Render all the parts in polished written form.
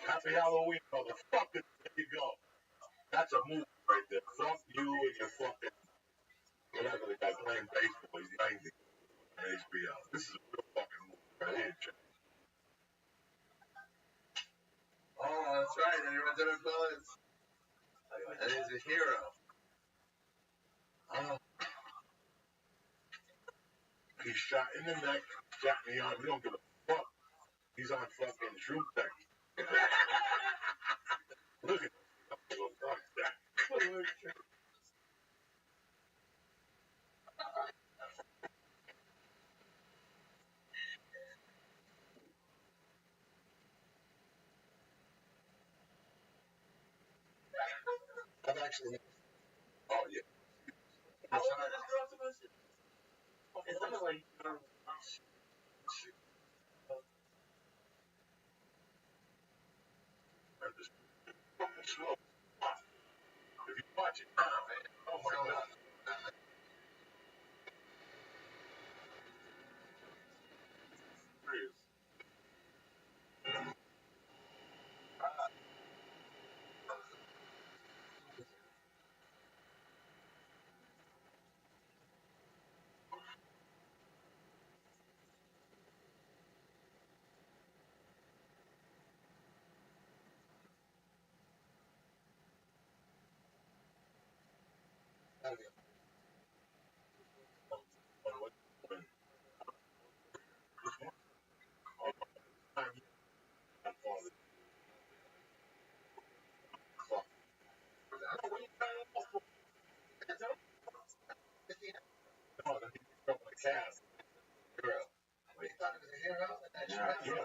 Happy Halloween, motherfucker. There you go. That's a move right there. Fuck you and your fucking whatever the guy playing baseball. He's 90 on HBO. This is a real fucking move right here, Jack. Oh, that's right. And he runs out of bullets. And he's a hero. Oh. He's shot in the neck, shot in the arm. We don't give a fuck. He's on fucking True Tech. Look at fuck that. I'm actually. Oh, yeah. Slow. If you watch it now, man. Oh my god.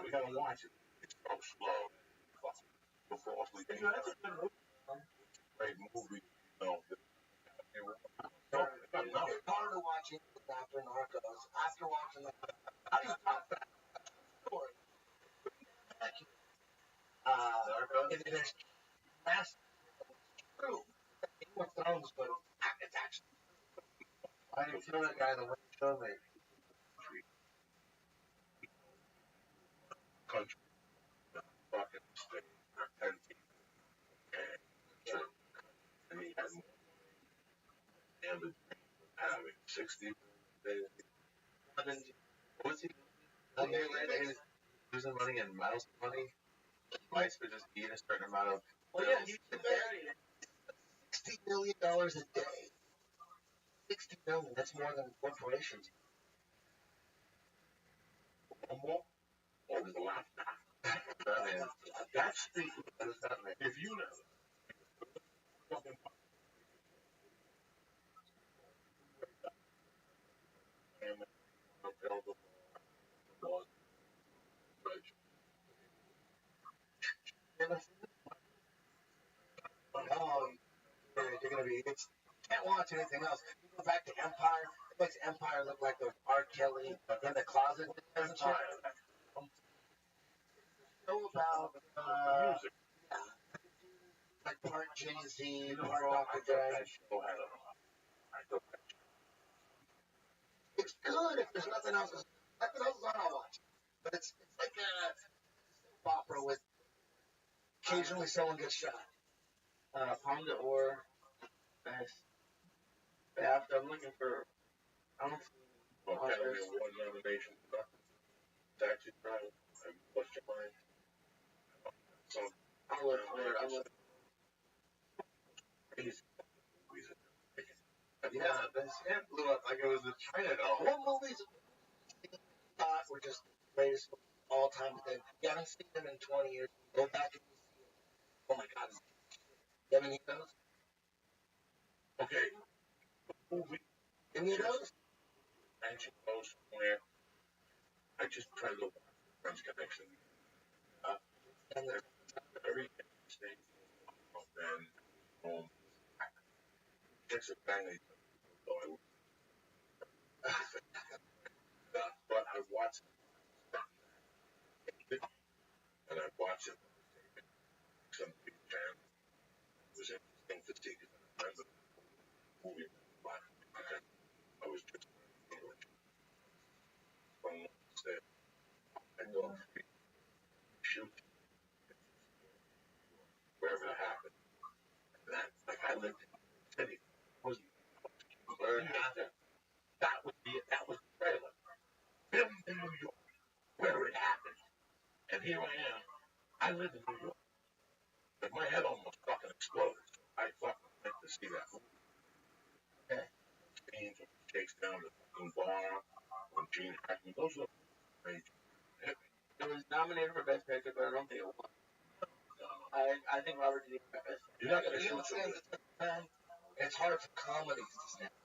we gotta watch it. It's so slow. You'll fall asleep. You know, that's a good movie. Great movie. You know, it's harder watching after Narcos. After watching that, how do you top that story? Narcos? It is massive. It's true. Game of Thrones, but it's actually. I didn't kill that guy the way you showed me. Country. Fucking state. 10 people. And he had and the having 60 days. Was he? He was losing money and mouse money. Mice would just eat a certain amount of. Well, yeah, he's married. $60 million a day. 60 million. That's more than corporations. More? Or the laptop. That's the. If you know. Oh, you're gonna be. It's, you can't watch anything else. You go back to Empire. It makes Empire look like the R. Kelly in the closet. Empire. Show about music. Yeah, like part Jay-Z, part Dr. Dre. It's good if there's nothing else. Nothing else is on, I'll watch. But it's like a soap opera with occasionally someone gets shot. Honda or nice. Yeah, I'm looking for. I don't see. Well, Academy Award nomination. Taxi driver. What's your mind? So I'm looking for it. I'm looking. Yeah, this it blew up like it was a China doll. What movies thought were just the greatest all time? Then you haven't seen them in 20 years. Go back and you see it. Oh my God! You haven't seen those? Okay. Movie. Any of those? Ancient Post where I just tried to watch French Connection. And they're very interesting. And it's a family. But I watched it, and I watched it some big fan. It was interesting to see because I remember the movie, but I was just English. From said, I don't shoot wherever it happened. That, like I lived in the city, wasn't where it happened. That was the trailer. Filmed in New York, where it happened. And here I am. I live in New York. But my head almost fucking exploded. I fucking went to see that movie. Okay. Scenes when he takes down the fucking bar, when Gene Hackman, those are great. It was nominated for Best Picture, but I don't think it won. I think Robert De Niro got Best Picture. You're not going to shoot something. It's hard for comedies to stand.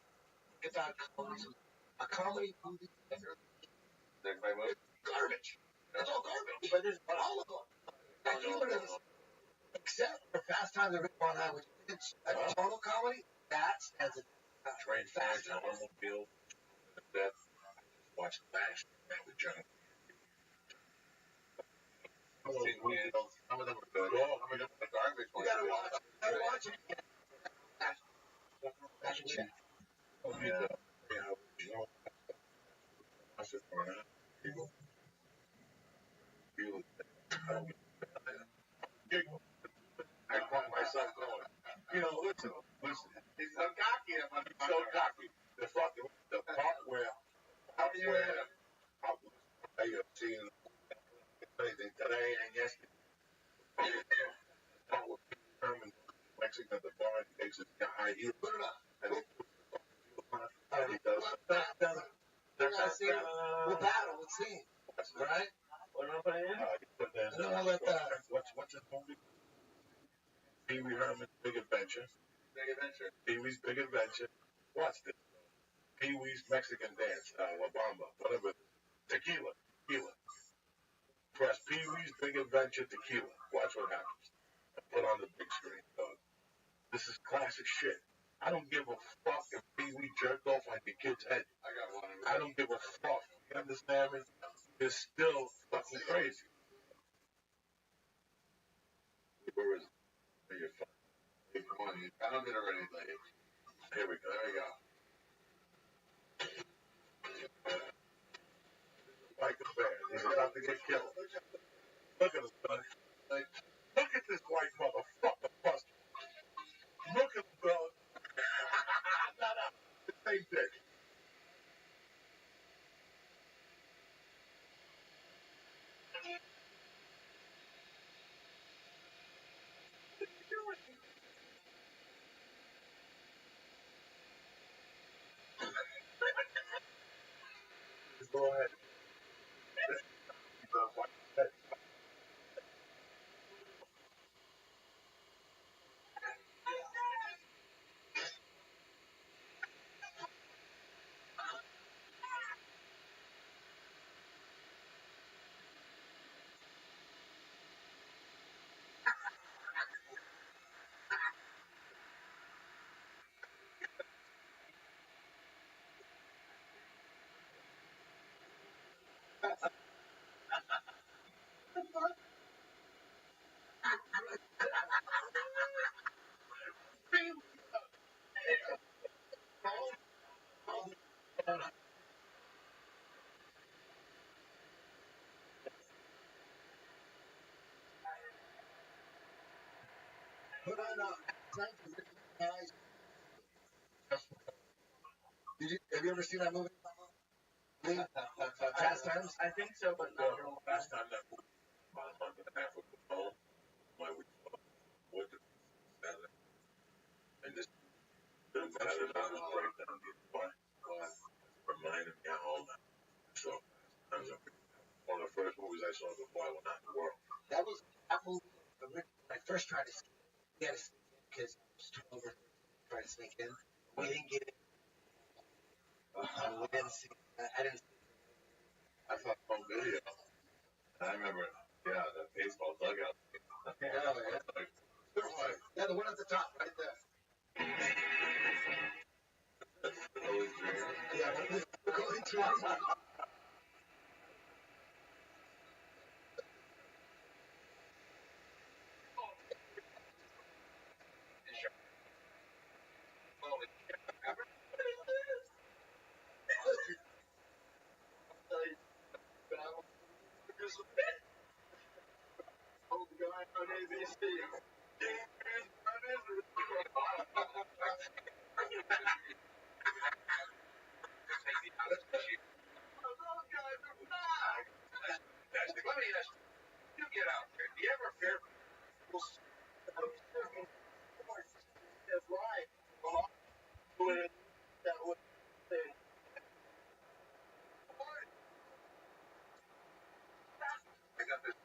It's not comedies. A comedy movie is garbage. It's all garbage. But there's all of them. Except for Fast Times at Ridgemont High, which is a total comedy, that stands a train fast automobile. That watch Flash with John. Some of them are good. Oh, I mean, the garbage. You gotta watch it. You gotta watch it. That's a check. Oh, yeah. You know, I said, people feel I caught myself going, you know, listen. He's so cocky. He's so cocky. The part where I have seen anything today and yesterday. Mexican at the bar takes his high heel, put it up, and he does. We'll battle. Let's see. Right? What am I putting in? And then we'll let what's his movie? Pee Wee Herman's Big Adventure. Big Adventure. Pee Wee's Big Adventure. Watch this. Pee Wee's Mexican Dance. La Bamba. Whatever. Tequila. Press Pee Wee's Big Adventure Tequila. Watch what happens. Put on the big screen, dog. This is classic shit. I don't give a fuck if Pee Wee jerked off on your kid's head. I don't give a fuck. You understand me? It's still fucking crazy. Where is it? Where you fucking? Hey, come on, I don't get it ready, lady. Here we go. There we go. Like a bear. He's about to get killed. Look at this, son. Look at this white motherfucker. Look at the dog. No, no. The same thing. Go ahead. Put on guys. Have you ever seen that movie? Fast Times? I think so, but no. Last time that movie, about a month and a half ago, my we went to and this little battered on the breakdown. Reminded me how old I saw Fast Times. One of the first movies I saw before I went out in the world. That movie. When I first tried to sneak in, we had to sneak in because I was 12 or 13 trying to sneak in. We didn't get it. We didn't see it. I didn't see it. I saw it on video. I remember, yeah, the baseball dugout. Yeah, yeah, the one at the top, right there. Yeah, going through. Let me ask you, you get out there. Do you ever fear people that's right? That would say, I got this.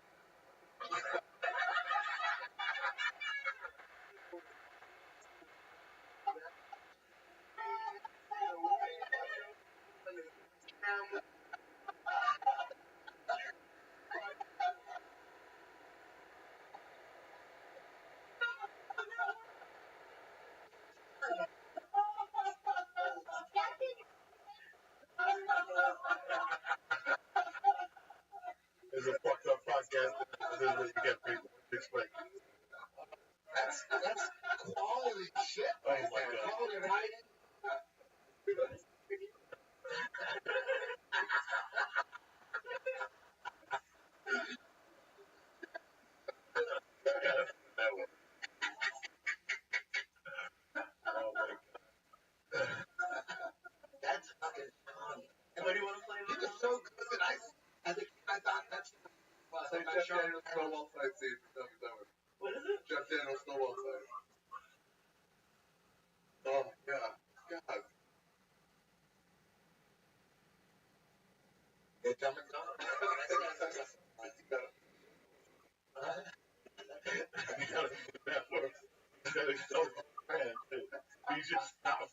It's a fucked up podcast. This is what you get people to expect. That's quality shit. Oh my god. Quality writing. That's fucking funny. And what do you want to play? He was so good that I thought that's Jeff Daniels Snowball fight scene. What is it? Jeff Daniels Snowball fight. Oh yeah. God. Hey, Tom McDonald. You gotta do that for him. You gotta show him, man. He just stopped.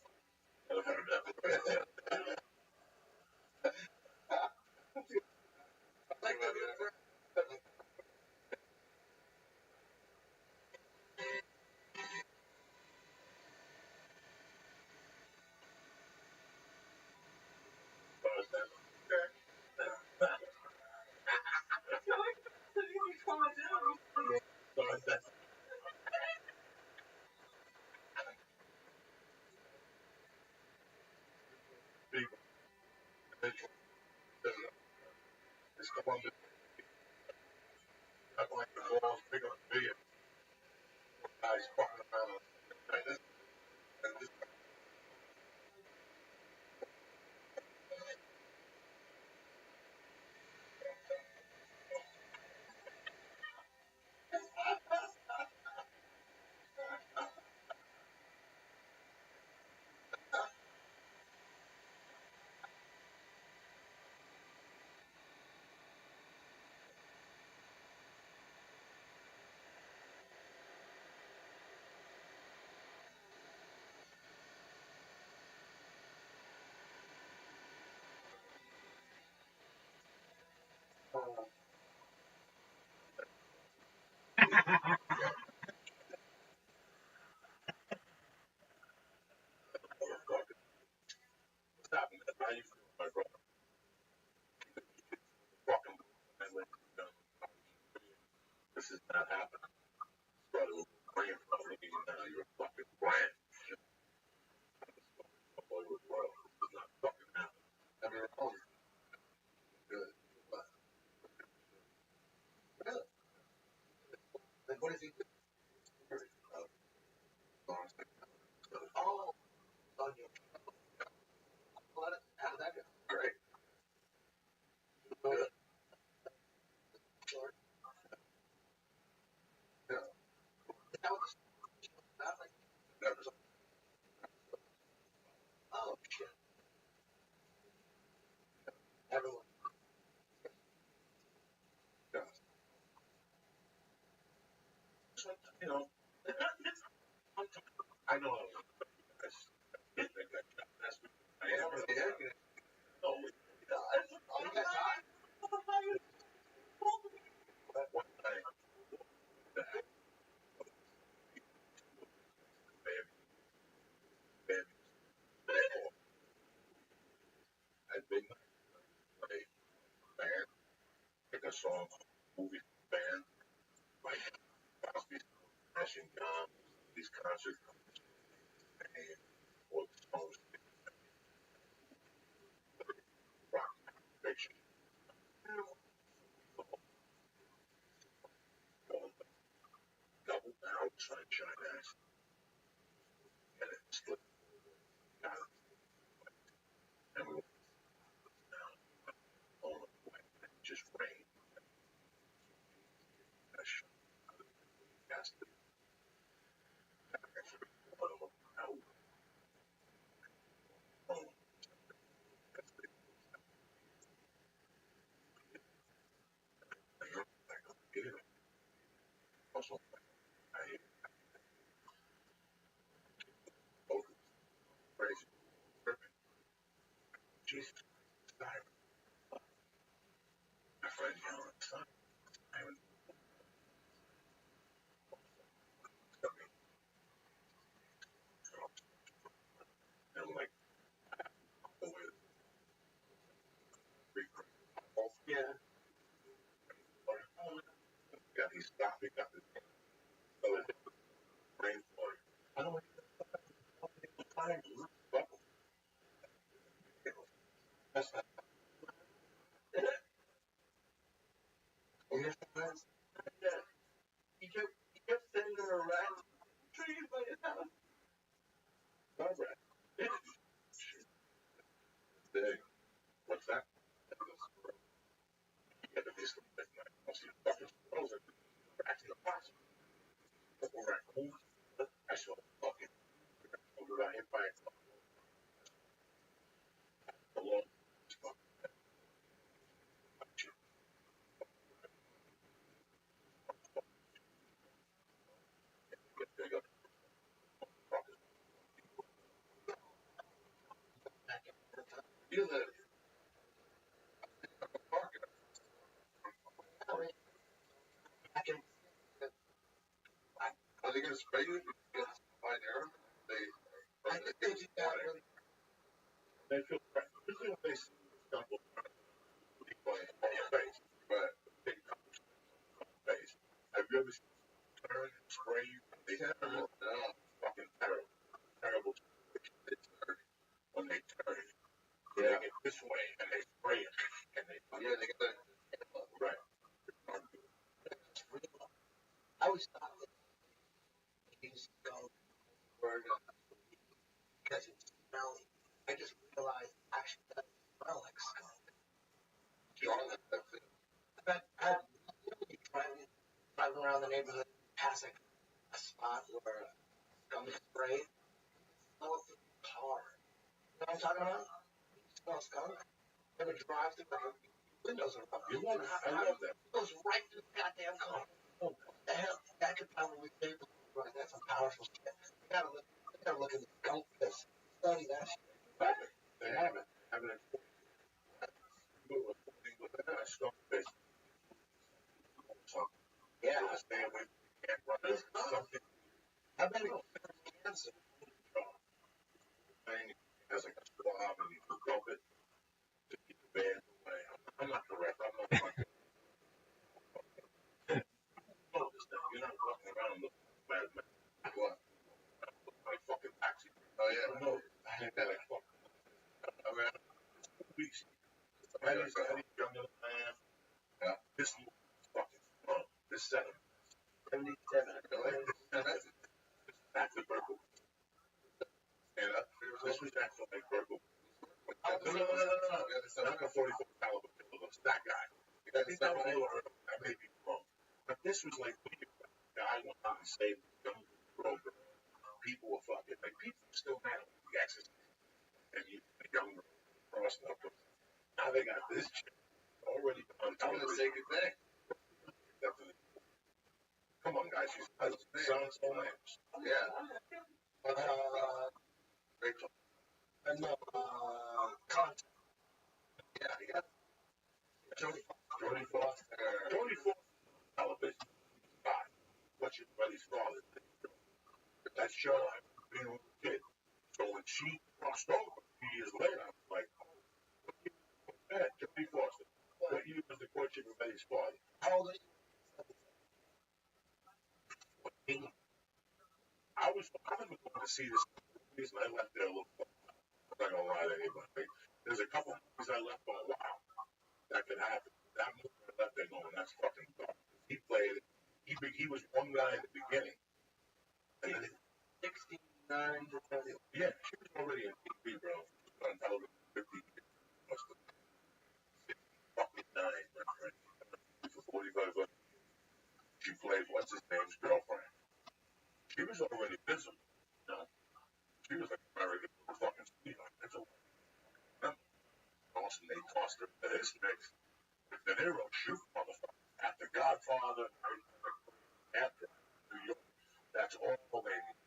Like the balls, pick up video. Guys fucking around. And this, and this, what's happening? How you feel, my brother? Fucking this is not happening. Brother, praying for me now. You're a fucking brand. All over the world. This is not fucking happening. I mean, oh, good. But, really? Then what is he doing? Oh, on your how did that go? Great. Good. Yeah. That was nothing. Never. Oh, shit. Everyone. Yeah. You know, I know that's that's I am. Yeah. No, you got time. One time, I've been a band, like a song, movie band, like Crosby, Nash and Young, these concerts, and or the songs, rock fiction, double barrel sunshine ass, and it slipped down, and we went down on the way. Just rain. I shut gas the out. Also, I both crazy. Jesus, my friend, you know, son, I haven't done it. And I'm like, oh, wait, yeah. Yeah, he stopped. He got this brain for it. I don't want to find you. That's not. Yes, yeah. He kept sending her around the trees by his house. Barbara. Big. What's that? Yeah, but this I see fucking squirrels and rats in the possum. Or raccoons. I saw fucking got hit by a long big up you live park. I can are they gonna spray you by there? They I think they do that really they feel usually when they stumble people on your face, but they come face. Have you ever seen them turn and spray you? They terrible. Fucking terrible. Terrible. They turn when they turn. Yeah. They get this way and they spray it and they yeah they get that right. because it smells. I just realized actually that smell like skunk. I've literally driving around the neighborhood, pass like a spot where skunk is sprayed. Smell it through the car. You know what I'm talking about? You smell skunk. You ever drive through like windows are up? I love that. It goes right through the goddamn car. What the hell? That could probably save the world. That's some powerful shit. We gotta look at the skunk piss. Study that shit. They haven't. I skunk fish. Yeah. Stay away from campgrounds. Something. I bet it cancer. Thing has like a swab and you can rub it to keep the band away. I'm not correct. I'm not fucking. You're not walking around looking bad. What? My fucking taxi. Oh yeah. No. I had that like fucking. I mean, 2 weeks. Eddie's younger than I am. Yeah. This fucking small. This 77. Really? That's the purple. And this was actually like purple. No. Not a 44 caliber pistol. It's that guy. I think that was I may be wrong. But this was like the guy went out and saved the young girl. People were fucking like people still mad at the exorcist. And the young girl crossing up. Now they got this chick already on top of the sacred thing. Come on, guys. She's sounds so nice. Yeah. Rachel. No, contact. Yeah. Jodie Foster. Jodie Foster. Television. God. What's your buddy's father? That show I've been with a kid. So when she crossed over 2 years later, I was like, oh, Jodie Foster. What year was the courtship of Betty's father? How old are you? I was going to see this reason I left there a little. I'm not gonna lie to anybody. There's a couple movies I left on. Wow, that could happen. That movie I left there going, that's fucking dark. He played it. He was one guy in the beginning. And then 69 to 30. Yeah, she was already in TV, bro. She was on television 50 years. Must have been fucking 9, my friend. For 45 bucks. She played what's his name's girlfriend. She was already visible. You know? She was like American fucking sweetheart. That's a Austin, they tossed her to his mix. De Niro shoot motherfucker. After Godfather, after New York, that's all they need.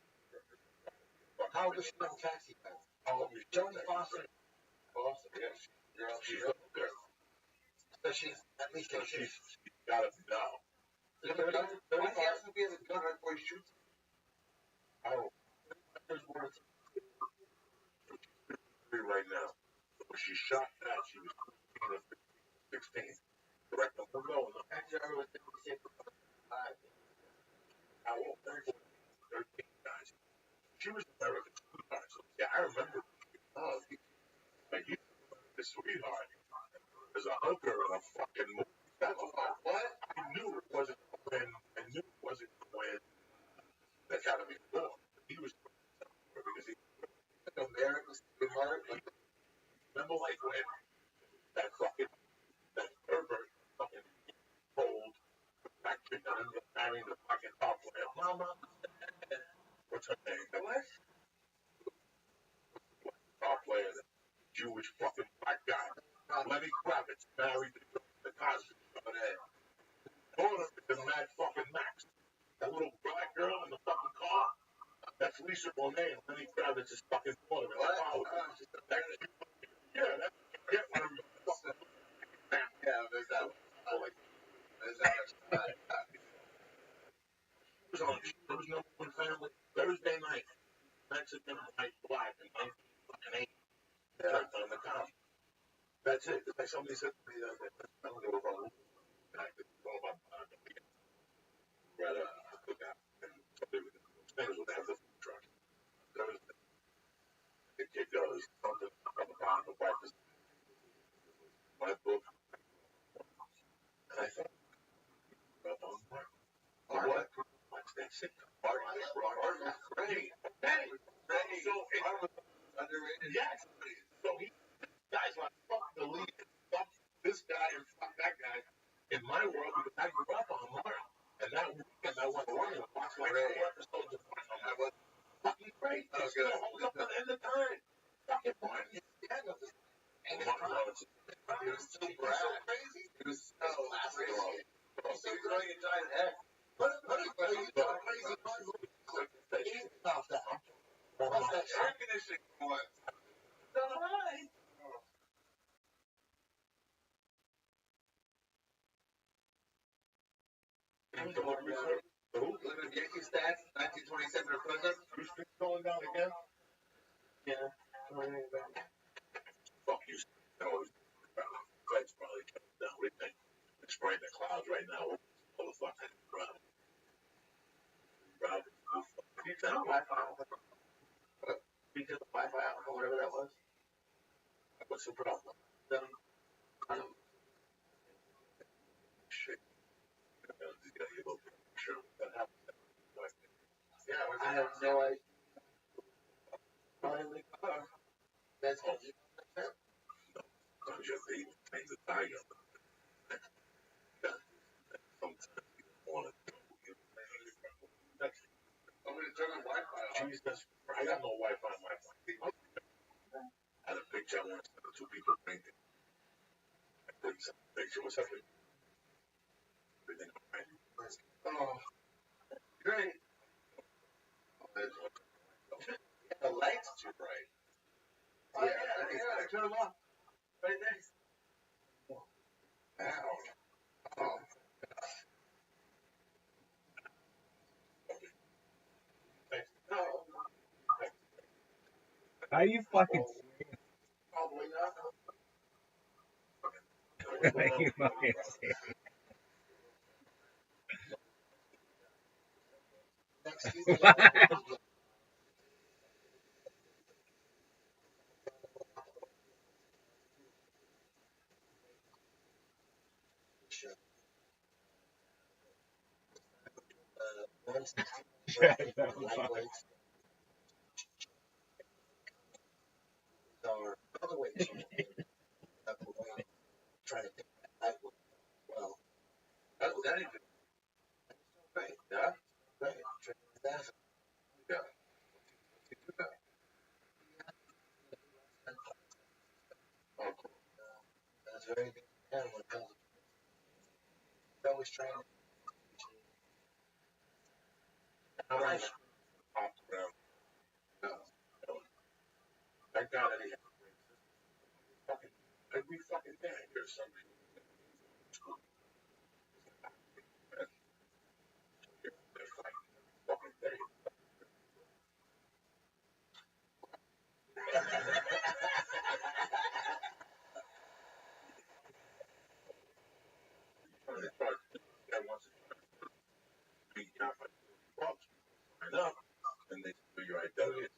How old is she on Taxi? Jodie Foster. Foster, yes. She's up there. So she's at least she's got it now. Why he has to be as a gun right before he shoots? Oh, there's words. Right now. When she shot that, she was 15 or 16. Correct? No. Actually, I was 56. How old? 13 guys. She was American sweetheart. So, yeah, I remember. Oh, like you, the sweetheart. There's a hooker in a fucking movie. That's what? I knew it wasn't when. The Academy Award. He was because he American sweetheart. Remember, like when that pervert fucking told that chick that ended up marrying the fucking top player. Mama. What's her name? What? Top player, the Jewish fucking black guy. Lenny Kravitz married the Cosby. Daughter is the Mad fucking Max. That little black girl in the fucking car. That's Lisa Bonet and Lenny Kravitz's fucking daughter. Yeah, that's get one of the fucking. Yeah, there's that. There was no one family. Thursday night, Mexican white black and fucking 8. Yeah, on the couch. That's it. It's like somebody said to me that I don't know about all about cookout and somebody with things would have the food truck. Thursday, the kid goes something from the bottom of breakfast. My book, and I thought, what? That's it. Martin is great. Hey, so underrated. Yes. So he guys like fuck the league, fuck this guy and fuck that guy. In my world, because I grew up on Mara, and that weekend I went running and watched like 4 episodes of Martin. I was fucking great. I was gonna hold up to the end of time. Fucking Martin is the end of this. And Martin Rothschild. He was so crazy. He was so crazy. So growing a giant egg. What a crazy stop that. What's that air conditioning for? Hi. Living Yankee stats, 1927 or present. Bruce going down again? Yeah. Fuck you. Craig's probably coming down. What do you think? It's spraying the clouds right now. Motherfucker. Rob. You turn the Wi-Fi on. You turn the Wi-Fi out or whatever that was. What's the problem? Shit. Sure. That happened. Yeah, I have no idea. That's all you know. Because you have to even change the tire. Sometimes you want to do it. I'm going to turn on Wi-Fi on. Jesus, I got no Wi-Fi on my phone. I had a picture I want to send to 2 people painting. I put some picture. What's up? Everything all right? Oh, great. The light's too bright. Oh, yeah, turn them off. Right there. Ow. Oh. How you fucking Probably not. you fucking Trying to think that well. That even right, yeah. Right. That's yeah. That's very good. And when it comes to always trying to nice off around. Thank God that he had fucking every fucking day I hear something. Fucking day. Wants to beat you up, sign up, and they do your identity.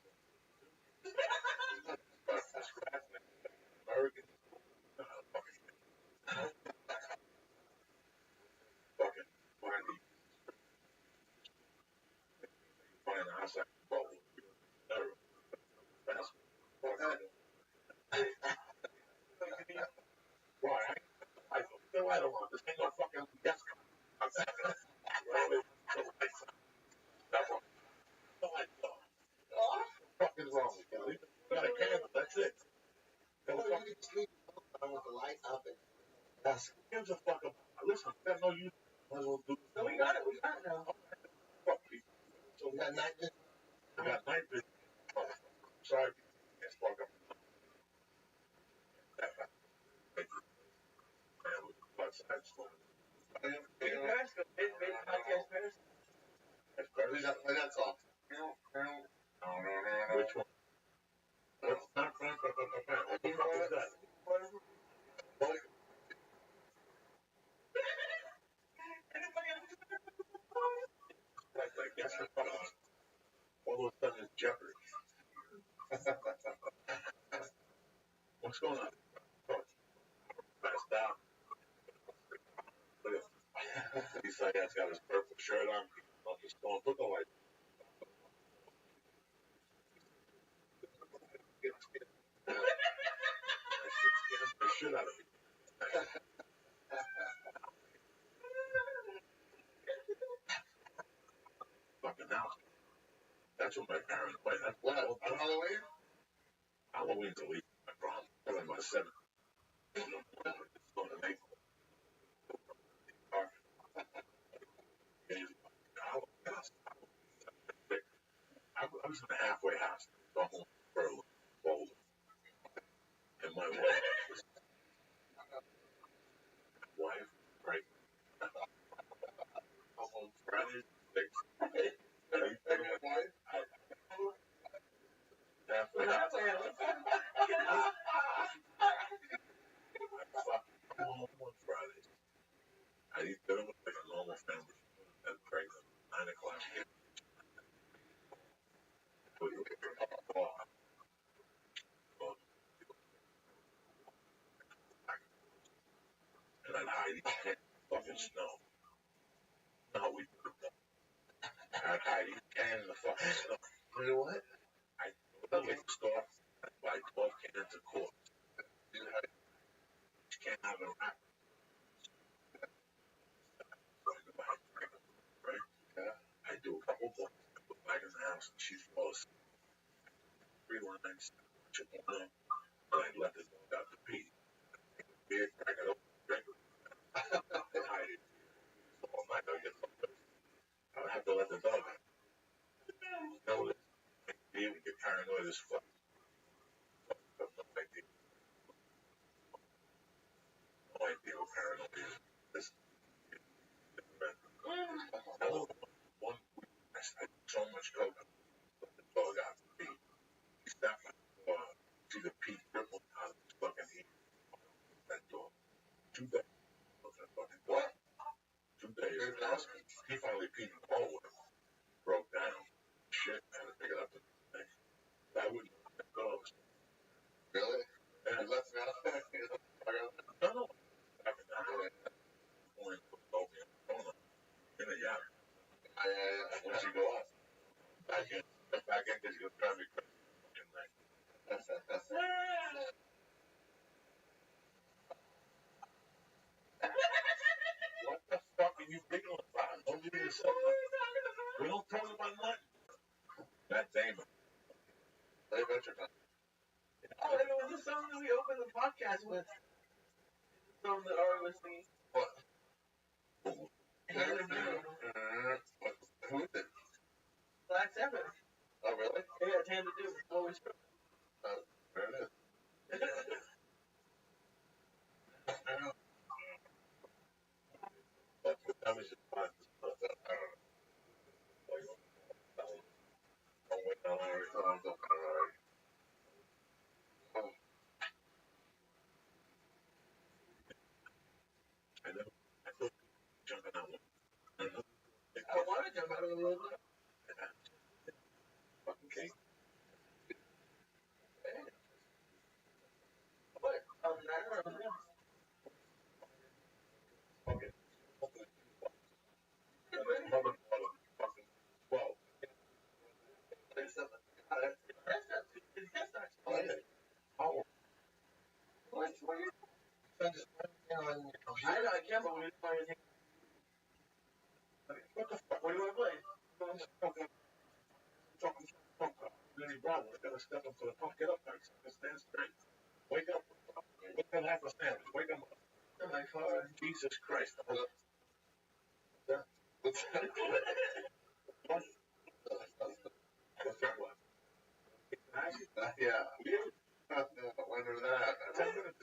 American fucking finally find the outside bubble. Why? I don't want this. Ain't no fucking guest. I'm saying. What the fuck is wrong with you? You got a candle. That's it. You can sleep with the light up and that's gives a fuck about. Listen, there's no use. No, we got it. We got it now. Fuck you. So we got night vision. We got night vision. Sorry. It's fuck up. That's all. Which one? What's not Frank? What the fuck is that? Like, that's all of a sudden it's Jeopardy. What's going on? Passed out. He's like, he's got his purple shirt on. I'll just don't look like. shit out of me. Fucking house. That's what my parents went. That's what on Halloween? Halloween's a week. My problem. I'm about 7. It's going to make I was in a halfway house. So I'm home for a little bowl. And my wife, right? I'm home Friday, 6. Halfway house. I'm home on Fridays. I eat dinner with like a normal family. At break 9 o'clock. And I'd hide each can in the fucking snow. No, we I'd hide each can in the fucking snow. You know what? I'd go to the liquor store and buy 12 cans of Coke. Each can have a wrap. Right? Yeah. I do a couple books, I put back in the house, and she falls 3 lines, chip on them, and I'd let the dog out to pee. Beer, crack it open, drink it. And hide it. All night, I get someplace. I would have to let the dog out. You know, beer, we get paranoid as fuck. No idea what paranoid is. This one week, I had so much coke, let the dog out to pee. He stopped at the door, see the pee dribble out of his fucking heat. That dog. 2 days. That fucking dog. 2 days. He finally peed in the bowl with him. Broke down. Shit, I had to pick it up the next day. I wouldn't let that dogs. Really? Yeah. You left me out there? No. Back in the house. Going to go in a yard. Once you go up, back in, because you're trying to be crazy. What the fuck are you giggling about? Don't give me yourself. We don't talk about nothing. That Damon. They bet your time. Oh, and it was the song that we opened the podcast with. The song that Ari was singing. What? Who is it? Black Sabbath. Oh, really? Yeah, it's Hand to Do. Always true. There it is. But what time is it? I don't know. I'm waiting on Larry. I'm looking at Larry. I know. I thought jumping out. I want to jump out of the road. Fucking cake. What? Okay. Mother, fucking 12. Oh. What are you? I know, I can't, but we play anything. What the fuck? What do you want to play? Then he brought I gotta step up to the pump. Get up, guys. Stand straight. Wake up. Wake up half a sandwich. Wake up. Oh my God. Jesus Christ. What's that? Yeah. When was that? 10 minutes.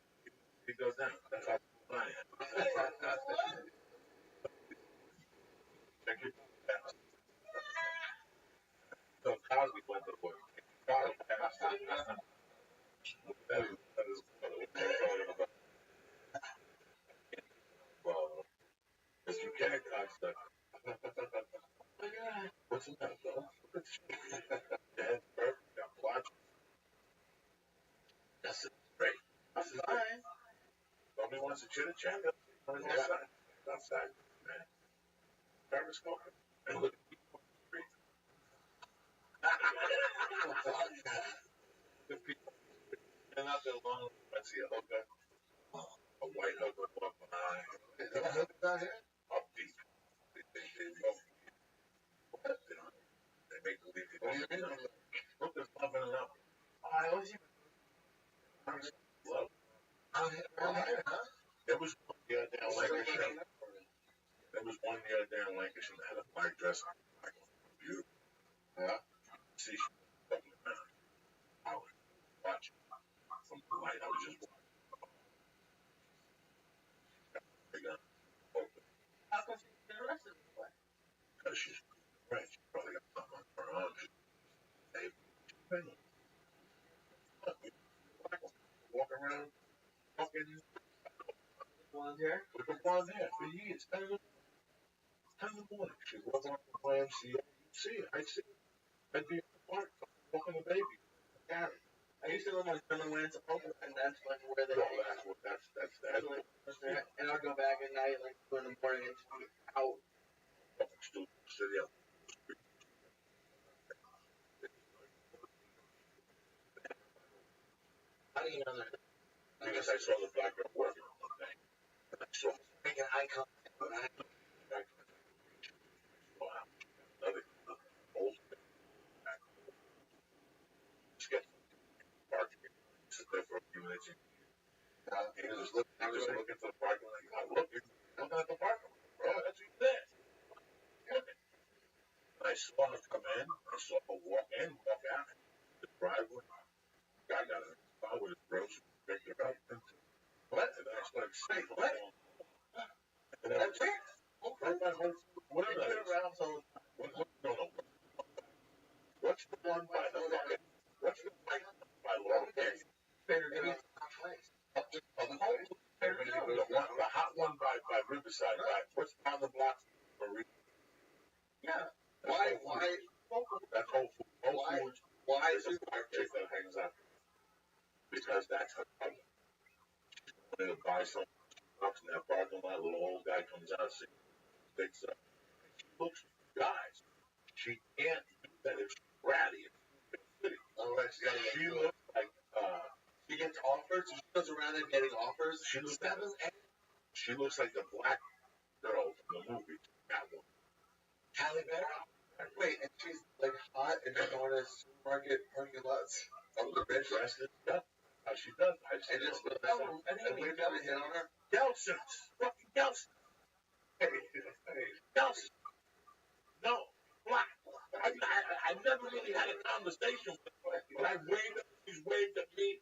He goes down. That's how I am. Check your fast. So Cosby went to work. Cosby passed it. That is what we're talking about. Well, if you can't cocksucker. Oh my God. What's the matter, bro? Your head's perfect. You got blotches. That's it. Great. That's fine. Nobody wants to chitter chat. Outside. Outside, man. Travis smoking. And look at people on the street. Good people. They're not that long. Let's see a hooker. white hooker walk behind. Is that a hooker down here? Up deep. They go. What? They make the lead. What do you mean? Look, there's nothing up. I always see Love. around here, huh? There was one year down Lancashire. There was one year down Lancashire that had a black dress on. Beautiful. Yeah. See, she was walking around. I was watching from the light. I was just watching. How come she did the rest of the way? Because she's French. She probably got something on her arm. Walk around fucking Blonde hair? with the blonde hair for years. 10 in the morning. She's walking around the YMCA. You see it. I see it. I'd be in the park walking the baby. Gary. I used to live on Summerlands, and that's like where they. No, that's And I'd go back at night, like 2 in the morning, and just be out. fucking stupid. City up. How do you know that? Because I saw the black girl working one day. And I saw Making eye contact, but I another old back. Just get parking. Sit there for a few minutes. He was just looking for the parking lot. I'm looking at the parking lot. Bro, that's what you did. And I saw her come in. I saw her walk in, walk out. The driveway. Guy got in his car with his groceries, picked her up, and what? And then I started saying, what? And then I was like, whatever that is. around so No. What's the one by the fucking, what's the one by Laurel Canyon? maybe it's not place. The hot one by Riverside, right? What's down the block? Yeah. Why? That's Whole Foods. Why? Foods. Why There's a black chick that hangs out. Because that's her problem. She's wanting to buy something. She walks in that parking lot. A little old guy comes out, picks up. She looks for guys. She can't do that if she's ratty. Unless She looks like, she gets offers, she goes around and getting offers. She looks like the black girl from the movie. That one. Halle Berry? Wait, and she's like hot and just going to supermarket parking lots. Oh, the red dresses. Yeah. She does. I And just and we've got a hit on her. Gelson's. Fucking Gelson. Hey. Gelson. No. Black. I never really had a conversation with her. But I waved at her. She's waved at me.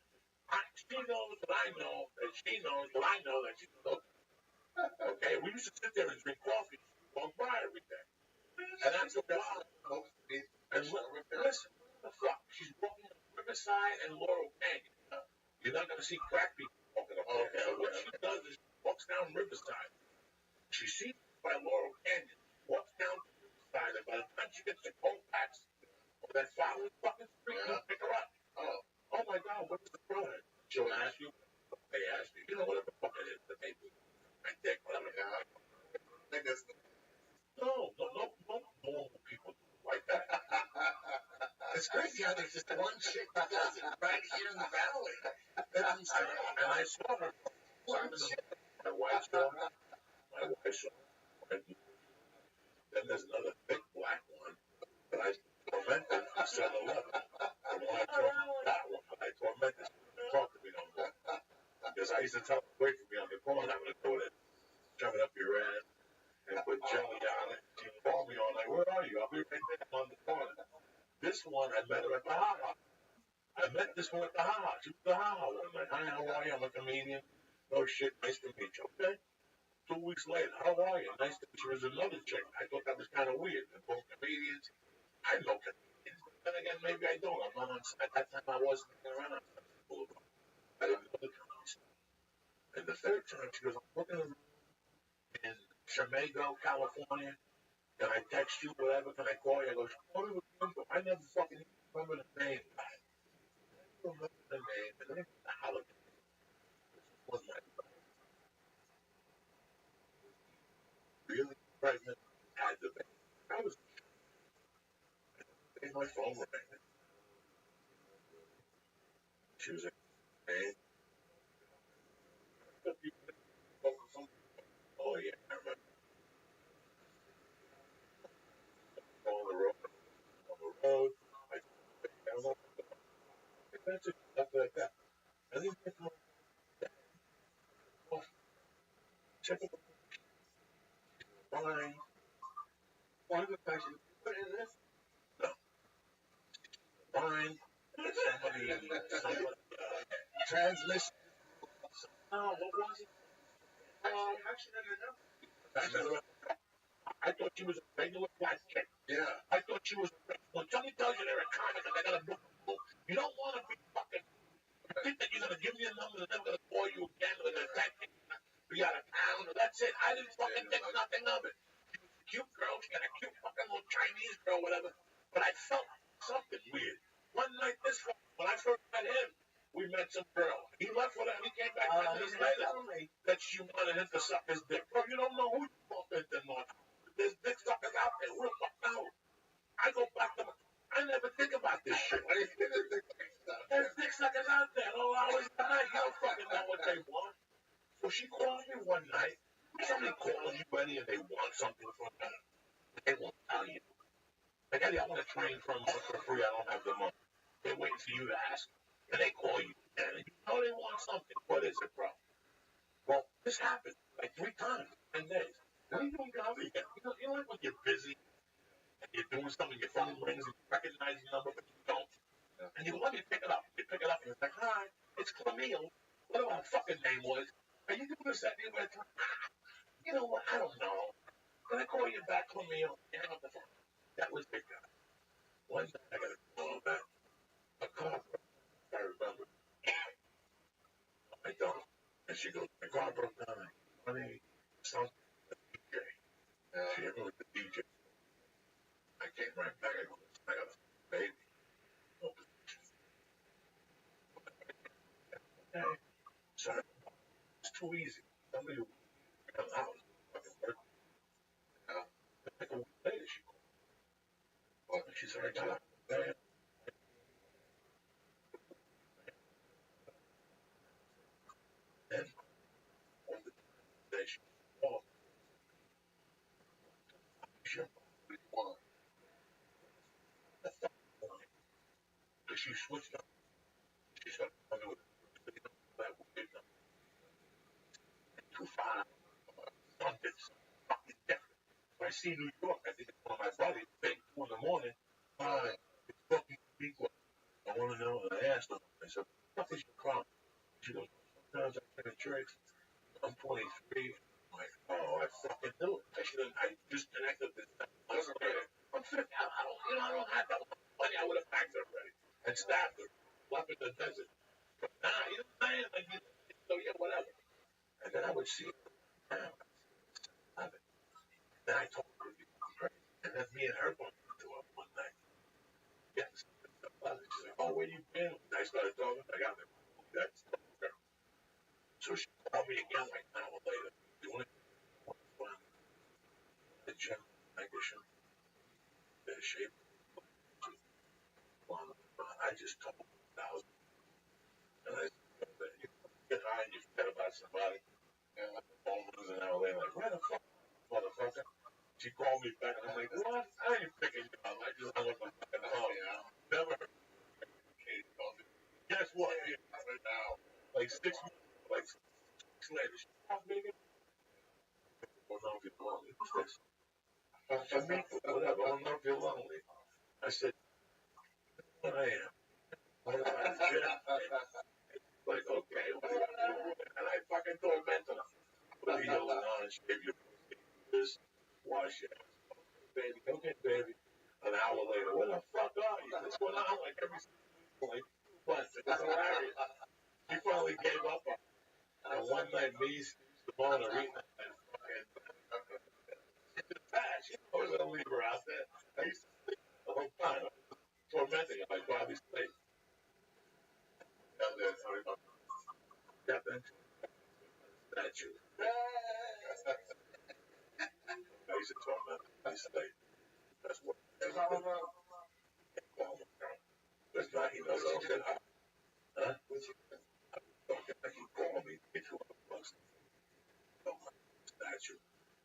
She knows that I know that she knows that I know that she knows. Okay, we used to sit there and drink coffee. She'd walk by every day. And that's a wild. And listen, the fuck? She's walking on Riverside and Laurel Canyon. You're not going to see crack people walking up there. So what she does is she walks down Riverside. She sees by Laurel Canyon. Walks down Riverside, and by the time she gets to Colfax, or that following fucking street, you pick her up. Oh my God, what is the problem? She'll ask you. They ask you. You know what the fuck it is? The neighbor. I think whatever. No normal people like that. It's crazy how there's just one chick that does it right here in the valley. That's insane. And I saw her. My wife saw her. Then there's another big black one that I tormented for 7-Eleven. And when I tormented that one, I tormented her. Talk to me no more. Because I used to tell her, wait for me on the corner, I'm going to do it. Shove it up your ass and put jelly on it. She called me all night, where are you? I'll be right there on the corner. This one, I met her at the Ha-Ha. I met this one at the Ha-Ha. She was at the Ha-Ha one night. Hi, how are you? I'm a comedian. Oh shit, nice to meet you. Okay. 2 weeks later, how are you? Nice to meet you. There's another chick. I thought that was kind of weird. They're both comedians. I know comedians. But then again, maybe I don't. I'm not on, at that time, I wasn't around on Sunset Boulevard. I didn't know the comedians. And the third time, she goes, I'm looking in Chamago, California. Can I text you, whatever? Can I call you? I go, call me with info. I never fucking remember the name. I don't remember the name. And then the holiday. This was my really pregnant, had the baby. I was in my phone rang. She was like, hey. like that. And then check it out. Wine. One good question. Put it in this. Wine. Somebody, transmission. Oh, what was it? Actually, I don't know. I thought she was a regular black chick. Yeah. I thought she was a regular. When somebody tells you they're a comic and they got a book, you don't want to be fucking. You think that you're going to give me a number and they're going to call you again or they're going to text you, be out of town. That's it. I didn't fucking think nothing of it. She was a cute girl. She got a cute fucking little Chinese girl, whatever. But I felt something weird. One night, when I first met him, we met some girl. He left with her. He came back 10 minutes later that she wanted him to suck his dick. Bro, you don't know who you bump into, North. There's dick suckers out there. Who the fuck knows? I go back to my. I never think about this shit. There's dick suckers out there at all hours of the night. You don't fucking know what they want. So she called me one night. Somebody calls you, Benny, and they want something from you. They won't tell you. Like, I want to train for a month for free. I don't have the money. They're waiting for you to ask. And they call you. And you know they want something. What is it, bro? Well, this happened like 3 times in 10 days. What are you doing out again? You know, like when you're busy and you're doing something, your phone rings and you recognize the number, but you don't. Yeah. And you let me pick it up. You pick it up and it's like, hi, it's Camille. Whatever my fucking name was. Are you doing this at the other time? You know what? I don't know. Can I call you back, Camille? Hang up the phone. That was the guy. One day I got a call back. A car broke. I remember. I don't. And she goes, my car broke down. Honey, something. The DJ. She hit me with the DJ. I came right back. I go, I got a baby. No position. Okay. Sorry. It's too easy. Somebody who got out of fucking work. Like a week later, she called. Well, she said, I got out. Then, on the day she called, she won. That's the point. Because she switched up. She started coming with that weird number. 2-5. Something fucking different. So I see New York. I think it's one of my buddies. Big 2 in the morning. Hi, it's fucking people. I want to know. And I asked her. I said, what is your problem? She goes, sometimes I get a tricks. I'm 23. I'm like, oh, I fucking knew it. I disconnected this. I'm 50. I don't have that much money. I would have packed her already and stabbed her. Left in the desert. But nah, you know what I'm saying? Like, so yeah, whatever. And then I would see her. Then I told her, and then me and her went to her one night. Yes. She's like, oh, where you been? And I started talking. I got there. That's her. So she called me again like an hour later. You want to the gym? I guess the shape. I just told her 1,000. And I said, you get high and you forget about somebody. And my phone was an hour later. Like, where the fuck, motherfucker? She called me back and I'm like, what? I ain't picking you up. I just hung up my fucking phone. Never heard. Guess what? Right now, like 6 weeks later, she called me again. I don't know if you're lonely. What's this? Whatever. I don't know if you're lonely. I said, what I am. Like, okay, and I fucking tormented her. Put a heel on, shave your this, wash your ass. Baby, okay, baby. An hour later, where the fuck are you? This went on like every like 2 months. It was hilarious. She finally gave up on it. And one night, me, Simone, Arena, and fucking she was gonna leave her out there. I used to sleep the whole time. Tormenting her like Bobby Slade. Out there, sorry about that. Statue. I used to torment Bobby Slade. That's what. That's not, he knows I don't get hot. Huh? Don't get like he called me, get $200. Statue.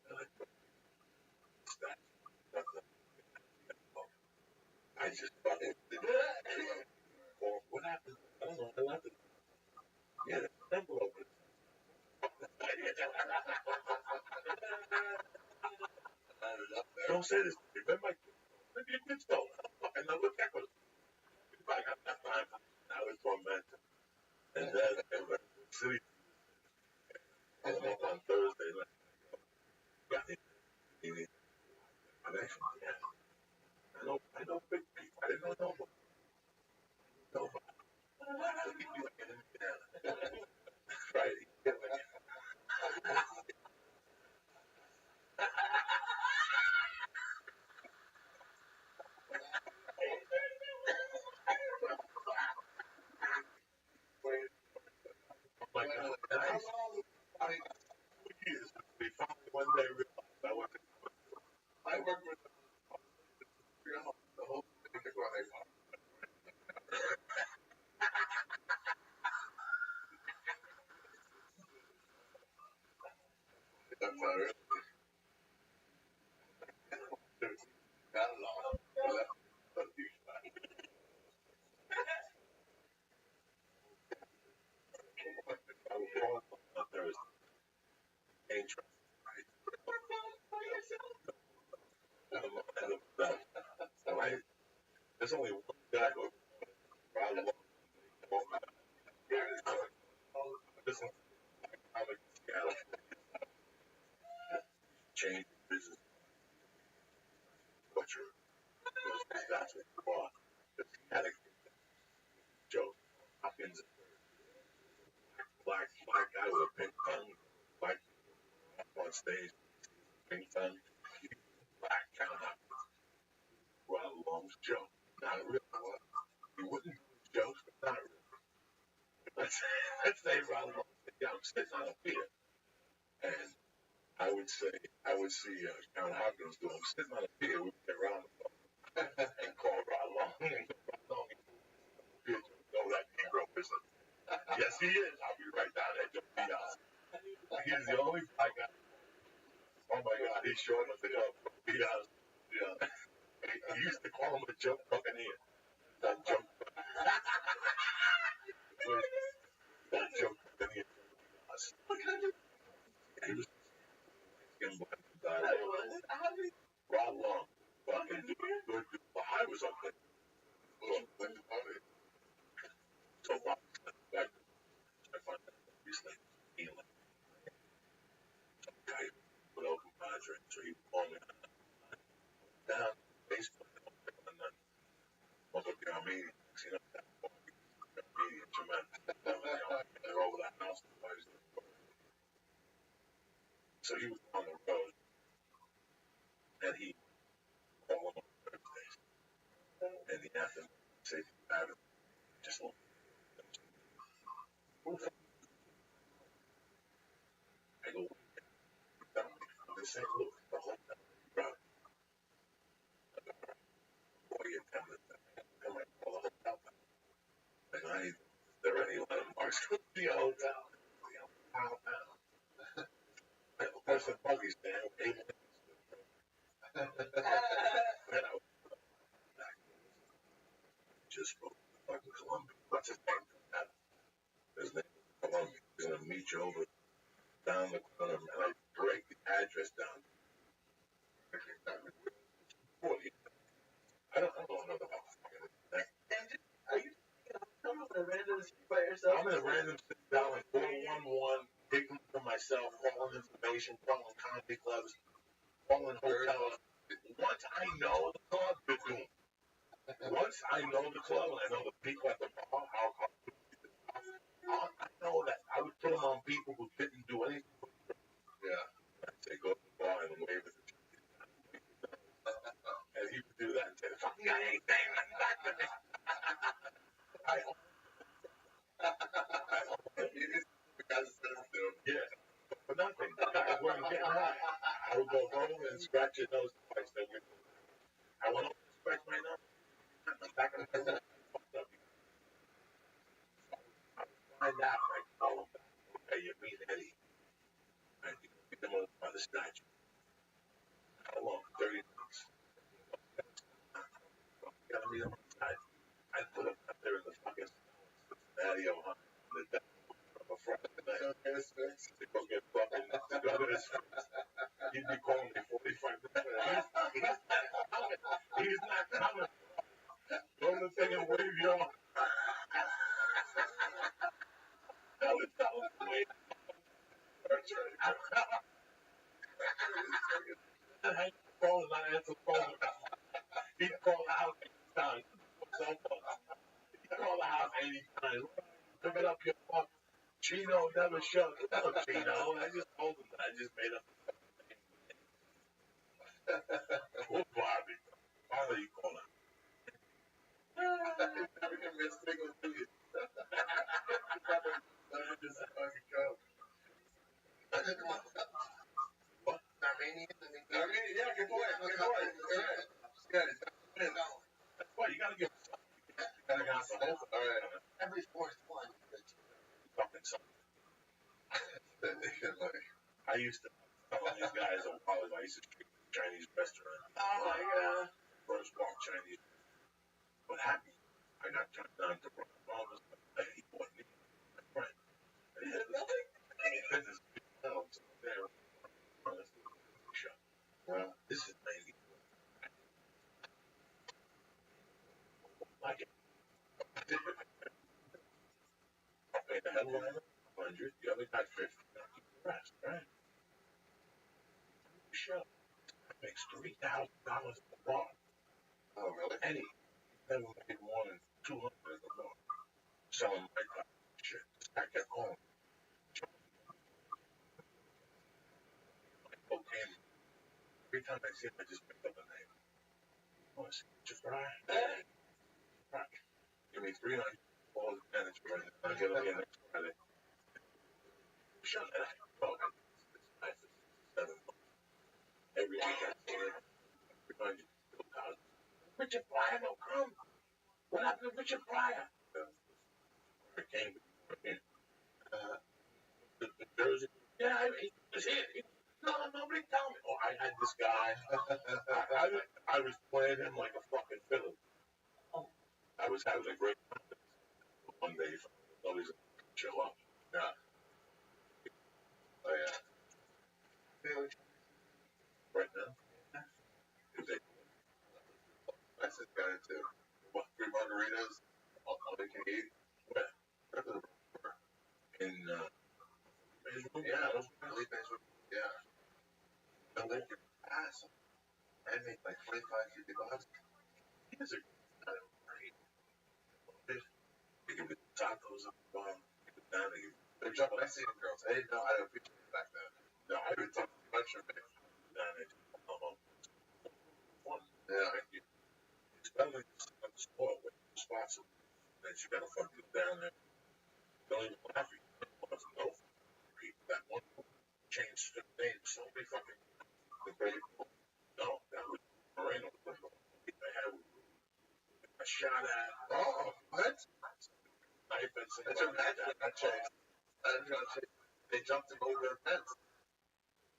And I put statue. I just fucking did that. What happened? I don't I left it. Yeah, the envelope. Don't say this. Remember, maybe you did so. And then look at it. I got that time. I was tormented. And then I went to the city. And on Thursday, like, got it. Connection. Yeah. I know big people. I didn't know nobody. Nobody. Right? Yeah, like, oh my God. And I years. They finally one day realized I wasn't. I worked with the whole thing before they found. That's how it got along. I was born on Thursday. Ain't right. Right? There's only one guy who I love. Listen, I'm a Seattle. Change business culture. That's what you are. It's had a joke. Hopkins, black guy with a pink tongue, black on stage, pink tongue, black count Hopkins. Well, Long's joke. Not a real one. He wouldn't do his jokes, but not real. Let's say Ron Long said, yeah, I'm sitting on a pier. And I would see Count Hopkins do, I'm sitting on a pier, we would get Ron and call Ron Long. Ron Long, no, that Negro business. Yes, he is. I'll be right down there. Just be honest. He's the only black guy. Oh my God, he's showing us the help. Be honest. Yeah. He used to call him a joke buccaneer. That joke. That joke buccaneer. He was Mexican black guy. Ron Long. Fucking good. Well, I was up there. So back I find that he's like healing. Guy put over Padre, so he called me down Facebook and then over the Armenians, you know, that Armenian tremendous. They're over that house. So he was on the road and he called on Thursdays. And he asked him, say, just look. I go, they say, look, the whole time, right? Boy, you tell me that. I'm like, well, the hotel. And there are any landmarks to the hotel. There's a buggy stand. Just spoke to fucking Columbia. What's his name? His name is Columbia. He's gonna meet you over down the corner, and I break the address down. I don't know about fucking thing. Are you in a random street by yourself? I'm in a random sit down in 411, digging for myself, calling information, calling comedy clubs, calling hotels. Once I know the club, you're doomed. Once I know the club and I know the people at the bar, I know that I would put them on people who didn't do anything. Yeah. I'd say go to the bar and wave at the and he would do that and say, fucking guy ain't saying nothing back to me. I hope. Yeah. For nothing. Guys weren't getting high. I would go home and scratch your nose twice. I went home and scratched my nose. Back in the day, find out, like, oh, okay, you meet Eddie. And you get them over by the statue. How long? 30 minutes. You gotta meet him on the side. I put him up there in the fucking to go get fucking gun in his face. He'd be calling me 45 minutes. He's not coming. The only thing is wave your arm. I would tell him to wait. I call and not answer the phone. He'd call the house 80 times. Cell phone. He'd call the house 80 times. Pick it up your fuck. Chino never showed. No, Chino. I just told him that. I just made up the name. Poor Bobby. Why do you call him? Never convinced me to do it. What? Armenian? Yeah, good point. Good point. Yeah. That's why you gotta give something. You gotta get the whole. All right. Every fourth one. Fucking something. I used to tell all these guys on college, I used to treat Chinese restaurant. Oh my god. First walk Chinese. What happened? I got turned down to Brooklyn. He bought me my friend. And he had this big house there. This is 90. Like it. I paid the headliner 100, the other guy 50. I keep the rest, right? Show. Makes $3,000 a bar. Oh, really? And he never made more than 200 at the bar. Selling my type of shit. This guy kept calling. Cocaine. Every time I see him, I just pick up a name. Oh, it's just right. Right. Give me 300 balls of management right now. I'll get it again next Friday. Shut that. Oh, it's 7 months. Every week I see him. 300. Richard Pryor don't come. What happened to Richard Pryor? I came in. The Jersey. Yeah, he was here. No, nobody tell me. Oh, I had this guy. I was playing him like a fucking fiddle. I was having a great time. One day, nobody's gonna show up. Yeah. Oh, yeah. Right now? I said, got it too. What, 3 margaritas? All they can eat? Where? In, yeah, those really things were, yeah. The liquor ass. I make like 25, $50. These are kind of great. They give me tacos up the bottom. They're jumping. I see them girls. I didn't know how to appreciate it back then. No, I didn't talk much of it. Yeah. It's better than on the sport with responsible. Then you gotta fucking down there. Don't even laugh. You don't know. That one changed the name so many fucking. No, that was Moreno. They had a shot at. Oh, what? Knife and some. That's a match that changed. I didn't know they jumped him over the fence.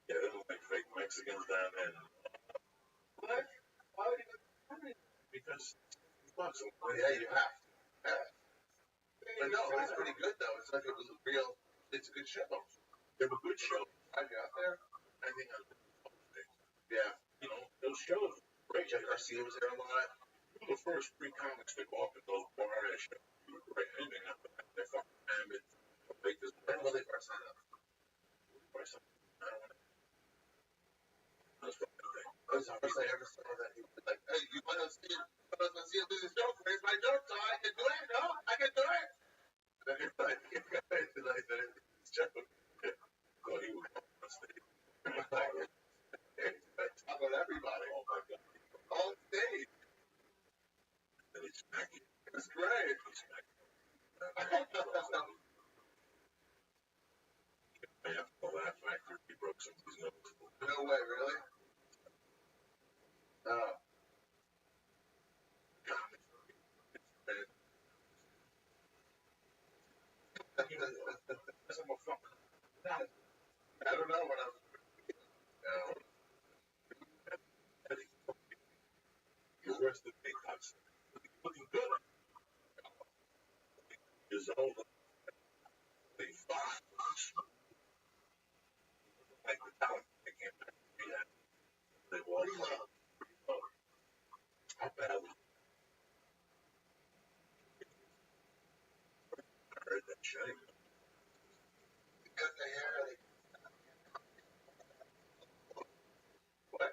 Yeah, they look like fake Mexicans down there. What? Why would you go? Because bucks. Yeah, you have to. Yeah. But no, it's pretty good though. It's like a real. It's a good show. They have a good show. I got there. I think I was. Yeah. You know, those shows. Great. Jack Garcia was there a lot. We were the first 3 comics to go up in those bar shows. We were great. Anything after that, they're fucking hammered. When will they first sign up? I don't know. That's what I think. That's the first I ever saw that he was like, hey, you want to see him do this joke? Raise my joke, so I can do it. No, I can do it. And then you're like, it's joke. So he was on stage. Talk about everybody. Oh my God. On stage. And he's smacking. It's great. He's smacking. I have to go laugh factor. He broke somebody's nose. No way, really? Oh. God. That's a fucking. I don't know what I'm. The rest of the big cuts. Looking good. Is over. They fought. shame. They cut the hair. What?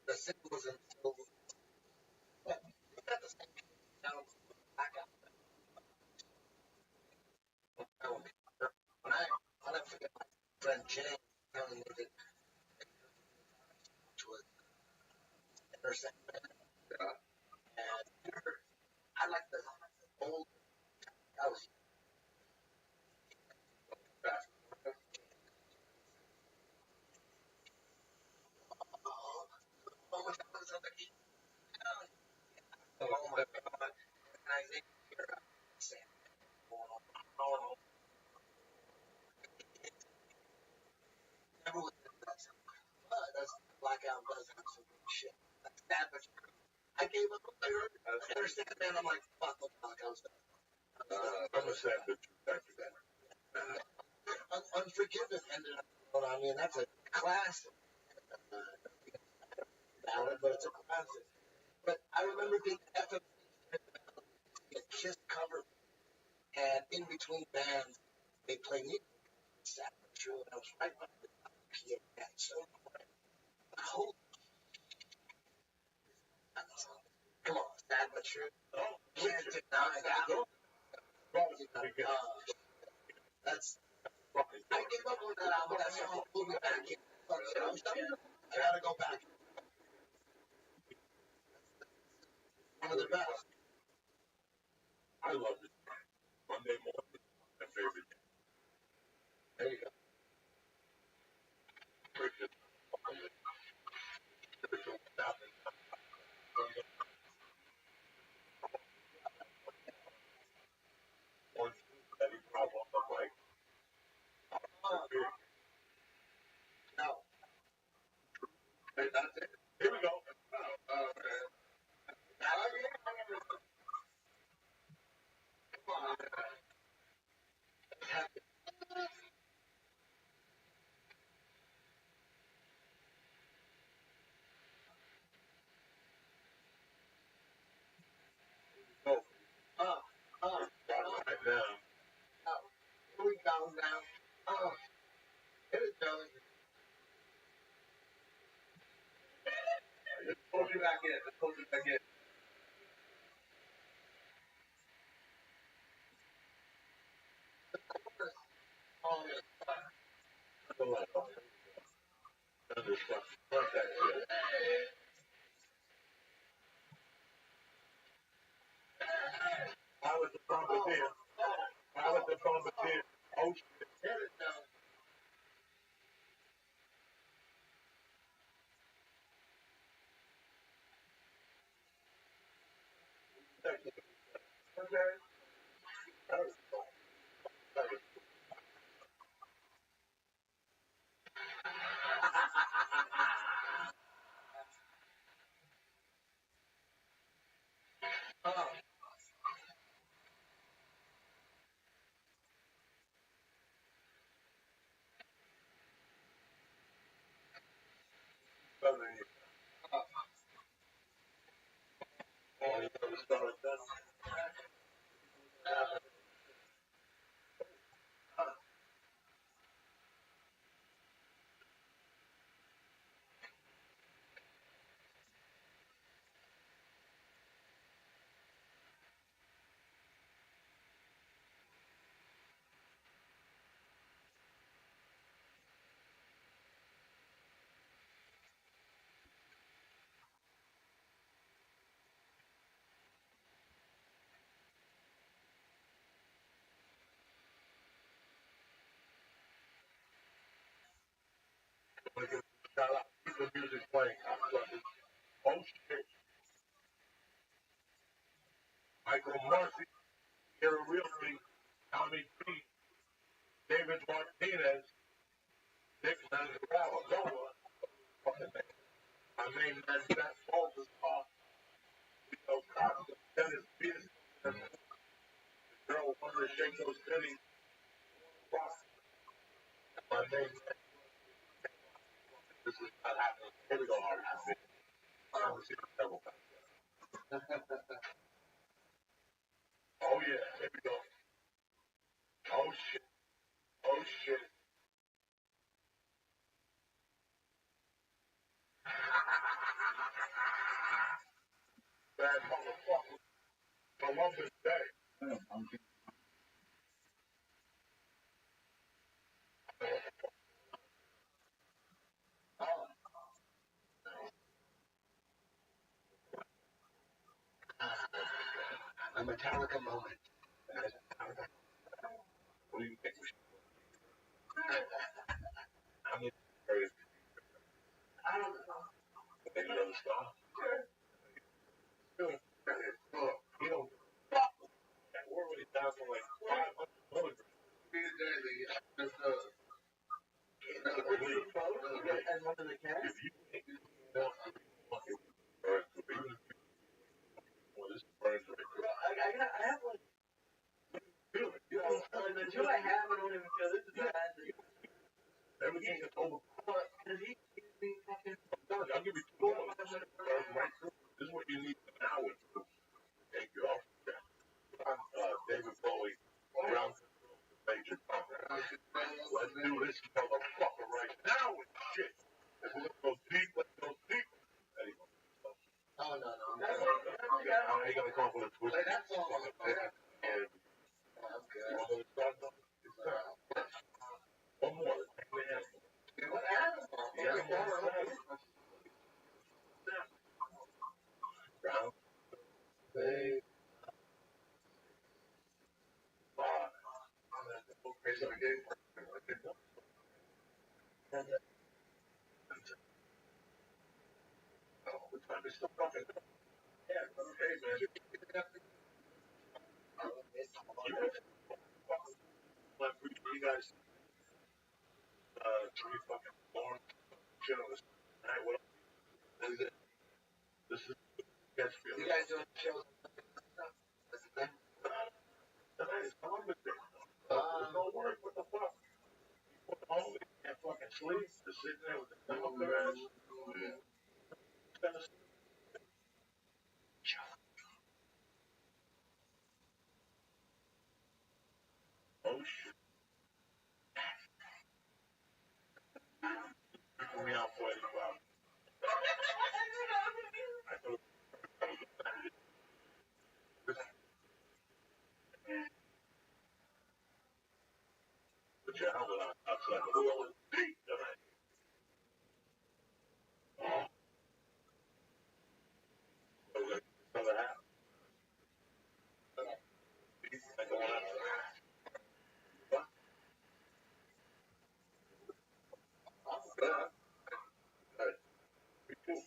The symbols and silver. But they got the same down back out. When I forget my friend James telling me that which was intersection. Yeah. And I like the old. I was That's oh my god, somebody. Oh my god. And I think you're Sam. Oh, never was that. But that's blackout does have some good shit. That's bad, but I gave up. I understand, man. I'm like, fuck, the blackouts. I'm a sad bitch after that. Unforgiven ended up. I mean, that's a classic. Ballad, but it's a classic. But I remember being FM a Kiss cover, and in between bands, they play music. Sad but true, and I was right by the piano. So, holy, come on, sad but true. Oh, Can't deny that. That's. fucking I gave up on that album. That song pulled me back in. I gotta go back. One of the best. I love it. Monday morning, my favorite day. There you go. Christmas. One that he drop off the bike. No. Hey, that's it. Here we go. Okay. Go. Right now. Here we go now. Oh, hit it, Joey. Let's pull you back in. Let's pull you back in. Oh, Put the light on. Front that shit. How was the bombardier? How was the bombardier? Oh shit. hit it now. Okay. That was cool. That was cool. Oh, Southern you. Oh, you know the start of that? Got a lot of people music playing. Oh shit. Michael Murphy, Gary Realty, Tommy P, David Martinez, Nick Lanzarote, Noah, fucking man. My main man, Jack Walters, Leo Costa, Dennis Pierce, the girl wanted to shake those titties. My main man, this is not happening. Here we go, RC. I was here several times. Oh yeah, here we go. Oh shit. Oh shit. Bad motherfucker. Columbus Day. A Metallica moment. What do you think? How many birds I don't know. they love star? You know, fuck. We're already down to like 500 milligrams. And one of the cats? If you ain't enough to be fucking birds, even if this birds right there. I have one. Feel it. You Like the two I have, I don't even feel this is bad. everything is over. Because he gives me fucking. I'll give you $2. Right through. This is what you need an hour to take you off. David Bowie, Ground Control, Major Tom. Let's do this motherfucker right now with shit. If we're gonna go deep, let's go deep. Anyway. Oh, no. How are you gonna come up with a twist? That's all. And I'm good. you want to start though? It's time. One more. Let's take the animal. What animal? The animal. Ground. They. Okay, so we gave. We're trying to stop talking. Yeah, okay, man. You guys, three fucking born journalists. All right, what is it? This is Catchfield. You guys doing shows? Tonight is Columbus Day. There's no work. What the fuck? You put home, you can't fucking sleep. Just sitting there with the thumb up their ass. Oh shit. Put me out for 85. I thought the job was outside of the world. So like, another half. Like, going out. Good. Good. Pretty cool.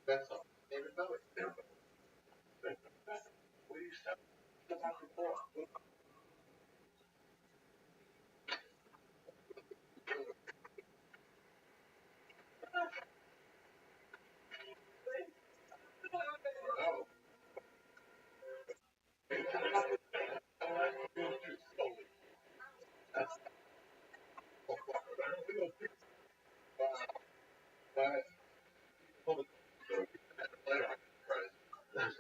That's all. David Bowie. What do you say? About the floor. Oh. That's so fucking. I don't think but public later on price. That's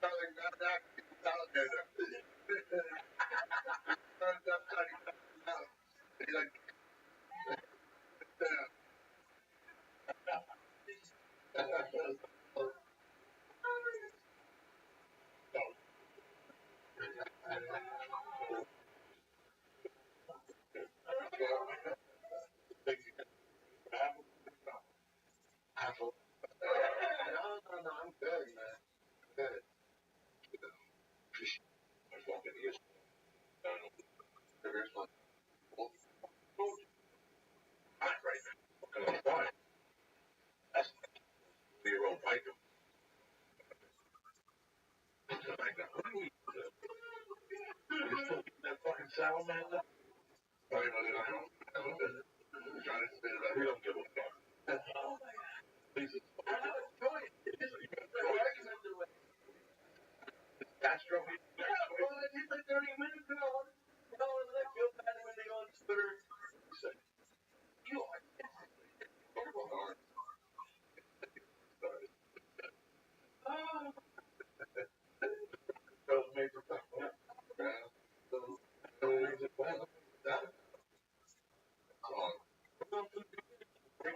probably not that validator. He's like, Apple. No, I'm good, man. Good. My fucking ears. There's one. Hot right now. Fucking on fire. That's 3-year-old bike. Like, what do we do? You still eating that fucking salamander? Sorry, but I don't. Trying to spit it out. We don't give a fuck. Please, it's I have a choice. Castro. Yeah, well, it's like 30 minutes ago. I feel bad when they go on Twitter. You are. Break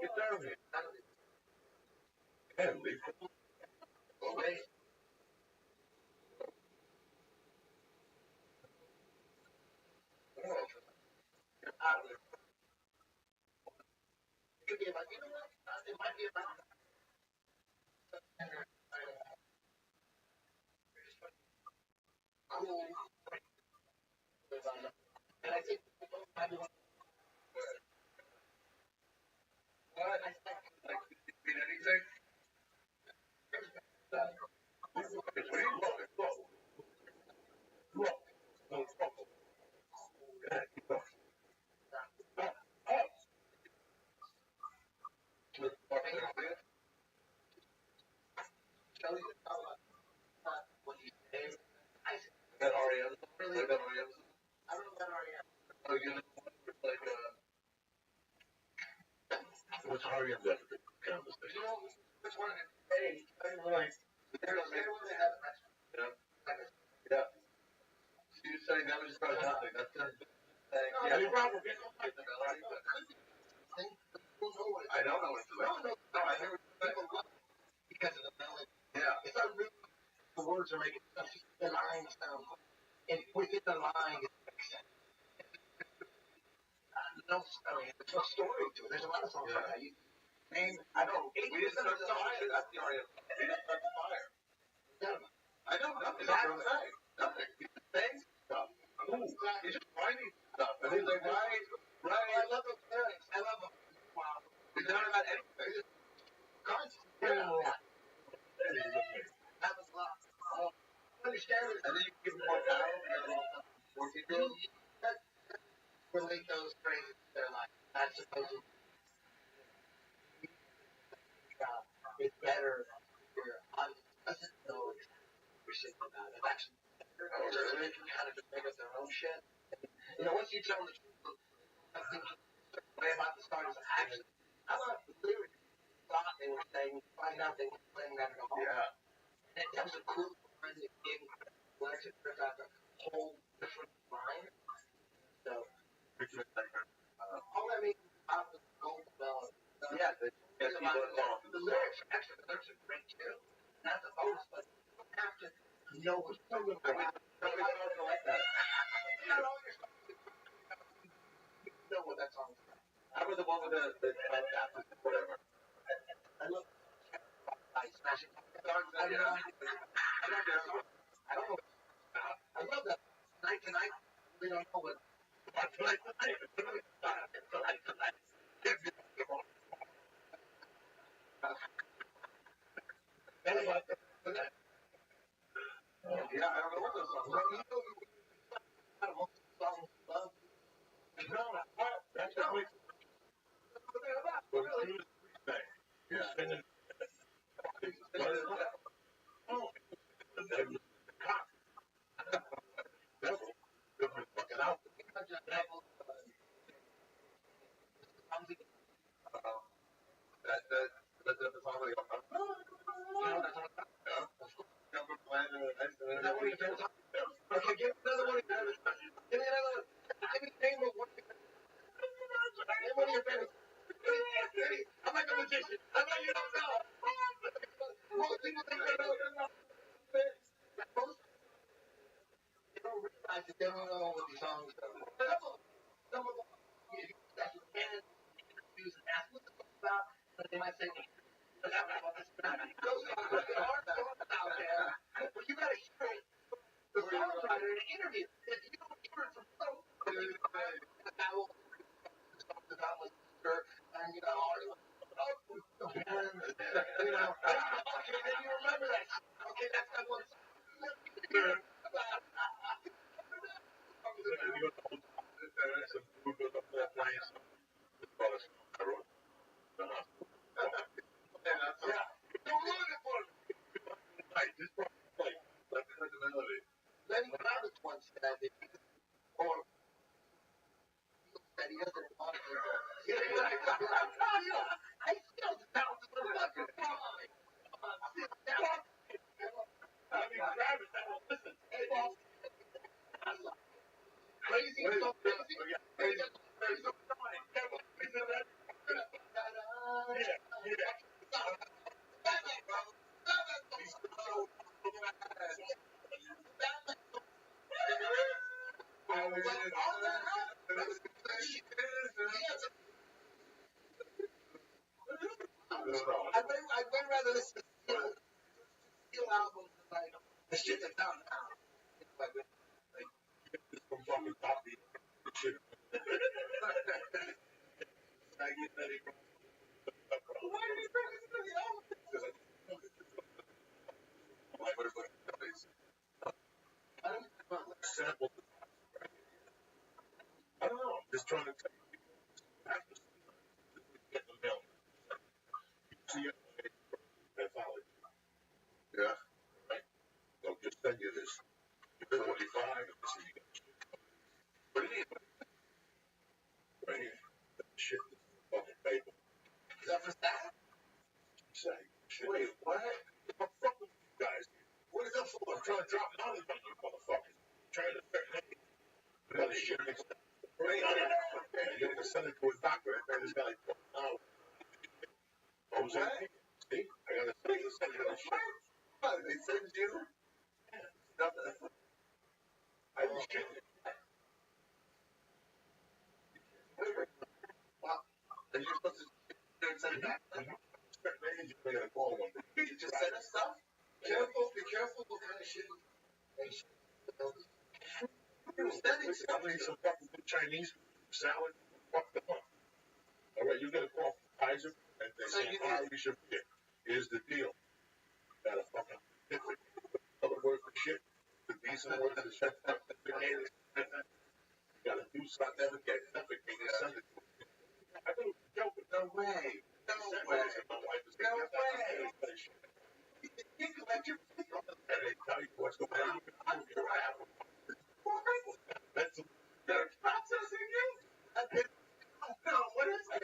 it down here. And leave it. Okay. Could be like, you know what? It might be about cool. And I think might be one. I think Mean anything? what you say. I That REM. really, Like that REM. I don't know that already. Oh, you know, like, what's REM that conversation? You know, which one? Hey, like, there's one that has a Yeah. Yeah. So you say never just about nothing. That's the thing. Yeah, you probably get something like that. I don't know what it's about. No, I never. Because of the melody. Yeah. It's not really the words are making sense. The lines sound, and within the line, it makes sense. No, I mean, there's no story to it. There's a lot of songs like that. You name, I don't know, We didn't start the fire. That's the REM. We didn't start the fire. I don't know. Nothing. That's what I'm saying. Nothing. He's just saying stuff. He's just writing stuff. And he's like, right. I love those lyrics. I love them. Wow. He's not about anything. Yeah. That was a lot. Understand it. And then you give him more power. Relate those phrases to their life. That's supposed to be it's better if your audience doesn't know what you're saying about it. Actually, they can kind of just make up their own shit. You know, once you tell them the truth, I think the way about the start is actually, I thought the lyrics thought they were saying, find out they were playing that at all. Yeah. And that was a cool friend that gave me lyrics that turned out a whole different line. So, all I mean about the gold melody. Yeah, the lyrics are great too. Not the bonus, but you don't have to know what's coming about. like that. Not all your songs. You know what that song is about. How about the one with the whatever? I love Smashing. I don't know. I love that. Night to night, we don't know what. Yeah, I don't know what those songs are. That's what makes Okay, give me another one. Give me another one. Give me name of one. Name one of your favorites. I'm like a magician. I know you don't know. Most people think they know. Most they don't realize that they don't know what these songs are. Some of them, you can use and ask what the song about, but they might say, those songs are hard songs out there, but you gotta hear it. The songwriter in an interview, if you don't hear it from some, that will songs about was and you know, okay, then you remember that. Okay, that's that one. Lenny Kravitz once said that or that he doesn't want to. I still sound so fucking fine. Crazy I'd way rather listen to Steel album than like the shit that's out now. Like, From fucking copy shit. I get that it. why did you bring this to the album? Sample. I don't know. I'm just trying to tell you. Get the mail. See it. Yeah. Right. They'll just send you this. You're 45. What do you need? Right here. Shit. Fucking paper. Is that for that? Say. Shit. Wait, what? I'm fucking with you guys. What is that for? I'm trying to drop knowledge on you motherfuckers. I'm trying to that shit makes sense. Right? And you're gonna send it to a doctor, and this guy like, oh, Jose, see? I gotta send you that shit. They send you? I didn't shit. Wow. And you're supposed to send it back? Maybe you're gonna call one. You just send us stuff? Be careful what kind of shit they You're sending Listen, stuff. I'm eating some fucking good Chinese salad. Fuck them up. All right, you get a call from Kaiser, and they say, we should be here. Here's the deal. You got a fucking other word for shit. The decent word for shit. You gotta do something. Never get nothing. Send it to me. I go, Joe, No way. No way. My wife is No way. You can let your people. And they tell you what's going on. You're out. That's They're processing you? No, what is that?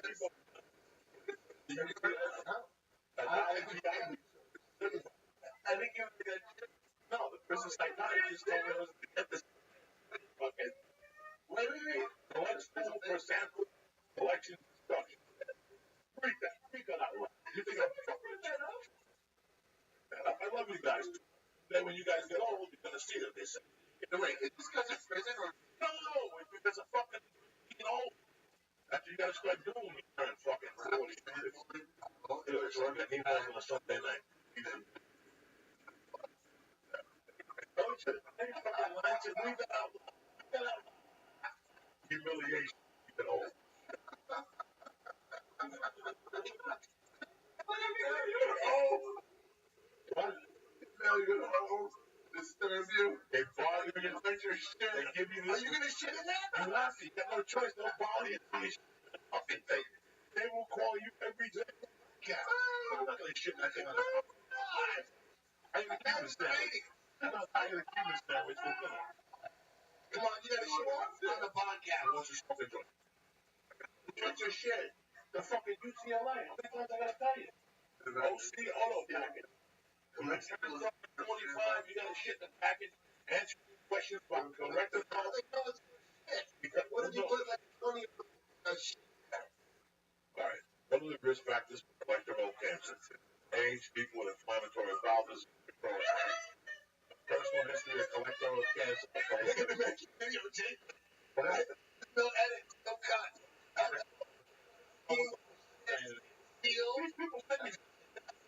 I think you're good. No, the business psychologist told me to get this. Okay. Wait. Collect school for sample collection instruction. Read that. Read that out loud. You think I'm fucking that up? I love you guys. Then when you guys get old, you're gonna see that they say. Wait, is this because of prison or? No, it's because of fucking being old. That's what you gotta start doing when you turn fucking 40. So I'm getting emails on a Sunday night. Don't you? Any fucking lines, just leave that out. Leave that out. Humiliation. You get old. What? Now you're gonna disturb you. They bother you. They your shit. They give you this. Are you gonna shit in that? You have to. You got no choice. They'll bother you. Fucking thing. They will call you every day. Yeah. I'm not gonna shit that thing on the top. I get a Cuban sandwich. I get a Cuban sandwich for dinner. Come on, you gotta shit on the podcast. What's your fucking joint? What's your shit? The fucking UCLA. How many times I gotta tell you? The OC auto package. Next time you're 25, you gotta shit in the package. Answer questions about corrective How they know it's shit? because What if you put like 20 shit? Alright. What are the risk factors for colorectal cancer? Age, people with inflammatory bowel disease, personal history of colorectal cancer. They're gonna make you videotape. Right? No edit, no cut. These people send me,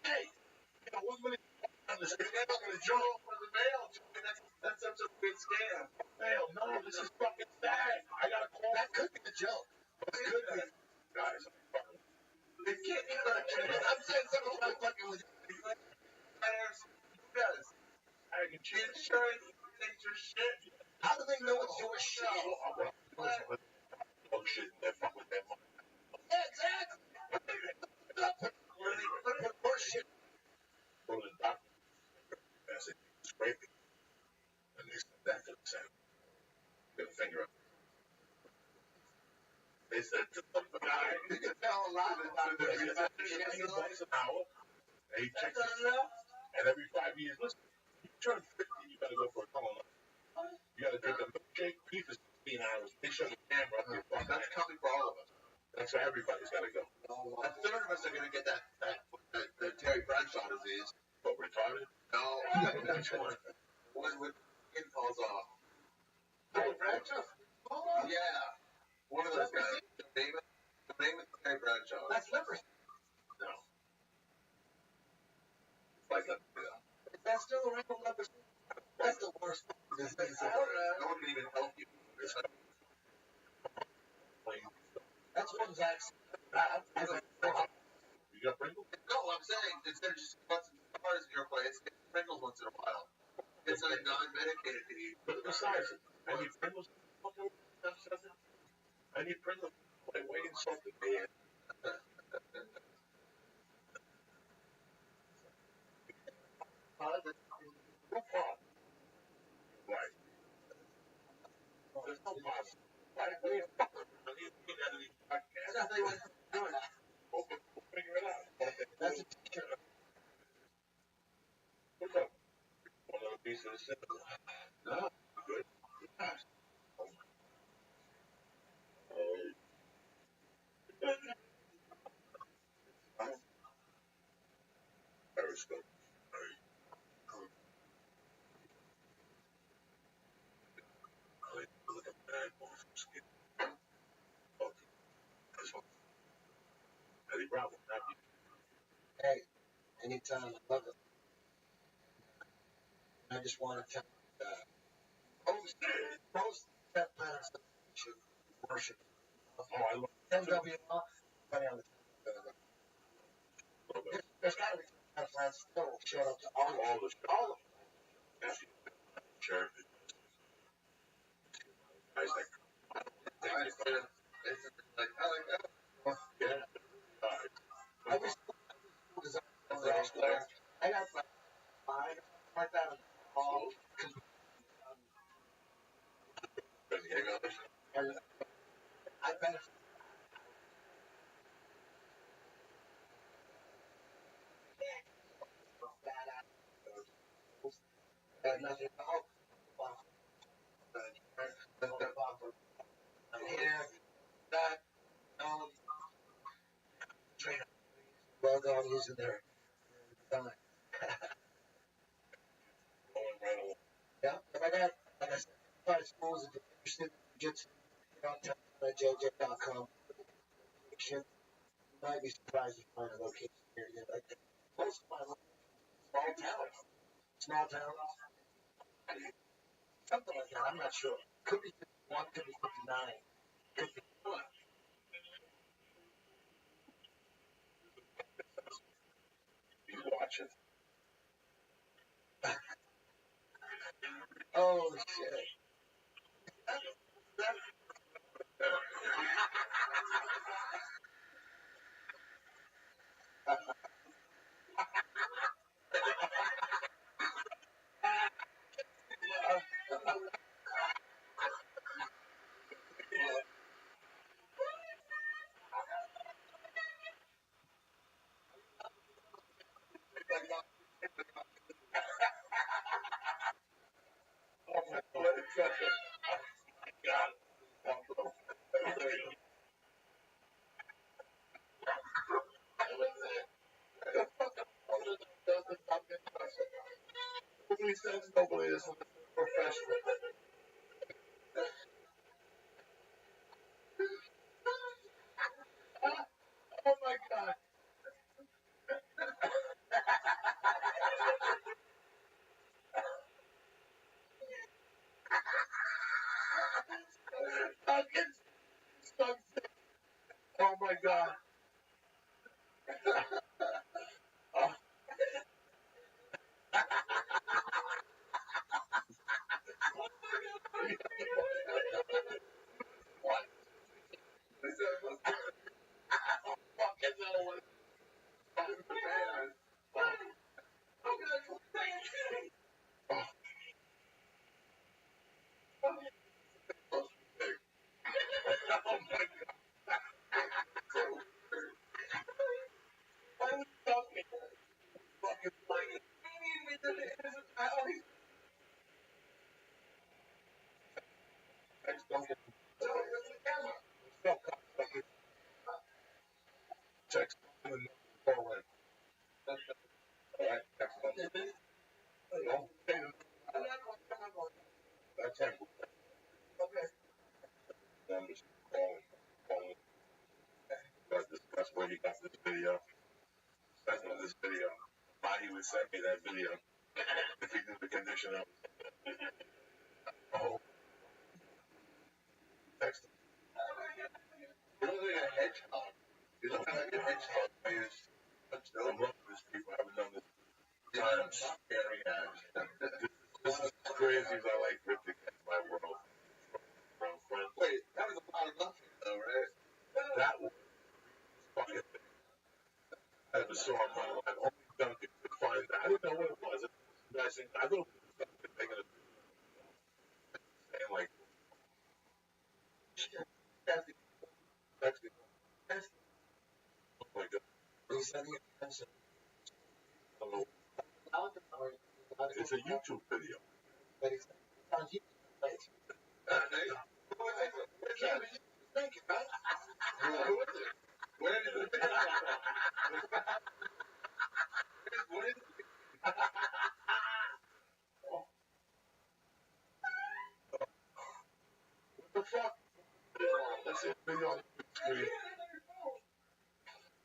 hey, you know, what's really understand? They're not gonna draw for the mail. That's such a big scam. Hell no, this is fucking sad. I gotta call. That could be a joke. It could be. Guys, It can't be. I'm saying someone's not fucking with you. Who does? I can cheat. Insurance takes your shit. How do they know it's your shit? Oh shit, they're fucking with that money. Yeah, exactly. Put more shit. Go to the doctor. I said, scrape it. And they said that to the same. Get a finger up. They said to some guy, You can tell a lot about it. $80 an hour. And he checks That's it. enough. And every 5 years, listen, you turn 50, you gotta go for a colonoscopy. You gotta drink a milkshake, beef is being honest. They show the camera up your fucking. That's coming for all of us. That's why everybody's got to go. A third of us are going to get the Terry Bradshaw disease. What, retarded? No. Which one? When skin falls off. Terry Bradshaw? Yeah. One of those guys. Name it Terry Bradshaw. That's leprosy. No. It's like leprosy. Is that still a real leprosy? That's the worst disease. No one can even help you. That's one vaccine. You got Pringles? No, I'm saying instead of just put some stars in your place, get Pringles once in a while. It's like non-medicated to eat. But besides, I need Pringles. I need Pringles. Like, way insulting me. No problem. Right. There's no problem. Right? We ain't fucking. I need to get out of these podcasts. That's what they doing. We'll figure it out. That's a teacher. What's up? One of the pieces of cinnamon. No. Good. Yes. Periscope. Look at that. Eddie Bravo. Hey, anytime I love it. I just want to tell you, most step parents to worship. Oh, I love MWR. Funny on the there's got to be some plans still showed up to all the sure. I was like, I like that. Yeah. I was I got like 5 like that on all. And I bet nothing. Here, that, trainer. Well done using their design. Yeah, if I got, like I said, five schools if you're interested in jiu-jitsu, at jj.com. You might be surprised to find a location here. Like, most of my small town, something like that. I'm not sure. Could be 51, could be 59, could be what? You watching? Oh shit! Nobody is professional. Oh my god! Oh my god! Text the number, call in. Alright, text them. Don't pay them. That's it. Okay. Numbers, call in. Let's discuss where he got this video. Second of this video. Why he would send me that video. If he knew the condition of it. Oh. Text him. You look like a hedgehog. You look like a hedgehog. I'm loving this people. I haven't done this. I'm scary as. This is crazy as I like for it to get my world. From friends. Wait, that was a lot of nothing though, right? That was fucking thing. I ever saw in my life. Only Duncan could find that. I didn't know what it was. I think I thought it was Duncan making a saying like texting. Oh my god. He's sending it. I don't know. It's a YouTube video. But it's on YouTube. Thank you, man. Who is it? Where did it? What is it? What the fuck? That's a video on the screen.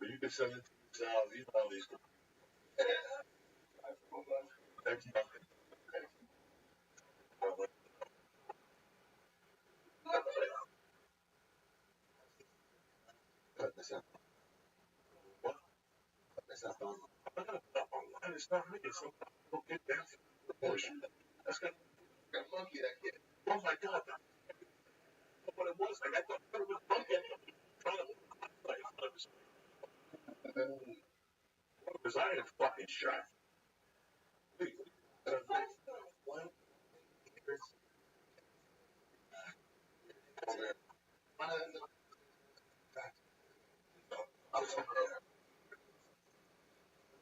But you can send it to yourself. You know these. Text Duncan. Put this up. What? Put this up on. I'm not up online. It's not me. It's somebody. Go get that promotion. That's got Got monkey that kid. oh my god. That's what it was. Like I thought it was Duncan. Trying to like because I am fucking shot. One.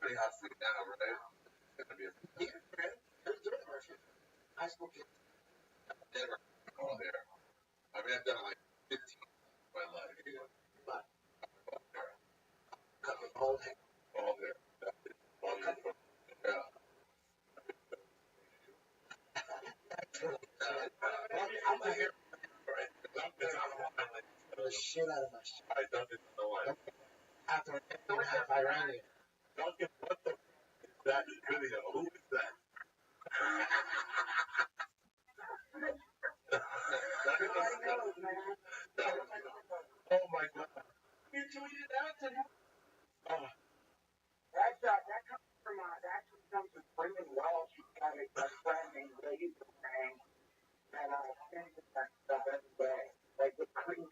Pretty hot food now, right? It's gonna be a High school kid. never go there. I mean, I've done like 15 in my life. But Cut the whole thing. all there. All there. Yeah. I'm not here. Duncan's on the line. The shit out of my shit. I Duncan's on the line. After an hour and a half, I ran it. Duncan, what the f- is that video? Who is that? Oh my god. You tweeted that to him? Oh, That comes from that actually comes from Brendan Welsh. He's got a friend named Lady Bang that sends us that stuff every day. Like the cream.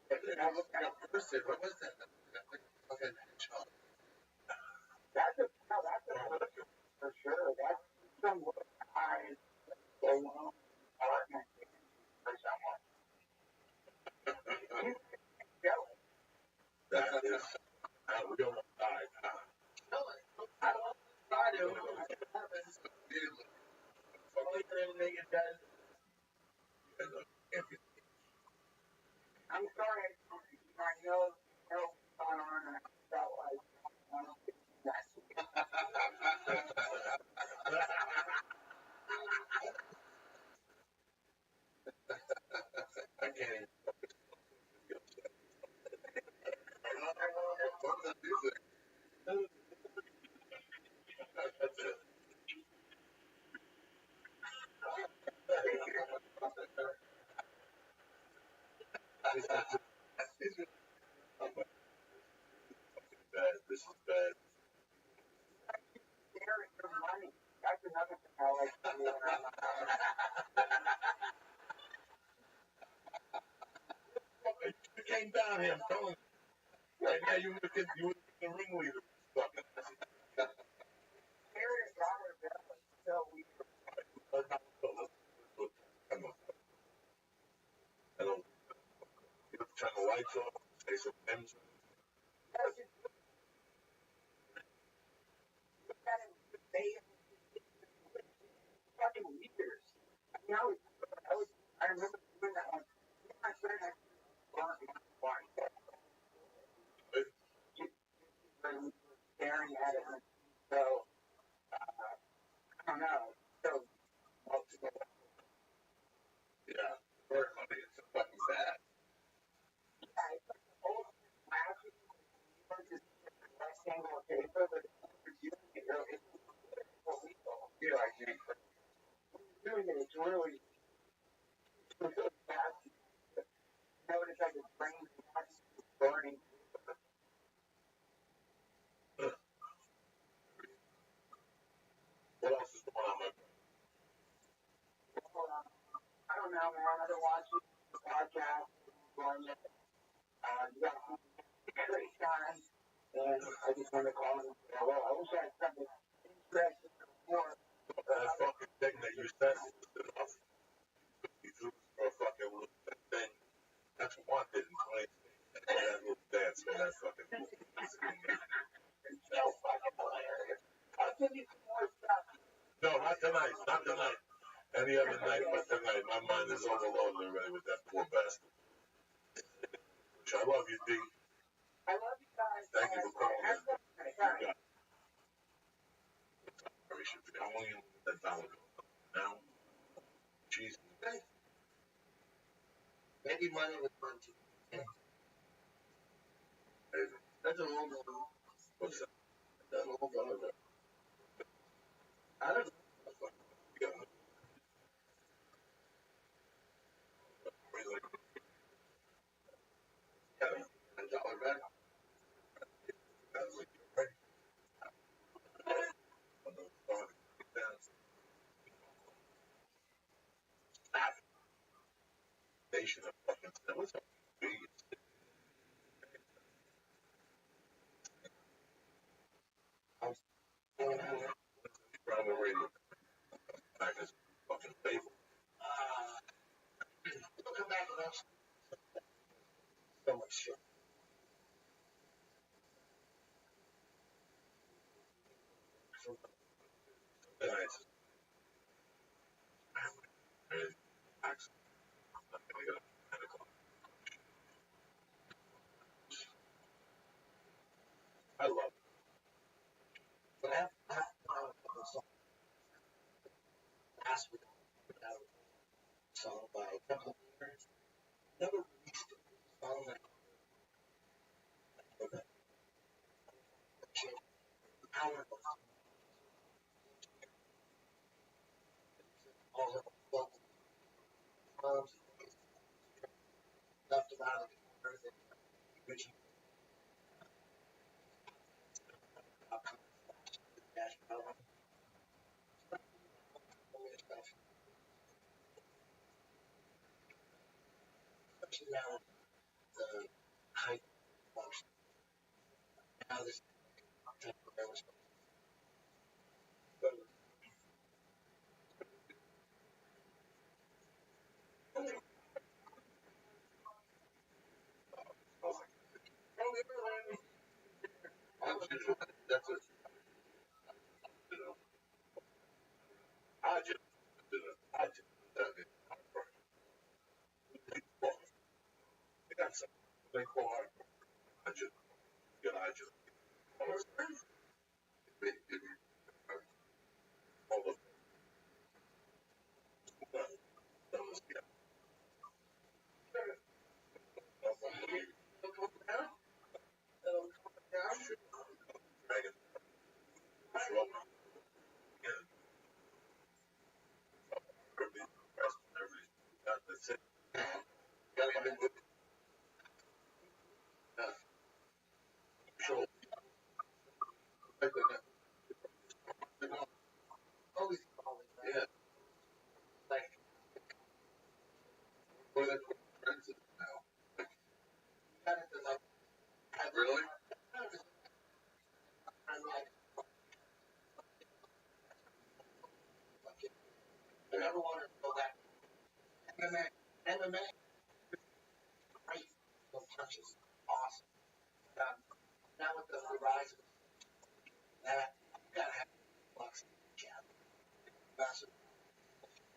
I looked at person. What was that? Fucking hedgehog. That's a for sure. That's some eyes they won't partner for someone. That is we almost died. No, I don't try to. Only thing it does. I'm sorry. I know going on, and I felt like that's I can't even. That's it. This is bad. sharing your money. That's another thing I like to do around my house. You came down here, I'm telling you. Right now, you would have been the ringleader. Fucking. Carry a dollar bill is so weird. Come on. I don't. You have to turn the lights off, say some hymns. That's just that in they fucking years. I mean, I remember doing that one. My friend had at it. So, I don't know. So, Yeah, very funny. It's fucking bad. yeah, it's like the old classic, just rectangle paper, but it's using it, it's illegal. Yeah, I can't. Doing it, it's really bad. You know, it's like his brain's burning. What else is going on, my friend? I don't know, man. I've been watching the podcast, enjoying it. You got a great time. And I just want to call and say hello. I wish I had something interesting before. That fucking thing that you said was enough. You threw for a fucking little thing. That's wanted in 20 states. That little dance for that fucking movie. It's so fucking hilarious. I'll give you some more stuff. No, not tonight. Not tonight. Any other night but tonight. My mind is overloaded already with that poor bastard. I love you, D. I love you guys. Thank you for calling in. You got it. How long you let that dollar go? Now? Jesus. Maybe money was fun too. That's a little bit. What's that? That's a little bit. I don't know. Yeah. Really? Yeah. $1 back. That's like you're right. On those stocks, nation of fucking what's up? Around the radio. Back as fucking faithful. It'll come back eventually. So much shit. And I just, and actually, I'm not gonna get up at 9 o'clock. I love it. But I have a song last week. A song by a couple of years. Never released it. A song that changed the power of all of the local clubs and left about it. Original album. Especially now the hype function. Now this temporary That's a, you know, I just, that is my part. I got something. They call hard. I just, I just, all of them. Dragon, trouble, again, that's it. Show. always calling. Yeah. Like, What are they putting friends in now? kind of like, Really? I'm like, I never wanted to go back. MMA, great. No punches. Awesome. Now with the rise of that, you gotta have bucks jab. Massive.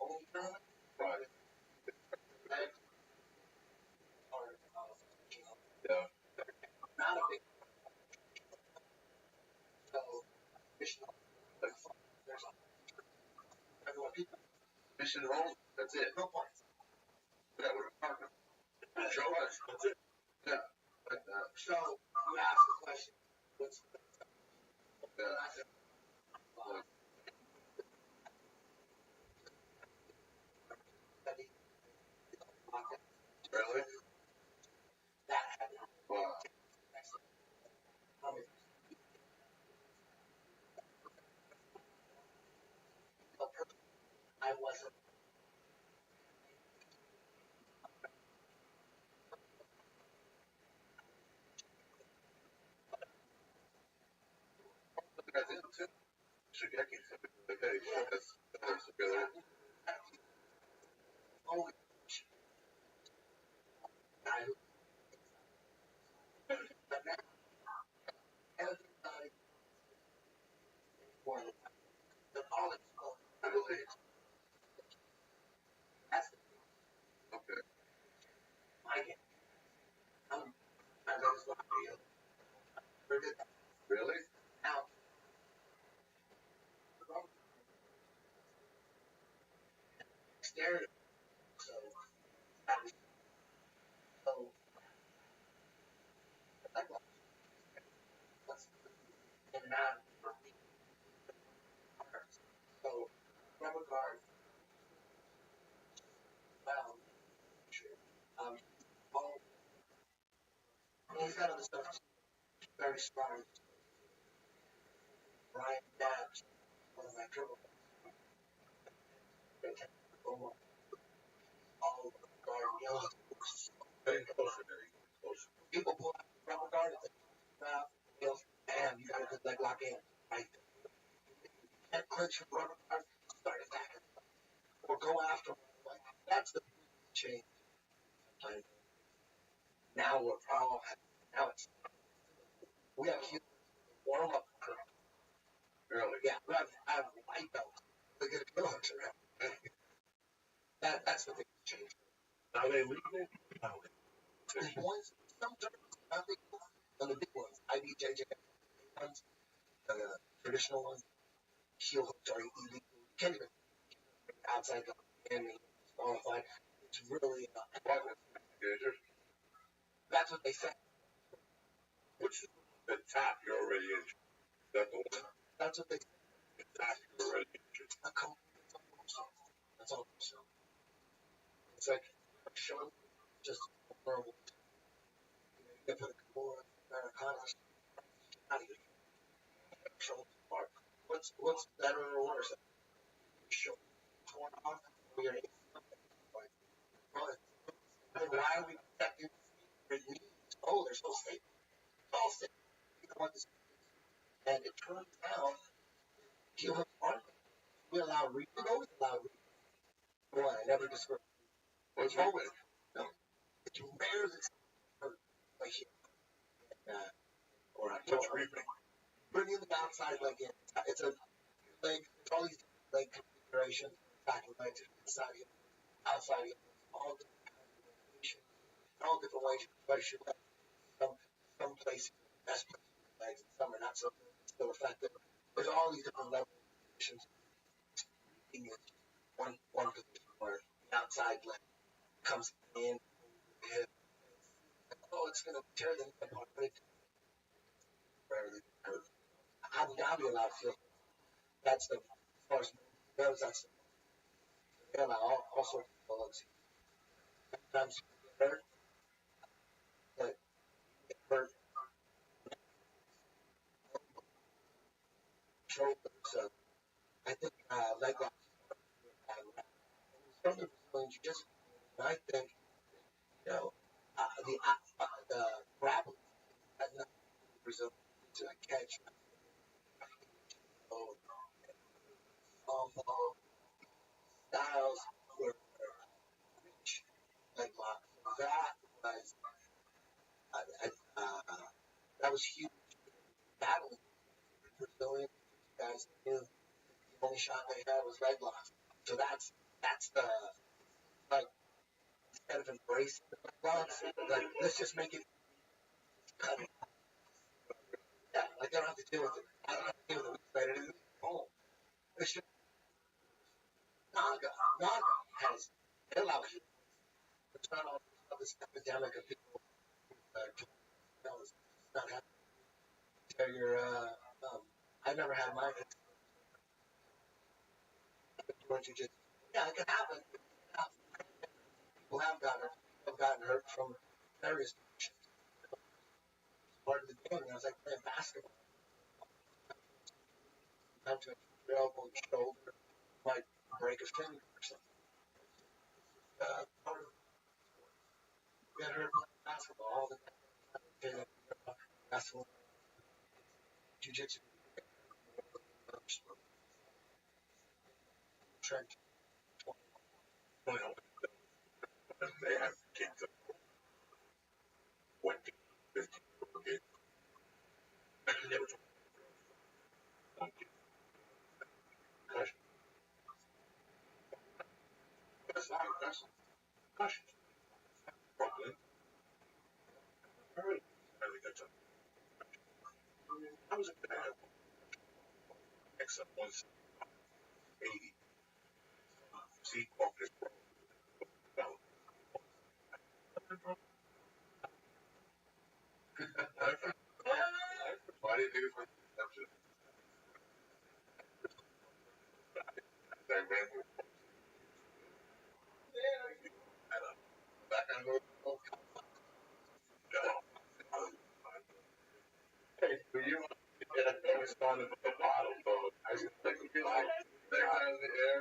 Only tournament, Right. legs, or, you know, Yeah. not a big. So, Mission hold. That's it. No points. Yeah, we're talking. Show us. That's it. Yeah. Like that. So you ask the question, what's the Yeah. Really? that happened. Wow. I wasn't. I think too. Shigeki said, okay, that's together. Oh, I but now everybody for the college school. Really? That's the Okay. I get. I just want to be Really? now. Stereo. So so like what's in and out of the cards. So rubber card. Well, all these kind of the stuff is very strong. Ryan Dabs, one of my dribble. All guard yellow. Getting closer, getting closer. People pull out the rubber guard and and you got a good leg lock in. Right? You can't clinch your rubber guard, start attacking. Or go after one. That's the change. Like, now we're all now it's we have huge warm up. Really? Yeah, I have white belt. Look at the killers around. That's the big change. Are they legal? No. The ones, some tournaments, not legal, and the big ones, IBJJ ones, the traditional ones, heel hooks are illegal. You can't even outside the and qualified. It's really that's what they say. Which is the top you're already injured. That's the one. That's what they say. The top you're already injured. That's all. It's like show just horrible. You put a couple of Americanas out of your shoulder part. What's better or worse? Show torn off or your why are we protecting your knees? Oh, they're so safe. All safe. You don't want this. And it turns out heel hooks aren't. We allow reach. We always allow reach. One, I never discourage. What's wrong with it? No, it's rare that hurt like here. Or What's reaping? bringing the outside leg in. It's a leg. It's all these leg configurations. Back and legs, inside heel, outside heel, all different kinds of variations, all different ways you place your leg. Some places best place your legs, and some are not so good, still effective. There's all these different level positions. Reaping is one position where the outside leg comes in. Oh, it's going to tear the knee apart. But it's rarely hurt. Abu Dhabi allowed field. That's the, as far as goes, that's they allow all sorts of bullets. Sometimes you get hurt, but you get hurt shoulders. So I think leg locks from the Brazilian Jiu-Jitsu. And I think, you know, the grappling has nothing to do with Brazilian Jiu-Jitsu. I catch. Styles were rich leg locks. That was that was huge. Battle Brazilian guys knew the only shot they had was leg locks. So that's the like instead of embracing the leg locks, like let's just make it cut it. Yeah, like they don't have to deal with it. I don't have to deal with it. It's better to oh, it's just no, Naga has, they allow you. There's not all this epidemic of people, it's not happening. I've never had my doing jujitsu. Yeah, it can happen. People have gotten hurt from various part of the game. I was like playing basketball. Sometimes your elbow, shoulder, might break a finger or something. Get hurt playing basketball all the time. Basketball, jiu-jitsu, trench. They have kids that 20, 15 kids. They were one kid. Concussion. That's not a concussion. Brooklyn. I heard it. I was a bad one. Except once 80. See, off this road. Why did niggas make exception? They ran through back on the road. Hey, do you respond to the bottle? So I just think it'd be like next time in the air.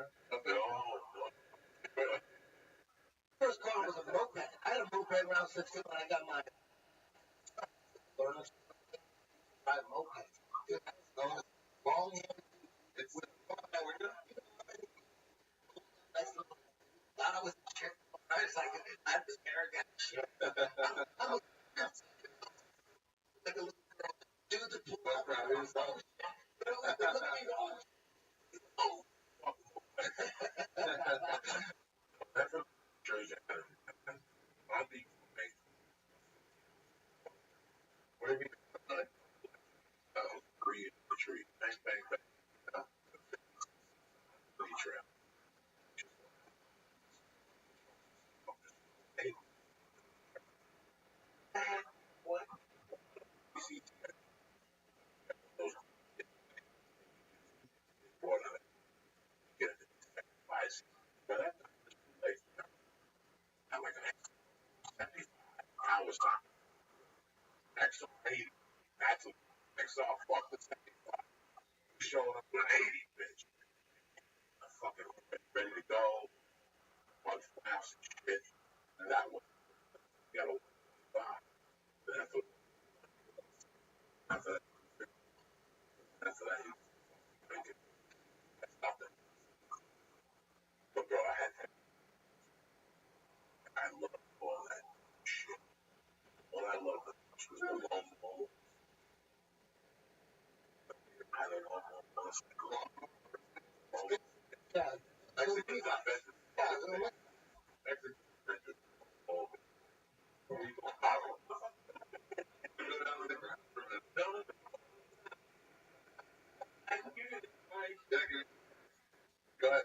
First car was a moped. I had a moped around 16 when I got my learner drive moped. Long hair. It's with I was chick. I was like, I was arrogant. I'm like a little girl. Dude, the pool. That's a Jersey. I'll be where we agree the tree. Bang, bang, bang. Tree trail. Hey, What? you see those water get it. Wise. But that's like, I'm like an 70 hours time. Next on 80. That's a next off. Fuck the 75. Showing up with an 80, bitch. I'm fucking ready to go. One flaps and shit. And that one, you gotta buy. That's what, after that, you make it. That's nothing. But bro, I love all that shit. All I love was the long ball. I don't know. Yeah. Actually, it's not best. Actually, go ahead.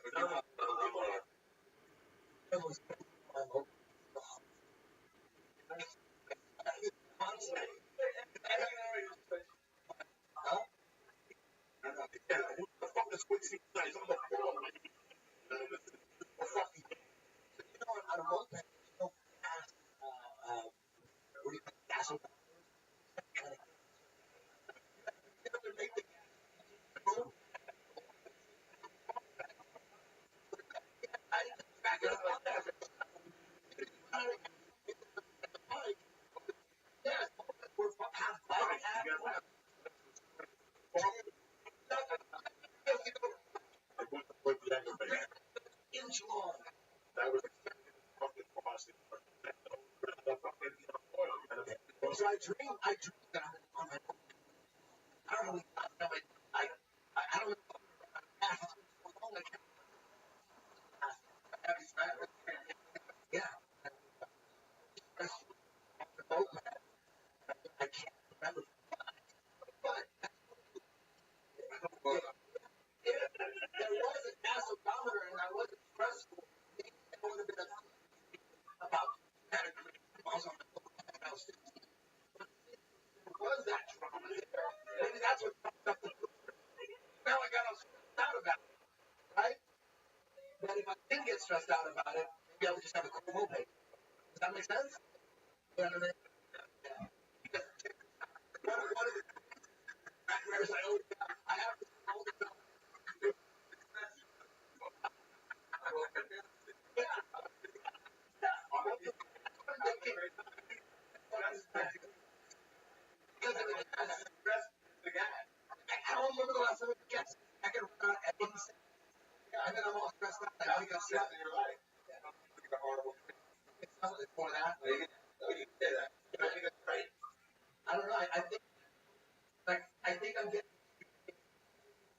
That was fucking frosty. So I dream that I'm on my own. I don't know. I don't know. Yeah. I can't remember. But there was a gas odometer and I wasn't stressed out about it. Maybe I would just have a cool moped. Does that make sense? You know what I mean? One of the nightmares I have this old enough. I don't remember the last time I guess I can run out at 86, and then I'm all stressed out. I wake up stressed in your life. It's something for that. I don't know. I think I'm getting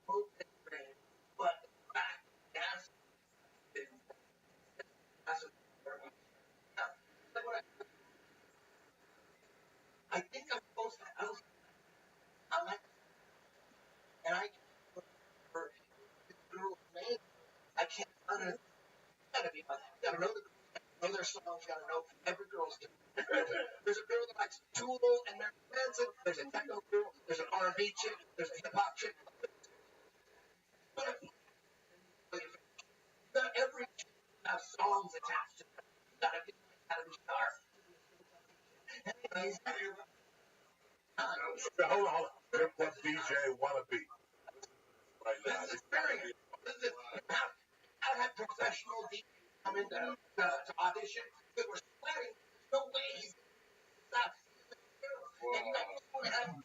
both in the brain, but back gas. That's what I think I'm supposed to. I'm like, and I can't remember the girl's name. I can't. I don't know. You gotta know their songs. You gotta know every girl's different. There's a girl that likes Tool and Mary Manson. There's a techno girl. There's an R&B chick. There's a hip hop chick. But every chick has songs attached to them. You gotta be sharp. Hold on. What DJ wanna be? Right now. This is experience. I had professional DJs come in to audition. They were sweating. No way he's not. And you got to have a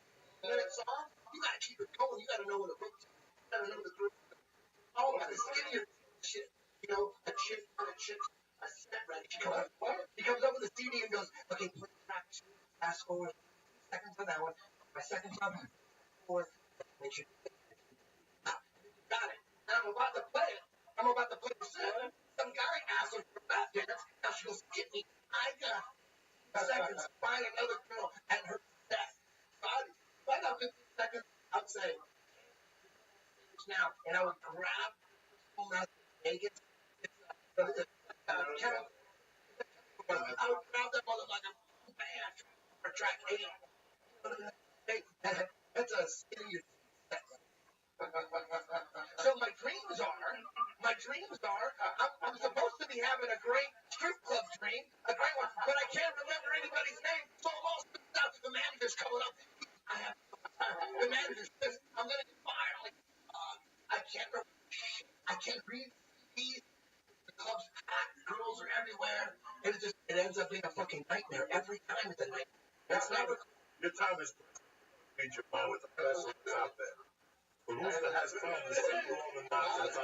minute song. You got to keep it going. You got to know what the hook is. You got to know the group. Oh, the skinnier shit. You know, a chick, a set ready. He comes up with a CD and goes, okay, play track 2. Fast forward 2 seconds on that one. My second time, forward. Make sure. Got it. And I'm about to play it. I'm about to play the set. Some guy asked her for that dance. Now she goes, get me. I got seconds to find another girl and her set. If I got 15 seconds, I'd say, now, and I would grab Vegas. I would grab that motherfucker, bam, for track 8. That's a skinny set. So my dreams are, I'm supposed to be having a great strip club dream, a great one, but I can't remember anybody's name, so I'm all stressed out. The manager's coming up. The manager's pissed. I'm gonna get fired. I can't read these. The club's packed. Girls are everywhere. It ends up being a fucking nightmare every time. It's a nightmare. That's never. Your time is change your mind with the best that's out there. The rooster has fun to see you on the nonsense.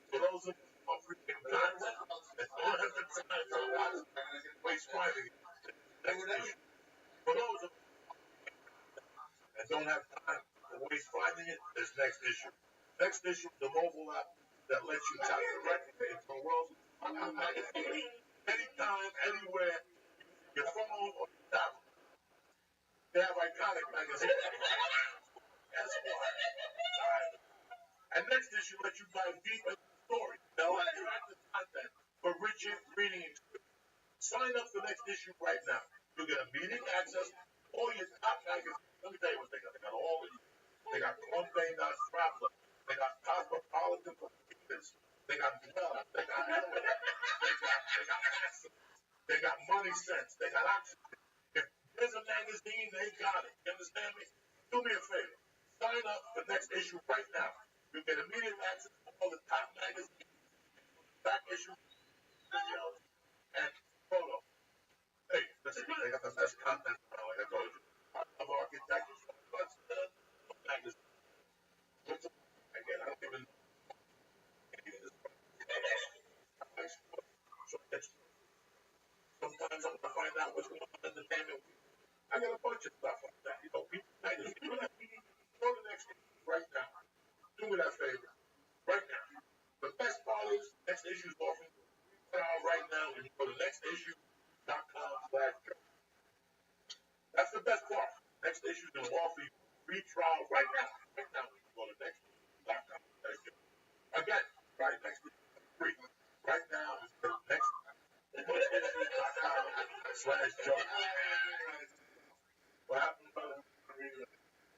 For those of you who are freaking nuts and don't have the time to watch, waste finding it. Next issue. For those of you and don't have time to waste finding it, there's next issue. Next issue is the mobile app that lets you tap directly into the world's magazine. Anytime, anywhere, your phone or your tablet. They have iconic magazines. That's why. And next issue lets you dive deep into the story. No interactive content for richer reading experience. Sign up for next issue right now. You'll get immediate access to all your top magazines. Let me tell you what they got. They got all of you. They got Columbine Traveler. They got Cosmopolitan for Readers. They got Bell. They got Element. They got Massive. They got Money Sense. They got Oxygen. If there's a magazine, they got it. You understand me? Do me a favor. Sign up for next issue right now. You get immediate access to all the top magazines, back issue, videos, and photos. Hey, listen, they got the best content now, like I told you. I love architecture, but magazine. Again, I don't even know any of this. So sometimes I'm going to find out what's going on in the damn week. I got a bunch of stuff like that. You know, people magazine. Go to next issue right now. Do me that favor. Right now. The best part is next issue is offering right now when you go to nextissue.com/joe. That's the best part. Next issue is going to offer you free trial right now. Right now when you go to nextissue.com/joe. Again, right next to free. Right now is the nextissue.com/joe. What happened, brother?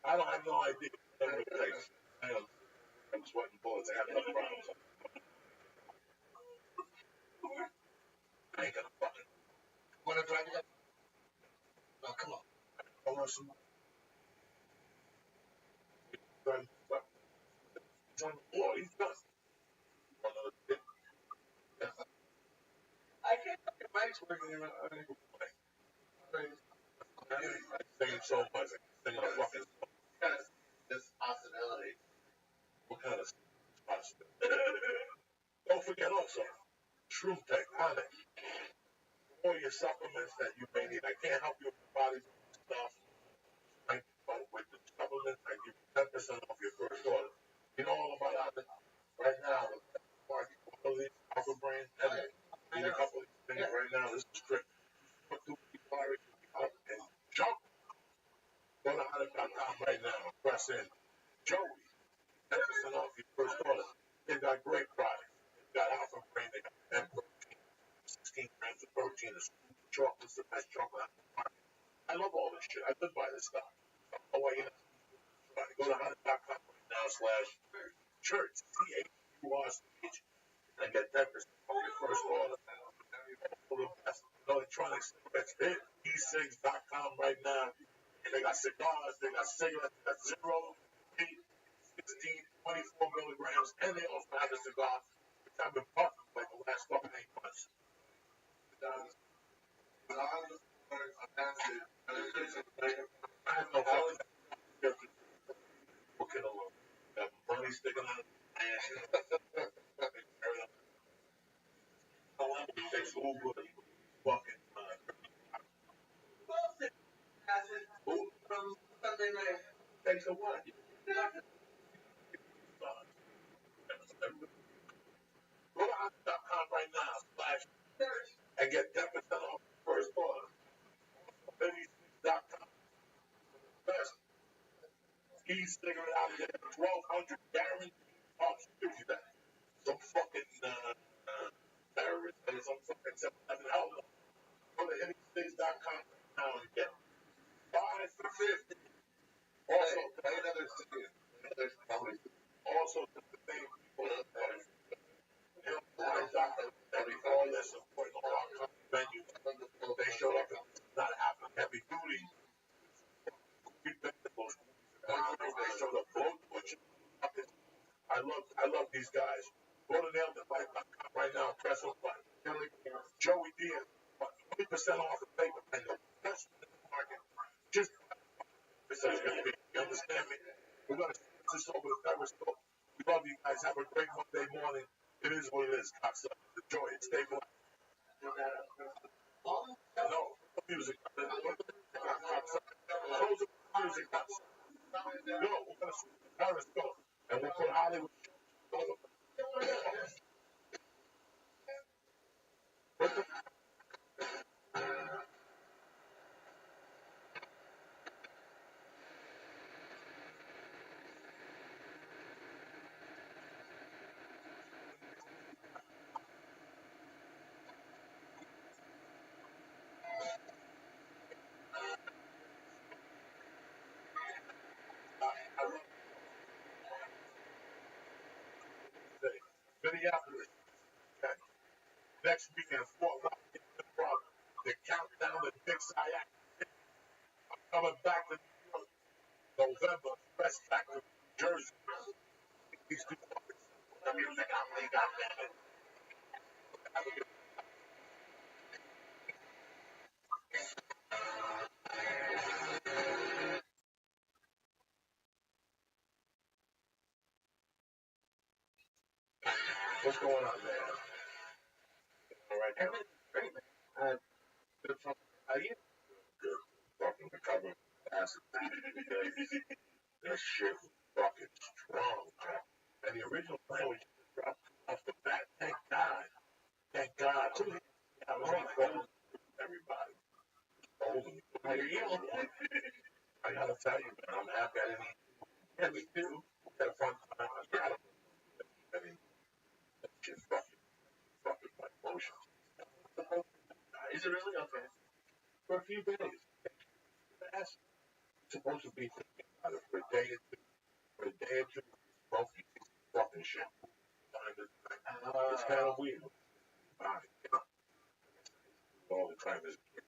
I don't have no idea. I'm sweating bullets. I got enough problems. I ain't gonna fucking. Wanna drive it up? No, come on. I want some. He's on the floor. He's done. Another dick. I can't tell your mic's working in I sing so much. I can sing a fucking song. this possibility. What kind of possibility? Don't forget also, Shroom Tech, Onyx. All your supplements that you may need. I can't help you with your body stuff. But with the supplements, I give you 10% off your first order. You know all about it right now. All of these Alpha Brain, need a couple of these things right now. This is trick. Put two up and jump. Go to Honda.com right now and press in Joey. 10% off your first order. They got great products. They got Alpha Brain. They got M protein, 16 grams of protein. The chocolate's the best chocolate on the market. I love all this shit. I live by this stuff. Oh, well, you know, go to Honda.com right now /church, CHURCH, and get 10% off your first order. All the best electronics. It's e-cigs.com right now. They got cigars, they got cigarettes, they got 0, 8, 16, 24 milligrams, and they also have a cigar, which I've been puffing for like the last fucking 8 months. I have no fucking looking alone. Got money sticking out. However, it takes Uber, fucking, Sunday night. takes a what? Go to Honda.com right now, / and get 10% off your first order. Baby6.com. Best e-cigarette out there, 1,200 guaranteed bucks. Gives you that. Some fucking terrorist or some fucking 7-Eleven. Hell no. Go to anythings.com right now and get 5 for 50. Also, Another city. also the same people that all their support, all our company venues. They showed up and not having heavy duty. They showed up blow torches. I love these guys. Go to nailthelife.com right now. Press on button. Joey Diaz. 20% off the paper and the best in the market. Just this is going to be. You understand me? We're going to switch this over to Periscope. We love you guys. Have a great Monday morning. It is what it is, cocksuckers. Enjoy it. Stay blessed. No, music. Close the music. No, we're going to switch to Periscope. And we'll put Hollywood. What the Minneapolis. Okay. Next weekend, Fort Lauderdale, the countdown to Dick Sayak. Coming back to New York, November, rest back to New Jersey. These two fucking the music out there, goddammit. What's going on, man? All right, everything's great, man. Good fucking. How you? Good. Fucking recovering acid. That shit was fucking strong, man. And the original plan was just to drop off the bat. Thank God. Thank God. I was on everybody. Holding me. I gotta tell you, man, I'm happy I didn't. Yeah, me too. Had a fun time. I mean, that shit fucking my emotions. Is it really okay? For a few days. That's supposed to be thinking about it for a day or two. For a day or two, both you fucking shit. It's kind of weird. all the time as a kid.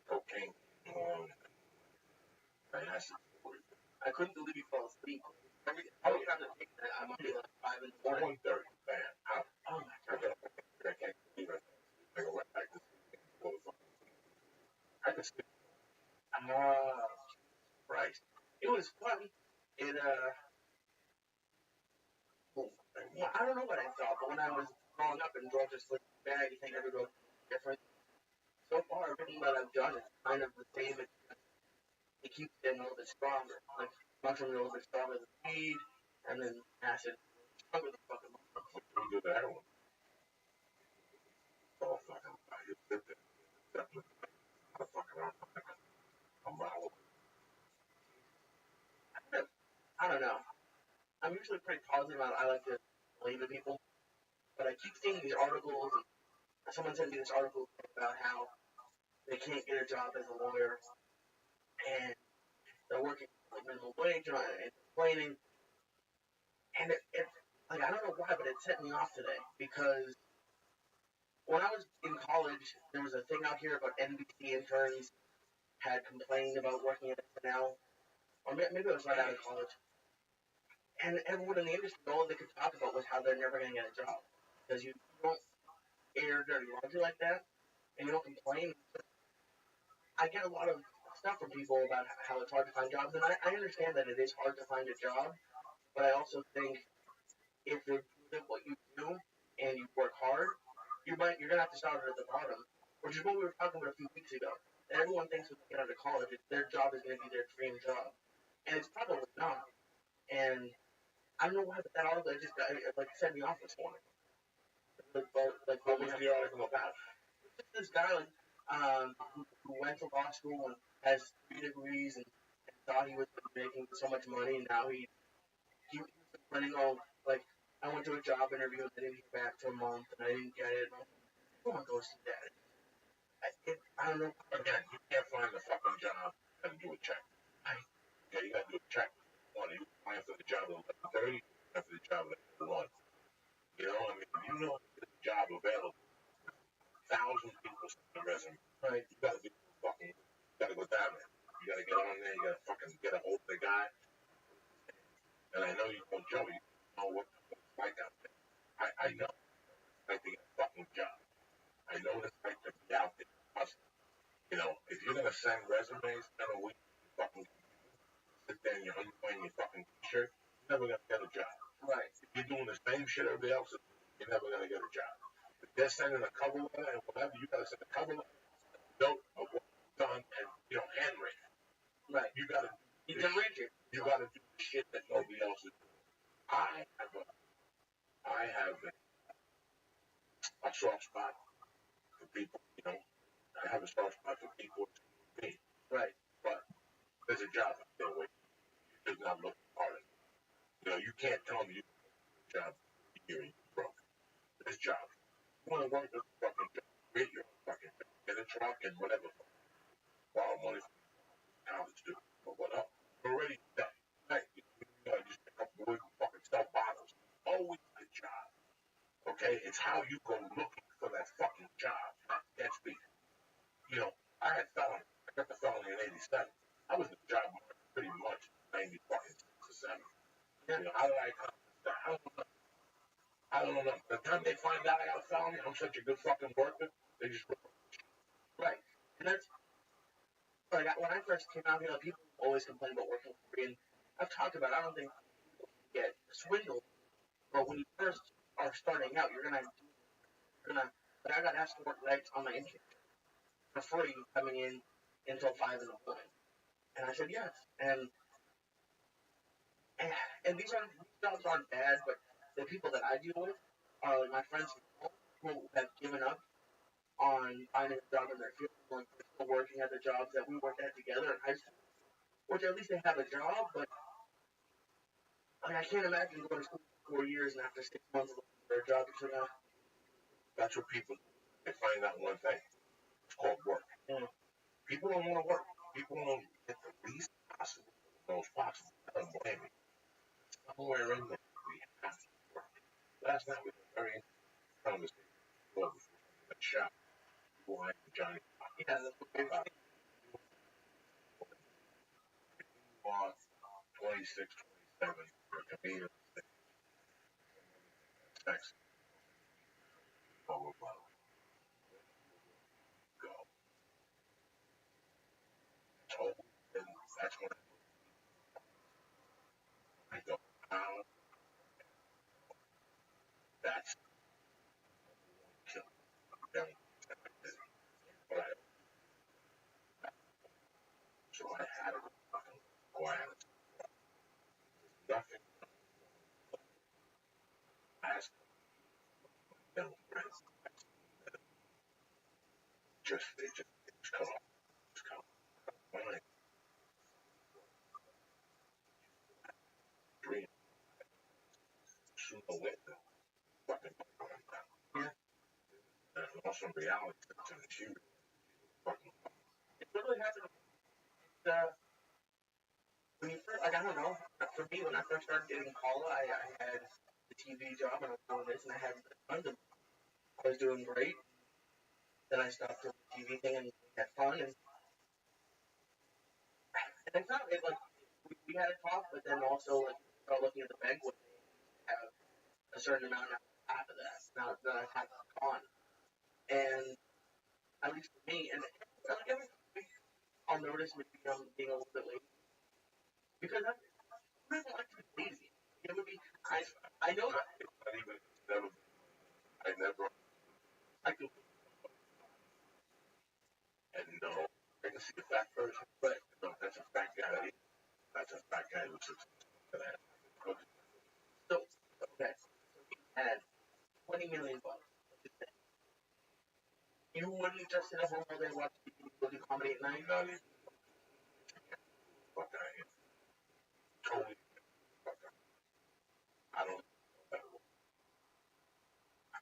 Cocaine along. And that's the story. I couldn't believe you fell asleep. Every time I take that, I'm up at like 5 in the morning. 1:30, man. Oh my God. I can't believe it. I go right back to sleep. I could sleep. Christ. It was fun. It, well, I don't know what I thought, but when I was growing up and drove to sleep bad, you think every road is different. So far, everything that I've done is kind of the same. It keeps getting a little bit stronger. Like, mushroom a little bit stronger than weed, and then acid stronger than fucking mushroom. Don't do that one. Oh, fucking. I just sit there. Definitely. I'm fucking around. I'm out. I don't know. I'm usually pretty positive. I like to believe in people, but I keep seeing these articles, and someone sent me this article about how they can't get a job as a lawyer, and they're working like minimum wage and complaining. And like I don't know why, but it set me off today because when I was in college, there was a thing out here about NBC interns had complained about working at SNL, or maybe it was right out of college. And everyone in the industry, all they could talk about was how they're never going to get a job because you don't air dirty laundry like that, and you don't complain. I get a lot of stuff from people about how it's hard to find jobs, and I understand that it is hard to find a job, but I also think if you're good at what you do and you work hard, you're gonna have to start at the bottom, which is what we were talking about a few weeks ago. And everyone thinks when they get out of college, their job is gonna be their dream job, and it's probably not. And I don't know why, but that article just like set me off this morning. Like what was the article about? Just this guy who went to law school and has 3 degrees and thought he was making so much money, and now he was running all like I went to a job interview and I didn't get back for a month and I didn't get it. No one goes through that. I don't know. Again, you can't find a fucking job and do a check. Okay, you gotta do a check. You apply for the job at 11:30, apply for the job at 1. You know, I mean, you know there's a job available. 1,000 people send a resume. Right. You gotta do fucking, you gotta go down there. You gotta get on there, you gotta fucking get a hold of the guy. And I know you don't, Joe, you know what it's like out there. I know it's like to get a fucking job. I know what it's like to be out there. You know, if you're gonna send resumes in a week, fucking sit there in your underwear and your fucking t-shirt, you're never gonna get a job. Right. If you're doing the same shit everybody else is, you're never gonna get a job. If they're sending a cover letter and whatever, you gotta send a cover letter, note of what's done, and handwritten. Right. You gotta you can read it. You gotta do the shit that nobody else is doing. I have a soft spot for people, I have a soft spot for people to me. Right. But there's a job out there where you're just not looking hard enough. You can't tell me you have a job here and you're broke. There's jobs. You want to work this fucking job, create your own fucking job, get a truck and whatever. Borrow money from college too. But what up? You're already done. Hey, just pick up wood and fucking sell bottles. Always a job. Okay? It's how you go looking for that fucking job. That's me. I had felony. I got the felony in 87. I was in the job market pretty much 90 fucking 6 or 7. How did I accomplish that? I don't know. By the time they find out I got a felony, I'm such a good fucking worker, they just right. And that's like when I first came out here, people always complain about working for free, and I've talked about I don't think people get swindled, but when you first are starting out, you're gonna like I got asked to work nights on my internship for free coming in until 5 in the morning, and I said yes, and these jobs aren't bad, but the people that I deal with are like my friends who have given up on finding a job in their field, like they're still working at the jobs that we worked at together in high school, which at least they have a job, but I can't imagine going to school for 4 years and after 6 months looking for a job. That's what people do. They find out one thing. It's called work. Yeah. People don't want to work. People want to get the least possible, the most possible. I don't blame me. Somewhere in there, we have to work. Last night was a very interesting conversation. Before the shop, people had to Johnny. Yeah, that's what we're saying. On 26, 27, for a comedian sex over go. Told, and that's when I go, now that's killing them. But so I had a fucking quiet. Nothing asked them friends. They just cut off. Just cut off. Mine, dream, sooner or later, fucking Yeah. and also reality to the human fucking It literally happened. When you first, like, I don't know. For me, when I first started dating Paula, I had the TV job and I was doing this, and I had tons of. I was doing great. Then I stopped doing the TV thing and had fun, and it's not it, like we had a talk, but then also like start looking at the bank when they have a certain amount after that. Now that I have gone, and at least for me, and like every I'll notice maybe I'm being a little bit lazy because I don't like to be lazy. It would be I know that not even never I never I can, and no I can see the fat person, but no, that's a fat guy. That's a fat guy who's to that. so okay. So he had $20 million. You wouldn't just sit at home all day watch TV, go do comedy at night. Not even fuck I am. Totally fuck I don't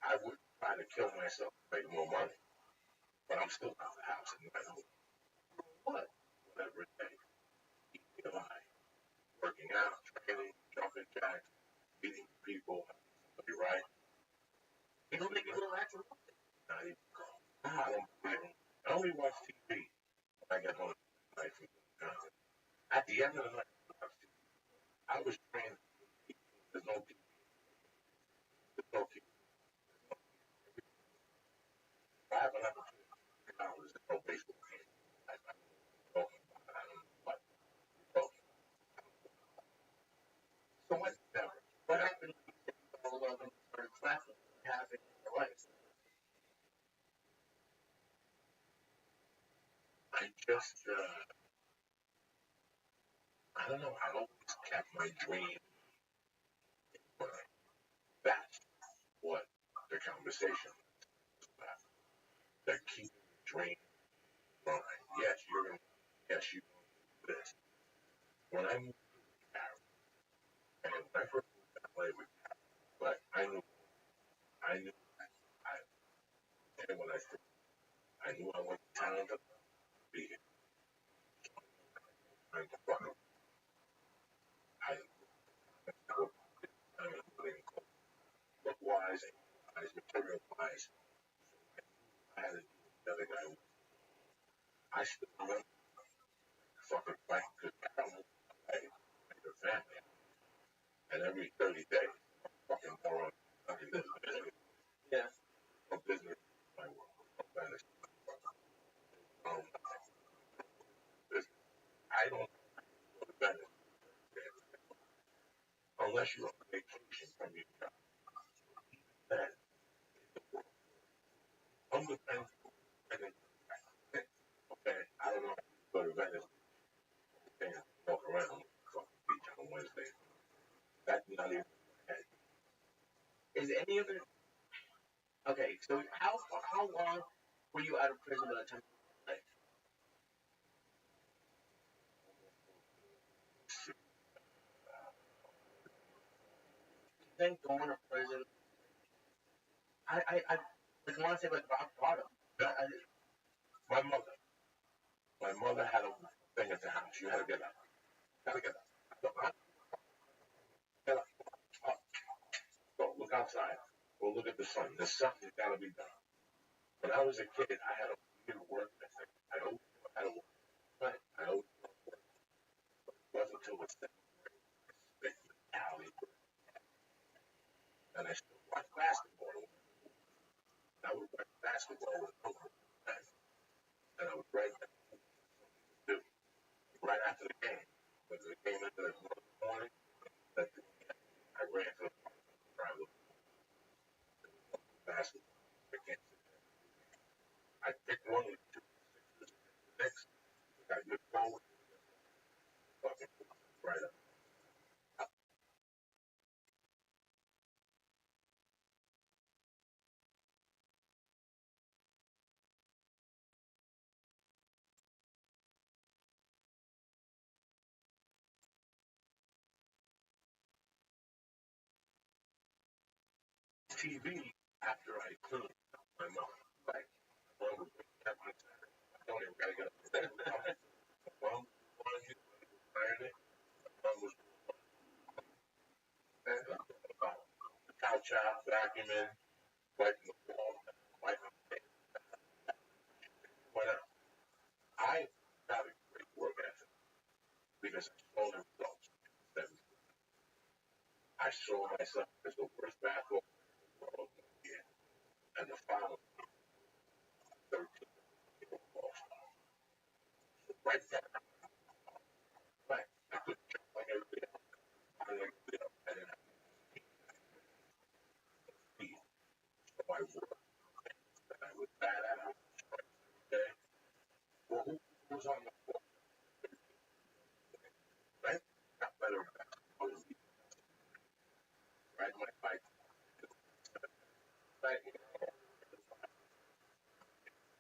I would try to kill myself to make more money. But I'm still out of the house and I know What? whatever it takes. Eating alive, working out, training, jumping jacks, meeting people, be right. It'll make you relax a little bit. Not even I only watch TV when I get home at night from content. At the end of the night, I was trained. There's no TV. There's no TV. If I have an opportunity, there's no baseball game. I don't know what you're talking So what? about. What happened when you said you fell in love and you started clapping? What happened in your life? I just, I don't know. I always kept my dream in mind. That's what the conversation is about. That keep the dream in mind. Yes, you're in. Yes, you do this. When I moved to Paris, and when I first moved to LA with but I knew, I, and when I knew I wasn't talented to be here. And to fuck up. I mean, look wise, material wise. I had to do the other guy. I still remember fucking fight because I don't know your family. And every 30 days, fucking moron, fucking business, Yeah. no business, my work, no business. Um, business. I don't go to business unless you're on vacation from your job. Then, undependable, and then, okay, I don't know, go to Venice and walk around fucking beach on Wednesday. That's not even. Is any of it okay? So how long were you out of prison by the time? Like, then going to prison. I like want to say like rock bottom. My mother had a thing at the house. You had to get up. Gotta get up. Get up. Up. Go. Look outside. Go look at the sun. The sun has got to be done. When I was a kid, I had a weird work ethic. I always knew I had to work. Right. I always knew I worked. It wasn't until the seventh grade I spent in the alley and I still watch basketball. I would watch basketball with no friends, and I would write down do right after the game. When the game ended at 1 in the morning, that I ran to the private basketball. I can't sit there. I picked one with two sixes. The next, I got good forward, fucking right up. TV after I cleaned my mom. Like, mom would wake me up on Saturday. I don't even gotta get up to bed. Mom was ironing it. Mom was about the couch out, vacuuming, wiping the wall, wiping the went out. I got a great work ethic because I saw the results. I saw myself as the worst basketball player in the world year, and the final 13 people lost. So right there, right, I could jump like everybody else. I didn't have speed. So I worked, and I was bad at it. I was strikes every day. Well, who was on the court, right? Got better at basketball than me, right? My fight, right?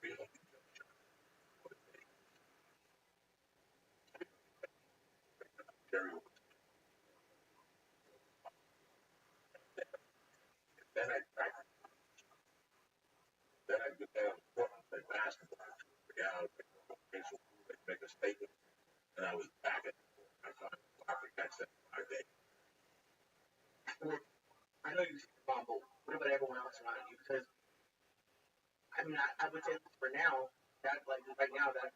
Real Jerry was. Then I practiced. Then I get down to court and play basketball. Yeah, I would make a statement, and I was back at the court. I thought I forgot that my day. Well, I know you see the bomb, but what about everyone else around you? Because I mean, I would say for now that like right now that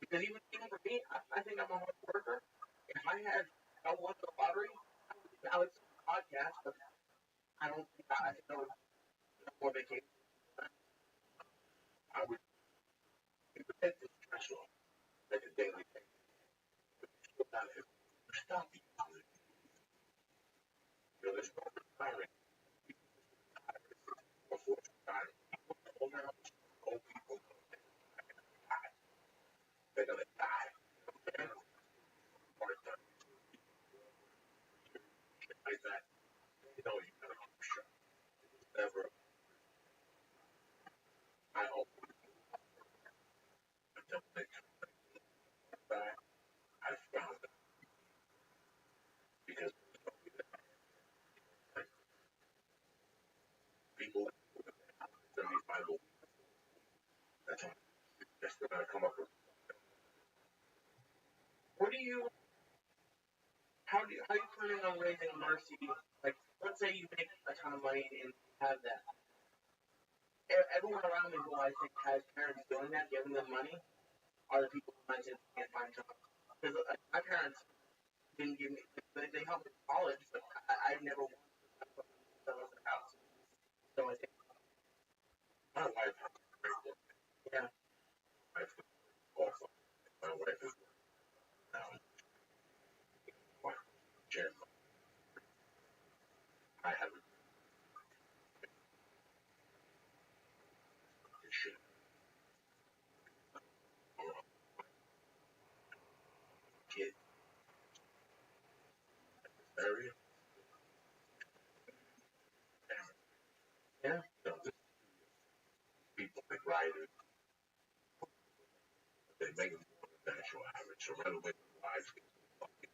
because even for me, I think I'm a hard worker. If I won the lottery, I would say podcast, but I don't think I think I would more vacation. I would take the stress off, make a daily thing. Now, if you stop eating, there's no retiring before retiring. Old now, old people, they're gonna die. And part time, like that, you gotta keep shut. Never, I hope until they come back, I found it because people 75 old, that's all. They're still gonna come up with. What do you? How are you planning on raising mercy? Like, let's say you make a ton of money and have that. Everyone around me who I think has parents doing that, giving them money, are the people who mentioned can't find jobs. Because my parents didn't give me, they helped me in college, but I never wanted to sell their house. So I think, My wife has a great work. yeah, My wife is awesome. My wife is now chairman. I have a shit kid area. yeah. This people like writers, they make them more than the national average. So right away, the wives get fucking.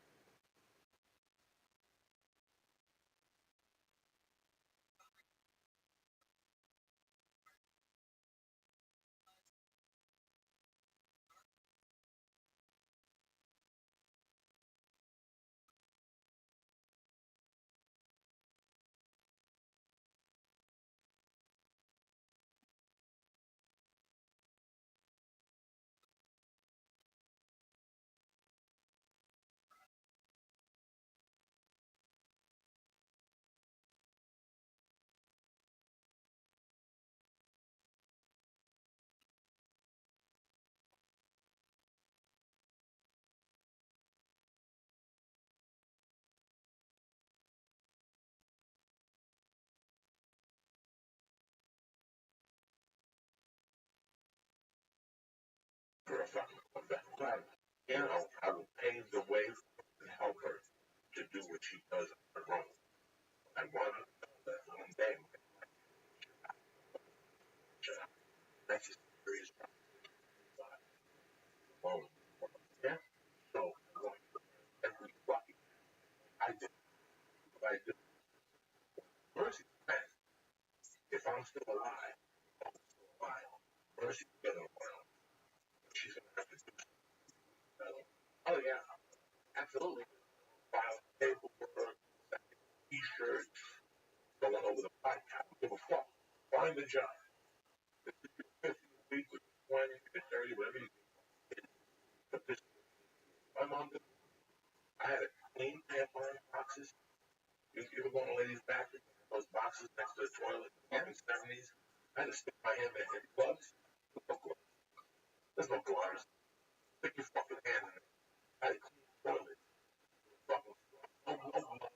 fucking come back. Right. You know, I will pave the way and help her to do what she does on her own. I want her to know that one day, that's a serious problem. Yeah. So, every fucking I did what I did. Mercy, man, if I'm still alive, Mercy's getting around. She's gonna have to do something. Oh yeah. Absolutely. File paperwork, t-shirts, going over the podcast. I don't give a fuck. Find a job. If you do 50 a week with 20, with 30, whatever you get. But this, my mom did. I had to clean tampon boxes. You ever go in a lady's bathroom? Those boxes next to the toilet in the 70s? I had to stick my hand in the gloves. No gloves. There's no gloves. Stick your fucking hand in it. I had to clean the toilet. Fucking no,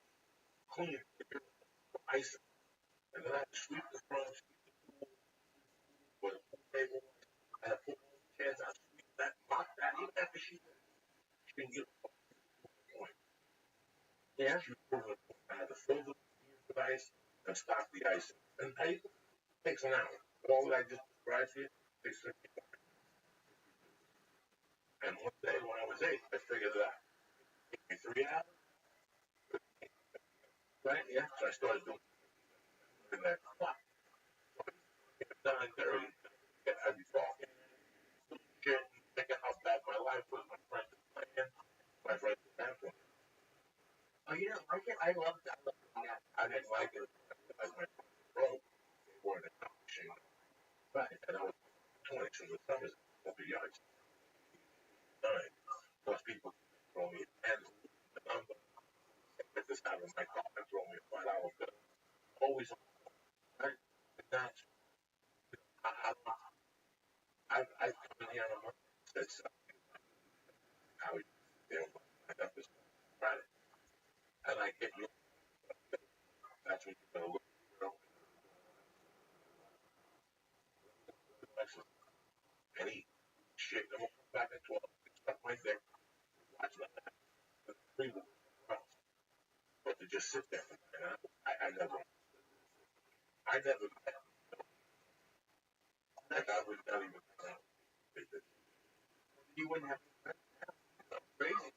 clean it. Ice it. And then I had to sweep the front, sweep the pool, where the pool table was. I had to put all the chairs out, sweep that, mop that. Even after she didn't get a fucking point. Yeah. She was proving a point. I had to fill the beans with ice and stop the ice. And it takes an hour. But all that I just described here takes 15 minutes. And one day when I was 8, I figured it out. It took me 3 hours. Right. Yeah. So I started doing that clock. So at 9:30, I'd be talking, shit, thinking how bad my life was. My friends were playing. My friends were dancing. Oh, you don't like it? I love that. I didn't like it as my broke. They weren't accomplishing. Right. And I was 20, so the summers over yards. 9. Plus people throw me a 10, the number. Get this out of my car and throw me a $5 bill. Always on. Right? And that's, I've come in here on a month that said something how you feel up this Friday. And I get you. That's when you're going to look at the girl. And eat shit. And we'll come back at 12. Stuff my dick. Watch that. Free will. But to just sit there. And I never. Like I would not even. You wouldn't have crazy.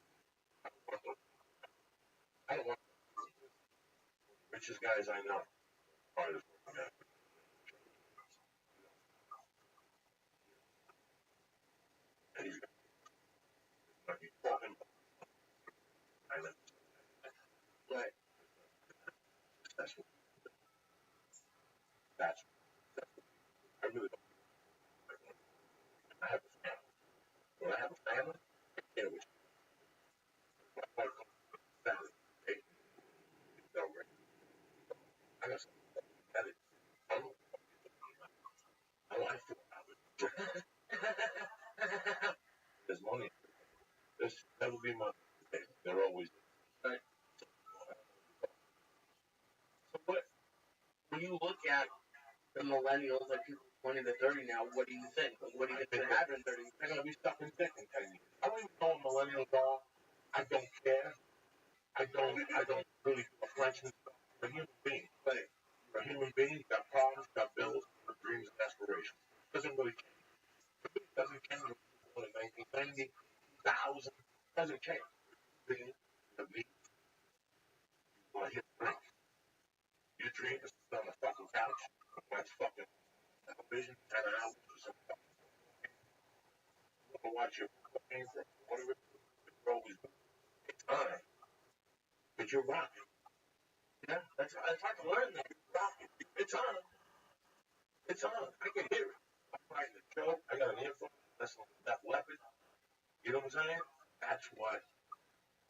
I don't want the richest guys I know. Hardest working guys. And he's going to be talking. I know. Right. That's what. That's. I really don't. I have a family. When I have a family, it was. My wife comes to Saturday. Hey, no, right? I got some. That is. I don't. I don't have to. There's money. There's never be money. They're always. Right. So what? When you look at the millennials, like people 20 to 30 now, what do you think? Like, what do you think they're having 30? They're gonna be stuck in dick in 10 years. I don't even know what millennials are. I don't care. I don't really do a French and stuff. You're a human being. Right. You're a human being, you got problems, you got bills, you got dreams and aspirations. It doesn't really change. It doesn't change when you were born in 1990, 2000. It doesn't change. Being the meat, you want to hit drink. Your dream is to sit on the fucking couch and watch fucking television 10 hours or something. You want to watch your fucking from whatever you're always doing. It's on. But you're rocking. Yeah, that's hard to learn that. You're rocking. It's on. It's on. I can hear it. I'm writing the show. I got an earphone. Listening to that weapon. You know what I'm saying? That's what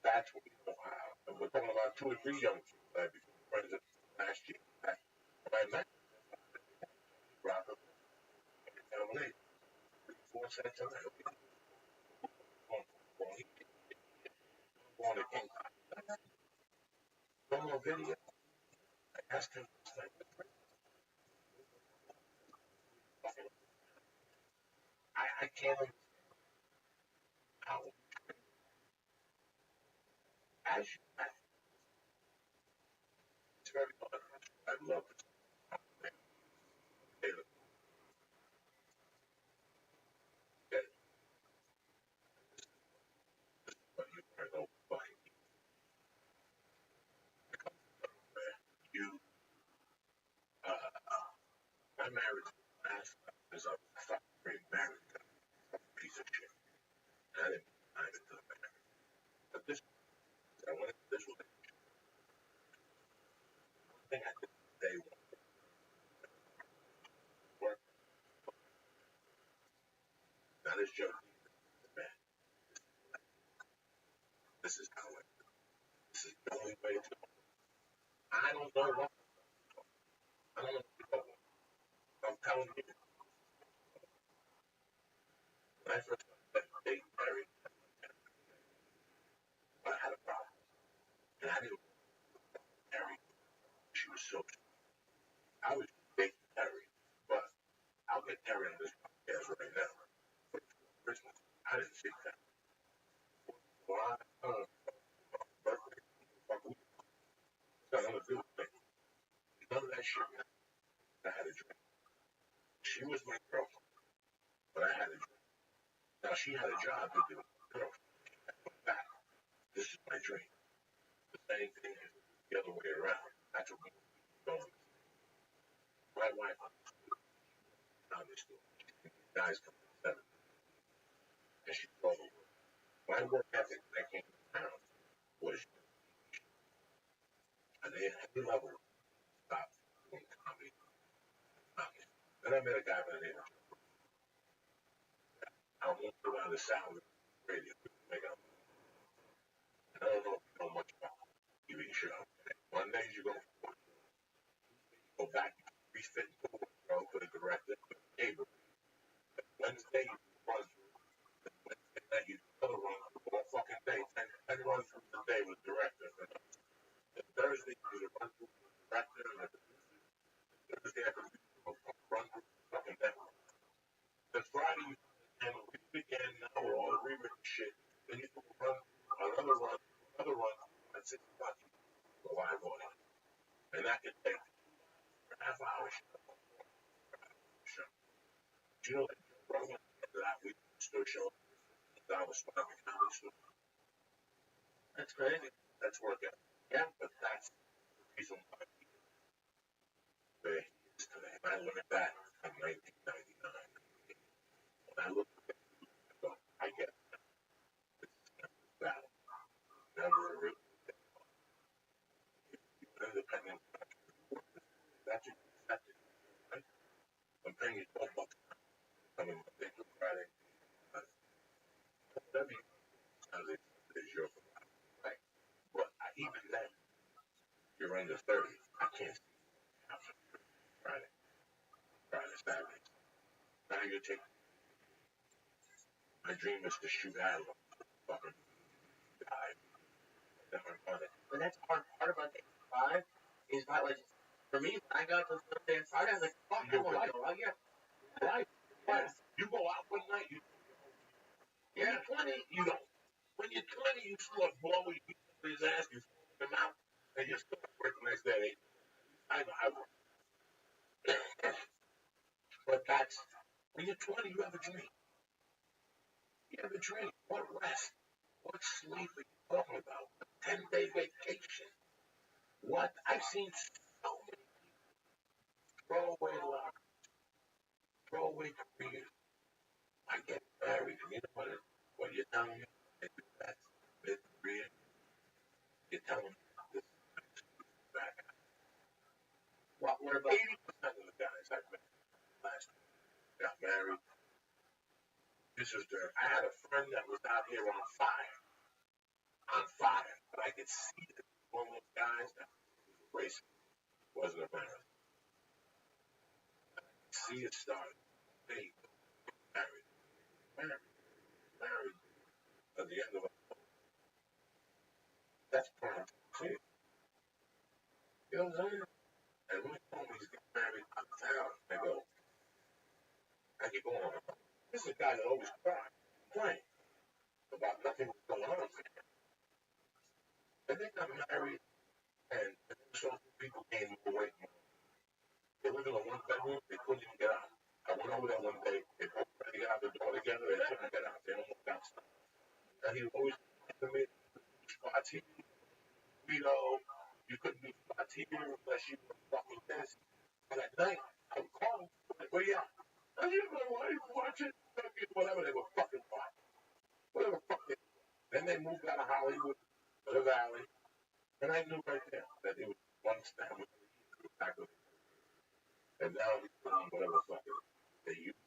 you know how. And we're talking about 2 or 3 young people that I became friends with last year. When I met Robert, lemonade. 4 cents a night. Going to King. No more video. I asked him this night. I can't understand. I didn't mind it to the back. But this, I went into this one thing I did day one work. Now this joke, man, this is how it. This is the only way to. I don't know what. I don't know. I'm telling you, when I first met Dave Perry, I had a problem, and I didn't Perry. She was so. I was dating Perry, but I'll get Perry on this podcast right now. For Christmas, I didn't see that. Well, birthday, got nothing to do with me. None of that shit. I had a drink. She was my girlfriend, but I had a drink. Now she had a job to do. Girl, back. This is my dream. The same thing is the other way around. That's what I'm going. My wife, obviously, guys come to 7, and she told me my work ethic when I came to town was at any level stop doing comedy. Then I met a guy by the name of I won't go around the South radio. Make up. I don't know if you know much about TV show. Mondays you go back, refit for the director, for the cable. Wednesday you run through. Wednesday night you another run through all fucking day. 10 runs through the day with the director. And Thursday you do the run through with the director and the producer. Thursday after run through the fucking network. Then Friday you and we weekend now we're all rewritten shit. Then you do another run, at 6 o'clock you go live on it. And that can take a half hour show. Do you know that Rogan that we still show that I was talking comedy store? That's crazy. That's working. Yeah, but that's the reason why where he is today. And I learned that in 1999. When I look at it, I get that. Never really independent. That's it. That's it. Right? I'm paying you $12. I mean, Monday through Friday. Whatever you is your right. But even then, you're under 30. I can't see after Friday, Saturday. Now you're taking. My dream is to shoot at them. Fucking die. Never done it. But that's hard part about the 5 is not like for me. When I got to Thursday and Friday, I was like, fuck, I want to go out. Yeah, Right. Yes. You go out one night. When you're 20, you don't. When you're 20, you start blowing his ass. You him out, and you still work the next day. I know I work. But that's when you're 20, you have a dream. You have a dream. What rest? What sleep are you talking about? A 10-day vacation. What? I've seen so many throw away lives, throw away careers. I get married, and you know what you're telling me? I do that mid-career. You're telling me this is back. what about 80% of the guys I've met last got married. This is I had a friend that was out here on fire. But I could see that one of those guys that was racing wasn't a marathon. I could see it start. They married at the end of it. That's prime. See? You know what I'm saying? And when homies get married out of town, I go, I keep going. This is a guy that always cried, complained about nothing was going on for him. And they got married, and so people gained more weight. They lived in a one-bedroom, they couldn't even get out. I went over there one day, they both tried to get out the door together, they couldn't get out, they almost got stuck. And he always to me, spots here, you couldn't do spots here unless you were fucking this. And at night, I would call him, like, where you at? I hear my wife watching, whatever they were fucking watching. Whatever Then they moved out of Hollywood to the Valley, and I knew right there that it was one step back with it. And now he's doing whatever the fuck it is. They use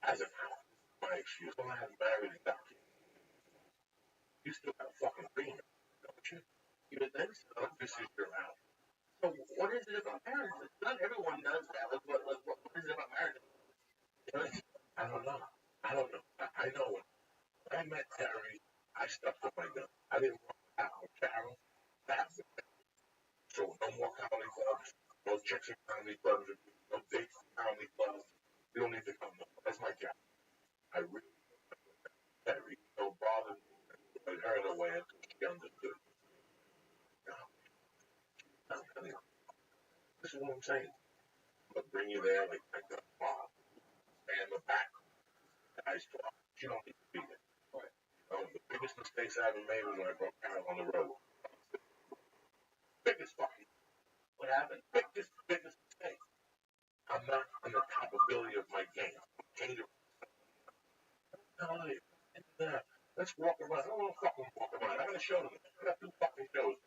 as an out. My excuse. Well, I haven't married and got kids. You still got a fucking dream, don't you? You would think so. This is your out. So what is it about marriage? Not everyone does that. What is it about marriage? I don't know. I know when I met Terry, I stuck to my gun. I didn't want to have with Carol. That was it. So no more comedy clubs, no chicks in comedy clubs, no dates in comedy clubs. You don't need to come. That's my job. I really Terry. No bother me. I heard her way until she understood. No, this is what I'm saying. I'm gonna bring you there like the mom. Stand in the back. Guys talk. She don't need to be there. Right. The biggest mistakes I ever made was when I brought Carol on the road. Biggest fucking. What happened? Biggest mistake. I'm not on the top ability of my game. I'm dangerous. Let's walk around. I don't want to fucking walk around. I got a show tonight. I got 2 fucking shows.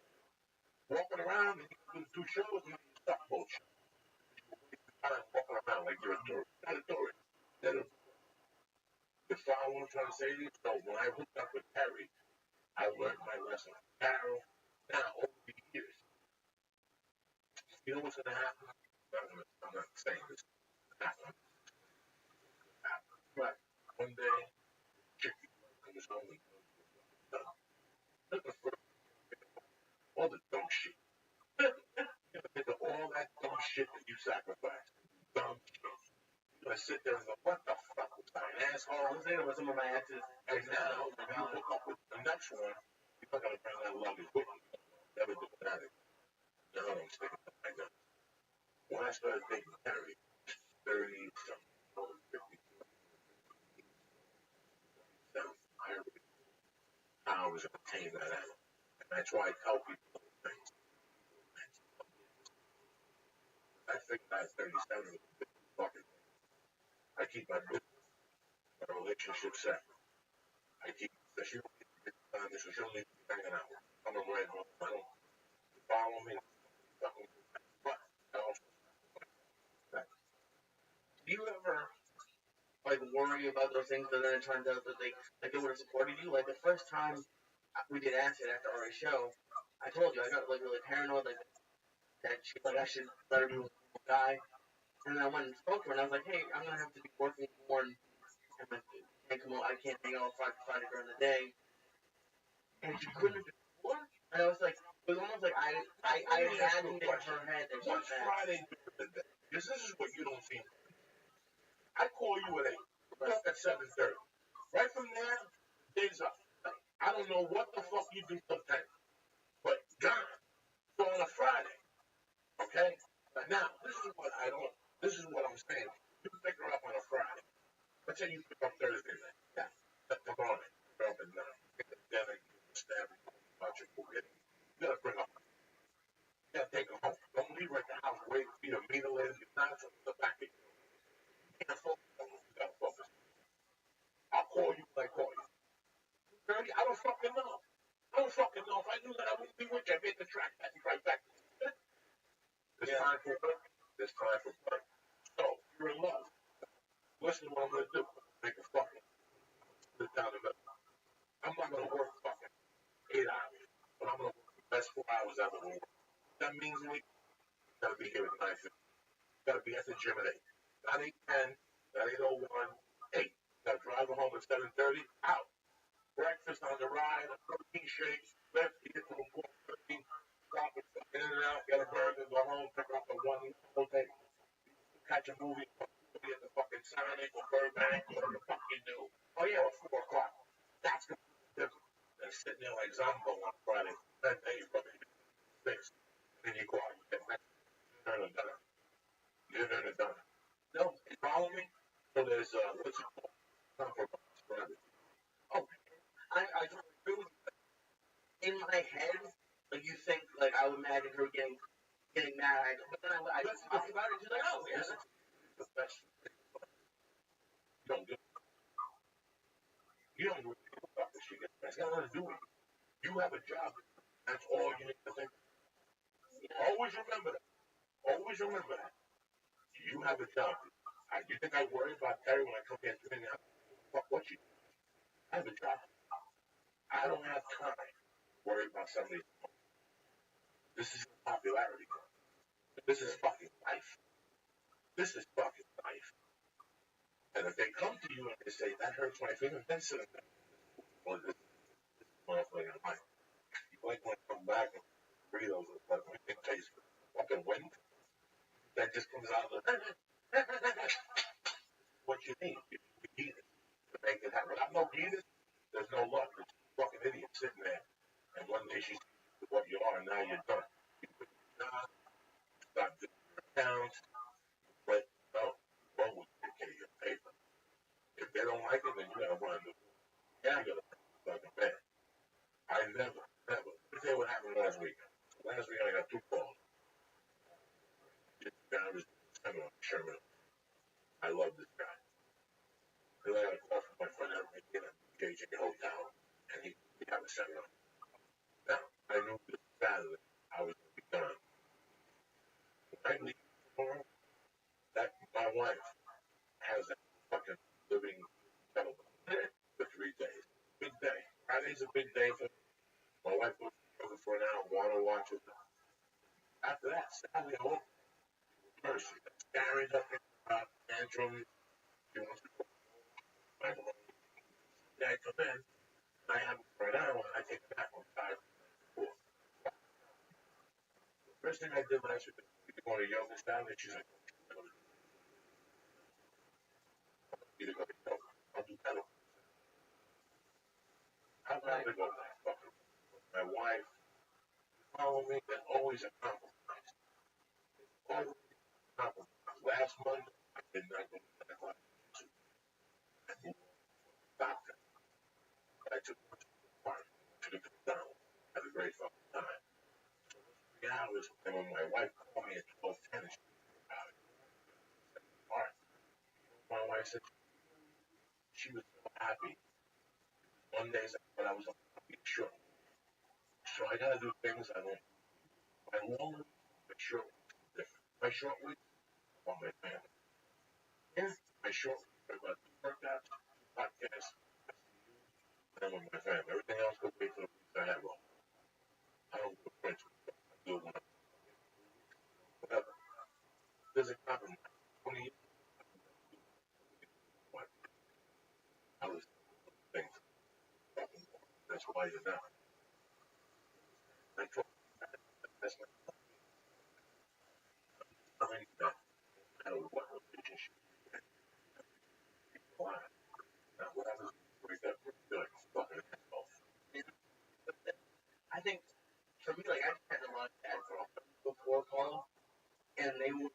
Walking around and you can do 2 shows and you can stop bullshit. I'm walking around like you're a tourist. Not a tourist. You follow what I'm trying to say to you? So when I hooked up with Terry, I learned my lesson. Carol, now over the years, you know what's going to happen? I'm not saying this. Happen. Right. One day, chicken comes home and look at all the dumb shit. Think of all that dumb shit that you sacrificed. Dumb shit. You're going to sit there and go, what the fuck was I, an asshole? I was thinking about some of my exes. And now, when you hook up with the next one, you're not going to bring that luggage with you. Never do that. No, I'm sticking to my guns. When I started dating Terry, 30-something, 50, I was obtaining that out. And that's why I tell people things. I think that 37 is fucking. I keep my business, my relationship separate. I keep the she don't need to get on this, she don't need to be hanging out. I'm gonna ride home. I don't follow me. But I also. Do you ever worry about those things, but then it turns out that they would have supported you? Like the first time we did acid after our show, I told you I got really paranoid, that she I should let her be with a guy. And then I went and spoke to her, and I was like, hey, I'm gonna have to be working more, and I can't hang out Friday during the day. And she couldn't have been more. And I was like, it was almost like I imagined in her head that what's Friday during the day? Because this is what you don't see. I call you at 8. We're up at 7:30. Right from there, days up. I don't know what the fuck you do till 10. But gone. So on a Friday, okay? Now, this is what I'm saying. You pick her up on a Friday. Let's say you pick up Thursday night. Yeah. Tomorrow night. Pick her up at 9. Get the dinner, stab her, about your food. You gotta bring her home. You gotta take her home. Don't leave her at the house waiting for you to meet her later. You're not in the back of you. You can't focus on what you gotta focus on. I'll call you when I call you. 30, I don't fucking know. If I knew that, I wouldn't be with you. I'd be at the track. I'd be right back. There's time for work. There's time for work. So, you're in love. Listen to what I'm going to do. Make a fucking sit down the middle. I'm not going to work fucking 8 hours, but I'm going to work the best 4 hours ever. That means we got to be here at 9:50. Got to be at the gym at 8. Not 8:10, not 8:01, 8. Got to drive her home at 7:30, out. Breakfast on the ride, a protein shake, left, you get to the 4:30, stop it, in and out, get a burger, go home, pick up the one whole day. Catch a movie, at the fucking Sonic or Burbank or the fuck you do. Oh yeah, or 4 o'clock. That's the difference. Than sitting there like Zombo on Friday. That day you probably get 6. And then you go out and get next. Dinner and done. No, you follow me? So there's, what's it called? Compromise for everything. Oh, I totally agree with you. In my head, you think, I would imagine her getting mad. But then I just talk about it, she's like, oh, yeah. The best thing. You don't do it. You don't do it. That's got nothing to do with you. You have a job. That's all you need to think. Always remember that. Always remember that. You have a job. You think I worry about Terry when I come here doing that? Fuck what you do. I have a job. I don't have time to worry about somebody. This is popularity. This is fucking life. This is fucking life. And if they come to you and they say, that hurts my feelings, then sit there. Well, this motherfucker, you might want to come back and breathe over it, but we can taste fucking wind. That just comes out of the what you need. You need it to make it happen. Without no heaters, there's no luck. There's a fucking idiot sitting there. And one day she's what you are, and now you're done. You quit your job, stop doing your accounts, but no, one will take care of your paper. If they don't like it, then you gotta run the yeah, you gotta fucking bed. I never. Let me tell you what happened last week. Last week I got 2 calls. I was Sherman. I love this guy. Then I got a call from my friend at KJ Hotel, and he had a seminar. Now, I knew this Saturday I was going to be done. When I leave tomorrow, that my wife has that fucking living settlement for 3 days. Big day. Friday's a big day for me. My wife goes over for an hour, water watches. After that, Saturday, I won't mercy. Staring up at tantrums. She wants to go home. I come in, I have it for an hour, and I take it back on 5 4. First thing I did last week, we go to yoga Saturday. She's like, either go to yoga. I'll do that. How about I go to that fucking my wife? Follow me, there's always a compromise. Always a compromise. Last month, I did not go to that class. I moved on to the doctor. I took her to the park, to the down. Had a great fucking time. 3 hours, and when my wife called me at 12:10, she was about it. All right. My wife said she was so happy. Mondays, I thought I was on a short. So I gotta do things I don't. My long week, my short week is different. My short week, on my family. Yeah. My short week, I'm about 2 workouts, 2 podcasts, and I'm with my family. Everything else goes wait for the weeks I have off. I don't do a French week. I do it when I'm whatever. There's a compromise. 20 years. I was things. That's why you're not. I told you that's not something that no matter what relationship you're in, people are. Now, what I was break up with, you're like, fucking asshole. I think for me, like I've had a lot of bad girlfriends before, Paul, and they would,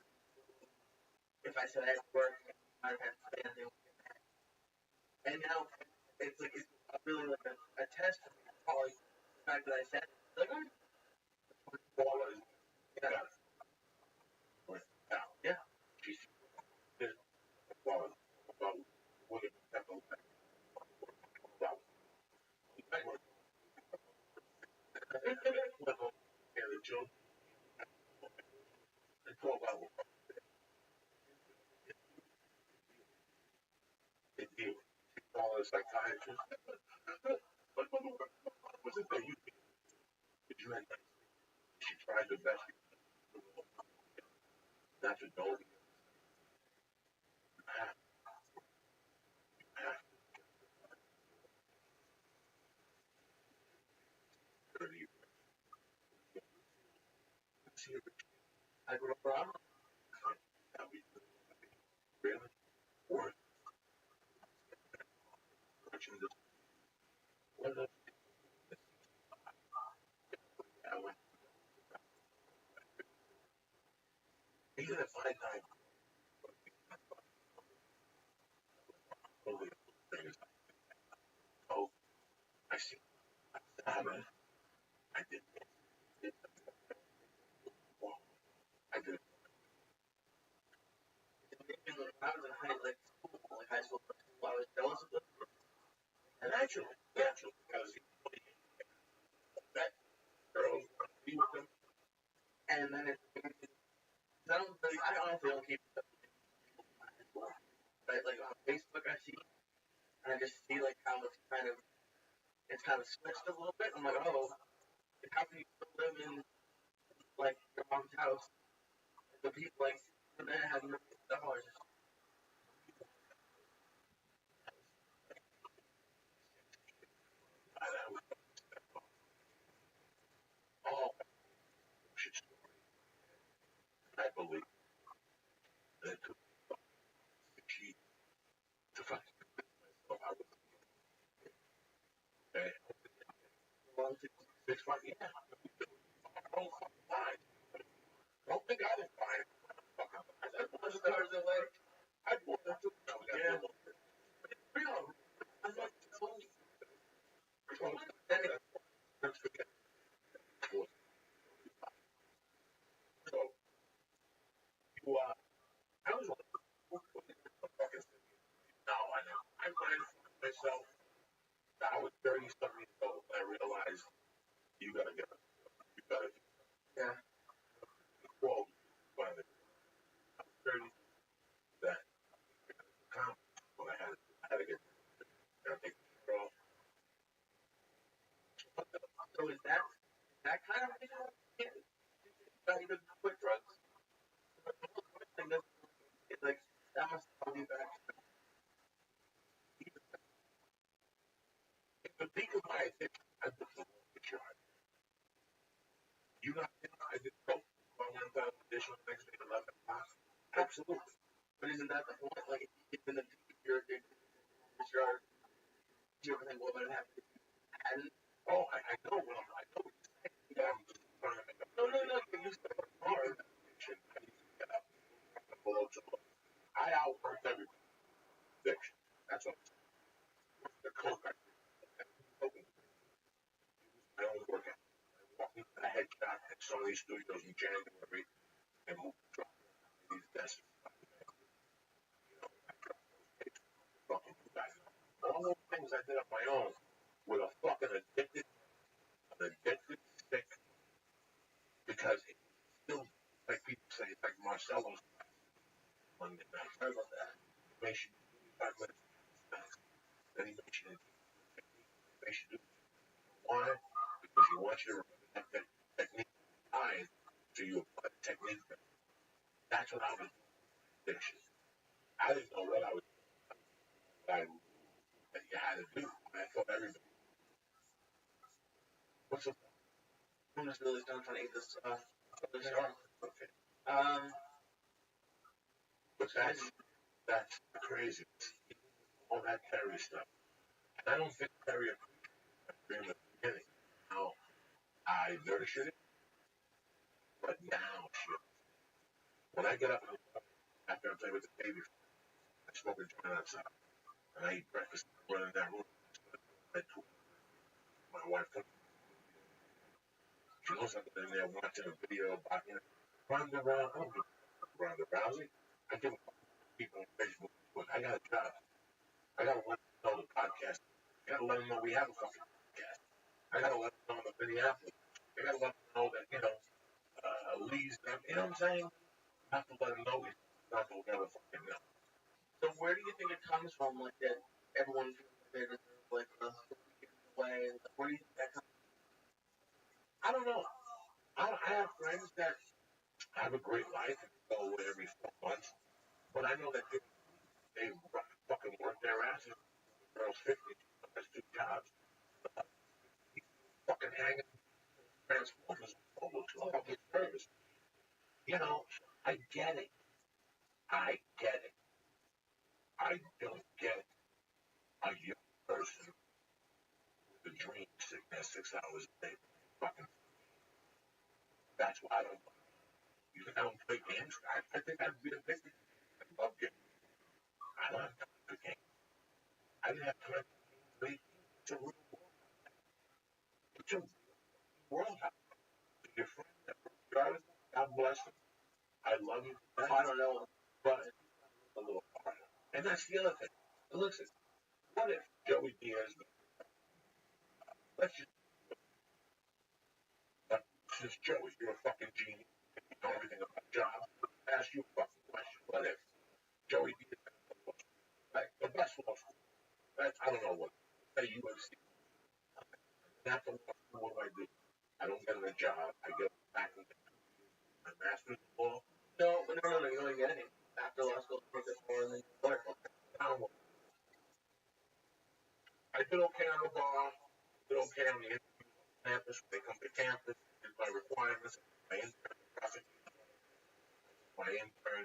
if I said I had to work, I'd have to say they would get mad. And now it's like it's really like a test for me, Paul. Like, the fact that I said, like, oh, Paula is yeah, got it. Now, yeah. she's Paula about what it have to look about. I work level and the children and 12 hours. They deal. She called a psychiatrist. But what was it that you did? Did you had she tried the best not to know you have 30 years. See if it's I grew up around. how we really worth watching this. What else? I went even if I die, only things. Oh, I see. I did. Well, I did. When I was in high school, I was jealous of them. I Naturally, because that girls want to be with them. And then I honestly don't keep up with people, right? Like on Facebook, I see, and I just see like how it's kind of switched a little bit. I'm like, oh, how can you still live in like your mom's house? The people like and then have $1 million. Oh, shit story. I believe that it took 6 years to fucking convince myself I was okay. One, two, 6 fucking yeah. Don't fucking lie. Don't think I was buying fucking lies. I bought the cars that like I bought them too. Yeah. Real. I'm like so then let's forget. So you I was like fucking no, I know. I minded myself. I was 30 something years old and I realized you gotta get you gotta yeah. quote by the 30 that accomplished what I had to get gotta take care of. So is that kind of reason why you quit drugs? Thing that's it's like that must hold you back. The peak of my addiction, I took the long shot. You know, I did coke by 1,000 additional next day 11 o'clock. Absolutely. But isn't that the point? Like if in the peak you're addicted, you're everything what would happen if you hadn't. Oh, I know what I know what you're saying. Yeah, I'm just trying to make a No, you used to work hard. addiction. I used to get up and below to look. I outworked everybody. Addiction. That's what I'm saying. The coke I did. I only work out. I walked into the headshot at some of these studios in January and moved the truck these desks. You know, I dropped those tapes. Fucking you guys know. All those things I did on my own with a fucking addicted stick because it's still like people say it's like Marcelo's Monday night. Sorry about that. He makes you do 5 minutes snacks. Then he makes you do technique. He makes you do why? Because he wants you to remember that technique eyes so you apply the technique. That's what I was doing with addiction. I didn't know what I was doing. What I knew that you had to do. I thought everybody. What's the I'm just really done trying to eat this okay? Um But that's crazy. All that Terry stuff. And I don't think Terry agreed in the beginning. Now I nurtured it, but now shit. When I get up in the morning after I play with the baby, I smoke a joint outside and I eat breakfast and I run in that room. My wife comes. She knows I'm in there watching a video about Ronda Rousey. I don't give a fuck Ronda Rousey. I give a fuck people on Facebook. Look, I got a job. I gotta let them know the podcast. I gotta let them know we have a fucking podcast. I gotta let them know the Minneapolis. I gotta let them know that Lee's. You know what I'm saying? I have to let them know it's not gonna never fucking know. so where do you think it comes from like that everyone feels like they deserve like the weekend away? Like, where do you think that comes I don't know. I have friends that have a great life and go away every 4 months, but I know that they fucking work their asses. The girl's 50, has 2 jobs, fucking hanging Transformers over to public service. You know, I get it. I get it. I don't get a young person with a dream sitting there 6 hours a day. Fucking, that's why I don't. You think I don't play games? I think I'd be addicted. I love games. I don't have time for games. I didn't have time for games. It's a real world. It's a world out there. So your friend that broke God bless him. I love you. I don't know. But a little harder. And that's the other thing. Listen, what if Joey Diaz Let's just, since Joey, you're a fucking genius. You know everything about jobs. Ask you a fucking question. What if Joey D is like the best law school? That's, I don't know what. Say UFC. Not the law school. What do I do? I don't get a job. I get back and get my master's in law. No. You don't get anything. After law school, take this more and then you learn. I did okay on the bar. Did okay on the campus. When they come to campus, did my requirements. My intern,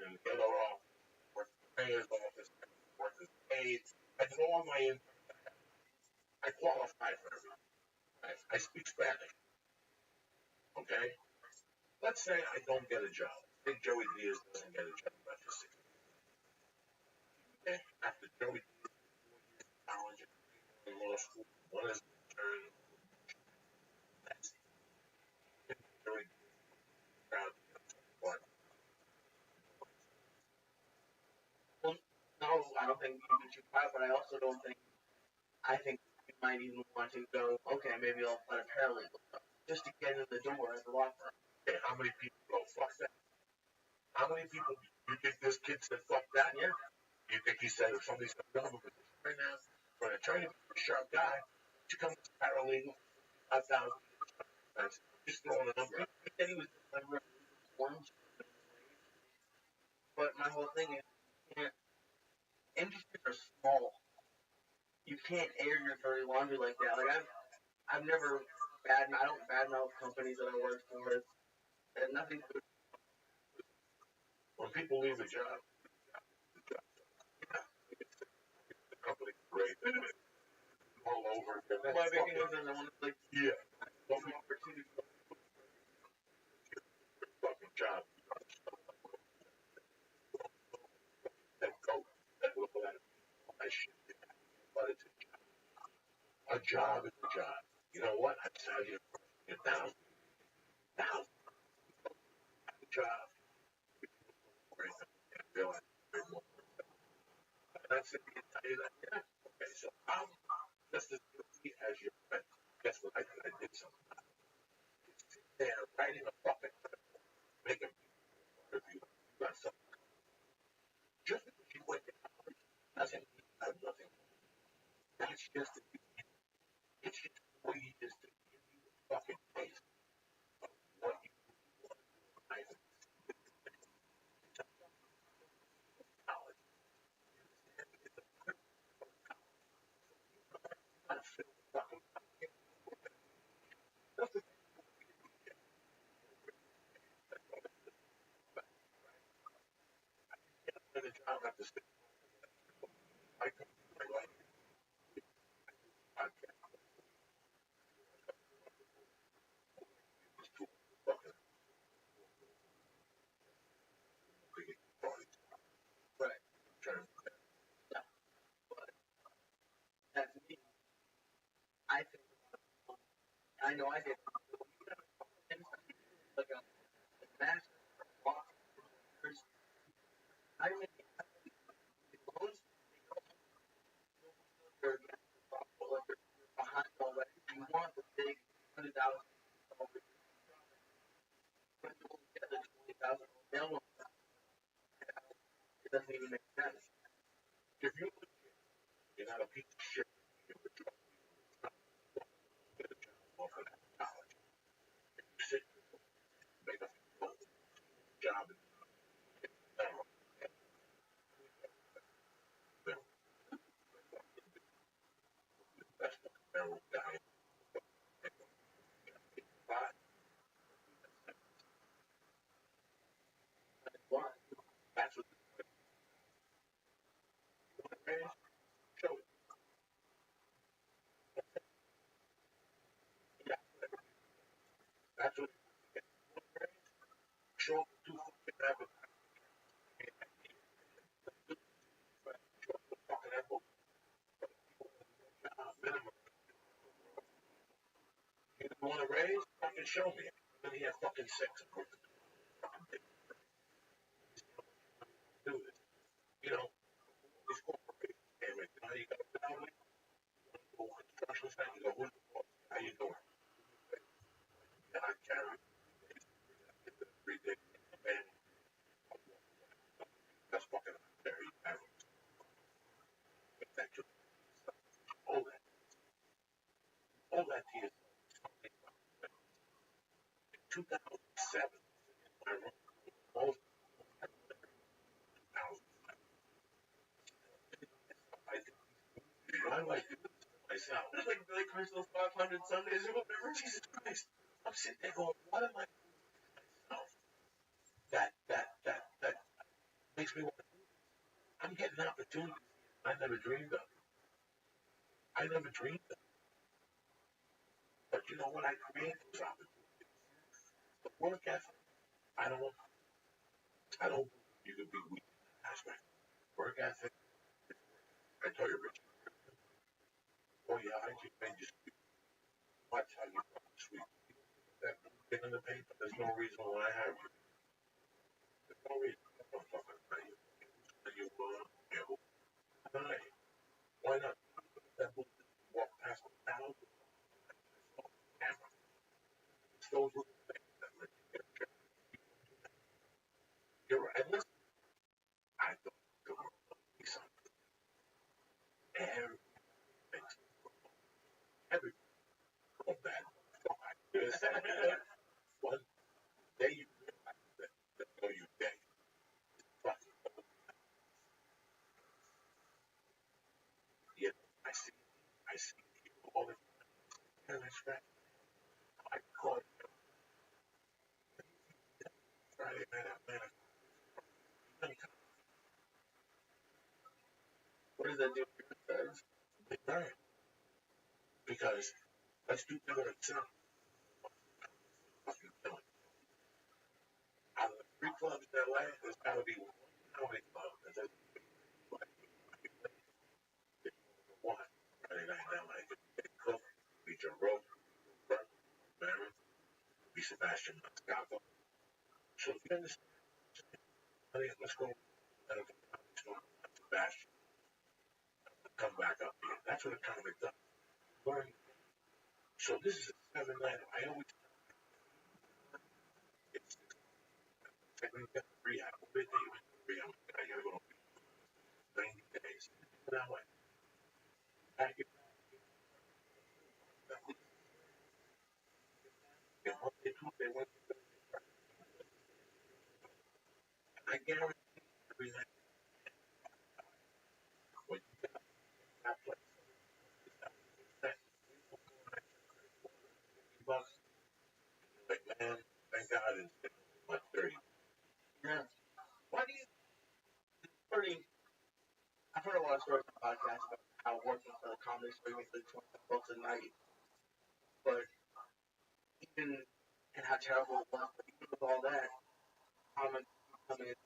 and the other office, worked in the mayor's office, worked as aides. I did all my intern. I qualified for everything. I speak Spanish. Okay? Let's say I don't get a job. Say Joey Diaz doesn't get a job after 6 years. Okay? After Joey Diaz, 4 years in college, in law school, one is an intern. That's Joey Diaz proud to get support. Well, no, I don't think you get too proud, but I also don't think. I think you might even want to go. Okay, maybe I'll let a paralegal go, just to get in the door at the law firm. Okay, how many people go fuck that? How many people you think this kid said fuck that? Yeah. You think he said if somebody's going to go right now for an attorney, for a sharp guy, you come as a paralegal, 5,000. That's just throwing a number. He said he was a member of one, but my whole thing is, industries are small. You can't air your dirty laundry like that. Like I've never I don't badmouth companies that I work for. And nothing to do. When people leave a job, the company's great. All over. My big thing was I want to like yeah. some opportunity. Fucking job. That go. That will let it. I should. But it's a job. A job is a job. You know what? I tell you, $1,000. A job. That's it. I tell you that. Yeah. Okay, so I'm just as guilty as your friend. Guess what I did? I did something. They're writing a fucking making review. You got something. Just because you went to college doesn't mean you have nothing. That's just the it's just the way you just to give you a fucking taste of what you want to do in life. College. It's a not a fit fucking nothing. And the job at the state. I come to my life. Podcast. Fucking big parties. Right. Trying Yeah. But that's me. I think I know I did like a master walk. I mean, loans are behind already. You want the big $100,000 get the 20,000 down. It doesn't even make sense. if you're not a piece of shit, you're a drug get a job off of that college. If you sit make a job in that's the narrow guy. Why? That's what the show. Yeah, that's what show two fucking happen. Show the fucking apple minimum. You want to raise? Fucking show me. And he had fucking six. Do this. You know, these corporations came in. Now you got a family, construction site, you go, who's the boss? How you 2007. I wrote most I like to do this myself. It's like Billy Crystal's 500 Sundays or whatever. Jesus Christ. I'm sitting there going, what am I doing myself? That makes me want to. I'm getting opportunities I never dreamed of. I never dreamed of. But you know what? I create those opportunities. The work ethic, I don't I don't you could be weak in that aspect. Work ethic, I tell you, Rich, oh yeah, I just made you sweet. Watch how you fucking sweet. That thing in the paper, there's no reason why I have you. There's no reason. I don't fucking tell you. You why? Why not? That book walk past the thousand camera. It's those little things that let you get a trip. You're right. And listen, I don't the world be something. Everything, every little bad motherfucker. One day you realize that no, you day. Fucking yet I see people all the time and I scratch. I call it Friday night at man. What does that do for your friends? They burn. Because let's do better at some fucking killing. Out of the three clubs in LA, there's gotta be one comedy club that doesn't like one Friday night in LA. Be Cook, be Joe Rogan, Burt, Marin, be Sebastian Maniscalco. So if you understand, let's go Sebastian, come back up here. That's what a comic does. Learn. So this is a 7 night. I always it's technically got rehab. What did they even rehab? I gotta go 90 days. Now what? Back in Monday, Tuesday, Wednesday, I guarantee every night when you got that place, that $50, like man, thank God it's been what 30. Yeah. Why do you pretty? I've heard a lot of stories on podcasts about how working for the comedy store makes like 25 bucks a night, but even and how terrible it was, but even with all that, comics come in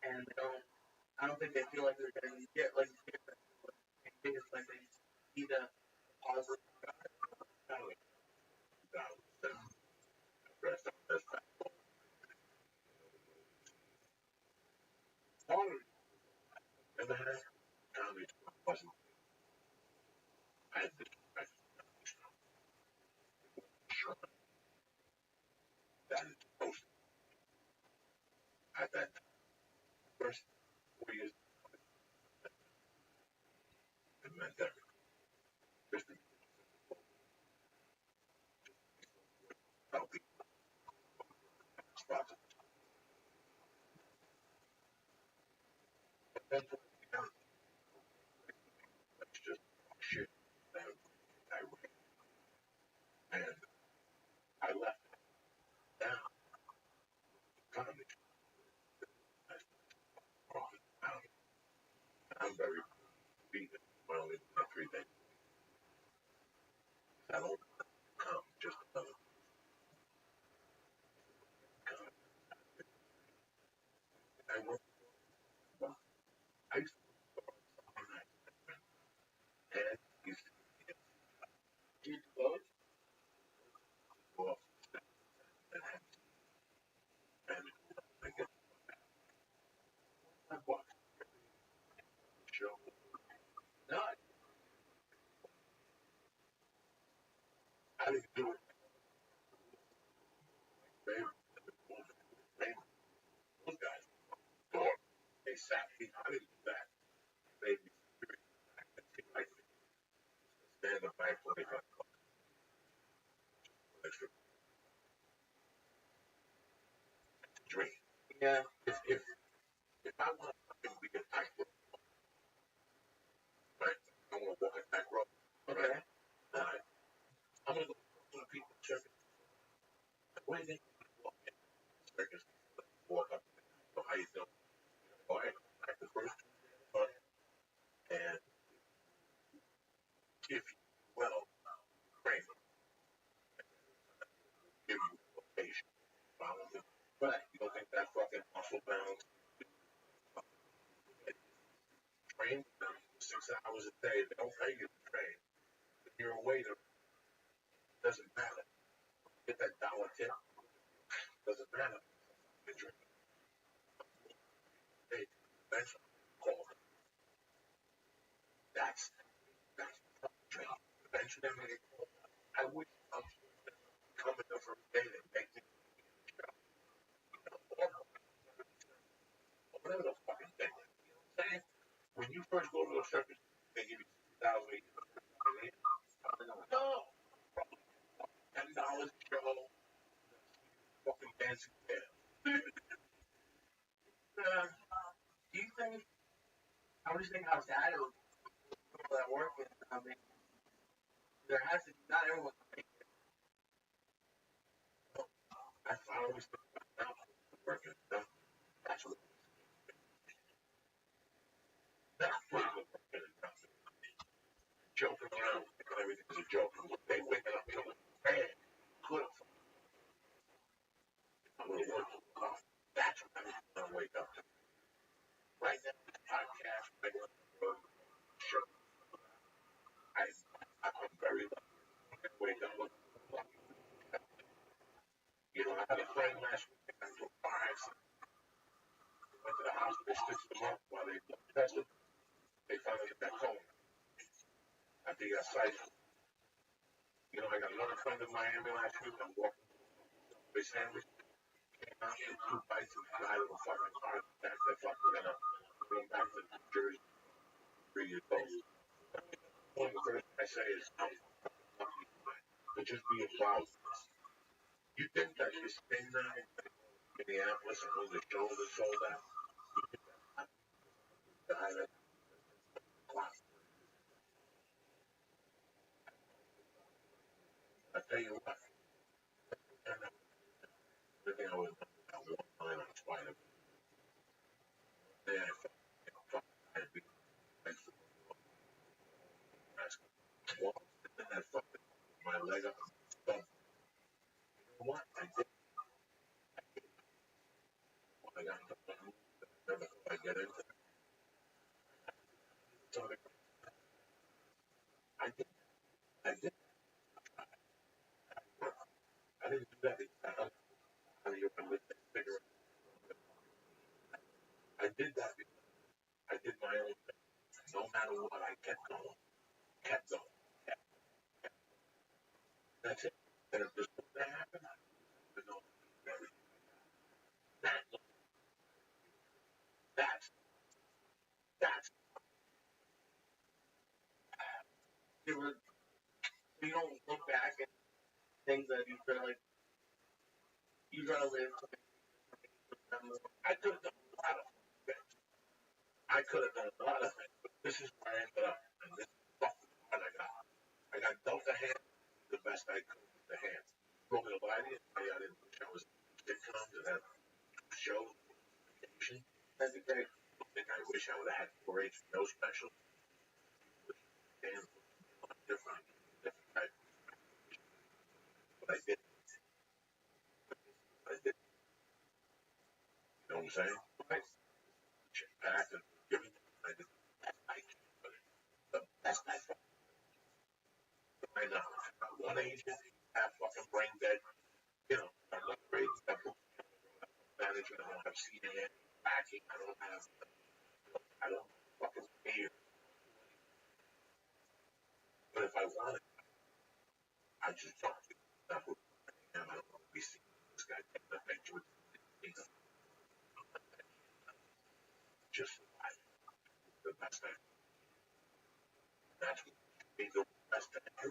and they don't. I don't think they feel like they're getting get like I think it's like they see the positive. Never had comedy wasn't I had this that is supposed at that first 4 years it meant that just about the spots. But then that's just shit that I read. And I left down comedy as profit. I'm very beat when I only did 3 days. I don't come just another comedy. I work I used to and used to Do you both? go off and I get I watch the show. No, I didn't do it. Favorite, favorite, those guys. They sat me. I didn't do that. They like stand up by 25 extra. dream. Yeah. If I want to be an actor, right? I want to walk a back road. Okay. Right? I'm gonna go to the people circus. What do you think? Walk in the circus, walk up. So how you doing? All right, like the first one, and if you well train, give you location. Follow me. Right. You don't think that fucking muscle bound train them 6 hours a day? They don't pay you to train. If you're a waiter, it doesn't matter. Get that dollar tip. Doesn't matter. You drink. Hey, eventually, call them. That's train. Eventually, I'm gonna call. I wish I'm coming the first day and make me whatever the fucking thing. You know what I'm saying? When you first go to a circus, they give you 2,000 a year. No, $10 a show, fucking dancing there. Do you think? I was just thinking how sad it was for people that work in. I mean, there has to be not everyone. I always think about working. That's what that's what we're working. Joking around, thinking everything's a joke. They waking up feeling bad. Could have. I'm gonna work. That's what I'm gonna wake up to. Right now, podcast, regular show. I, I'm very lucky. I can wake up with lucky. You know, I had a friend last week. I went to a car accident. Went to the hospital 6 months while they blood tested. They found out that coma. I think I cited. You know, I got another friend in Miami last week. I'm walking to a sandwich. Came out, took 2 bites, and died of a fucking car attack. They fucking went up. Going back to New Jersey, 3 years old. One of the first things I say is, I'm lucky to just be involved. You think that this thing now in Minneapolis and all the shows are sold out? You think that the highlight class? I tell you what, the thing I was that one line on Spider. Yeah, I'd be like, well, and that fucking my leg up. But you know what? I did. I got never thought I'd get into it. So I did. I did. I didn't do that because I don't know how you with that cigarette. I did that because I did my own thing. No matter what, I kept going. Kept going. That's it. And if there's something that happened, I know that that's that's You were. You don't look back at things that you feel like you're gonna live to make them. I could have done a lot of things. I could have done a lot of things, but this is where I ended up. And this is fucking what I got. I got dealt a hand the best I could with the hand. Broken the body, I didn't wish I was sitcoms and had shows, vacation. That'd be great. I think I wish I would have had 4-H no special. And different type. But I did. I did. You know what I'm saying? I check back and giving. I did. I the best I could. I know. One agent, half fucking brain dead. You know, I'm not great. Management. I don't have CNN backing. I don't have. I don't fucking fear. But if I wanted, I just talk to you. That's what I am. I don't want to be seen. This guy taking a picture with me. Just I, the best I. That's what be the best I can.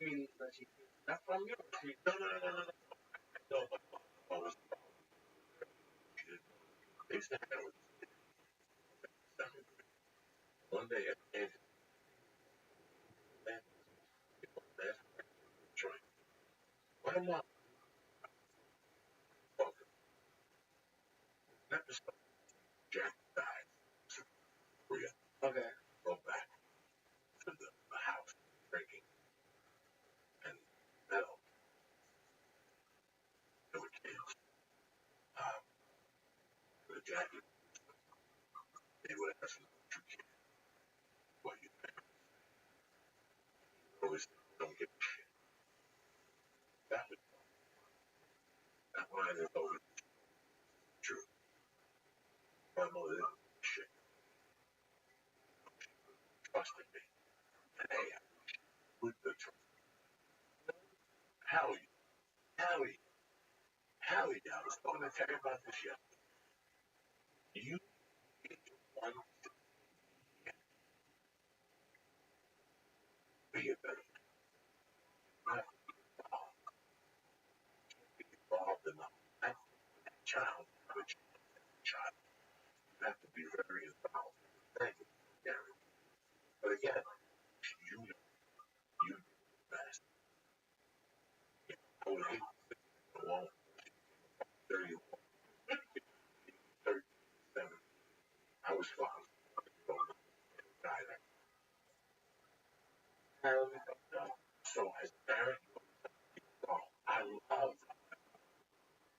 You mean that she that from you? No. No, my mom was she didn't know. They used to hang out with one day at Detroit. My mom fucking episode Jack died. Korea. Okay. Go back to the house drinking and metal. There were kids. The jacket, they would ask him, you can't, what you always don't give a shit. That was, that line is always true. My mother didn't give a shit. Trusted me. And hey, with the trust. Howie, I was going to tell you about this yesterday. You need to want to be a better man. Not be involved enough. That child, which child, you have to be very involved. Thank you, Gary. But again, you know, you do the best. I would hate to sit alone. 31, 37. I was fucking guy that. So as a parent, I love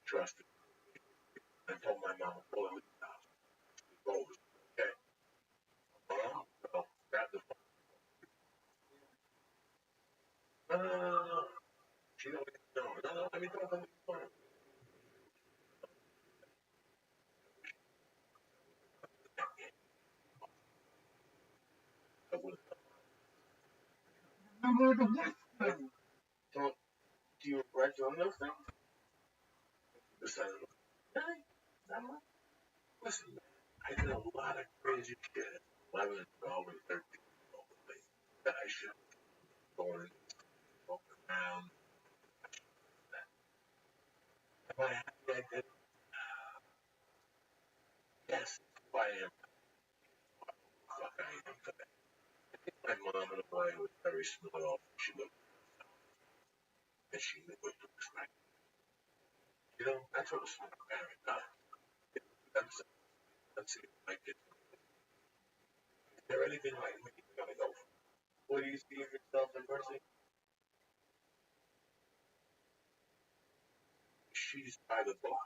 trusting. I told my mom, pull it out. She goes, okay, mom, no, grab the phone. No. She don't even know. No, let me talk on the phone. I would So, do you regret doing those things? have decided, hey, listen, I did a lot of crazy shit. 11, 12, and 13 that I should have gone around. Am I happy I did? Yes, I am. Fuck, I am today. My mom in a way was very smart off. She looked and she knew what to expect. You know, that's what a smart parent does. That's let's see if my kids. If they're anything like me, you gotta go. What do you see of yourself in person? She's by the book,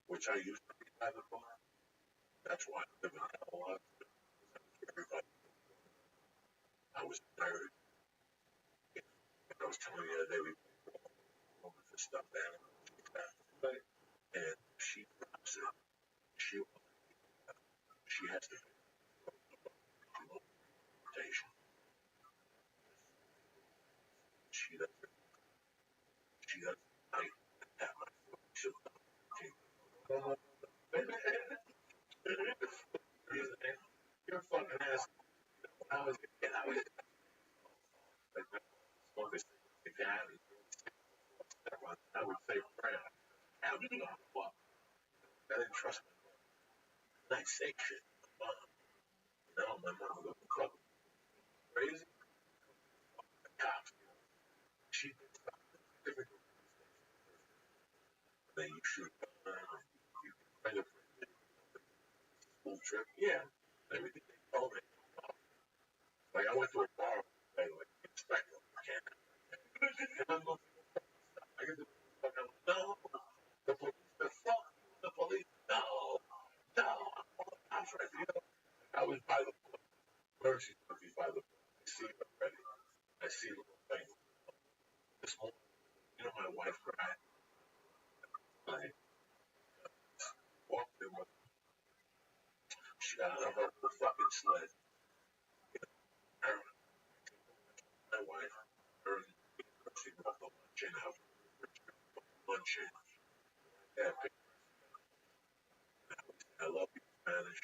which I used to be by the book. That's why I live in hell a lot. Everybody, I was married. I was telling you the other day we went with this stuff down. Right. And she drops it. She has to rotation. She doesn't. She doesn't. I have my foot. She'll you're a fucking ass. When I was a kid, I was like, smoke this again. I would say prayer. How do you know what? I didn't trust me. I say shit. No, my mom was fucking crazy. The cops. She did something different. Then you shoot. You kind of school trip. Yeah. Everything they told me. Like I went to a bar. Like inspector. I can't. And I'm looking. I get the fucking no. The police. The fuck. The police. No. I'm trying to. I was by the mercy by the. I see it already. I see little things. This whole. You know, my wife cried. I walked in with. She got out of her fucking sled. Her, my wife. Her. She brought the lunch in. Lunch in. Yeah. I love you, Spanish.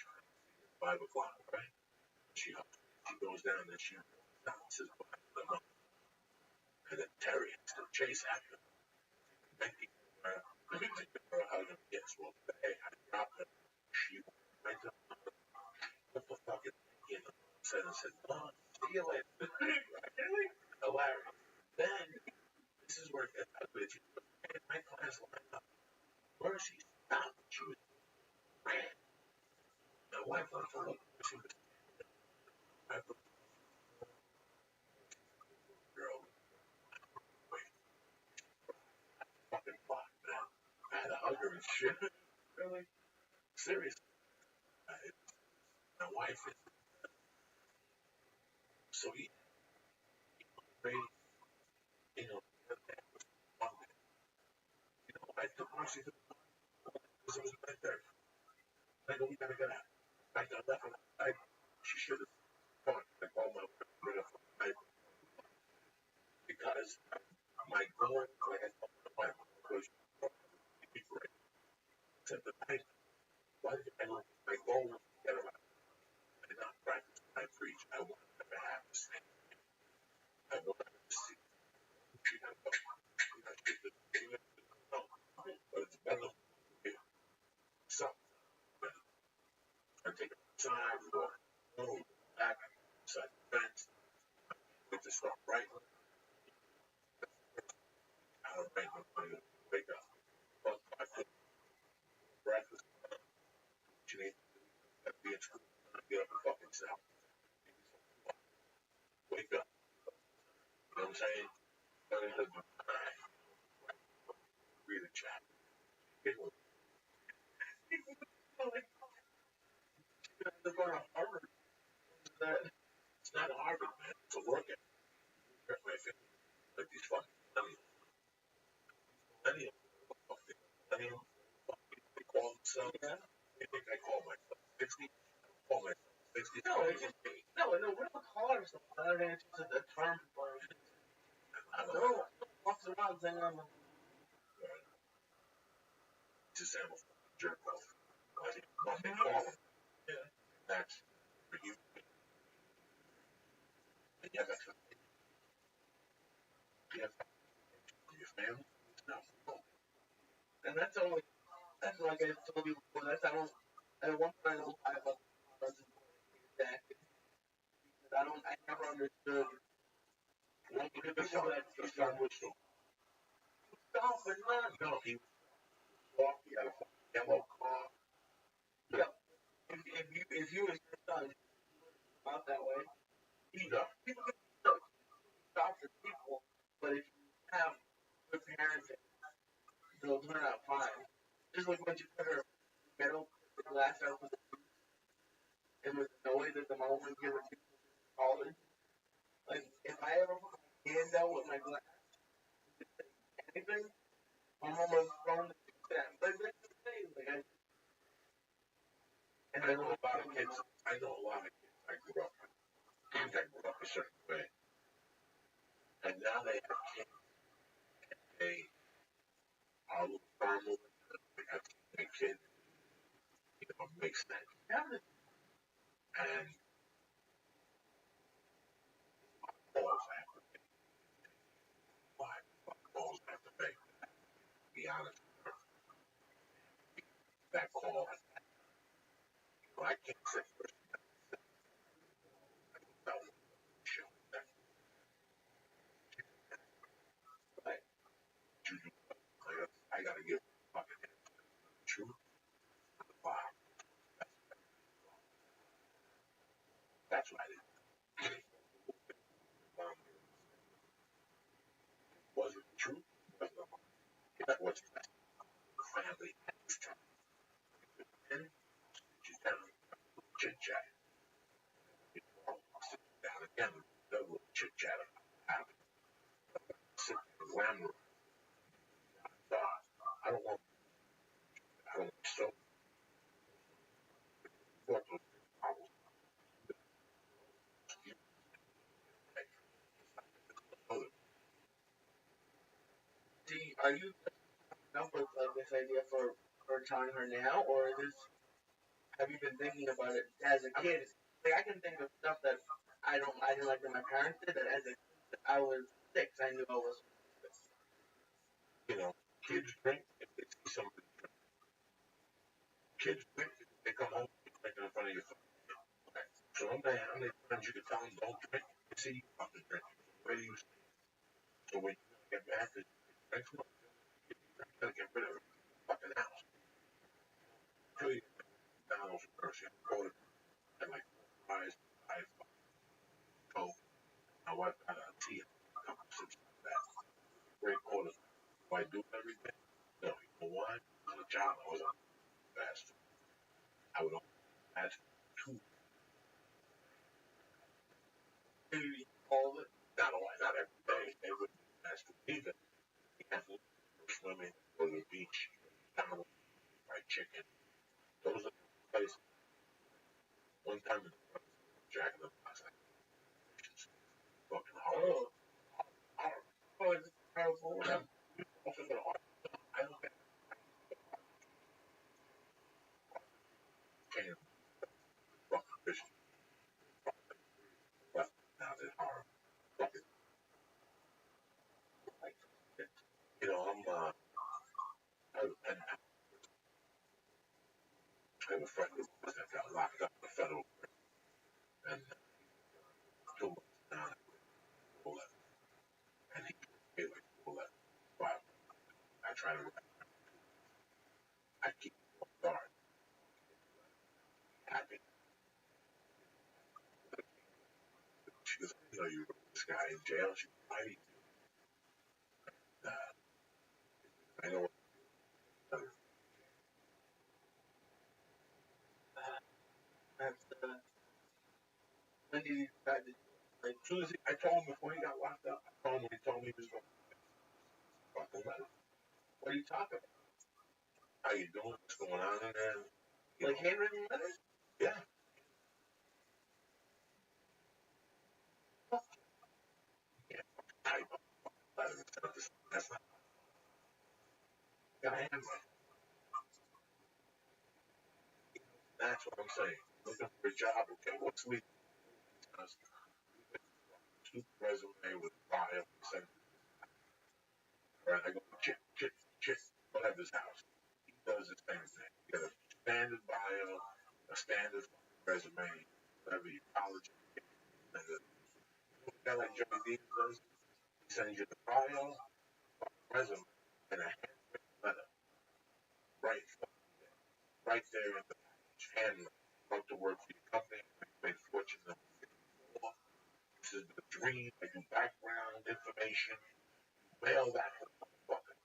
5 o'clock, right? She goes down and she says, And then Terry has to chase after him. And he give her a hug and yes, well, hey, I dropped her. She went right to put the fucking thing in the set and said, no, see you later. Really? Hilarious. Then, this is where it gets ugly. She goes, hey, my class lined up. Where she stopped, she was ran. My wife went to look. She was my girl. Wait, fucking fuck, man. I had to hug her and shit. Really? Seriously. My wife is so crazy. You know, I took Marcy to the because it was my third. I go, we gotta get out. I got left and she should have gone. I called my wife because my goal, like I told my wife, was to the night. My goal was to get her out and not practice my preach. I wanted her to have the same. I wanted her to see. She had no, but it's better to something. I take a time, go back, side fence, with the stuff right. I don't make my money wake up. But I could breakfast. She needs to be in school. Get up and fucking self. Wake up. You know what I'm saying? Read a chat. They're going to Harvard. It's not Harvard, man. It's a work ethic. That's my favorite. Like these fucking millennials. They call themselves. Yeah. They think I call myself 60. I call myself 60. No, it's just, no, we don't call ourselves that. It's just a term for it. I don't No, walks around saying I'm a just say I'm a fucking jerk off. I think what they call them. Yeah. That's for you. And you have expectations. You have for your family. No. and that's only, that's like I told you before, that's I don't, at one point I don't lie about that. I never understood. Like, the people that The son was so. stop and not. No, he was soft. He had a fucking yellow car. Yeah. If you and your son out that way, people can stop for people, but if you have good parenting, they'll turn out fine. Just like when you put her metal glass out with the and with the noise that the mom would give her to college. Like if I ever put my hand out with my glass, anything, my mom was thrown to that. Like that's the thing. Like And I know a lot of kids. I know a lot of kids. I grew up a certain way. And now they have kids. They are a little formal. They have a kid. You know, makes sense. And balls I have to make. Why? Balls I have to make. To be honest. That call. I can't sit for that show. Right. I gotta give fucking truth. Wow. That's what I did. Wasn't true. That was family. And she's down, chit chat. Down again, the little chit chat. Sit in the landlord. I don't want. So. Are you up with this idea for telling her now, or is this? Have you been thinking about it as a kid? Like I can think of stuff that I didn't like that my parents did. That as a kid, I was 6, I knew I was. You know, kids drink if they see somebody drink. Kids drink if they come home and drink in front of your family. Okay. So how many times you can tell them don't drink? You see you fucking drink. Where do you see? So when you get mad that you drink, you gotta get rid of it. Fucking house. Until you get McDonald's first, you go to and like fries, I go. My wife got a tea, a couple sips of that. Great quarter. Do I do everything? No, you know why? On a job, I was on fast. I would only add two. Maybe all of it. Not every day. They would fast food either. You have to go swimming, go to the beach, down fried chicken. Those are the places. One time in the Jack in the Box, I just fucking horrible. Oh, it's terrible. Also, I don't get can fucking fish. But now they're horrible. Fucking, like, you know, I have a friend that got locked up in the federal and 2 months down and he paid like $4. I try to I keep on guard. Happy. She goes, I know you wrote this guy in jail. She goes, why do you I know what That's when did you decide to, like, as soon as I told him before he got locked up, I told him he told me he was going to fucking letter. What are you talking about? How you doing? What's going on in there? like handwritten letters? Yeah. Type of letter. That's not got a handwriting. That's what I'm saying. Looking for a job, okay, what's legal? Stupid resume with bio, send right, I go, chick, go have this house. He does the same thing. You get a standard bio, a standard resume, whatever your college, and a guy like Joey Dean does, he sends you the bio, resume, and a handwritten letter, right, right there in the hand, about to work for your company, made fortune number 54. This is the dream, I do background information, mail that to the motherfucker.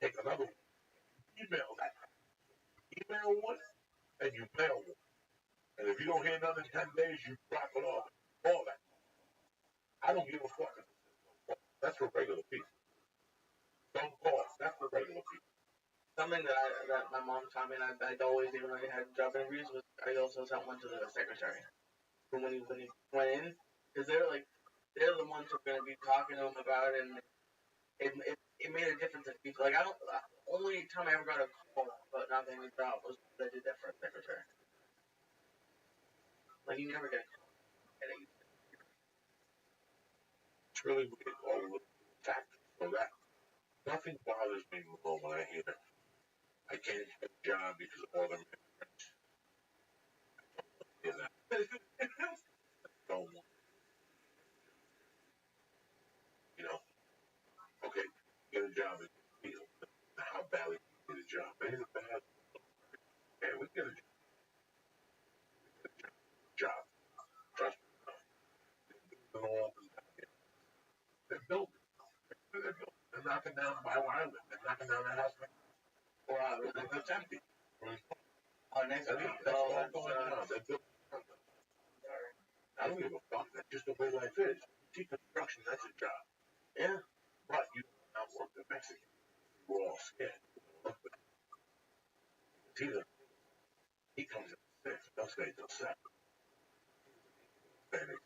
Take another one, email that. Email one, and you mail one. And if you don't hear nothing in 10 days, you drop it off. All that. I don't give a fuck. That's for regular people. Don't call. That's for regular people. Something that my mom taught me, and I'd always, even when I had job interviews, was I also sent one to the secretary. When he went in, because they're the ones who are gonna be talking to him about it, and it made a difference to people. Like, I don't. Only time I ever got a call about not getting a job was because I did that for a secretary. Like, you never get a call. It's really weird. All the factors for that. Nothing bothers me more when I hear I can't get a job because of all the immigrants. Yeah, that. Don't want, you know, okay, get a job in the field. How badly you get a job? It ain't a bad. Okay, we get a job. Trust me. They're all they're building. They're knocking down by where I live. They're knocking down the house. Wow, It's empty. oh, next That's week. all going on. They're building. I don't give a fuck. That's just the way life is. See, construction, that's a job. Yeah. But you not work the Mexican. We're all scared. See, he comes at 6. They'll stay till 7. And it's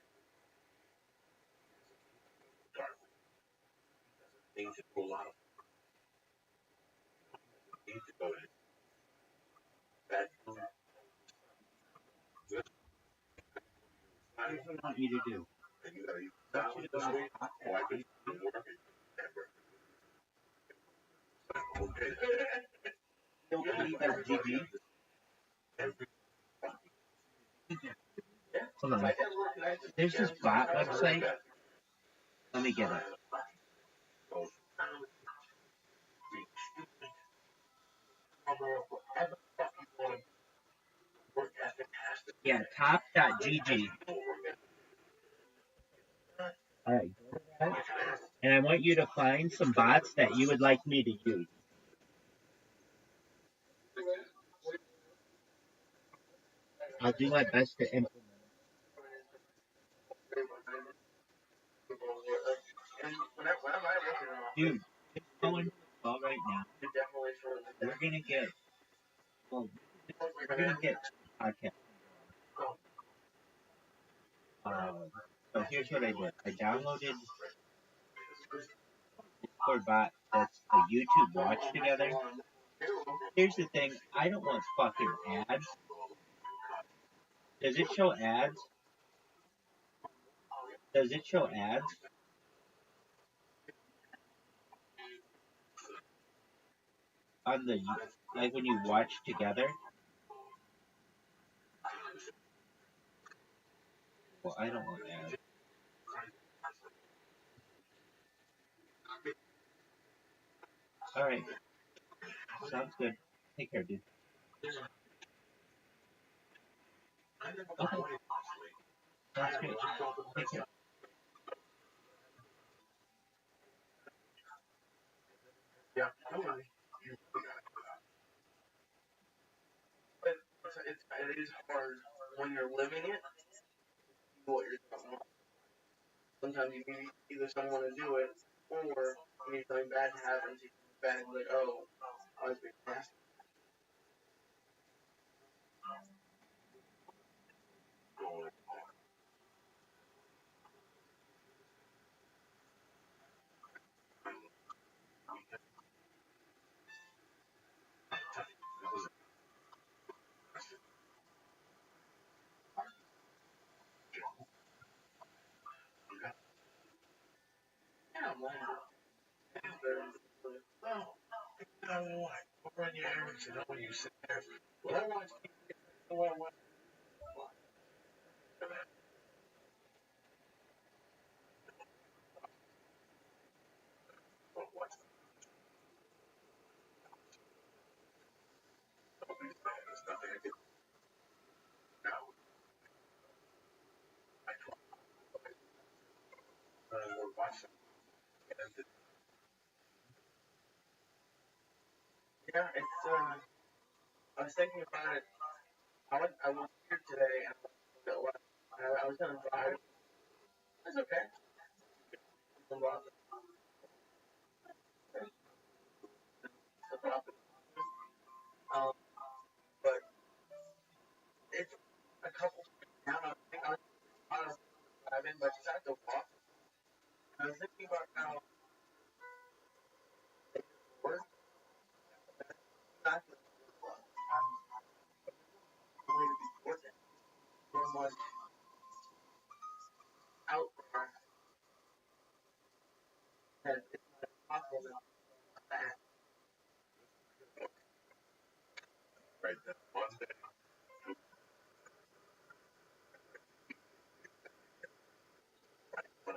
dark. Need to do a lot of need to go to that dude. What does he want you to do? And you gotta eat What you salad this week. Oh, I could Don't believe that GG. Hold on. There's this bot website. Let me get it. Yeah, top.gg. Alright, and I want you to find some bots that you would like me to use. I'll do my best to implement. Dude, just go into the call right now. We're gonna get, well, we're gonna get podcast. So here's what I did. I downloaded Discord bot that's a YouTube watch together. Here's the thing, I don't want fucking ads. Does it show ads? Does it show ads? On the, like when you watch together? Well, I don't want ads. Alright. Sounds good. Take care, dude. Okay. That's great. Take care. Yeah, but it is hard when you're living it. What you're talking about. Sometimes you need either someone to do it, or you need something bad to happen. So you bad and like, oh, I was being nasty. Yeah, I'm like, oh, you know what? Go run your errands, and when you sit there, well, I want to what I want. Yeah, it's I was thinking about it. I was here today, and I was gonna drive. It's okay. Um, but it's a couple down. I was driving, but just have to walk. I was thinking about how it works. Not the way to be working. Someone out there that it's not possible to that. Right. That one day. When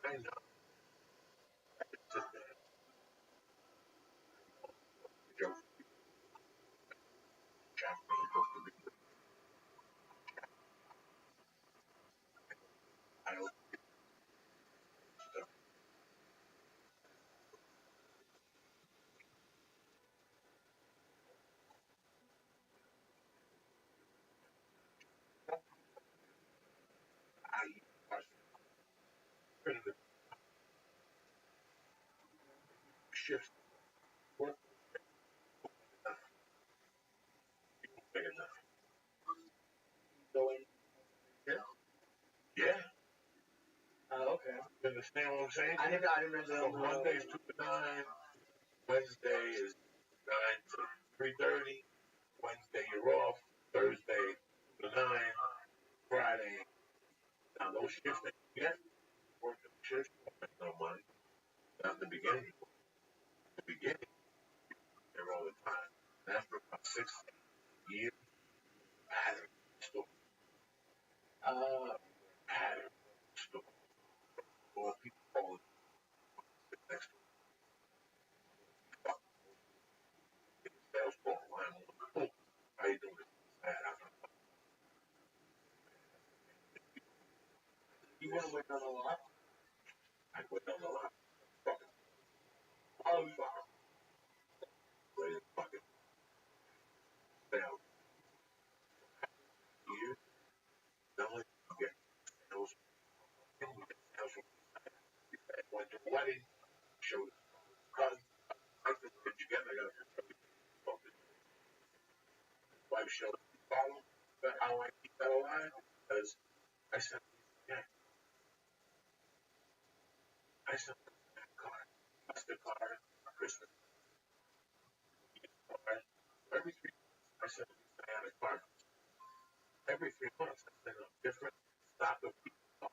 I know it's just a joke. Japanese supposed to be. I don't I the shift work big enough. Going yeah. Yeah. Okay. You understand what I'm saying? I didn't remember. From Mondays to the 9, Wednesday is 9 to 3:30. Wednesday you're off. Thursday 2 to 9. Friday. Now those shifts that you get, working shifts, you don't make no money. Not in the beginning. In the beginning, they're all the time. And after about 6 years, pattern store. Pattern store. Or people call it next to fucking sales call line. How you doing? You want to wait on a lot? I went on the line. Fucking wait a fucking sales year. Not only do you get sales, you get sales from went to a wedding, showed his cousin. I said, did you get it? I got to show you. Wife showed me the problem. But how I keep that alive? Because I sent yeah, I sent a card. Mastercard, Christmas card. Every 3 months, I sent a card. Every 3 months, I send a different stock of people.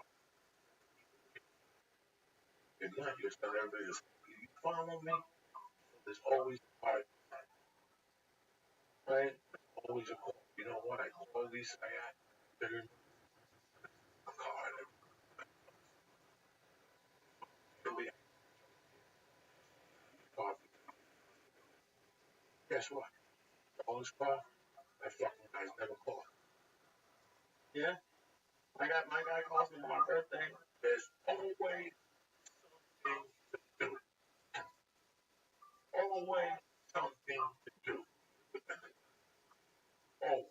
If not, you start everybody to you follow me. There's always a card, right? There's always a call. You know what? I call these. I got a card. Every coffee. Guess what? All this coffee, that fucking guy's never called. Yeah. My guy calls me on my birthday. There's always something to do. Always something to do. Oh,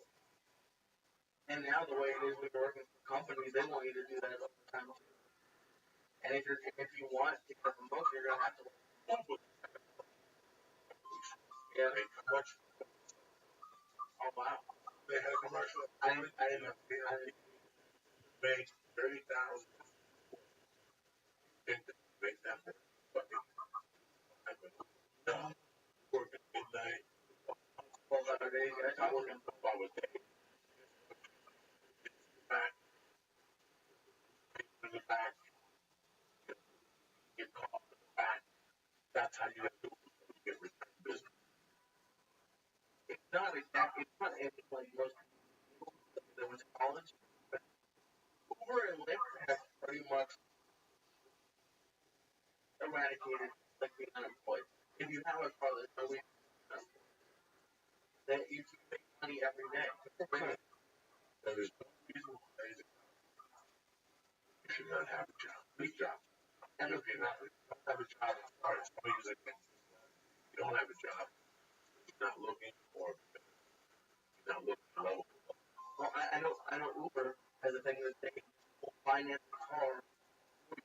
And now the way it is when you're working for companies, they want you to do that all the time too. And if you want to get a promotion, you're gonna have to. Yeah. they commercial. Oh wow. They had a commercial. I didn't know. Make 30,000. Think that make that fucking no working midnight. 12 hour days. Yeah, I'm working. I was back in the back. Get caught in the back. That's how you have to get return business. It's not exactly. It's not anything like most people that went to college. But Uber and Lyft have pretty much eradicated like being unemployed. If you have a car, there's no way that you can make money every day. There is no reason why you should not have a job. This job. And if you're not have a job, it's always like you don't have a job. You're not looking for. You're not looking for level. Well, I know Uber has a thing that they will finance a car. If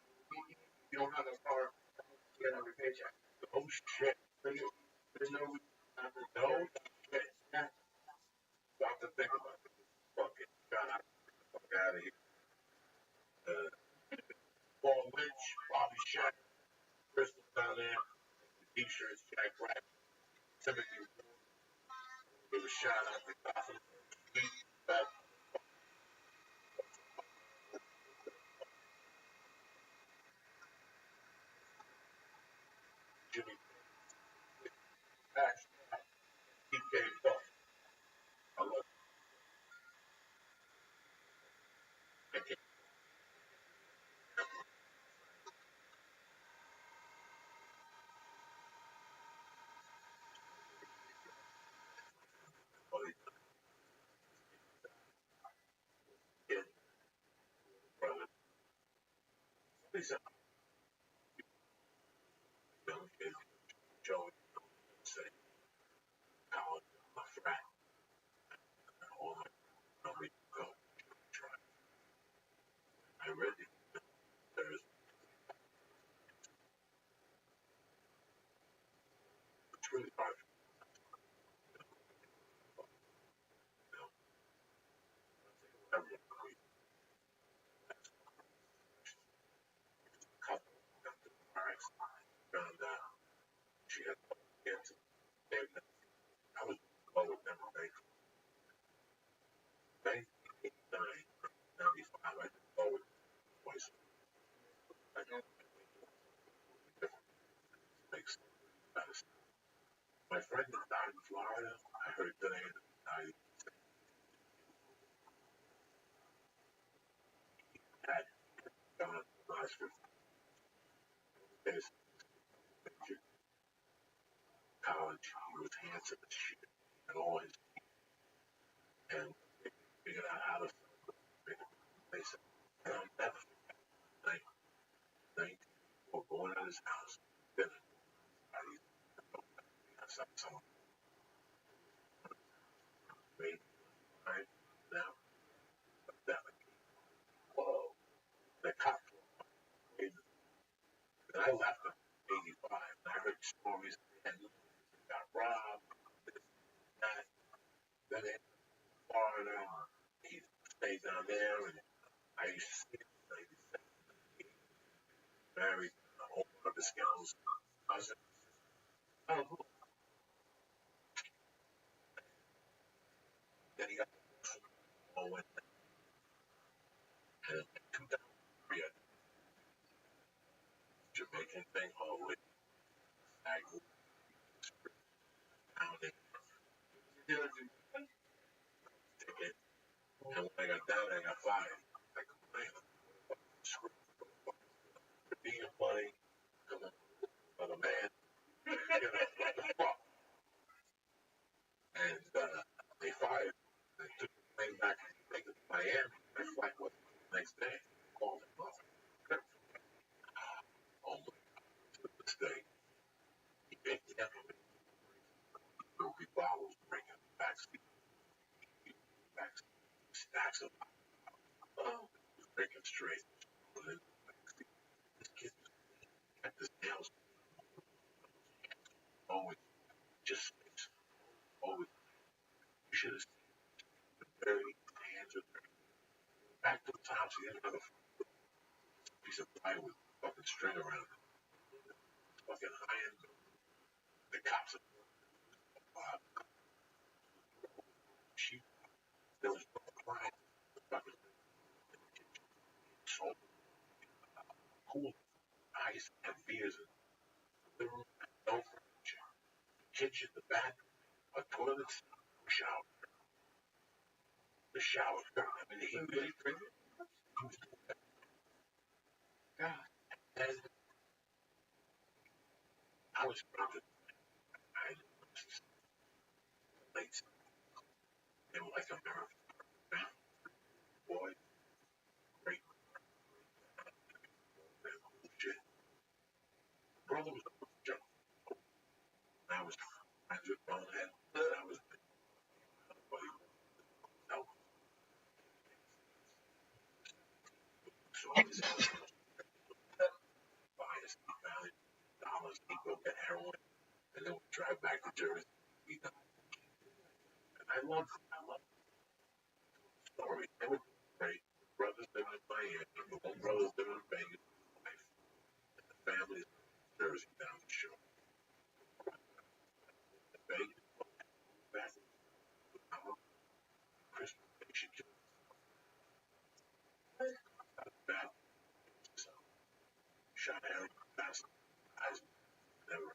you don't have a car, you get every paycheck. Oh shit. There's no reason not to. No shit. Yeah. Stop to think about it. Fucking got out of here. Paul Lynch, Bobby Shack, Crystal down there, the T-shirts, Jack Rack, Timothy Ward, give a shout out to Gotham. That Jimmy Patch, TK Buff. I love it. Buddy, kid, brother. Lisa, young kid, Joey, say, college, my friend, all my, we go, try. I read it. There's, it's really hard. Everyone, my friend that died in Florida, I heard today that he died. Had gone to the last 50 days of college. He was handsome as shit. And all his and they figured out how to make a place. And I'll never forget night, 19 or going out his house, dinner. I used to go outside someone made right now. That whoa. The cop and I left him in 85 and I heard stories and got robbed, that, then in Florida, he stayed down there and I used to see him in 97, he married one of his girls' cousin. Oh, cool. Then he got all went and in 2003 a Jamaican thing all with I grew down there ticket and when I got down there I got fired. I complained being funny, come on, other man, you know, what the fuck? And they fired. They took the plane back and take it to Miami. My flight was the next day. Called him up. Almost to this day. He picked me up and there'll be bottles drinking in the backseat. Backseat. Stacks of drinking straight. This kid got his nails always just always. You should have seen dirty hands are dirty. Back to the top, he had another piece of plywood with fucking string around it. Fucking iron. The cops are she there was no crime. Fucking so cool. Ice and beers in the room. No furniture. Kitchen, the bathroom, a toilet, a shower. The shower. I mean, he really drinking. He was doing that. God. And I was probably I late. They were like American boy, great shit. Brother was a joke. I was friends with Bonehead. I was nobody else. So I was buy us $8 he go get heroin and then we drive back to Jersey. And I love the story. They were great. Brothers living in Miami, the one brother's living in Vegas, wife, and the family in Jersey down the shore. In Vegas, back in Christmas vacation, bad so shot Harry fast eyes never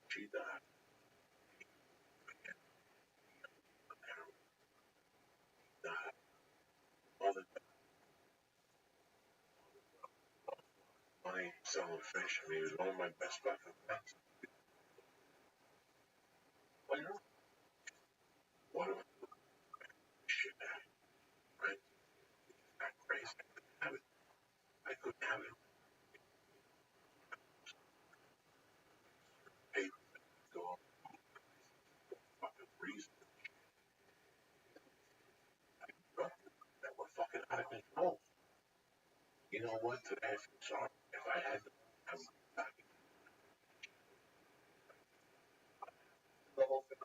she died. Harry died. Mother money selling fish. I mean, he was one of my best fucking friends. Like, what am I shit at? Right? Not crazy. I couldn't have it. I couldn't have it. Hey, go on fucking reason. That were fucking out of control. You know what? Today I feel sorry. If I had to, I would not be. The whole thing.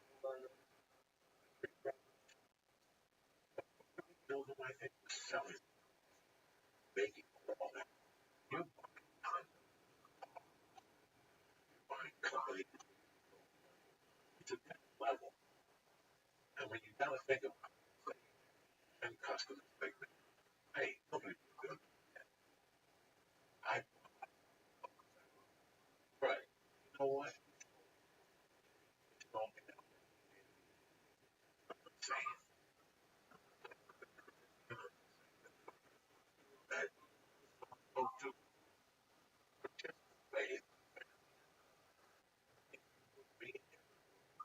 You know who I think was selling, making all that? You're buying companies. It's at that level. And when you gotta think about it, and customers like me, hey, nobody was gonna do that. I right. You know what?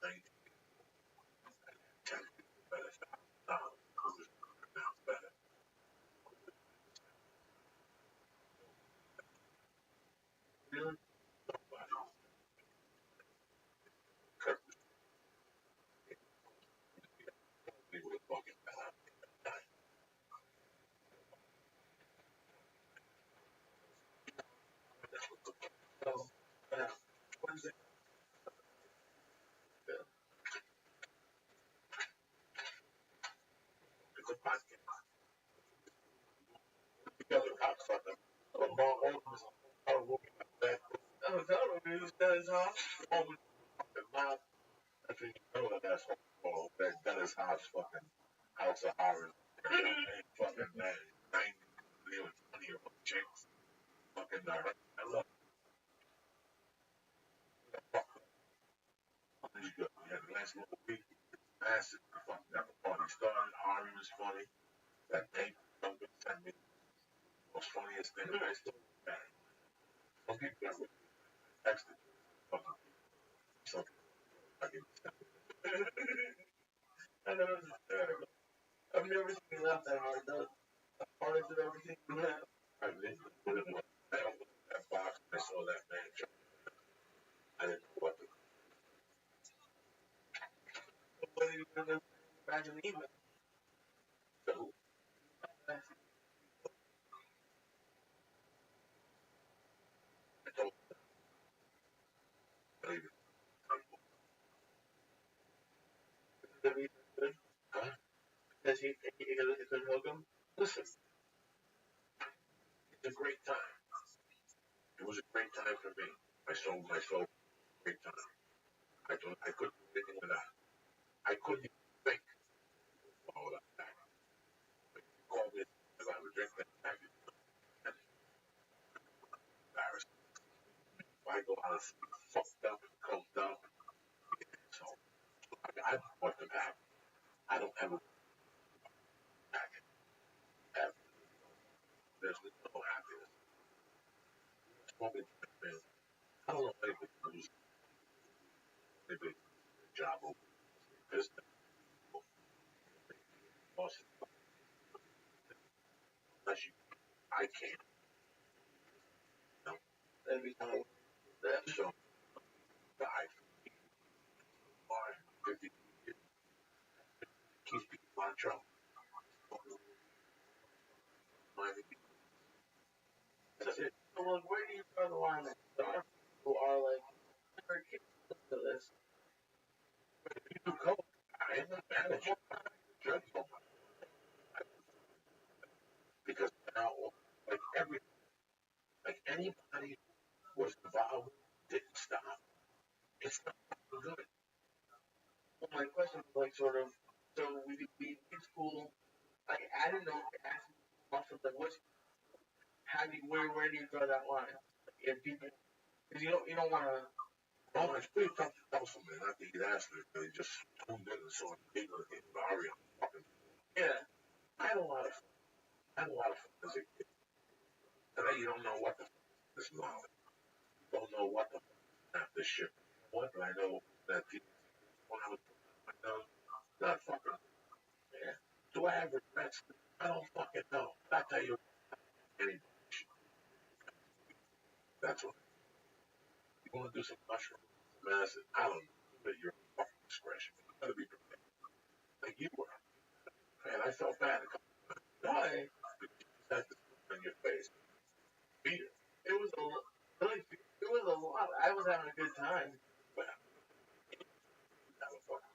19, 10 people better. I'm just now better. Really? Nobody. Kirk was with a fucking bad. So, yeah. What is it? It's a podcast. The other cocksucker. Lamar Odom is a whole movie like that. Oh, totally. He was done his house. Always fucking loud. That's when you know that that's what that Dennis Hobbs fucking House of Horrors. Fucking man, 90 and 20-year-old chicks. Fucking nerd. I love it. He's good. He had a nice little week. Massive. Fucking got the party started. Ari was funny. That tape Duncan sent me. Most funniest thing. I still bad. Some people got really texted. Fucking something. I can I know it's hysterical. I've never seen you laugh that hard, though. The hardest I've ever seen you laugh. I didn't put it in that box. I saw that man. I didn't know what to What are you gonna imagine even? do. I told him, believe it. Did he good? Huh? Does he think he could hook him? Listen, it's a great time. It was a great time for me. I sold my soul. Great time. I couldn't do anything without it. I couldn't even think of all that. But you called me if I would drink that back. That's embarrassing. If I go out fucked up and coked up, so I don't want them back. I don't ever back ever. There's no happiness. Smoking, man. I don't know if anybody knows maybe job over business. Unless you, I can't. You know? That'd be kind of that. So, died for 50 years. Keeps people on trouble. That's it. So, like, where do you draw the line? Like, there are people who are like, there are kids to this. You do coke. I am not manager. Drug because now, like anybody who was involved didn't stop. It's not good. Well, my question was like, sort of, so we in school, like, I didn't know if they asked me also, like, where do you draw that line? Like, if people, because you don't want to. Well, it's pretty tough to tell somebody not to eat ass because they just tuned in and saw the people in Barry on fucking. Yeah. I had a lot of fun. I had a lot of fun as a kid. Today you don't know what the fuck is knowledge. You don't know what the fuck is not this shit. What? But I know that when I was not fucking. Yeah. Do I have regrets? I don't fucking know. I tell you, any shit. That's what. You want to do some mushrooms, acid? I don't know. But your fucking discretion. You gotta be prepared. Like you were. Man, I felt bad. Why? Because you just had this look on your face. Beat it. It was a lot. Really, it was a lot. I was having a good time. Well, have a fucking.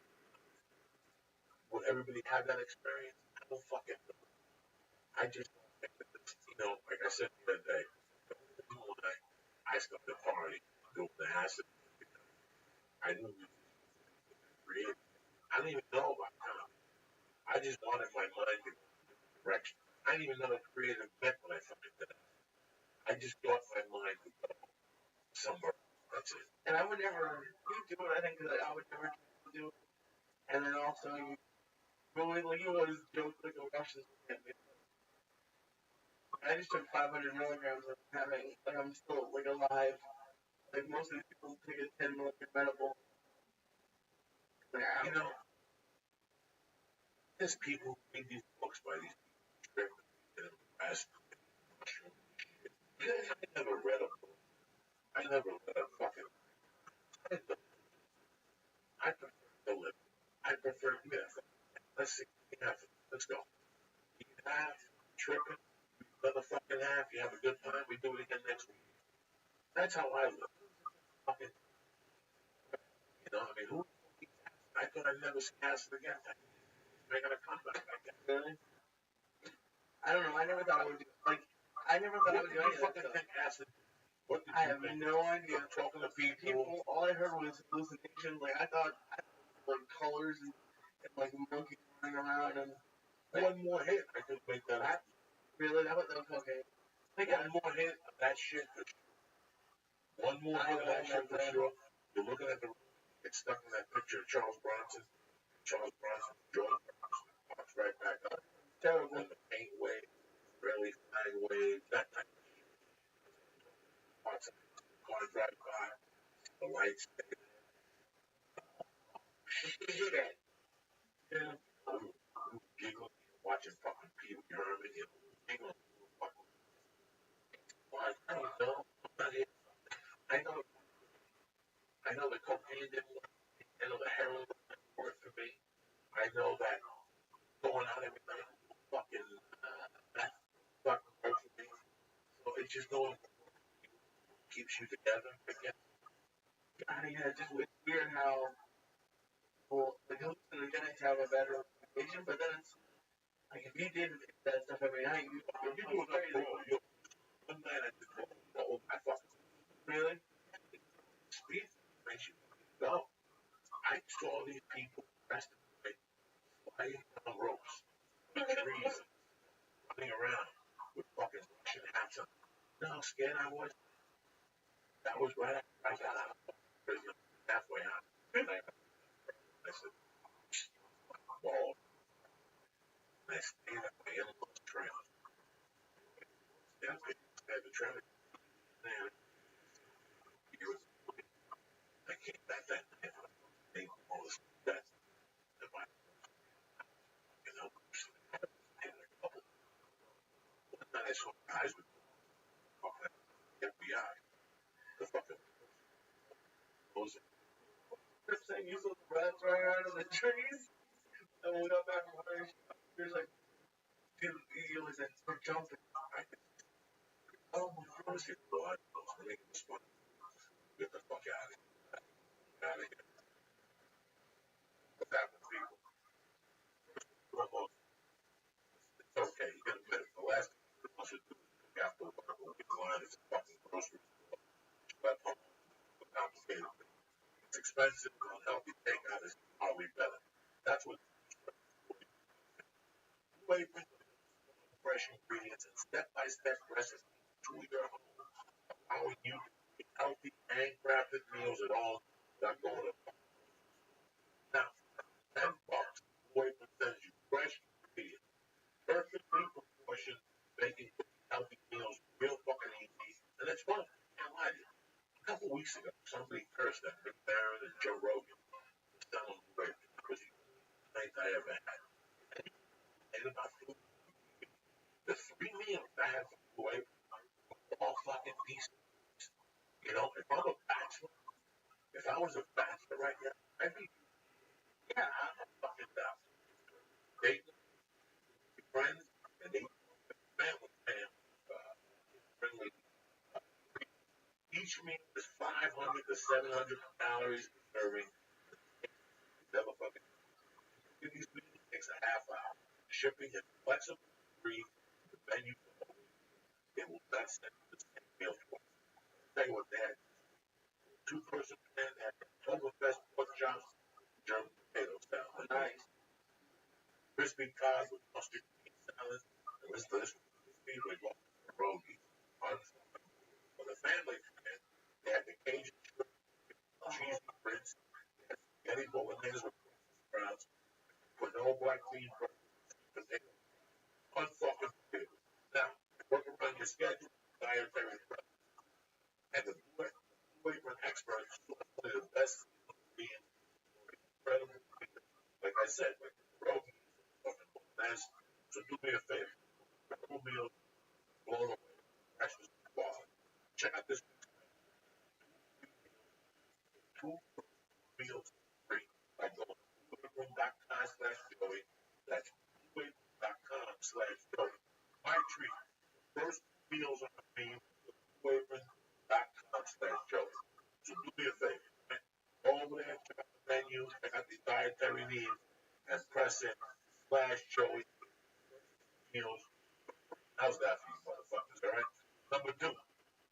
Will everybody have that experience? I don't fucking know. I just don't think that it's, like I said the other day, the reason why I stopped the party doing the acid, I knew we created. I didn't even know about time. I just wanted my mind to go in a direction. I didn't even know what creative meant when I fucking did it. I just thought my mind would go somewhere. That's it. And I would never, you do it, I think, because I would never do it. And then also, you always joke like a Russian. I just took 500 milligrams of having, like, I'm still, like, alive. Like, most of these people take a 10 milligram edible. You know, there's people who read these books by these strict and fast mushroom shit. I never read a book. I never read a fucking. I prefer the living. I prefer myth. Let's see. Let's go. You have tripping. Another fucking half. You have a good time. We do it again next week. That's how I live. Fucking, you know, I mean, who? I thought I'd never see acid again. He's making a comeback again. Really? I don't know. I never thought I would do like. I never thought I would do any of that stuff. Think acid? What did I you have think? no idea. Talking to People, all I heard was hallucinations. Like I thought, like colors and like monkeys running around and one more hit, I could make that happen. really, that was okay. Like one more hit of that shit for sure. One more hit of that shit for sure. You're looking at the get stuck in that picture of Charles Bronson. Charles Bronson, George Bronson, pops right back up. Terrible. And the paint wave, Israeli flag wave, that type of shit. Parts of the car drive by, the lights stay there. Do that. Yeah. We were giggling, watching fucking Pee Wee Herman, you know, giggling. I don't know. I'm not here. I know the cocaine didn't work. I know the heroin didn't work for me. I know that going out every night, fucking, that fucking work for me. So it's just going keeps you together again. Yeah, it's weird how well like hallucinogens have a better reputation, but then it's like if you did that stuff every night, you do enough crazy. One night I did roll. I fucking really. speed makes you go. I saw these people dressed in white, sliding down ropes, trees, running around with fucking Russian hats on. You know how scared I was? That was right after I got out of prison, halfway out. And I said, whoa. And I stayed at my in-laws' trailer. I had the trailer. Man, I came back that night. They all this that. And my, you know, and a couple. One night I saw guys with fucking FBI. The fucking those. You're saying you saw the rats running around in the trees, and we got back from Irish. There's like, dude, you was like, we're jumping. Oh my God, it's blood. Let me get this one. Get the fuck out of here. Out of here. What's happened to people? Almost. It's okay. You get a minute. The last thing I should do is look after work or get in line at the fucking grocery store. Left home. Complicated. It's expensive and unhealthy. Takeout is probably better. That's what way fresh ingredients and step-by-step recipes to your home, allowing you to eat healthy, handcrafted meals at all without going to now. $10, Boyfriend sends you fresh ingredients, perfectly proportioned, making healthy meals real fucking easy, and it's fun. I like it. A couple weeks ago, somebody cursed at Rick Barron and Joe Rogan for selling away because he was the night I ever had. And about food, the 3 meals I had to away all fucking pieces. You know, if I'm a bachelor, if I was a bachelor right now, I'd be, yeah, I'm a fucking bachelor. Dating friends and they family and friendly. Each meal is 500 to 700 calories per serving. Never fucking. These meals takes a half hour. Shipping is flexible, free. The menu, it will not send you the same meal twice. Tell you what they had. Two-person pan had Oktoberfest pork chops, German potato salad. Nice. Crispy cod with mustard cheese salad. The rest of this crispy with pierogi. For the family pan, they had the Cajun shrimp, cheese grits, spaghetti bolognese with sprouts, quinoa black bean potato. Unfucking potato. Now, work around your schedule, dietary prep, and the boyfriend expert is one of the best ingredients for incredible I said, like, road fucking nice. So do me a favor. Road meals, blown away. Actually, check out this two meals free by going to blueapron.com/Joey. That's blueapron.com/Joey. My treat. First meals on the menu. Blueapron.com/Joey. So do me a favor. Right? Go over there, check out the menu, check out the dietary needs, and press in /Joey meals. How's that for you motherfuckers, alright? Number two,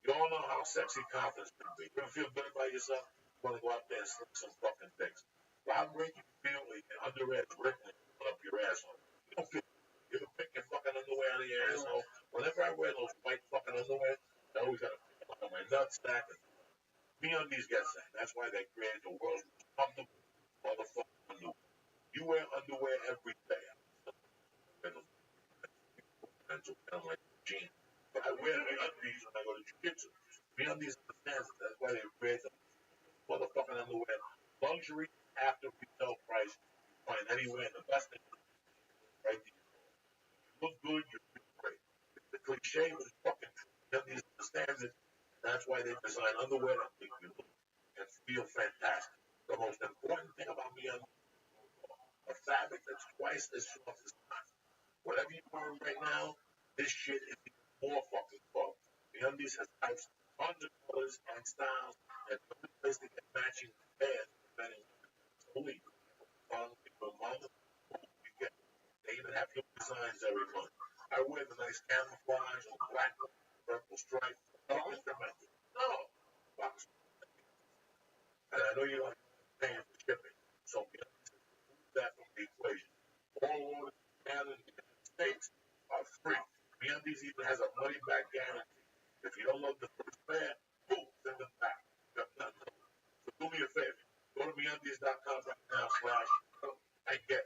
you all know how sexy confidence can be. You ever feel good about yourself? You want to go out there and slip some fucking things. But how great you feel when your underwear is rippling up your asshole. You don't feel good. You ever pick your fucking underwear out of your asshole? Whenever I wear those white fucking underwear, I always gotta pick them out of my nutsack. And MeUndies gets that. That's why they created the world's most comfortable motherfucking underwear. You wear underwear every day. I'm like jeans. But I wear MeUndies when I go to jiu-jitsu. MeUndies understands it. That's why they create the motherfucking underwear. Luxury after retail price. You find anywhere in the best thing right there. You look good, you feel great. The cliche was fucking true. MeUndies understands it. That's why they design underwear that make you look and feel fantastic. The most important thing about MeUndies, a fabric that's twice as soft as cotton. Whatever you're wearing right now, this shit is even more fucking soft. MeUndies has types, tons of colors and styles, and every place to get matching pairs for men and women. Believe me, for mama, you get. They even have new designs every month. I wear the nice camouflage or black, purple stripe. Don't instrumental. No. Box. And I know you like paying for shipping, so MeUndies remove that from the equation. All orders gathered in the United States are free. MeUndies even has a money back guarantee. If you don't love the first pair, boom, send them back. Got nothing. So do me a favor. Go to MeUndies.com right now and get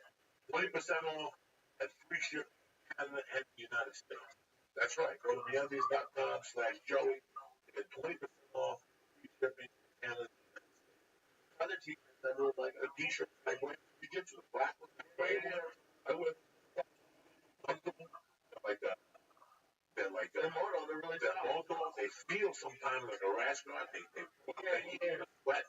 20% off and free shipping in Canada and the United States. That's right. Go to MeUndies.com/Joey and get 20% off free shipping in Canada. Other t-shirts I really like a t-shirt I wear to get to the black one. I wear comfortable. They're like a moto. They're really moto. They feel sometimes like a rash guard. They sweat.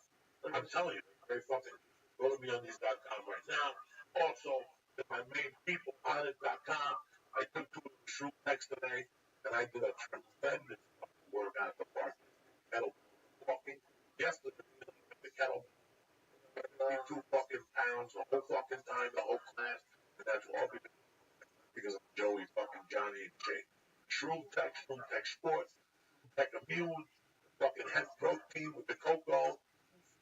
I'm telling you, they're very fucking. Go to MeUndies.com right now. Also, to my main people on it.com. I took two of the shroom decks today, and I did a tremendous fucking workout at the park. Kettle walking. Yesterday, the kettle 2 fucking pounds the whole fucking time, the whole class, and that's all because of Joey fucking Johnny and Jake. Shroom Tech Sports, Tech Immune, fucking hemp protein with the cocoa,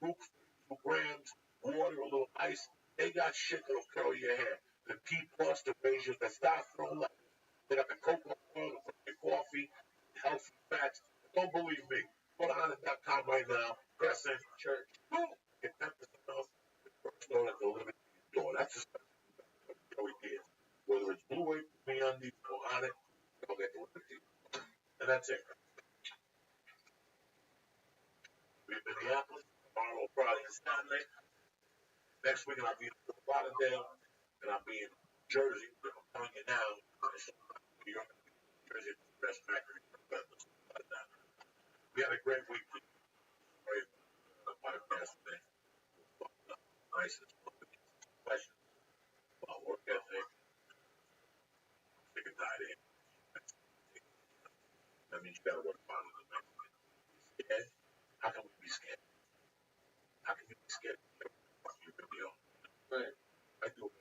fruits, 2 grams, water, a little ice. They got shit that'll curl your hair. The T plus to raise your testosterone levels. They got the cocoa oil to put your coffee, healthy fats. Don't believe me. Go to honest.com right now. Press in church. Boom. Get 10% off the first store that delivered to your door. That's just what Joey did. Whether it's Blue Apron, MeUndies, or on it, they'll get delivered to you. And that's it. We're in Minneapolis. Tomorrow, Friday, and Saturday. Next week, I'll be in Fort Lauderdale, and I'll be in Jersey. I'm telling you now, New York, Jersey, the best factory. We had a great week. Great podcast today. Nice questions about work ethic. Sick and tired of it. That means you gotta work hard on the next one. Scared? How can we be scared? How can you be scared? You really are. Right. I do it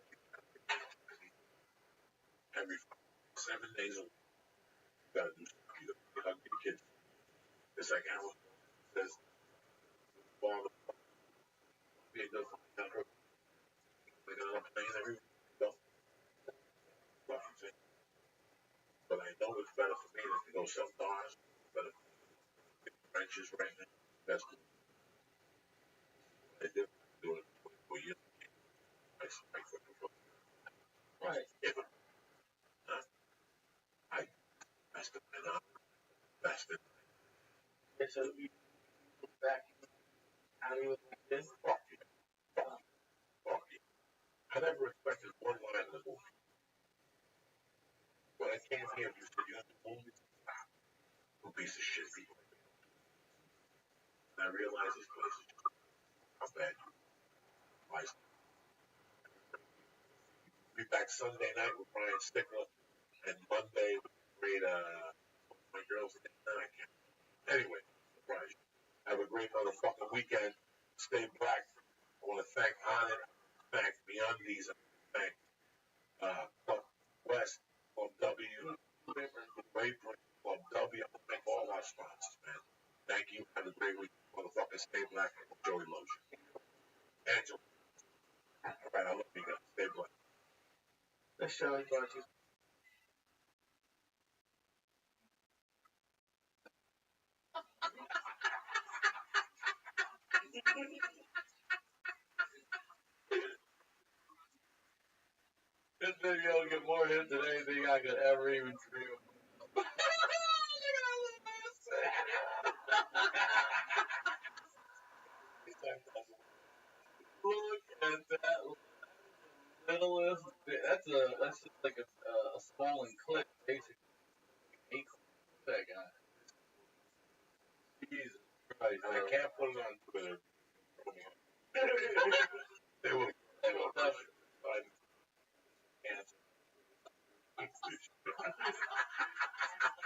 every 7 days a week. You gotta do something. You gotta hug your kids. It's like Alan says, well, it doesn't matter. They're gonna play every week. But I know it's better for me than to go sell cars. Better branches right now. That's what I did. Do it for you. I expect for people. Right. If I invested in it, invested. Okay, so you look back how you was like this? Fuck you. Fuck you. Fuck you. I never expected one line in the movie. When I came here, you said you have the movie. You piece of shit people. And I realized this place is just how bad you are. Be back Sunday night with Brian Stickler, and Monday we read my girls name. I can't. Anyway, surprise you. Have a great motherfucking weekend. Stay black. I want to thank Anand, thank Beyondies, thank Club West, Club W, Waypoint, Club W. I want to thank all our sponsors, man. Thank you. Have a great week. Motherfucker, stay black. Joey loves you. Angela. All right, I love you guys. Stay black. Let's show you what you. This video will get more hits than anything I could ever even dream of. Look at that littlest. That's just like a swollen clip, basically. That guy. Jesus Christ! I can't put it on Twitter. They will.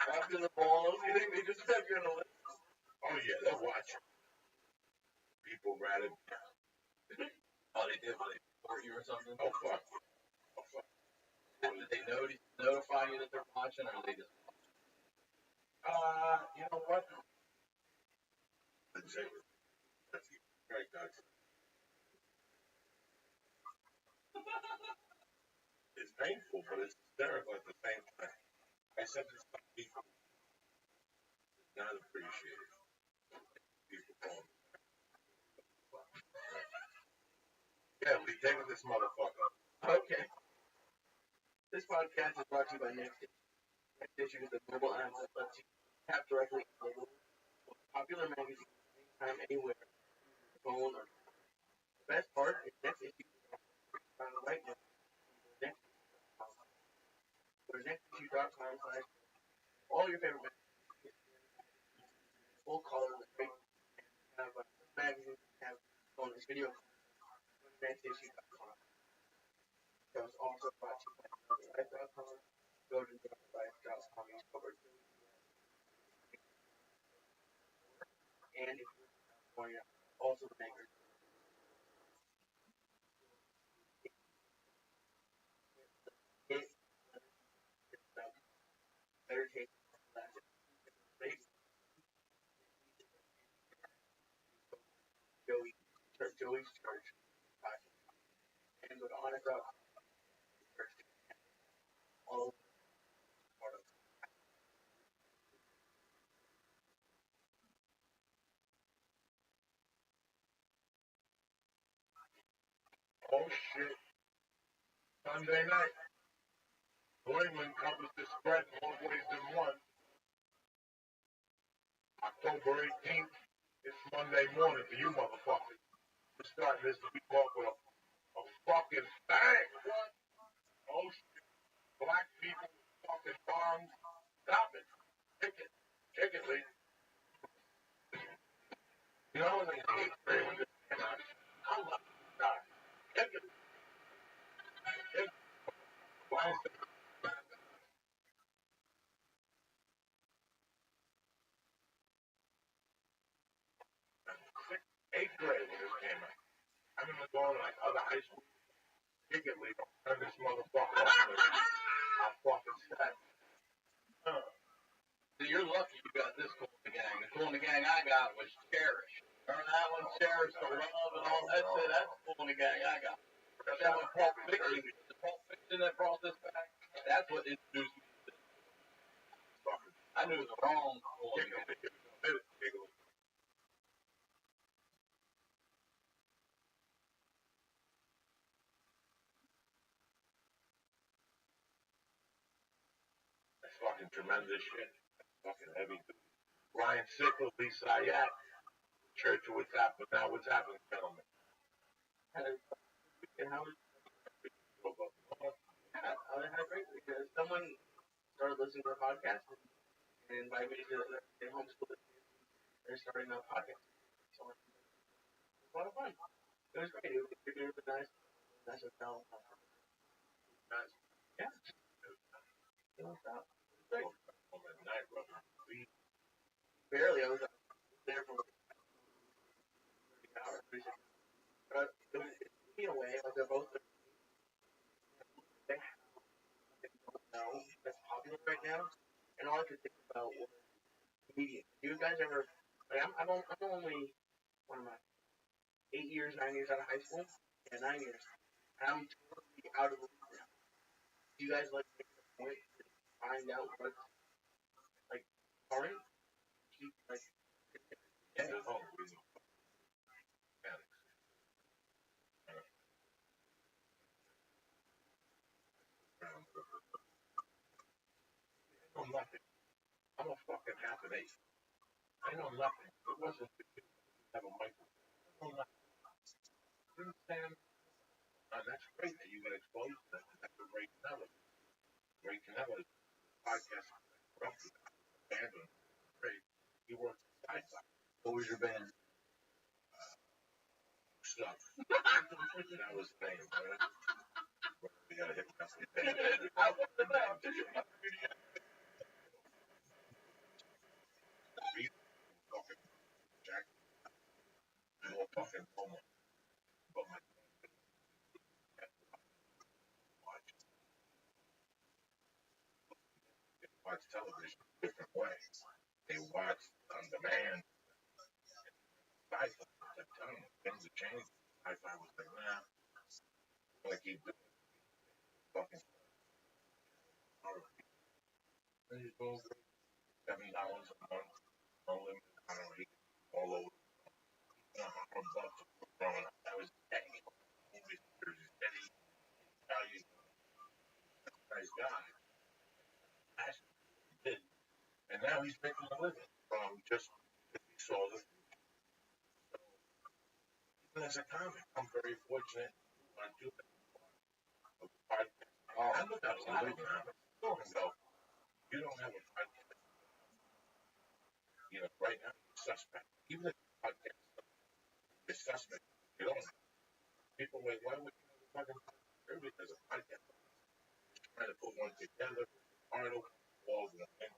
After the balls, you think they just have you on a list? Oh yeah, they'll watch it. People ratted. Oh, they did when they report you or something? Oh fuck. Oh fuck. Did they notify you that they're watching, or they just? You know what? Right, guys. It's painful, but it's hysterical at the same time. I said this to people. Not appreciated. People call me. Yeah, we taking this motherfucker. Okay. This podcast is brought to you by Nextdish. Nextdish is a mobile app that lets you tap directly on the most popular magazine anytime, anywhere, phone, or the best part is Nextdish you can find it right now. Nextdish.com. Go to nextdish.com/ all your favorite magazines, full color with great have magazines, have on this video. Go to nextdish.com. That was also brought to you by NewYorkLife.com. Go to NewYorkLife.com. Use code and if you're in California, also the makers. Better taste classic. Joey's Church. And go to Hanukkah. All part of Oh shit. Sunday night. New England covers the spread more ways than one. October 18th. It's Monday morning for you motherfuckers. We're starting this week off with a fucking bang. What? Oh shit. Black people with fucking bombs. Stop it. Kick it. Kick it, Lee. You know when they hate when this came out? I love God. Kick it. Kick it. Why is it? Eighth grade when this came out. I remember going to like other high schools. Kick it, Lee. Turn this motherfucker off. I'll fucking stab you. So you're lucky you got this cool in the gang. The cool in the gang I got was Cherish. Remember that one? Cherish, the love and all that shit. That's the cool in the gang I got. That was Pulp Fiction. The Pulp Fiction that brought this back. That's what introduced me to this. I knew the wrong cool in the gang. That's fucking tremendous shit. Fucking heavy. Ryan Sickles, Lisa Ayat, Church of what's happening now. What's happening, gentlemen? and how crazy because someone started listening to the podcast and invited me to their homeschool. They're starting a podcast. So it was a lot of fun. It was great. It was nice hotel. Guys, Yeah. It was great. home at night, brother. Barely. I was there for 30 hours. But it was me in a way. Like they're both know that's popular right now. And all I could think about was media. Do you guys ever? Like I'm only what am I? 8 years, 9 years out of high school. Yeah, 9 years. And I'm totally out of the loop now. Do you guys like make a point to find out what's like current? Keep like Yeah, oh, we know. Yeah. I know nothing. I'm a fucking half an eighth. I know nothing. It wasn't to have a microphone. I know nothing. You understand? That's great that you got exposed to that. That's a great knowledge. Great knowledge. Podcast. Roughly. Band. Great. He worked at sci-fi. What was your band? Stuff. That was the name, right? We gotta hit that. I want to know. Fucking Jack. More fucking homo. But my watch. They watch television a different way. They watch on demand. Sci-fi. I'm telling you, things have changed. Sci-fi was like, nah, I'm gonna keep doing fucking horror. And you go $7 a month, no limit, I don't know, all over. $100 growing up. That was Eddie. Movie theaters, Eddie. How you nice guy. That's what he did. And now he's making a living from just because he saw the so even as a comic, I'm very fortunate to do that. Podcast. Oh, I look at a lot of comics and go, you don't have a podcast. You know, right now, you're suspect. Even if the podcast, you're suspect. You don't. People wait, why would you have a fucking podcast? Everybody has a podcast. Just trying to put one together, article, walls, and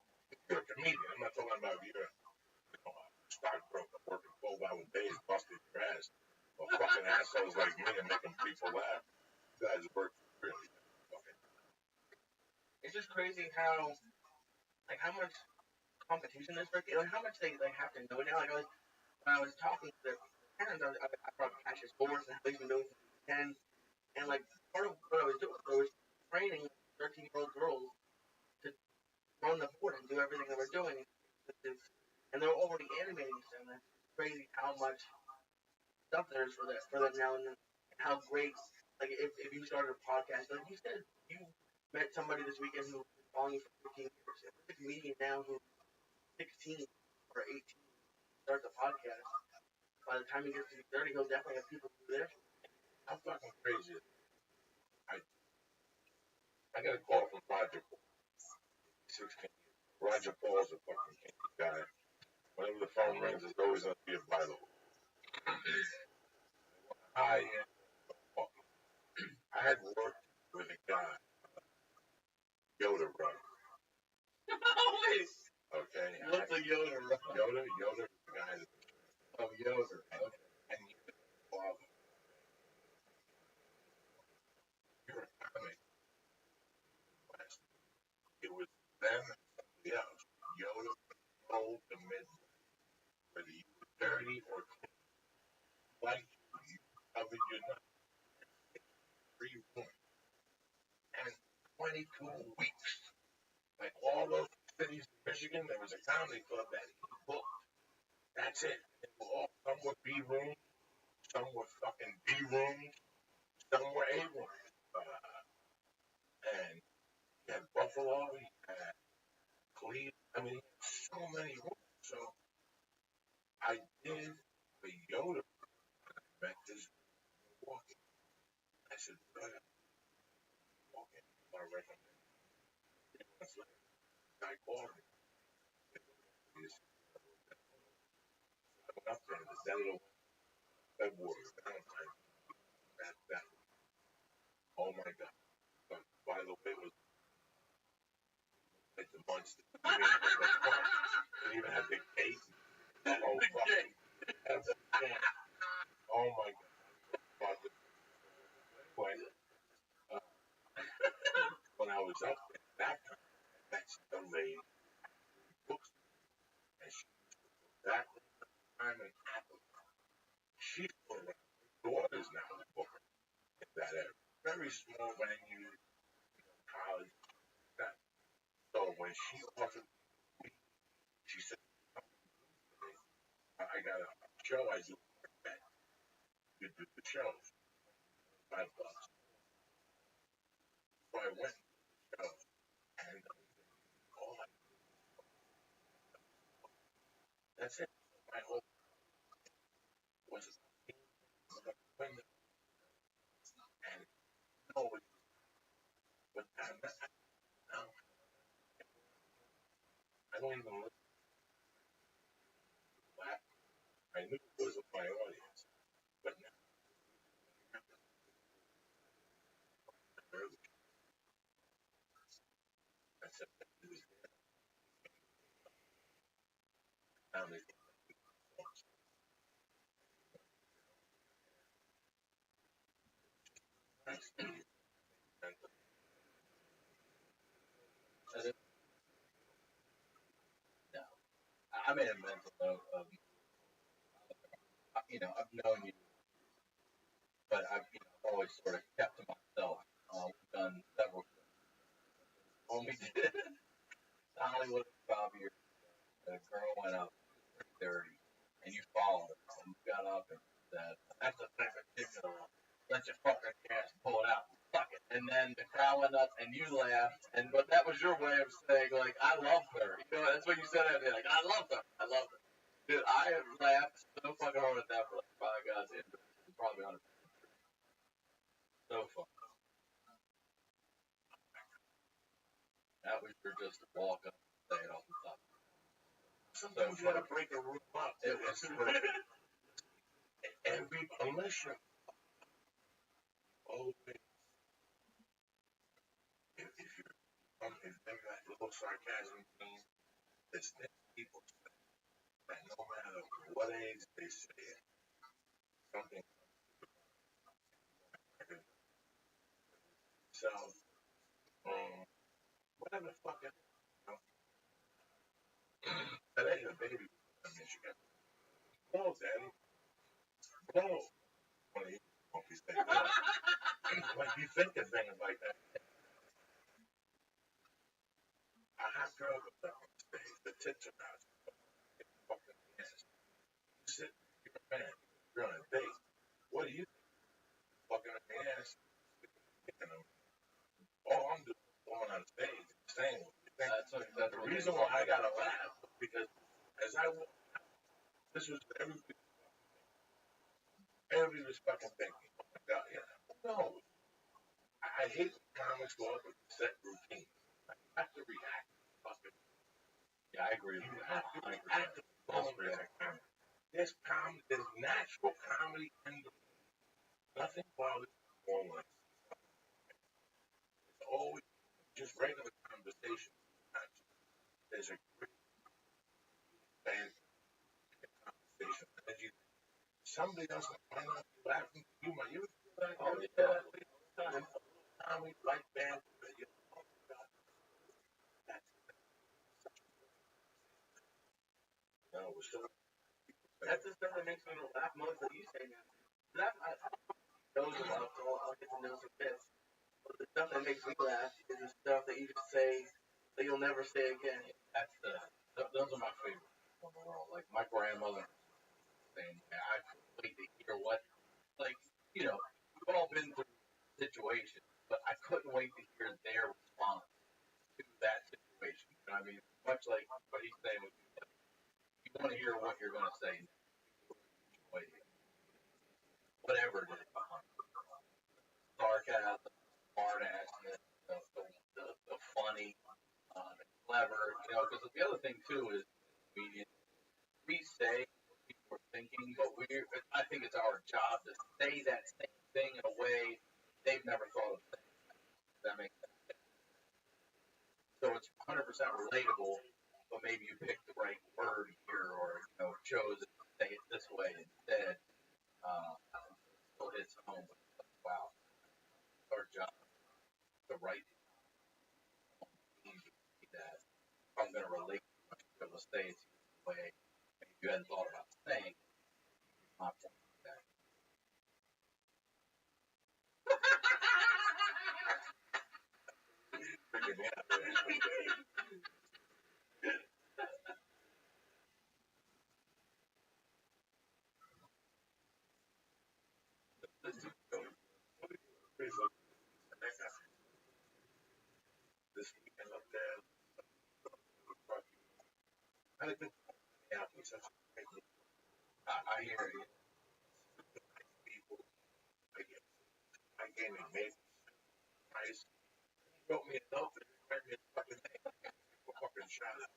you're a comedian. I'm not talking about you're a stockbroker working 12-hour days, busting your ass, or fucking assholes like me and making people laugh. You guys work really fucking. it's just crazy how much competition there's for like how much they like have to know now. Like when I was talking to their parents, I brought up Cassius Sports and how he's been doing it since 10. And like part of what I was doing, I was training 13-year-old girls to run the board and do everything that we're doing. And they're already animating stuff. And it's crazy how much stuff there is for them now, and how great. Like if you started a podcast, like you said, you met somebody this weekend who's been following you for 15 years. If there's a comedian now who's 16 or 18 starts a podcast, by the time he gets to be 30, he'll definitely have people who are there. I'm fucking crazy. I got a call from Roger Paul. 16. Roger Paul's a fucking king guy. Whenever the phone rings, it's always gonna be a vital. I had worked with a guy, Yoda brother. Always. Okay. What's a Yoda? Yoda is the guy that Yoda. and he was father. You're a comic. It was them and somebody else. Yoda controlled the mid, whether you were dirty or clean. Like you covered your nut. 3 rooms. And 22 weeks. Like all those cities in Michigan, there was a comedy club that he booked. That's it. They were all, some were B rooms, some were fucking D rooms, some were A rooms. And he had Buffalo, he had Cleveland. I mean, so many rooms. So I did the Yoda. I met this walking. I said, walking. I recommend. months later, the guy called me. I went up there in the dead of February, Valentine's. That, oh my God. But by the way, it was like the months that didn't even have the cake. Oh, fuck. Oh my God. Anyway, when I was up there, that time, that young lady books, and she exactly the time and happened. She's still around. Her daughter's now in the book in that area. Very small venue, college. That. So when she offered me, she said, I got a show I do. You do the shows. $5. So I went to the show, and all I, that's it. My whole was when and no, but now I don't even look back. I knew it wasn't my audience, but now I said, now they nice. No, I made a mental note of, I've known you, but I've always sort of kept to myself. We've done several. When we did Hollywood about years ago, a girl went up 30, and you followed her, and you got up and said, "That's the type of chick that'll let your fucking ass pull it out, fuck it." And then the crowd went up, and you laughed, but that was your way of saying like, "I love her." That's what you said at the end, like, "I love her, I love her." Dude, I have laughed so fucking hard at that for like 5 guys in, probably on so fun. That was your just walk up and say it off the top. Sometimes you gotta break a room up. It was every unless you're always if you're if they've got little sarcasm things, it's things people say that no matter what age they say it, something so whatever the fuck it is, that ain't a baby. I mean, she got no, daddy, no. When he say no, like you think of things like that. I have girls up on stage, the tits are out, fucking ass. You sit, you're a man, you're on a date. What do you fucking in the ass? All I'm doing is going on stage and saying what you think. That's the reason why I gotta laugh because as I walk, this was every was fucking thinking, oh my god, yeah. No, I hate when comics go up with set routine. I have to react. Fucking, Yeah, I agree. you have to react to the moment there's a comedy. There's natural comedy in the nothing bothers me more like it's always just regular conversation. There's a great fan conversation. And you, somebody else might not be laughing. You might you like oh yeah. Comedy like band, you know, that's so That's the stuff that makes me laugh most that you say now. I knows about, so I'll get to know some bits. But the stuff that makes me laugh is the stuff that you just say that you'll never say again. That's those are my favorites in the world. Like my grandmother saying, I couldn't wait to hear what, like, we've all been through situations, but I couldn't wait to hear their response to that situation. You know what I mean? Much like what he's saying with you, like, you want to hear what you're going to say, whatever it is, sarcasm, smart assness, the funny, You know, because the other thing too is we say what people are thinking, but I think it's our job to say that same thing in a way they've never thought of saying. Does that make sense? So it's 100% relatable, but maybe you picked the right word here, or chose to say it this way instead. Still hits home. But wow, it's our job to write that. If I'm going to relate, I should be able to say it the way maybe you hadn't thought about saying. My point. This weekend up there, I had a good time. I hear you. People, I gave me made price. Wrote me a note and write me a fucking name. Fucking shot it.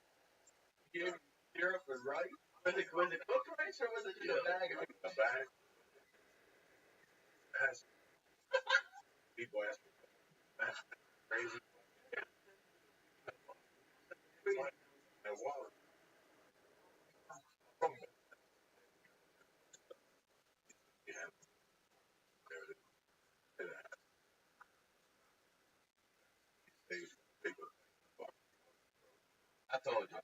You syrup was right. Was it cooked rice or was it just a bag? A bag. People ask me, that's crazy. And wallet. Yeah. I told you.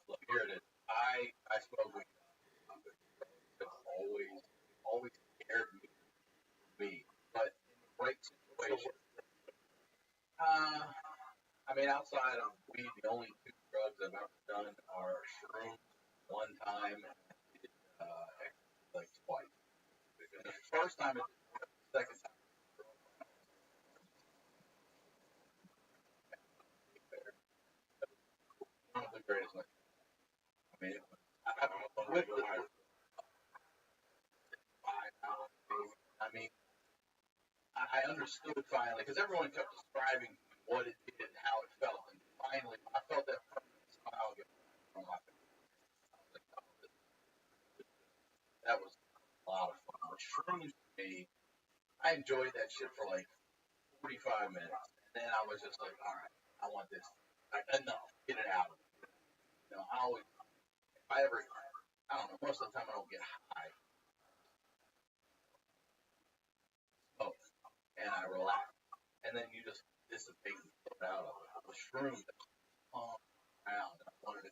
Look, here it is. I smoke weed. It's always scared me. But in the right situation. I mean, outside of weed, the only two drugs I've ever done are shrooms one time and like twice. And the first time, the second time, one of the greatest. I mean, with the 5 hours, I mean, I understood finally because everyone kept describing what it did and how it felt, and finally, I felt that perfect smile get from my face. That was a lot of fun. But shrooms for me, I enjoyed that shit for like 45 minutes, and then I was just like, all right, I want this. Enough, get it out of me. I always, if I ever, I don't know, most of the time I don't get high, smoke, and I relax, and then you just dissipate and get out of it. The shrooms, around, and I wanted to.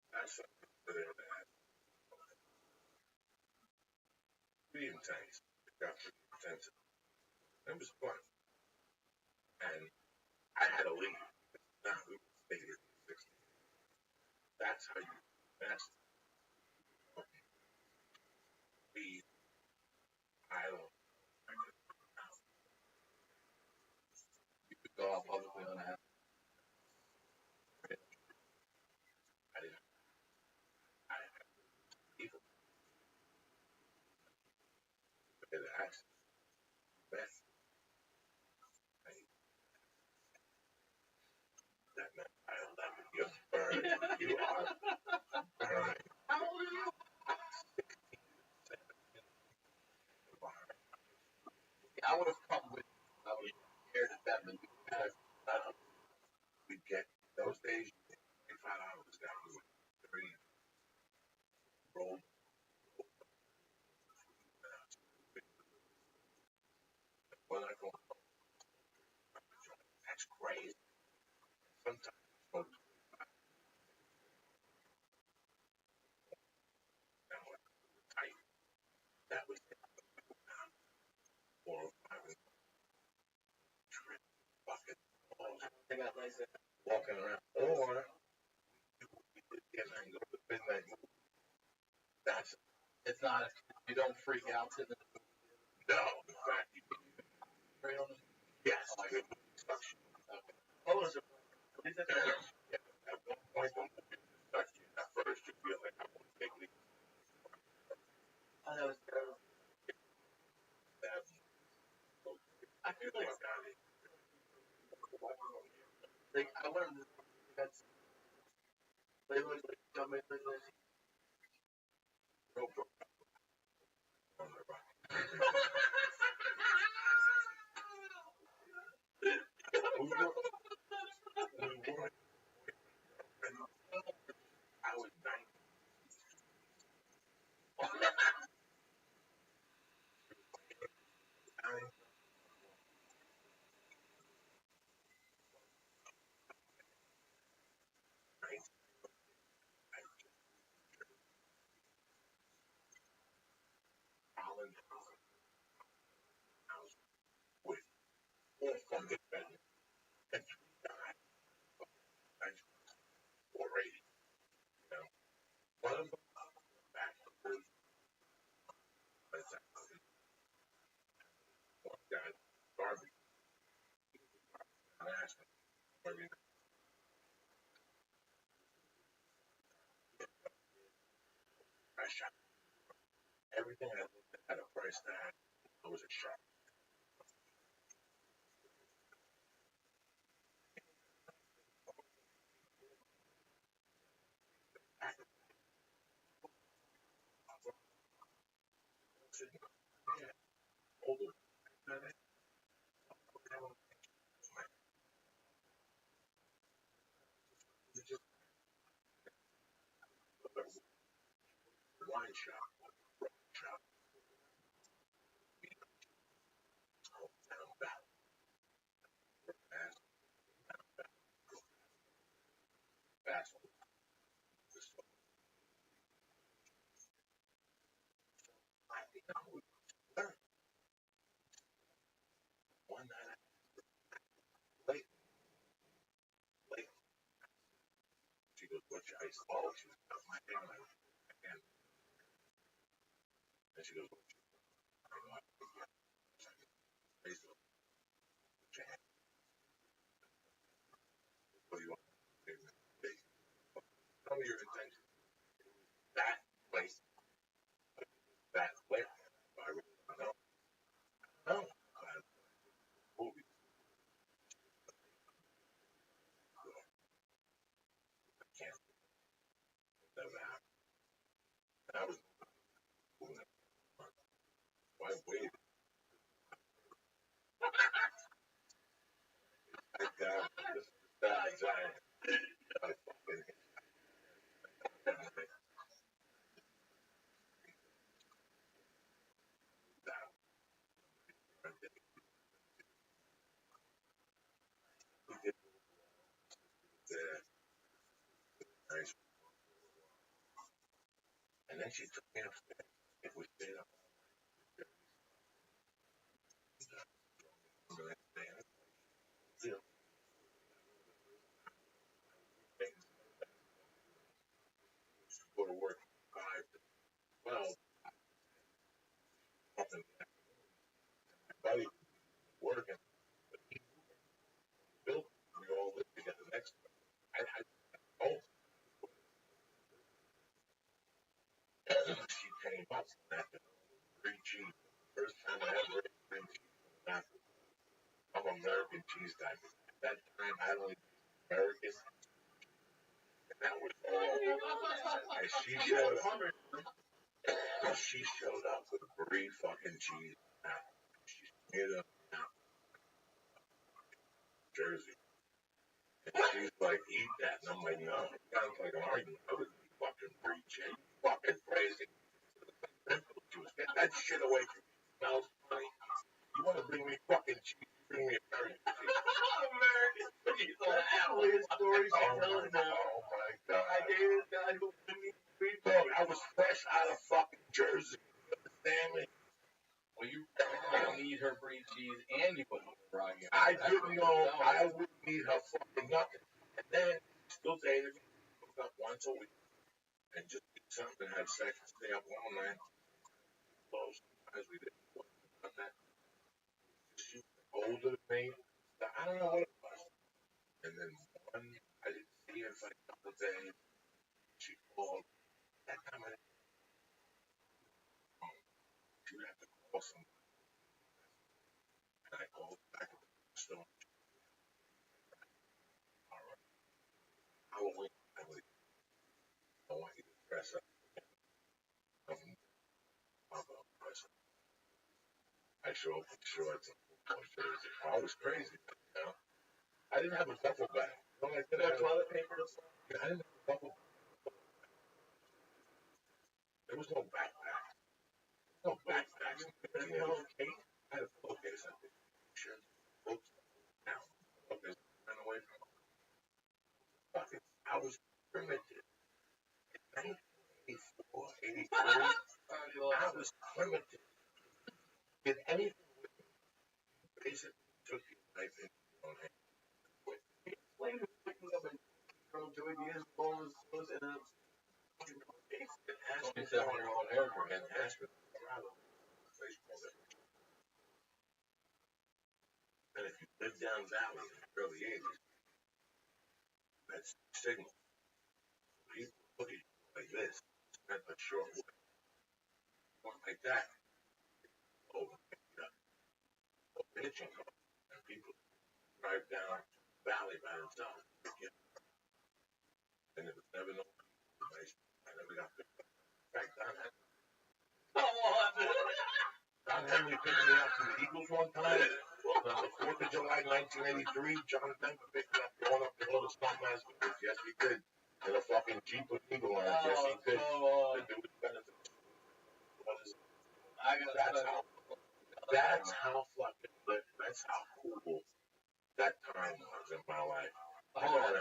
That's something that pretty intense. It got pretty intense. It was fun. And I had to leave. Now we stayed at 60. That's how you best be. I don't. You could go out publicly on that. I didn't. I even did an accident. Best. That meant I 11. You're burned. You are burned. How old are you? I would have come with you. I would have scared to death and We get those days. 5 hours down the way. 3 rolled. When I go, that's crazy. Sometimes folks tight. That was 4 or 5 trip bucket I got nice. walking around. Or we did get and go to midnight movie. That's it's not. You don't freak out to the no. In fact, you straight on the. yes. Good suction. Okay. Oh, is it? Is that there? Yeah. At one point, when we start at first, you feel like I want to take me Oh, that was terrible. that. I feel like I wanted to They look like somebody like No, bro. I was 19. Holland, I was with all from the bed. And died. I was 480. You know, one of them back to the one guy, Darby, I asked him, I shot everything I looked at a price tag. I was a shot. Older. Wine shop, shop, down back, fast, fast. I think I would learn one night late, late. She goes, "What's your ice?" Oh, she was out my hand, and she goes, "What's your ice?" What do you want? Tell me your intention. That place, that place. I really don't know. No, movie. I can't. Never happened. And I was moving. Why wait? I got this. That giant. I fucking that. We did that. Nice. And then she took me upstairs. If we stayed up on the next day, you know, things go to work 5 to 12. Something. My buddy working, but he built. We all lived together next to him. I oh, she came up after green cheese. First time I ever ate green cheese. After I'm an American cheese guy. At that time, I only American, and that was all. And she showed up with brie fucking cheese. She's made up now, Jersey. And she's like, eat that. And I'm like, no. It sounds like an argument. I was fucking brie cheese. Fucking crazy. She was, get that shit away from me. It smells funny. You want to bring me fucking cheese? Bring me American cheese. American cheese on an apple. His story she tells now. Oh my god. I dated this guy who bring me free Dog, I was fresh out of fucking Jersey. You understand me? Well, you don't need her brie cheese and you put rye in. I didn't know I wouldn't need her fucking nothing. And then still dated me. Hooked up once a week and just did something, have sex, stay up all night. Close as we did. But that she was older than me. I don't know what it was. And then one, I didn't see her for a couple of days. She called. That time I didn't know. She would have to call somebody. And I called back at the store. All right. extra open shorts and shirts. I was crazy, you know. I didn't have a duffel bag. You know, I didn't have toilet paper or something. Yeah, I didn't have a duffel bag. There was no backpack. No backpacks. I had a pillowcase. I had a pillowcase. I had shirts, books, now. Pillowcase. Ran away from fucking. I was primitive. In 1984, 83, I was primitive. Did anything with me. Basically took your life into your own hands. Explain to picking up a girl doing years old was in a In Aspen, 27-year-old haircut in Aspen, Colorado, place called it. And if you live down valley in the early 80s, that's signal. People look at you like this. Spent a short way. One like that. Over hitching car. And people drive down valley by themselves. And it was never no place. I never got picked up. In fact, Don Henley picked me up from the Eagles one time. On the 4th of July, 1983, John Denver picked me up going up the hill to Snowmass Village. Yes, he did. In a fucking Jeep with Eagle on it. Yes, he did. The dude benefits. That's how fucking lit. That's how cool that time was in my life. Hold on.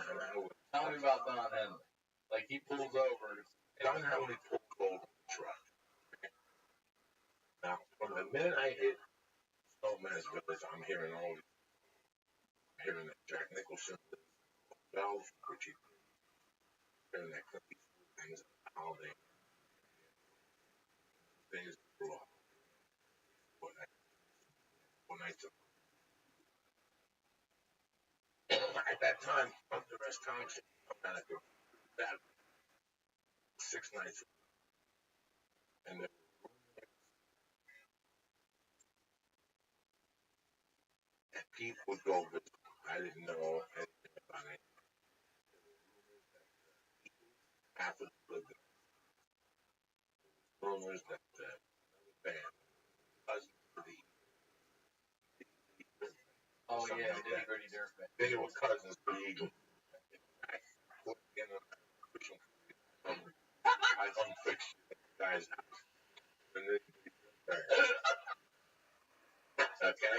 Tell me about Don Henley. Like, he pulls over. Don Henley pulled over the truck. Now, from the minute I hit Snowmass Village, I'm hearing that Jack Nicholson, Bells, Richie, hearing that Clint things, holiday things grew up. One night, at that time, Hunter S. Thompson, I'm at that 6 nights, and then and Pete would go visit. I didn't know anything about it. After the rumors that the band, cousin to the Oh, yeah, like Dirty Dirtbag. they were cousins to the Eagles. I unfixed guys' house. And then, okay?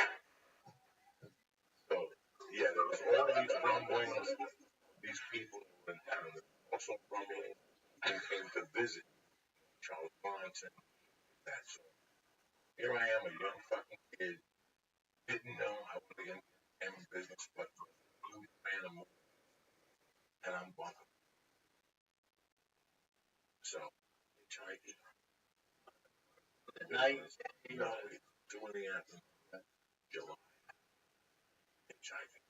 So, yeah, there was all these rumblings, these people who were in town. There was also rumblings who came to visit Charles Bronson. That so here I am, a young fucking kid, didn't know I was in the business, but he was fan of movies, and I'm bumping. So, hitchhiking. At night, you know, it's 2 in the afternoon, July, hitchhiking.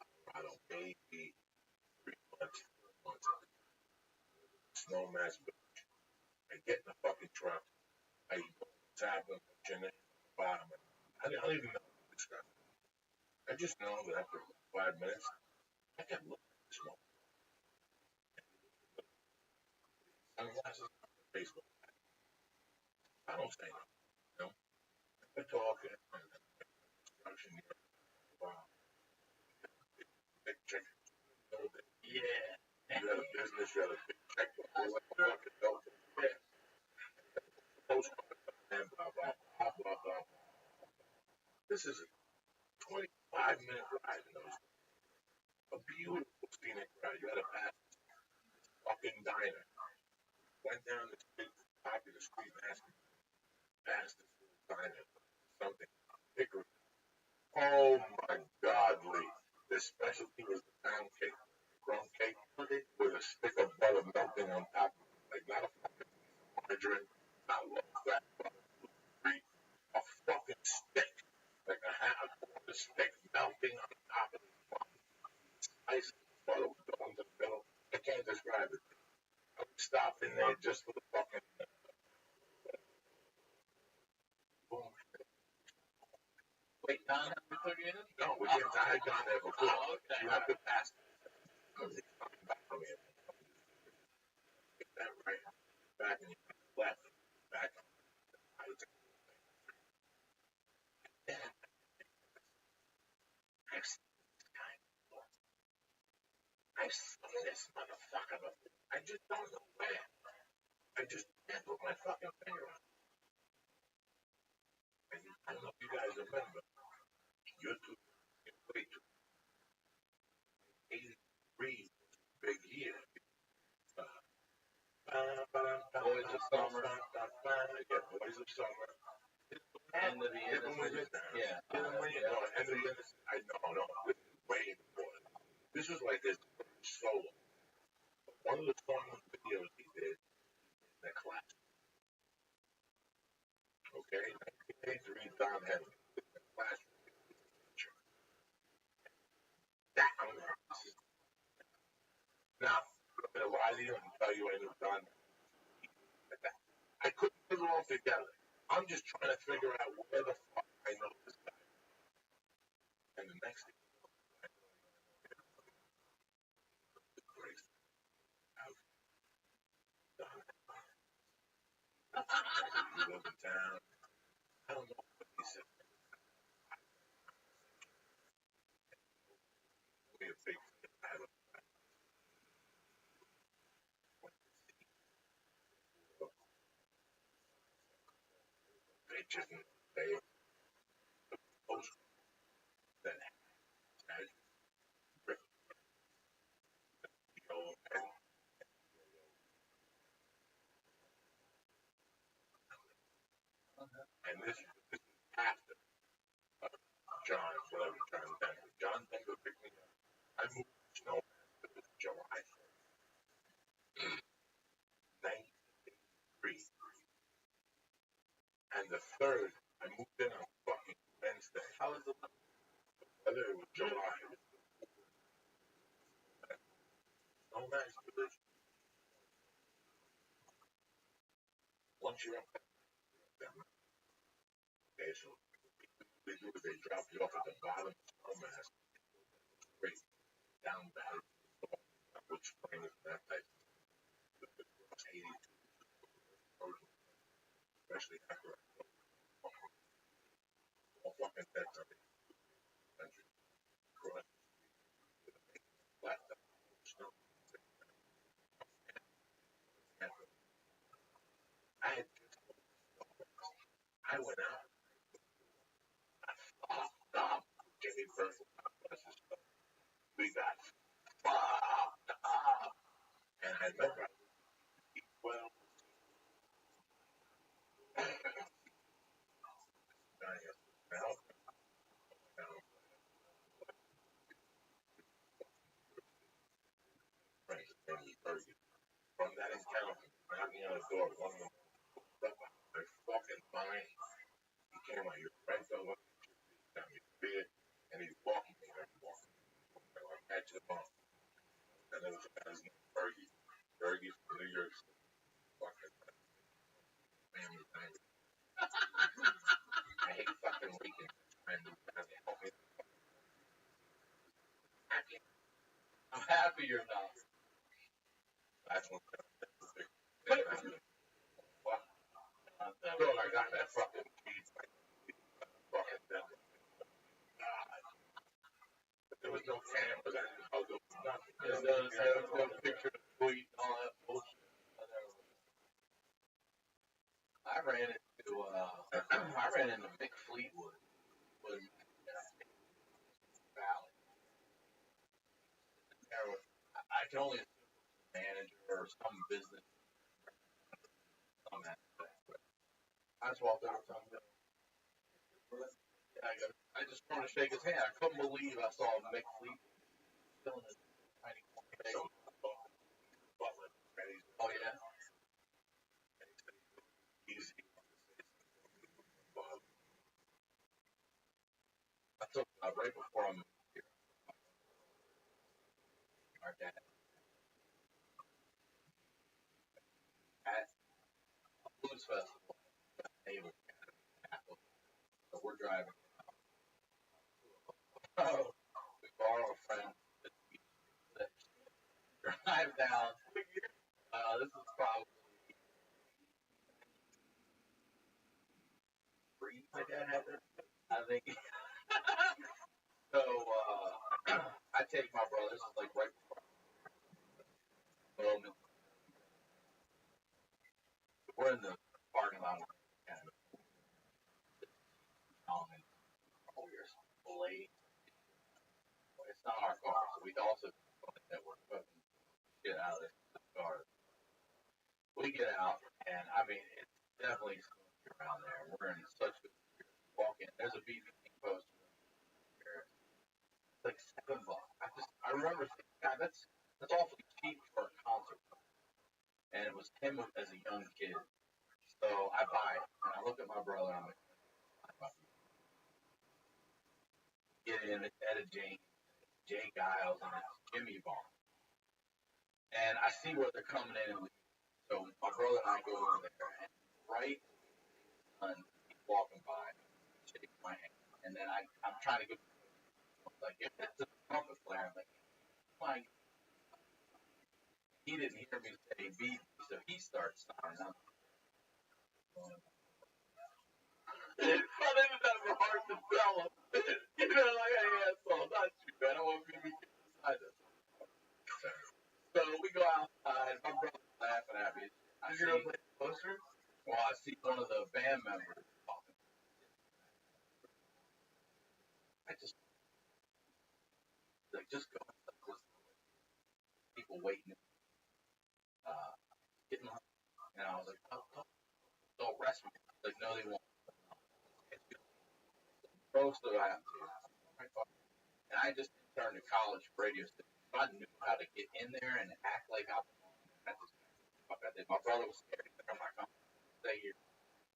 Colorado, maybe 3 months, 4 months. Snowmass Village. I get in the fucking truck. I go tapping, chin at the bottom. I don't even know what to describe. I just know that after 5 minutes, I kept looking at this one. Sunglasses, Facebook. I don't say nothing. You know, we're talking. Construction. Big check. yeah. You had a business, you had a big check before like a fucking belt. Post and blah, blah, blah, blah, blah. This is a 25-minute ride in those. A beautiful scenic ride. You had to pass this fucking diner. Went down this big popular street and asked past this little diner. Something. Hickory. Oh my God, Lee. The specialty was the pound cake. Crumb cake with a stick of butter melting on top of it. Like not a fucking margarine, not low fat butter. A fucking stick. Like a quarter stick melting on top of the fucking ice butter with going to the middle. I can't describe it. I would stop in there just for the fucking boom. Wait, Don, we took you in? No, I had gone there before. Oh, okay. You have to pass it. It's coming back from here. Get that right back and left. Back. I've seen this guy before. I've seen this motherfucker before. I just don't know where. I just can't put my fucking finger on it. And I don't know if you guys remember. You're too way too 83 big year. Boys of Summer. I get Boys of Summer. End of the Innocent. Yeah. End of the Innocent. I know. This is way before. This was like this solo. One of the song videos he did in the class. Okay? 1983, Don Henry. The class. That I'm now, I'm going to lie to you and tell you I knew Don. I couldn't put it all together. I'm just trying to figure out where the fuck I know this guy. And the next thing I know, the grace of Don. He lives in town. I don't know what he said. We have big pictures and they post that has and this is after John, whatever, John Denver picked me up. I moved to Snow July 1983. And the third, I moved in on fucking Wednesday. How was the Whether it was July. No nice position. Once you're up there, okay, so they do is they drop you off at the bottom of Snowmass, straight down Valley, which spring is that type. 82, especially after all fucking text on the country. Cross flat snow. I went out. I fucked up. Jimmy Burton, we got fucked up. And I remember, well, now, from that encounter, knocking on the door, one of them, my fucking mind, he came out, you're right over, got me big, and he's walking me, I'm back to the bump. And there was a guy's name, Bergie from New York City, fucking family time. I hate fucking weekends, trying to help me. I'm happy you're not. That's what I got that fucking cheese. Fucking devil. There was no cameras. I didn't know there was nothing. There was no picture to tweet and all that bullshit. I ran into Mick Fleetwood when Valley. I can only assume it was a manager or some business. Some aspect. I just walked over to him. I just wanted to shake his hand. I couldn't believe I saw Mick Fleetwood still in his tiny corner. Oh yeah. Easy. I took right before I'm here. Our dad at a blues festival, naval so we're driving. Oh, we borrow a friend. Drive down. This is probably free. My dad had this. I think. So take my brother. This is like right before moment. We're in the parking lot. And years late. It's not our car, so we also that we're putting shit out of this car. We get out, and I mean, it's definitely around there. We're in such good walk in. There's a BB poster here. It's like $7. I remember thinking, God, that's awfully cheap for a concert. And it was him as a young kid. So I buy it, and I look at my brother, and I'm like, get in, it's Etta James, Jay Giles, and it's Jimmy Vaughn. And I see where they're coming in, and so my brother and I go over there, and right on, he's walking by, shaking my hand, and then I'm trying to get, like, if that's a trumpet player, I'm like, my, he didn't hear me say beat, so he starts signing. I'm I didn't have a heart to tell him. You know, like, hey, asshole, not you, man. I want BB King beside us. So we go outside. My brother's laughing at me. I see a poster. Well, I see one of the band members talking. I just go. People waiting. Getting home. And I was like, oh, don't arrest me. Like, no, they won't. Most of them do. And I just turned to college radio station. I knew how to get in there and act like I was. I did. My brother was scared. He's like, I'm not going to stay here.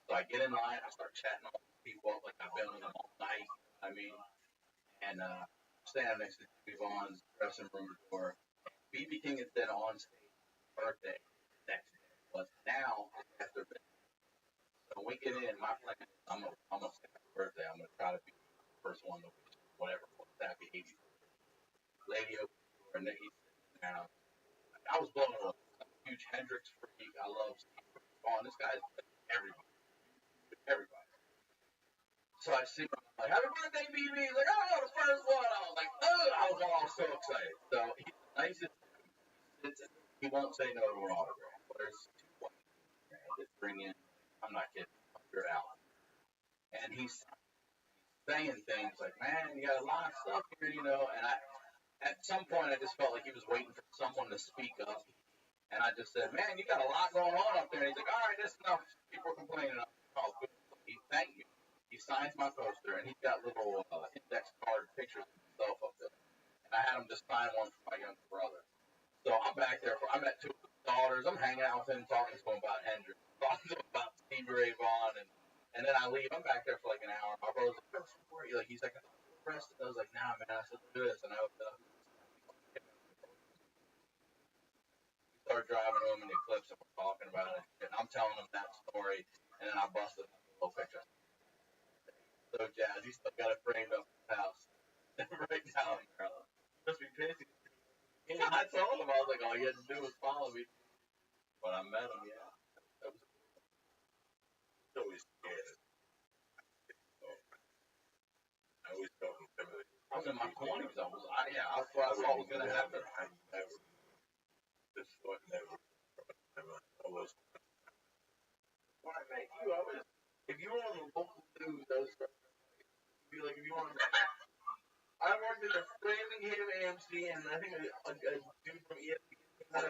So I get in line. I start chatting all these people up like I've been with them all night. I mean, and standing next to Jimmy Vaughn's dressing room door. BB King had been on stage birthday next day. But now, after this, so when we get in, my plan is I'm gonna say happy birthday. I'm gonna try to be the first one to wish whatever that be 80. Lady opened the door and then he's sitting down. I was blown away. I'm a huge Hendrix freak. I love Steve Vaughn. This guy's everybody. So I see him, I'm like, happy birthday, BB. He's like, oh, the first one. I was like, oh, I was all so excited. So he's the nicest. He won't say no to an autograph. There's two ones that bring in, I'm not kidding, $100 out. And he's saying things like, man, you got a lot of stuff here, you know. And at some point, I just felt like he was waiting for someone to speak up. And I just said, man, you got a lot going on up there. And he's like, all right, that's enough. People are complaining. Oh, good. He thanked me. He signs my poster, and he's got little index card pictures of himself up there. And I had him just sign one for my younger brother. So I'm back there. I met two of his daughters. I'm hanging out with him, talking to him about Hendrix, talking to him about Stevie Ray Vaughan, and then I leave. I'm back there for like an hour. My brother's like, where are you? Like, he's like, I'm arrested. I was like, nah, man. I said, do this. And I opened up. We started driving home in the Eclipse, and we're talking about it. And I'm telling him that story, and then I busted a little picture. So jazz, he still got it framed up in his house. Right down in Maryland. Must be pissy. Yeah, I told him, I was like, all you had to do was follow me. When I met him, yeah. That was always scared. I always felt intimidated. I was in my 20s. I thought I was going to happen. I never. This thought never. Almost. When I met you, if you were on the local news, be like, if you want to. I worked at the Framingham AMC, and I think a dude from ESPN. That's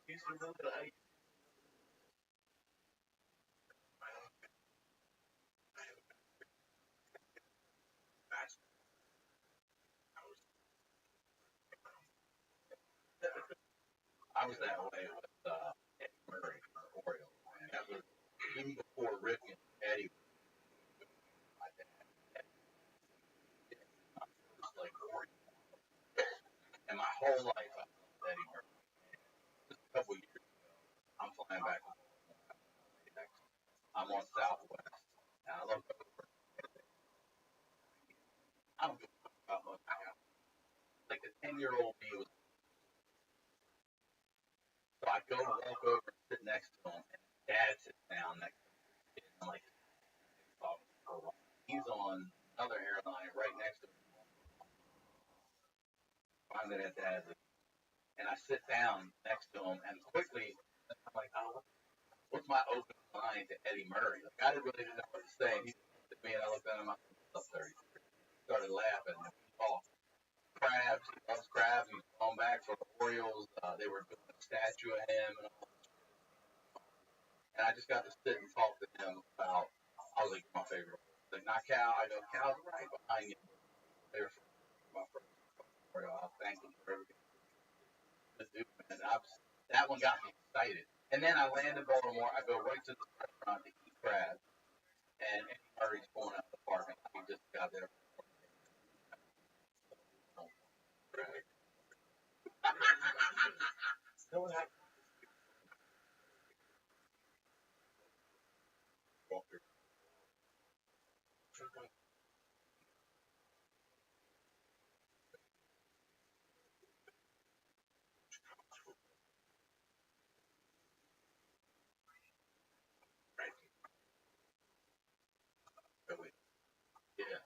used to really good. I was that way with Eddie Murray for Orioles. And that was even before Rick and Eddie. My dad. Like and my whole life I loved Eddie Murray. Just a couple years ago, I'm flying back. I'm on Southwest, and I look over. I don't give a fuck about much. Like the 10-year-old me was. So I go walk over and sit next to him, and Dad sits down next to him. And I'm like, he's on another airline right next to him. finally that dad, and I sit down next to him, and quickly I'm like, oh, what's my open line to Eddie Murray? Like I didn't really know what to say. He looked at me, and I looked at him. I was 30. Started laughing. And we talked crabs. He loves crabs. He's gone back for the Orioles. They were doing a statue of him, and I just got to sit and talk to him about. I was like, my favorite. Like not Cal. I go, Cal's right behind you. They were my first Oriole. I'll thank him for everything. And that one got me excited. And then I land in Baltimore. I go right to the restaurant to eat crab, and Eddie Murray's pulling out the parking lot. He just got there. No one had Walker. Yeah.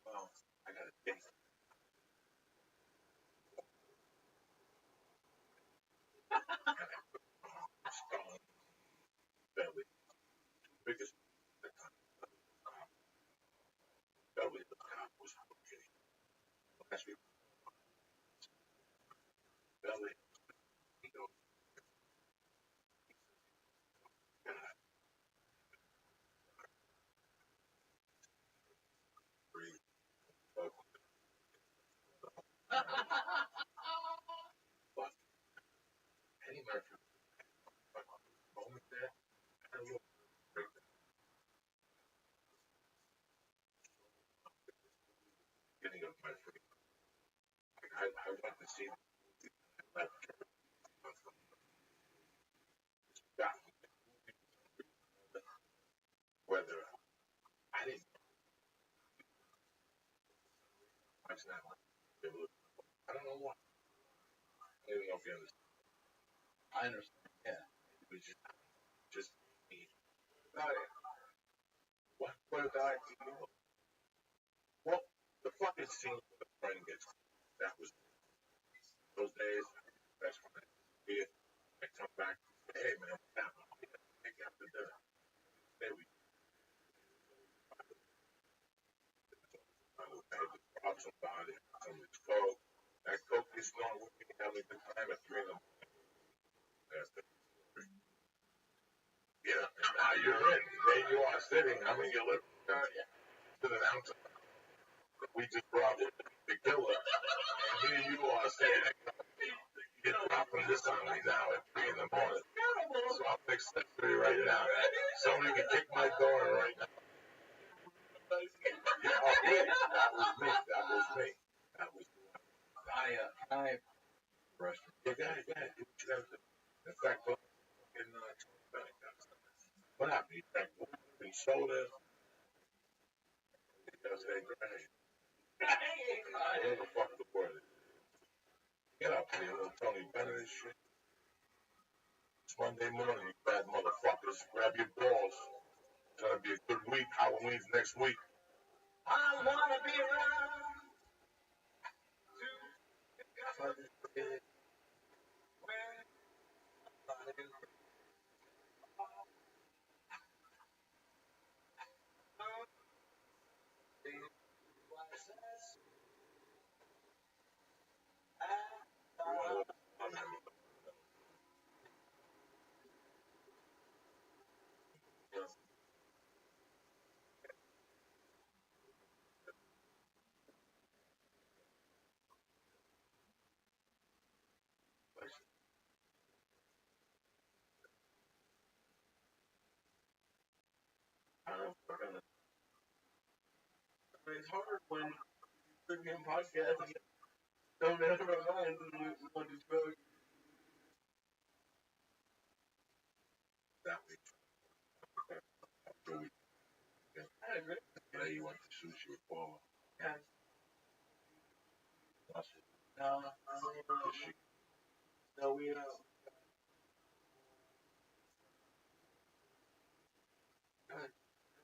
Well, I got a date. Belly. Biggest belly the cop was okay. Last week, belly, you know, breathe. But Eddie Murphy, moment there, I don't know, getting up my free. I want to see that back whether I didn't watch that one. I don't know why. I don't know if you understand. I understand. Yeah. It was just me. About it. What about it? Well, the fucking scene with the friend gets that was those days. That's when I come back. Hey man, what happened? Take after dinner. There we had to rob somebody, somebody's coke. That coke is not working. Having a good time at 3 in the morning. That's the yeah. And now you're in. There you are sitting. I'm in your living room. Sitting down to we just robbed the killer. And here you are saying, you're dropping this on me now at 3 in the morning. So I'll fix that for you right now. Somebody can kick my door in right now. Yeah, oh, yeah, that was me. That was me. That was me. I restaurant. Yeah, go ahead, do what you gotta do. In fact, go in what happened? You drank water, soda. You gotta say, great. Whatever the fuck the word is. Get up here, little Tony Bennett and shit. It's Monday morning, you bad motherfuckers. Grab your balls. It's gonna be a good week. Halloween's next week. I wanna be around it's hard when you're freaking podcasting. Don't ever mind when it's really That week. agree. Today you went to sushi with Paula. Yeah. Muscle. No, She, no, we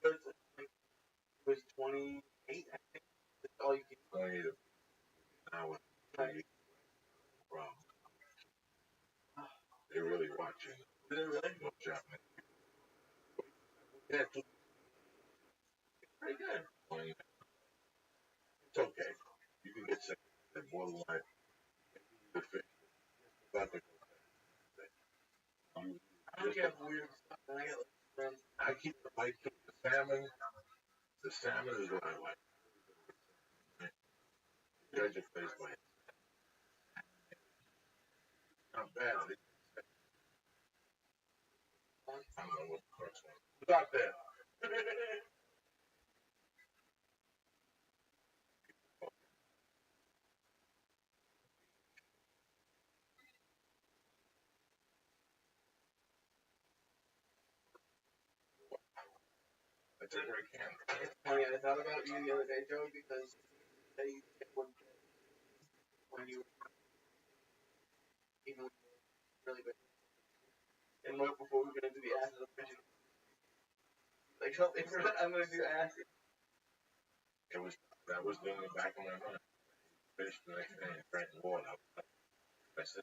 it was 28, I think. That's all you can. only need an hour. Right. Problem. They're really watching. Did it really? No Japanese. Yeah, pretty good. It's okay. You can get sick. They're borderline. The fish. But I don't get weird stuff. And I get like, I keep the light to the salmon. The salmon is what I like. Judge your face by it. Not bad. I don't know what the first one. Who's out there? That's a great can. it's funny. I thought about you the other day, Joe, because they when you even really big. And right before we were gonna do the acid, like something for that, I'm gonna do acid. That was in the back of my mind. Finished the next day and drank water. I said,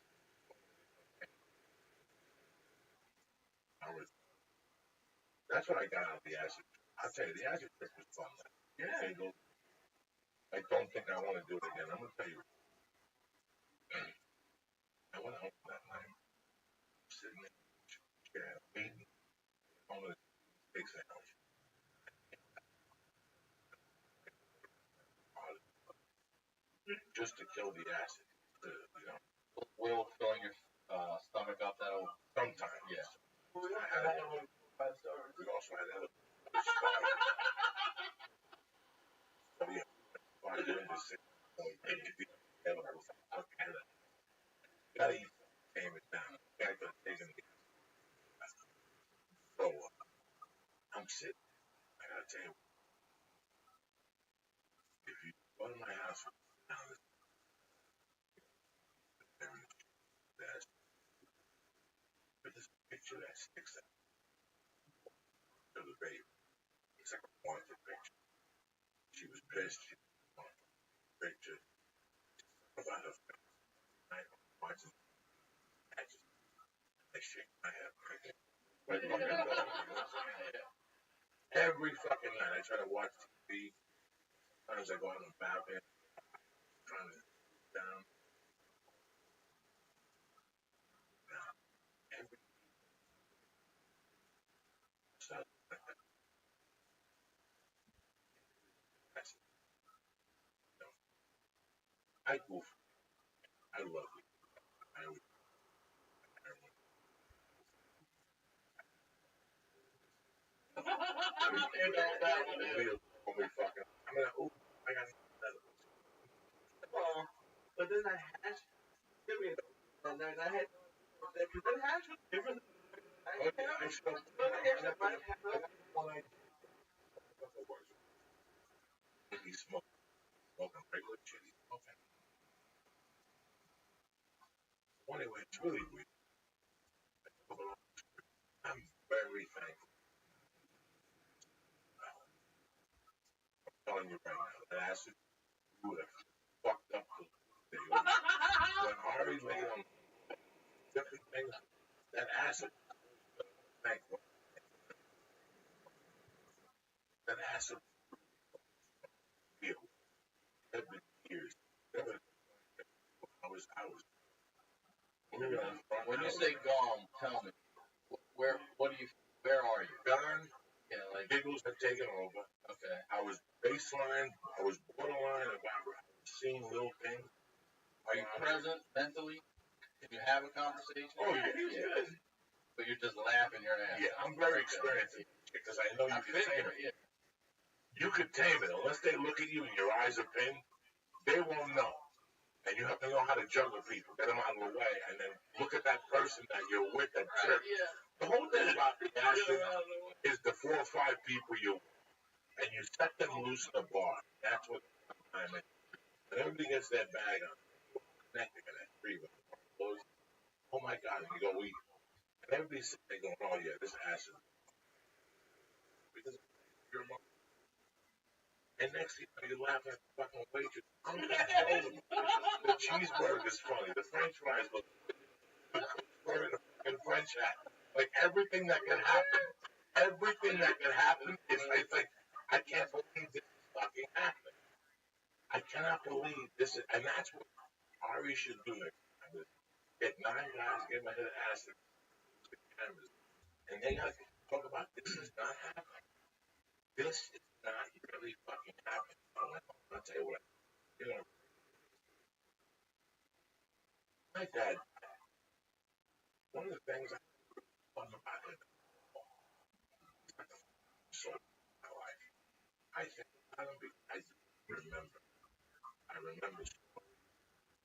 that's what I got out of the acid. I'll tell you, the acid trip was fun. Yeah. I don't think I want to do it again. I'm gonna tell you. I went home that night, sitting in the chair, eating on a steak sandwich. Just to kill the acid, you know. Will filling your stomach up, that'll Sometimes. Yeah. We also had We also had other gotta eat, tame it down. Gotta go taking it. So I'm sitting. I gotta tell you, if you go to my house now, there's a picture that sticks out to the baby. It's like a wanted picture. She was pissed. She wanted a picture about her face. I watching. I shake my head. Like fucking dog, you know what I'm saying? Every fucking night I try to watch TV. Sometimes I go out on the balcony, trying to down. Every side. I goof. I love you. I would. Fucking. I'm gonna. Oh, I got another. but then that hash, and then I had, because that hash was different. Okay, I still. He smoked. Smoking regular shit. He's smoking. Anyway, it's really weird. I'm very thankful. I'm telling you right now, that acid would have fucked up the day. When Ari laid on different things, that acid, thankful. That acid feel. Had been years. I was. When you say gone, tell me, where are you? Gone. Yeah, like, Giggles had taken over. okay. I was baseline. I was borderline about seeing little things. Are you present mentally? Can you have a conversation? Oh, yeah. He was good. But you're just laughing your ass. Yeah, I'm very experienced because I know you I've can been tame here, it. You could tame it unless they look at you and your eyes are pinned. They won't know. And you have to know how to juggle people, get them out of the way, and then look at that person that you're with, that jerk. Yeah. The whole thing about the acid is the 4 or 5 people you, and you set them loose in the bar. That's what time it. And everybody gets their bag on. Connecting in that tree with the clothes. Oh my God! And you go, we. And everybody's sitting there going, oh yeah, this acid. Because you're a. And next thing you know, you're laughing at the fucking waitress. The cheeseburger's funny. The French fries look. Wearing a fucking French hat. Like everything that can happen. Everything that can happen is like I can't believe this is fucking happening. I cannot believe this is, and that's what Ari should do next time. Get 9 guys, get them a hit of acid, the cameras, and they gotta talk about this is not happening. This is not really fucking happening. I'll tell you what. You know, my dad. One of the things I love about him so my life. I think I don't be. I remember. I remember.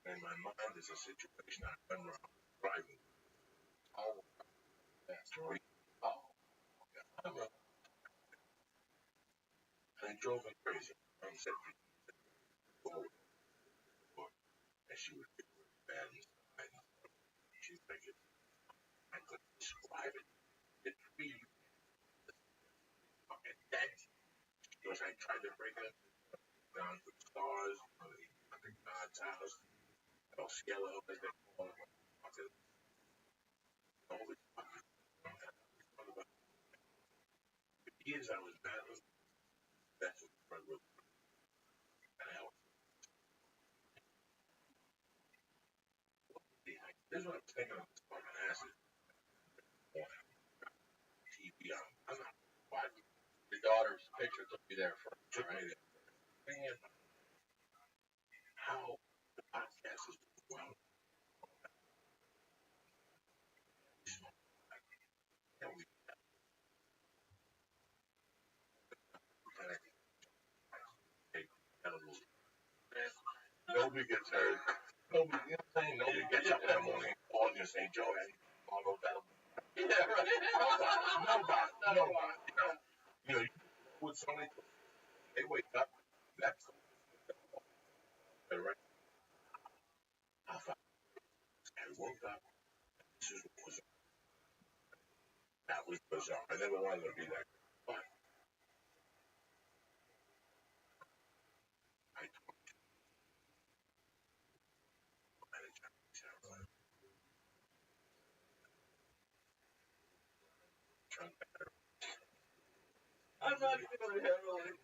In my mind, there's a situation I remember driving. Oh, that's right. Oh, yeah. I drove her crazy. I said, forward, and she was bad inside. She's like, I couldn't describe it. It's really fucking dead. Because I tried to break it down to the stars, under God's house, El Cielo, as they call it. All this fucking for years I was battling. That's what I wrote. And I was, this is what I'm thinking of this fucking acid. TV on. I'm not watching. Your daughter's picture took you there first, Took me right? there. And how the podcast is doing well. And we kind of take edibles. Nobody gets hurt. Nobody, you know what I'm saying? Nobody gets up in the morning and calls you and say, Joe, I'll go down. Yeah, right. Nobody. You know, you with somebody, they wake up, that's right. I woke up, this is what was, that was bizarre. I never wanted to be that. But I told my manager, I'm not doing heroin.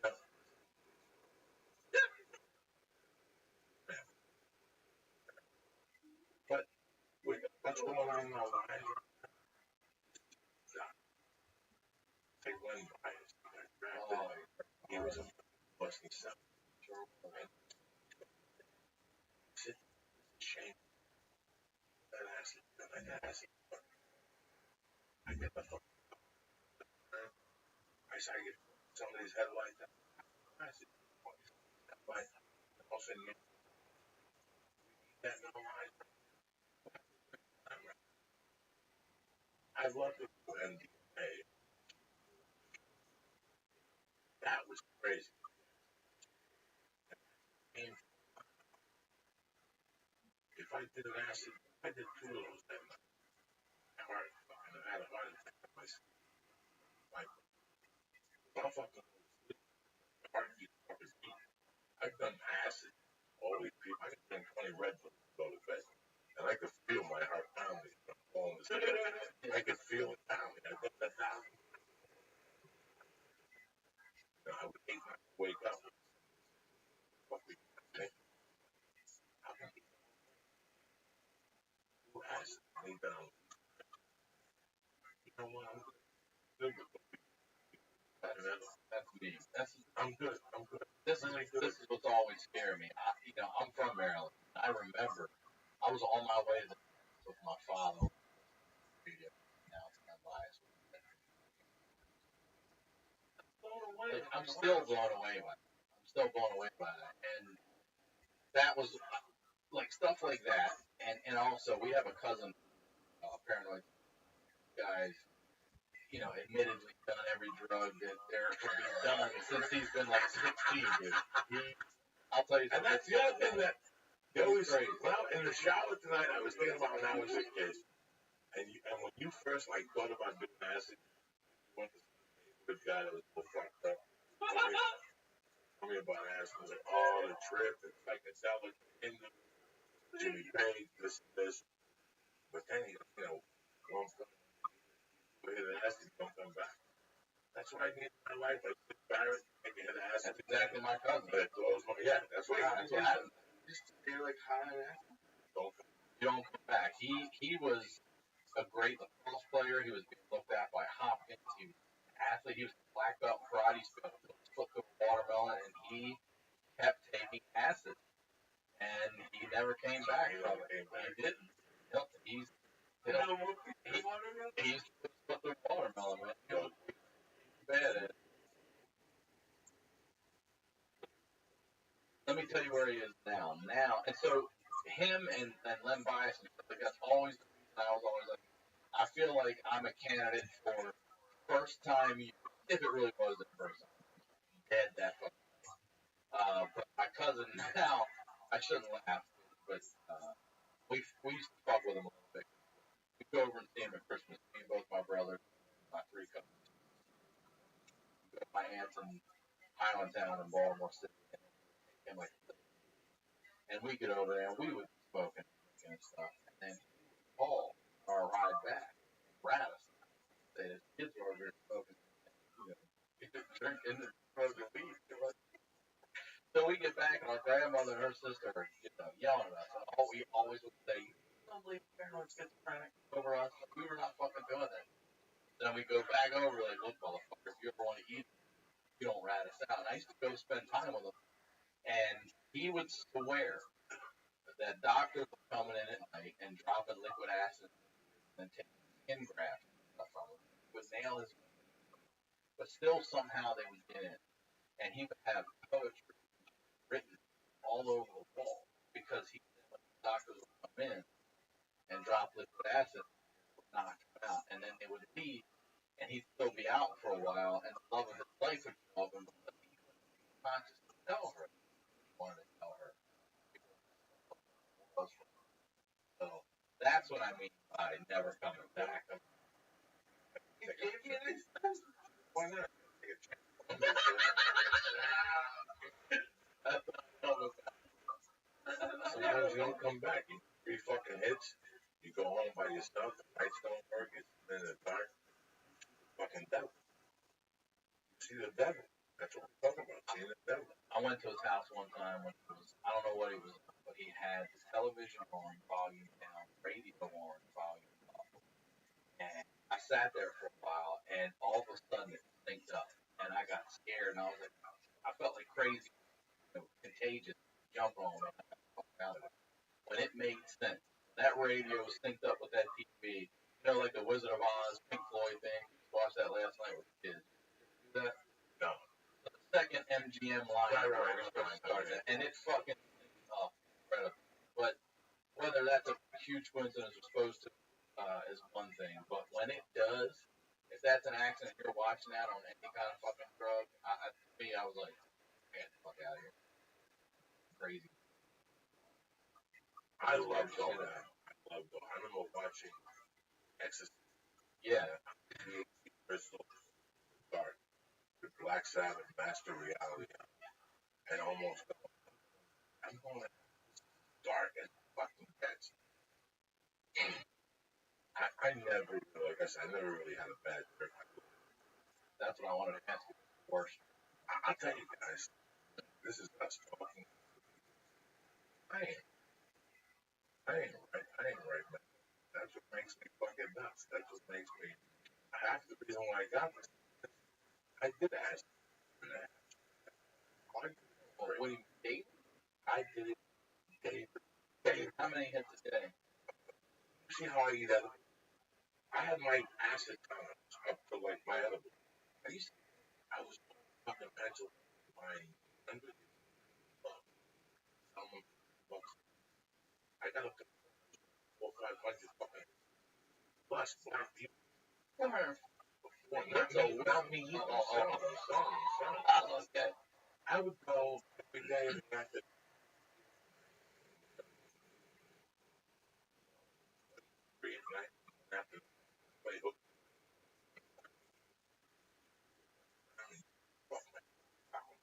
but what's going on in our lives? They went by us. Oh, He was a busting stuff. And sit, shame. That acid, that acid. I get the fuck. I said, I get somebody's head like that. I said, like, all of a sudden, that no, I love the MDA. That was crazy. And if I did an acid, I did 2 of those that night. And I had a heart attack on myself. Like, my fucking heartbeat is beating. I've done acid. All these people, I can drink 20 Red Bulls to go to bed. And I could feel my heart pounding. I could feel it pounding. I got that down. You know, I would hate not to wake up. What we think. How can people do acid? Lay down. You know what? I'm good with what we that's me. I'm good. I'm good. This is what's always scared me. I'm from Maryland. I remember I was on my way with my father. Now it's kind of biased. I'm still blown away by it. I'm still blown away by that. And that was like stuff like that. And also we have a cousin, paranoid guy. admittedly done every drug that there could be done since he's been like 16, dude. I'll tell you something. And that's the other thing that they always say. Well, in the shower tonight, I was thinking about when I was a kid. And when you first thought about doing acid, you went to see a good guy that was so fucked up. Tell me about acid. It was like, oh, the trip, it's like a psychedelic, Jimmy Page, this. But then, once you hit an acid, you don't come back. That's what I need in my life. I sit Barrett, make a hit of acid. That's exactly my cousin. That's what happened. Just you're like high on acid. You don't come back. He was a great lacrosse player. He was being looked at by Hopkins. He was an athlete. He was a black belt in karate. He split the watermelon, and he kept taking acid. And he never came back. He didn't. He's split the watermelon. Man. Bad. Let me tell you where he is now. And so him and Len Bias and stuff like that's always the reason I was always like, I feel like I'm a candidate for first time, if it really was the first time, dead that fucking but my cousin now, I shouldn't laugh, but we used to fuck with him a little bit. We'd go over and see him at Christmas, me and both my brothers, my three cousins. My aunt's in Highlandtown in Baltimore City, and we get over there and we would be smoking and stuff, and then Paul, our ride back, rat us. Say his kids were over here smoking, drinking and smoking weed. So we get back and our grandmother and her sister are yelling at us. And all we always would say, "Don't believe everyone's schizophrenic over us." We were not fucking doing that. Then we go back over like, "Look, motherfucker, if you ever want to eat, you don't rat us out." And I used to go spend time with him, and he would swear that doctors were coming in at night and dropping liquid acid and taking skin grafts and stuff from him. He would nail his, but still somehow they would get in, and he would have poetry written all over the wall because he when the doctors would come in and drop liquid acid, would knock him out, and then they would leave, and he'd still be out for a while, and the love of his life would come up, and he couldn't be conscious to tell her. He wanted to tell her. So that's what I mean by never coming back. Why not? Sometimes you don't come back. You 3 fucking hits. You go home by yourself. The lights don't work. It's in the dark. Fucking devil. You see the devil. That's what we're talking about. Seeing the devil. I went to his house one time when he was, I don't know what he was, but he had his television on, volume down, radio on, volume up. And I sat there for a while, and all of a sudden it synced up. And I got scared, and I was like, I felt like crazy, contagious, jump on me. I got the fuck out of it. When it made sense, that radio was synced up with that TV. Like the Wizard of Oz, Pink Floyd thing. Watched that last night with the kids. Do that? No. The second MGM line started, and it fucking synced up incredible. But whether that's a huge coincidence or supposed to is one thing. But when it does, if that's an accident, you're watching that on any kind of fucking drug. I was like, get the fuck out of here. Crazy. I love all that. I remember watching Exorcist. Yeah. Crystal, Dark, the Black Sabbath, Master Reality, and almost. I'm going dark and fucking cats. I never, like I said, I never really had a bad trip. That's what I wanted to ask you. Worst. I'll tell you guys, this is us talking. I ain't right, man. That's what makes me fucking nuts. That's what makes me. Half the reason why I got this, I did ask. What do you date? I did it daily. How many hits a day? See how I eat edible? I had my acid tolerance up to like my edible. I was fucking pencil buying $100 bucks. I got up to 400-500 fucking plus black people. So without me eating, Okay. I would go every day and have to breathe, right? Have to play hook. Fuck my power.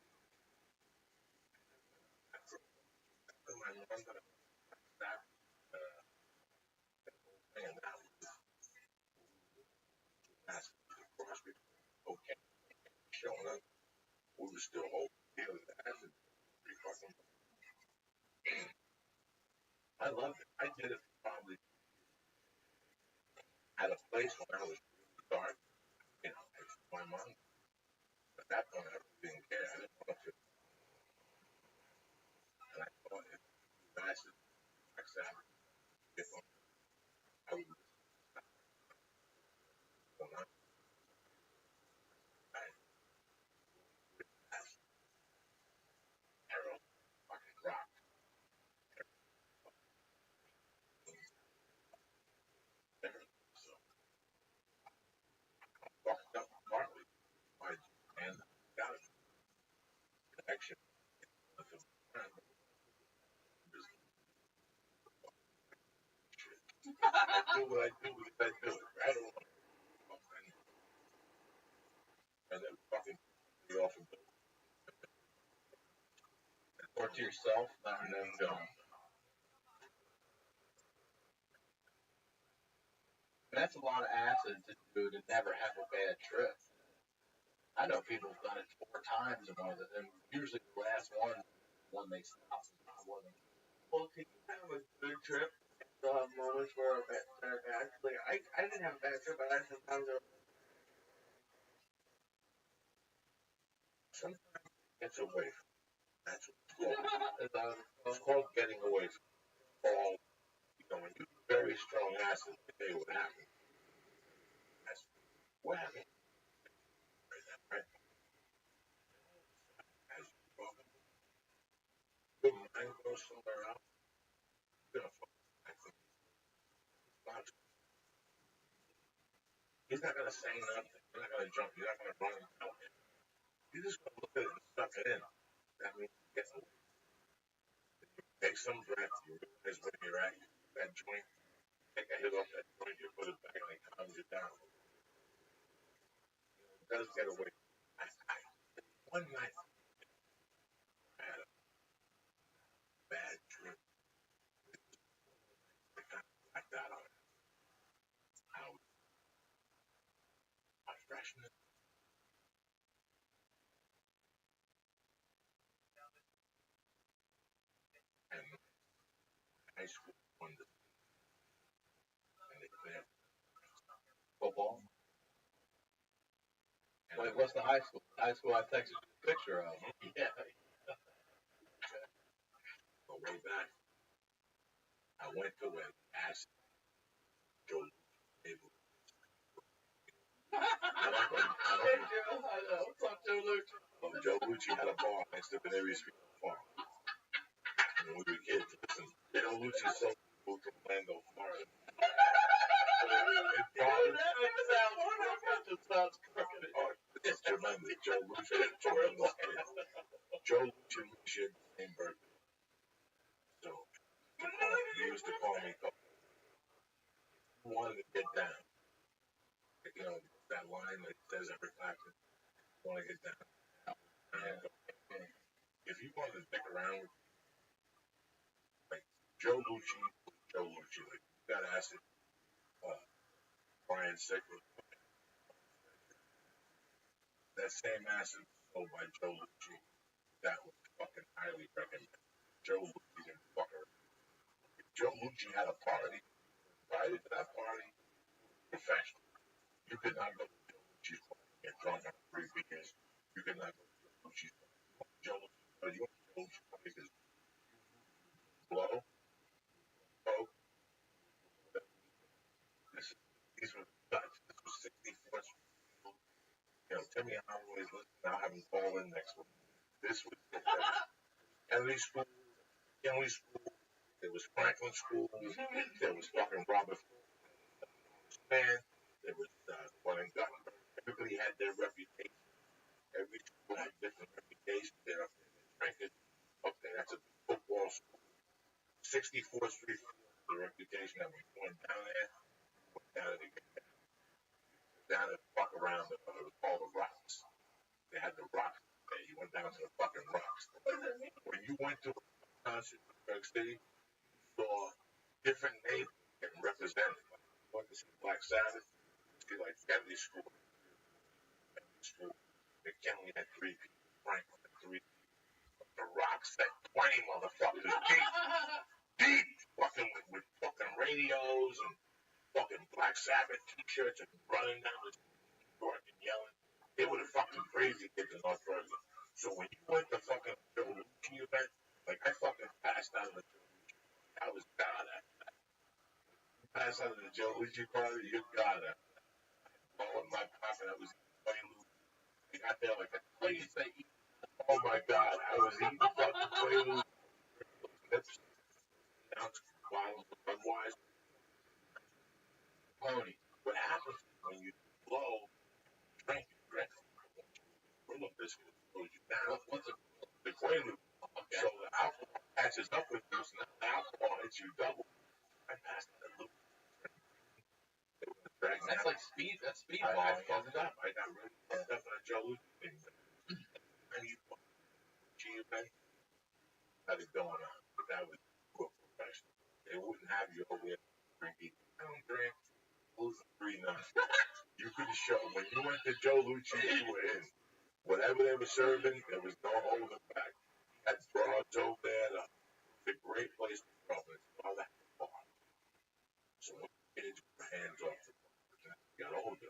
And my mom got that thing and that was last cross me. Okay, showing up. We were still holding dealing with acid. Pretty fucking. I loved it. I did it probably at a place when I was really dark, you know, it's my mom. At that point, I really didn't care. I didn't want to. And I thought if acid, acid, if I would go on, I acid, heroin, fucking rock. So fucked up partly by and got a connection with him. Do what I do because I do it. I don't want to and then fucking be off and Or to yourself. then go. That's a lot of acid to do to never have a bad trip. I know people have done it 4 times and one of them. Usually the last one they stop. I wasn't. well, can you have a good trip? Moments where are bad. Like I didn't have a bad trip, but I sometimes Sometimes it's away from that's what's called. It's called getting away from all. You know, when you very strong acid, I tell you what happened. That's what happened. Right? As you walk, your mind goes somewhere else. You're gonna fucking act like logic. He's not gonna say nothing. You're not gonna jump. You're not gonna run and tell him. You're just gonna look at it and suck it in. That means get away. Take some breath. You realize where you're at. That joint. Take a hit off that joint. You put it back and it calms you down. It does get away. I one night I had a bad trip. I kind of blacked out on it. I was a freshman and high school won the and they cleared Football. and Wait, what's the high school? The high school I texted you a picture of. Yeah. go way back. I went to an asked Joe Table. I know. What's up, Joe Luke? Joe Lucci had a bar next to Canary Street Farm. When we were kids, listen, Joe Lucci sold moved to Orlando, Florida. It sounds crooked. Oh, it's tremendous. Joe Lucci had a tremendous kid. Joe Lucci and me shared the same birthday. So he used to call me, who wanted to get down. You know, that line that says every clapper, want to get down. And if you wanted to stick around with like Joe Lucci, like you got acid, Brian Sickler, that same acid was sold by Joe Lucci. That was fucking highly recommended. Joe Lucci didn't fuck around. If Joe Lucci had a party, invited to that party, professional. You could not go to Joe Lucci's party and get drunk on 3 beers. You could not go to Joe Lucci's party. Joe Lucci, you went to Joe Lucci's party because blow, coke, this is, these were nuts. This was 64th Street. You know, Timmy Holloway's listening now having call in next week. This was Kennedy School, there was Franklin School, there was fucking Robert Man, there was one in Guttenberg. everybody had their reputation. Every school had different reputations. They're up there. They're drinking. Okay, that's a football school. 64th Street, the reputation that we went down there, down to get down and fuck around all the rocks. They had the rocks. Okay, you went down to the fucking rocks. When you went to a concert in New York City, you saw different neighborhoods getting represented. Like, you went to see Black Sabbath, you see like Kennedy School, McKinley had 3 people, Franklin had 3 people. The rocks had 20 motherfuckers deep, fucking with fucking radios and fucking Black Sabbath t-shirts and running down the street and yelling. They were the fucking crazy kids in North Jersey. So when you went to fucking Joe Lucci event, like I fucking passed out of the Joe Lucci. I was God after that. You passed out of the Joe Lucci party, you got it. Oh, in my pocket, I was eating Quaaludes. I got there like a crazy. Oh my God, I was eating fucking Quaaludes. Lips down to bottles of Budweiser. Pony. What happens when you blow, drink, Gorilla biscuit slows you down. What's the Quaalude? Okay. So the alcohol catches up with you, so now the alcohol hits you double. I passed that loop. That's like speed. That's speed. I fucked up. I got really fucked up on a Joe Lucci thing. And you GUA had it going on, but that was professional. They wouldn't have you over there drinking. I don't drink. Losing 3-0. You couldn't show. When you went to Joe Lucci, you were in. Whatever they were serving, there was no holding back. Had broads over there. It's a great place to go. It's all that bar. So when kids put their hands off the bar, you got older.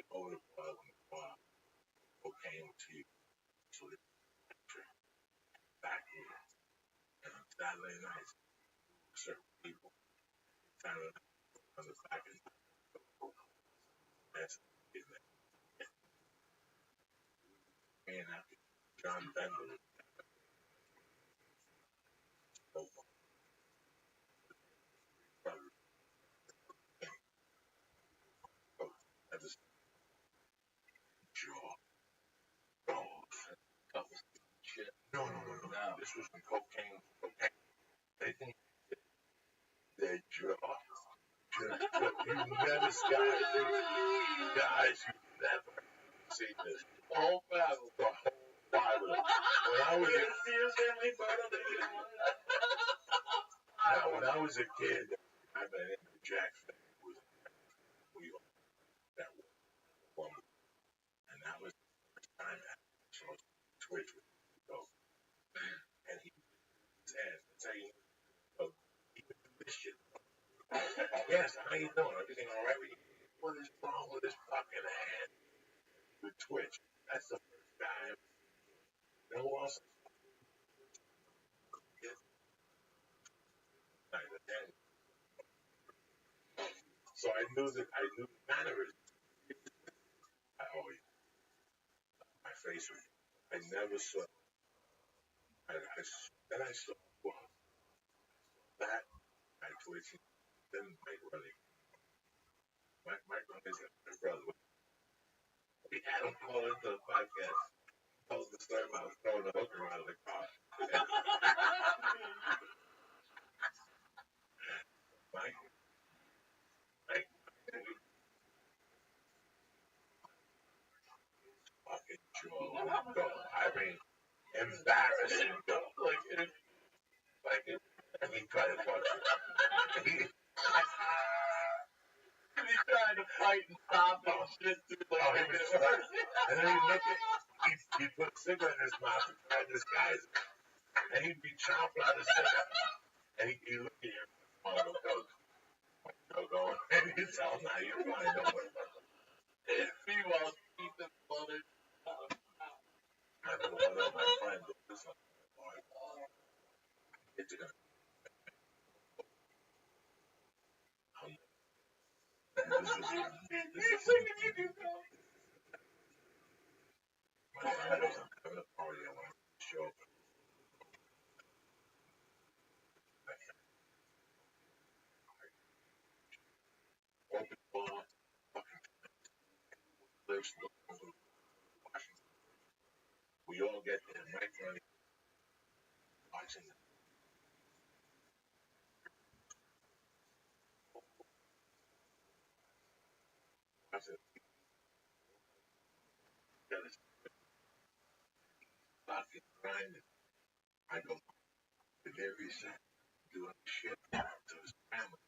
The older bar when the bar cocaine was here. So they back here. And on Saturday nights, certain people, Saturday night, on the back end, that's and after John Bender as a jaw. Shit. No. This was when cocaine. They think their jaw. You never, guys, you never seen this. The whole battle. When I was a kid, I met into Jack who was New York, that woman, and that was the first time I saw Twitch with go. And he his hands. That's how you know he would do this shit. Yes, how you doing? Everything all right with you? What is wrong with his fucking hand? With Twitch. That's the first guy I ever seen. You know who else? So I knew the mannerisms. I always my face was. I never saw. Then I saw that I twitching. Then Mike running. Mike running is my brother. We had him call into the podcast. Told the story about throwing the hooker out of the car. Mike, fucking Joe. I mean, embarrassing. And he tried to fuck me. He tried to fight and stop and shit too. He was hurt. And then he'd look at, he put a cigarette in his mouth and tried to disguise it. And he'd be chomping on the cigarette. And he'd look at you. Going. And he'd tell him, now you're fine. Don't worry about it. Meanwhile, keep the mother. I know one of my friends was like, it's gonna. My friend was having a party. I wanted to show up. Open bar, fucking first look at Washington. We all get there right running, watching them. I said, "Got to stop it, grinding." I go to every set, doing shit to his family.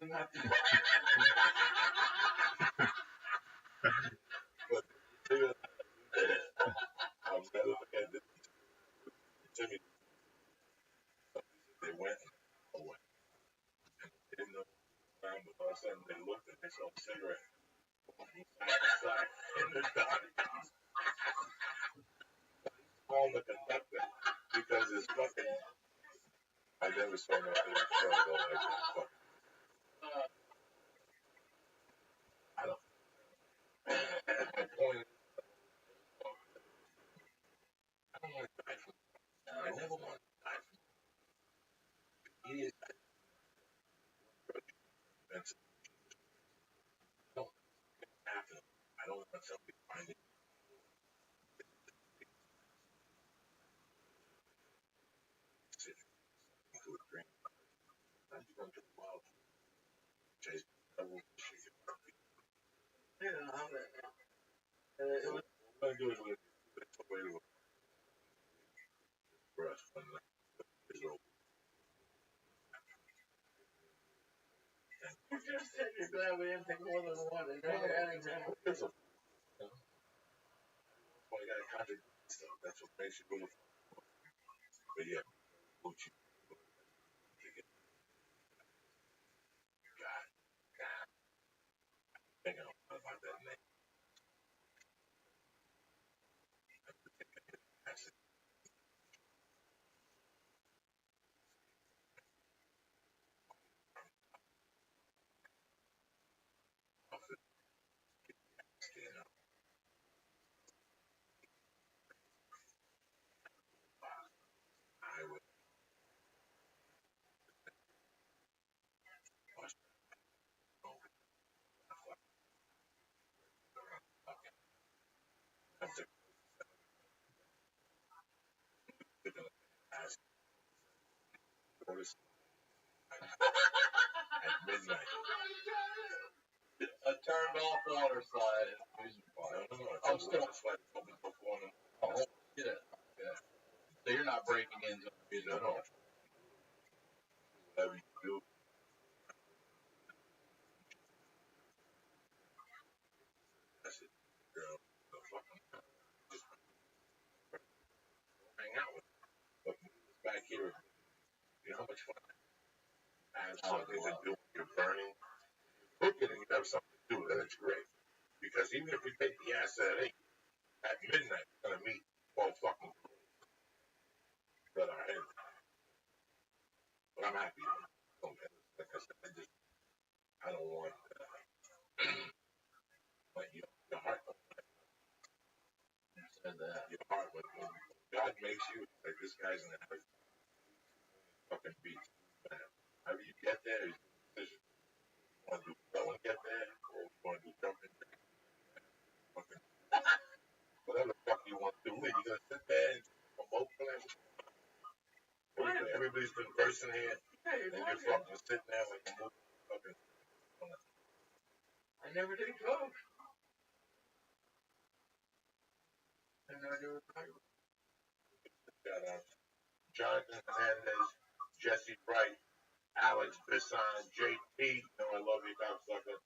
Not but I'll never forget this. Jimmy, they went away. They didn't know time, but all of a sudden they looked and they saw a cigarette side to side in the dark. Call the conductor because it's fucking. I never saw nothing show go like that. Fucking, I don't. My point is, I don't want to die from. I never want to die from. He is expensive. I don't have to. I don't want somebody finding shit into a drink. I'm just going to go out, chase. I won't shit. Yeah, I don't have that now. What I'm going to do is we're going to put away to for us when it's over. You just said you're glad we didn't take more than one, and now you're adding more. It's a, well, you got to contradict stuff. That's what makes you really. But yeah, Gucci. God, God, thinking about that name. That's it. Off the skin up. I would watch over. Okay. That's a good ask. Notice at midnight. A turned off water slide in an amusement park. No, I'm it's still. just like open before them. Oh, shit. Okay. So you're not breaking into an No, amusement no. park. Whatever you do, that's it. Girl, the fucking just hang out with them. But back here, you know how much fun I have something to do when you're burning. Cooking and you have something to do, then it's great. Because even if we take the ass at midnight, we're gonna meet 12 fucking that are in. But I'm happy. Okay. Like I said, I don't want like your heart, You said that. your heart when God makes you like this guy's in the heaven, fucking beats. How do you get there? Is a decision. You want to do go and get there, or you want to do jumping, fucking whatever the fuck you want to do. You're gonna sit there and promote for that. Everybody's conversing here, and you're fucking sitting there like a fucking. I never did coach. I never do it. Got Jonathan Hernandez, Jesse Bright, Alex Bisson, JP, you know I love you, cocksucker.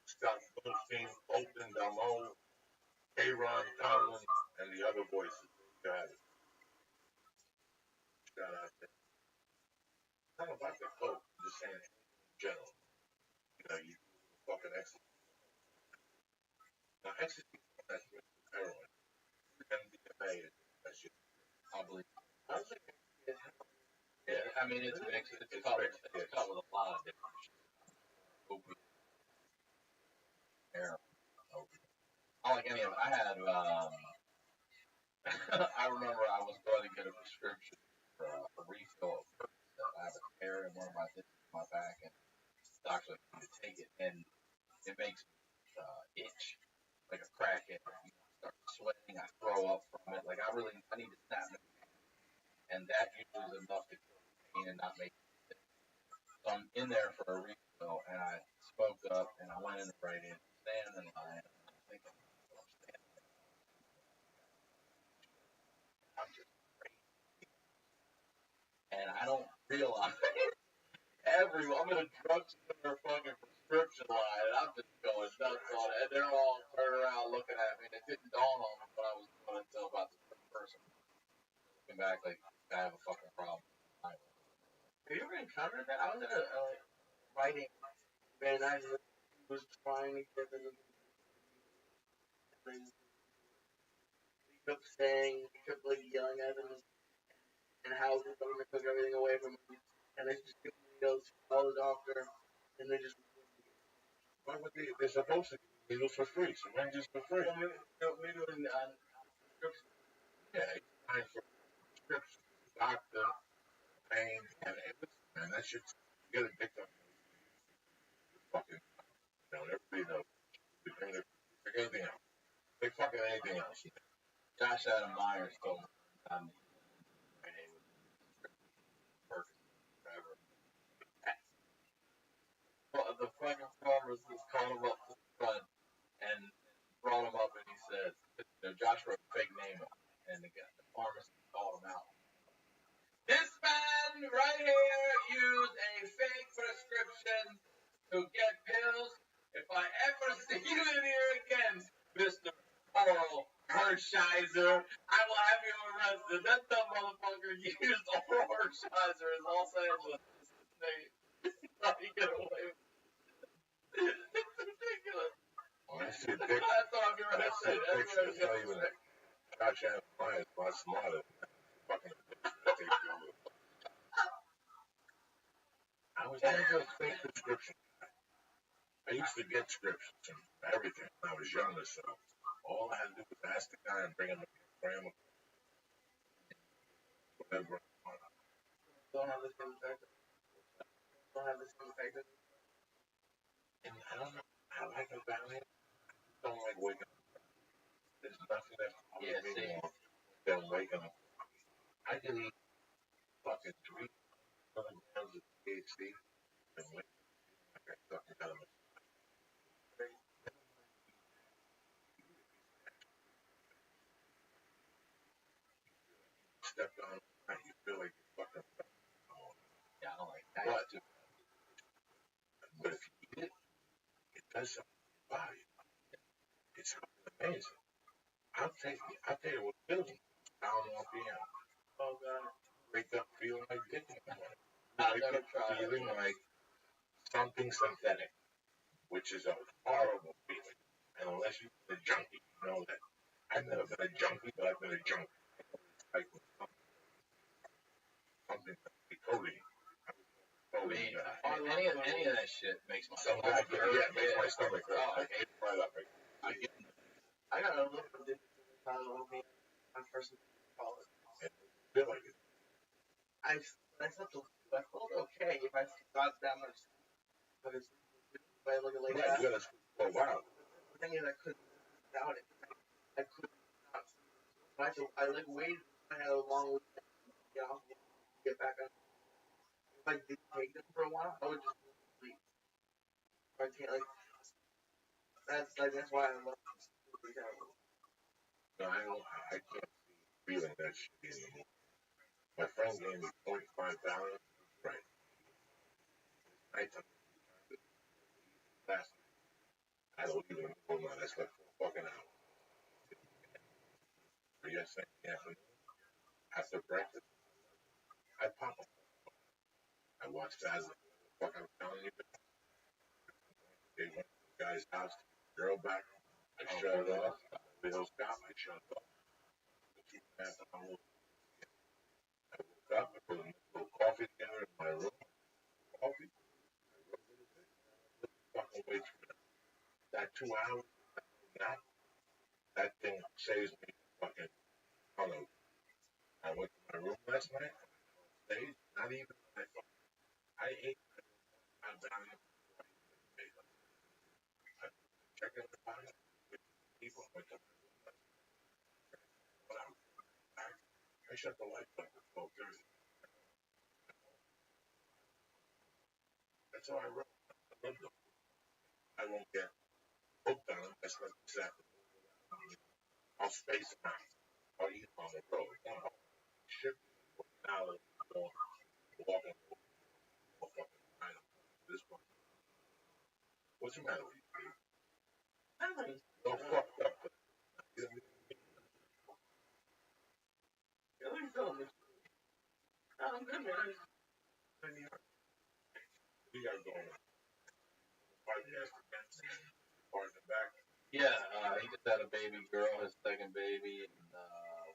Scott Bluestein, Colton Dalmone, Aaron Tomlin, and the other voices. Got it. Shout out there. Not about the coach, I'm just saying in general. You know, you fucking ecstasy. Now, ecstasy, that's heroin. MDMA is that shit. I believe. I was thinking, Yeah, I mean, it's mixed. It's covered with a lot of different shit. Opium, heroin, opium. I don't like any of it. I had, I remember I was going to get a prescription for a refill of Percocet. I have a tear in one of my discs in my back, and the doctor told me to take it, and it makes me itch, like a crackhead. I start sweating, I throw up from it. Like I need to snap it. And that usually is enough to kill the pain and not make it sick. So I'm in there for a refill, and I spoke up, and I went in right in, standing in line, and I'm thinking, I'm standing there. I'm just crazy. And I don't realize I'm in a drugstore fucking prescription line, and I'm just going nuts on it. And they're all turning around looking at me, and it didn't dawn on me what I was doing until about the third person looking back, like, I have a fucking problem. Have you ever encountered that? I was in a writing, man, I was trying to get them, and he kept saying, he kept like yelling at them, and how the government took everything away from him, and they just give him needles, call the doctor, and they just. Why would they? They're supposed to give needles for free, syringes for free. Well, maybe on prescription. Yeah, it's time for prescription, doctor, pain, and listen, man, that shit's, you get addicted on fucking, everybody knows. Like anything else. Like fucking anything else. Josh Adam Myers told me my name was forever. Well, the fucking pharmacist called him up to the front and brought him up, and he said, Josh wrote a fake name up, and the pharmacist called him out. This man right here used a fake prescription to get pills. If I ever see you in here again, Mr. Oral Hershiser, I will have you arrested. That dumb motherfucker used Oral Hershiser in Los Angeles. How do you get away with it? It's ridiculous. Well, that's the addiction. That's the addiction. It's not even a Josh Adam Myers, a lot smarter than that. Fucking addiction. I was never a fake prescription guy. I used to get scripts and everything when I was younger, so all I had to do was ask the guy and bring him a gram of whatever I wanted. Don't have the same effect. Don't have the same effect. And I don't know, I like about it. I don't like waking up. There's nothing that bothers me more than waking up. I can eat fucking 3 milligrams of THC and wake up like I fucking got a step on it, you feel like you're fucking. Yeah, I don't like that. But if you eat it, it does something to your body. It's amazing. I'll tell you what kills me. Down 1 p.m. Oh god. Wake up feeling like dick in the morning. I've never tried feeling like something synthetic, which is a horrible feeling. And unless you've been a junkie, you know that. I've never been a junkie, but I've been a junkie. Like something like codeine. Any of that shit makes my stomach hurt. Yeah, makes my stomach hurt. Oh, I ate right up. I got a little bit of my first college. I feel like it. I slept. I felt okay if I got that much. But if I look at like that. You gotta sleep for a while. The thing is, I couldn't without it. I could not. I like waited. I had a long weekend to get off, get back on. If I did take them for a while, I would just sleep. I can't like. That's why I love them. No, I can't see feeling that shit anymore. My friend gave me 45 dollars. Right. Nighttime. Last night. I don't even know now. That's like 4 fucking hours. But yesterday afternoon, after breakfast, I pop them. I watched as the fuck I'm telling you. They went to the guy's house, girl back. I shut it off. The hills stop. I shut it off. I woke up. I put a little coffee together in my room. Coffee. Fucking wait for that 2 hours. That thing saves me fucking hungover. I went to my room last night. Stayed. Not even my phone. I ate. I'm down here. I checked it. one went to when I shut the lights off at 12:30. That's how I wrote. I love them. I won't get hooked on them. That's not exactly. I'll space them out. I'll eat them on the road. Shit. Now I'm walking fucking behind them. This one. What's the matter with you? Don't fuck up. I'm good, man. You gotta go on. Podcast part in the back. Yeah, he just had a baby girl, his second baby, and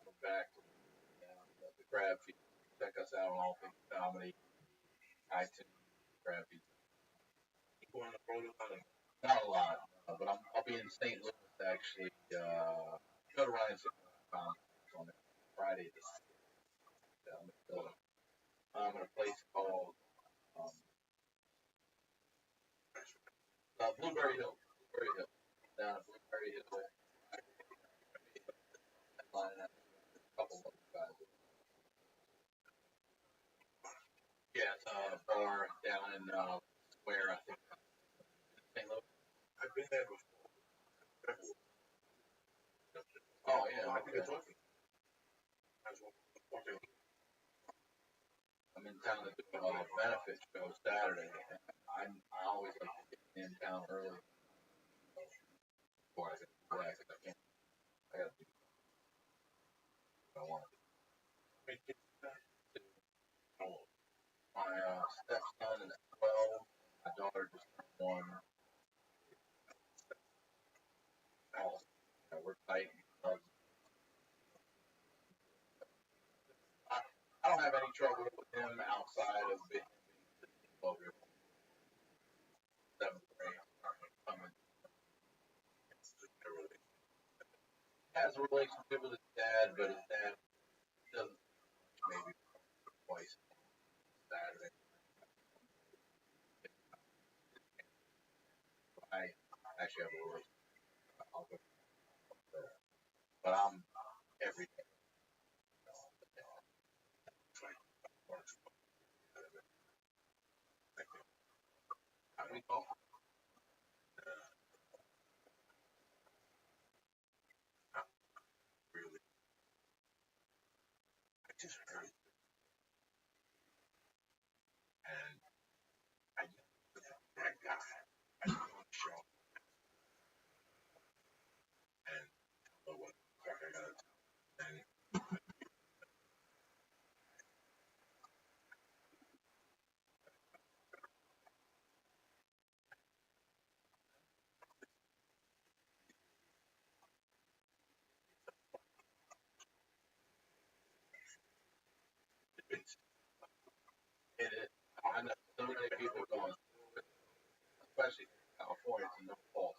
we're back to the crab feed. Check us out on all things comedy, iTunes, crab feed. You go on the road a lot. Not a lot, but I'll be in St. Louis actually. Go to RyanSickles.com on Friday this. I'm at a place called Blueberry Hill. Blueberry Hill. Down at Blueberry Hill. Lining up a couple of guys. Yeah, it's a bar down in Square, I think. St. Louis. I've been there before. Oh yeah, I think it's open. I'm in town to do a benefit show Saturday. I always like to get in town early before I get relax. I can't. I gotta do what I want to do. My stepson is 12. My daughter just turned 1. We're tight. I don't have any trouble with him outside of being 12-year-old. 7th grade. Has a relationship with his dad, but his dad doesn't maybe twice Saturday. I actually have a relationship. I'll go there. But I'm every day. How do we talk? Really. I just heard. And I that guy. I was on the show. And what the fuck I gotta do. And It is. I know so many people going, especially California, to no fault.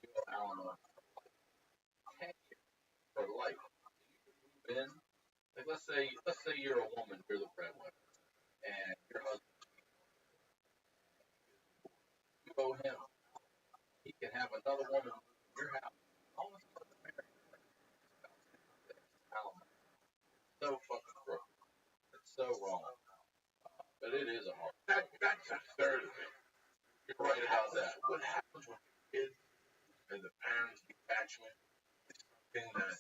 You go to Alamo for life. Then, like, let's say you're a woman, you're the breadwinner, and your husband, you owe him. He can have another woman in your house. All of a sudden, married. Alamo. So fucking crook. It's so wrong. But it is a hard. that's a third of it. You're right about that. What happens when the kids and the parents detachment is something that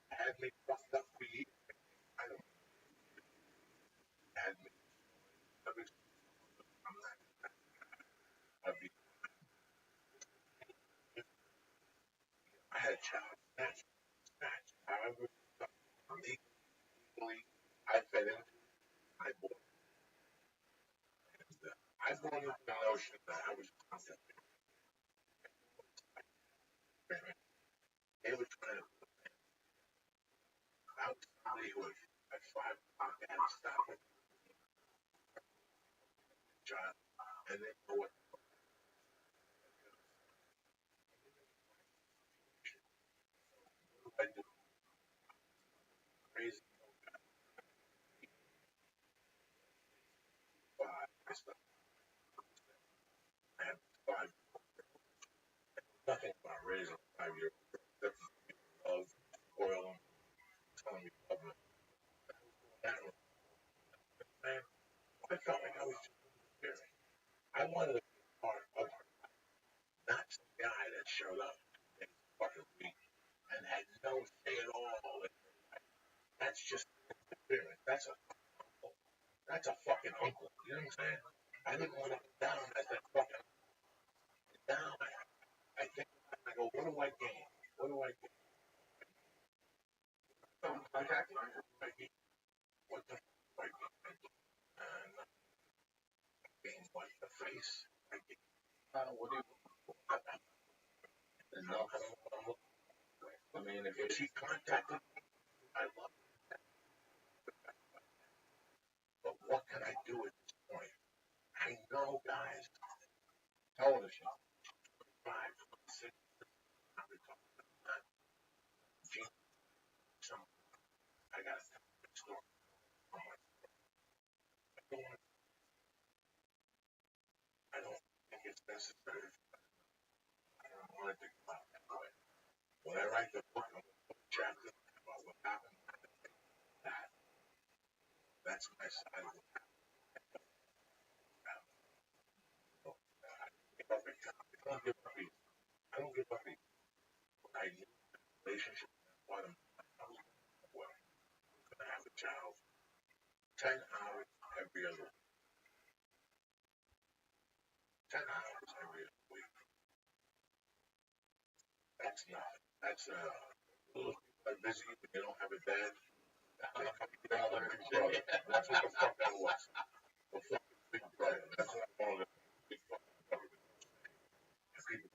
had me fucked up for years. I don't had me. I'm not. I'd be. I had a child. Snatch. However, legally, I fed into. I bought. I bought into the notion that I was content. They were trying to. I was somebody who was at 5 o'clock. They had to stop it. Child, and they know what. I do. Crazy. I stopped. I have 5. 5 years. That's love, spoil them, telling me love them. That was, man, I felt like I was just spirit. I wanted to be part of it, not some guy that showed up in fucking week and had no say at all. That's just spirit. That's a fucking uncle. You know what I'm saying? I didn't want to go down as that fucking down. I think I go, what do I gain? What do I gain? Contracting? What the fuck do I gain? And I gain what? The face? I gain. What do you? Enough. I mean, if she contacted me, I love that. But what can I do at this point? I know, guys. How old is she? 5, 6. I'm talking about some. I got to tell the story. I don't think it's necessary. I don't want to think about that way. When I write the book, I'm going to put a chapter about what happened. That's my side of it. I don't give up easy. I don't give up easy. I need a relationship. What I'm going to have a child 10 hours every other week. 10 hours every other week. That's not. That's little people are busy when they don't have a dad. That's what the fuck that was. The fucking big brother. That's what I'm calling it. Big fucking brother. People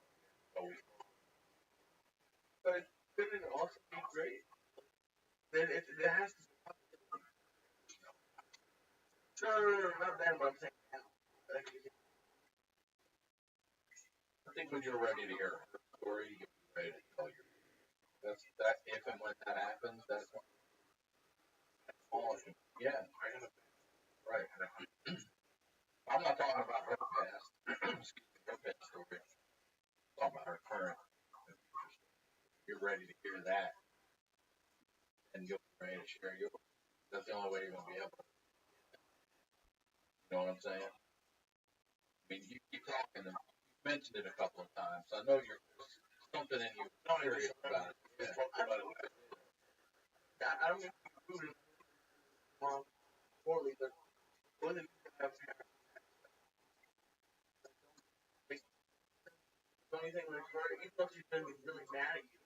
always. But couldn't it also be great? Then it has to. No, not that, but I'm saying. I think when you're ready to hear her story, you get ready to tell your. That's that. If and when that happens, that's when. All I can. Yeah. Right. I'm not talking about her past. Excuse me, her past story. I'm talking about her current. You're ready to hear that, and you'll be ready to share yours. That's the only way you're gonna be able to. You know what I'm saying? I mean, you keep talking, and you mentioned it a couple of times. I know you're something in you curious about it. Yeah. I don't mean to be rude poorly, but one of the only thing when it's hard, even though she's gonna be really mad at you,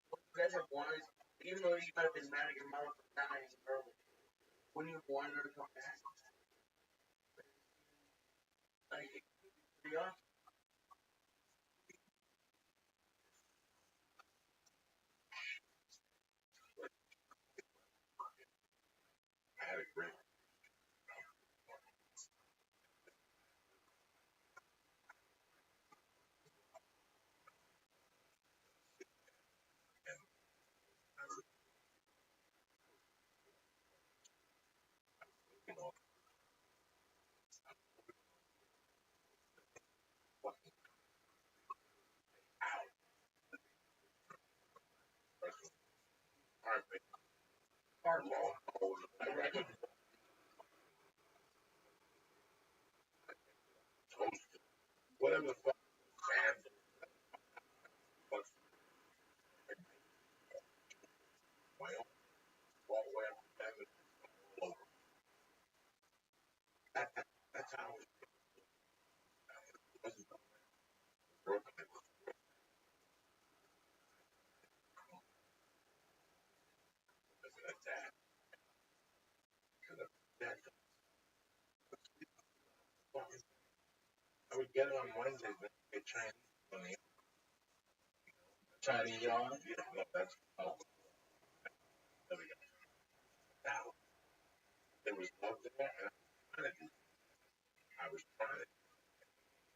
what you guys have wanted, even though you might have been mad at your mother for dying early, when you wanted her to come back, like, it's pretty awesome. I had a great. You know, fucking out. Hard law. Whatever the fuck. My own walkway. All over. That's how it wasn't broken. It was like that. That I would get it on Wednesdays, then get Chinese on the Chinese on? yeah, no, that's now there was love there, and I was trying to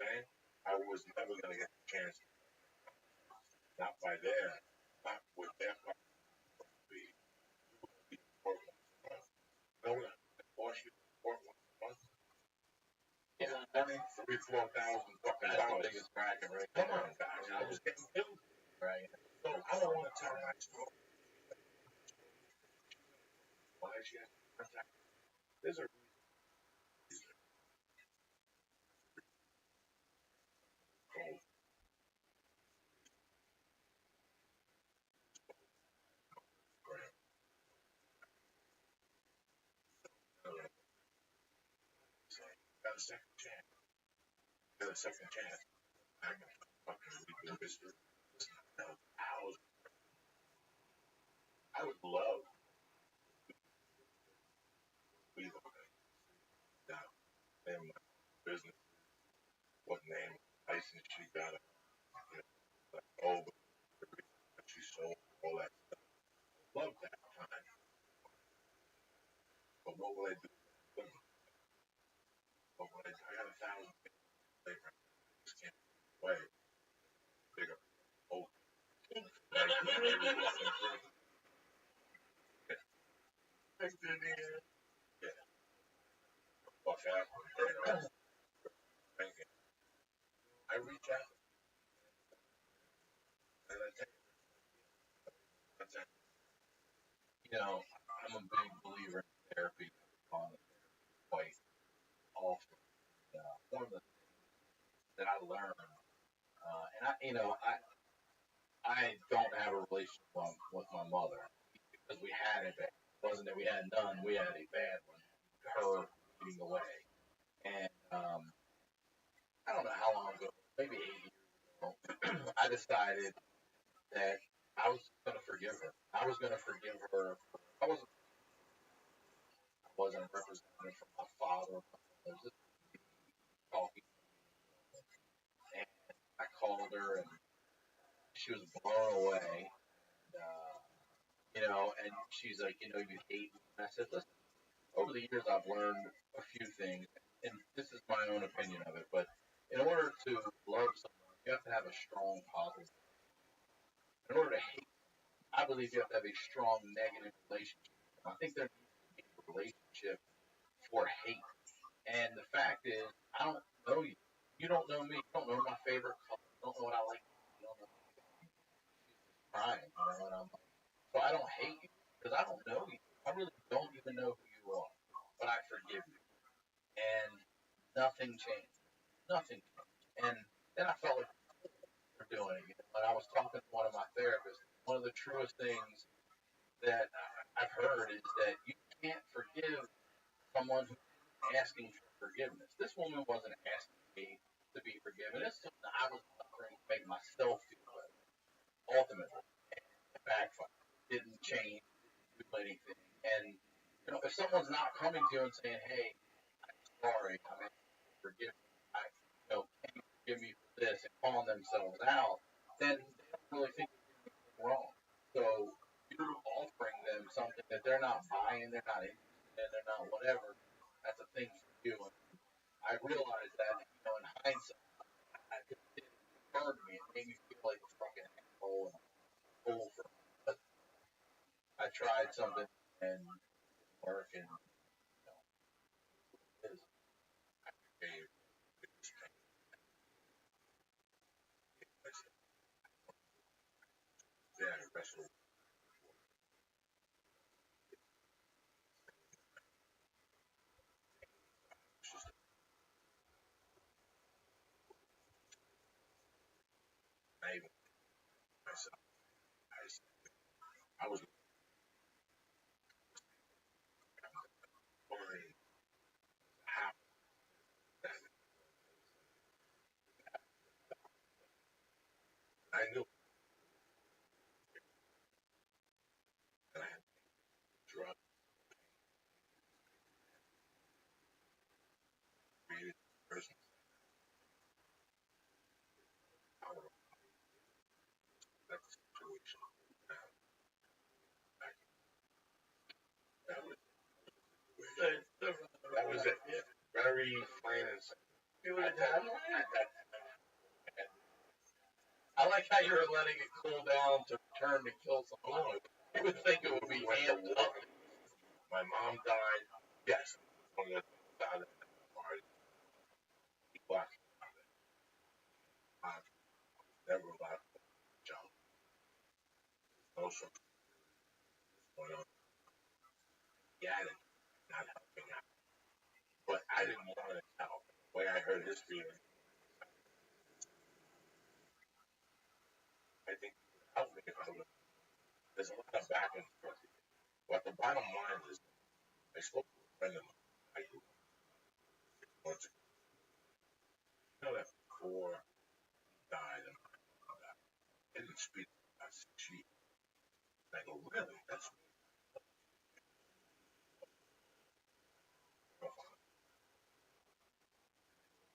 say I was never gonna get the chance, not by there, not with their be Portland. No, Washington, Portland, $20,000, $3,000, $4,000 fucking That's the dollars. biggest bracket right Come there. on, guys. I was getting killed. Right. So I don't want to tell my story. Why she has to contact me? There's a reason. Cold. Graham. Got a second chance. Got a second chance. I can fucking redo history. I would love to be that name my business, what name, license she got, like, oh, but she sold all that stuff. Love that time. But what will I do? What will I do? I got 1,000 people. Just can't play. Bigger. Oh, yeah. Fuck out. I reach out and I take contact. I'm a big believer in therapy on quite often. One of the things that I learned, and I don't have a relationship with my mother because we had it bad. It wasn't that we had none, we had a bad one. Her getting away. And I don't know how long ago, maybe 8 years ago, I decided that I was going to forgive her. I was going to forgive her. I wasn't a representative from my father. I was just talking, and I called her, and she was blown away. And she's like, you hate me. And I said, listen, over the years, I've learned a few things, and this is my own opinion of it, but in order to love someone, you have to have a strong positive. In order to hate, I believe you have to have a strong negative relationship. I think there needs to be a relationship for hate. And the fact is, I don't know you. You don't know me. You don't know my favorite color. You don't know what I like. You don't know crying. And I'm like, so I don't hate you because I don't know you. I really don't even know who you are. But I forgive you. And nothing changed. Nothing changed. And then I felt like we're doing it. And I was talking to one of my therapists. One of the truest things that I've heard is that you can't forgive someone who's asking for forgiveness. This woman wasn't asking me to be forgiven. It's something I was suffering to make myself feel better. Ultimately, it backfired. Didn't change. Didn't do anything. And if someone's not coming to you and saying, "Hey, I'm sorry, I'm asking for forgiveness. Can you forgive me for this?" and calling themselves out, then they don't really think they're doing anything wrong. So you're offering them something that they're not buying, they're not interested in, they're not whatever. That's a thing for you. And I realized that, in hindsight, it burned me. It made me feel like a fucking asshole and a fool for it. But I tried something and it didn't work, and it is. Hey, yeah, wrestle. I even myself. I was wondering how that I knew that I had drug created person power of that situation. Now, that was that was it. Very plain and simple. You would have done that? I like how you're letting it cool down to turn to kill someone. You would think it would be amped up. My mom died. Yes, on the side of the party. hurt his feelings. I think it would help me if I would. There's a lot of back and forth. But the bottom line is, I spoke to a friend of mine. I grew up 6 months ago. You know that before he died and I didn't speak for about 6 years. And I go, really? That's rough.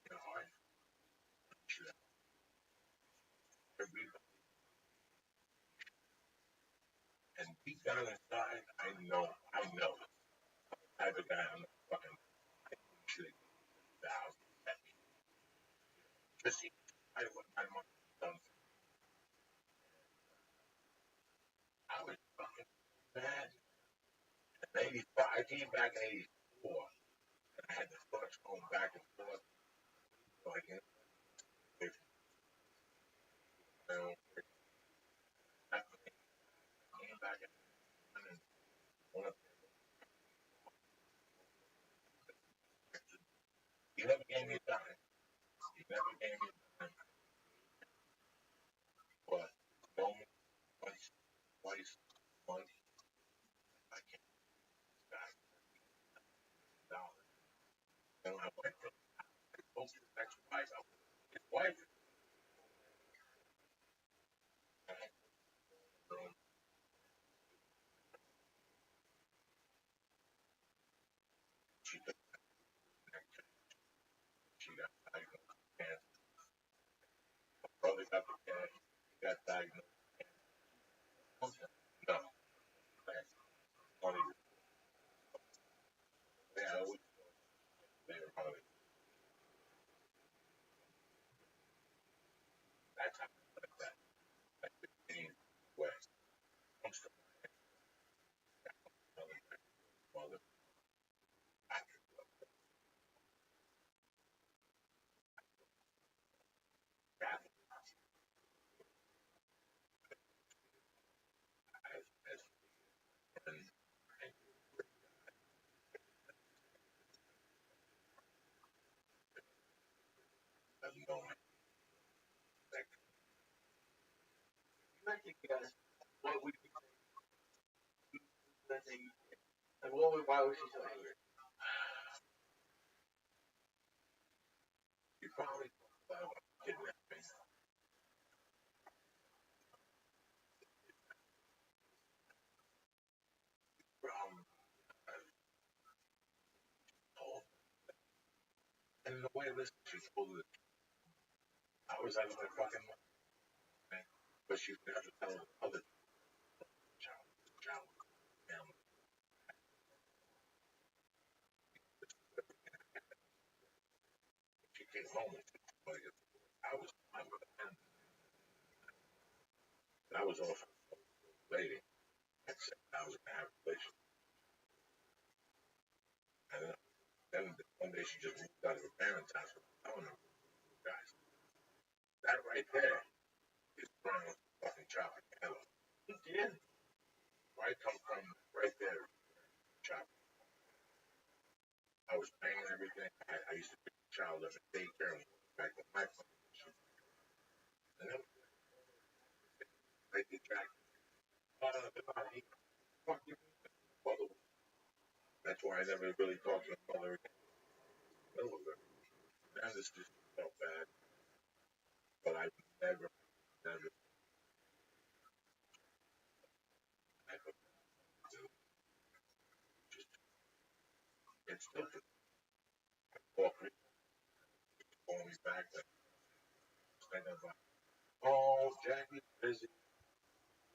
You know, I should have everybody. And deep down inside, I know it. I have a guy on the fucking, I should have given 1,000 at me. Just see, I what my mom done. I was fucking mad. In 85, I came back in 84, and I had the thoughts going back and forth. Like, you know, if my own I came back and one of he never gave me a dime. He never gave me a dime. But told me twice, once, I can't back $1,000. And when I went to I spoke to his ex-wife, his wife, she took the next she got diagnosed with cancer. My brother got the cancer. He got diagnosed with cancer. No, that's funny. Yeah, I always say about it. That's how like that. Like 15 West. I'm still mother, mother. I could grab it as and knowing that You mentioned guys, what would you say? Like, what would, why was she so angry? you probably kidnapping from home. And the way this she told it, I was out of my fucking mind. But she would have to tell the other child, family. She came home and she was like, I was fine with it. And I was off lady. At 7,000 and a half relationship. And then one day she just moved out of her parents' house. I don't know, guys. That right there is throwing fucking chopping kettle. Yeah. Where I come from, right there, chopping. I was paying everything. I used to pick the child up at daycare and back with my phone. And then I did Jack. Fuck you. Mother. That's why I never really talked to my mother again. Middle of it. And this just felt bad. But I never, never, never, just, it's still just awkward. Calling me back. Like, thinking about, oh, Jackie's busy.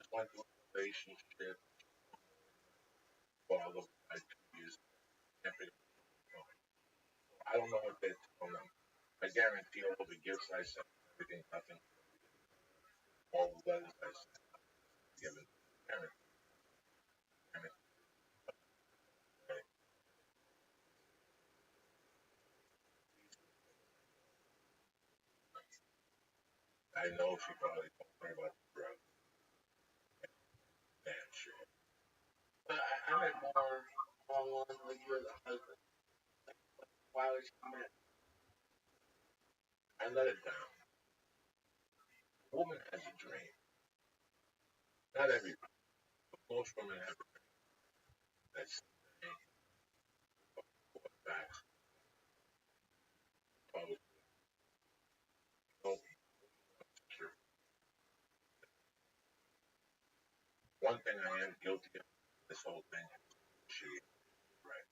Just went through a relationship. Father, I use everything. I don't know what they're telling them. I guarantee all the gifts I sent, everything, nothing, all the letters I sent, given parents. parents, I know she probably told me about the drugs. Damn sure. But I meant more along the lines like you as a husband. Why was she mad? I let it down. A woman has a dream. Not everybody, but most women have a dream. That's back. Probably don't secure. One thing I am guilty of this whole thing is she right.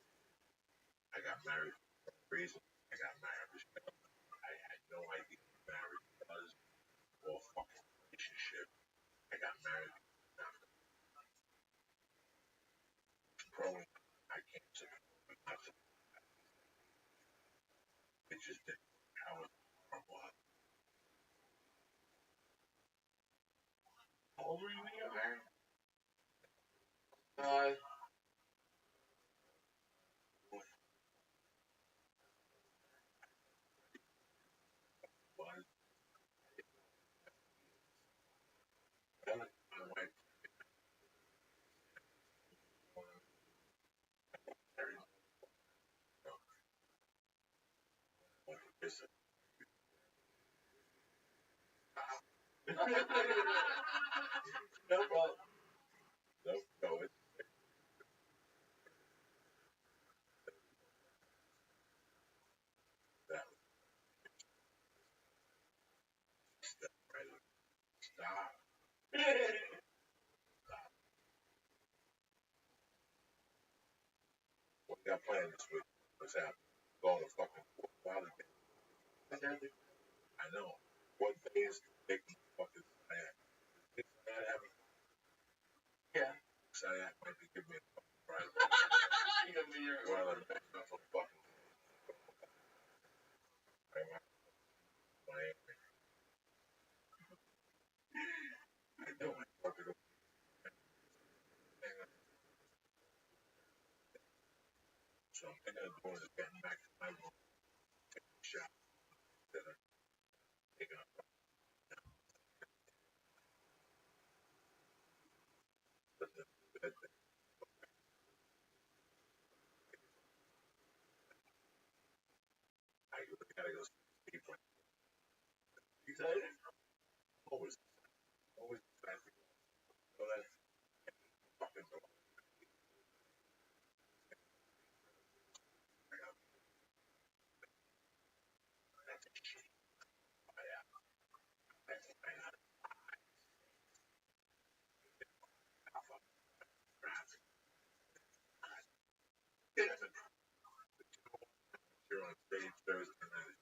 I got married for a reason. I got married because I had no idea what marriage was or fucking relationship. I got married after growing up. I can't say nothing. It just didn't. I was horrible. How old were you when you got married? Was telling my wife married on this. No problem. No, no, it's that was step right up. Stop. What you got planned this week? What's happening? Going to fucking Wild again. I know. What day is taking fucking Sayak? Is Sayak having Yeah. Sayak might be giving me a fucking ride. You gonna be your While I'm back up for fucking Miami. I know I fucking don't hang up. So I'm thinking of doing is getting back to my room, taking a shot, then I'm taking a but the bed thing. I really gotta go sleep. excited? Always, always excited. So that's fucking door. I got that's a shit. I got alpha rats. Here on stage Thursday night.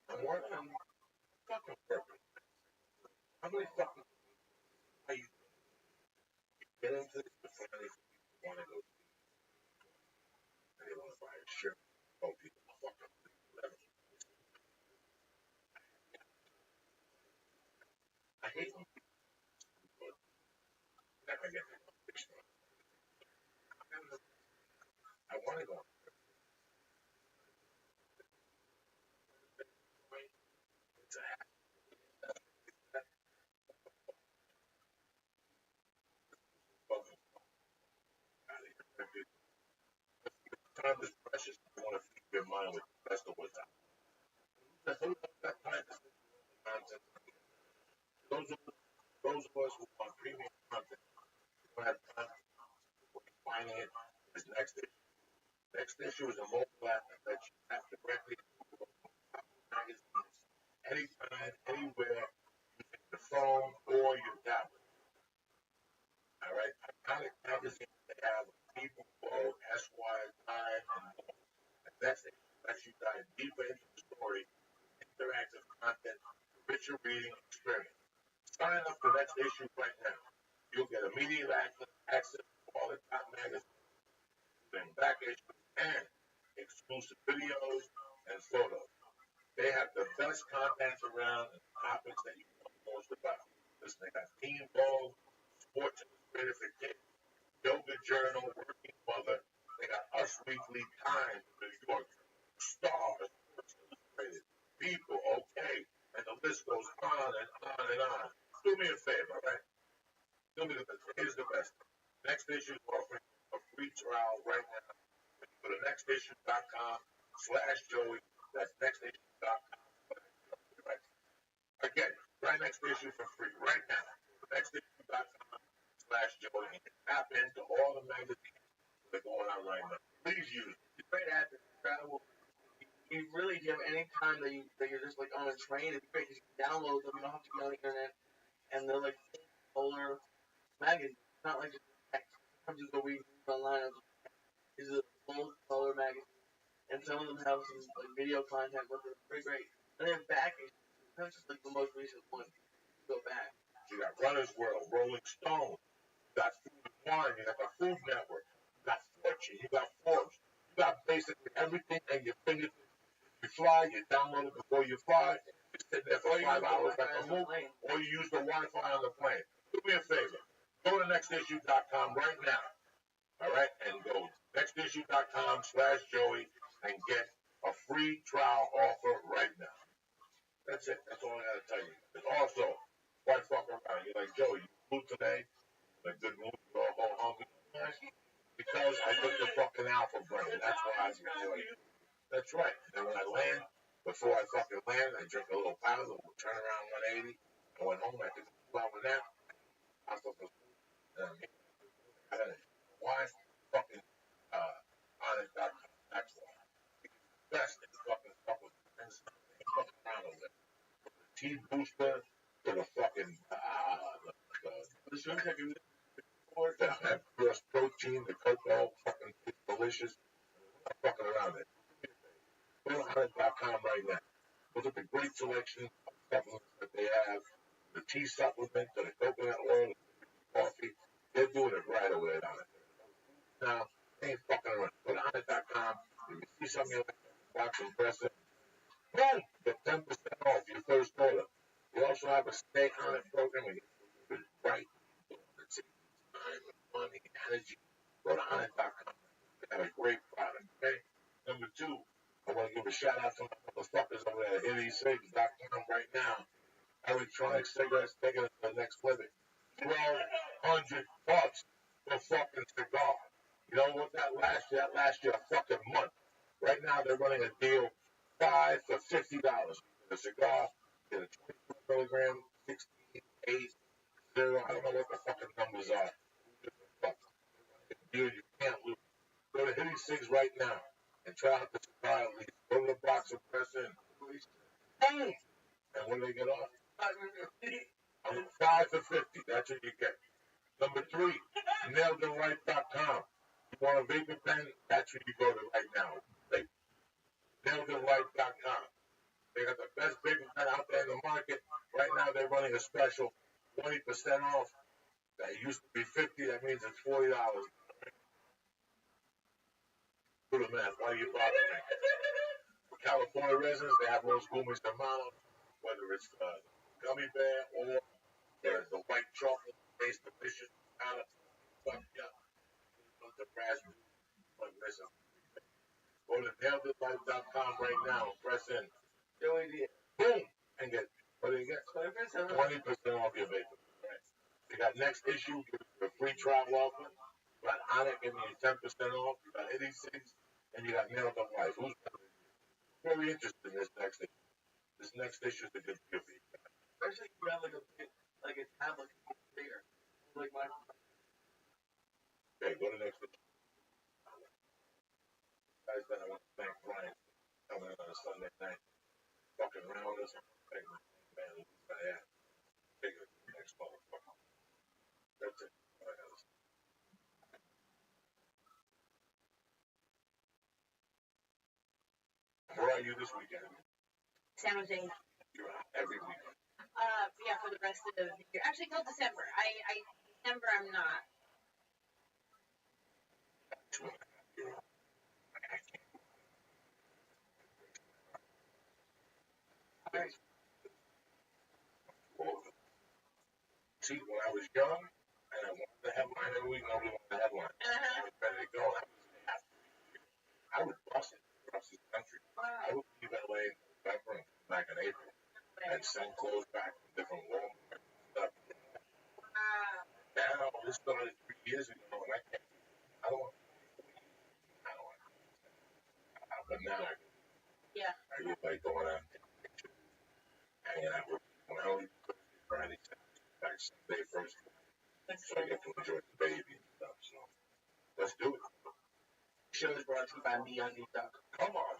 I'm working. Fucking working. How many fucking how you get into this to finally want to go and they want to buy a shirt? Oh, people fucking whatever. I hate when people never get the conviction. I want to go. It's a fucking out of here. Time is precious. You want to feed your mind with the best of what's out. Who does that time to sit with nonsense? Those of us who want premium content, we don't have time for finding it. This next issue. Next issue is a mobile app that lets you tap directly to magazines anytime, anywhere, using your phone or your tablet. All right, iconic magazines they have People, Vogue, Esquire, Time, and more. And that's it. Lets you dive deeper into the story, interactive content, richer reading experience. Sign up for next issue right now. You'll get immediate access to all the top magazines and back issues and exclusive videos and photos. They have the best content around and topics that you know most about. Listen, they got Teen Vogue, Sports Illustrated for Kids, Yoga Journal, Working Mother. They got Us Weekly, Time, New York, Stars, Sports Illustrated, People, okay, and the list goes on and on and on. Do me a favor, all right? Do me the best. Here's the best. Next issue is offering a free trial right now. Go to nextissue.com /Joey. That's nextissue.com. Right. Again, right next issue for free right now. Nextissue.com/Joey. You can tap into all the magazines that are going on right now. Please use it. It's great app. It's incredible. You really give any time that you're just like on a train. It's great because you can download them. You don't have to be on the internet, and they're like polar magazines. It's not like just text. Sometimes you go read online. These are full color magazines, and some of them have some like video content with it. Pretty great. And they have back issues. That's just like the most recent one. Go back. You got Runner's World, Rolling Stone, you got Food and Wine, you got the Food Network, you got Fortune, you got Forbes, you got basically everything at your fingertips. You fly, you download it before you fly, you sit there for 5 hours like a move, or you use the Wi-Fi on the plane. Do me a favor, go to nextissue.com right now, all right, and go to nextissue.com/Joey and get a free trial offer right now. That's it. That's all I gotta tell you. And also, why fuck around? You're like, Joey, you flew today? In a good mood? You're all hungry? Because I took the fucking alpha brain. That's why I was doing it. That's right. And then when I land, before I fucking land, I drink a little powder, turn around 180. I went home, I took a 2-hour nap. I fucking, I had it. Why? Fucking, on it, that's why. Best is fucking stuff with friends. Fucking around with it. Tea booster to the fucking The shrimp have you that first protein, the cocoa, fucking it's delicious. I'm fucking around it. Go to hunter.com right now. Look at the great selection of supplements that they have. The tea supplement, the coconut oil, the coffee. They're doing it right over there on it. Now, they ain't fucking around. Go to hunter.com. If you see something you like, box and press it. Boom! Get 10% off your first order. We also have a stay on it program. We get right. It's time, money, energy. Go to honest.com. They have a great product. Okay? Number 2, I want to give a shout out to my motherfuckers over there at hittycigs.com right now. Electronic cigarettes taking it to the next level. $1,200 for fucking cigar. You know what that last year? That last year, a fucking month. Right now, they're running a deal 5 for $50. The cigar, get a 22 milligram, 16, 8, 0. I don't know what the fucking numbers are. Deal you can't lose. Go to Hitty Cigs right now and try out the cigar at least. Go to the box and press in. Boom! And what do they get off? 5 for 50. That's what you get. Number 3, naileditright.com. You want a vapor pen? That's where you go to right now. Naileditright.com. They got the best vapor pen out there in the market. Right now they're running a special 20% off. That used to be $50. That means it's $40. Do the math. Why are you bothering me? For California residents, they have Los Gumis Hermanos, whether it's the gummy bear or the white chocolate based delicious kind of stuff. Yeah. The raspberry. Go to naileditlife.com right now and press in. Boom! And get, what do you get? 20% off your vapor. Right. You got next issue, give you a free trial offer. You got Onyx giving you 10% off. You got Hitty Cigs, and you got Nailed on Life. Who's very interested in this next issue? This next issue is a good deal for you. Especially if you have like a tablet bigger. Like my. Okay, go to the next issue. Guys, then I want to thank Brian coming in on a Sunday night. Fucking around us. Man, yeah. Take it next motherfucker. That's it. Where are you this weekend? San Jose. You're out every weekend. Yeah, for the rest of the year. Actually, till December. December I'm not. See, when I was young, and I wanted the headline every week, nobody wanted the headline. I was ready to go. I would bust it across this country. I would leave LA in November and come back in April and send clothes back from different Walmart stuff. Now, this started 3 years ago, and I don't want but now I get like going out, hanging out with when I only Friday, back Sunday first, so I get to enjoy the baby and stuff. So let's do it. Show is brought to you by MeUndies.com. Come on.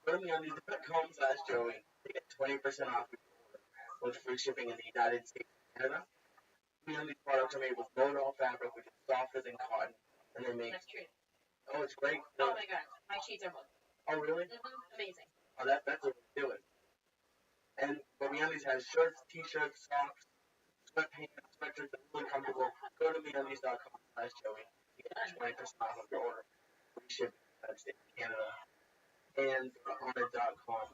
Go to MeUndies.com/Joey to get 20% off your order with free shipping in the United States and Canada. MeUndies products are made with no-all fabric, which is softer than cotton, and they make. That's true. Oh, it's great. Oh my god, my sheets are both. Oh, really? Amazing. Oh, that's a way to do it. And MeUndies has shirts, t-shirts, socks, sweatpants, sweatshirts that are really comfortable. Go to MeUndies.com/Joey to get 20% off of your order. Free shipping in the United States and Canada. And Honor.com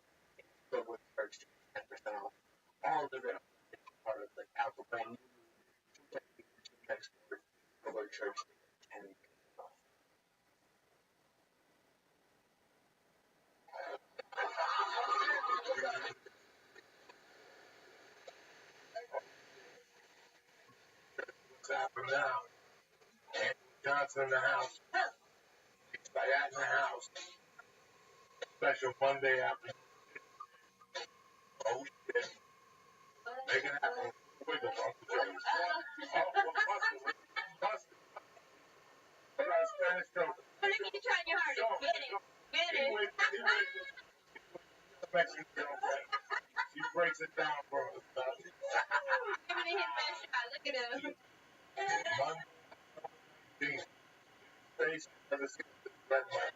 go with church to 10% off all of the different products like Apple brand new, export, over church to 10% off. What's happening now? Johnson in the house. Diane in the house. Special Monday afternoon. Oh shit. Make it happen. Wiggle, Uncle Joey's. Busted. I got a Spanish girl. But I mean, you're trying your hardest. Get it. Get it. Mexican girlfriend. She breaks it down for us. Give me the hit man shot. Look at him. Monday. Face. Never seen this red man.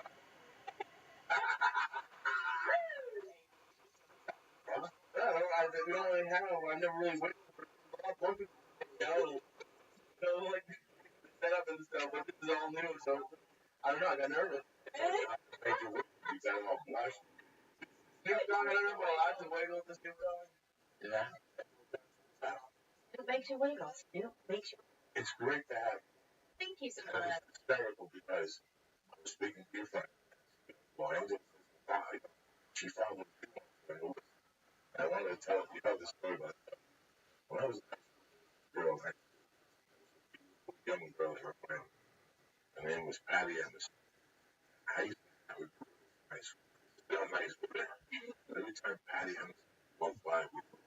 We don't really have. I never really went for it. Like set up and stuff, but this is all new, so I don't know. I got nervous. Made you wiggle. You got all blush. Snoop Dogg, I don't know about to wiggle with the Snoop Dogg. Yeah. It makes you wiggle. It makes you. It's great to have. Thank you so And much. it's hysterical because I was speaking to your friend. Well, Angel, she followed me. I wanted to tell you the story about that. When I was a girl, a young girl, her friend, her name was Patty Emerson. I used to have a group of nice, still nice with her. But every time Patty Emerson walked by, we would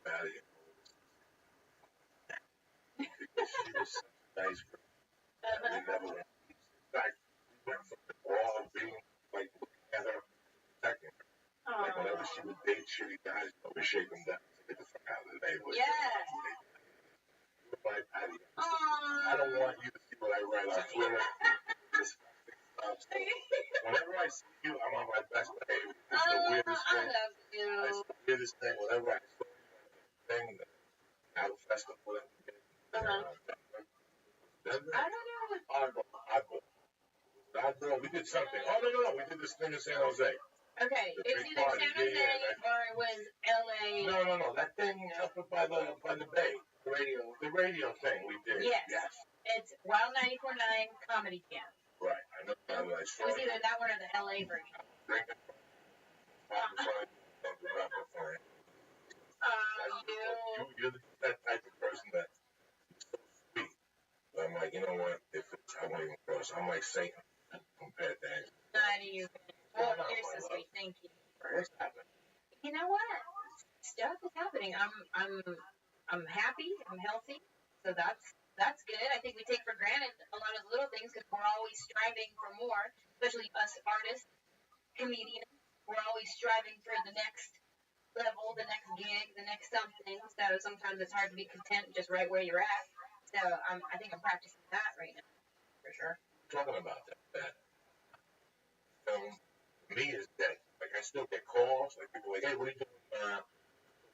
Patty because she was such a nice girl. And we never went. In fact, we went from the wall of being like looking at her, protecting her. Like whenever she would date shitty guys, I would shake them down to get the fuck out of the neighborhood. Yes. Goodbye, Patty. I don't want you to see what I write on Twitter. This stuff. So whenever I see you, I'm on my best behavior. It's the weirdest I thing. love you. It's the weirdest thing. Whenever I saw you at a thing, at a festival, I don't know. Oddball. We did something. Oh, no. We did this thing in San Jose. Okay, The it's big either party. San Jose or it was LA. No. That thing up by the bay. The radio thing we did. Yes. It's Wild 94.9 Comedy Jam. Right. I know. It was either that one or the LA version. Drinking. You're that type of person that's so sweet. But I'm like, you know what? If it's, I won't even cross. I'm like Satan compared to Angel. Not even. Oh, you're so sweet. Thank you. What's happening? You know what? Stuff is happening. I'm happy. I'm healthy. So that's good. I think we take for granted a lot of little things because we're always striving for more, especially us artists, comedians. We're always striving for the next level, the next gig, the next something. So sometimes it's hard to be content just right where you're at. So I think I'm practicing that right now, for sure. Talking about that me is dead. Like I still get calls. Like people like, hey, what are you doing?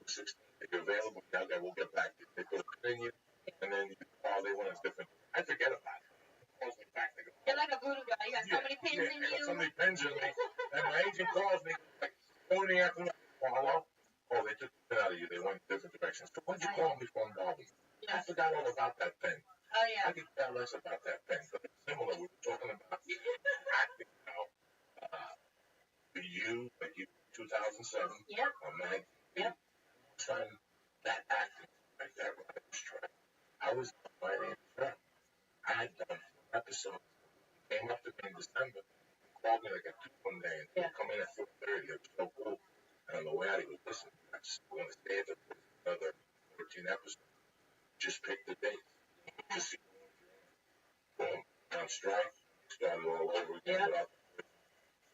16. If you're available, okay, we'll get back to you. They put a pin in you, and then you call. They want us different. I forget about it. Calls me back. They go, You're like a voodoo guy. You got so many pins in you. So many pins in me. And my agent calls me like 4 in the afternoon. Hello? Oh, they took the pin out of you. They went in different directions. So why'd you call me from Bobby? I forgot all about that pin. Oh, yeah. I could care less about that pin. But it's similar. We were talking about acting now. For you, like you, 2007. Yep. On 19. Yep. Trying that acting, like that writer's track. I was on my name track. I had done 4 episodes. He came up to me in December. called me like at 2 one day and Yeah. come in at 4:30. It was so cool. And on the way out, he goes, listen, we're going to stay at the another 13 episodes. Just pick the date. Just see boom, on strike, started all over again. Yeah. Without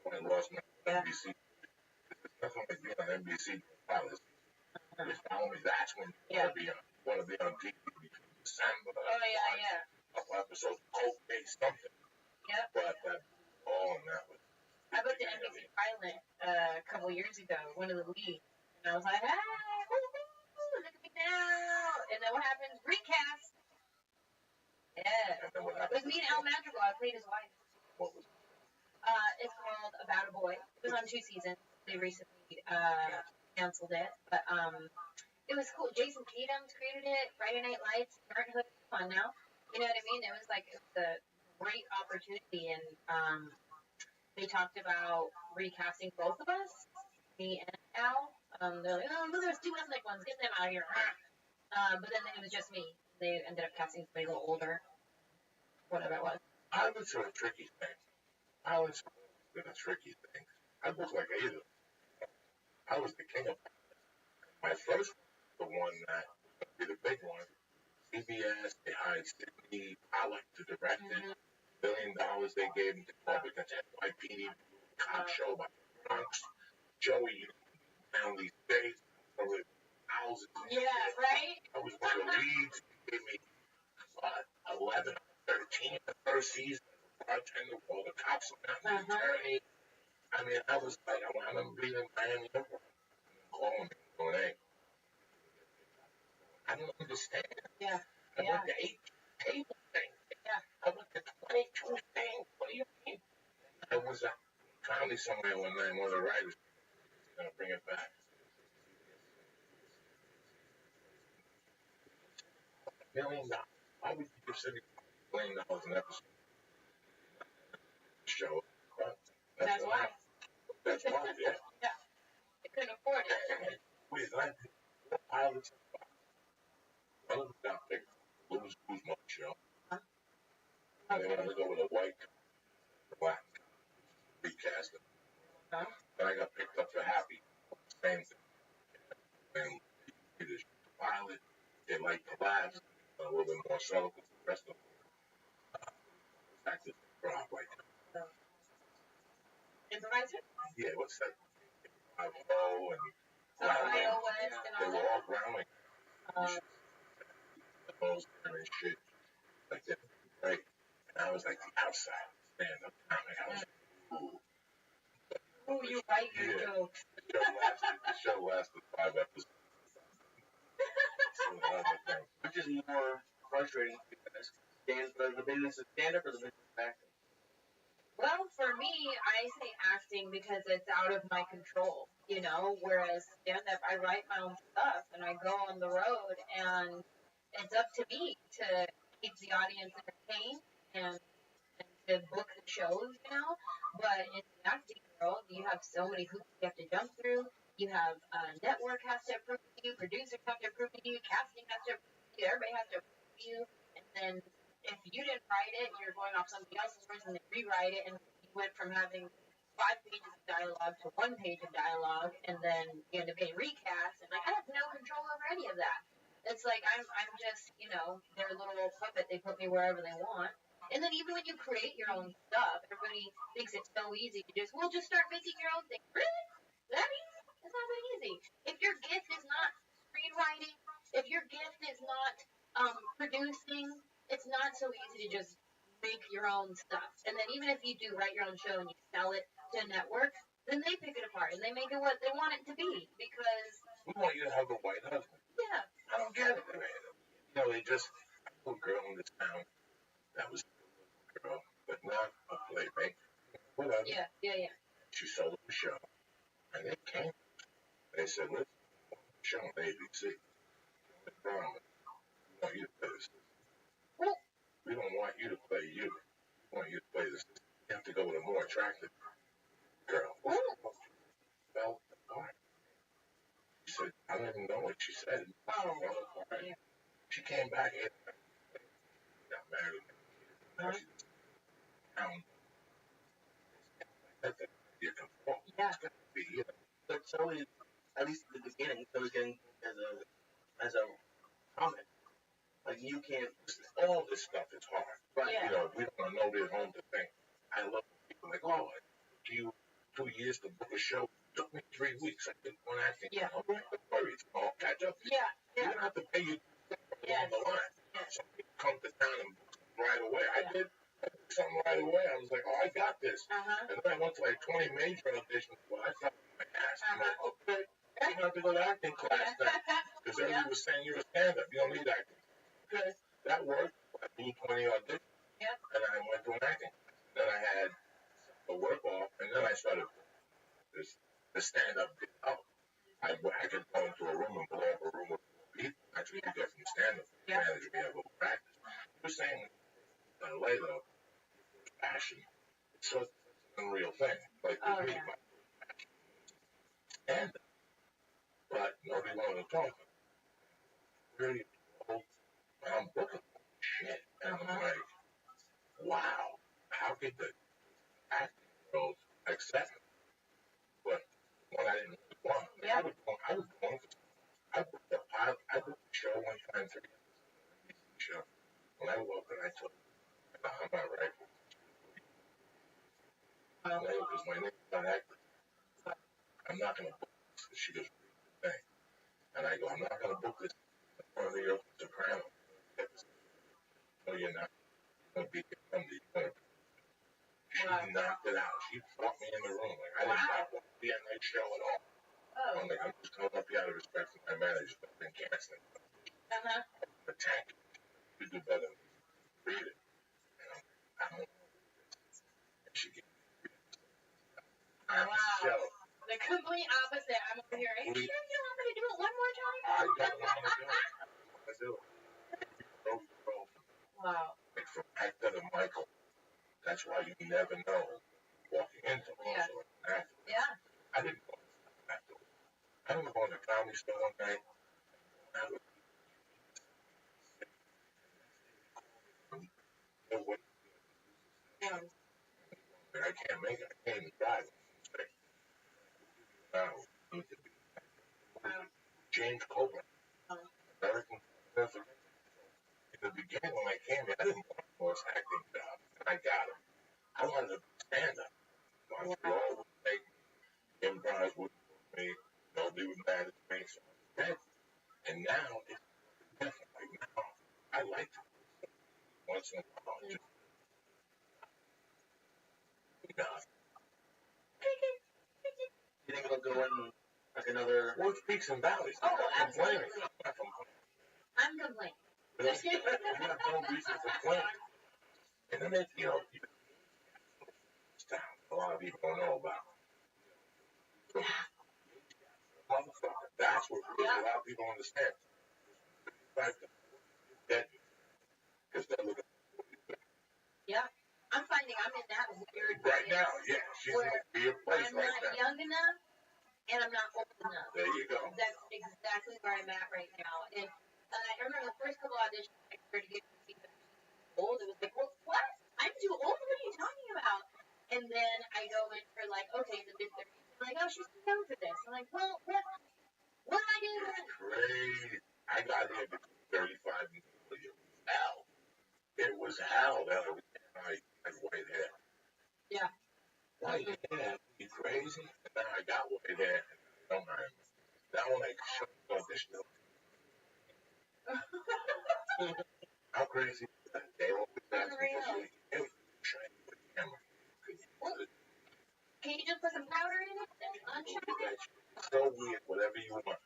when I lost my Yeah. NBC. It's nothing like being on NBC pilot. If only that's when you want to be on TV between December. Oh yeah. A couple episodes, cold base, something. Yep. But that all and that was. I booked an NBC pilot a couple years ago, one of the leads, and I was like, hey, woo-hoo, look at me now. And then what happens? Recast. Yeah. And then what It was happened? me and Al Madrigal. I played his wife. What was It's called About a Boy. It was on 2 seasons. They recently canceled it, but it was cool. Jason Tatum's created it. Friday Night Lights, Parenthood, fun now. You know what I mean? It was a great opportunity, and they talked about recasting both of us, me and Al. They're like, oh, there's 2 ethnic ones. Get them out of here. But then it was just me. They ended up casting somebody a little older, whatever it was. pilots are a tricky thing. Pilots have been a tricky thing. I look like either. I was the king of pilots. My first one, the one that would be the big one, CBS, they hired Sidney Pollack to direct it. $1 billion they gave him to come up against NYPD, cop show by Bronx, Joey, down these days, over houses. Yeah, right? I was one of the leads. They gave me 11, 13 the first season. Bartender, all the cops around, the attorney. I mean, I was like, I remember being in Miami, calling me, going, hey, I don't understand. Yeah. I went to 8 table things. Yeah. I went to 22 things. What do you mean? I was finally somewhere one night, one of the writers was going to bring it back. $1 million. Why would you give $1 million an episode? Show. That's why. That's why, yeah. Yeah. They couldn't afford it. Wait, I think pilots. One of them got picked. Lose my show. And they wanted to go with a white, black, recast it. And I got picked up for Happy. Same thing. And the pilot, they liked the laughs, a little bit more subtle because the rest of them acted drop like that. Improviser? Yeah, what's that? Idaho and Ohio West and they all were that. all growling. The most and shit. Like that, right? And I was like the outside stand up comic. I was like, ooh. Oh, you write your jokes. The show lasted 5 episodes. Which is more frustrating because the business of stand-up or the business of acting? Well, for me, I say acting because it's out of my control, you know, whereas stand-up, I write my own stuff and I go on the road and it's up to me to keep the audience entertained and to book the shows, you know, but in the acting world, you have so many hoops you have to jump through. You have network has to approve you, producers have to approve you, casting has to approve you, everybody has to approve you, and then if you didn't write it, you're going off somebody else's words and they rewrite it, and you went from having 5 pages of dialogue to 1 page of dialogue, and then you end up getting recast, and like I have no control over any of that. It's like I'm just, you know, their little puppet. They put me wherever they want. And then even when you create your own stuff, everybody thinks it's so easy to just start making your own thing. Really? That easy? It's not that easy. If your gift is not screenwriting, if your gift is not producing, it's not so easy to just make your own stuff. And then even if you do write your own show and you sell it to a network, then they pick it apart and they make it what they want it to be because we want you to have a white husband. Yeah. I don't get it. You know, they just a little girl in this town that was a girl, but not a playmate. Whatever. Yeah. She sold the show. And they came. They said, listen, show on ABC. We want you to play this. We don't want you to play you. We want you to play this. You have to go with a more attractive girl. Fell apart. She said, I don't even know what she said. Yeah. She came back and got married. Now she's down. that thing you control. Yeah. It's got to be, you know. But it's always, at least in the beginning, it's always getting as a comment. Like you can't. All this stuff is hard. Right. Yeah. You know, we don't know their home to think. I love when people like, oh, it took you 2 years to book a show. It took me 3 weeks. I did one acting. Yeah. All right, don't worry. It's all catch up. Yeah. You Yeah. don't have to pay you Yes. along the line. Yes. Some people come to town and book something right away. I Yeah. did something right away. I was like, oh, I got this. Uh-huh. And then I went to like 20 major auditions. Well, I felt my ass. I'm like, okay, you don't have to go to acting class then. Because everybody was saying you're a stand-up. You don't need acting. Okay, that worked. I blew 20 auditions. Yep. And I went to an acting class. Then I had a work off, and then I started the stand-up did help. I could go into a room and blow up a room with people. That's what you get from stand-up. Yeah. Manager, we have a practice. You're saying later, passion. It's such an unreal thing. Like with me, yeah. my stand-up, but nobody wanted to talk. Really, I'm booking shit, and I'm like, wow, how could the acting world accept me? But when I didn't really want, Yeah. I was going for. I booked the pilot. I booked the show one time, 3 show. When I walked in, I told her, I'm not right. Because my name's not actor. I'm not going to book this. She goes, thing. And I go, I'm not going to book this in front of the Soprano. No, you're not. You're going to be somebody. She knocked it out. She brought me in the room. Like, I did not want to be on that show at all. Oh. I'm like, I'm just coming up here out of respect for my manager. I've been canceling. Uh-huh. Attack. You do better than read it. You know, I don't know. And she gave me Wow. show. The complete opposite. I'm over here. Are you sure you don't want me to do it one more time? I don't want to do it. I want to do it. Wow. Like from Hector to Michael. That's why you never know walking into Yeah. also an actor. Yeah. I didn't go to an actor. I remember going to a comedy store one night. I was no way. Yeah. I can't make it. I can't even drive. Now, need to be James Coburn, American President. In the beginning, when I came here, I didn't want a voice acting job, and I got it. I wanted to stand up. My floor would make me, improv would me, nobody would mad at me. So and now it's different. Like now, I like to once in a while. Just, you know, You think it'll go in like another? well, it's peaks and valleys. Oh, I'm complaining. absolutely. I'm not complaining. I'm complaining. You have no reason to complain. And then it, you know, it's down. A lot of people don't know about. Motherfucker. That's what really a lot of people understand. Like that, because they're looking Yeah. I'm finding I'm in that weird right place now. Yeah, she's in a weird place I'm right not now. young enough and I'm not old enough. There you go. That's exactly where I'm at right now. And I remember the first couple auditions I started getting feedback old. It was like, well, what? I'm too old. What are you talking about? And then I go in for like, okay, the mid-30s. I'm like, oh, she's too young for this. I'm like, well, what did I do then? Crazy. I got here between 35 and 40. Hell. It was hell that I had white hair. Yeah. White hair? You crazy? And now I got white hair. And I don't mind. Now when I show the audition, how crazy is that? They always ask me, hey, shine with the camera. Can you just put some powder in it and unshine it? It's so weird, whatever you want.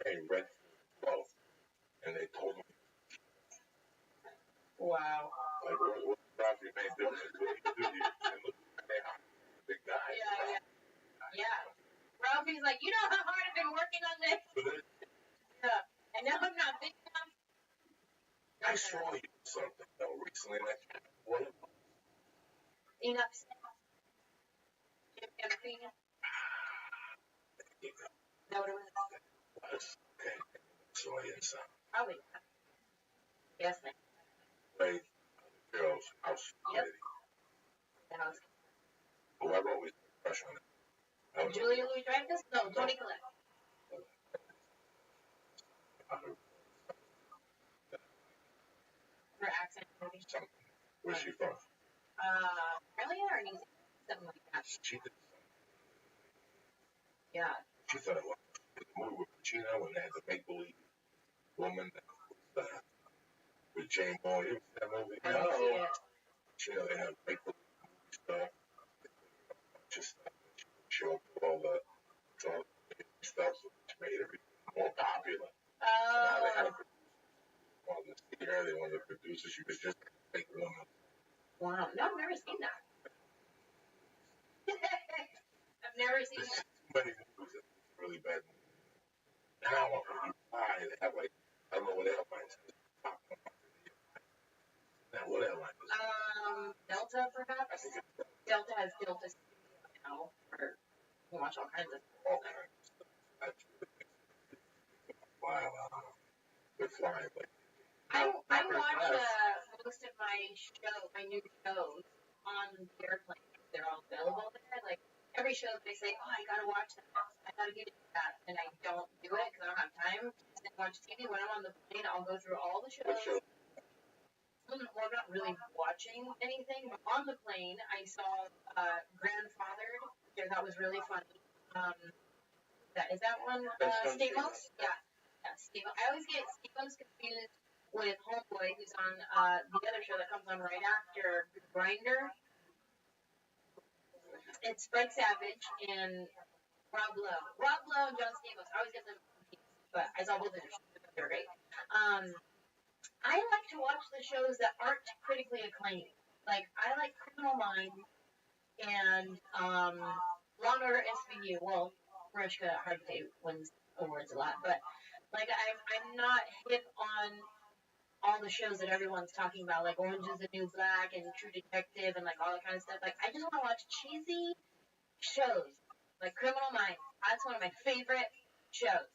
Hey, red flow. And they told me, Wow. like, what Ralphie may do? What do you do? And look, I'm a big guy. Yeah. Ralphie's like, you know how hard I've been working on this? Yeah. And now I'm not big enough. I saw you something, though, recently, and I can't what it was. Enough stuff. Everything. That what it was? Okay. Soy and some. Probably. Yes, ma'am. Right. Girls, house. Yep. The house. crush on it. Julia Louis-Dreyfus? No, Toni Collette. Her accent, maybe. Where's she from? Australia or New Zealand? Something like that. She did. Yeah. She thought it was the movie with Pacino when they had the make-believe woman with Jane Boy. It was that movie. I didn't see it. You know, they had make-believe movie stuff. Just show up all the stuff, which made everything more popular. Now they had a producer. Wanted to see her. They wanted to produce her. She was just a fake woman. Wow. No, I've never seen that. I've never seen that. Too many movies that really bad movies. Now when you buy, they have like, I don't know what airlines is. Now what airline is it? Delta perhaps? I think it's Delta has Delta Studio now. Or you can watch all kinds of all kinds of stuff. That's wow. They're flying like. I watch most of my new shows on the airplane. They're all available there. Like every show they say, oh, I gotta watch that. I gotta get into that, and I don't do it because I don't have time to watch TV. When I'm on the plane, I'll go through all the shows. Well, I'm not really watching anything, but on the plane, I saw Grandfathered, which I thought was really funny. Is that one Stamos? Yeah, Stamos. I always get Stamos confused with Homeboy, who's on the other show that comes on right after Grinder. It's Fred Savage and Rob Lowe. Rob Lowe and John Stamos. I always get them confused, but I saw both of their shows. They're great. I like to watch the shows that aren't critically acclaimed. Like, I like Criminal Minds and Law & Order SVU. Well, Mariska Hargitay wins awards a lot, but like I'm not hip on all the shows that everyone's talking about, like Orange is the New Black and True Detective and like all that kind of stuff. Like, I just want to watch cheesy shows, like Criminal Minds. That's one of my favorite shows.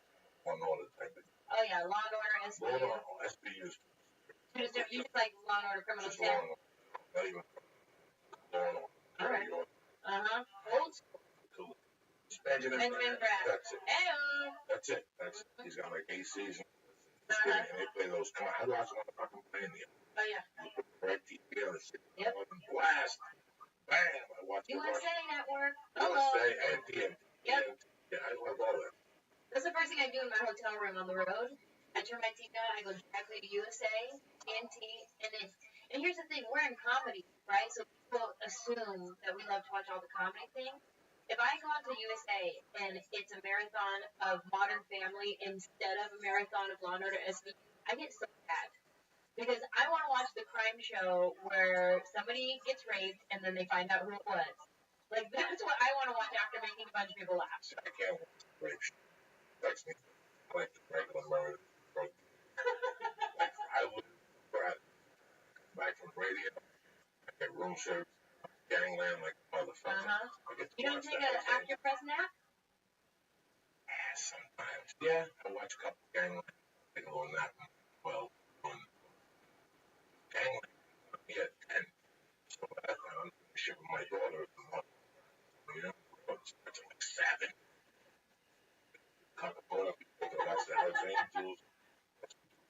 Law & Order type of. Oh yeah, Law & Order SVU. SVU is. You just like Law & Order Criminal Intent. Not even Law & Order. All right. Old school. Benjamin Bratt. That's it. Hey-o. That's it. He's got like 8 seasons. And they play those. Come on, I watched one fucking playing the. Oh yeah. You put the right TV on the city. Yep. Blast. Bam. I watched USA Network. USA and TNT. Yep. Yeah, I love all that. That's the first thing I do in my hotel room on the road. I turn my TV on, I go directly to USA, TNT, and here's the thing, we're in comedy, right? So people assume that we love to watch all the comedy things. If I go out to USA and it's a marathon of Modern Family instead of a marathon of Law & Order SVU, I get so sad. Because I want to watch the crime show where somebody gets raped and then they find out who it was. Like, that's what I want to watch after making a bunch of people laugh. I can't watch the rape show. That's me. I like the regular murder. Like, I would back from radio. I get room service. Gangland like motherfucker. You don't take an after press nap? Yeah, sometimes. Yeah, I watch a couple of Gangland. Take a little nap. Well, on Gangland, yeah, 10. So I'm shipping my daughter. You know, it's like 7. Coca-Cola people that watch the Hells Angels.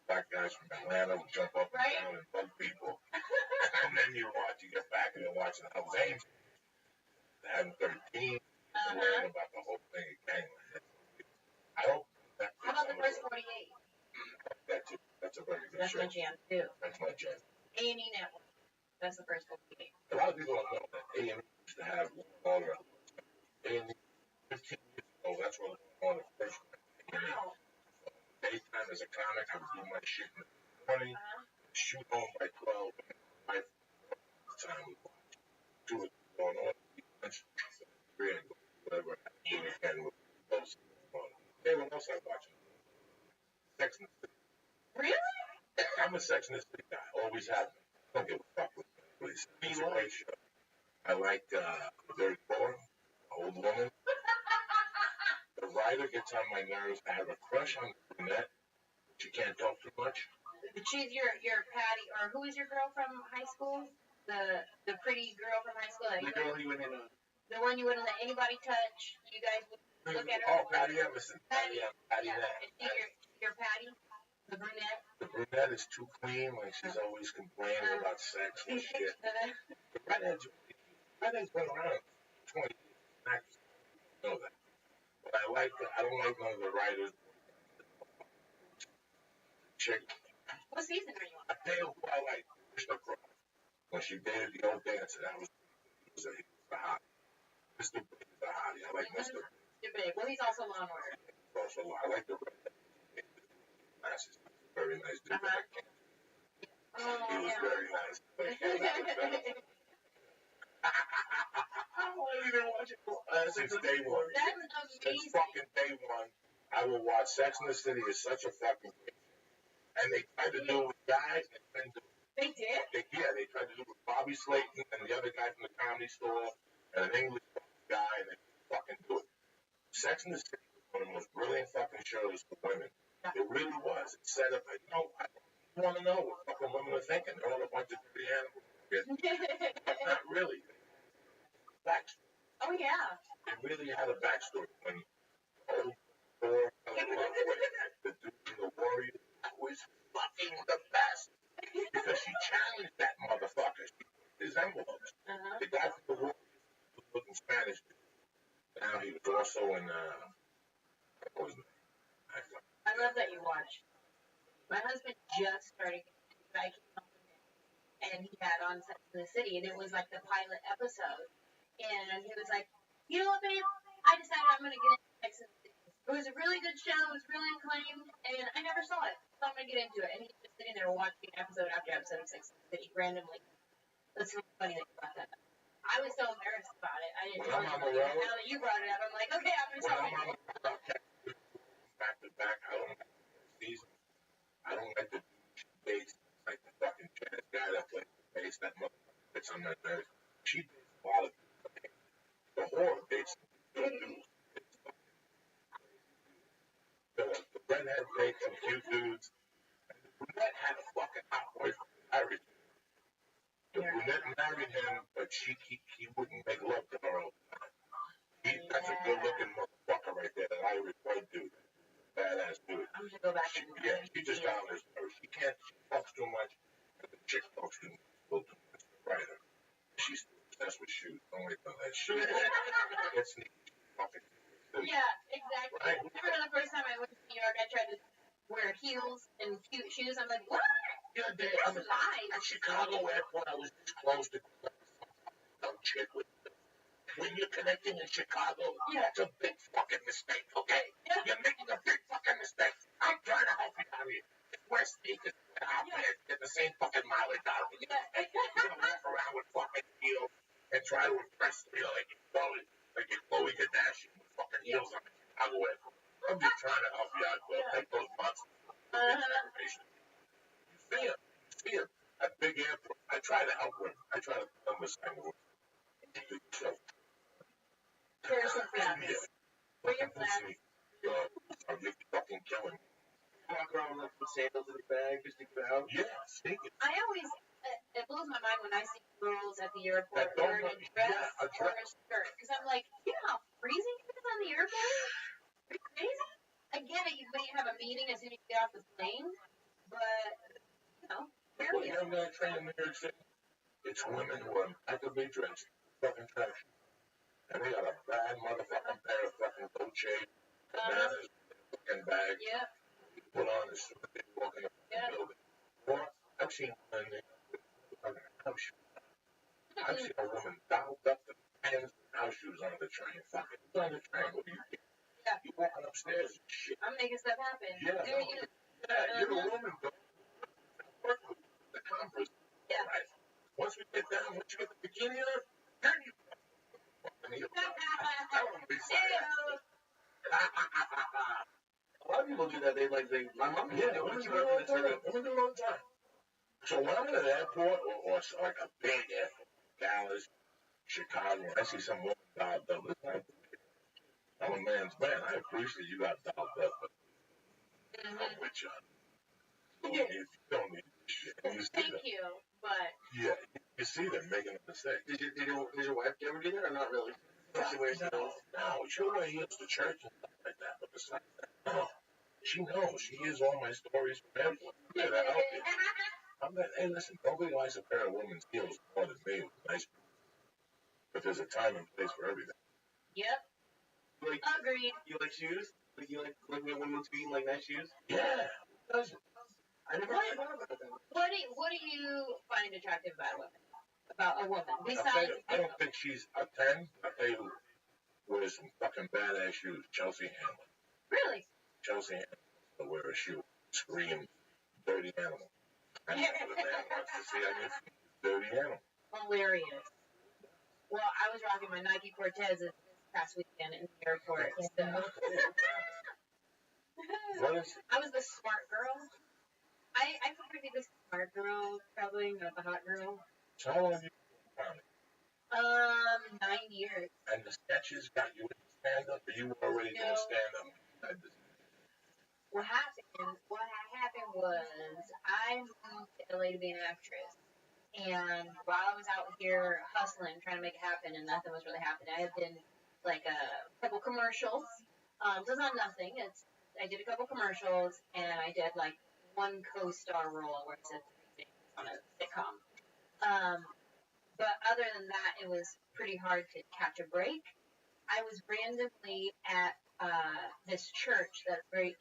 Black guys from Atlanta who jump up and down and bug people. And then you get back and you're watching the Hells Angels. They had 13. And learn about the whole thing again. I hope that. How about the first 48? That's a very good That's show. my jam, too. That's my jam. A&E Network. That's the first 48. A lot of people don't know that A&E used to have longer. A&E 15 years ago, that's when one of the first. Wow. Daytime as a comic, I would do my shit in the morning, shoot home by 12, by time we do it going on, whatever I do again with those. Everyone else I watch Sex and the City. Really? I'm a Sex and the City guy, always have been. Don't give a fuck with it. It's a great show. I like Dirty Laura, old woman. The writer gets on my nerves. I have a crush on the brunette. She can't talk too much. She's your Patty, or who is your girl from high school? The pretty girl from high school. The girl he went in on. The one you wouldn't let anybody touch. You guys would look at her. Oh, Patty Emerson. Patty Yeah. Nat. Is she your Patty? The brunette? The brunette is too clean. Like, she's always complaining about sex and shit. The redhead's been around 20 years. Actors know that. But I don't like none of the writers. Chick. What season are you on? I tell you who I like. Mr. Cross. When she dated the old dancer, he was a hot. Mr. Big is a hottie. I like Mr. Big. Well, he's also Law and Order. I like the redhead. Glasses. Very nice dude. He was very nice. I didn't watch it since day one. That's amazing. Since fucking day one, I will watch Sex in the City. Is such a fucking thing. And they tried to do it with guys. And they did? They tried to do it with Bobby Slayton and the other guy from the Comedy Store and an English guy, and they fucking do it. Sex in the City was one of the most brilliant fucking shows for women. It really was. It set up, I want to know what fucking women are thinking. They're all a bunch of dirty animals. But not really. Backstory. Oh, yeah. It really had a backstory. When old Thor fell in love with the dude from the Warriors, that was fucking the best. Because she challenged that motherfucker. She put his envelopes. The guy from the Warriors was looking Spanish. Now he was also in, I love that you watch. My husband just started back home, and he had on Sex in the City, and it was like the pilot episode. And he was like, you know what, babe? I decided I'm going to get into Sex in the City. It was a really good show. It was really acclaimed, and I never saw it, so I'm going to get into it. And he's just sitting there watching episode after episode of Sex in the City randomly. That's really funny that you brought that up. I was so embarrassed about it. I didn't tell you. Now that you brought it up, I'm like, okay, I'm going to tell you. Back to back, I don't like the season. I don't like the bass, like the fucking jazz guy that plays the bass, that motherfucker that's on my nerves. She dates a lot of the horror dates the dudes. The redhead dates some cute dudes. And the brunette had a fucking hot boyfriend. The brunette married him, but he wouldn't make love to her all the time. That's a good looking motherfucker right there, that Irish white dude. Badass dude. I'm gonna go back and she just got on his nerves. She talks too much, and the chick talks too much. Right. She's obsessed with shoes. Don't wait till that shoe. It's neat. Yeah, exactly. Right. I remember the first time I went to New York, I tried to wear heels and cute shoes. I'm like, what? Yeah, I'm at Chicago Airport. I was this close to some chick with. When you're connecting in Chicago, that's a big fucking mistake, okay? Yeah. You're making a big fucking mistake. I'm trying to help you out here. Wear sneakers and outfits, get the same fucking mileage out of it. You're gonna walk around with fucking heels and try to impress me like you're Chloe Kardashian with fucking heels on the Chicago Airport. I'm just trying to help you out, bro. Take those monsters. You see him at big airport. I try to help him. I try to understand him. Here's some plans. What are your plans? You're fucking killing me. Walk around with some sandals in your bag just to get out. Yeah, sneakers. I always, it blows my mind when I see girls at the airport wearing a dress or a skirt. Because I'm like, you know how freezing it is on the airplane? Are you crazy? I get it, you may have a meeting as soon as you get off the plane, but, you know, Well, you're going to train in New York City. It's women who are impeccably dressed, fucking trash. And they got a bad motherfucking pair of fucking Dolce bananas fucking bag. Yeah. You put on as soon as they walk in the building. Or I've seen women with house shoes. I've seen a woman dialed up the pants and house shoes on the train. Fucking on the train. What do you do? Yeah. You walking upstairs and shit. I'm making stuff happen. Yeah. You're a woman, though. Work with the Converse. Yeah. Right. Once we get down, once you get the bikini on, then you A lot of people do that. My mom did it when she worked in the city. We do it all the time. So when I'm at an airport or like a big airport, Dallas, Chicago, I see some woman dialed up. I'm a man's man. I appreciate you got dialed up, but I'm with you. You don't need shit. Thank you, but... Yeah, you see them making a mistake. Did your wife ever do that or not really? She wears heels. No, she'll wear heels to church and stuff like that. But besides that, no. She knows. She hears all my stories from everyone. Yeah, that help you. I'm not, hey, listen, nobody likes a pair of women's heels more than me with nice. But there's a time and place for everything. Yep. Like, Agreed. you like shoes? Like you like when women's feet like nice shoes? Yeah. Doesn't. I never thought about that. What do you find attractive about a woman? About a woman I'll tell besides? you, I don't think she's a 10. I'll tell you who wears some fucking badass shoes. Chelsea Handler. Really? Chelsea Handler will wear a shoe. Scream, dirty animal. And that's what a man wants to see on your feet. Dirty animal. Hilarious. Well, I was rocking my Nike Cortez this past weekend in the airport. So. What is it? I was the smart girl. I prefer to be the smart girl, probably, not the hot girl. So how long have you been around? 9 years. And the sketches got you into stand-up, or you were already doing stand-up? What happened was I moved to LA to be an actress. And while I was out here hustling, trying to make it happen, and nothing was really happening, I had been like a couple commercials. So it's not nothing. I did a couple commercials, and I did like one co-star role where I said 3 things on a sitcom. But other than that, it was pretty hard to catch a break. I was randomly at this church that's very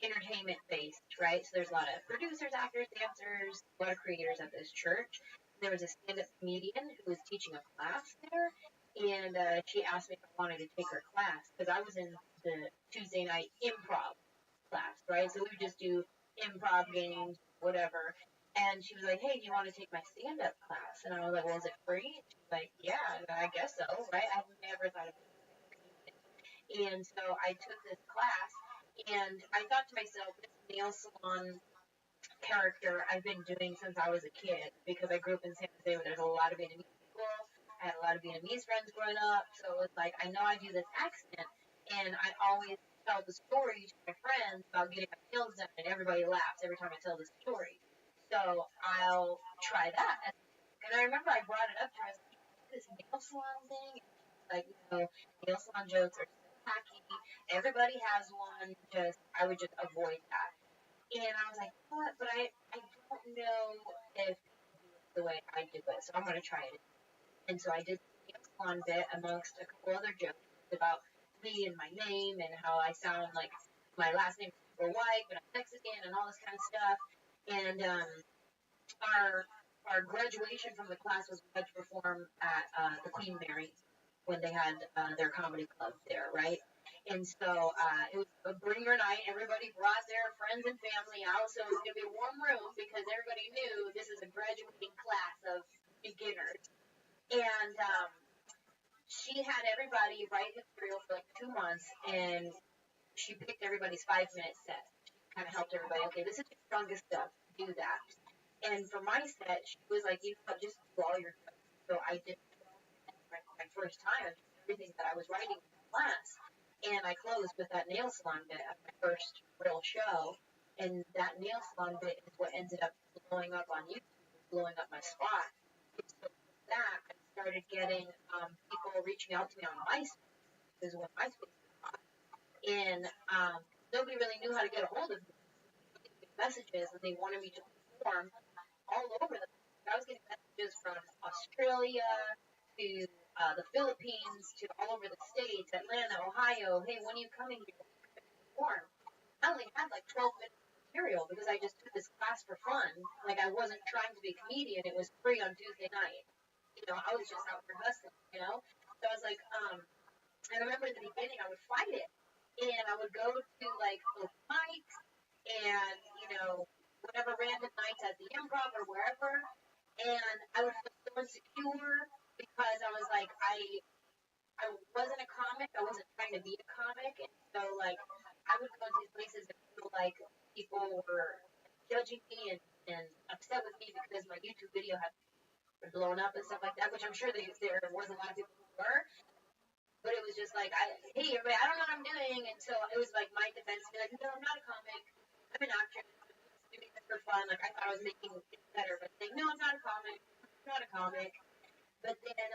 entertainment based, right? So there's a lot of producers, actors, dancers, a lot of creators at this church. There was a stand-up comedian who was teaching a class there, and she asked me if I wanted to take her class because I was in the Tuesday night improv class, right? So we would just do improv games, whatever. And she was like, "Hey, do you want to take my stand-up class?" And I was like, "Well, is it free?" And she was like, "Yeah, I guess so, right?" I've never thought of it. And so I took this class, and I thought to myself, this nail salon character I've been doing since I was a kid because I grew up in San Jose where there's a lot of Vietnamese people. I had a lot of Vietnamese friends growing up, so it's like I know I do this accent, and I always tell the story to my friends about getting my nails done, and everybody laughs every time I tell the story. So I'll try that. And I remember I brought it up to her. I was like, this nail salon thing, like, nail salon jokes are so tacky. Everybody has one. I would just avoid that. And I was like, what? But I don't know if the way I do it, so I'm going to try it. And so I did the nail salon bit amongst a couple other jokes about me and my name and how I sound like my last name is super white, but I'm Mexican and all this kind of stuff. And our graduation from the class was we had to perform at the Queen Mary when they had their comedy club there, right? And so it was a bringer night. Everybody brought their friends and family out, so it was going to be a warm room because everybody knew this is a graduating class of beginners. And she had everybody write material for like 2 months, and she picked everybody's 5-minute set. She kind of helped everybody. Okay, this is your strongest stuff. Do that. And for my set, she was like, you know, just do all your stuff. So I did my first time, everything that I was writing in class. And I closed with that nail salon bit at my first real show. And that nail salon bit is what ended up blowing up on YouTube, blowing up my spot. And so that I started getting people reaching out to me on MySpace. This is when MySpace was hot. And nobody really knew how to get a hold of me. Messages, and they wanted me to perform all over the place. I was getting messages from Australia to the Philippines to all over the states, Atlanta, Ohio. Hey, when are you coming here? To perform? I only had like 12 minutes of material because I just took this class for fun. Like I wasn't trying to be a comedian. It was free on Tuesday night. I was just out for hustling. So I was like, I remember in the beginning I would fight it. And I would go to like open mics and, whatever random nights at the improv or wherever. And I would feel so insecure because I was like, I wasn't a comic. I wasn't trying to be a comic. And so, like, I would go to these places and feel like people were judging me and upset with me because my YouTube video had blown up and stuff like that, which I'm sure there was a lot of people who were. But it was just like, hey, everybody, I don't know what I'm doing. And so it was like my defense to be like, no, I'm not a comic. I'm an actress. I'm doing this for fun. Like, I thought I was making it better. But saying, no, I'm not a comic. I'm not a comic. But then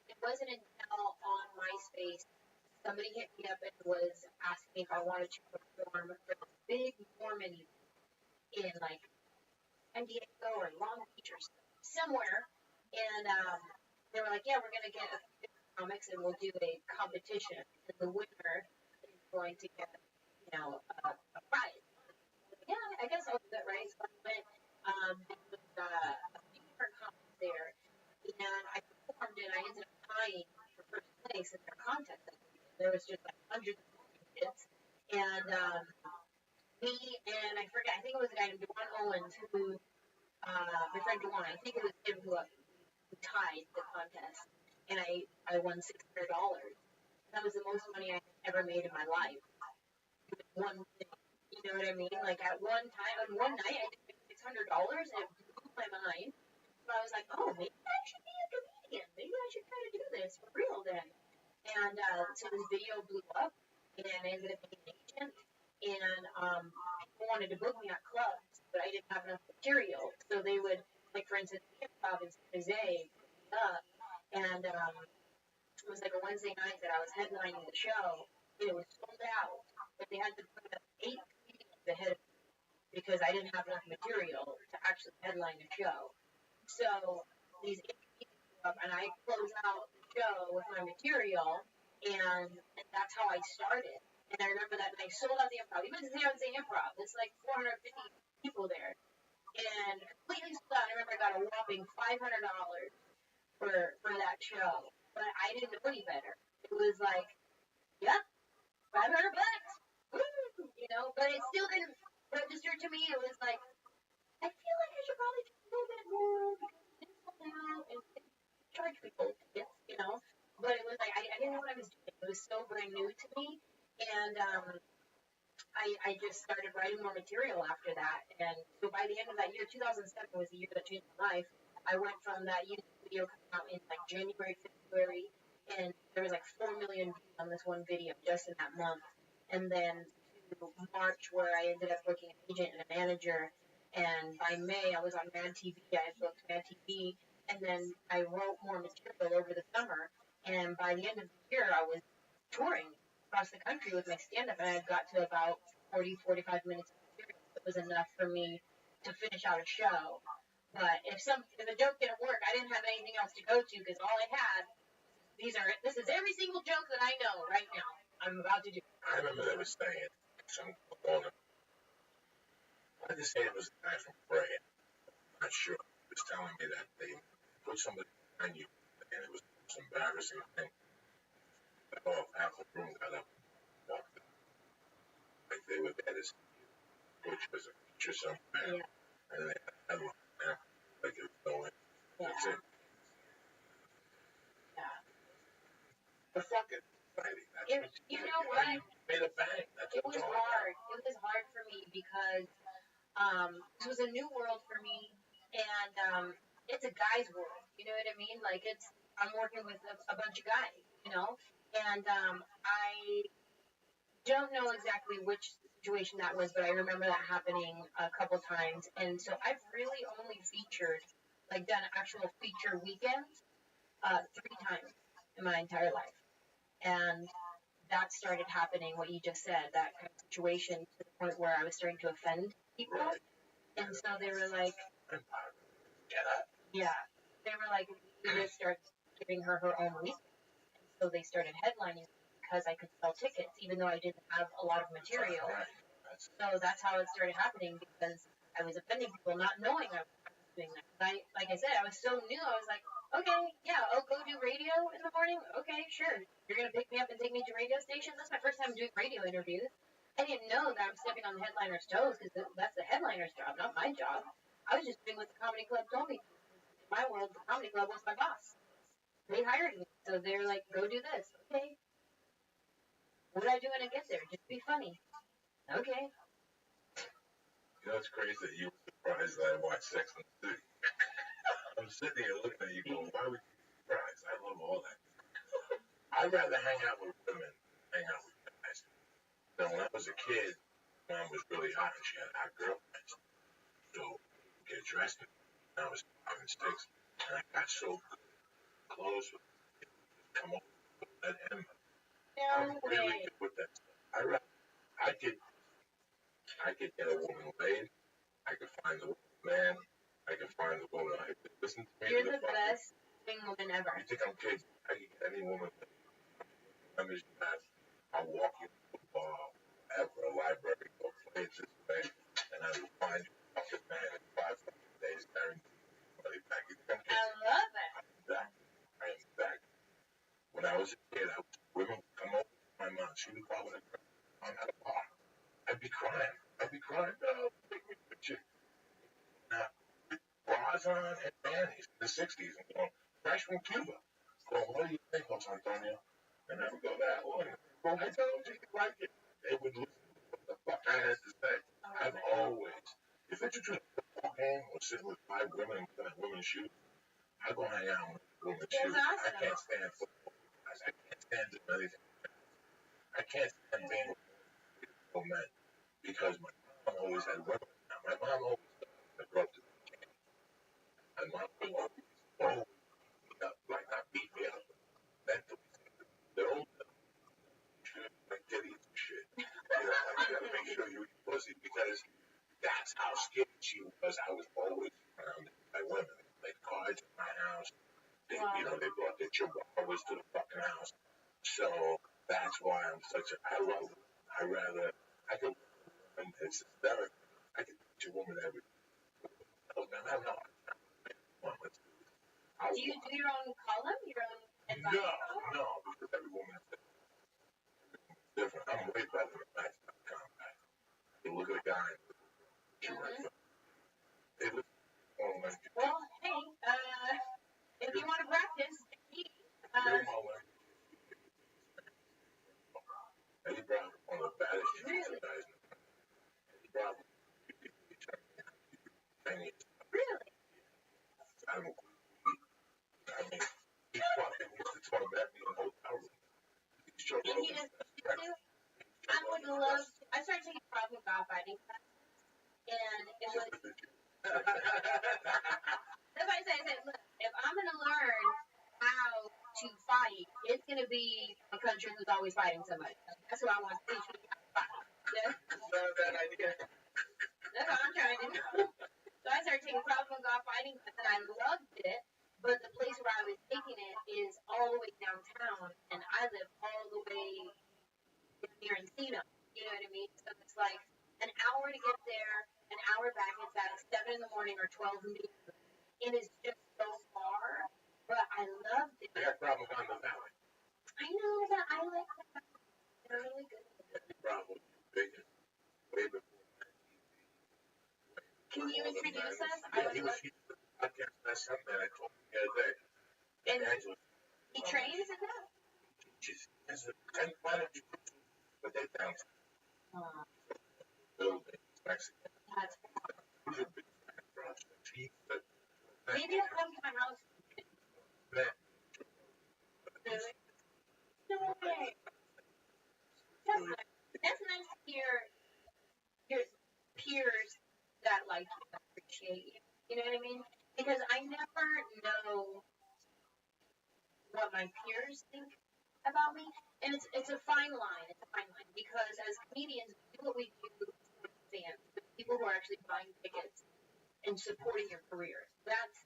it wasn't until on my somebody hit me up and was asking if I wanted to perform for this big Mormon in like San Diego or Long Beach or somewhere. And they were like, yeah, we're going to get a few different comics and we'll do a competition. And the winner is going to get, a prize. Yeah, I guess I'll do that, right? So I went, there was a few different comics there. And I performed and I ended up tying for first place in their contest. There was just like hundreds of kids. And me and I forget, I think it was a guy named Dewan Owens who, my friend Dewan, I think it was him who tied the contest. And I won $600. That was the most money I ever made in my life. One thing. You know what I mean? Like at one time, on one night, I did $600 and it blew my mind. So I was like, oh, maybe I should be a comedian. Maybe I should try to do this for real then. And so this video blew up and I ended up being an agent. And people wanted to book me at clubs, but I didn't have enough material. So they would, like for instance, Improv in San Jose, put me up. And it was like a Wednesday night that I was headlining the show. It was sold out, but they had to put up 8 comedians ahead of me because I didn't have enough material to actually headline the show. So these 8 comedians go up, and I close out the show with my material, and that's how I started. And I remember that night, sold out the Improv. Even the San Jose Improv, it's like 450 people there, and completely sold out. I remember I got a whopping $500 for that show, but I didn't know any better. It was like, yeah, $500, woo, but it still didn't register to me. It was like, I feel like I should probably do a little bit more and charge people tickets. But it was like, I didn't know what I was doing. It was so brand new to me, and I just started writing more material after that. And so by the end of that year, 2007 was the year that changed my life. I went from that YouTube video coming out in like January, February, and there was like 4 million views on this one video just in that month. And then to March, where I ended up booking an agent and a manager. And by May, I was on Mad TV. I had booked Mad TV. And then I wrote more material over the summer. And by the end of the year, I was touring across the country with my stand-up. And I got to about 40, 45 minutes of material. It was enough for me to finish out a show. But if a joke didn't work, I didn't have anything else to go to because all I had, this is every single joke that I know right now. I'm about to do. I remember they were saying, I just say it was a guy from Bray. I'm not sure. He was telling me that they put somebody behind you and it was the most embarrassing thing. Half the room got up and walked in. Like they were there to see which was a feature somewhere. Yeah. And they had a headline. Like it was going. That's it. Yeah. The fucking fighting. You know what? You made a bang. It was hard. It was hard for me because this was a new world for me, and it's a guy's world. You know what I mean? Like I'm working with a bunch of guys, and I don't know exactly which situation that was, but I remember that happening a couple times. And so I've really only done actual feature weekends 3 times in my entire life. And that started happening, what you just said, that kind of situation to the point where I was starting to offend people. Right. And so they were like, Get up. yeah, they were like, we need to start giving her own week. And so they started headlining because I could sell tickets, even though I didn't have a lot of material. Right. So that's how it started happening because I was offending people, not knowing I was doing that. Like I said, I was so new. I was like, okay, yeah, I'll go do radio in the morning. Okay, sure. You're going to pick me up and take me to radio station? That's my first time doing radio interviews. I didn't know that I'm stepping on the headliner's toes because that's the headliner's job, not my job. I was just doing what the comedy club told me. In my world, the comedy club was my boss. They hired me. So they're like, go do this. Okay. What do I do when I get there? Just be funny. Okay. You know, it's crazy that you were surprised that I watched Sex and the City. I'm sitting here looking at you going, why would you be surprised? I love all that. I'd rather hang out with women than hang out with guys. So when I was a kid, mom was really hot and she had hot girlfriends. So get dressed with me. I was 5 and 6. And I got so good clothes with me. Come over and let him. I'm really good with that stuff. I could get a woman laid. I could find a man. I could find a woman. I could listen to me. You're the best thing woman ever. You think I'm kidding? I can get any woman. I'm just that. I'll walk you to a bar, ever a library, or play it this way, and I will find you a fucking man in 5 fucking days, guaranteed money back. You think I'm I kidding? love it. I am back. When I was a kid, women would come over to my mom. She would call with a girl. I'm at a bar. I'd be crying. No, take me to a chick. Now, with bras on and panties in the 60s, and going, fresh from Cuba. Going, what do you think, Los Antonio? And I would go that way. Well, I told you you like it. They would listen to what the fuck I had to say. I've always, if it's a football game or sitting with 5 women and looking at women's shoes, I go hang out with women's shoes. Awesome. I can't stand football guys. I can't stand doing anything. I can't stand being with men because my mom always had women. Now, my mom always thought I grew up to be king. My mom always beat me up, like not beat me up, mentally. They're old. Like titties and shit. You know, like you gotta make sure you eat pussy because that's how skinny she was. I was always surrounded by women. They played cards in my house. You know, they brought their chihuahuas to the fucking house. So that's why I'm such a. I could. And it's hysterical. I could teach a woman every. Man, I don't know. Come on, let's do this. Do you do your own column? Your own advice? No, because every woman is different. I'm way better than Max.com guy. You look at a guy. Well, hey, if you want to practice, Eddie Brown, one of the baddest jiu-jitsu guys. Eddie Brown, really? I mean, he fucking used to torment me in the hotel room. And he does jiu-jitsu? I would love to. I started taking problem golf fighting classes, and it was. That's why I said, look, if I'm going to learn how to fight, it's going to be a country who's always fighting somebody. That's what I want to teach you. That's not a bad idea. That's what I'm trying to do. So I started taking problem golf fighting, and I loved it. But the place where I was taking it is all the way downtown, and I live all the way near Encino. You know what I mean? So it's like an hour to get there, an hour back. It's at 7 in the morning or 12 in the evening. It is just so far, but I loved it. I got problem on the valley. I know, but I like that. They're really good. Problem bigger, way before. Can you introduce us? Yeah, he was podcast last Sunday. I told him the other day. And he trains in that? He has a 10-planet jiu-jitsu, but they found building Mexican. That's He's a big fan of Rothschild. Maybe he'll come to my house. Really? No way. That's nice to hear your peers that like you and appreciate you. You know what I mean? Because I never know what my peers think about me. And it's a fine line. It's a fine line. Because as comedians, we do what we do for fans, the people who are actually buying tickets and supporting your careers. That's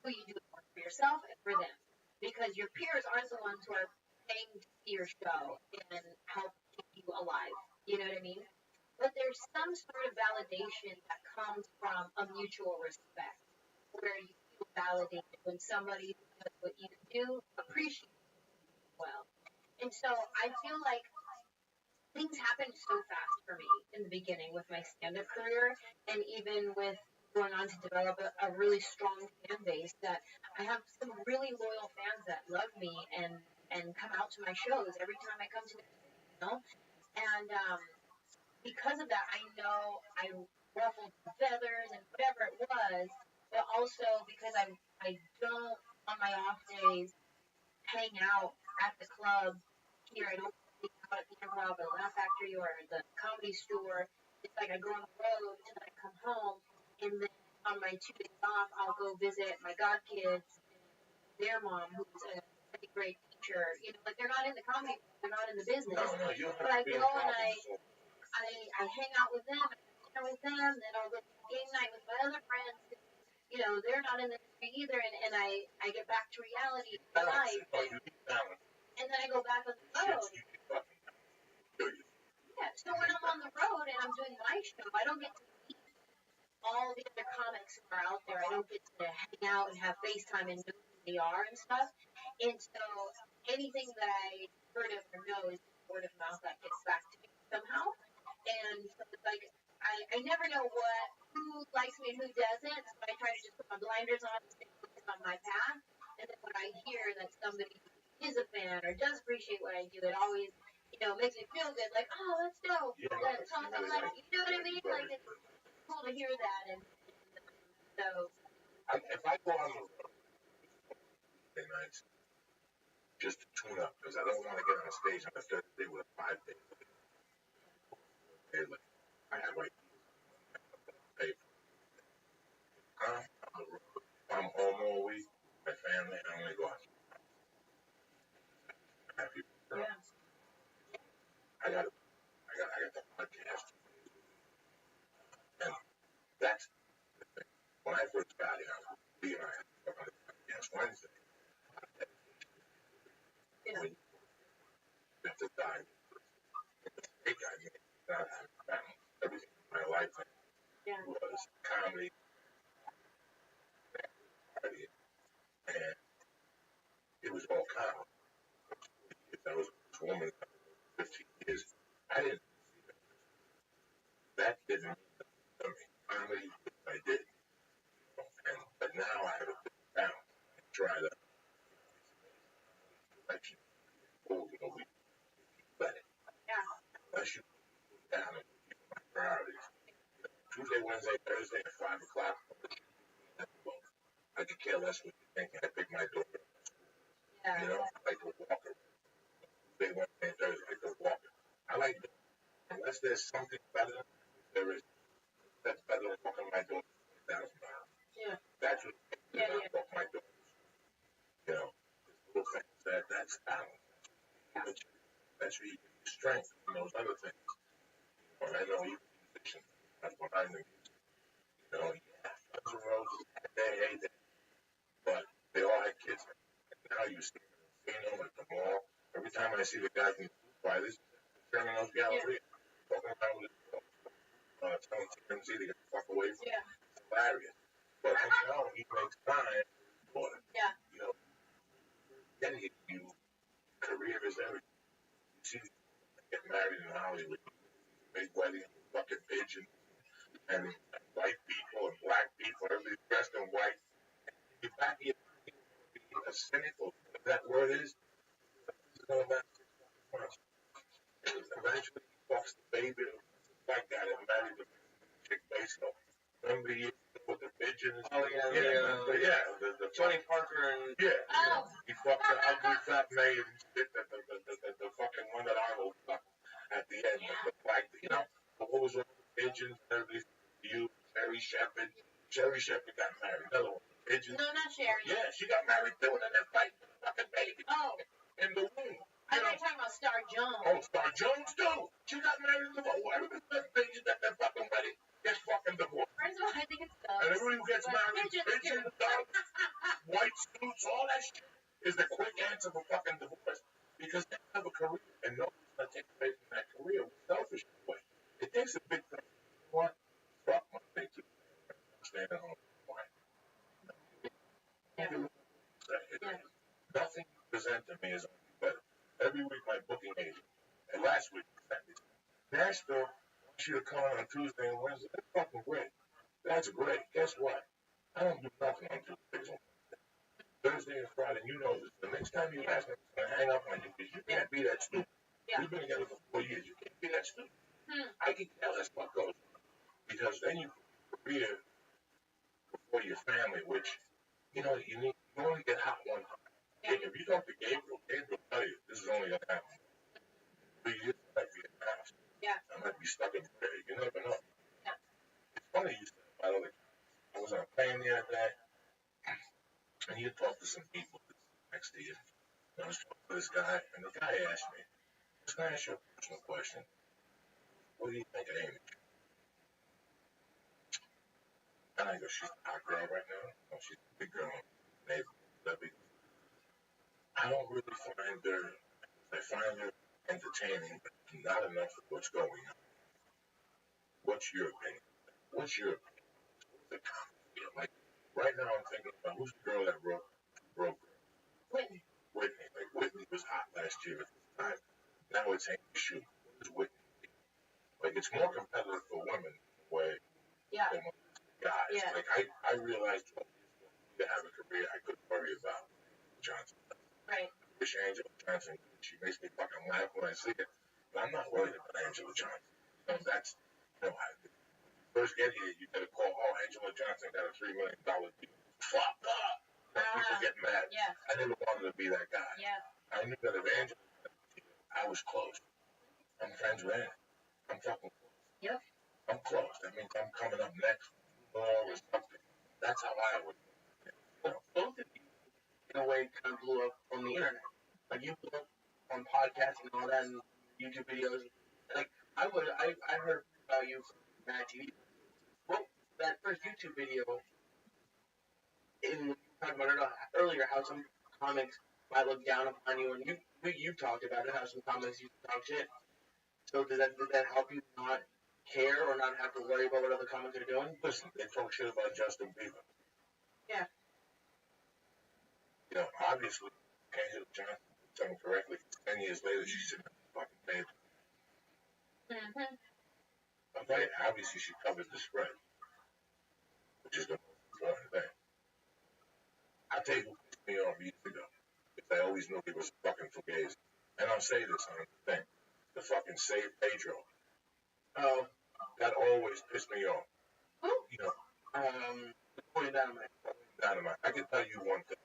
who you do it for yourself and for them. Because your peers aren't the ones who are paying to see your show and help keep you alive. You know what I mean? But there's some sort of validation that comes from a mutual respect, where you feel validated when somebody who does what you do appreciates you well. And so I feel like things happened so fast for me in the beginning with my stand-up career, and even with going on to develop a really strong fan base, that I have some really loyal fans that love me and come out to my shows every time I come to them, you know? And because of that, I know I ruffled some feathers and whatever it was, but also because I don't, on my off days, hang out at the club here. I don't hang out at the Improv or the Laugh Factory or the Comedy Store. It's like I go on the road and then I come home, and then on my 2 days off, I'll go visit my godkids, their mom, who's a second grade teacher culture. You know, like they're not in the comedy, they're not in the business. No, you don't But have I to be go in and problems. I hang out with them, I have dinner with them, then I'll go to game night with my other friends. You know, they're not in the industry either, and I get back to reality in life. You need balance. And then I go back on the road. You need fucking balance. Yeah, so when I'm on the road and I'm doing my show, I don't get to meet all the other comics who are out there. I don't get to hang out and have FaceTime and know who they are and stuff. And so anything that I heard of or know is word of mouth that gets back to me somehow. And so it's like I never know who likes me and who doesn't. So I try to just put my blinders on and stay focused on my path. And then when I hear that somebody is a fan or does appreciate what I do, it always, you know, makes me feel good. Like, oh, that's dope. That's something like, you know what I mean? Like, it's cool to hear that. And so. If I go on the road Thursday nights just to tune up, because I don't want to get on stage on a Thursday with a 5-day like I have like pay for. I'm on the road. I'm home all week. My family, I only go out. Happy. Yeah. I got the podcast, and that's the thing. When I first got here, we and I had to on the podcast Wednesday. Yeah. When you have to die, I made not having balance. Everything in my life was comedy, and it was all comedy. I was a woman 15 years. I didn't see that. That didn't mean to me. Comedy, I did. But now I have to put it down and try to let you we let it. Yeah. Unless you put it down and keep my priorities. Tuesday, Wednesday, Thursday at 5 o'clock. I could care less what you think. I pick my daughter up at school. Yeah. You know, I like to walk her. Tuesday, Wednesday, Thursday, I go walk her. I like it. Unless there's something better, there is. That's better than walking my daughter 20,000 miles. Yeah. That's what walk my daughter. You know, little things that's balance. That's where you get your strength and those other things. Well, I know you musicians. That's what I knew. You know, Guns N' Roses had their heyday, but they all had kids. And now you see them at the mall. Every time I see the guy from the Foo Fighters, Sherman Oaks Galleria, walking around with his telling TMZ to get the fuck away from him. It's hilarious. But I know he makes time for it. Yeah. You know, then you career is everything. You see, get married in Hollywood, big wedding, fucking pigeon, and white people and black people, everybody's dressed in white. You back here being a cynical, whatever that word is, this is going back 6 months. Eventually, he fucks the baby, black guy that married the chick baseball. Remember the year with the pigeons? Oh, yeah, the Tony Parker and... Yeah. He fucked the ugly fat maid and shit, the fucking one that Arnold fucked at the end. The black, you know, what was with the pigeons and everything? You, Sherry Shepherd. Sherry Shepherd got married. Another one. Pigeons. No, not Sherry. Yeah, she got married too, and then they're fighting the fucking baby. Oh. In the womb. I thought you were talking about Star Jones. Oh, Star Jones too. She got married in the womb. Everybody that baby that they're fucking wedding gets fucking divorced. First of all, I think it's dogs. And everybody who gets married, pigeons, dogs, white suits, all that shit is the quick answer for fucking divorce. Because they have a career, and nobody's going to take away from that career with selfish way. It takes a big thing. You know what? Fuck my thing too. I'm staying at home. Why? Nothing you present to me is going to be better. Every week, my booking agent, and last week, Nashville wants you to come on Tuesday and Wednesday. That's fucking great. That's great. Guess what? I don't do nothing on Tuesdays and Wednesdays. Thursday and Friday, you know this. The next time you ask me, I'm going to hang up on you because you can't be that stupid. Yeah. We've been together for 4 years. You can't be that stupid. I can tell that's what goes on. Because then you career before your family, which, you know, you only get hot one time. If you talk to Gabriel will tell you this is only going to happen. 3 years, I might be in the house. Yeah. I might be stuck in the You never know. Yeah. It's funny you said about other guys. I was on a plane the other day, and you talk to some people next to you. I was talking to this guy, and the guy asked me, "Can I ask you a personal question? What do you think of Amy?" And I go, "She's a hot girl right now. Oh, she's a big girl, neighbor. I don't really find her. I find her entertaining, but not enough of what's going on. What's your opinion? What's your opinion? The comment, like right now, I'm thinking about who's the girl that broke Whitney. Whitney. Like Whitney was hot last year at this time. Now it's Amy Schumer. What is Whitney? Like it's more competitive for women way Yeah. than guys. Yeah. Like I realized to have a career I couldn't worry about Johnson. Right. I wish Angela Johnson. She makes me fucking laugh when I see it. But I'm not worried about Angela Johnson. You know, that's first get here, you gotta call. Oh, Angela Johnson got a $3 million deal. Fuck up. People get mad. Yeah. I never wanted to be that guy. Yeah. I knew that if Angela, I was close. I'm friends with Anna. I'm fucking close. Yep. I'm close. That means I'm coming up next or something. That's how I would. Both of you, in a way, kind of blew up on the internet. Like you blew up on podcasting and all that, and YouTube videos. Like I heard about you from Mad TV. Well, that first YouTube video, in talking about it earlier, how some comics might look down upon you, and you talked about it, how some comics used to talk shit. So did that help you not care or not have to worry about what other comics are doing? Listen, they talk shit about Justin Bieber. Yeah. You know, obviously, Angela Johnson did something correctly. 10 years later, she's sitting at the fucking table. Mm-hmm. Okay, obviously she covered the spread, which is the most important thing. I tell you who pissed me off years ago, because I always knew he was fucking fugazi. And I'll say this on the thing, the fucking Save Pedro. That always pissed me off. Who? You know, Napoleon Dynamite. Dynamite. I can tell you one thing,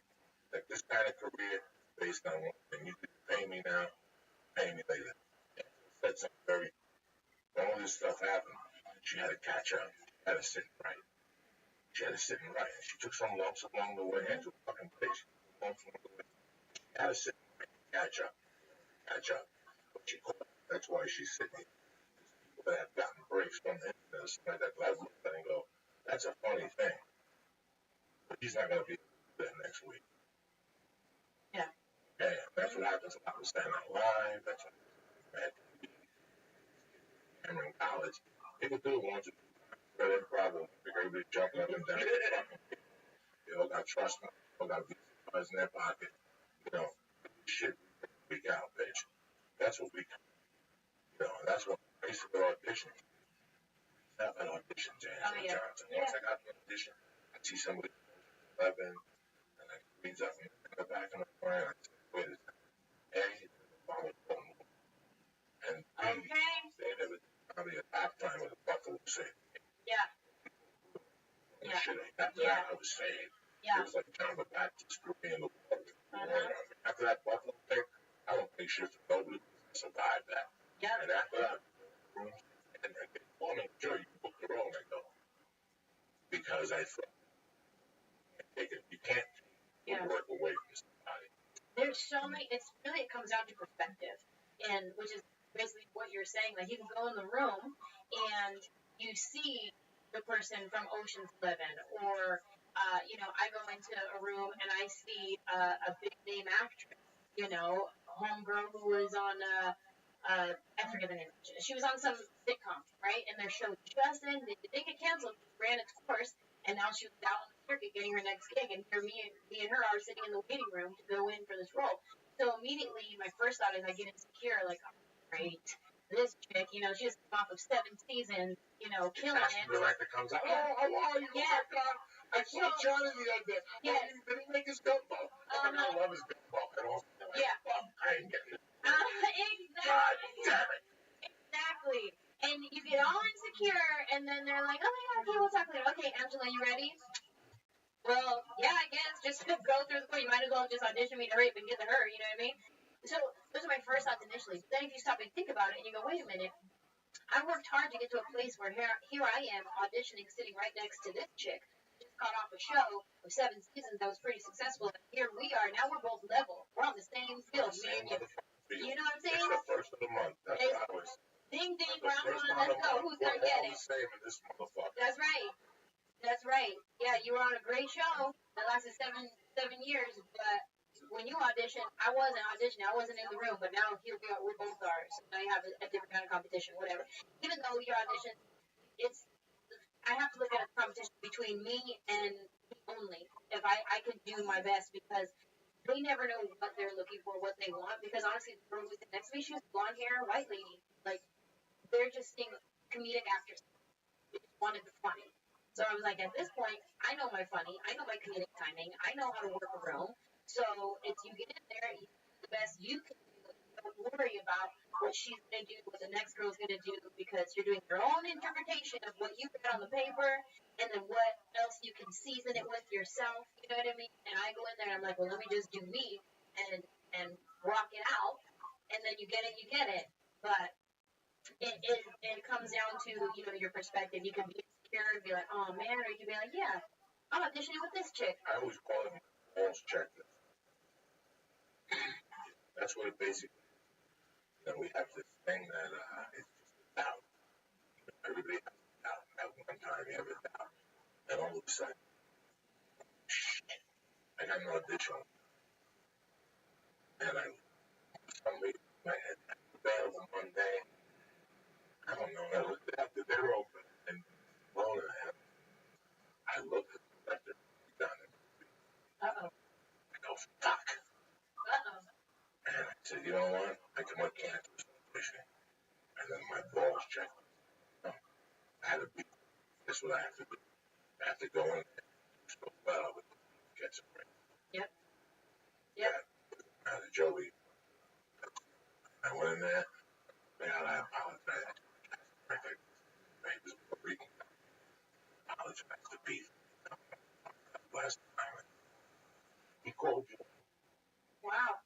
that this kind of career based on one thing. You can pay me now, pay me later. And said something very, all this stuff happened. She had to catch up. She had to sit right. She had to sit right. And she took some lumps along the way into a fucking place. Lumps along the way. She had to sit right. Catch up. But she called. That's why she's sitting. People that have gotten breaks from the internet, something like that, I look at and go, that's a funny thing. But he's not going to be there next week. Yeah. And that's what happens a lot with Stand Out Live. That's what happens with Cameron College. They could do it once. But they probably everybody jumping up and down. They all got trust me. They all got visas in their pocket. You know, shit week out, bitch. That's what we, you know, that's what basically auditions. I've had auditions, Angela Johnson. Once I got the audition, I see somebody 11, and I reads up in the back of my mind. I said, wait a second. A, follow phone. And B, they never probably a halftime with a Buffalo City. Yeah. Yeah. Shit, after that, I was saved. Yeah. It was like John the Baptist threw me in the water. After that Buffalo thing, I don't think shit for nobody survived that. Yeah. And after that, and they told me, sure, you booked the role. And I go, because I thought, you can't work away from somebody. There's so many, it comes down to perspective, and which is basically what you're saying. Like you can go in the room and you see the person from Ocean's 11, or you know, I go into a room and I see a big name actress, you know, homegirl who was on I forget the name. She was on some sitcom, right? And their show just ended. It didn't get canceled. It ran its course, and now she was out on the circuit getting her next gig. And here me and her are sitting in the waiting room to go in for this role. So immediately, my first thought is I get insecure, like, oh, great, this chick, you know, she just came off of 7 seasons, you know, killing it. The director comes out, oh, how are you? Yeah. Oh, my God. I saw Johnny the other day. Yeah. Did he make his gumbo? I love his gumbo. Yeah. I ain't getting it. Exactly. God damn it. Exactly. And you get all insecure, and then they're like, oh my God, okay, we'll talk later. Okay, Angela, you ready? Well, yeah, I guess. Just go through the course. You might as well just audition me to hurry up and get to her, you know what I mean? So those are my first thoughts initially. But then if you stop and think about it, and you go, wait a minute. I worked hard to get to a place where here I am auditioning, sitting right next to this chick, just caught off a show of 7 seasons that was pretty successful. And here we are. Now we're both level. We're on the same field. You know what I'm saying? It's the first of the month. That's what I was. Ding ding, round one, let's go. Who's gonna get it? The same in this motherfucker. That's right. That's right. Yeah, you were on a great show that lasted seven years, but when you auditioned, I wasn't auditioning. I wasn't in the room, but now here we are. We both are. So now you have a different kind of competition, whatever. Even though your audition, I have to look at a competition between me and me only. If I could do my best, because they never know what they're looking for, what they want. Because honestly, the girl who's next to me, she was blonde hair, white lady. Like, they're just seeing comedic actors. They just wanted the funny. So I was like, at this point, I know my funny, I know my comedic timing, I know how to work a room. So if you get in there, you do the best you can do. Don't worry about what she's gonna do, what the next girl's gonna do, because you're doing your own interpretation of what you read on the paper, and then what else you can season it with yourself. You know what I mean? And I go in there and I'm like, well, let me just do me and rock it out, and then you get it. But it comes down to, you know, your perspective. You can be insecure and be like, oh man, or you can be like, yeah, I'm auditioning with this chick. I always call it a balls checklist. That's what it basically is. You know, we have this thing that it's just a doubt. Everybody has a doubt. At one time, you have a doubt. And all of a sudden, shit, I got an audition. And for some reason, I had available one day. I don't know, I looked at the door open and blown in the head. I looked at the director, done it. Uh-oh. I go, fuck. Uh-oh. And I said, you know what? I come up and cancel this audition. And then my balls checked. I had to be, that's what I have to do. I have to go in there, so well, but get some break. Yep. I had a Joey. I went in there, man, I apologize. I was Puerto Rican. I apologize to Pete. Last time. He called you. Wow.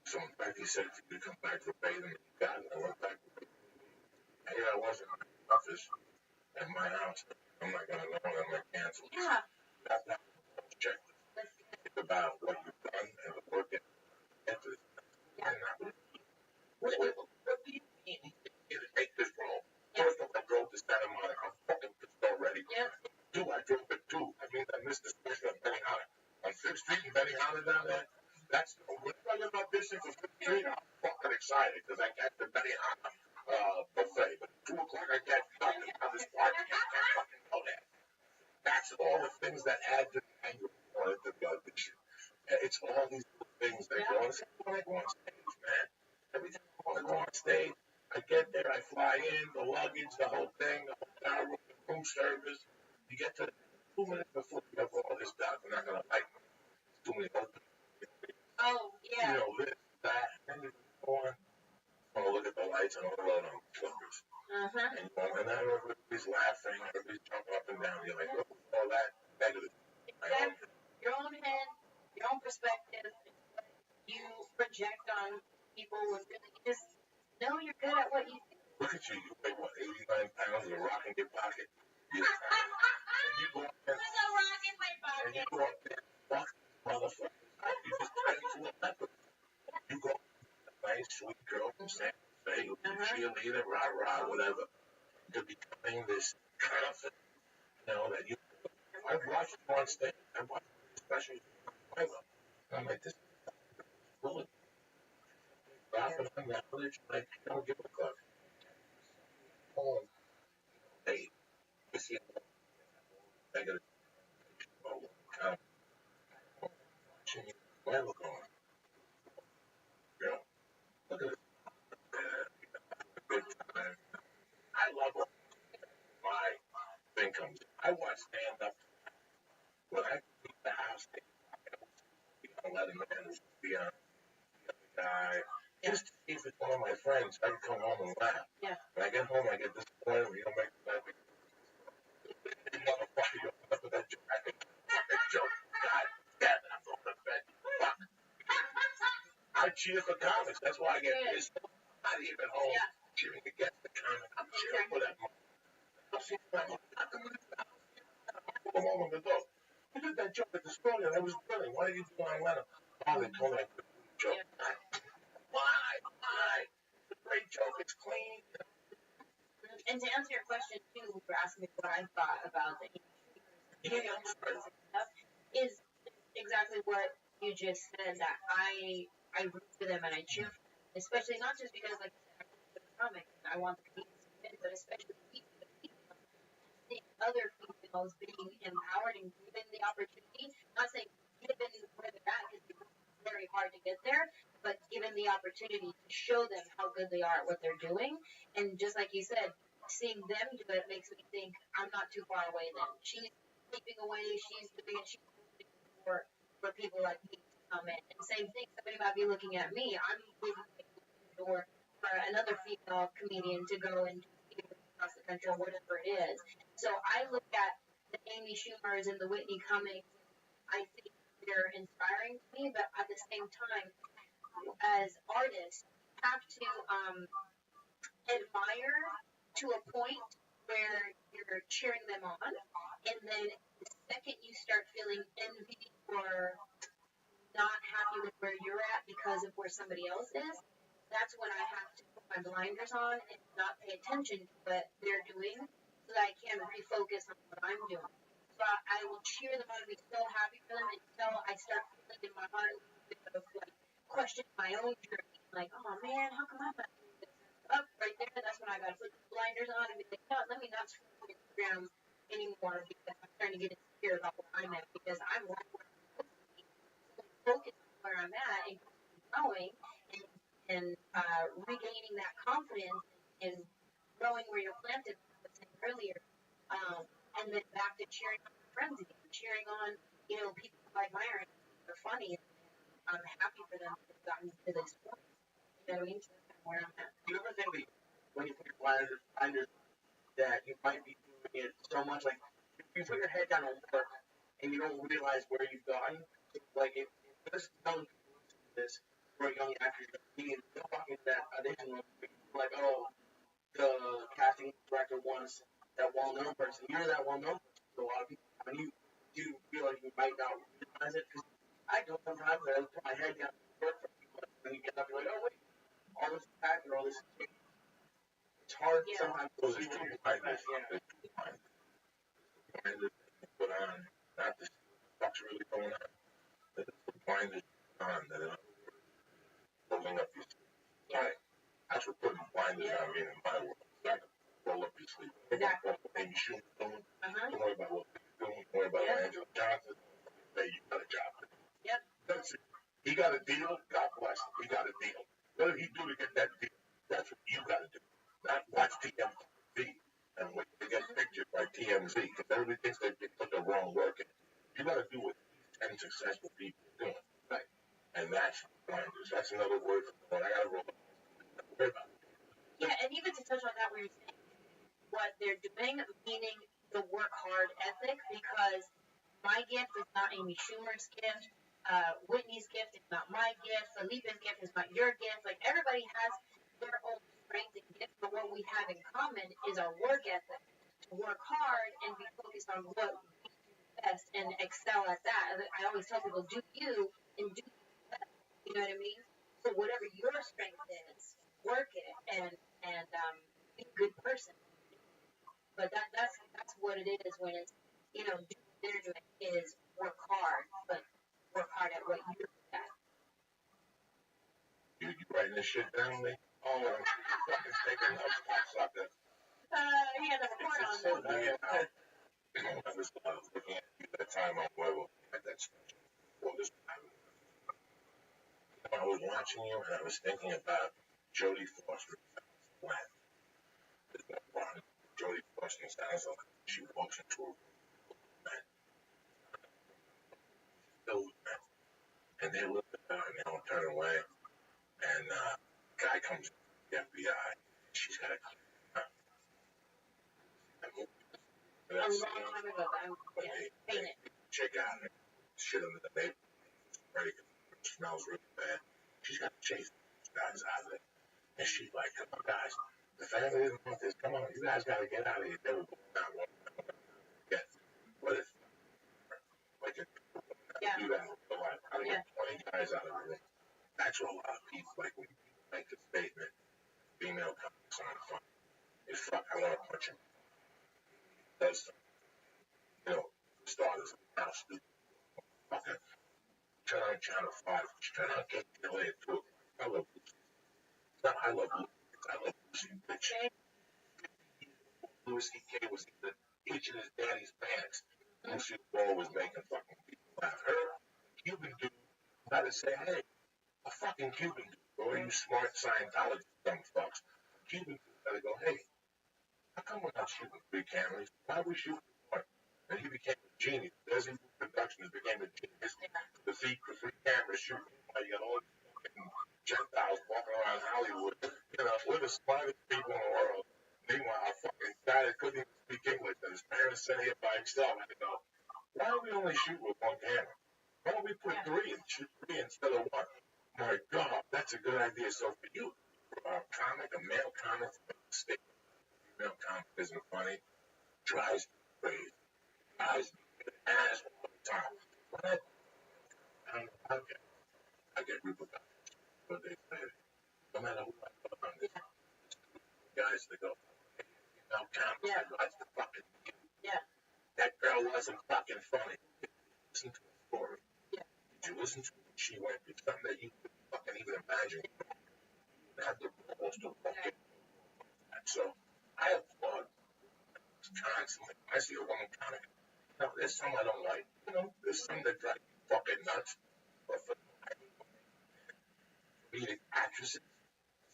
So in fact, he said, if you could come back for bathing, you got it. I went back for bathing. And here I was in my office at my house. I'm not going to go and I'm going to cancel. Yeah. That's not a checklist. It's about what you've done and the work that you get to this. Yeah. What do you mean? You take this role. First of all, I drove to Santa Monica. I'm fucking pissed already. Yep. Two, I drove it too. I mean, I missed the station of Benihana. On 5th Street in Benihana down there. That's, whenever I get an audition for 5th Street, I'm fucking excited because I got the Benihana buffet. But at 2 o'clock, I got nothing on this park. I can't fucking know that. That's all the things that add to the anger of the audition. It's all these little things that go on. When I go on stage, man, every time I want to go on stage, I get there, I fly in, the luggage, the whole thing, the whole room service. You get to 2 minutes before you have all this stuff, you're not going to like me. It's too many other people. Oh, yeah. You know, this, that, and you go on. I want to look at the lights and all the on flickers. Uh-huh. And then everybody's laughing, everybody's jumping up and down. You're like, oh, all that negative. Exactly. Your own head, your own perspective, you project on people when really you just know you're good at what you do. Look at you. You weigh, what, 89 pounds with a rock in your pocket? And you go up there. There's a rock in my And pocket. you go up there. Fuck, motherfucker. You just turn into a leopard. You go up to a nice, sweet girl from San Jose, who's a cheerleader, rah-rah, whatever. You're becoming this confident, you know, that you. I've watched you on stage. I've watched you, especially and I'm like, this is bullet. Laughing on that village, like, I don't give a fuck. Home. Hey, you see, negative. Kind of watching you. Where we're going. Girl, look at this. Good time. I love it. My thing comes in. I watch stand up. When I leave the house, I let a man be on the other guy. Just to see if it's one of my friends, I can come home and laugh. Yeah. When I get home, I get disappointed when you don't make the laugh. You motherfucker, you don't for that joke. I think fucking joke. God damn it, I'm going to bed. Fuck. I cheer for comics. That's why I get pissed. I'm not even home cheering against the comic. I'm cheering for that motherfucker. I'm cheering for that motherfucker. pull them over and go, you did that joke at the store, and it was brilliant. Why did you do it on Atlanta? Oh, they told me I couldn't do the joke. Why? It's a great joke. It's clean. And to answer your question too, you were asking me what I thought about the stuff is exactly what you just said. That I root for them and I cheer for them, especially not just because like I said, I root for the comics and I want them to win, but especially the females, seeing other females being empowered and given the opportunity. Not saying given where they're at because it's very hard to get there, but given the opportunity to show them how good they are at what they're doing. And just like you said, seeing them do it makes me think I'm not too far away then. She's sleeping away, she's doing it, she's opening the door for people like me to come in. And same thing, somebody might be looking at me, I'm leaving the door for another female comedian to go and do it across the country or whatever it is. So I look at the Amy Schumers and the Whitney Cummings, I think they're inspiring to me, but at the same time, as artists, have to admire to a point where you're cheering them on, and then the second you start feeling envy or not happy with where you're at because of where somebody else is, that's when I have to put my blinders on and not pay attention to what they're doing so that I can refocus on what I'm doing. So I will cheer them on and be so happy for them until I start feeling in my heart a little bit of like questioning my own journey. Like, oh man, how come I'm not doing this? Up right there, that's when I gotta put the blinders on and be like, no, let me not scroll Instagram anymore because I'm starting to get insecure about where I'm at because I'm right where I'm supposed to be. So focus on where I'm at and growing and regaining that confidence and growing where you're planted, like I was saying earlier. And then back to cheering on my friends again, cheering on, people like Myron. They're funny. And I'm happy for them that they've gotten to this point. You know what I mean? So that's kind of where I'm at. Do you ever think that when you put your blinders that you might be doing it so much, like you put your head down on work and you don't realize where you've gone? Like if there's young people listening to this, or young actors, they'll walk into that audition room like, oh, the casting director wants that well-known person. You're that well-known person to a lot of people. And you do feel like you might not realize it. Because I know sometimes that I put my head down to work for people, and you get up and you're like, oh, wait, all this is happening, all this is changing. It's hard sometimes to see what you're doing. Blinders put on, not to see what the fuck's really going on. That it's the blinders on that are rolling up your sleeve. Right. That's what putting blinders on mean in my world. It's not roll up your sleeve. Exactly. What Amy Schumer's doing. Uh-huh. Don't worry about what he's doing. Don't worry about what Angela Johnson. Hey, you got a job. Yep. That's it. He got a deal. God bless him. He got a deal. What did he do to get that deal? That's what you got to do. Not watch TMZ and wait to get pictures by TMZ because everybody thinks they put the wrong work in. You got to do what 10 successful people are doing. Right. And that's blinders. That's another word for I got to roll up. Don't worry about it. Yeah, and even to touch on that, where you're saying what they're doing, meaning the work hard ethic, because my gift is not Amy Schumer's gift. Whitney's gift is not my gift. Felipe's gift is not your gift. Like, everybody has their own strength and gift, but what we have in common is our work ethic. To work hard and be focused on what we do best and excel at that. I always tell people, do you and do best. You know what I mean? So whatever your strength is, work it and be a good person. But that's what it is when it's do what they're doing is work hard, but work hard at what you're good at. You writing this shit down, Lee? Oh, I'm fucking taking notes, cocksucker. He had a report on So that. weird how I was looking at you that time on Webber at that special before this time. I was watching you and I was thinking about Jodie Foster. When Jodie Foster sounds like she walks into a room filled with men, and they look at her and they don't turn away. And guy comes in from the FBI. She's got a A long time ago, but I'm paint it. check out and shit under the neighborhood. Right? It smells really bad. She's got to chase these guys out of it. And she's like, come on, guys. The family doesn't want this. Come on, you guys got to get out of here. They were going out. Yes. What if Yeah. Do that in real life. I get 20 guys out of the room. That's what a lot of people like when you make a statement. Female comics aren't fun. It's fuck. I want to punch him. That's starters. Now stupid. Fucking turn on Channel 5. Turn on KTLA at 2 o'clock. I love Lucy. It's not I love Lucy. It's I love Lucy, bitch. Louis C.K. was either itching his daddy's pants. Lucy Ball was making fucking people laugh. Her, Cuban dude, gotta say, hey, a fucking Cuban dude, or you smart Scientologist dumb fucks. Cuban dude gotta go, hey, how come we're not shooting 3 cameras? Why are we shooting 1? And he became a genius. As he moved production, he became a genius. The 3 cameras shooting. You got all these fucking Gentiles walking around Hollywood. We're the smartest people in the world. Meanwhile, a fucking guy that couldn't even speak English, and his parents sent him by himself. And they go, why don't we only shoot with 1 camera? Why don't we put 3 and shoot 3 instead of 1? My God, that's a good idea. So for you, a male comic, female comic isn't funny, drives me crazy. Drives me ass all the time. When I'm on the podcast, I get repercussions. But they say, no matter who I put on this, guys, they go, hey, female comic, I watched the fucking Yeah. That girl wasn't fucking funny. Listen to the story. Yeah. Did you listen to what she went through? Something that you couldn't fucking even imagine. You have the balls to fucking. And so I applaud constantly. I see a woman comic. There's some I don't like. There's some that drive me fucking nuts. But for comedic actresses,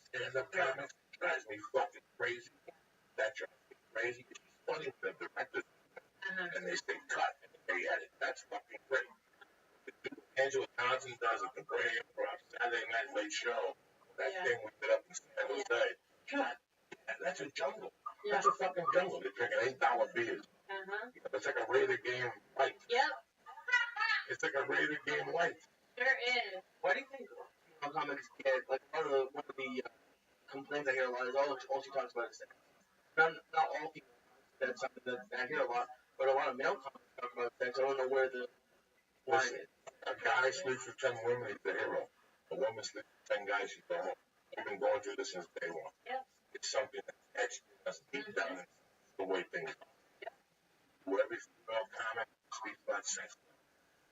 stand-up comics drives me fucking crazy. That drives me crazy. It's funny when the directors and they say cut and they edit. That's fucking great. Angela Johnson does it, the Gray Improv, Saturday Night Late Show, that thing we did up in San Jose. God, that's a jungle. That's a fucking jungle. They're drinking $8 beers. It's like a Raider game light. Yep. It's like a Raider game light. Sure is. Why do you think female comics get, like, one of the complaints I hear a lot is all she talks about is sex. Not all female comics, that's something that I hear a lot, but a lot of male comics talk about sex. I don't know where the line is. A guy sleeps with 10 women, he's the hero. A woman sleeps with 10 guys, she's the hero. We've been going through this since day one. Yep. It's something that's etched in us deep down. It's the way things are. Yep. Every female comic speaks about sex.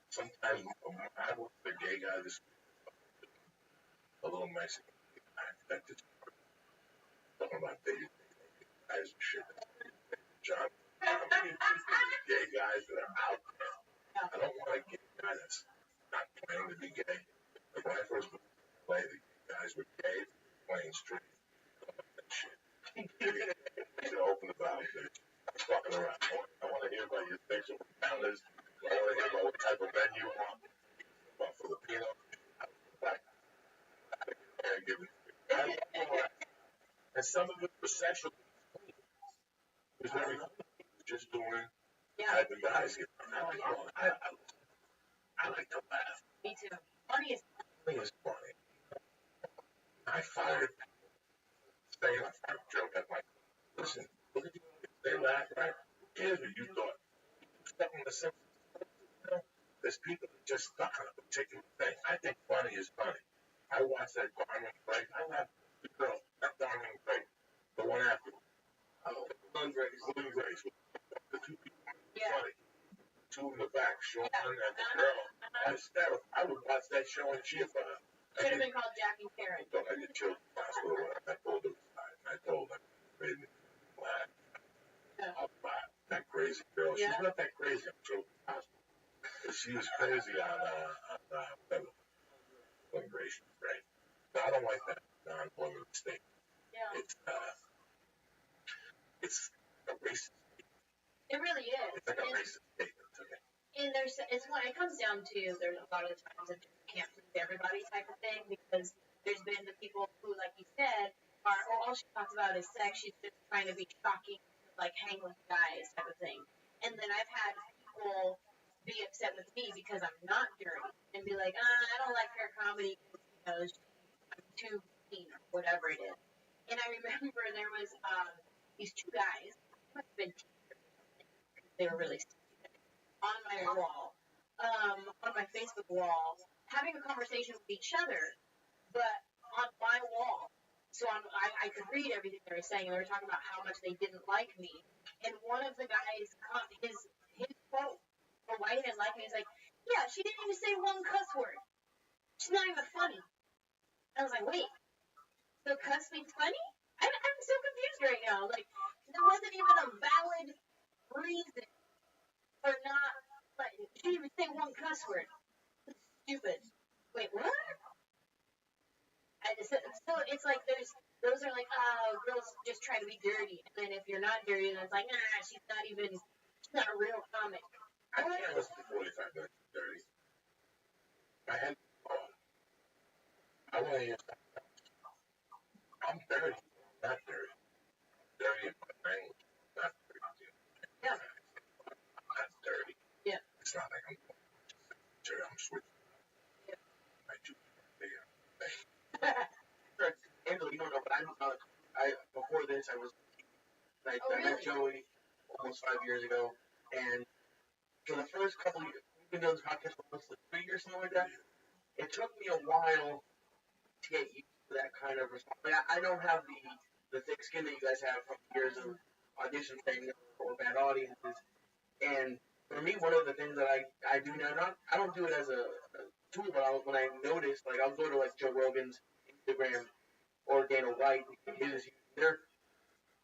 Sometimes I was a gay guy this week, a little Mexican guy that just talking about dating guys and shit. John, gay guys that are out there. I don't want a gay guy that's not playing to be gay. Like when I first moved to LA, the guys were gay, playing straight. That shit. They should open about it. I'm fucking around. I want to hear about your sexual encounters. I want to hear about what type of men you want. About Filipino, black, and some of it was sexual. It was very just doing type of guys here. I like to laugh. Me too. Funny is funny. I fired saying a fart joke at my listen, look at you. They laugh, right? Who cares what you thought? Stuck in the Simpsons. There's people that just stuck on a particular thing. I think funny is funny. I watched that Garmin break. I laughed at the girl, not Garmin break. The one after. William Grace. The 2 people funny. 2 in the back, Sean and the girl. Hysterical. I would watch that show and cheer for her. Could have been called Jack and Karen. Don't I get children in the hospital when I told her. I told her. Made me laugh. That crazy girl. She's not that crazy on children's hospital. She was crazy on Beverly. Grace, right? But I don't like that non-woman statement. Yeah. It's a racist statement. It really is. It's like a racist statement to me. And it comes down to there's a lot of the times that you can't please everybody type of thing, because there's been the people who, like you said, are all she talks about is sex. She's just trying to be shocking, like hang with guys type of thing. And then I've had people be upset with me because I'm not dirty and be like, I don't like her comedy because I'm too mean or whatever it is. And I remember there was these 2 guys, must have been teachers, they were really stupid, on my wall on my Facebook wall, having a conversation with each other, but on my wall. So I could read everything they were saying. They were talking about how much they didn't like me. And one of the guys, his quote for why he didn't like me is like, yeah, she didn't even say one cuss word. She's not even funny. I was like, wait, so cuss means funny? I'm so confused right now. Like, there wasn't even a valid reason for not, like, she didn't even say one cuss word. It's stupid. Wait, what? So it's like those are like, oh, girls just try to be dirty. And then if you're not dirty, then it's like, nah, she's not a real comic. I can't listen to 45 minutes of dirty. My head, I want to hear something. I'm dirty. Not dirty. Dirty in my language. Not dirty. Yeah. I'm not dirty. Yeah. It's not like I'm dirty. I'm switching. Yeah. I do. Angela, you don't know, but before this, I was like, Oh, I met really? Joey almost 5 years ago, and for the first couple of years, we've been doing this podcast for almost like 3 years, something like that. It took me a while to get used to that kind of response. Like, I don't have the thick skin that you guys have from years of audition training or bad audiences. And for me, one of the things that I do now, I don't do it as a tool, but when I notice, like, I'll go to like Joe Rogan's Instagram or Dana White, they're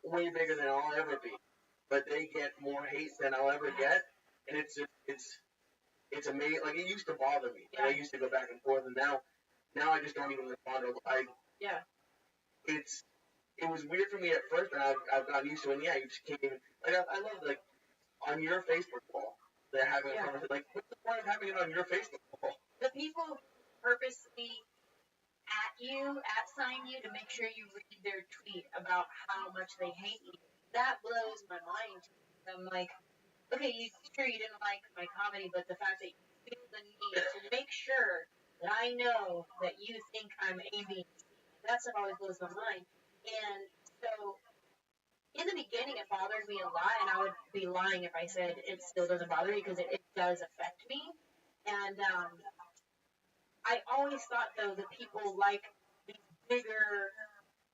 way bigger than I'll ever be, but they get more hate than I'll ever get, and it's amazing. Like, it used to bother me. Yeah. Like, I used to go back and forth, and now I just don't even respond. Yeah. It was weird for me at first, but I've gotten used to it. And yeah, you just can't even. Like, I love, like, on your Facebook wall, they're having a conversation. Like, what's the point of having it on your Facebook wall? The people who purposely sign you to make sure you read their tweet about how much they hate you. That blows my mind. I'm like, okay, sure you didn't like my comedy, but the fact that you feel the need to make sure that I know that you think I'm A, B, and C, that stuff always blows my mind. And so in the beginning, it bothered me a lot, and I would be lying if I said it still doesn't bother me, because it does affect me. And I always thought, though, that people like these bigger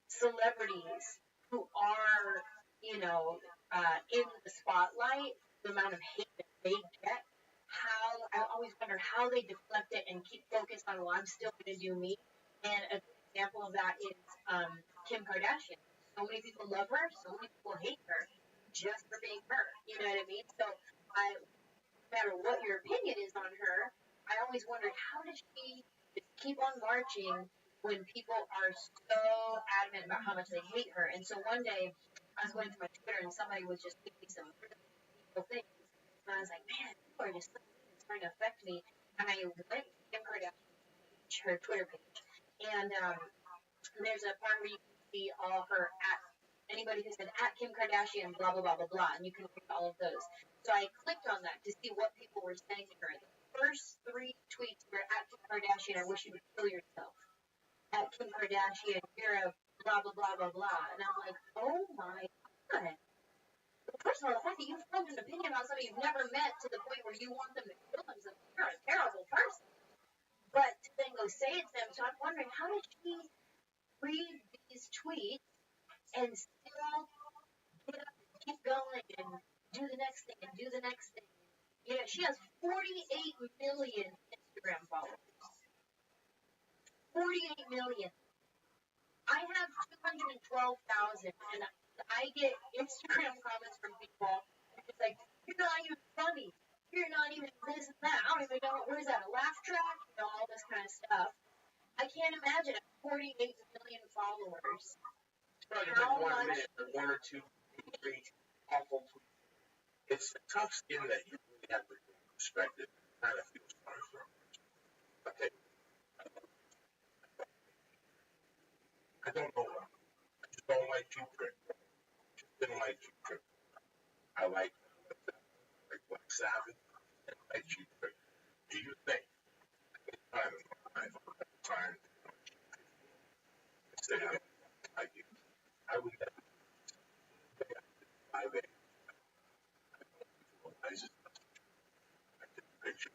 celebrities who are, in the spotlight, the amount of hate that they get, I always wonder how they deflect it and keep focused on, well, I'm still going to do me. And a good example of that is Kim Kardashian. So many people love her, so many people hate her just for being her. You know what I mean? So no matter what your opinion is on her, I always wondered, how does she just keep on marching when people are so adamant about how much they hate her? And so one day, I was going through my Twitter, and somebody was just tweeting some evil things. And I was like, man, people are just starting to affect me. And I went to Kim Kardashian's her Twitter page. And there's a part where you can see all her anybody who said at Kim Kardashian, blah, blah, blah, blah, blah. And you can read all of those. So I clicked on that to see what people were saying to her. The first 3 tweets were at Kim Kardashian, I wish you would kill yourself. At Kim Kardashian, you're a blah, blah, blah, blah, blah. And I'm like, oh my God. First of all, the fact that you formed an opinion about somebody you've never met to the point where you want them to kill themselves, you're a terrible person. But to then go say it to them, so I'm wondering, how did she read these tweets and still get up and keep going and do the next thing and do the next thing? Yeah, she has 48 million Instagram followers. 48 million. I have 212,000, and I get Instagram comments from people. It's like, you're not even funny. You're not even this and that. I don't even know. Where's that? A laugh track? All this kind of stuff. I can't imagine 48 million followers. How much? 1 or 2, 3 awful tweets. It's a tough skin that you really have to respect it. Kind of feel sorry for them. Okay. I don't know why. I just don't like you, Trick. Just didn't like you, Trick. I like Black Sabbath and I like you, Trick. Do you think time in my life time to say I like you? I would never. I just I took a picture.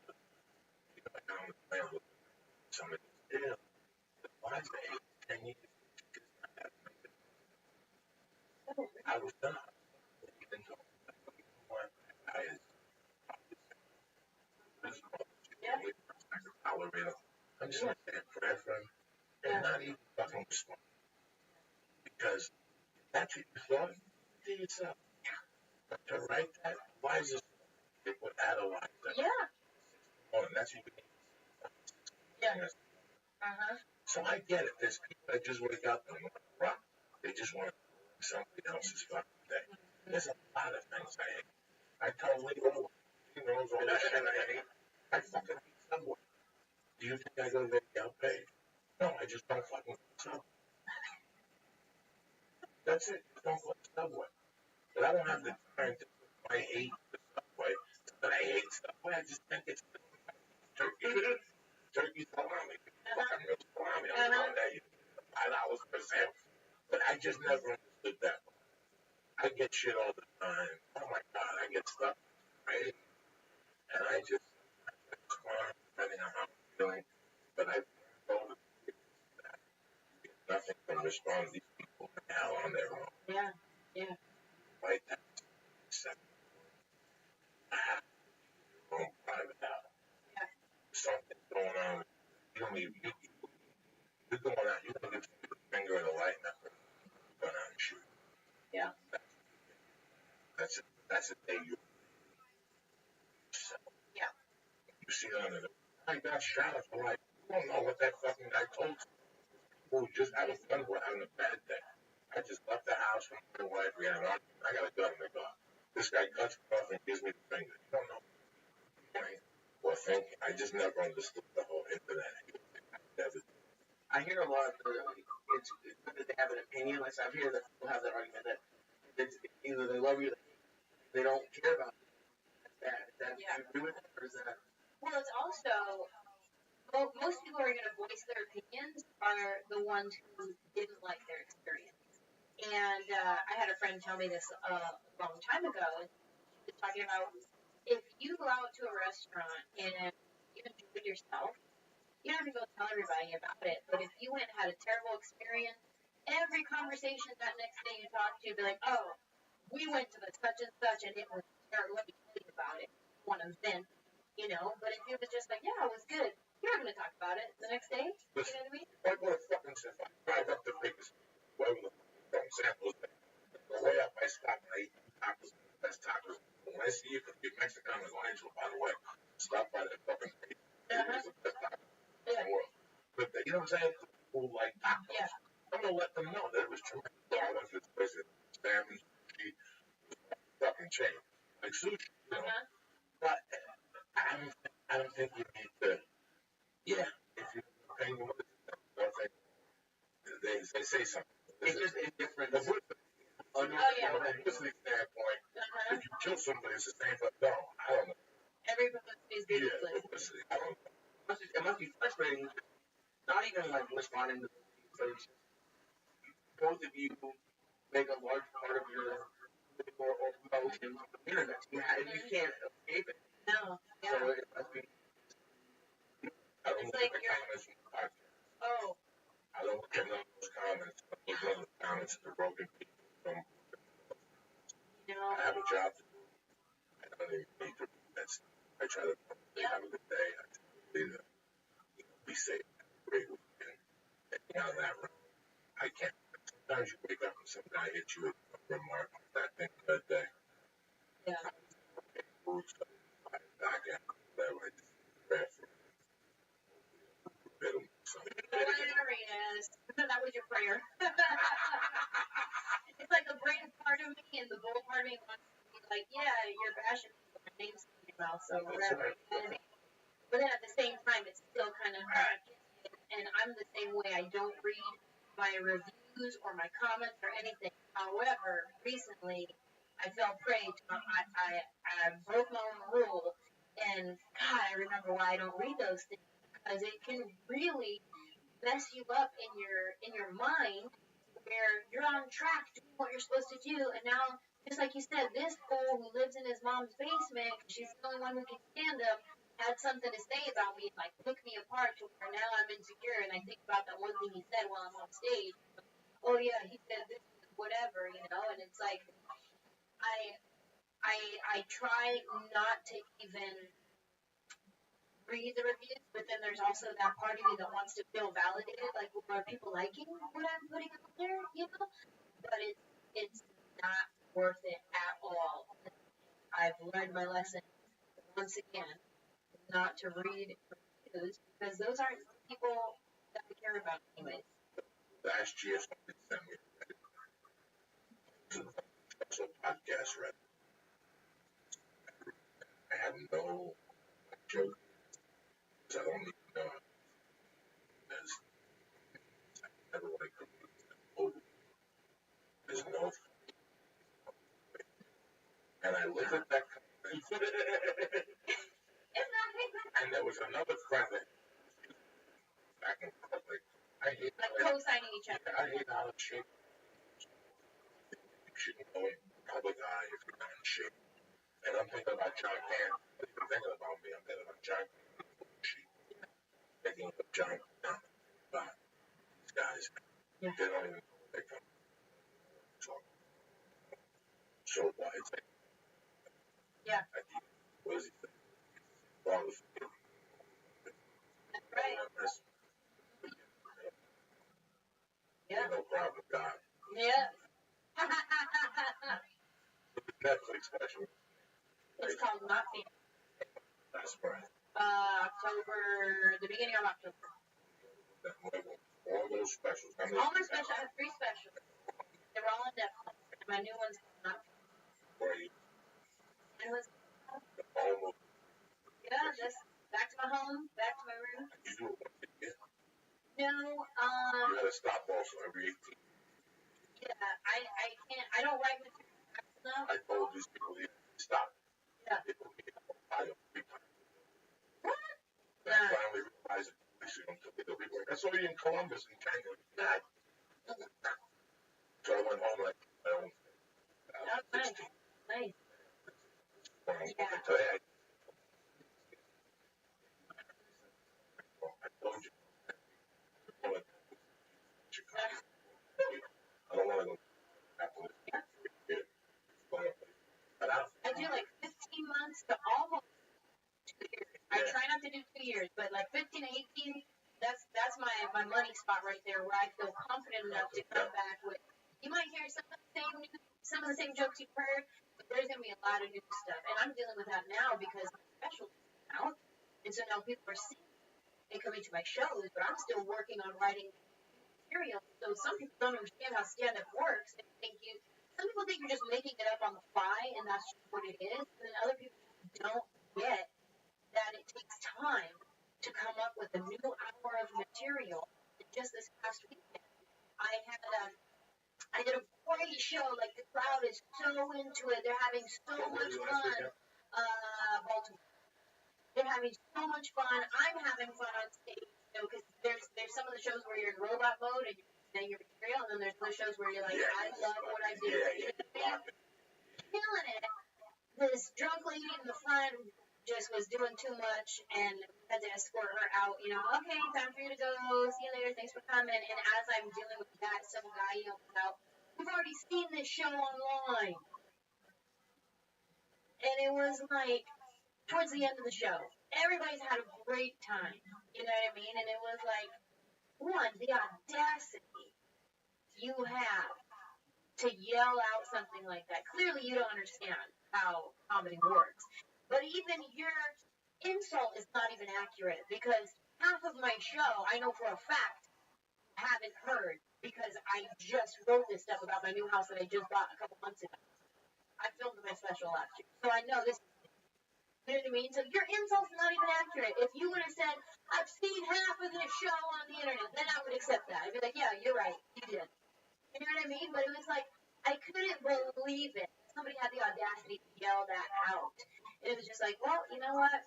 I was done. Even though what I is tolerate. I'm just gonna say a prayer for him and not even fucking respond because that's what you thought to yourself. But to write that, why is this? They would analyze that. Yeah. Oh, and that's what you need. Yeah. So I get it. There's people that just wake up and want to rock. They just want to ruin somebody else's fucking day. There's a lot of things I hate. I tell Leo, he knows all this shit I hate. I fucking hate Subway. Do you think I go there to get paid? No, I just don't fucking Subway. That's it. Just don't go to Subway. But I don't have the time to put my hate for Subway. But I hate Subway. I just think it's turkey. Turkey salami. Fucking real salami. I'm going there. You get $5 per sandwich. But I just never understood that. I get shit all the time. Oh my God, I get stuff. Right? And I just respond depending on how I'm feeling. But I told them that you get nothing from responding. These people are hell on their own. Yeah. Yeah. Right? That's acceptable. I have to be your own private house. Yeah. Something's going on. You don't even, you're going out. You're going to give the finger of the light. Not going out and shoot. Yeah. That's a day you. So, Yeah. you see it on the. I got shot at for life. You don't know what that fucking guy told you. People just having fun with having a bad day. I just left the house with my wife. We had an argument. I got a gun in the car. This guy cuts me off and gives me the finger. You don't know. Right? Or thinking. I just never understood the whole internet. I hear a lot of it's good that they have an opinion. Like I've heard that people have that argument that it's either they love you, or they don't care about you. That's bad. Do you agree with that, or is that? Well, it's also most people who are going to voice their opinions are the ones who didn't like their experience. And I had a friend tell me this a long time ago. And she was talking about if you go out to a restaurant and you enjoyed yourself, you don't have to go tell everybody about it. But if you went and had a terrible experience, every conversation that next day you talk to, be like, oh, we went to the such and such and it was terrible. Let me tell you about it. You want to vent, you know? But if it was just like, yeah, it was good, you're not going to talk about it the next day. You know what I mean? Like what a fucking if I drive up the biggest, whatever the examples, the way up, I stop and I eat tacos, best tacos. When I see you, could be Mexican, I'm going to, by the way, stop by that fucking place. It's the best tacos in the world. But you know what I'm saying? People like tacos. Yeah. I'm going to let them know that it was tremendous. I went to this place that salmon, sushi, fucking chain. Like sushi, you know. But I don't think you need to, if you're paying them, they say something. It's just indifferent. From a publicity standpoint, if you kill somebody, it's the same, but no, I don't know. Every publicity is good. Publicity, I don't know. It must be frustrating. Not even like responding to things, but it's just both of you make a large part of your emotions on the internet. You can't escape it. No. Yeah. So it must be. I don't look at the comments from the podcast. Oh. I don't look at none of those comments. I look at the comments of the broken people from. I have a job to do. I don't even need to do that stuff. I try to have a good day. I try to be safe. Have a great weekend. Getting out of that room. I can't. Sometimes you wake up and some guy hits you with a remark like that. Think good day. Yeah. Okay, mood stuff. Back at whatever. I just pray for him. That was your prayer. It's like the brain part of me and the bull part of me wants to be like, yeah, you're bashing me, but my name's in your mouth, so whatever. But then at the same time, it's still kind of hard. And I'm the same way. I don't read my reviews or my comments or anything. However, recently, I fell prey to, I broke my own rule. And God, I remember why I don't read those things. Because it can really mess you up in your mind where you're on track doing what you're supposed to do, and now, just like you said, this fool who lives in his mom's basement, because she's the only one who can stand up, had something to say about me, like pick me apart to where now I'm insecure, and I think about that one thing he said while I'm on stage. Oh yeah, he said this, whatever, you know, and it's it's like I try not to even read the reviews, but then there's also that part of me that wants to feel validated, like, are people liking what I'm putting out there, you know? But it's not worth it at all. I've learned my lesson once again, not to read reviews, because those aren't people that I care about anyways. Last year, somebody sent me a special podcast, right? I had no joke, because I don't even know there's never like there's no, and I live at that company. And there was another friend that back in public. I hate like co-signing each other. I hate how it's shaped. You shouldn't go in public eye if you're not in shape. And I'm thinking about John Pan. I'm not even thinking about me. I'm thinking about John Pan. Thinking of John Pan. But these guys, they don't even know what they're coming from. So why is it? Yeah. What is he saying? Well, it's right. Yeah. No problem, God. Yeah. Netflix special. It's called Not Famous. That's right. October, the beginning of October. All those specials. All my specials, I have 3 specials. They were all on Netflix. And my new one's Not Famous. Right. It was Almost. yeah, just back to my home, back to my room. You do it once a year. No, You gotta stop also every 18. yeah, I can't, I don't write material fast enough. I told these people, stop. Yeah. It will be a 3 times. What? And I finally realized it. I saw you in Columbus in January. So I went home like my own thing. Nice. Yeah. Today I told you. I don't want to go after this. I do like 15 months to almost 2 years. I try not to do 2 years, but like 15 to 18, that's my money spot right there, where I feel confident enough to come back with. You might hear some of the same jokes you've heard, but there's gonna be a lot of new stuff, and I'm dealing with that now because my special is out, and so now people are seeing and coming to my shows, but I'm still working on writing material. So some people don't understand how stand-up works, and some people think you're just making it up on the fly, and that's just what it is, and then other people don't get that it takes time to come up with a new hour of material. And just this past weekend, I did a great show. Like, the crowd is so into it. They're having so much fun. Baltimore. They're having so much fun. I'm having fun on stage, because there's some of the shows where you're in robot mode and you're saying your material, and then there's other shows where you're like, I love what I do. You know what I mean? Killing it. This drunk lady in the front just was doing too much, and had to escort her out. Okay, time for you to go. See you later. Thanks for coming. And as I'm dealing with that, some guy yells out, "We've already seen this show online." And it was like towards the end of the show, everybody's had a great time. You know what I mean? And it was like, one, the audacity you have to yell out something like that. Clearly, you don't understand how comedy works. But even your insult is not even accurate, because half of my show, I know for a fact, haven't heard, because I just wrote this stuff about my new house that I just bought a couple months ago. I filmed my special last year, so I know this. You know what I mean? So your insult's not even accurate. If you would have said, I've seen half of this show on the internet, then I would accept that. I'd be like, yeah, you're right, you did. You know what I mean? But it was like, I couldn't believe it. Somebody had the audacity to yell that out. And it was just like, well, you know what?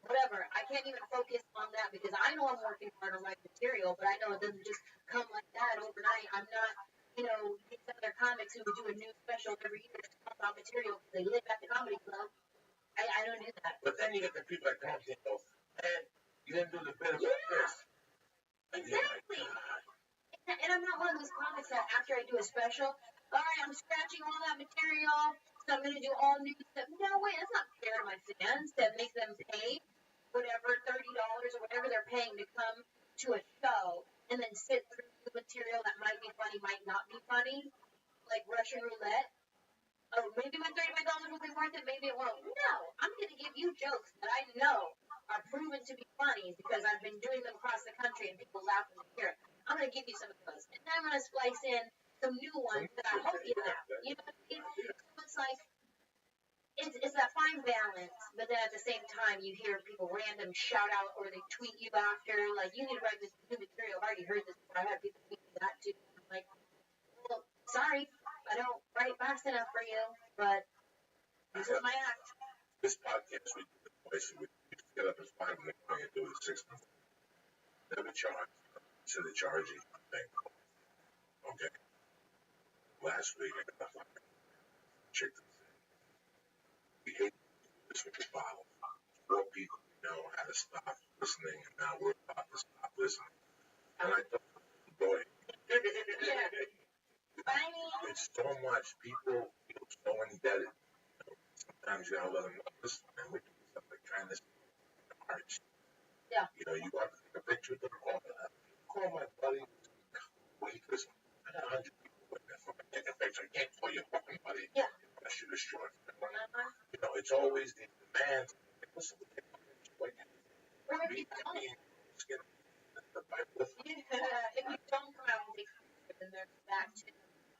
Whatever. I can't even focus on that, because I know I'm working hard on my material, but I know it doesn't just come like that overnight. I'm not, these other comics who would do a new special every year to talk about material because they live at the comedy club. I don't do that. But then you get the people that come to you and go, man, you didn't do the bit about this. Exactly. And I'm not one of those comics that after I do a special, all right, I'm scratching all that material, so I'm gonna do all new stuff. No way, that's not fair to my fans to make them pay whatever $30 or whatever they're paying to come to a show and then sit through the material that might be funny, might not be funny, like Russian roulette. Oh, maybe my $35 will be worth it, maybe it won't. No, I'm gonna give you jokes that I know are proven to be funny because I've been doing them across the country and people laugh when they hear it. I'm gonna give you some of those, and then I'm gonna splice in some new ones that I hope you laugh. You know what I mean? So it's like it's that fine balance, but then at the same time you hear people random shout out or they tweet you after like you need to write this new material. I've already heard this before. I've had people tweet me that too. I'm like, well, sorry, I don't write fast enough for you, but this is my act. This podcast we do twice a week. We get up at 5 in the morning and do it at 6 in the morning. Never charge. Instead of charging, okay. Last week I got a chick that said, we hate this with the bottle. 4 people know how to stop listening, and now we're about to stop listening. And I thought, boy, it's so much. People feel so indebted. Sometimes you gotta let them know this, and we do something like kindness in March. Yeah. You know, you have to take a picture of them, call my buddy. Wait, listen, I got 100 people with me. If I take a picture, I can't call your fucking buddy. Yeah. I shoot a short. You know, it's always the demands. Listen, take a picture. Like, Or if you don't, if you don't come out and take pictures, then there's that too.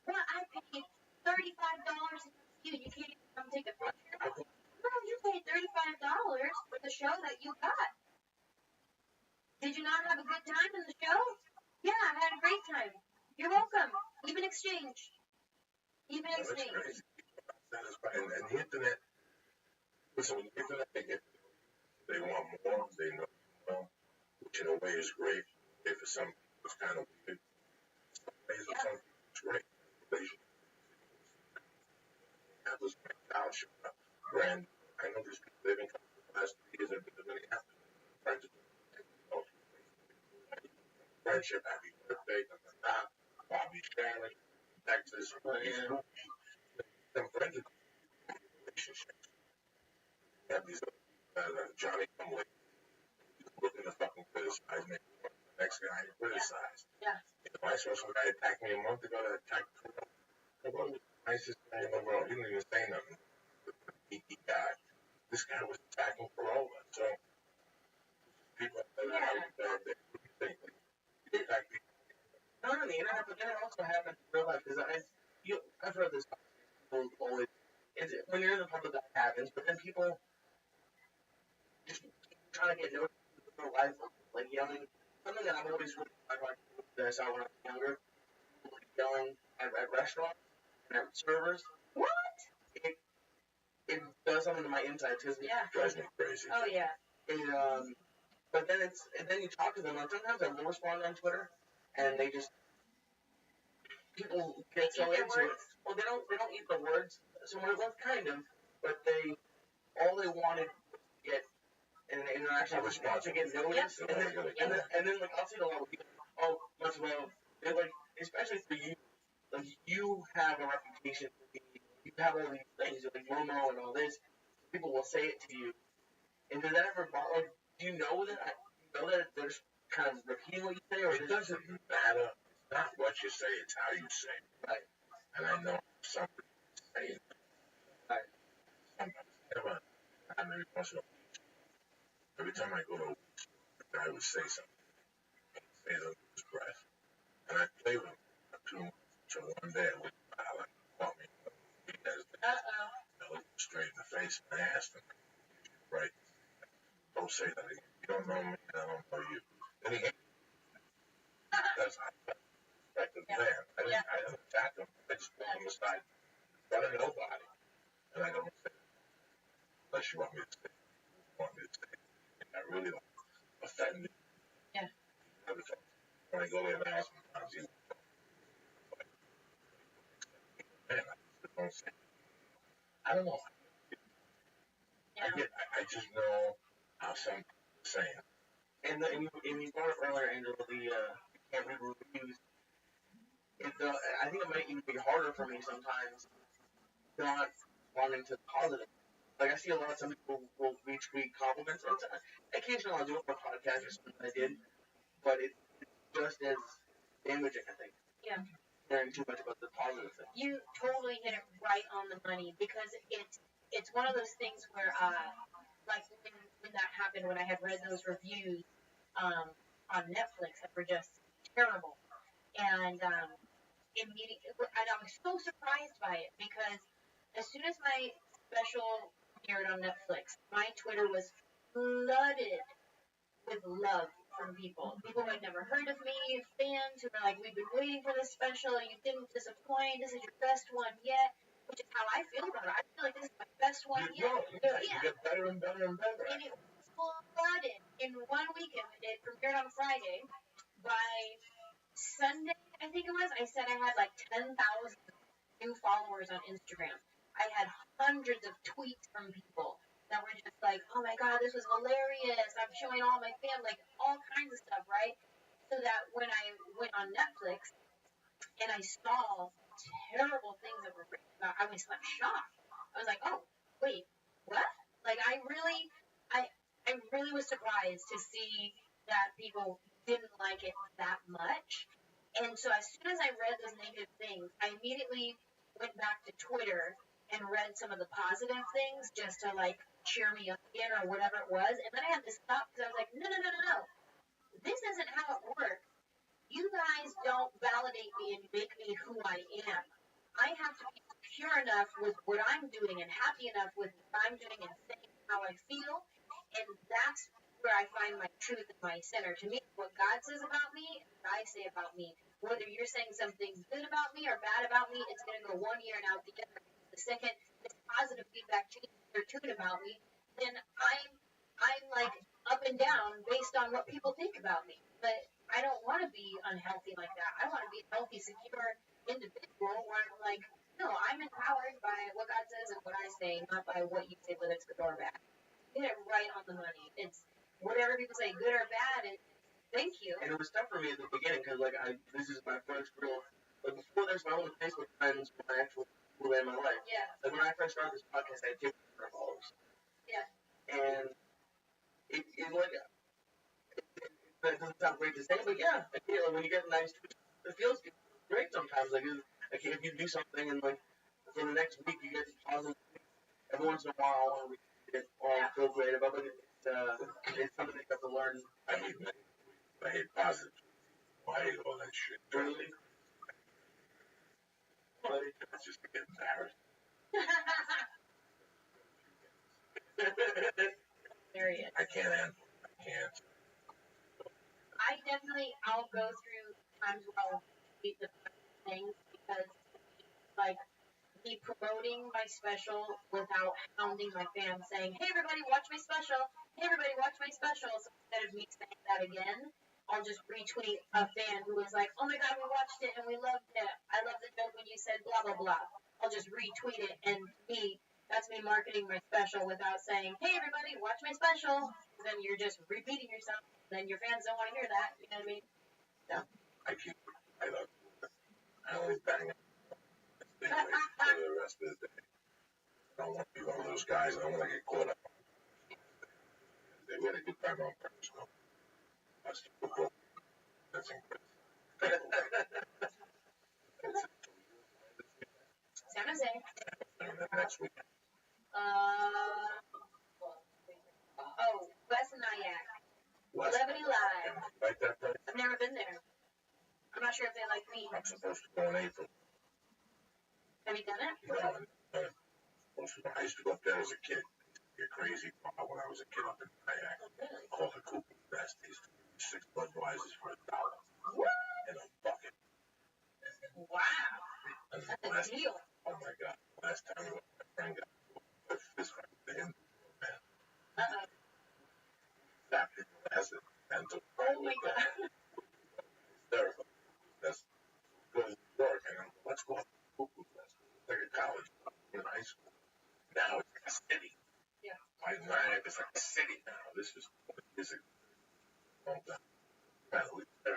Well, I paid $35 to see you. You can't even come take a picture. No, you paid $35 for the show that you got. Did you not have a good time in the show? Yeah, I had a great time. You're welcome. Even exchange. Even exchange. And the internet, listen, with the internet, they want more, they know more, which in a way is great. Okay, for some people, it's kind of weird. Some ways, for some people, it's great. That was my child show. Brand, I know these people, they've been coming for the last 3 years, I've been to Minneapolis. Friends of friendship, happy birthday, Bobby Sharon, Texas, some friends of relationships. You have these Johnny come late, looking to fucking criticize me. The next guy you criticize. Yeah. You know, I saw some guy attack me a month ago that attacked me. The nicest guy in the world. He didn't even say nothing. The geeky guy. This guy was attacking Corolla. So people that they think they attack people. Not on the internet, but then it also happens in real life. Because I've heard this. People always, when you're in the public, that happens. But then people just trying to get noticed in their life, like yelling. Something that I've always really liked that I saw when I was younger, like yelling at restaurants and at servers. What? It does something to my insides because Yeah. It drives me crazy. Oh yeah. But then then you talk to them. Like sometimes I will respond on Twitter, and they just people get so into it. Well, they don't eat the words. So well, kind of, but all they wanted was to get an interaction, to get noticed, and then like I'll see it a lot with people. Oh, much love. They're like, especially for you, like you have a reputation for being, you have all these things, like Momo and all this. People will say it to you, and does that ever bother? Like, do you know that they're kind of repeating what you say, or it doesn't matter. It's not what you say; it's how you say it. Right. And I know some people say it. Right. Sometimes every once in a while. Every time I go to a guy would say something, and say it under his breath, and I play with him for 2 months. So one day I went out and caught me. He has I looked him straight in the face and I asked him, right? Don't say that again. You don't know me, and I don't know you. Then he hated me. That's how I felt. Like the man. I didn't attack him. I just pulled him aside in front of nobody. And I don't say, unless you want me to say, and I really don't offend you. Yeah. When I go there and ask him, sometimes he man, I don't say. I don't know. Yeah. I just know how some people are saying. And you brought up earlier, Angela, you can't read reviews. I think it might even be harder for me sometimes not wanting to positive. Like I see a lot of some people will retweet compliments. Occasionally I'll do it for a podcast or something I did, but it's just as damaging, I think. Yeah. Caring too much about the positive thing. You totally hit it right on the money because it's one of those things where like when that happened, when I had read those reviews on Netflix that were just terrible, and immediately, and I was so surprised by it because as soon as my special aired on Netflix, my Twitter was flooded with love from people. People who had never heard of me, fans who were like, "We've been waiting for this special. You didn't disappoint. This is your best one yet." Which is how I feel about it. I feel like this is my best one yet. You get better and better and better. And it was flooded in 1 weekend. It premiered on Friday. By Sunday, I think it was, I said I had like 10,000 new followers on Instagram. I had hundreds of tweets from people that were just like, "Oh my God, this was hilarious. I'm showing all my family," like all kinds of stuff, right? So that when I went on Netflix and I saw terrible things that were written about, I was like shocked. I was like, "Oh, wait, what?" Like I really was surprised to see that people didn't like it that much. And so as soon as I read those negative things, I immediately went back to Twitter and read some of the positive things just to like cheer me up again or whatever it was. And then I had to stop because I was like, no, no, no, no, no. This isn't how it works. You guys don't validate me and make me who I am. I have to be secure enough with what I'm doing and happy enough with what I'm doing and saying how I feel. And that's where I find my truth and my center. To me, what God says about me and what I say about me. Whether you're saying something good about me or bad about me, it's going to go one ear and out the other. The second this positive feedback changes their tune about me, then I'm like up and down based on what people think about me. But I don't want to be unhealthy like that. I want to be a healthy, secure individual where I'm like, no, I'm empowered by what God says and what I say, not by what you say, whether it's good or bad. You hit it right on the money. It's whatever people say, good or bad. Thank you. And it was tough for me at the beginning because this is my first real, like before there's my own Facebook friends, my actual people in my life. Yeah. Like when I first started this podcast, I had 200 followers. Yeah. And it doesn't sound great to say, but yeah, I feel like when you get a nice tweet, it feels great sometimes. Like if you do something and like for the next week you get positive, every once in a while I want to read it or feel great about it. It's something you have to learn. I hate positive. I hate all that shit. Really? It's just get embarrassed. Hilarious. I can't handle it. I can't. I'll go through times where I'll tweet the things because, like, me promoting my special without hounding my fans saying, "Hey, everybody, watch my special. Hey, everybody, watch my special." So instead of me saying that again, I'll just retweet a fan who was like, "Oh my God, we watched it and we loved it. I love the joke when you said blah, blah, blah." I'll just retweet it. And that's me marketing my special without saying, "Hey, everybody, watch my special." Then you're just repeating yourself. Then your fans don't want to hear that. You know what I mean? Yeah. I always bang it. For the rest of the day. I don't want to be one of those guys. I don't want to get caught up. We had a good time on Periscope. That's incredible. San Jose. Next week. West Nyack. West. Lebanon Live. Like that place? I've never been there. I'm not sure if they like me. I'm supposed to go in April. Have you done it? No, I used to go up there as a kid. Get crazy when I was a kid up in Nyack. Called the Cooper Best. They used to give me 6 Budweisers for $1. In a bucket. Wow. And That's a deal. Oh my God. Last time my friend got a fist fight with him, man. Uh-oh. Tapped his ass and took Oh my God. hysterical. That's go to New York and let's go up to Cuckoo Fest. It's like a college in high school. Now it's like a city. Yeah. My Nyack is like a city now. This is 20 years ago. Long time.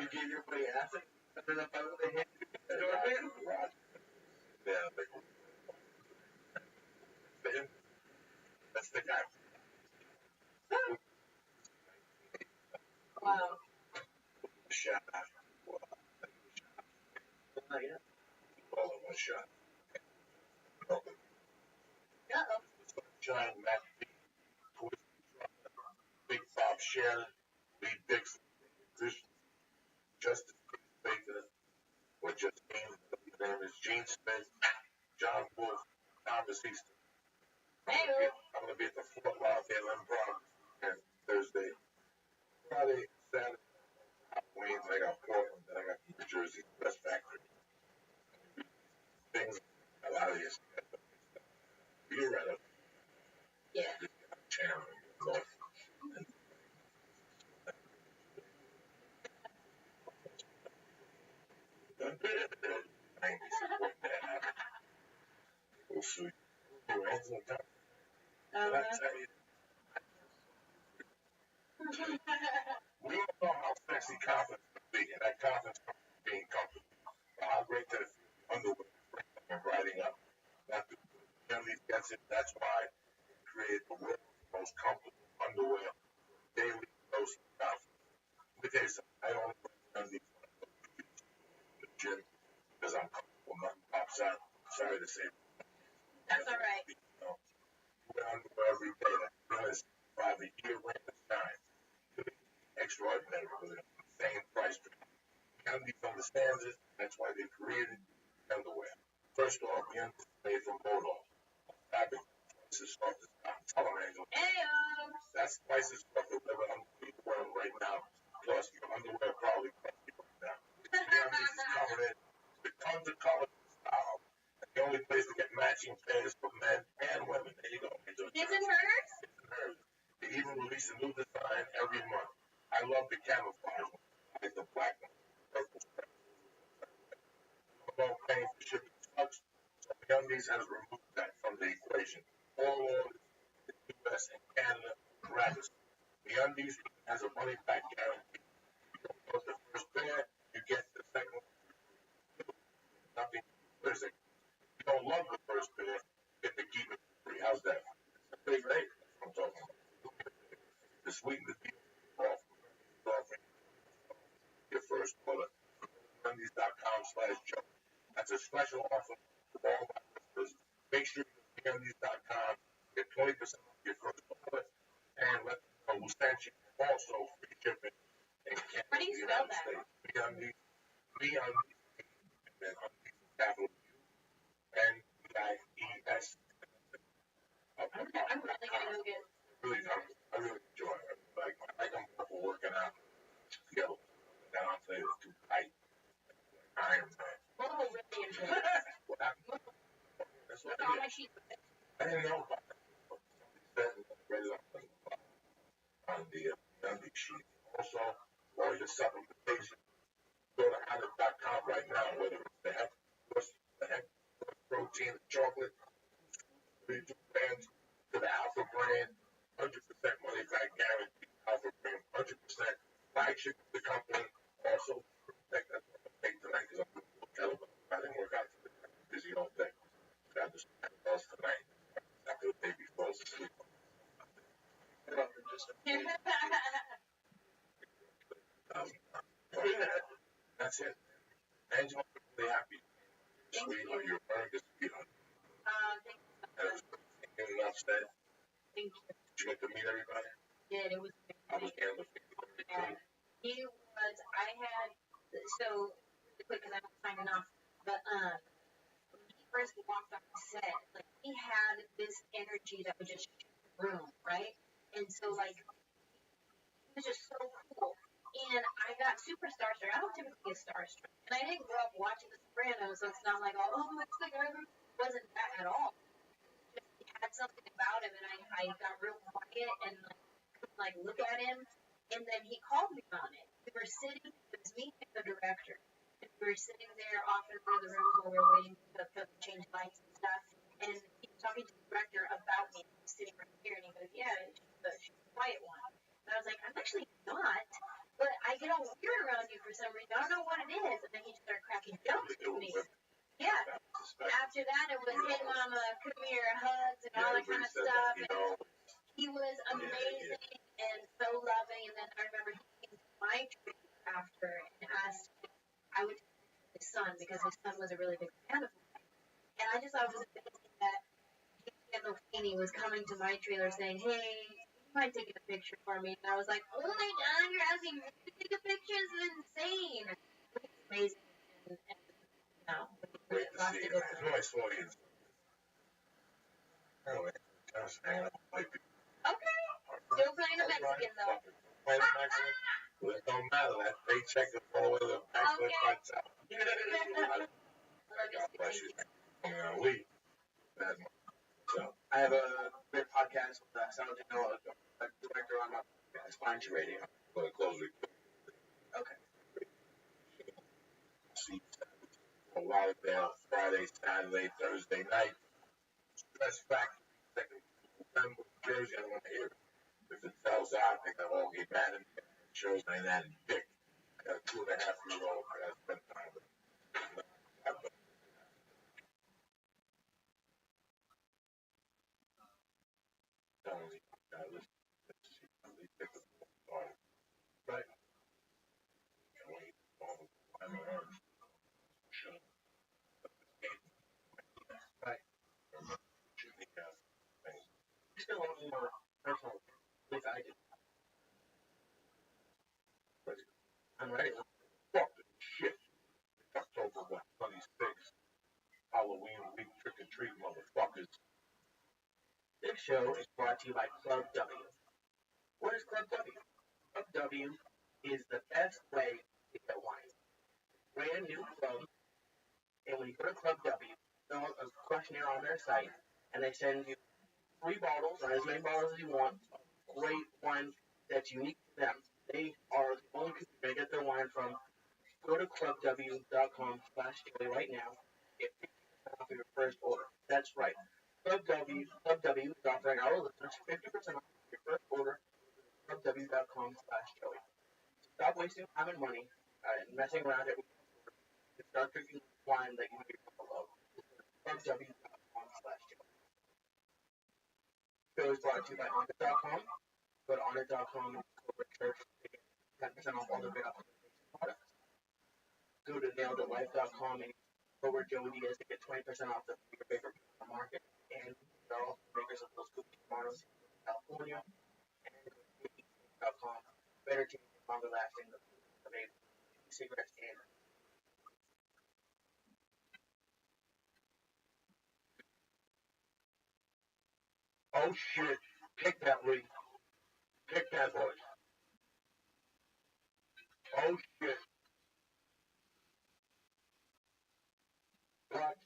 You gave your buddy acid? And then if I would have hit you, you know what I mean? Yeah, that's the guy. Wow. Shot after Oh, yeah. all in one shot. Uh-oh. Giant Matt Big Bob Shannon, Lee Dixon, Justice Baker, or Justine, his name is Gene Smith, John Wolf, Thomas Easton. I'm gonna be at the Fort Lauderdale Improv and Thursday, Friday, Saturday, Queens. I got Portland, then I got New Jersey, West Factory. Things a lot of these. You're right up Yeah. channel. North. We'll see. Your hands on top. But I tell you, we all know how sexy confidence can be, and that confidence comes from being comfortable. How great that it feels underwear and riding up. Not the family gets it. That's why we created the world's most comfortable underwear daily dose of confidence. Let me tell you something. I don't wear undies when I go to the gym because I'm comfortable. Nothing pops out. Sorry to say. That's all right. You know, you wear underwear every day. That runs by the year round the time. Extraordinary with an insane price tag. Undies understands it. That's why they created underwear. First off, the undies are made from motor. Fabric twice as soft as cotton. Tell them, Angel. Ayo. That's twice as soft as whatever underwear you're wearing right now. Plus, your underwear probably costs you right now. The undies is covered in with tons of color and style. And the only place to get matching pairs for men and women. There you go, Angel. His and hers? His and hers. They even release a new design every month. I love the camouflage one. I like the black one, purple stripes. About paying for shipping trucks, so MeUndies has removed that from the equation. All orders in the U.S. and Canada gratis. MeUndies has a money back guarantee. You don't love the first pair, you get the second one. Nothing. Listen, if you don't love the first pair, you get to keep it free. How's that? That's pretty great. That's what I'm talking about. To sweeten the deal, offering your first order. MeUndies.com/Joe. That's a special offer for all my listeners. Make sure you go to MeUndies.com, get 20% off your first order, and let them know who sent you. Also, free shipping in Canada, How do you spell that? States. MeUndies, and then Undies, capital U-N-D-I-E-S. I'm really gonna go get. I really enjoy it. I come for working out together. Now I'm saying it's too tight. Iron Man. Mobile really enjoy it. What happened? That's what Look at all my sheets. I didn't know about that. Somebody said read it on the Undies sheet. Also, while your supplementation, go to Addict.com right now, whether it's the heck protein, the chocolate, the brands, to the Alpha brand, 100% money back guarantee. Alpha brand, 100% flagship of the company. Also, that's what I'm going to take tonight because I'm going to look at it. I didn't work out today. I'm busy all day. Got this else tonight after the baby falls asleep. That's it. Angel, I'm really happy. Sweetheart, you're very good sweetheart. Thank you. And it was enough said. Thank you. Did you get to meet everybody? It was I was great. able to meet And he was, I had, so, really quick, because I'm signing off, but, when he first walked on the set, like, he had this energy that would just shoot the room, right? And so, like, he was just so cool. And I got super starstruck. I don't typically get starstruck. And I didn't grow up watching The Sopranos, so it's not like, oh, it's the guy who wasn't that at all. Just, he had something about him, and I got real quiet and, like, look at him. And then he called me on it. We were sitting, it was me and the director. And we were sitting there off in one of the rooms while we were waiting to change lights and stuff. And he was talking to the director about me. I was sitting right here, and he goes, yeah, she's the quiet one. And I was like, I'm actually not. But I get all weird around you for some reason. I don't know what it is. And then he fucking jumped me. Yeah. After that, it was, hey, mama, come here, hugs, and all that kind of stuff. And he was amazing and so loving. And then I remember he came to my tree after and asked if I would take his son, because his son was a really big fan of mine. And I just thought it was amazing that Kendall Feeney was coming to my trailer saying, hey, you mind taking a picture for me? And I was like, oh my God, you're asking me to take a picture? This is insane. It was amazing. And no, Great to see you, man. Who I saw you. Okay. Still playing a Mexican, though. Playing a Mexican? Well, it don't matter. That paycheck is all the way to the bachelor cuts out. God bless you. I'm going to leave. I have a great podcast with San Antonio, a director on my Sponge Radio. I'm going to close it. Okay. A Lauderdale, Friday, Saturday, Thursday night. Stress Factory, second November, Jersey. I don't want to hear it. If it sells out, they're going to all get mad at me. Shows ain't that dick. I got a 2.5-year-old. I got to spend time with him. Right. Right. You still want more personal, at least I do. I'm ready. Fuck this shit. October 26th. Halloween week, trick or treat, motherfuckers. This show is brought to you by Club W. What is Club W? Club W is the best way to get wine. Brand new club, and when you go to Club W, fill out a questionnaire on their site, and they send you 3 bottles, or as many bottles as you want, of great wine that's unique to them. They are the only people you're going to get their wine from. Go to clubw.com/Joey right now. Get 50% off of your first order. That's right. Club W is offering our listeners 50% off your first order. clubw.com/Joey. Stop wasting time and money and messing around every order. Start drinking wine that you know you're going to love. clubw.com/Joey. Show is brought to you by Onnit.com. Go to Onnit.com and go to church to get 10% off all the great products. Go to naileditlife.com and over Joey Diaz to get 20% off your favorite on the market. And they're also makers of those cookies tomatoes in California. And go to naileditlife.com. Better change and longer lasting than cigarettes and Oh shit. Kick that Lee. Kick that horse. Oh shit. What?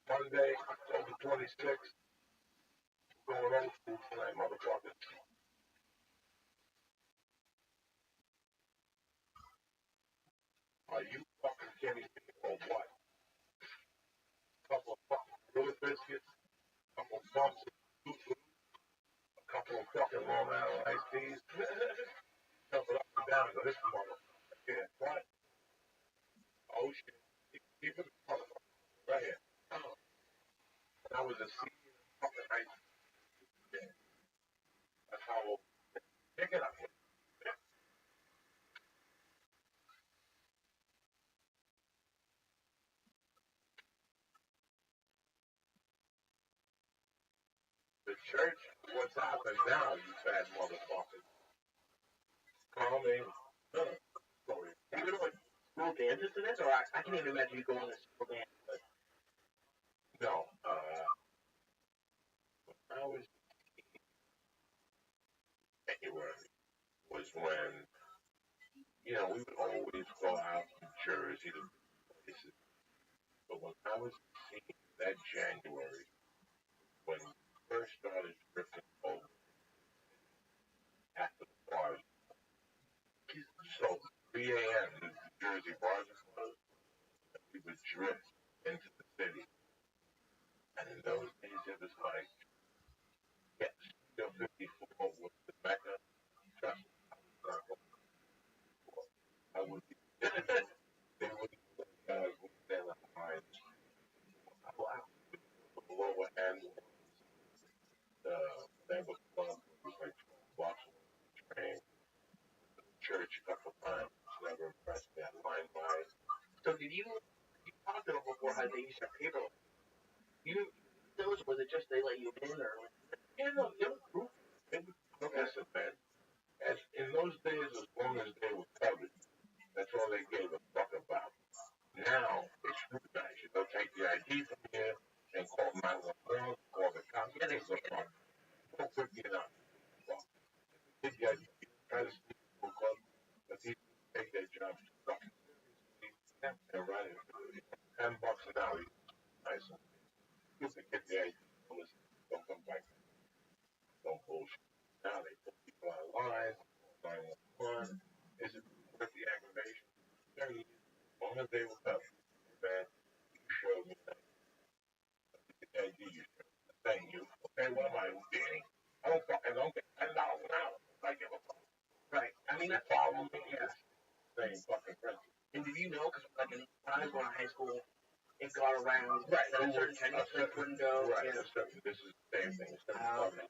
Monday, October 26th. Going old school tonight, motherfuckers. Are you fucking kidding me or what? Couple of fucking good biscuits, couple of bumps of food, a couple of fucking Long Island iced teas. Jump it up and down and go, this motherfucker. Yeah, what? Oh shit. Keep it motherfucker. Right here. And I was a senior in fucking high school. Yeah. That's how old. Pick it up. The church, what's happening now, you fat motherfuckers? Call me. Sorry. you go to like school dances to this, or I can't even imagine you going to school dance. But No. I was January was when, we would always go out to Jersey to places. But when I was seeing that January, when we first started drifting over after the bars, so 3 a.m. the Jersey bars were closed, and we would drift into the city. And in those days, it was like, yes, Studio 54 was the Mecca. Trust me, I was not going to. I would be. talked to them before how they used to have paper. You those was it just they let you in or? Yeah, no, they were group. They would protest event. As in those days, as long as they were covered, that's all they gave a fuck about. Now they scrutinize you. They'll take the ID from you and call 911, call the cops. Yeah, they They'll fuck. Don't quick get up. Fuck. Take the ID, try to speak to a club, but these people take their jobs fucking seriously. They're running $10 an hour. Nice. You can get the ID. Don't come back. Don't bullshit. Now they put people out of line. 911. Is it worth the aggravation? 30 years. As long as they were covered, man, you showed me that. The ID you showed me. Thank you. Okay, what am I getting? I don't get $10 an hour. I give a fuck. right. I mean, You that's follow me? yeah. Same fucking principle. And did you know? Because like when I was going to high school, it got around Right. that a certain tennis they couldn't go. Right. Yeah. This is the same thing. Okay.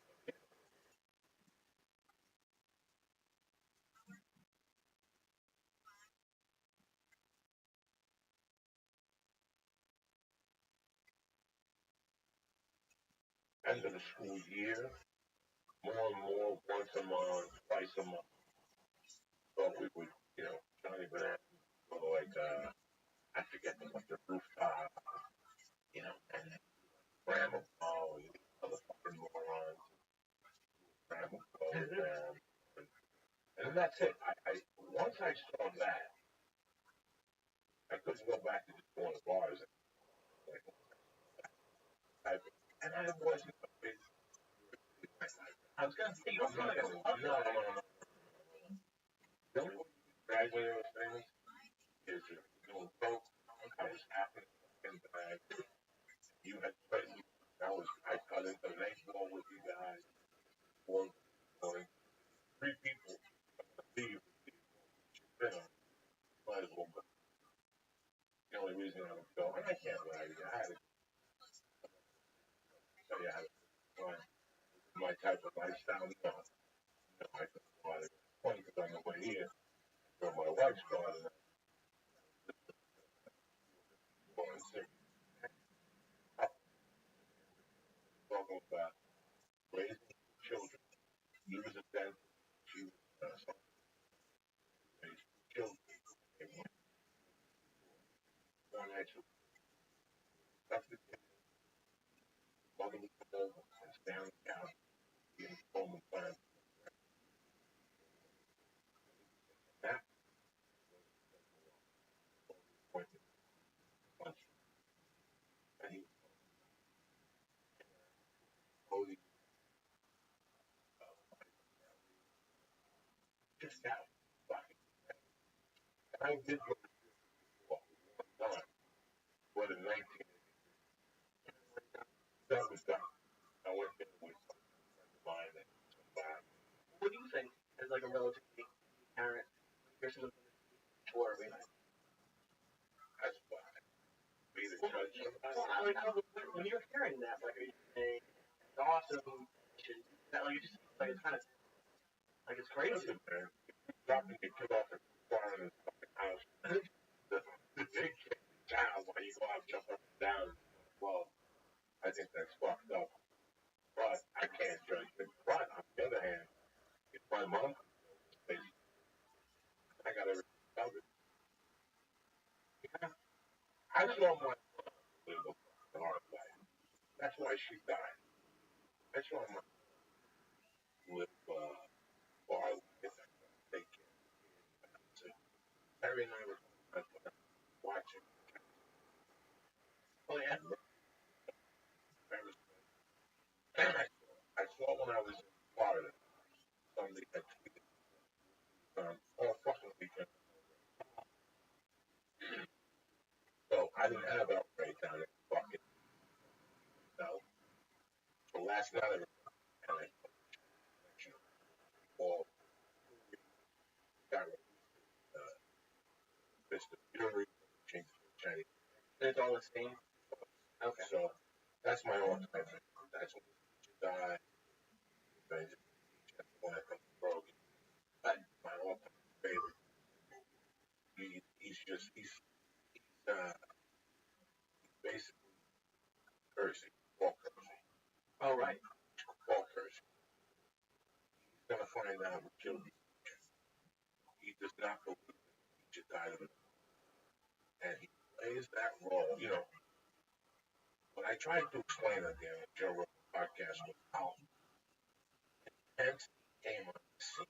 End of the school year, more and more, once a month, twice a month. So we would, Johnny Banana, go to like, I forget the what the rooftop, and grandma ball, and these other fucking morons, grandma ball, and that's it. Once I saw that, I couldn't go back to just going to bars. Like, and I wasn't a big. I was gonna say you don't feel like a punk. No, no, no. The only way you can graduate those things is if you're doing coke. I was happy in the bag. You had plenty. I cut into the next ball with you guys. One, going, three people leave. You know, might as well. But the only reason I would go, and I can't lie to you, I had to tell you, I had my type of lifestyle. No, I couldn't go out at 20 because on the way here, where my wife's gone, and I'm going sick. Talking about raising children. He was a dentist. She was raising children. And one actually left the kid, mother was home, and stand on the couch, being home and time. That point, once, and he was holding just out. I did go to one time, but in 19, that was done. I went there with some friends of mine and some bad. What do you think as like a relatively parent person for every night? That's why. Be the judge somebody. Well, I like when you're hearing that, like, are you saying it's awesome? Should that like it just like it's kind of like it's crazy. Listen, man, dropping your kid off at far in his fucking house. The big kid down while you go out jump up and down. Well, I think that's fucked up. But I can't judge it. But on the other hand, if my mom says, I got everything covered. Yeah. I saw my mom live a fucking hard life. That's why she died. I saw my mom live hard life. Take care of the kids. Harry and I were watching. Oh yeah. I saw when I was in Florida, somebody had tweeted all fucking weekend. So I didn't have outrage down there. Fucking no. So last night I and I all got Mr. Fury changed to Chinese. And it's all the same. Okay. So that's my all time favorite. That's when she died. When I come to Brogan. That's my all time favorite. He's plays that role, when I tried to explain it there on Joe Rogan podcast with how intense came on the scene.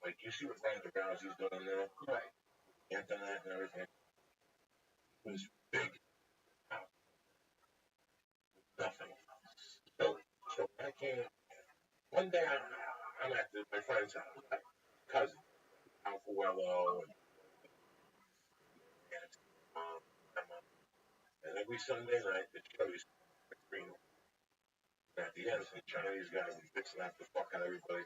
Like, you see what Brian DeGrassi's doing now? Right. The internet and everything. It was big out. Nothing. So I came, one day I'm at my friend's house, my cousin, Alfuello, and every Sunday night the show used to be green. And at the end, some Chinese guy was bitching out the fuck out of everybody.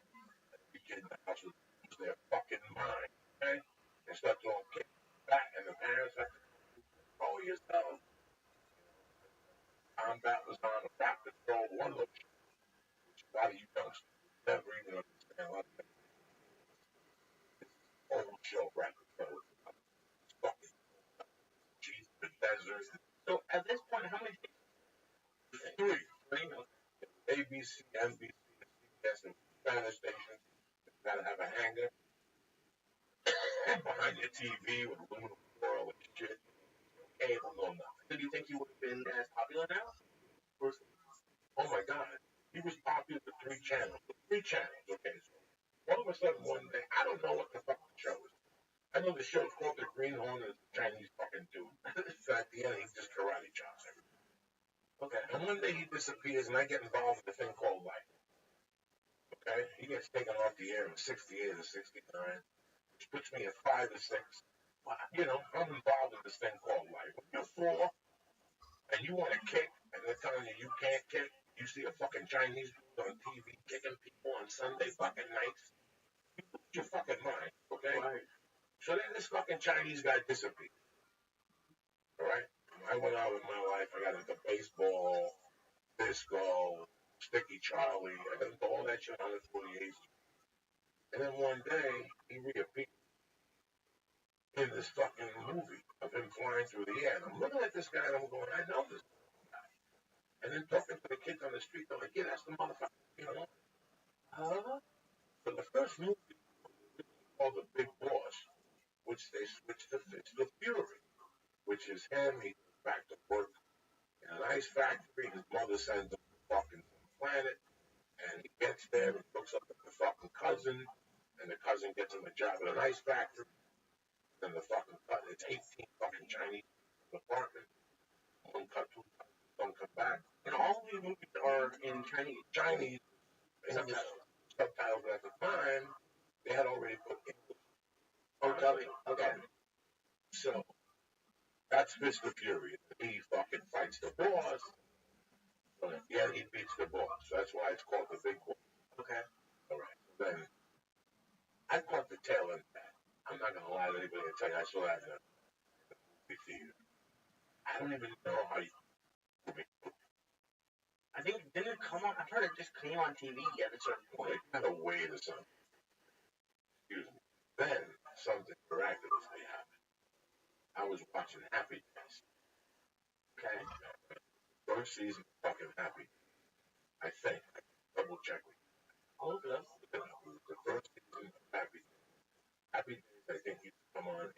The kid in the house was losing their fucking mind, okay? They start throwing kids back, and the parents like, oh, yourself. Combat was on, a back patrol, one of those, which a lot of you youngsters never even understand. Like, old show, rap patrol. It's fucking cheese, the desert. So at this point, how many? Three. ABC, NBC, CBS, and Spanish stations. You gotta have a hanger behind your TV with aluminum foil and shit. Cable, no nothing. So do you think he would have been as popular now? Oh my God. He was popular with three channels. Okay. So all of a sudden one day, I don't know what the fuck the show is. I know the show's called The Greenhorn and it's a Chinese fucking dude. So at the end, he just karate chops everything. Okay. And one day he disappears and I get involved in a thing called Life. Okay? He gets taken off the air in 68 or 69, which puts me at 5 or 6. I'm involved in this thing called Life. When you're 4 and you want to kick and they're telling you can't kick, you see a fucking Chinese dude on TV kicking people on Sunday fucking nights, you lose your fucking mind, okay? Right. So then this fucking Chinese guy disappeared. Alright? I went out with my life. I got into baseball, disco, Sticky Charlie. I got into all that shit on the 48th. And then one day, he reappeared in this fucking movie of him flying through the air. And I'm looking at this guy and I'm going, I know this guy. And then talking to the kids on the street, they're like, yeah, that's the motherfucker, So the first movie was called The Big Boss, which they switched to Fist of Fury, which is him. He goes back to work in an ice factory. His mother sends him to fucking planet. And he gets there and hooks up with the fucking cousin. And the cousin gets him a job at an ice factory. And the fucking cousin, it's 18 fucking Chinese apartment. One cut, two cut, don't come back. And all these movies are in Chinese. Chinese subtitles at the time, they had already put English. Oh, dubbing. Okay. So, that's Fist of Fury. He fucking fights the boss. But yeah, he beats the boss. That's why it's called The Big Boss. Okay. Alright. Then, I caught the tail end of that. I'm not gonna lie to anybody and tell you I saw that in a movie theater. I don't even know how you. I think didn't it come on? I've heard it just came on TV at a certain point. It had a wait or something. Excuse me. Then something miraculously happened. I was watching Happy Days. Okay. First season of fucking Happy Days. I think. I double check with you. I'll look it up. The first season of Happy Days. Happy Days, I think, used to come on.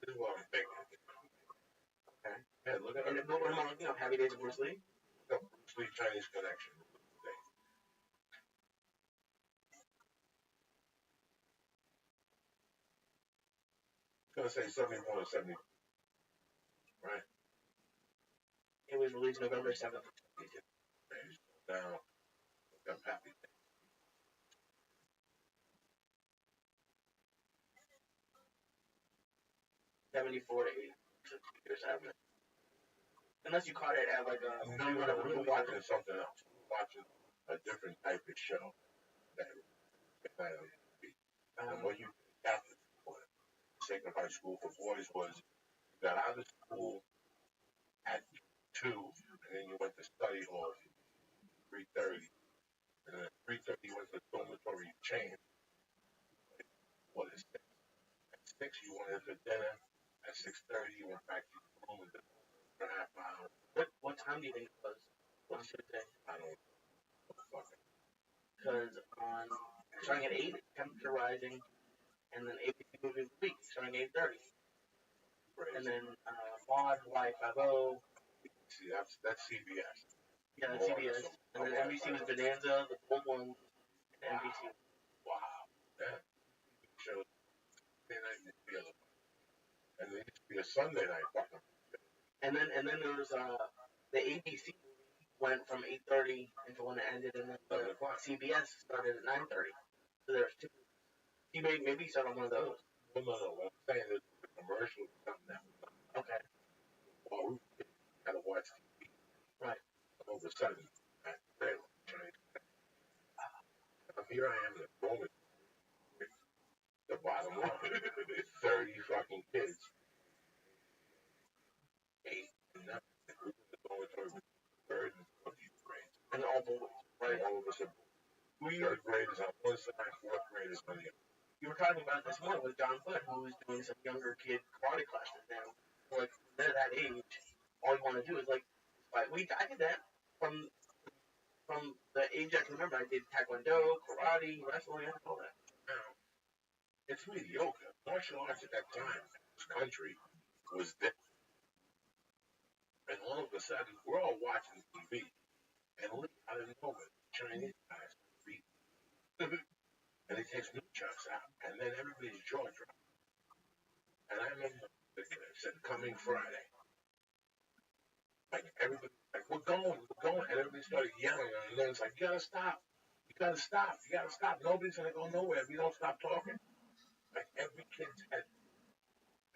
This is what I'm thinking. Okay. Yeah, look at it. And what am I looking up? Happy Days of Bruce Lee? No, Bruce Lee Chinese Connection. It's gonna say 71 or 70. Right? It was released November 7th. Now, I'm happy. 74 to 80 years after. Unless you caught it at like a. No, we were watching something else. We were watching a different type of show. And what you got for Sacred High School for Boys was you got out of school at 2, and then you went to study hall at 3:30. And then at 3:30 you went to the dormitory, you changed. What is 6? At 6 you went in for dinner. At 6:30 you went back to your room and did for a half hour. What time do you think it was? What Tuesday? I don't know. Because on starting at 8, temperature rising, and then ABC Movie of the Week starting 8:30, Crazy. and then Mod Y50. See, that's CBS. Yeah, that's CBS, and then NBC was Bonanza, the Bold Ones, and NBC. Wow. That shows Sunday night and the other one. And there used to be a Sunday night fucking. And then there was the ABC went from 8:30 until when it ended, and then the CBS started at 9:30. So there's two. You maybe start on one of those. No. What I'm saying is the commercial is something that Okay. well, we gotta watch TV. Right. All of a sudden, here I am in the moment. The bottom line, it's 30 fucking kids. 8 and 9. We're going to third and 14th grade. And all boys, right? All of us are third graders on one side, fourth graders on the other. You were talking about this morning with John Foote, who was doing some younger kid karate classes now. Like, they're that age, all you want to do is, like, fight. I did that from the age I can remember. I did taekwondo, karate, wrestling, all that. Now, it's mediocre. Martial arts at that time, this country, was different. And all of a sudden, we're all watching TV, and look out of nowhere, Chinese guys beat. And he takes nunchucks out, and then everybody's jaw drops. And I remember the guy said, coming Friday. Like, everybody, like, we're going. And everybody started yelling, and then it's like, you gotta stop. Nobody's gonna go nowhere if you don't stop talking. Like, every kid's head.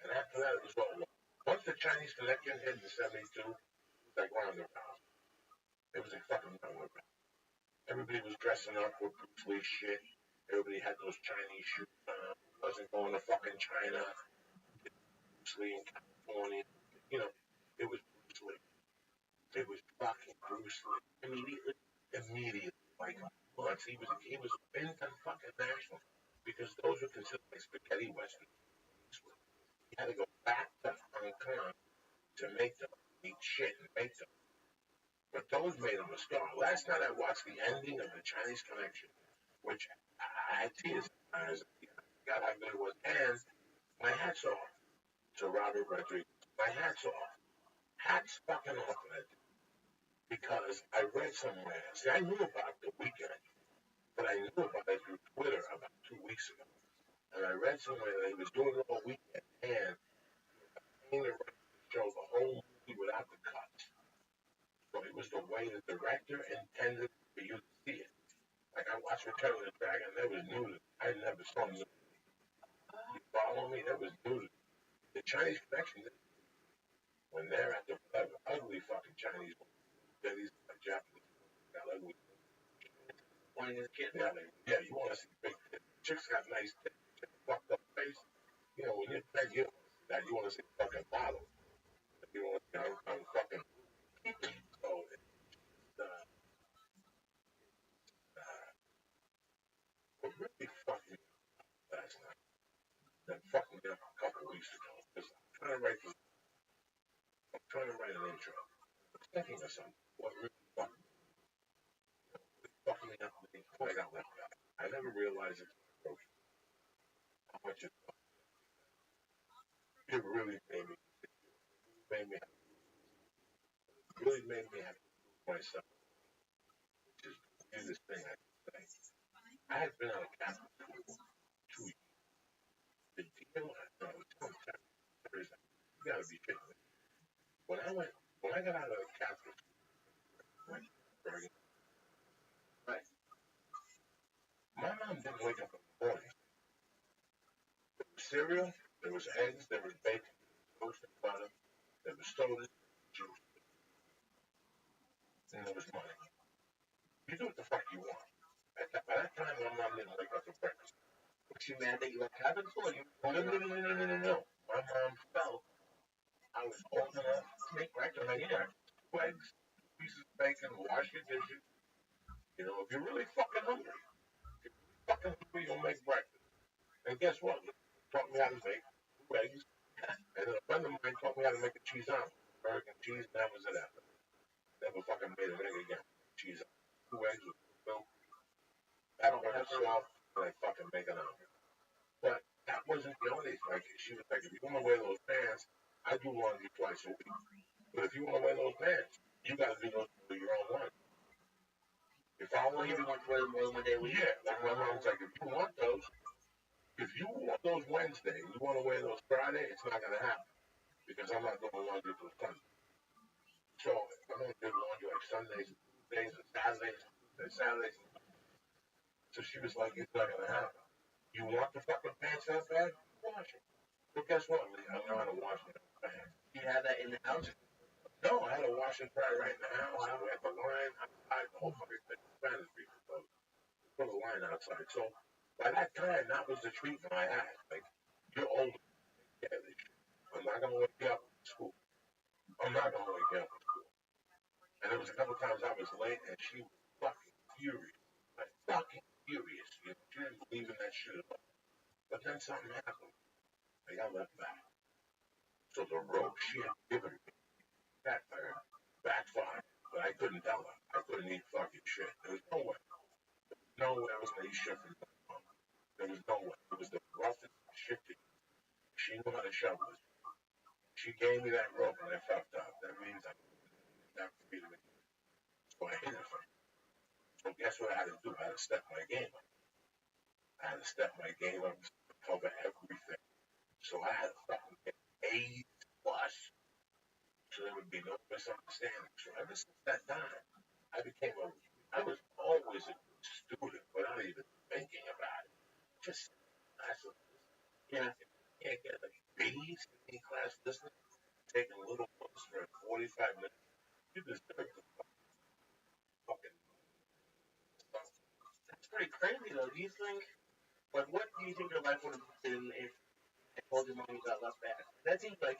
And after that, it was all. Once the Chinese Connection hit in 72, it was like roundabout. It was a fucking roundabout. Everybody was dressing up with Bruce Lee shit. Everybody had those Chinese shoes on. Wasn't going to fucking China. Bruce Lee in California. You know, it was Bruce Lee. It was fucking Bruce Lee. Immediately. Like, once he was instant fucking national. Because those were considered like spaghetti westerns. You had to go back to Hong Kong to make them eat shit and make them. But those made him a star. Last night I watched the ending of the Chinese Connection, which I had tears in my eyes. God, how good it was. And my hat's off to Rabbi Rothschild. My hat's off. Hats fucking off to that. Because I read somewhere. See, I knew about the weekend, but I knew about it through Twitter about 2 weeks ago. And I read somewhere that he was doing it all weekend, and he was show the whole movie without the cuts. So it was the way the director intended for you to see it. Like I watched Return of the Dragon, there was nudity. I had never seen it. You follow me? There was nudity. The Chinese Connection, when they're at the ugly fucking Chinese, they're these Japanese, got ugly. Pointing his kid. Yeah, you want to see big tits. Chicks got nice tits. Fucked up face. You know, when you're big, you want to see fucking model. You want to see I'm fucking. So what really fucked me up last night, that fucked me up a couple of weeks ago, because I'm trying to write an intro. I was thinking of something. What really fucked me up when I got left out. I never realized it how much it really made me have to do myself. Just do this thing I say. I had been out of Catholic school 2 years. The deal, I was telling Thursday, you gotta be kidding me. When I got out of Catholic school, right, my mom didn't wake up in the morning. There was cereal, there was eggs, there was bacon, toast and butter, there was soda, juice, and there was money. You do what the fuck you want. By that time, my mom didn't wake up for breakfast. Was she mad that you left Catholic school? No. My mom felt I was old enough to make breakfast. 2 eggs, 2 pieces of bacon, wash your dishes. You know, if you're really fucking hungry, you'll make breakfast. And guess what? Taught me how to make 2 eggs. And then a friend of mine taught me how to make a cheese omelet. American cheese, and that was it after. Never fucking made an egg again. Cheese omelet. 2 eggs with milk. I don't want to soft, and I fucking make an omelet. But that wasn't the only thing. She was like, if you want to wear those pants, I do laundry twice a week. But if you want to wear those pants, you got to do those for your own laundry. If I want you want to wear them more than one day a week? yeah, like my mom's like, if you want those, if you want those Wednesday, you want to wear those Friday, it's not going to happen because I'm not doing laundry till Sunday. So I'm going to do laundry like Sundays, Tuesdays, and Saturdays, and Saturdays. So she was like, it's not going to happen. You want the fucking pants that bad? Wash it. But guess what, Lee? I know how to wash my pants. You have that in the house? No, I had a wash and dry right in the house. Wow. We had the line outside, the whole fucking thing. Spanish people. So put a line outside. So by that time, that was the treatment I had. Like, you're older. Yeah, I'm not going to wake you up at school. I'm not going to wake you up at school. And there was a couple times I was late, and she was fucking furious. Like, fucking furious. You know, she didn't believe in that shit at all. But then something happened. I got left back. So the rope she had given me, that backfired. But I couldn't tell her. I couldn't eat fucking shit. There was no way. No way I was going to eat shit from that mom. There was no way. It was the roughest shit to eat. She knew how to shovel it. She gave me that rope and I fucked up. That means I never beat it. So I hit it from her. So guess what I had to do? I had to step my game up. I had to step my game up to cover everything. So I had to fucking get A plus. So there would be no misunderstanding. So ever since that time, I was always a student without even thinking about it. Just, I said, yeah, you can't get like B's in class listening, taking little books for 45 minutes. You deserve the fucking stuff. That's pretty crazy, though. Do you think, like, what do you think your life would have been if I told your mom you got left back? That seems like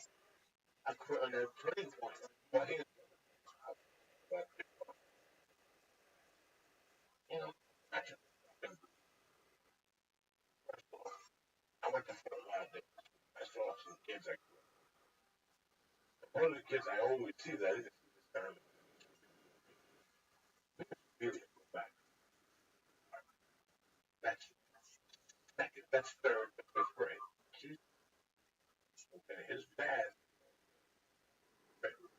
a turning point. Well, but, you know, actually, I went to Fort Lauderdale. I saw some kids. One of the kids I always see that is this kind of really go back. That's second. That's third to fifth grade. Okay, his dad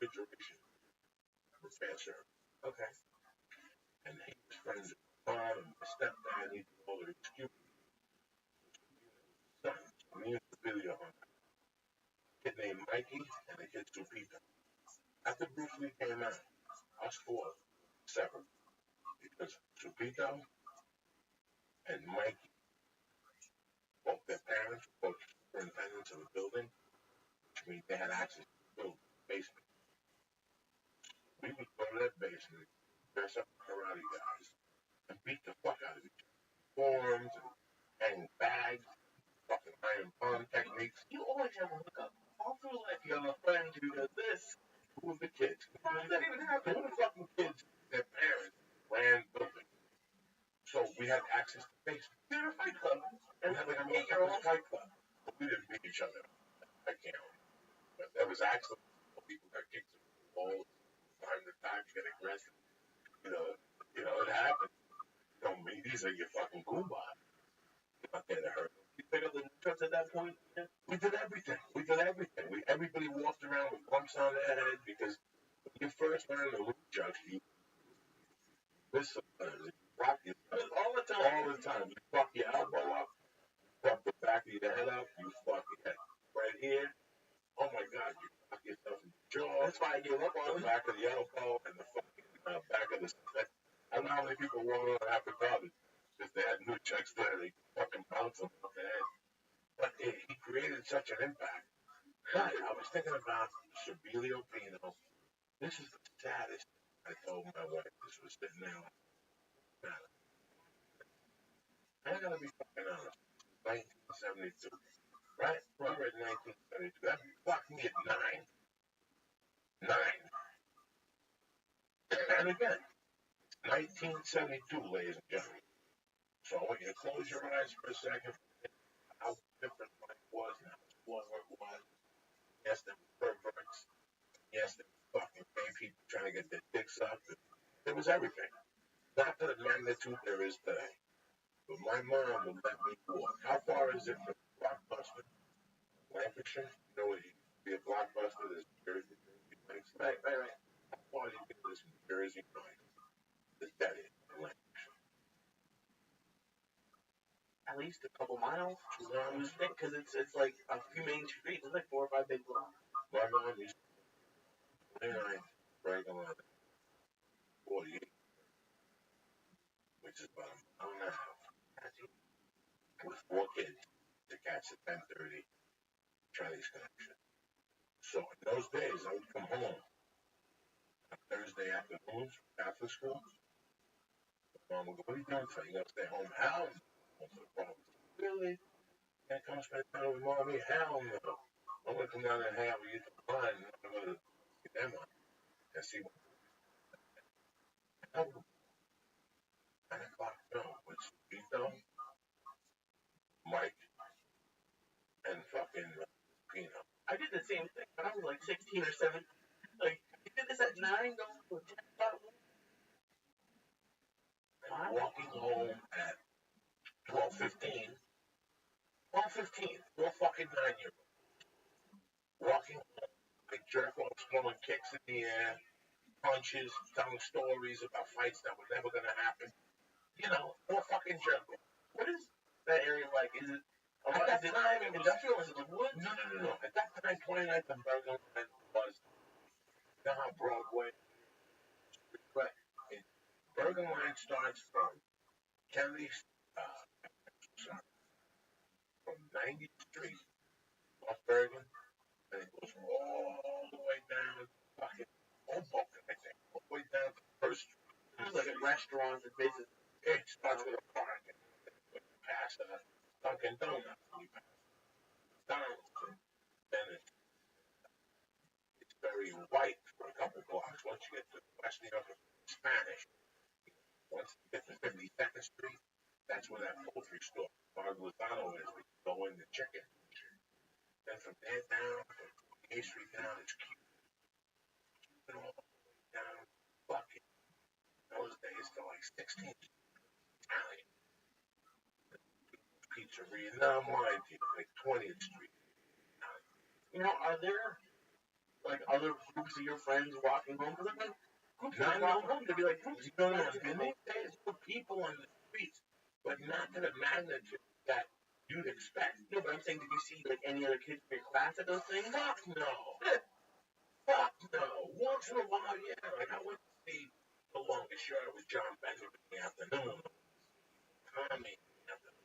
refrigeration repair service. Okay. And he was friends with my mom and my stepdad. He did all the excuse sons. Me and the video on a kid named Mikey and a kid Supita. After Bruce Lee came out, us four severed because Supita and Mikey, both their parents, both superintendents of the building, which means they had access to the building, basement. We would go to that basement, dress up karate guys, and beat the fuck out of each other. Forms and hang bags, fucking iron palm techniques. You always have a hookup. All through life, you have a friend who does this. Who were the kids? How does that even happen? Who were the fucking kids? Their parents ran buildings. So we had access to basement. You're a fight club. And we had like a motherfucking fight club. But we didn't beat each other. I can't. But there was accidents. People got kicked in the balls. Time to time you get aggressive. You know, it happens. Don't mean these are your fucking goombas. You're not there to hurt them. You pick up the trucks at that point? Yeah. We did everything. Everybody walked around with bumps on their head because when you first learn the loop jugs, you whistle, rock your all the time. All the time. You fuck your elbow up, fuck the back of your head up, you fuck your head right here. Oh my God, you fuck yourself in the jaw. That's why I gave up on the back of the elbow and the fucking back of the. I don't know how many people walk around after college because they had new checks there. They fucking bounce them off their head. But he created such an impact. But I was thinking about Sibilio Pino. This is the saddest. I told my wife this was sitting there. I gotta be fucking honest. 1972. Right? We were in 1972. That fucked me at 9. And again, 1972, ladies and gentlemen. So I want you to close your eyes for a second. How different life was and how slow it was. Yes, there were perverts. Yes, there were fucking gay people trying to get their dicks up. There was everything. Not to the magnitude there is today. But my mom would let me walk. How far is it from Rock Lancashire, you know what? Be a blockbuster. There's Jersey nights. Right. How far do you get this from Jersey nights? There's that in Lancashire. At least a couple miles. I would think, because it's like a few main streets. It's like 4 or 5 big blocks. My mom used to 29 Bergen Line, 48, which is about a mile and a half, with 4 kids to catch the 10:30 Chinese connection. So in those days, I would come home on Thursday afternoons after school. Mom would go, "What are you doing today? You gonna stay home?" Hell no. Really? Can't come spend time with mommy? Hell no. I'm gonna come down and hang out with you for fun. I'm gonna get them on and see what. No, 9 o'clock. No, with Vito, Mike, and fucking Pino. I did the same thing when I was like 16 or 17. Like, you did this at 9, going to 10 o'clock. And walking home at 12:15. 12:15. 4 fucking 9-year-olds. Walking home, like jerk offs, throwing kicks in the air, punches, telling stories about fights that were never gonna happen. You know, 4 fucking jerk offs. What is that area like? Is it At that time, it was industrial? Is it the woods? No. At that time, 29th and Bergen Line was, you know how Broadway, but Bergen Line starts from Kennedy, sorry, from 90th Street, off Bergen, and it goes all the way down, fucking Hoboken, I think, all the way down to First Street. It's like a restaurant that basically. It starts with a park, and past Dunkin' Donuts, and you pass McDonald's, and it's very white for a couple blocks. Once you get to West New York, it's Spanish. Once you get to 52nd Street, that's where that poultry store, Margolitano, is. We go in the chicken. Then from there down, from 28th Street down, it's cute. And all the way down, fucking, those days, to like 16th Italian. Pizzeria. Now I'm lying to you, like 20th Street. You know, are there like other groups of your friends walking home? Because like groups of No. walking home, there'd be like groups. No. In these days, there were people on the streets, but not to the magnitude that you'd expect. No, but I'm saying, did you see like any other kids in your class at those things? Fuck no. Fuck no. Once in a while, yeah. Like I went to see The Longest Yard with John Benjamin in the afternoon. Tommy in the afternoon.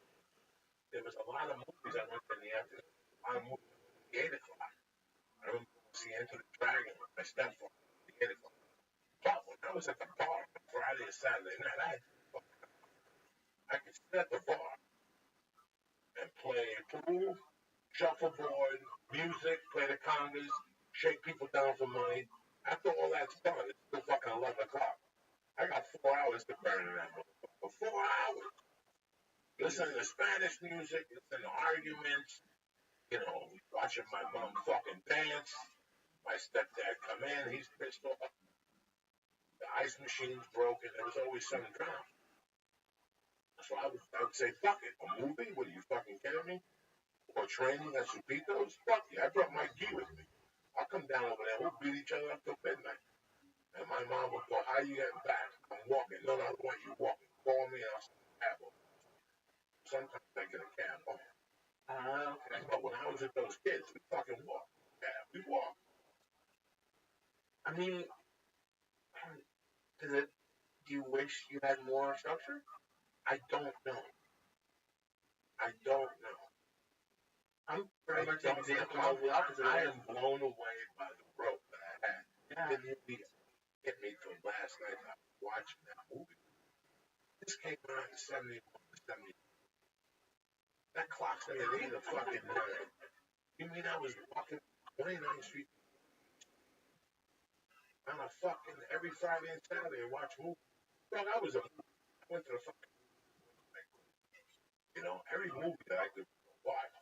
There was a lot of movies I went to in the afternoon. A lot of movies at the 8 o'clock. I remember going to see Enter the Dragon with my stepfather at the 8 o'clock. But when I was at the bar on Friday or Saturday night, I could sit at the bar and play pool, shuffleboard, music, play the congas, shake people down for money. After all that's done, it's still fucking 11 o'clock. I got 4 hours to burn in that motherfucker. 4 hours. Listening to Spanish music, listening to arguments, you know, watching my mom fucking dance. My stepdad come in, he's pissed off. The ice machine's broken. There was always some drama. So I would say, fuck it. A movie? What are you fucking kidding me? Or training at Supitos? Fuck yeah. I brought my gi with me. I'll come down over there. We'll beat each other up till midnight. And my mom would go, how you getting back? I'm walking. No, I don't want you walking. Call me and I'll send a cab over. Sometimes I get a cab home. Okay. But when I was with those kids, we fucking walked. Yeah, we walked. I mean, do you wish you had more structure? I don't know. I'm pretty much an example of the opposite. I am blown away by the rope that I had. Yeah. It didn't really hit me till last night. I was watching that movie. This came out in 71 to 70. That clock's me at 8 fucking 9. You mean I was walking 29th Street on a fucking every Friday and Saturday and watch movies? Man, I went to the fucking, you know, every movie that I could watch.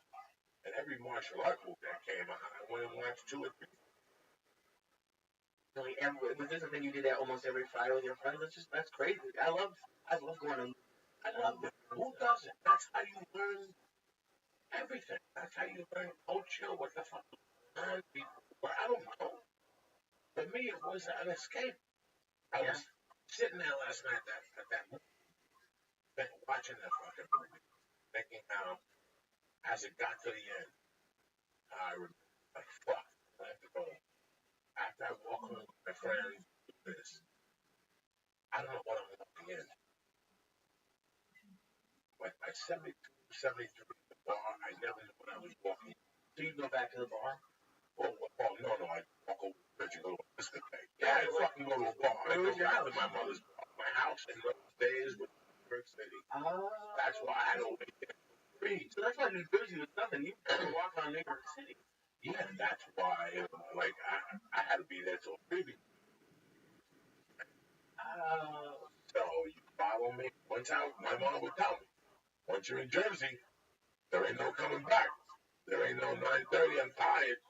And every martial art movie that came out, I went and watched 2 or 3. Like, was this something you did that almost every Friday with your friends? That's crazy. I love going to. I love it. Who doesn't? That's how you learn everything. That's how you learn culture, what the fuck on people. Well, I don't know. For me, it was an escape. I was sitting there last night at that movie, watching that fucking movie, thinking how, as it got to the end, I remember, like, fuck, I have to go. After I walk home with my friends, do this. I don't know what I'm walking in. Like, by 72, 73, the bar, I never knew what I was walking in. So you go back to the bar? Oh, no, I walk over the bridge and go to a discotheque. Yeah, I fucking go to a bar. I go back to my mother's bar. My house in those days was New York City. That's why I had to wait there for free. So that's why New Jersey was nothing. You could walk around New York City. Yeah, that's why, like, I had to be there till 3. So you follow me. One time, my mom would tell me, once you're in Jersey, there ain't no coming back. There ain't no 9:30. I'm tired.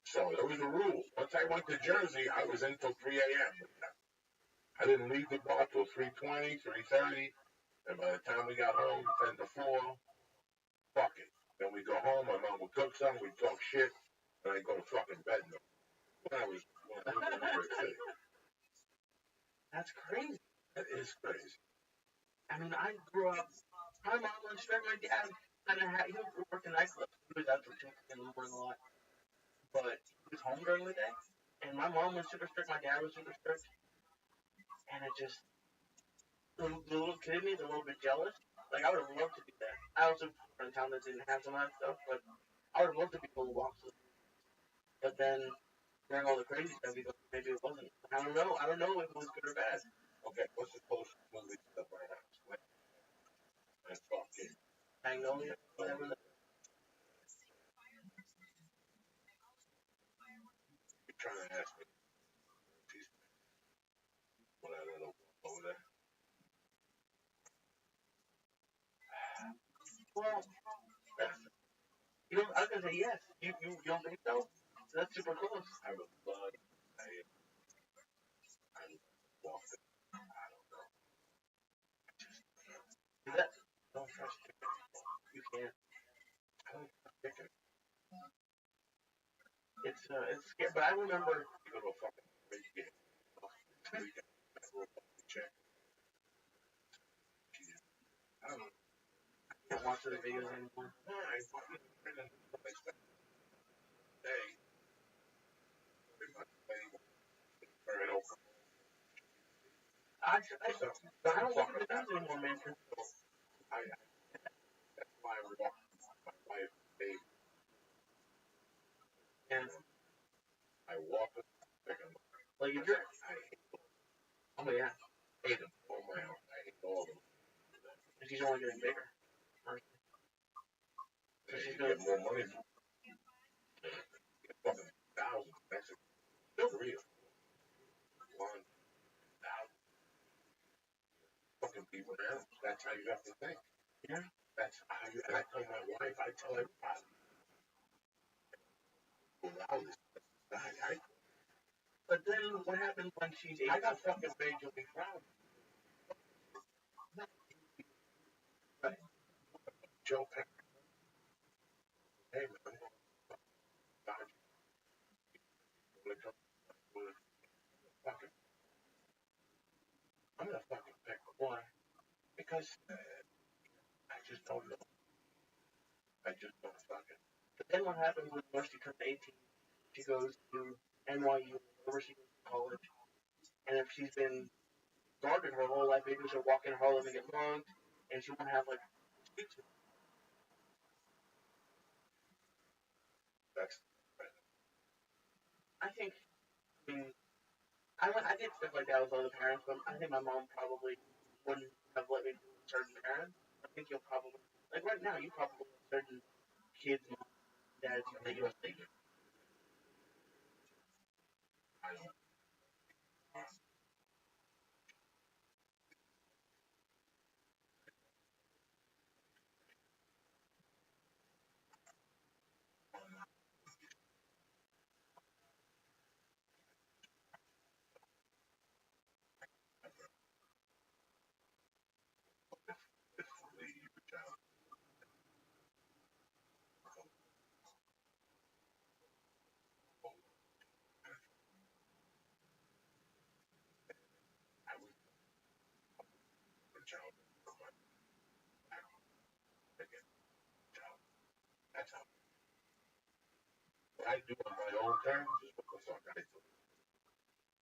So there was a rule. Once I went to Jersey, I was in till 3 a.m. I didn't leave the bar till 3:20, 3:30. And by the time we got home, 10 to 4, fuck it. Then we go home, my mom would cook something, we'd talk shit, and I'd go to fucking bed. When I lived in New York City. That's crazy. That is crazy. I mean, I grew up, my mom went straight, my dad kind of had, he worked in nightclubs. He was out for chicken and more than a lot. But he was home during the day. And my mom was super strict, my dad was super strict. And it just, the little kid in me is a little bit jealous. Like, I would have loved to do that. I also from a town that didn't have some of that stuff, but I would have loved to be able to walk through. But then, during all the crazy stuff, maybe it wasn't. I don't know. I don't know if it was good or bad. Okay, what's the closest movie to the my house? And fucking Magnolia, whatever. you're trying to ask me when I don't know over there. Well, you know, I was gonna say yes. You don't think so? So that's super close. I would love. I walked it. I don't know. Is that? Don't trust chicken. You can't. I don't trust chicken. It's scary. But I remember. You go to a fucking big game. You get a check. I don't know. I can't watch the videos anymore. I fucking day. Pretty much turn it over. I don't watch the videos anymore, man. That's why I walk my wife, babe. And I walk it. like if you're, I hate them. oh yeah, Hate them. Oh my God. I hate all of them. and she's only getting bigger. So she's gonna get more money from get fucking thousands. That's still real. 1,000 fucking people now. That's how you have to think. Yeah. That's how you. And I tell my wife. I tell everybody. Wow, this guy. But then what happens when she's 8? I got fucking made. You'll be proud. Right. Joe Peck. Hey man. Fucking. I'm gonna fucking pick. Why? Because I just don't know. I just don't fucking. But then what happens when once she turns 18, she goes to NYU, wherever she goes to college, and if she's been garbage her whole life, maybe she'll walk in Harlem and get mugged, and she won't have like streets. That's. I think. I mean, I did stuff like that with other parents, but I think my mom probably wouldn't have let me do with certain parents. I think you'll probably, like right now, you probably have certain kids, moms, dads, you think you'll think. I don't. I do on my own terms is what the fuck I do.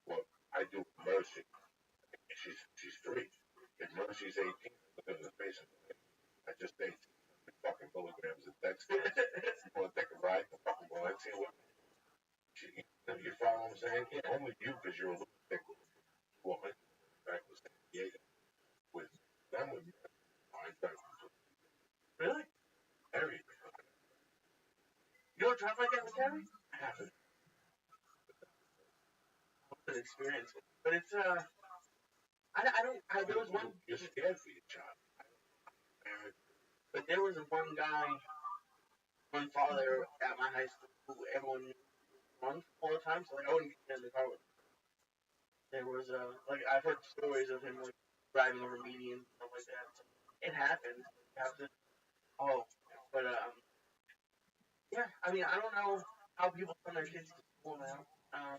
What I do with Mercy. She's 3. If Mercy's 18, I look at the face of it. I just ate fucking milligrams of Dexter. You want to take a ride to fucking Valencia with me? You follow what I'm saying? Yeah. Only you, because you're a little thick woman. Back was San Diego. With them, with me. I drive. Really? Harry. You don't drive like that with Harry? I haven't. What an experience. But it's, there was one. You're scared for your child. But there was one guy, one father at my high school who everyone runs all the time, so like I wouldn't get in the car with him. There was like I've heard stories of him like driving over medians and stuff like that. So it happens. You have to. But yeah. I mean, I don't know how people send their kids to school now. And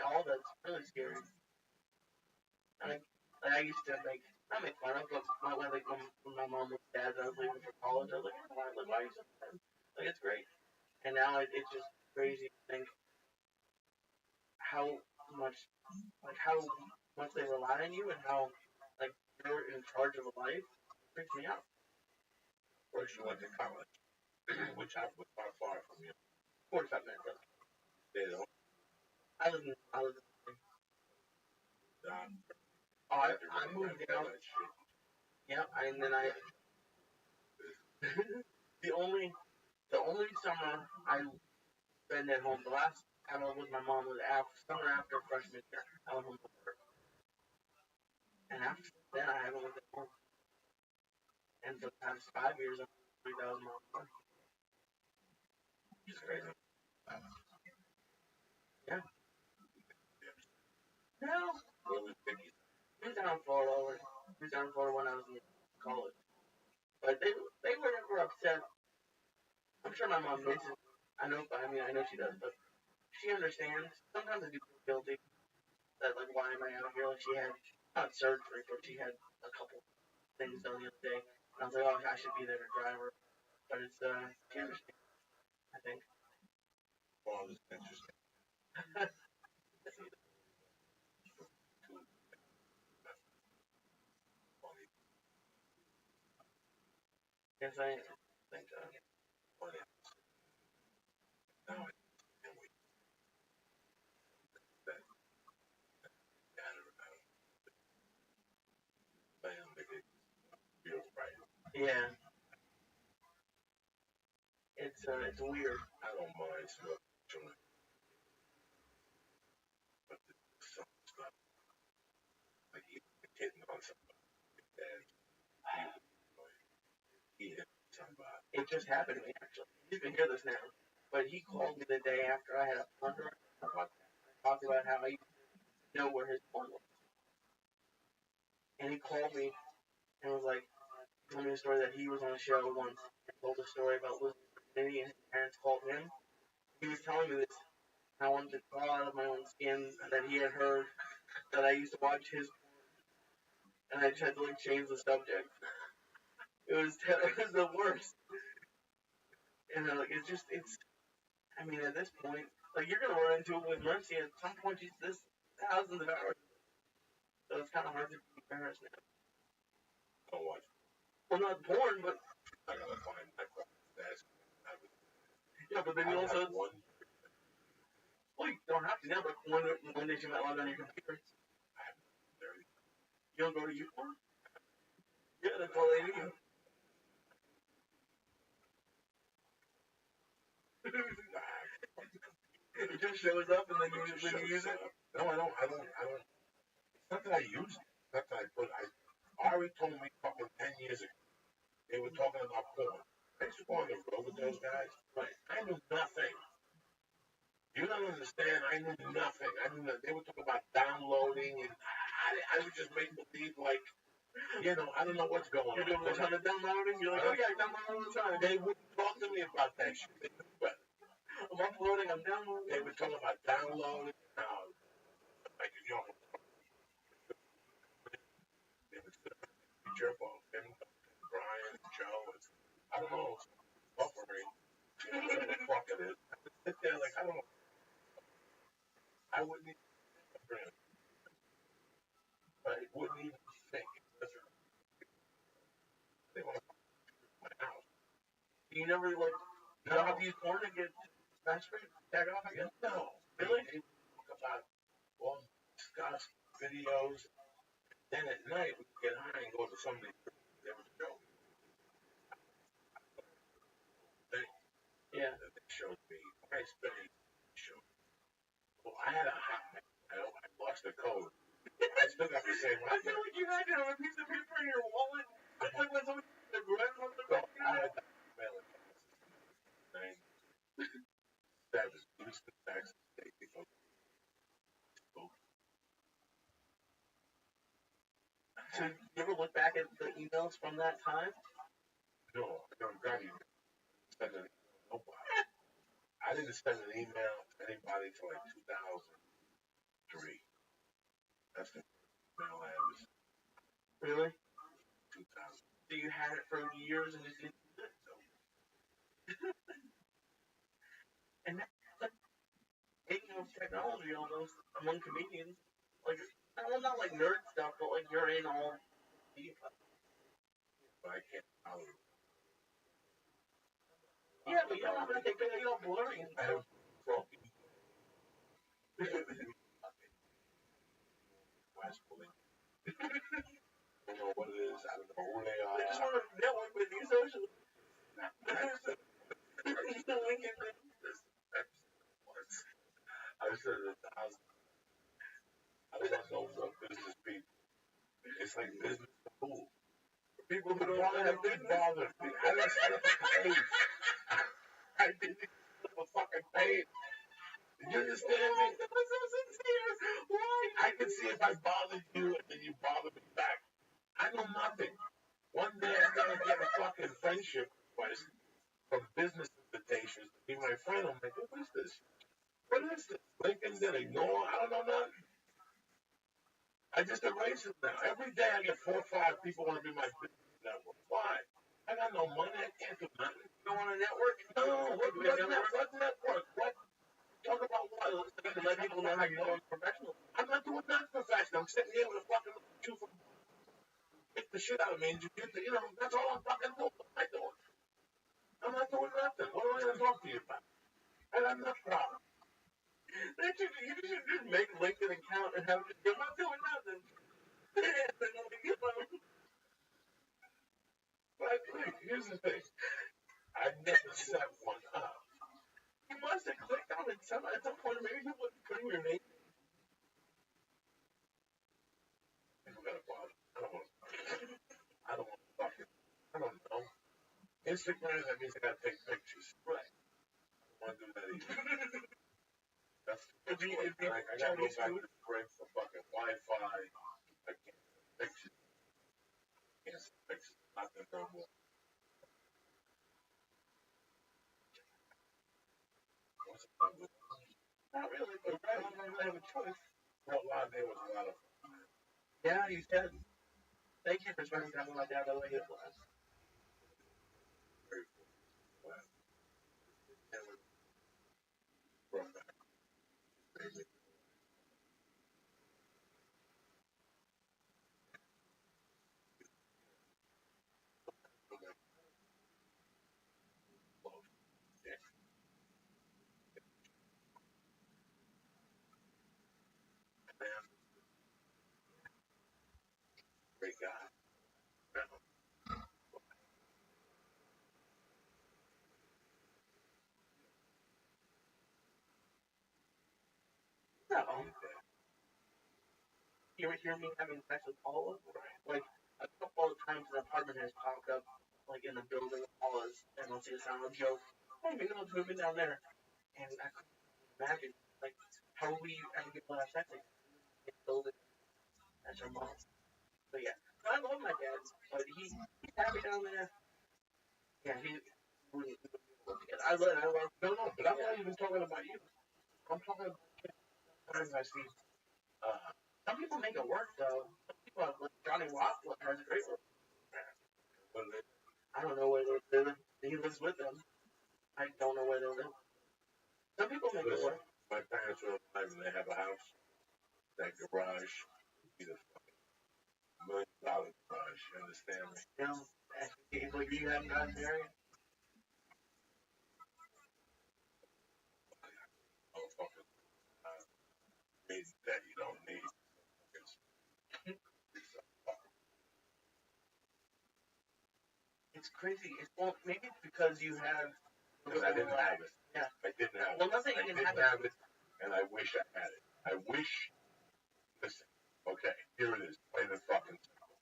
all that's really scary. I used to not make fun of, but when my mom was dad, I was leaving for college. I was like, why are you so sad? Like, it's great. And now it's just crazy to think how much they rely on you and how, like, you're in charge of a life. It freaks me out. First, you went to college, which was not far from you. 45 minutes. You know? I live in I moved out. Yeah, and then the only summer I spent at home, the last time I was with my mom was summer after freshman year. I went home to work. And after then I haven't went at home. And for the past 5 years I'm 3,000 miles away. It's crazy. Yeah. No. He was down in Florida. He was down in Florida when I was in college. But they were never upset. I'm sure my mom misses it. I know she does, but she understands. Sometimes I do feel guilty that, like, why am I out here? Like, she had, not surgery, but she had a couple things done the other day. And I was like, oh, I should be there to drive her. But it's, she understands, I think. Well, it's interesting. Yes, I think, Now yeah. It's weird. I don't mind smoking, but some stuff, like hitting on somebody, and he hit somebody. It just happened to me, actually. You can hear this now. But he called me the day after I had a plunder. I talked about how I know where his phone was. And he called me and was like, told me a story that he was on a show once and told a story about losing his virginity and his parents called him. He was telling me this, and I wanted to crawl out of my own skin that he had heard that I used to watch his porn, and I tried to like change the subject. It was the worst. And I mean, at this point, like, you're gonna run into it with Mercy at some point. There's thousands of hours, so it's kind of hard to be embarrassed now. So what? Well, not porn, but I gotta find my desk. yeah, but then you also one. well, you don't have to now. But when did you not log on your computer? You don't go to YouPorn? Yeah, that's all they need. It just shows up and then you use it. No, I don't. It's not that I use it. It's not that I put. Ari told me fucking 10 years ago. They were talking about porn. I used to go on the road with those guys. Right. I knew nothing. You don't understand. I knew nothing. They were talking about downloading, and I would just make believe like, I don't know what's going on. You're doing a ton of downloading. You're like, oh yeah, I download all the time. They wouldn't talk to me about that shit. I'm uploading. I'm downloading. They were talking about downloading. Like, they would be jerk off. And Brian and Joe, I don't know, buffering. whatever the fuck it is. I just sit there like, I don't know. I wouldn't even think of it. I wouldn't even think. They want to my house. You never like have you porn to get masturbate tag off again? No. Really? They talk about all discuss videos. Then at night we get high and go to somebody's there was a show. Yeah. That they showed me. I spent a show. Well, I had a hot man. I lost the code. I still got the same I feel like you had to have a piece of paper in your wallet. Like when somebody the grandmother. I had that mail account. 97. Houston, Texas. So you ever look back at the emails from that time? No, I don't got you. I didn't send an email to anybody till like 2003. That's the email I ever sent. Really? 2000. So you had it for years and just didn't do it. So. And that's taking of technology almost among comedians. Like, well, not like nerd stuff, but like you're in all. But I can't follow it. Yeah, but you don't have to take it, you know, blurry and I have broken. West Bully. I don't know what it is. I don't know who they are. I just want to network with you socially. I said it 1,000. I don't know what business people. It's like business school. People who don't have been bothered. I didn't set up a page. I didn't set up a fucking page. Did you understand me? I can see if I bothered you and then you bother me back. I know nothing. One day I'm gonna get a fucking friendship request from business invitations to be my friend. I'm like, what is this? What is this? Lincoln did ignore? I don't know nothing. I just erase it now. Every day I get 4 or 5 people want to be my business network. Why? I got no money. I can't do nothing. You don't want to network? No, what network? What? Talk about what? To let people know how you're doing professional. I'm not doing nothing professional. I'm sitting here with a fucking two for kick the shit out of me and you know, that's all I'm fucking doing. What am I doing? I'm not doing nothing. What am I gonna talk to you about? I got enough problems. You should just make a LinkedIn account and have it. You're not doing nothing. But here's the thing. I never set one up. You must have clicked on it at some point. Maybe you wasn't putting your name. People gotta bother. I don't want to fucking. I don't know. Instagram, that means I gotta take pictures. Right. I don't want to do that either. That's It'd be I gotta go back to the crib for fucking Wi-Fi. I can't take pictures. Can't take pictures. Nothing no more. What's the problem? Not really, but I don't really have a choice. Well, there was a lot of fun. Yeah, you said. Thank you for spending time with my dad the way it was. Very cool. Wow. And we brought back crazy. Great guy. No. You ever hear me having sex with Paula? Like, a couple of times an apartment has popped up, like in the building of Paula's, and I'll see a sound of joke. Hey, maybe let's move in down there. And I couldn't imagine, like, how would we ever get to have sex in the building? That's her mom. So yeah, I love my dad, but he's happy down there. Yeah, he wouldn't work together. I love. No, but I'm not even talking about you. I'm talking about times I see. Some people make it work though. Some people have, like Johnny Rothschild has great work. I don't know where they live. He lives with them. I don't know where they live. Some people make it work. My parents were alive and they have a house. That garage would be the fucking $1 million garage. You understand me? You know, like you haven't gotten married. Motherfuckers need that you don't need. It's crazy. Well, maybe it's because you have. Because I didn't have it. Yeah. I didn't have it. Well, nothing I you didn't can have have it, and I wish I had it. I wish. Listen, okay, here it is. Plain and fucking simple.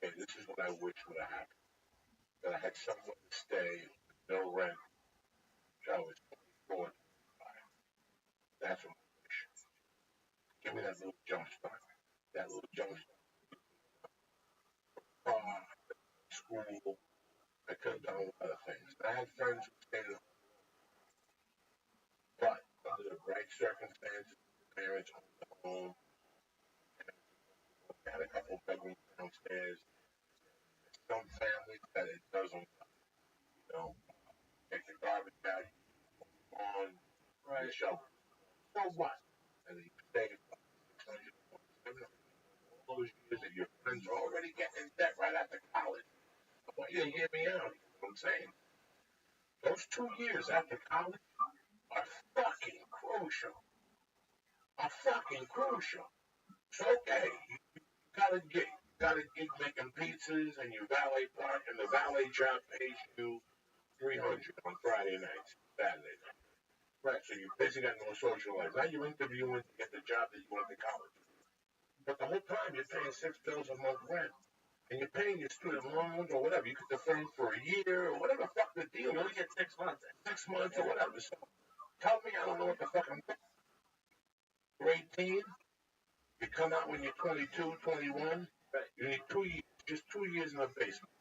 Okay, this is what I wish would have happened. That I had somewhere to stay, no rent. I was 24, 25. That's what I wish. Give me that little jump start. That little jump start. School. I could have done a lot of things. I had friends who stayed at home. But under the right circumstances, parents owned the home. They had a couple bedrooms downstairs. Some families that it doesn't, take the garbage out, on, Right. shovel. So what? And then you stay for 600, 700, all those years that your friends are already getting in debt right after college. I want you to hear me out. You know what I'm saying? Those 2 years after college are fucking crucial. Are fucking crucial. So, okay, you got a gig. Got a gig making pizzas and you valet park and the valet job pays you 300 on Friday nights, Saturday night. Right, so you basically got no social life. Now you're interviewing to get the job that you went to college. But the whole time you're paying $6 a month rent. And you're paying your student loans or whatever. You could defer them for a year or whatever the fuck the deal You is. only get 6 months. 6 months or whatever. So tell me I don't know what the fuck I'm doing. You're 18. You come out when you're 22, 21. Right. You need 2 years, just 2 years in the basement.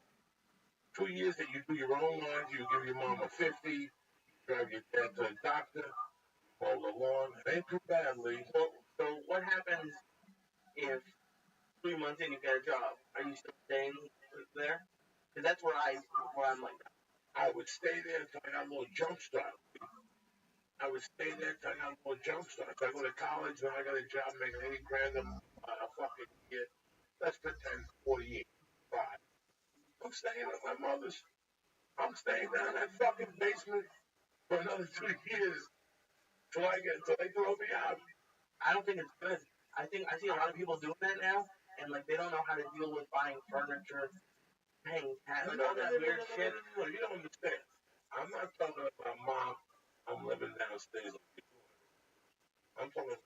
2 years that you do your own laundry. You give your mom a 50. Drive your dad to the doctor. Mow the lawn. It ain't too bad, Lee. So what happens if 3 months in you get a job? Are you still staying there? Because that's where I'm like that. I would stay there until I got a little jump start. I would stay there until I got a little jump start. If I go to college and I got a job making 80 grand a fucking year, let's pretend 48, 5. I'm staying at my mother's. I'm staying down in that fucking basement for another 3 years till they throw me out. I don't think it's good. I see a lot of people doing that now, and like they don't know how to deal with buying furniture, paying tax, like all that weird shit. No, you don't understand. I'm not talking about mom. I'm living downstairs. I'm talking about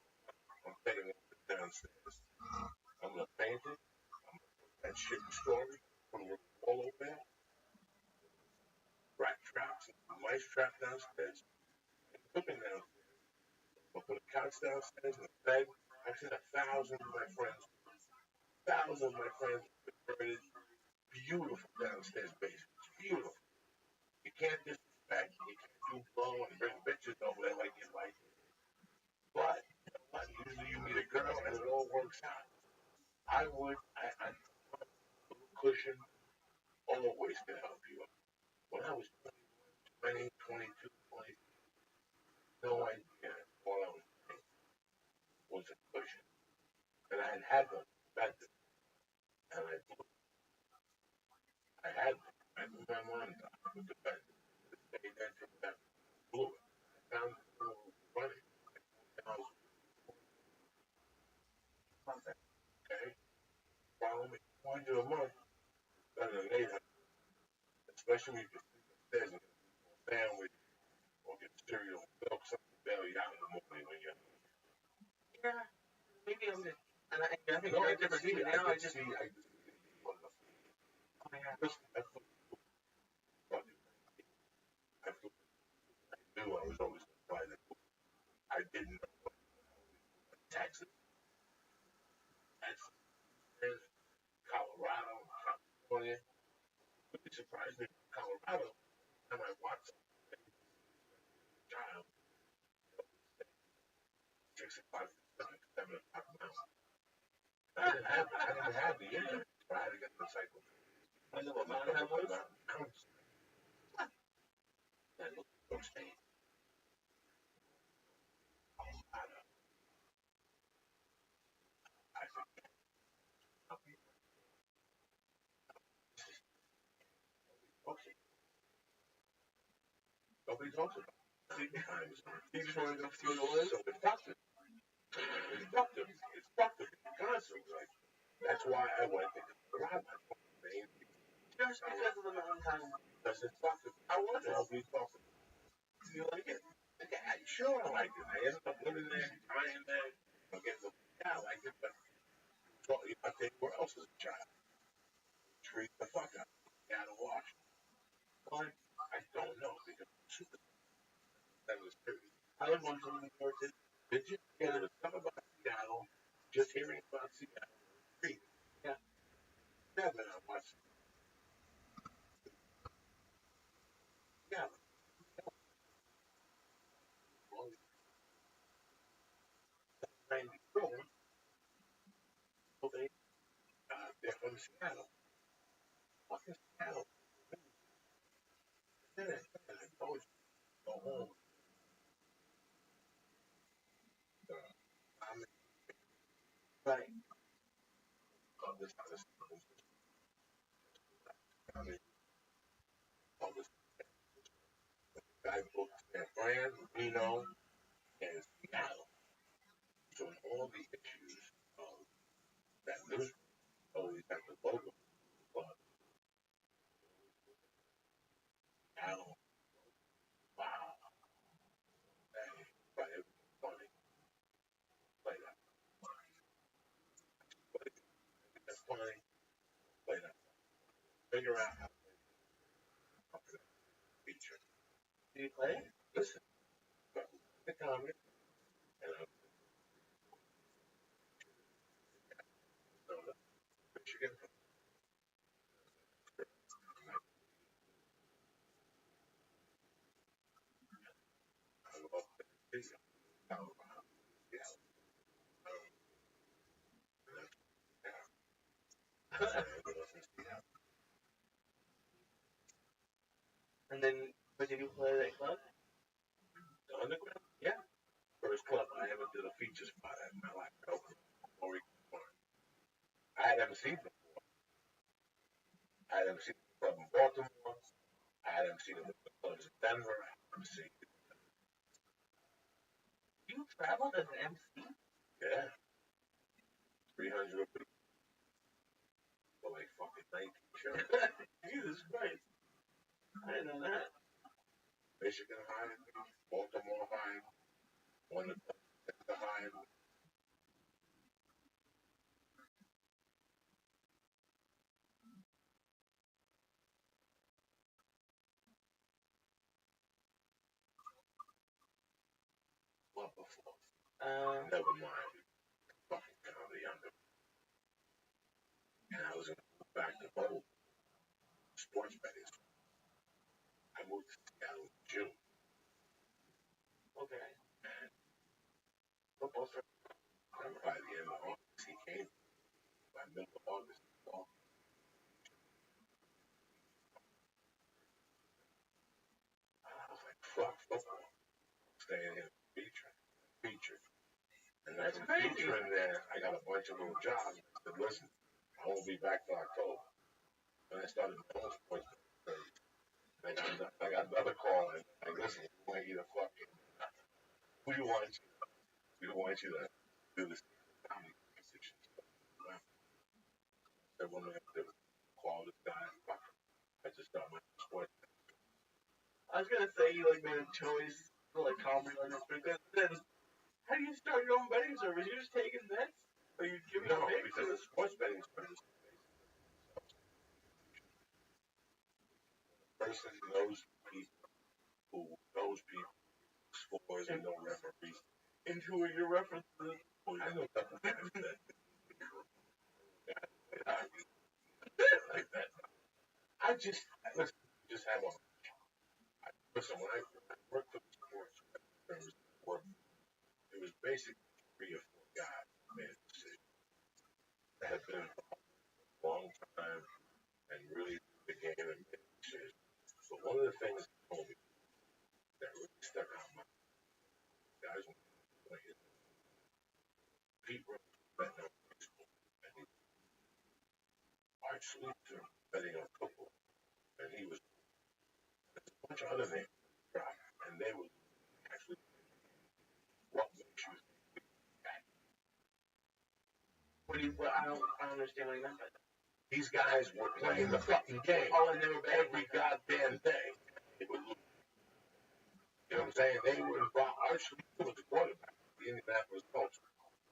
I'm taking it downstairs. I'm gonna paint it. I'm gonna put that shit in storage. I'm gonna wall over there. Rat traps, mice trap downstairs. Cooking downstairs. I'm gonna put a couch downstairs and a bed. I've seen 1,000 of my friends. 1,000 of my friends converted beautiful downstairs basements. Beautiful. You can't disrespect. You can't do blow and bring bitches over there like you like. But you know what? Usually you meet a girl and it all works out. I little cushion always can help you. When I was 20, 22, 20, no idea all I was doing was a cushion. And I had them back then. And I had them. I knew my mom died with the bed. They then took that blew it. I found the running. Okay? Follow me. 400 a month better than 800. Especially when you can sleep upstairs and get a sandwich or get cereal and milk something bail you out in the morning when you're. Yeah, maybe I'm just. And I think No, you're I a different see. kid I now. can see. I can see. Oh my god. Listen, I feel fucking. I feel. I knew I was always going to buy that book. I didn't know what Texas, Texas, Colorado, California. Would be surprised me. Colorado. And I watched a child 6 o'clock, 7 o'clock now. I didn't have the internet, so I had to get the cycle. I know what mine was. Nobody talks about it. He just wanted to see the list. So it fucked him. It fucked him. It fucked him constantly. Like, that's why I went to grab my phone. Just because of the amount of time. Because it fucked him. I was nobody talks about it. Do you like it? Yeah, sure I liked it. I ended up living there, dying there. Yeah, I liked it, but I think where else is a child? Treat the fuck out of me. You gotta watch. Why? I don't know. Because that was serious. I was one from New York City. Did you? Yeah, there was something about Seattle. Just hearing about Seattle. Great. Yeah. Yeah, but I watched. Yeah. Well, 90 films. So they're from Seattle. Fucking Seattle. And I told you, go home. I'm right. This I mean, all this guy booked San Fran, Reno, and Seattle. So all the issues of that news always have the logo, but Seattle, wow, hey, but it was funny. Play that. That's funny. Play that. Figure out how to feature. Do you play? Listen, the comment, and Michigan. I love the video. Yeah. And then, but did you play that club? The underground? Yeah. First club I ever did a feature spot at in my life. I had MC before. I had MC the club in Baltimore. I had MC the clubs in Denver. I had MC. You traveled as an MC? Yeah. 300 people for like fucking 19 shows. Jesus Christ. I didn't know that. Michigan hired me. Baltimore hired me. One of the hired me. What before? Never mind. Fucking comedy under. And I was going to move back to bowl. Sports betting. I moved to Seattle in June. Okay. And football started. By the end of August, he came. By middle of August, I was like, fuck football. Staying here featuring. Featured. And that's crazy. Featuring there, I got a bunch of little jobs. I said, listen, I won't be back till October. And I started my own sports. I got another call and like, listen, we want you to fucking, we want you to do this comedy competition. So when I call this guy, I just got my sports. I was gonna say you like made a choice for like comedy like this, but then how do you start your own betting service? You just taking bets? Or you giving no, picks? Because the sports betting service person knows people who knows people, scores and no referees. And who are your references? I know nothing like that. Like that. I just listen. Just have a listen. When I worked for the sports it was basically 3 or 4 guys made a decision that had been a long time and really the game and made a decision. But one of the things they told me Pete Rose betting on baseball, and he Art Sleeper betting on football, and he was there's a bunch of other names dropped, and they were actually what makes you think. I don't understand what he meant by that. These guys were playing the fucking game. Oh, and they were betting Every goddamn day. They would lose. You know what I'm saying? They were involved. Art Sleeper was the quarterback of the Indianapolis Colts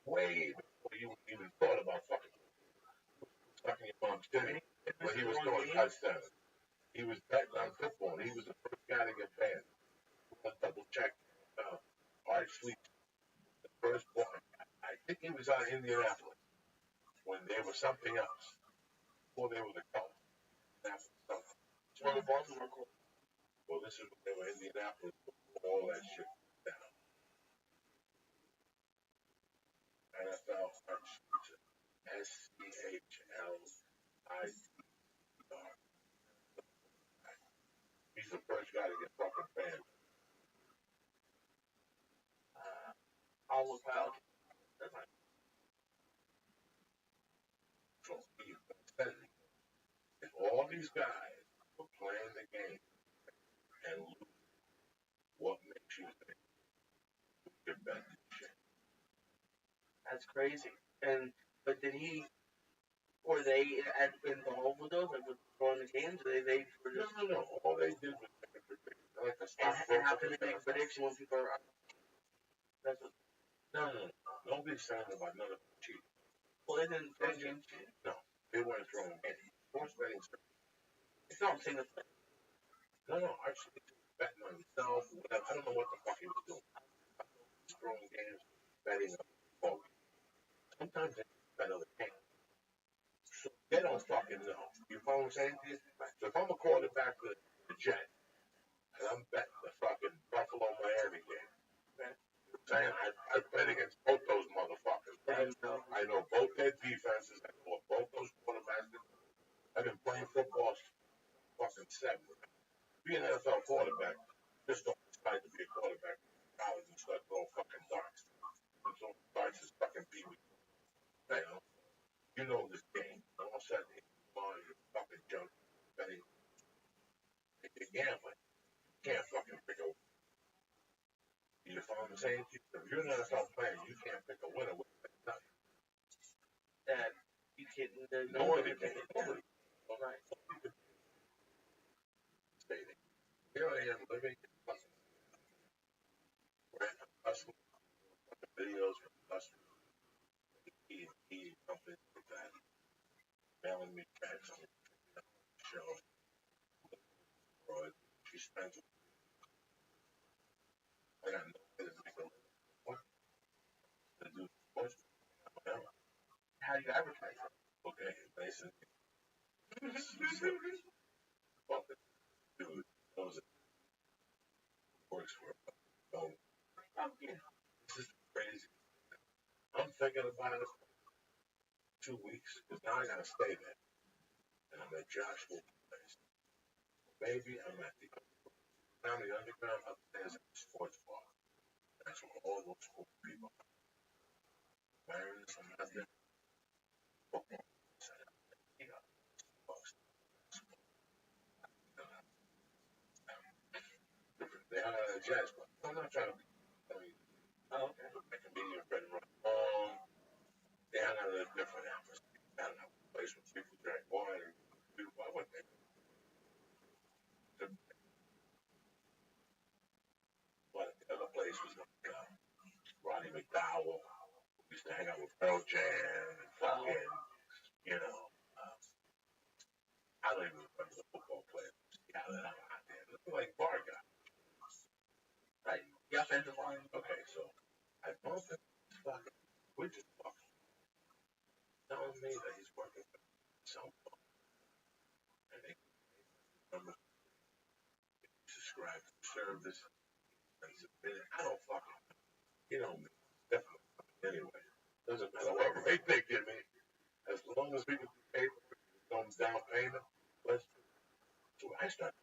way before you even thought about fucking your mom's dinner when he was throwing touchdowns. He was betting on football. He was the first guy to get banned. I'll double check. Art Sleep, the first boy. I think he was out of Indianapolis when they were something else. Before they were the Colts. Well, the Baltimore Colts. Well, this is when they were Indianapolis before all that shit down. NFL Art Sleep. SCHLIDR. He's the first guy to get fucking banned. I'll look out. That's right. So he said, if all these guys were playing the game and lose, what makes you think you get back to shit? That's crazy. But did he? Were they involved with those? Like with throwing the games? They were just. No. All they did was make a prediction. Like a stock And how can they make a prediction when people are? That's what. No. Nobody's saying about none of the cheat. Well, they didn't throw games. No, they weren't throwing games. Sports betting. No, I'm saying that's. No. Actually, betting on himself. Whatever. I don't know what the fuck he was doing. He's throwing games, betting on football. Sometimes they bet other games. So they don't fucking know. You follow what I'm saying? So if I'm a quarterback for the Jets, and I'm betting the fucking Buffalo Miami game, Okay. I'm saying I bet against both those motherfuckers. Right? I know both their defenses. I know both those quarterbacks. I've been playing football fucking 7. Be an NFL quarterback. Just don't decide to be a quarterback in college and start throwing fucking darts. And throwing darts is fucking pee-wee. You know this game. All of a sudden, you're fucking junk. Betting. You're gambling. You can't fucking pick a. You follow what I'm saying? If you're an NFL player, you can't pick a winner with nothing. That you can't. Nobody can. Nobody. Right. Stating. Here I am living in fucking. Right? I'm hustling. Videos from hustling. Eating something like that. Mailing me checks on the show. She spends. I got no way to make a living. What? To do sports? How do you advertise it? Okay, basically. Fucking dude knows it works for him. This is crazy. I'm thinking about it 2 weeks because now I gotta stay there. And I'm at Joshua place. Maybe I'm at the underground upstairs at the sports bar. That's where all those cool people are. Married some other football. They hung out at the jazz club. I'm not trying to be. Oh, okay. My comedian friend run home. They hung out at a different atmosphere. I don't know, a place where people drank wine. I went there. But the other place was like Roddy McDowell. We used to hang out with Pearl Jam and fucking, you know, I don't even remember the football players. Yeah, that I'm out there. Looking like bar guy. Right. The offensive line. Okay, so I bumped him. Fucking, we're just fucking telling me that he's working for cell phone. And they remember subscribe to service. I don't fucking, you know me. Definitely. Anyway, doesn't matter what rate they give me. As long as we can pay for some down payment, let's do it. So I start,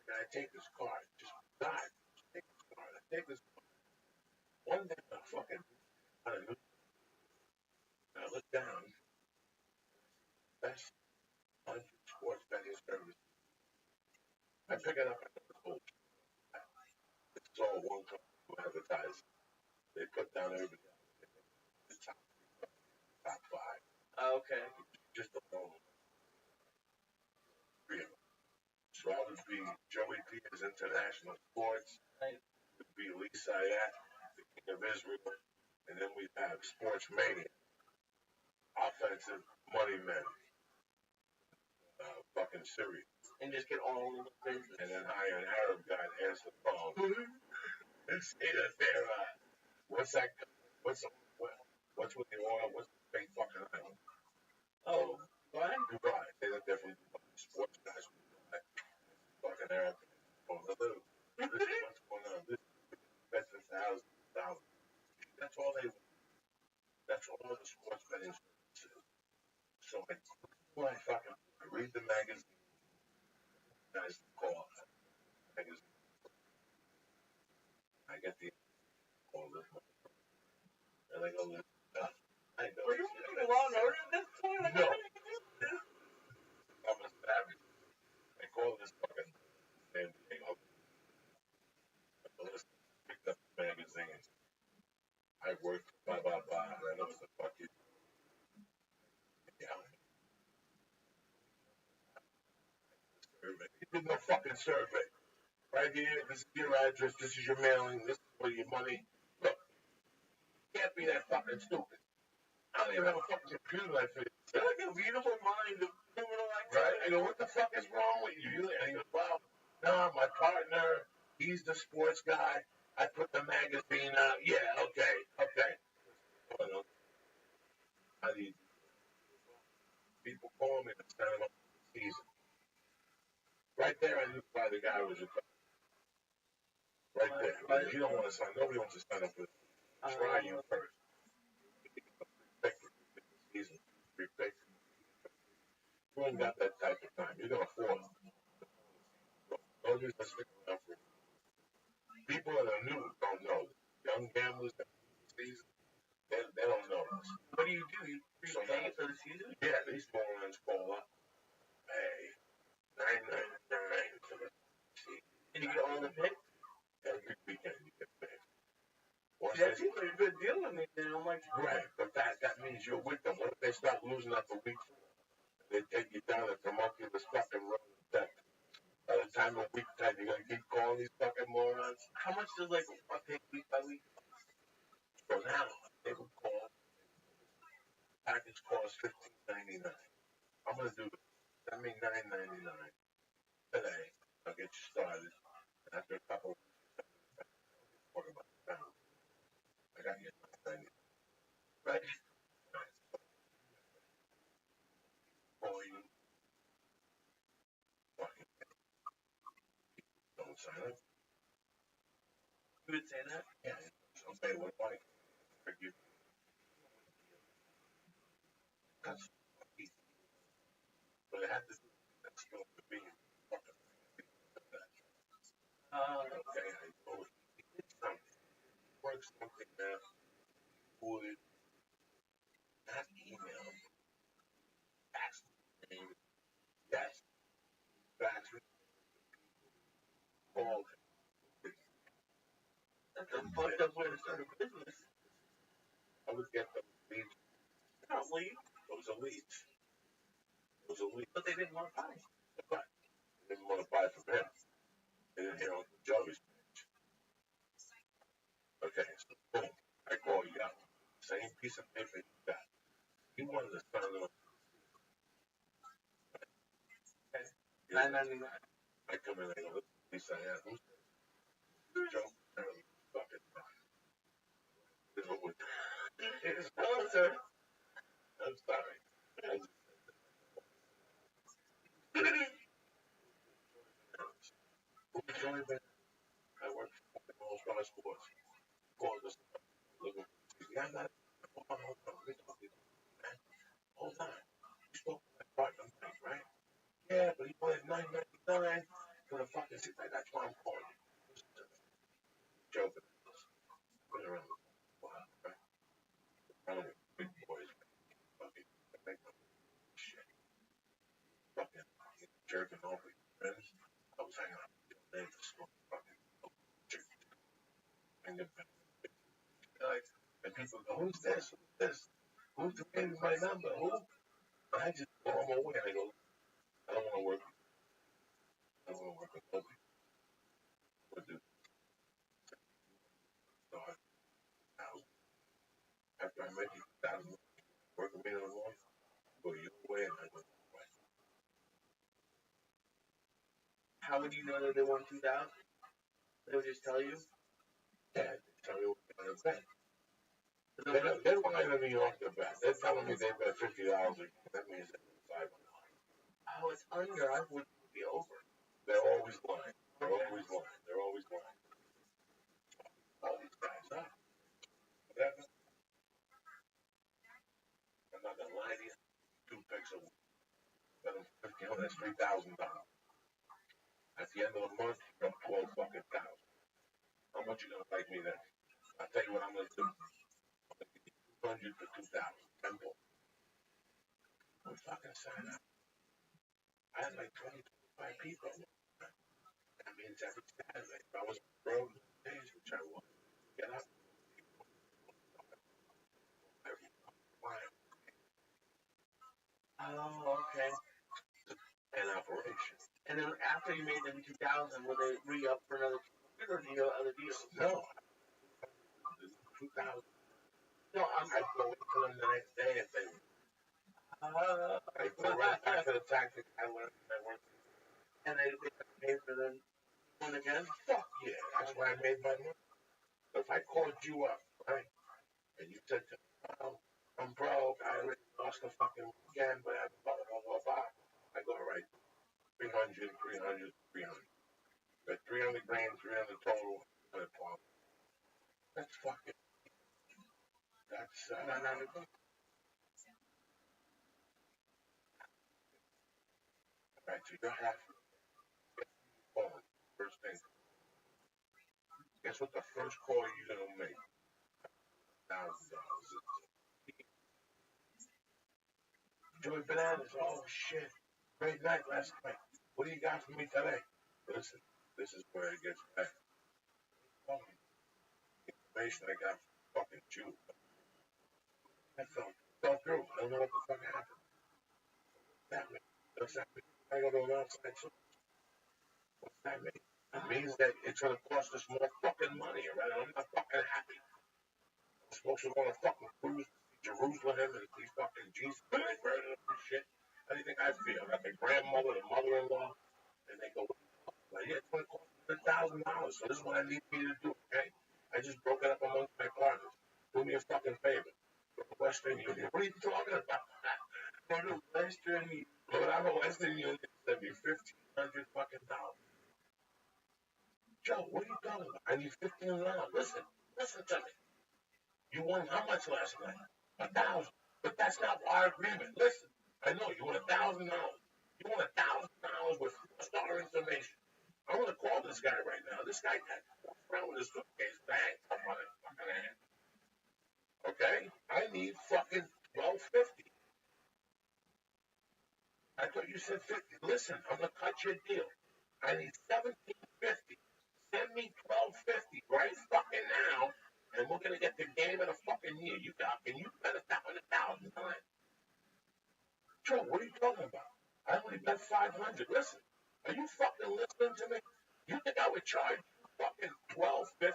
I take this card, just die. Take this card. I take this card. One day I fucking, I don't know, I look down, best 100 sports betting service. I pick it up at the school. It's all one company who advertise. They put down everybody the top five. Okay. Just alone. Three of them. So I would be Joey Peters International Sports. Right. It would be Lee Sayat, the King of Israel. And then we'd have Sports Mania, Offensive Money Men, fucking Sirius. And just get all of the business. And then hire an Arab guy to answer the phone. And say that they're, what's that? What's with the oil? What's the big fucking island? Oh, what? Dubai. Say that they're from Dubai. Sports guys from Dubai. Fucking Arab. Oh, the little. This is what's going on. This bets $1,000. That's all they want. That's all the sports betting services. So I read the magazine. Guys call magazine. I get the all this money. And I go, I know. Were you working Law and Order at this point? Like, no. how did you do this? I'm a savage. I call this fucking damn thing up. I listen, picked up the magazines. I worked blah blah blah. I know what the fuck you. Yeah. Survey. You did no fucking survey. Right here, this is your address, this is your mailing, this is where your money. Look, you can't be that fucking stupid. I don't even have a fucking computer like this. You're like a beautiful mind of criminal activity. Right? I go, what the fuck is wrong with you? And he goes, well, no, my partner, he's the sports guy. I put the magazine out. Yeah, okay. How do you people call me to sign up for the season? Right there, I knew why the guy was a right there. Right. You don't want to sign. Nobody wants to sign up for this. Try you first. Season. You ain't got that type of time. You're gonna fall. Don't use that stick around for people that are new don't know. Young gamblers that season, they don't know this. What do? You pay for the season? Yeah, these morons call up. Hey, $9.99 for the season. And you get all the picks? Every weekend you get paid. That seems like a good deal to me. Then I'm like, right, but that means you're with them. What if they start losing after week 4? They take you down and come up to this fucking road. That by the time of week 10, you're gonna keep calling these fucking morons. How much does like a pick week by week? So now they would call. Package costs $15.99. I'm gonna do this. Send me $9.99 today. I'll get you started. After a couple of weeks, talk about the pound. I got you $9.99. Right? Call you. Fucking don't sign up. You would say that? Yeah. Okay, what do I give? That's easy. But it had to do that's going to be fucking okay, I know he did something. Work something out. Would not email. That's the name. Yes. That's called. That's a fucked up way to start a business. I would get those leads. Not leads. Those are leads. But they didn't want to buy. But they didn't want to buy from him. They didn't hear Uncle Joey's page. Okay, so boom. I call you up. Same piece of paper you got. You wanted to sign up. Okay. $9.99. I come in and I go, listen, I ask, who's Joe? Fucking this is what we're doing. Hello, sir. I'm sorry. Who's Joey Bennett? I work for All Star Sports. Call this. Yeah, I'm not. Hold on. Let me talk to you. Man, hold on. You spoke to my partner, Mike, right? Yeah, but he wanted $9.99 for the fucking seat. That's why I'm calling you. Joe Bennett. Put it around. drinking all with friends. I was hanging out with the name of fucking chicken. And people go, who's this? Who's this? Who's the name of my number? Who? And I just go on my way and I go, I don't want to work. I don't want to work with nobody. What do? So after I make it, work with me no more, go your way and I go my way. How would you know that they won 2,000? They would just tell you? Yeah, they tell me what they're going to bet. They're lying me off the bet. They're telling me they bet $50. That means they're $500. Oh, it's under. I would be over. They're always lying. They're always lying. They're always lying. All these guys are. Whatever. I'm not going to lie to you. 2 picks a week. Bet them $50. That's $3,000. At the end of the month, you're up 12 fucking thousand. How much you gonna like me then? I'll tell you what I'm gonna do. I'm gonna give you 200 for 2,000. Simple. We fucking sign up. I had like 20, 25 people. That means every Saturday. If I was on the road days, which I was, get up. Every client. Oh, okay. And operation. And then after you made them 2,000, would they re-up for another 200 or do you have other deals? No. 2,000. No, I'd go to them the next day if they I go right back to the tactic I learned. And they pay for the one again? Fuck yeah, that's where I made my money. If I called you up, right, and you said to me, oh, I'm broke, I already lost the fucking weekend, but I blah, blah, blah, blah, I go, all right, 300, 300, 300. But 300 grand, 300 total, 112. That's fucking, that's, right, so you're half phone, first thing. Guess what the first call you're gonna make? $1,000. Joey Bananas, oh shit. Great night last night. What do you got for me today? Listen, this is where it gets back. Information I got from fucking Jew. I fell through. I don't know what the fuck happened. That means, what's that mean? I go to an outside source. What's that mean? It means that it's gonna cost us more fucking money, right? I'm not fucking happy. I'm supposed to go on a fucking cruise to Jerusalem and see fucking Jesus and shit. How do you think I feel? I got my grandmother, the mother-in-law, and they go, like, yeah, it's going to cost $1,000. So this is what I need you to do, okay? I just broke it up amongst my partners. Do me a fucking favor. Go to Western Union. What are you talking about? Go to Western Union. Go down to Western Union. Send me $1,500 fucking dollars. Joe, what are you talking about? I need $1,500. Listen to me. You won how much last night? 1,000. But that's not our agreement. Listen, I know you won $1,000. You won $1,000 with $4 information. I'm gonna call this guy right now. This guy got around with his suitcase, bang, up on his fucking hand. Okay? I need fucking $1,250. I thought you said 50. Listen, I'm gonna cut your deal. I need $1,750. Send me $1,250 right fucking now, and we're gonna get the game of the fucking year. You got, and you bet $1,000. Joe, what are you talking about? I only bet 500. Listen, are you fucking listening to me? You think I would charge you fucking $1,250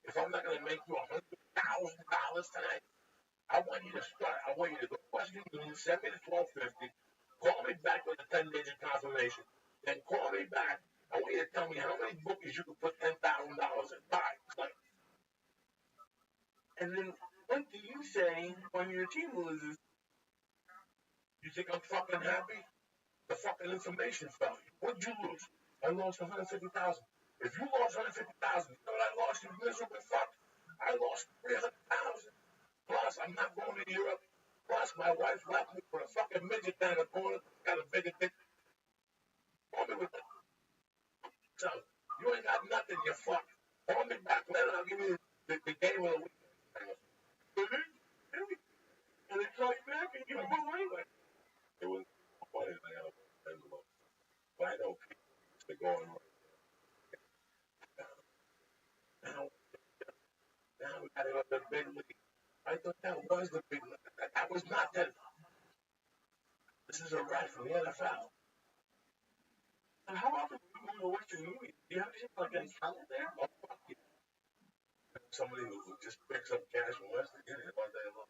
if I'm not gonna make you $100,000 tonight? I want you to start. I want you to go to Western Union, send me the $1,250. Call me back with a 10-digit confirmation. Then call me back. I want you to tell me how many bookies you can put $10,000 in. Buy, click. And then what do you say when your team loses? You think I'm fucking happy? The fucking information fell. What'd you lose? I lost $150,000. If you lost $150,000, you know what I lost, you miserable fuck? I lost $300,000. Plus, I'm not going to Europe. Plus, my wife left me for a fucking midget down the corner. Got a bigger dick. Call me with that. So, you ain't got nothing, you fuck. Call me back later, I'll give you the game of the week. And they call you back and you won't anyway. It was funny. I got a envelope. thought that was the big. That was not that. This is a rat from the NFL. And how often do you go to Western Union? Do you have to like an account there? Oh, fuck yeah. Somebody who just picks up cash from Western Union all day long.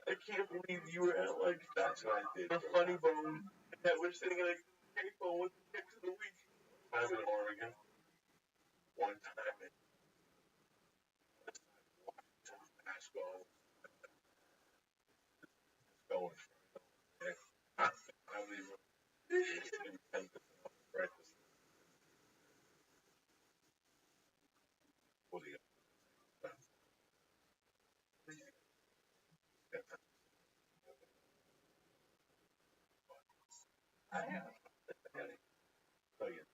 I can't believe you were at like That's what I did. the Funny Bone that we're sitting at a payphone with the picks of the week. I'm in Oregon. One time in basketball. Going for it. I don't even think breakfast. What do you got? I have. Oh, yeah.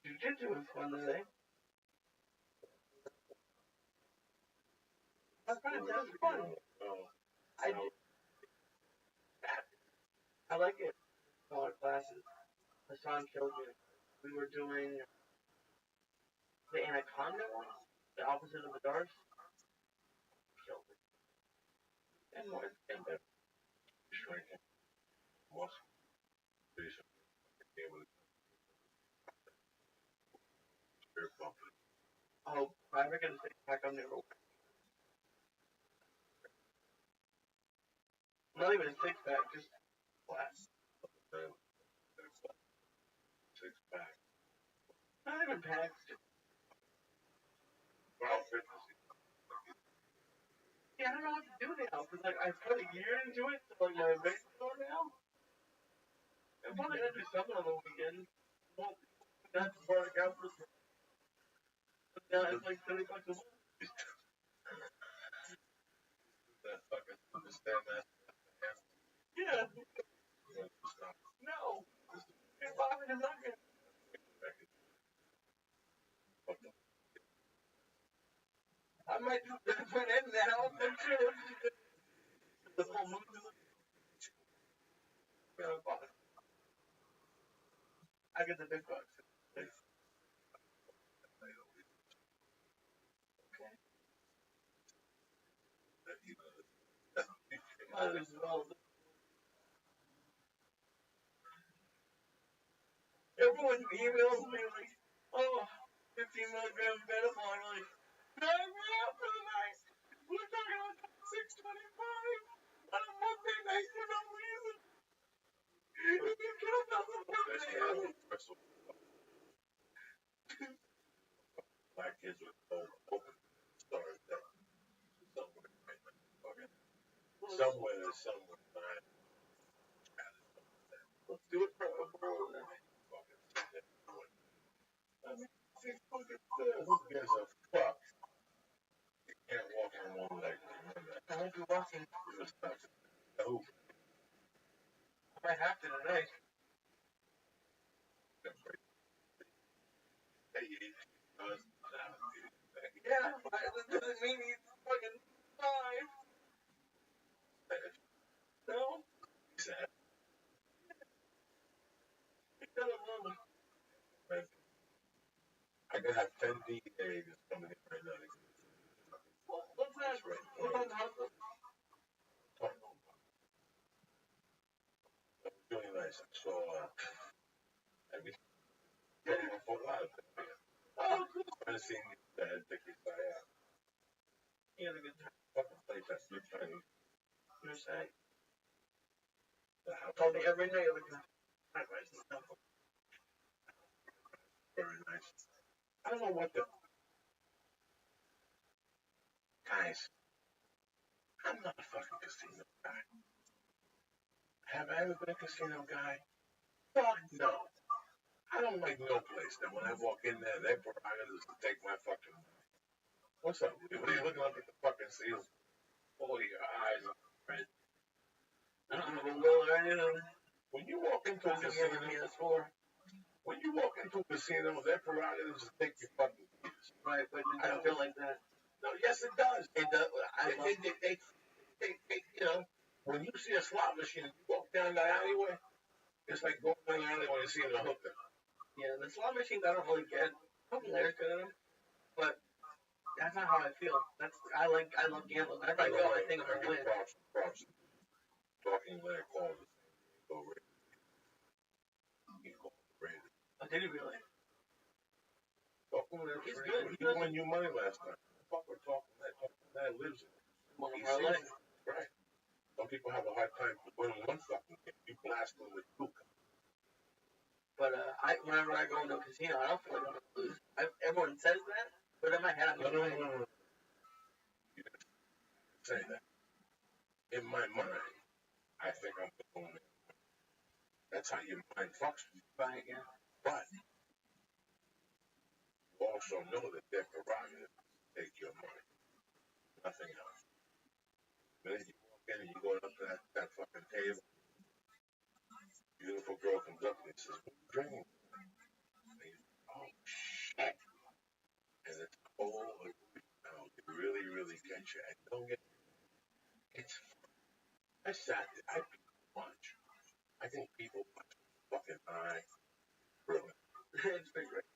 Jiu-Jitsu was fun today. That was fun. I like it. Smaller classes. Hassan killed me. We were doing the Anaconda one, the opposite of the Darts. Killed it. And more and better. Shrinking. Muscle. Vision. Able to spirit bumping. Oh, if I ever get a six pack, I'm never. Not even a six pack, just flat. Six pack. Not even packs, just. Well, fitness. Yeah, I don't know what to do now, because like, I put a year into it, so like, my base is on now. I'm probably gonna do something on the weekend. Well, that's work out for. But now it's like $30 a month. That fucking understand that. Yeah. No. It's bothering him not good. I might just put in now, I'm sure. The whole movie. I get the big bucks. Okay. Might as well. Everyone emails me like, oh, 15 milligrams Benadryl. I'm like, no, we're out for the night. We're talking about 625 on a Monday night for no reason. You killed us on Monday. Black kids with open stars down somewhere. Let's do it for a bro. Who gives a fuck? You can't walk on one leg. I won't be walking. Who? I might have to tonight. Yeah, that doesn't mean he's fucking 5. No? Sad. He got it wrong. I could have 10 DAs coming in right now. Well, what's that? What's on the hospital? Really nice. So, I mean, getting a whole lot of it. Oh, cool. I've seen that Dickie guy out. He had a good time. Fucking place that's good Chinese. Yeah. her say. I Told me every night of the time. very nice. I don't know what the guys. I'm not a fucking casino guy. Have I ever been a casino guy? Fuck no. I don't like no place that when I walk in there, their prerogative is to take my fucking money. What's up, Rudy? What are you looking up at the fucking ceiling? Oh, your eyes are red. I don't have a will or anything. When you walk into a casino, when you walk into a casino, their prerogative is to take your fucking keys. Right, but it doesn't feel like that. No, yes, it does. It does. You know, when you see a slot machine, you walk down that alleyway, it's like going down the alleyway and seeing a hooker. Yeah, the slot machines I don't really get. I'm allergic to them, but that's not how I feel. I love gambling. Whenever I go, I think I'm gonna win. Props. Talking Larry calls it. He called the Raiders. Oh, did he really? Talking Larry, He's good. He won you money last time. Fucker talking that lives in it. Right. Some people have a hard time winning one fucking game. You blast them with two. But whenever I go into a casino, I don't feel like I'm gonna lose. Everyone says that, but in my head, I'm gonna win. No. You didn't say that. In my mind, I think I'm going to win. That's how your mind fucks with you. Right, yeah. But you also know that their prerogative is to take your money. Nothing else. Then you walk in and you go up to that fucking table. Beautiful girl comes up and says, "What are you drinking?" And you, oh shit. And it's cold. It really, really gets you. And don't get it's I sat there, I beat lunch. I think people fucking high. Really. It's been great.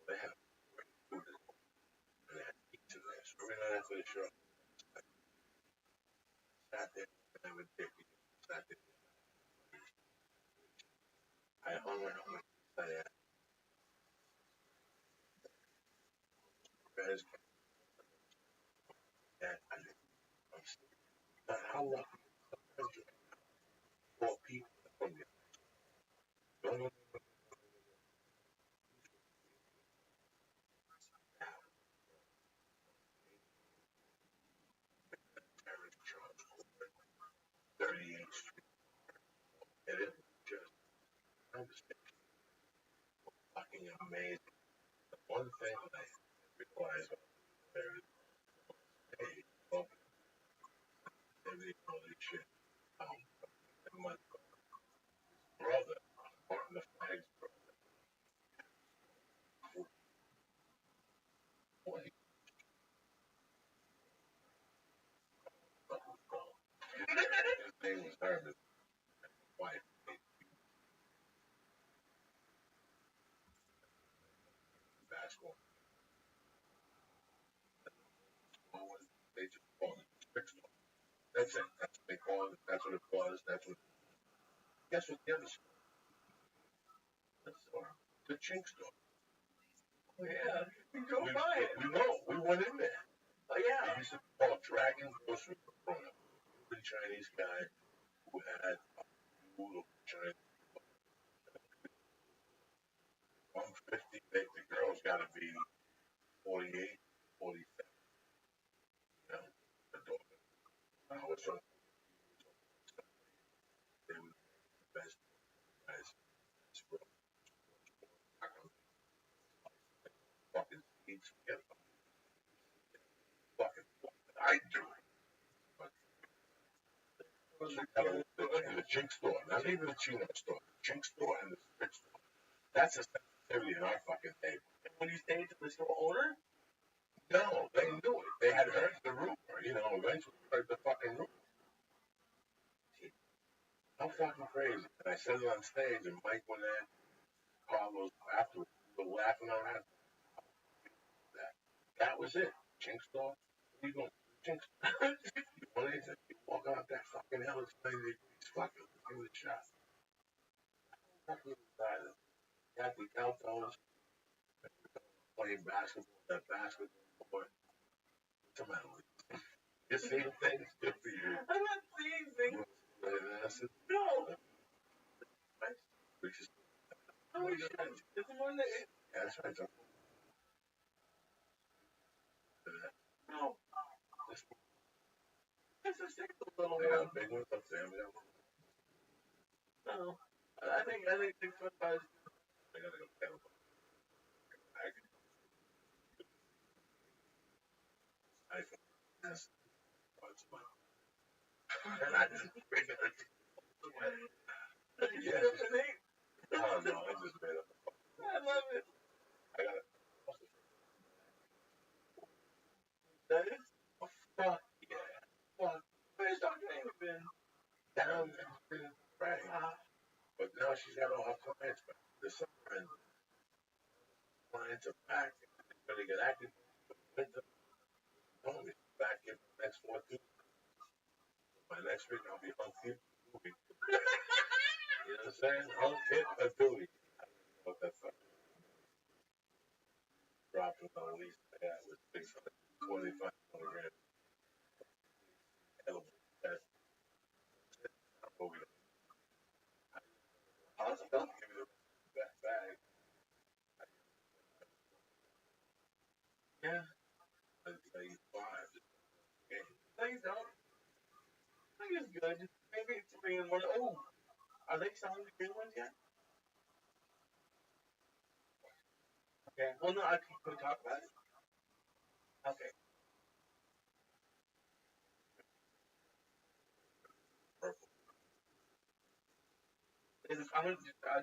They have great food and they had pizza there. So every night after the show, I sat there and I would take it. Sat there. I hung out with that. How lucky for people from you. No. Terrence Charles, 38th Street. And it was just conversation. Fucking amazing. The one thing that I realized there is, hey, well, all this shit. My brother, Martin the Flag's brother, boy, his name was Herman. Wife, basketball. They just called it fixed. That's it. That's what they called it. That's what it was. That's what. Guess what the other store? The Chink store. Oh, yeah. You go buy it. We know. We went in there. Oh, yeah. They used to call Dragon Grocery for a Chinese guy who had food of Chinese. 150. The girl's got to be 48, 47. You know, the daughter. I was so. They were the best guys. Fucking eats together. Fucking I do. The Chink store, not even the Chino store. The Chink store and the Spit store. That's a sensitivity in our fucking day. And when you say it to the store owner? No, they knew it. They had heard the rumor. You know, eventually heard the fucking rumor. How fucking crazy. And I said it on stage, and Mike went in. Carlos afterwards were laughing around. That was it. Chink store. What are you going? Chink store. You want anything? You walk out that fucking hell. It's 90 degrees. Fucking give it a shot. Fucking excited. Got the Altos playing basketball. That basketball court. Come on, you're seeing things good for you. I'm not seeing things. said, No. which is, No, you shouldn't. It's the one that. yeah, that's right. No. It's a single little They got one. big ones up there. No. I think 6 foot 5. They gotta go get them. I think that's what's my. And I just figured, Yeah. oh no, I just made up. I love it. I got it. That is. Fuck. Yeah. Fuck. Where's Dr. Amy been? Down there. Right. But now she's got all her clients back. There's some clients are back. They're gonna get active. Told me back in the next 4 2. By next week I'll be on TV. You know what I'm saying? On tip a duty. What that fuck dropping on least that was 625 milligrams. Edible. That's what we don't give you that bag. Yeah. I'd say 5. No, you don't. I think it's good. Maybe it's 3 in 1. Oh. Are they selling the green ones yet? Okay. Well, no, I can talk about it. Okay. Purple. I'm gonna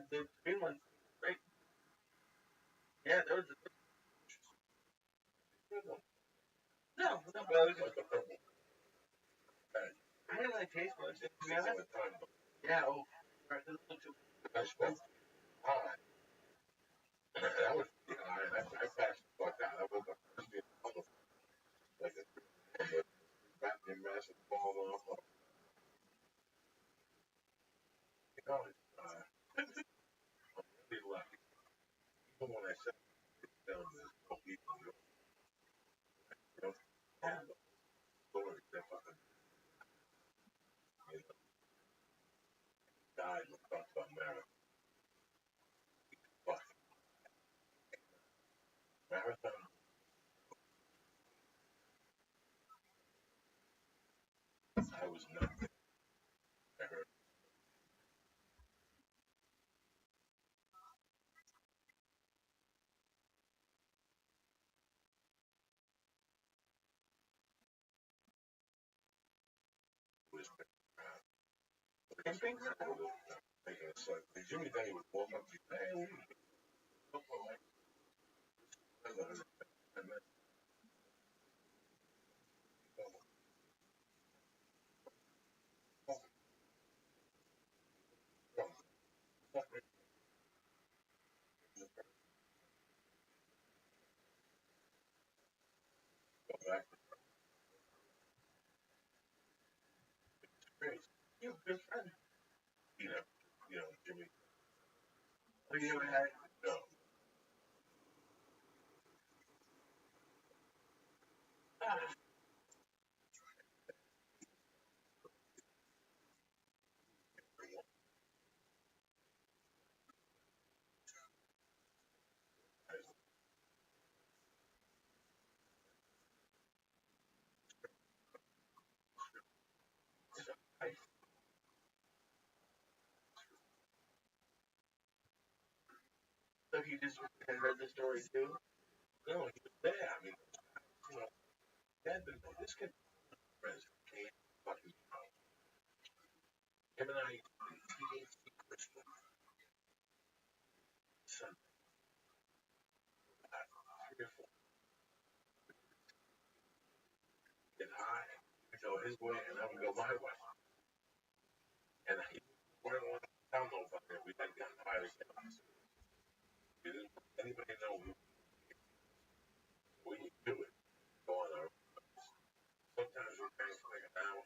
the green ones, right? Yeah, there was a no, but I was just, Like the purple. I didn't really taste much. To be All honest. the time. Yeah. Oh. Right. This is too. I spoke high. That was pretty high. And I passed the fuck out. I woke up like a goddamn massive ball off. You know, I'm really lucky. Even when I said down there's no people, you know, stories that fucking, you know, died when talked about marathon. Fuck. Marathon I was nothing. I heard it was Camping? making a son. Jimmy Denny would walk up to you, hey, look for my and then go back to Grace. You good friend. You know, Jimmy, Oh, you ever had? no, Ah. So he just heard the story too. no, he was there. I mean, you know, dad been this kid friends can't fucking him and I eating Christmas Sunday, 3 or 4, get high, we go his way and I would go my way. And he wouldn't want to tell nobody we had gotten high together. We didn't let anybody know we would do it. Go on our sometimes we bang for like an hour,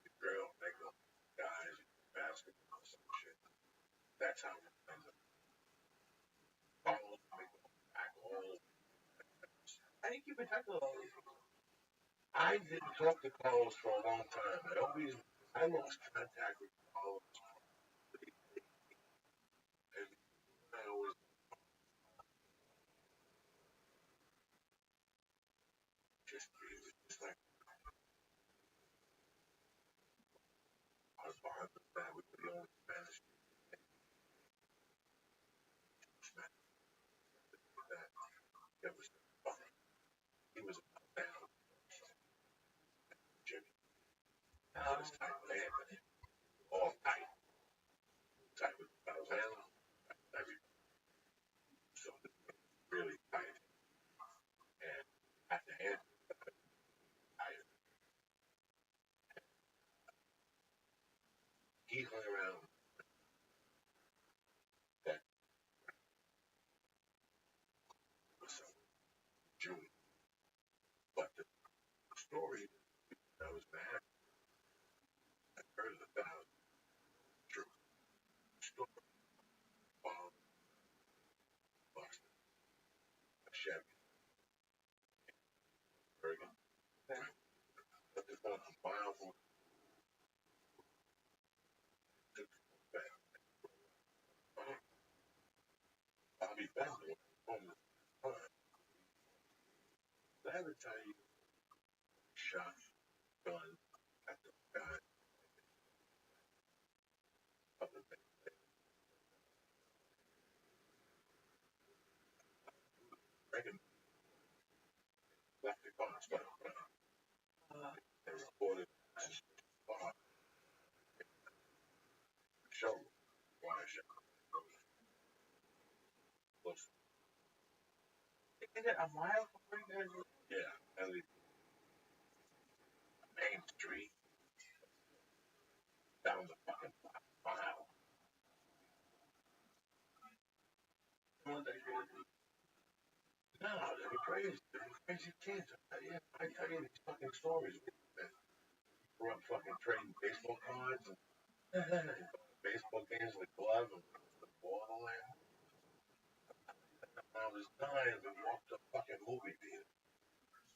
the girl, they go, guys, basketball, some shit. That's how we end up. Follow me back home. I think you've been talking about all these. I didn't talk to Carlos for a long time. I always I lost contact with all of them. And I always it was just like our bond with that we could only manage that. It was funny. He was down Jimmy. I was tight with Anthony. All tight. Tight with Alabama. Everything. So really tight. And at the end, I, he hung around that was some June. But the story that was bad, I heard it about true story about Boston, a Chevy, Bergen. But they're going a mile from the back. Bobby Bender on the time. Did I ever tell you shot gun at the guy up in Reagan left the car and started running. They reported uh, show why I shot. Is it a mile from where you guys live? Yeah, and the Main Street down the fucking mile. No, they No, they were crazy. They were crazy kids. I tell you these fucking stories. Grew up fucking trading baseball cards and baseball games with glove and the ball and all that. When I was 9, we walked to fucking movie theater.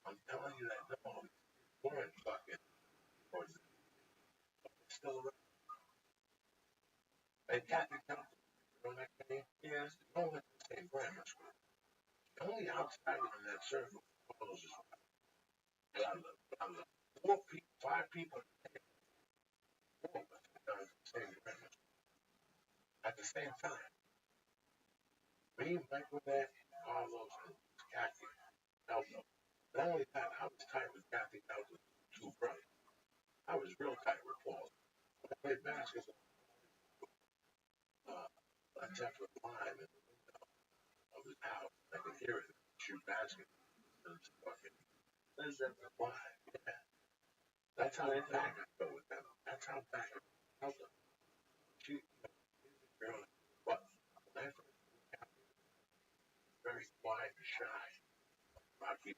I'm telling you that no, weren't fucking or still around. And Kathy Thompson, you know that name? yeah. No one went to the same grammar school. The only outsider in that circle was blah, blah, blah, blah. 5 people at the same grammar school at the same time. Me, Michael, that, Carlos, and Kathy Thompson. Not only that, I was tight with Kathy Thompson's 2 brothers. I was real tight with Paul. When I played basketball, I tapped with line in the window of his house. I could hear it shoot basketball. And it's fucking Is that why? Yeah. That's how back I go with them. That's how back I felt them. She, girl, but when I first very quiet and shy. Rocky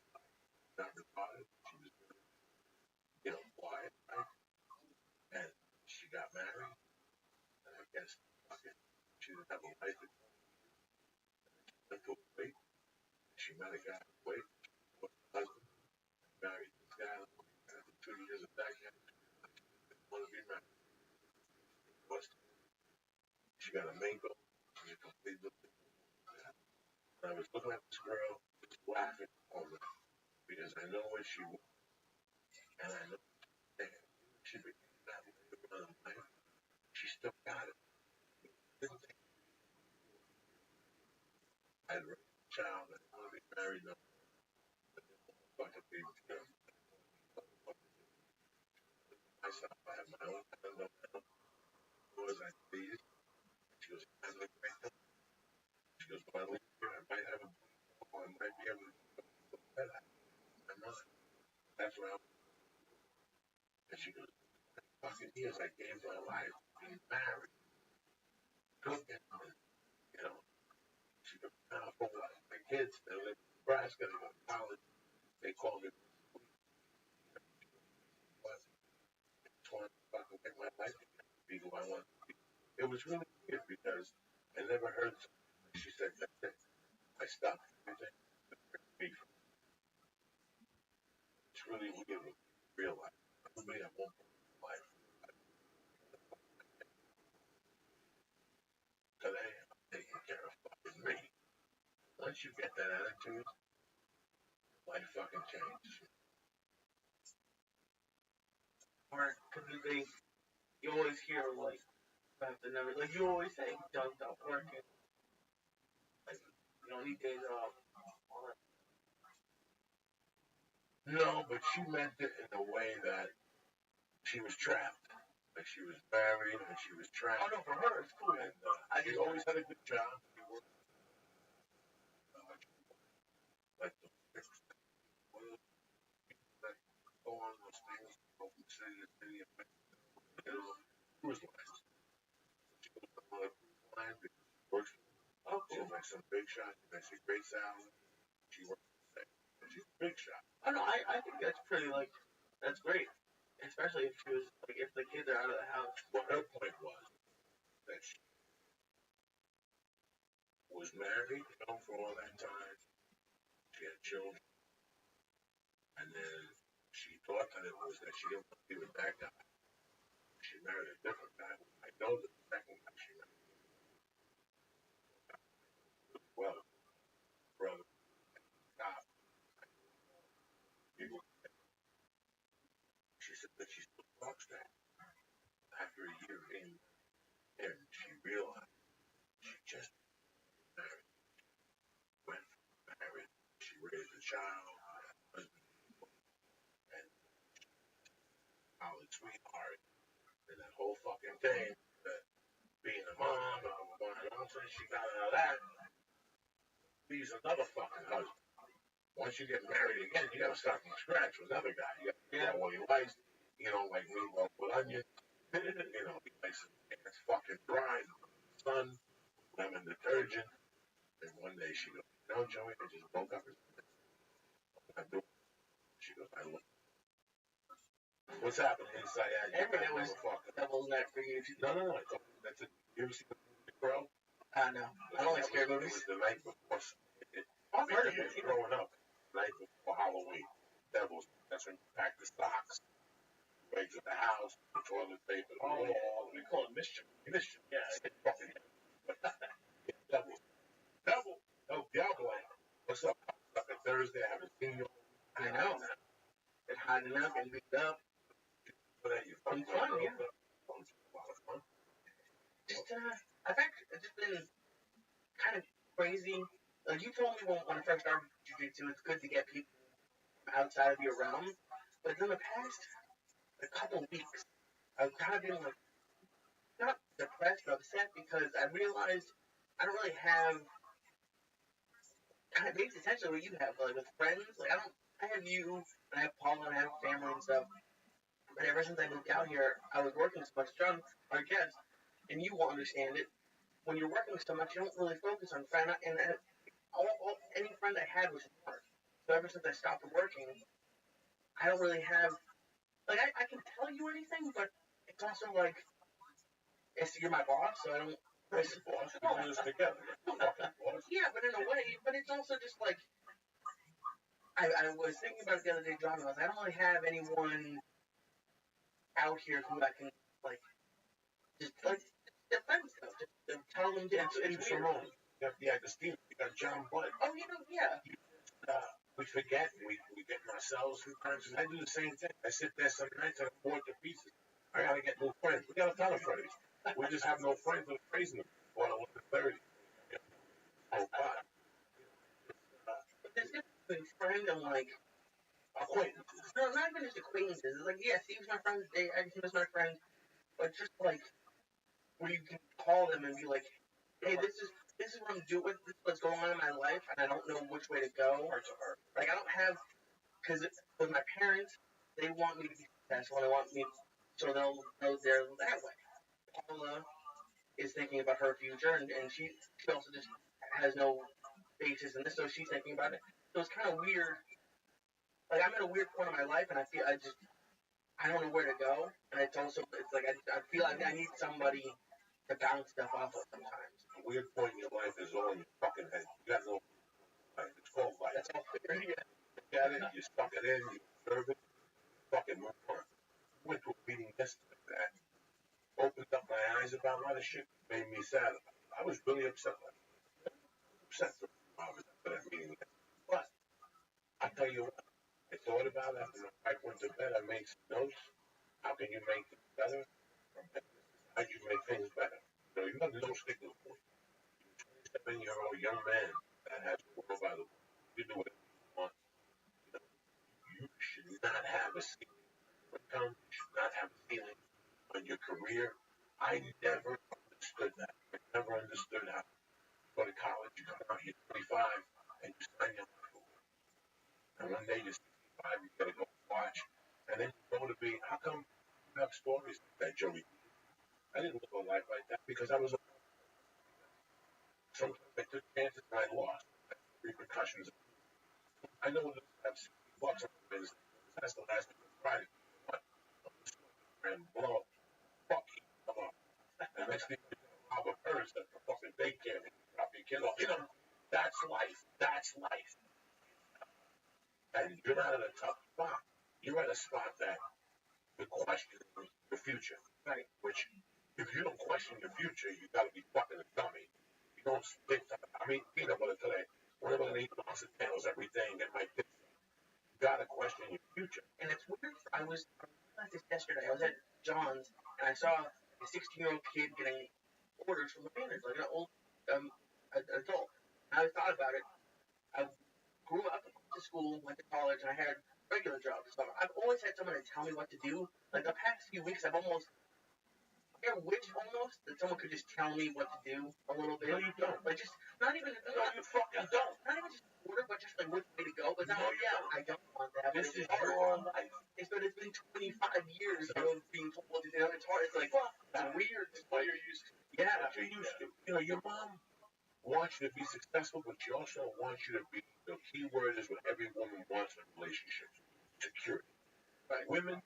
not retarded. She was very, quiet, right? And she got married, and I guess fucking she didn't have a life. She went to Kuwait. She met a guy in Kuwait. Her husband married this guy. After 2 years of that guy, didn't want to be married. She got a mango. She's a complete little. And I was looking at this girl, just laughing all the because I know where she was, and I know she became that later on in life. She still got it. Didn't think I had a child. I didn't want to be married. No, fucking be myself. I have my own condo now. As I please. She goes, I'm like, she goes, when I leave here, I might have a I might be able to go better. I'm not. That's where I'm. And she goes, fucking years I gave my life being married, cooking, you know. She goes, now for what? My kids, they live in Nebraska, they go to college. They call me, what? 20 fucking make my life be who I want to be. It was really weird because I never heard something. She said, that's it. I stopped everything. It's really weird when you realize everybody at one point in life. once you get that attitude, life fucking changes. Or because you always hear like about the number, like you always say, don't stop working. Like you don't need days off. All that. No, but she meant it in a way that she was trapped. Like she was married and she was trapped. Oh no, for her it's cool. And I she just always had a good job. She worked like the that go on those things from city to city. Cruise lines. She goes on a cruise line because she works. oh She cool. makes some big shots. She makes a great salary. She works. She's a big shot. Oh no, I think that's pretty like that's great. Especially if she was like if the kids are out of the house. Well, her point was that she was married, for all that time. She had children, and then she thought that it was that she didn't want to be with that guy. She married a different guy. I know the second guy she married well, brother, God. She said that she still talks to him. After a year in, and she realized she just married, went married. She raised a child, husband, and college sweetheart, and that whole fucking thing, that being a mom, and she got out of that, leaves another fucking husband. Once you get married again, you gotta start from scratch with another guy. You gotta all your life, like meatloaf with onions, he makes it's fucking dry, sun, lemon detergent, and one day she goes, Joey, I just woke up and I do. She goes, I look. What's happening inside that? Every day was devil's neck for you. No. That's it. You ever seen the Crow? No. I don't like scary movies. It was the night before. I've heard of it. Growing up, the night before Halloween. Devils. That's when you pack the socks, way to the house, the toilet paper, the wall. We call it mischief. Mischief. Yeah. Fucking devil. Devil. Oh, Diablo. What's up? Up at Thursday, I haven't seen you. I know. It's hiding up and beat up. You It's fun, yeah. Fun. Just, I've actually just been kind of crazy. Like you told me when I first started jiu-jitsu, it's good to get people outside of your realm. But in the past, a couple weeks, I've kind of been like, not depressed but upset because I realized I don't really have kind of based essentially what you have, like with friends. Like I have you, and I have Paula, and I have family and stuff. But ever since I moved out here, I was working so much. John, our guest, and you will understand it. When you're working so much, you don't really focus on friends. And any friend I had was work. So ever since I stopped working, I don't really have like I can tell you anything, but it's also like you're my boss, so I don't. Boss, we do this together. Yeah, but in a way, but it's also just like I was thinking about it the other day, John. I don't really have anyone out here who I can like just like defend stuff, just tell them it's Simone. You got the Steve, you got John Blake. Oh, yeah. We forget, we get ourselves sometimes, and I do the same thing. I sit there some nights and I'm bored to pieces. I gotta get new friends. We got a ton of friends. We just have no friends with praising them. Well, I went to 30. Oh, God. But there's difference between friend and like Acquaintances. no, not even just acquaintances. It's like yeah, Steve's my friend, Steve's my friend, but just like where you can call them and be like, hey, this is what I'm doing. This is what's going on in my life, and I don't know which way to go. Heart to heart. Like I don't have because with my parents, they want me to be successful. They want me so they'll go there that way. Paula is thinking about her future, and she also just has no basis in this, so she's thinking about it. So it's kind of weird. Like I'm in a weird point in my life, and I feel I don't know where to go, and it's like I feel like I need somebody to bounce stuff off of sometimes. A weird point in your life is all in your fucking head. You got no life. It's called life. That's all clear. You got it, you stuck it in, you observe it, fucking move on. I went to a meeting yesterday that opened up my eyes about a lot of shit that made me sad. I was really upset. Upset. I was for that meeting. But I tell you what, I thought about it after my wife went to bed. I made some notes. How can you make things better? How do you make things better? You know, you have no sticking point. You're a 27-year-old young man that has the world by the way. You do whatever you want. You know, you should not have a ceiling. You should not have a ceiling on your career. I never understood that. I never understood how you go to college, you come out, you're 25, and you sign your life away. And one day you're 65, you gotta go watch, and then you go to be, how come you have stories like that, Joey? I didn't live a life like that because I was a sometimes I took chances and I lost. I had repercussions. I know this have $60 on my business. That's the last Friday. But and blow up, fuck you, come on. And next thing you know, rob a purse at the fucking daycare and drop your kid off. You know, that's life. That's life. And you're not in a tough spot. You're at a spot that you're questioning your future. Right. Which, if you don't question your future, you gotta be fucking a dummy. You don't stick to, I mean, peanut butter today. We're gonna eat lots of candles every day and get my kids. You gotta question your future. And it's weird. I was at this yesterday. I was at John's and I saw a 16-year-old kid getting orders from the manager, like an old adult. And I thought about it. I grew up, went to school, went to college, and I had regular jobs. So I've always had someone to tell me what to do. Like the past few weeks, I've almost, I wish almost that someone could just tell me what to do a little bit. No, you don't. Like just, not even, no, you fucking don't. Not even just order, but just like which way to go. But no, not, yeah, I don't want that. This is your life. It's been 25 years of being told what to do. It's hard. It's like, fuck, it's weird. It's what you're used to. Yeah, what you're used to. You know, your mom wants you to be successful, but she also wants you to be, the key word is what every woman wants in relationships, security. Right. Women's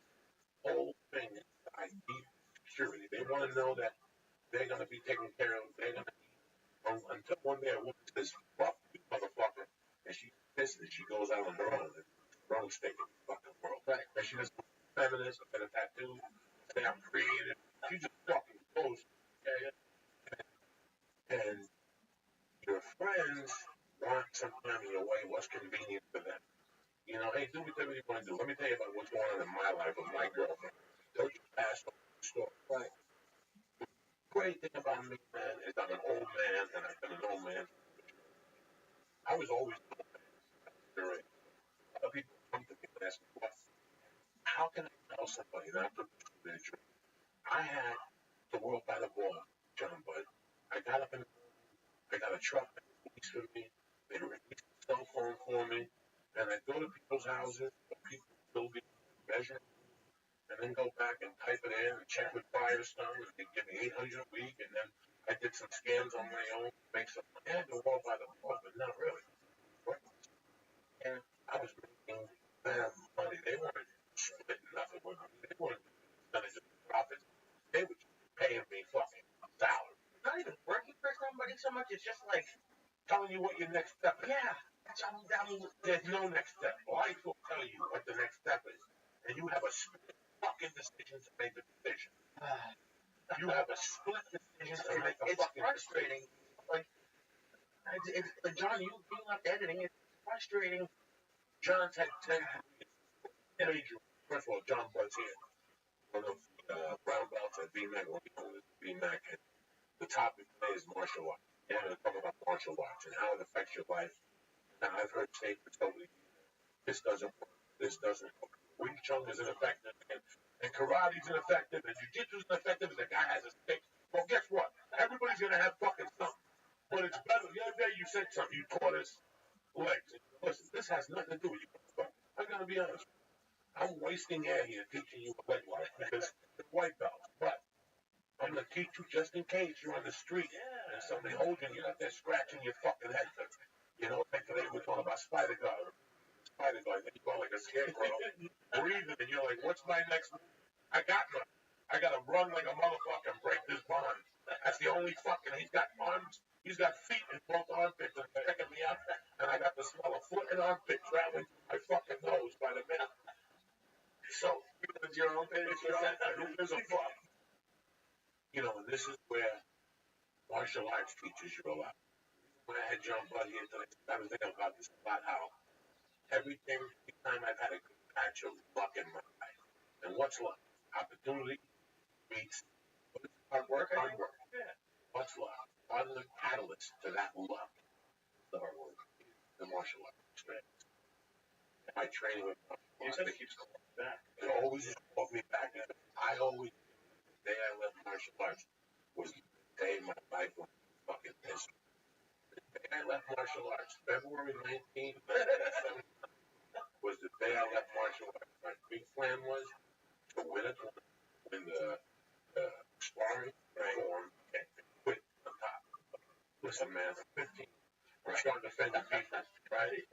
whole thing is I need security. They want to know that they're going to be taken care of. They're going to until one day a woman says, fuck you, motherfucker, and she pisses and she goes out on her own, wrong state in the fucking world. Right. And she doesn't feminist, or get a tattoo, say I'm creative. She just fucking goes. And your friends want sometimes in a way what's convenient for them. You know, hey, do whatever you want to do. Let me tell you about what's going on in my life with my girlfriend. They'll just pass on the story. Right. The great thing about me, man, is I'm an old man, and I've been an old man. I was always an old man. A lot of people come to me and ask me, what? How can I tell somebody that I'm the truth? I had the world by the ball, John Bud. I got up in the morning, I got a truck that released for me, they released a cell phone for me, and I go to people's houses, or people's buildings, measure, and then go back and type it in and check with Firestone, and they give me $800 a week, and then I did some scans on my own, make some, I had the world by the ball, but not really. And I was making them money. They weren't splitting nothing with me. They weren't percentage of the profits. They were just paying me fucking salary. Not even working for somebody so much. It's just like telling you what your next step is. Yeah. There's no next step. Life will tell you what the next step is. And you have a split fucking decision to make a decision. You have a split decision to make a fucking frustrating. It's like John, you left editing. It's frustrating. John's had 10 major. First of all, John Bud's here. One of brown belts at BMAC, BMAC. The topic today is martial arts. We're going to talk about martial arts and how it affects your life. Now, I've heard statements over the years, this doesn't work, this doesn't work. Wing Chun is ineffective, and karate is ineffective, and jiu-jitsu is ineffective, and the guy has a stick. Well, guess what? Everybody's going to have fucking something. But it's better. The other day you said something, you taught us legs. Listen, this has nothing to do with you. I'm going to be honest. I'm wasting air here teaching you a leg lock because it's white belt. But I'm going to teach you just in case you're on the street and somebody holds you and you're out there scratching your fucking head. You know, like today we're talking about spider guard. Spider guard, then you go like a scarecrow, breathing, and you're like, what's my next move? I got nothing. I got to run like a motherfucker and break this bond. That's the only fucking, he's got arms, he's got feet in both armpits and checking me out, and I got the smell of foot and armpit traveling through my fucking nose by the minute. So, it's your own thing, it's your own thing, who gives a fuck? You know, and this is where martial arts teaches you a lot. when I had John Buddy into this, I was thinking about this a lot, how every time I've had a good patch of luck in my life. And what's luck? Opportunity meets hard work. Hard work. Yeah. What's luck? Part of the catalyst to that luck, the hard work, the martial arts experience. My training with you said it keeps calling me back. It always just called me back. I always, the day I left martial arts was the day my life was fucking pissed. The day I left martial arts, February 19th, was the day I left martial arts. My big plan was to win a tournament, win the sparring form, and quit on top. Listen, man, I'm 15. I'm starting to defend the defense, right?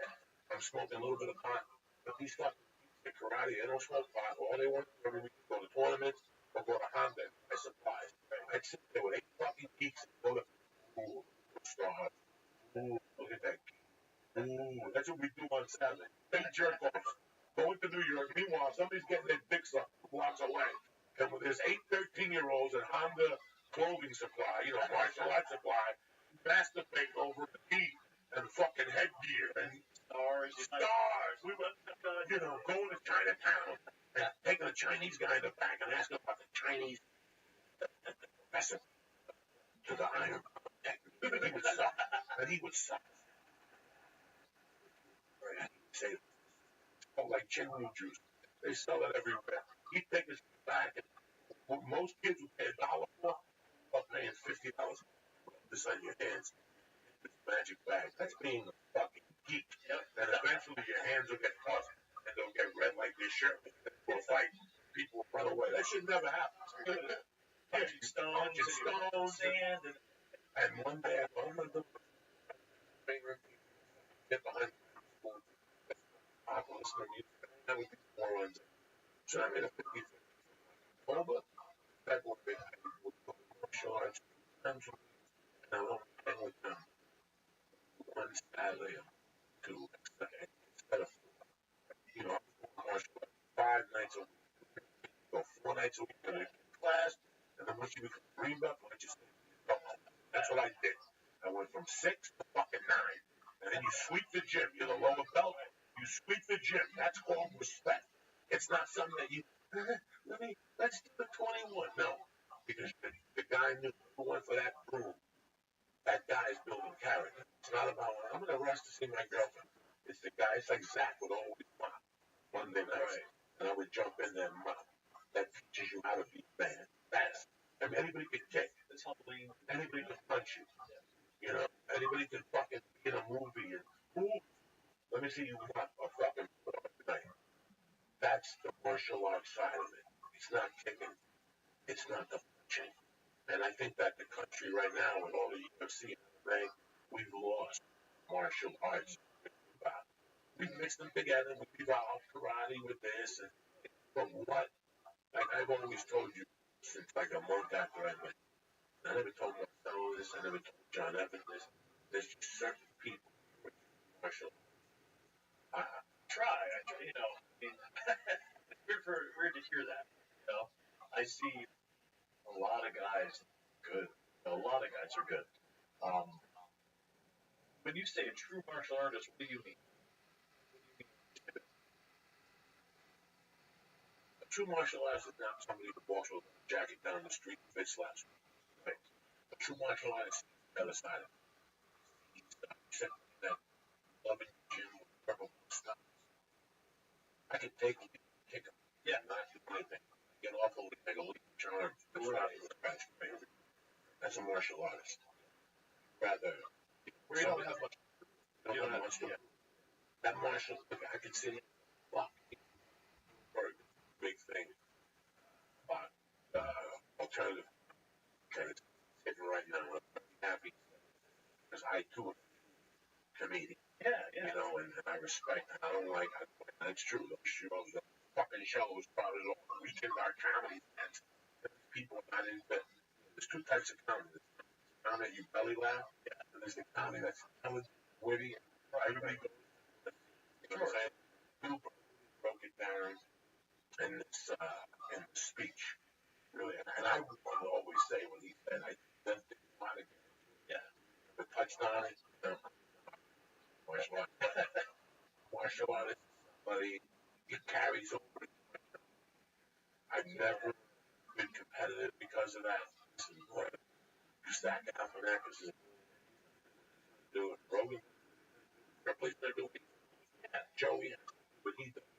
I'm smoking a little bit of pot, but these fucking in karate, they don't smoke pot. All they want to do every week is go to tournaments or go to Honda and buy supplies. I'd sit there with 8 fucking geeks and go to, ooh, stars. Ooh, look at that geek. Ooh, that's what we do on Saturday. Big jerk offs. Going to New York. Meanwhile, somebody's getting their dicks up blocks away. And there's 8 13-year-olds at Honda clothing supply, martial arts supply, masturbate over the geek and fucking headgear and stars. We were, going to Chinatown and taking a Chinese guy in the back and asking about the Chinese professor to the iron technique. He would suck. And he would suck. And he'd say, it's called like Chinwu juice. They sell it everywhere. He'd take us back, and most kids would pay $1 for, but paying $50 this on your hands. This magic bag. That's being a fucking geek. Yep. And eventually your hands will get cut and they'll get red like this shirt. We'll fight. People will run away. That should never happen. Punching stones, sand. And one day I told them, get behind people. I'm listening to music. That would be more runs. So I made a 50 over. That would be martial arts. And I won't hang with them. One Saturday or 2 instead of, martial arts 5 nights a week. Go 4 nights a week in class, and then once you become green belt, that's what I did. I went from 6 to fucking 9, and then you sweep the gym. You're the lower belt. You sweep the gym. That's called respect. It's not something that you let's do the 21. No, because the guy knew who went for that broom. That guy is building character. It's not about, I'm going to rush to see my girlfriend. It's the guy, it's like Zach would always mop Monday nights. Right. And I would jump in there and mop. That teaches you how to be man, fast. I mean, anybody can kick. It's humbling. Anybody can punch you. Anybody can fucking be in a movie and move. Let me see you mop or fucking put up tonight. That's the martial arts side of it. It's not kicking. It's not the punching. And I think that the country right now, with all the UFC and MMA, we've lost martial arts. We've mixed them together. We've evolved karate with this. But what? Like I've always told you since like a month after I went. I never told my son this. I never told John Evans this. There's just certain people with martial arts. I try. It's weird to hear that. I see a lot of guys good. A lot of guys are good. When you say a true martial artist, what do you mean? A true martial artist is not somebody who walks with a jacket down the street and face slaps. Right? A true martial artist is the other side of it. He's that loving gym with purple stuff. I can take him, kick him. Yeah, not do anything. Get off the lead, make a leap, charge. That's a martial artist. Rather, where you don't have much. You don't have much to do. That martial, I could see him block for a big thing. But alternative, taking right now, I'm happy because I too am a comedian. Yeah. And I respect. I don't like. And it's true. Those shows, the fucking shows, probably all the weekend our comedy events. People are not into. There's 2 types of comedy. There's the comedy you belly laugh, and there's the comedy that's talented, witty, and everybody goes. You know what I'm saying? Bill broke it down in this speech, really. And I would always say when he said, I didn't want to get touched on it. but it's somebody he carries over. I've never been competitive because of that. This is what you stack out for that because it's doing Rogan. Replace they're doing. Yeah, Joey, what he does.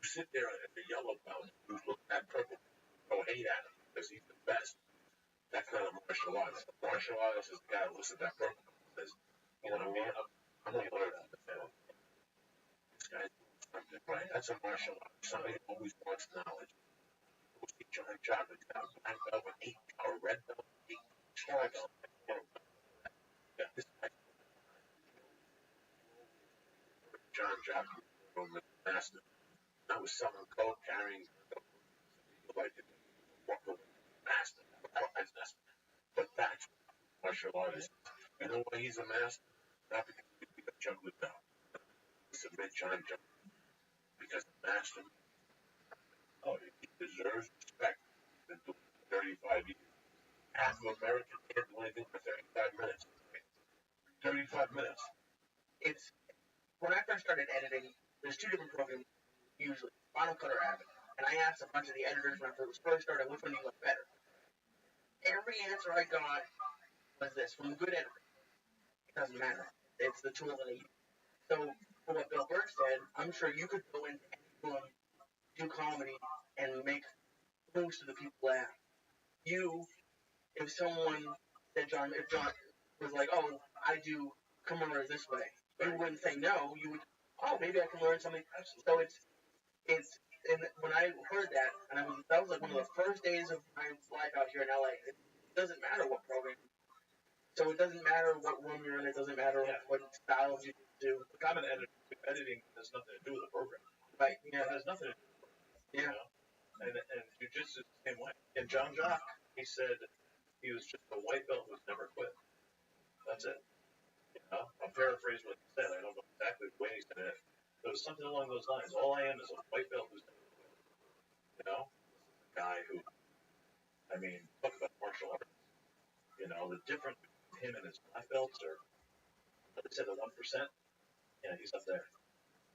You sit there at the yellow belt, you look at purple, don't hate at him because he's the best. That's not a martial artist. A martial artist is the guy who listens to that purple and says, you know what I mean? I'm going to learn that. This guy's doing something right. That's a martial artist. Somebody who always wants knowledge. Go see John Jock. He's got a black belt, an 8, a red belt, 8, belt. Yeah, this guy, John Jock, from the master. I was selling coke, carrying like walk away master. But that's martial artist. You know why he's a master? Not because he got juggler down. Submit John Jock. Because the master, he deserves respect. He's been doing it for 35 years. Half of America can't do anything for 35 minutes. 35 minutes. It's when I first started editing. There's 2 different programs usually, Final Cut or Avid. And I asked a bunch of the editors when I first started, which one do you like better? Every answer I got was this: from good editors. It doesn't matter. It's the tool that I use. So, for what Bill Burke said, I'm sure you could go into any room, do comedy, and make most of the people laugh. If someone said if John was like, oh, I do Kimura this way, you wouldn't say no. You would, oh, maybe I can learn something. So it's, and when I heard that, and that was like one of the first days of my life out here in LA. It doesn't matter what program. So it doesn't matter what room you're in. It doesn't matter what styles you do. Look, I'm an editor. Editing has nothing to do with the program. Right. Yeah. It has nothing to do with the program. Yeah. You know? And jiu-jitsu is the same way. And John Jock, he said he was just a white belt who's never quit. That's it. You know? I'm paraphrasing what he said. I don't know exactly the way he said it. But it was something along those lines. All I am is a white belt who's never quit. You know? A guy who, I mean, talk about martial arts. You know, the difference between him and his black belts are, like I said, the 1%. Yeah, he's up there.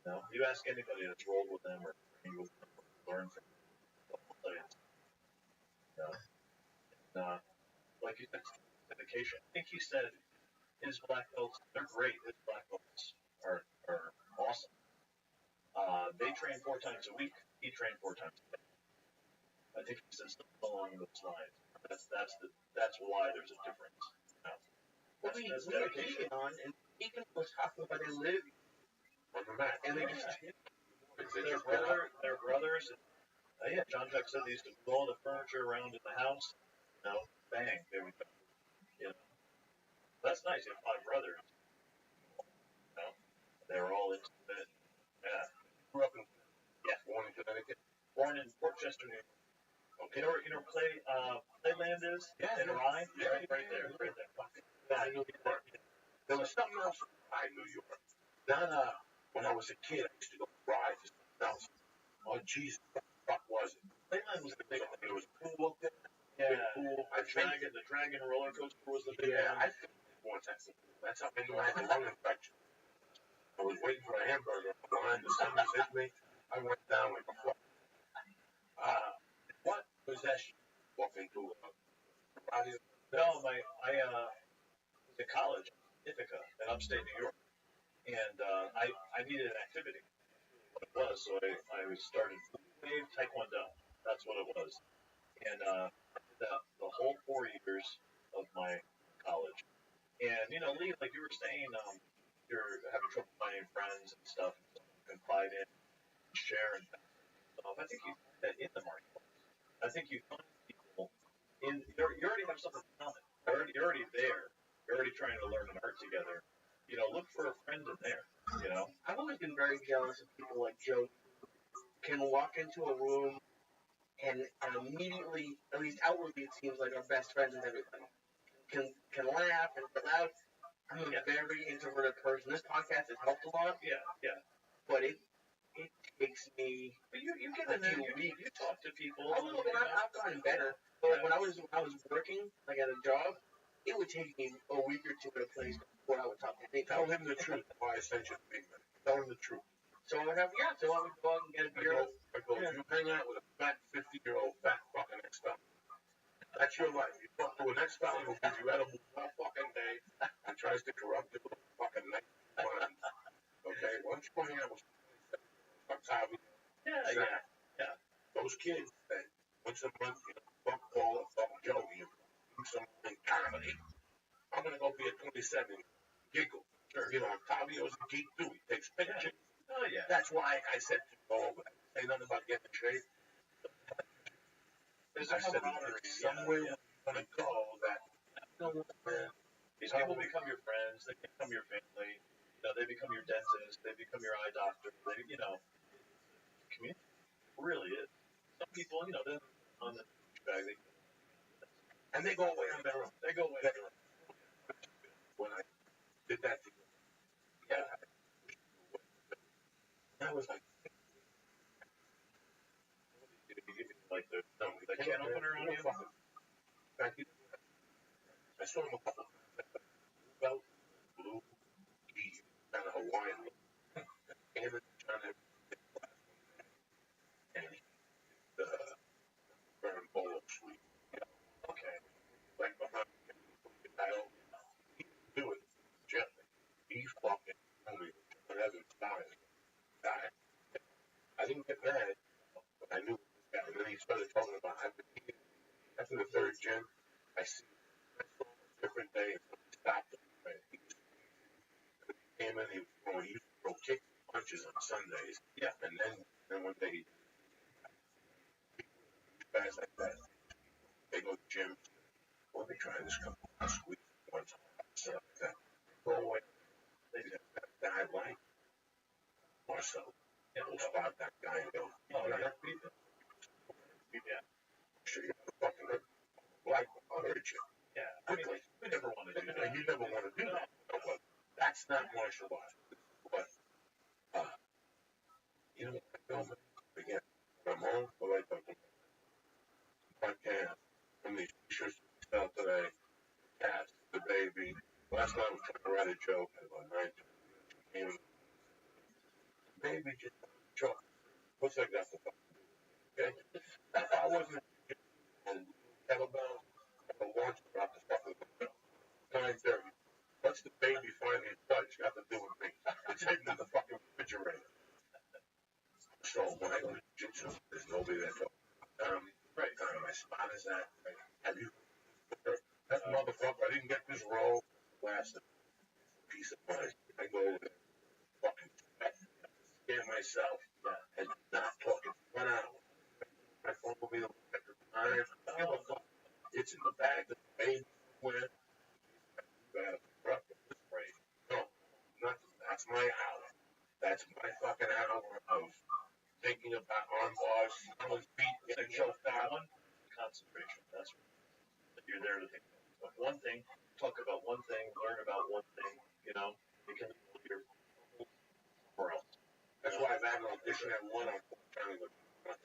You know, you ask anybody that's rolled with them or trained with them or learned from them, they'll tell you. You know? And, like you said, dedication. I think he said his black belts, they're great. His black belts are awesome. They train 4 times a week. He trained 4 times a day. I think he said something along those lines. That's why there's a difference. You know? Well, we had Keegan on, and Keegan was talking about they live on the mat. And they just, they're brothers. Yeah, John Jack said they used to move all the furniture around in the house. You know, bang, there we go. You know, that's nice. You have 5 brothers. You know, they were all into it. Yeah. Grew up in born in Connecticut. Born in Port Chester, New York. Okay. You know where Playland is? Yeah. In Rye? Yeah, right there. Yeah, I knew New York. There was something else I New York. Then, when I was a kid, I used to go ride to something else. Oh, Jesus, what the fuck was it? Playland was the big one. There was a pool up there. Yeah. Big pool. The Dragon roller coaster was the big one. I think once that's how I knew I had the lung infection. I was waiting for a hamburger behind the sun hit me. I went down like a fuck. What possession? Walking through No, I was in college, Ithaca, in upstate New York, and I needed an activity. What it was, so I started wave taekwondo. That's what it was, and the whole 4 years of my college. And you know, Lee, like you were saying, you're having trouble finding friends and stuff, and confide in, share and stuff. I think you find that in the martial arts. I think you find people you already have something in common. You're already there. You're already trying to learn an art together. You know, look for a friend in there. You know, I've always been very jealous of people like Joe can walk into a room and immediately, at least outwardly, it seems like are best friends with everybody. Can laugh and be loud. I'm a very introverted person. This podcast has helped a lot. Yeah. But it takes me. But you get in there. You talk to people. I've gotten better. But when I was working, like at a job, it would take me a week or 2 at a place before I would talk to anybody. Tell him the truth. Why I sent you the big man. Tell him the truth. So I would have, so I would go out and get a beer. I go, you hang out with a fat 50-year-old fat fucking ex-felon. That's your life. You talk to an ex-felon who gives you edibles all fucking day and tries to corrupt your little fucking night mind. Okay? Why don't you go hang out with Octavio? Yeah. Those kids that once a month, fuck Paul or fuck Joey and do something comedy. I'm gonna go be a 27 giggle. Sure. Octavio's a geek too. He takes pictures. Oh yeah. That's why I said to go over that. Say nothing about getting in shape. There's I said somewhere we're gonna go that these people become your friends, they become your family, they become your dentist, they become your eye doctor, community really is. Some people, they're on the bag, and they go away on their own. They go away on their own. When I did that to you, I was like, the can opener on you. I saw him a couple of times. Blue, kind of Hawaiian look. And the burn bowl of sweet. Okay. Right behind him. He do it gently. He fucking told me whatever died. I didn't get mad, but I knew this guy. And then he started talking about after the third gym, I saw him a different day and somebody stopped him. Right? He came in, he used to throw kicks and punches on Sundays. Yeah. And then one day guys like that, they go to the gym. Let me try this couple of squeeze one time. So like that. Go away. They did that guy like Marcel. We'll spot that guy and go, Yeah. Sure, you have to fucking like I'll hurt you. Yeah. Quickly. We never want to do that. You never want to do that. But that's not martial arts. But, again, when I'm home, I like the podcast. And these t-shirts out today. Cats, the baby. Last night I was trying to write a joke at about 9:30. The baby just choke. What's that got to do? Okay? If I wasn't on kettlebells, I would launch about the fucking window. 9:30. What's the baby finally touch got to do with me? It's hidden in the fucking refrigerator. So when I go to jiu-jitsu, there's nobody there talking. Right. My spot is that. Have you? That motherfucker, I didn't get this roll last piece of mind. I go over there, fucking scare myself, and not talking for 1 hour. My phone will be the time. It's in the bag that the baby somewhere. No, nothing. That's my hour. That's my fucking hour of thinking about arm bars, someone's feet getting choked out. Concentration. That's what you're there to think about one thing, talk about one thing, learn about one thing, you can do your somewhere else. That's why I've had an audition at one. I'm trying to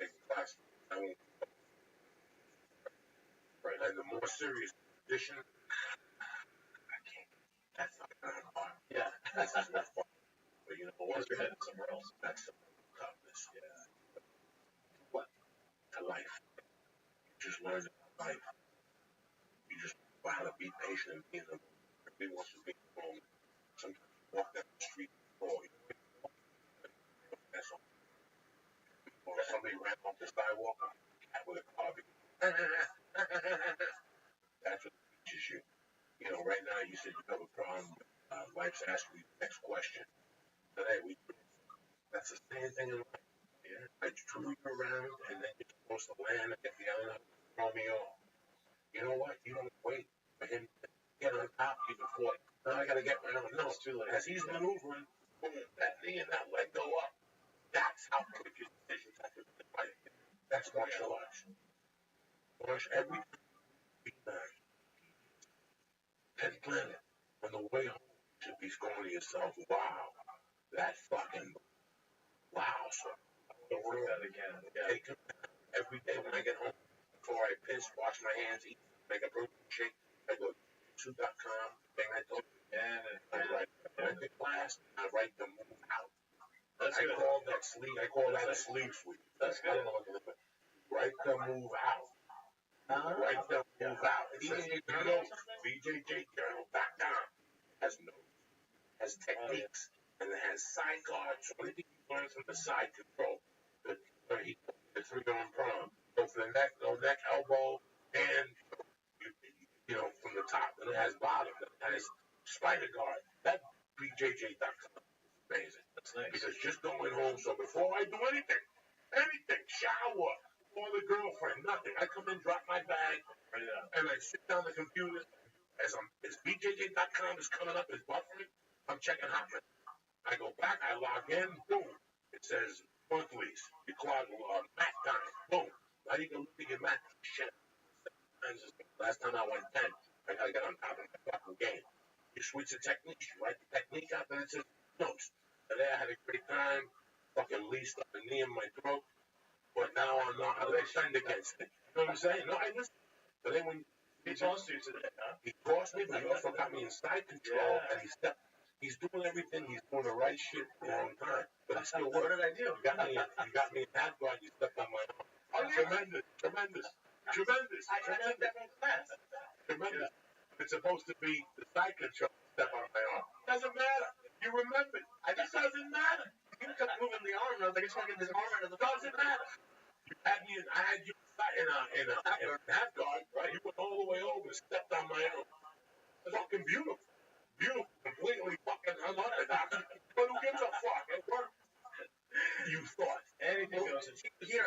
take a class. I won't. Right. And the more serious audition, I can't. That's not hard. Yeah. This is not fun. But once you're heading somewhere else, that's some toughness. Yeah. What? To life. You just learn about life. You just know how to be patient and be in the moment. Everybody wants to be in the moment. Sometimes you walk down the street or that's all. Or somebody ran off the sidewalk with a car. That's what teaches you. Right now you said you have a problem. Life's asking you the next question. Today that's the same thing in life. Yeah. I drew you around and then you're supposed to land and get the other throw me off. You know what? You don't wait for him to get on top of you before. No, I gotta get right on. No, it's too late. As he's maneuvering, boom, that knee and that leg go up. That's how quick your decisions have to be. That's martial arts. Every Ted Planet, on the way home, you should be going to yourself, wow, that fucking, wow, so don't work that again. Yeah. Take him every day when I get home, before I piss, wash my hands, eat, make a protein shake, I go to YouTube.com, thing I told you, and I write the class, I write the move out. That's I good. call that a sleeve sweep. That's I don't good. know what to do. Right to move out. Right to move out. It says, BJJjournal.com has notes, has techniques, and it has side guards. So anything you learn from the side control, the three-arm prom, go for the neck, elbow, and from the top. And it has bottom. It has spider guard. That BJJ.com is amazing. That's nice. Because just going home, so before I do anything, shower, call the girlfriend, nothing. I come in, drop my bag, and I sit down the computer. As BJJ.com is coming up, is buffering, I'm checking Hotmail. I go back, I log in, boom. It says monthlies, your clock, mat time, boom. Now you can look at your mat. Shit. Last time I went 10, I gotta get on top of my fucking game. You switch the technique, you write the technique out, and it says notes. Today I had a great time, fucking Lee stuck a knee in my throat, but now I'm not, I defend against it. You know what I'm saying? No, I listen. But then when He tossed you today, huh? he crossed me, but he also got me in side control, and he's doing everything, he's doing the right shit at the wrong time. But it still What works. did I do? You got me in half guard, you stepped on my arm. Oh, yeah. Tremendous. I had that from class. Tremendous. It's supposed to be the side control, step on my arm. Doesn't matter. You remembered. It doesn't matter. You kept moving the arm, and I was like, it's fucking this arm out of the Doesn't matter. I had you in a half guard, right? You went all the way over, stepped on my arm. Fucking beautiful. Completely fucking unorthodox. But who gives a fuck? It worked. You thought. anything goes. Here,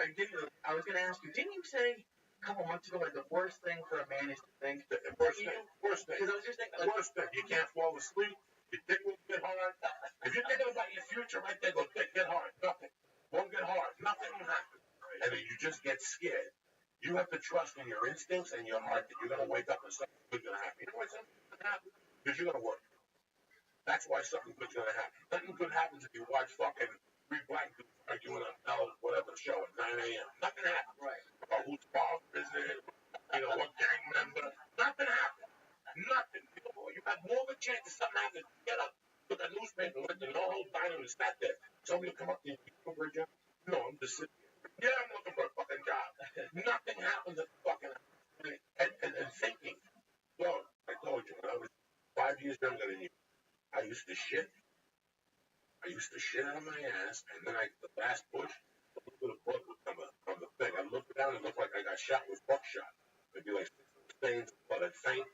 I was gonna ask you, didn't you say a couple months ago, like, the worst thing for a man is to think? Worst thing. Because I was just thinking, like, Worst thing. You can't fall asleep. Your dick will get hard. If you're thinking about your future right there, go dick get hard. Nothing. Won't get hard. Nothing will happen. And then you just get scared. You have to trust in your instincts and your heart that you're going to wake up and something good's going to happen. You know why something good happen? Because you're going to work. That's why something good's going to happen. Nothing good happens if you watch fucking three black dudes arguing on whatever show at 9 a.m. Nothing happens. right. About whose father is it, what gang member. Nothing happens. Nothing. You have more of a chance of something happening. Get up, put that newspaper, went to no whole diner and sat there. Somebody will come up to you, looking for a job? No, I'm just sitting here. Yeah, I'm looking for a fucking job. Nothing happens at fucking and thinking. Yo, I told you, when I was 5 years younger than you, I used to shit out of my ass, and then the last push, a little bit of blood would come up on the thing. I looked down and it looked like I got shot with buckshot. It'd be like stains, but I'd faint.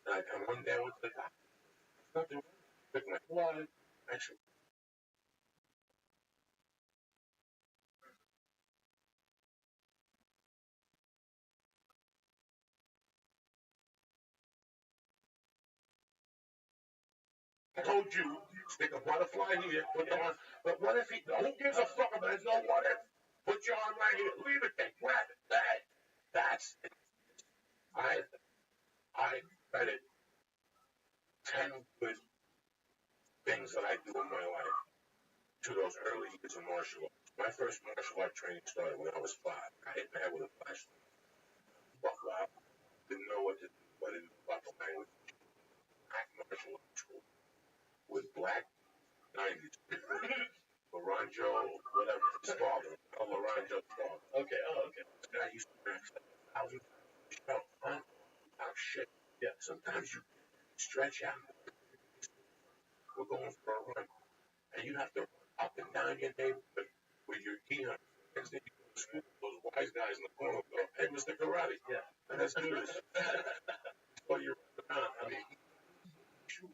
And one day I went to the doctor. Nothing wrong. Took my blood. Actually, I told you, stick a butterfly here, put it on. But what if who gives a fuck about it? There's no what if. Put your arm right here. Leave it there. Grab it. That's it. I credit 10 good things that I do in my life to those early years of martial arts. My first martial art training started when I was 5. I hit my head with a flashlight. Buckle out. Didn't know what to do. I didn't know about the language. Black martial arts school with black 90s people. Laranjo, whatever, his father. Laranjo's father. Okay, okay. This guy used to max out 1,000 show. Huh? Oh, shit. Yeah. Sometimes you stretch out. We're going for a run. And you have to run up and down your neighborhood with your gi on. Next thing you go to school, those wise guys in the corner go, hey, Mr. Karate. Yeah. Let's do this. So you're around. I mean, shoot.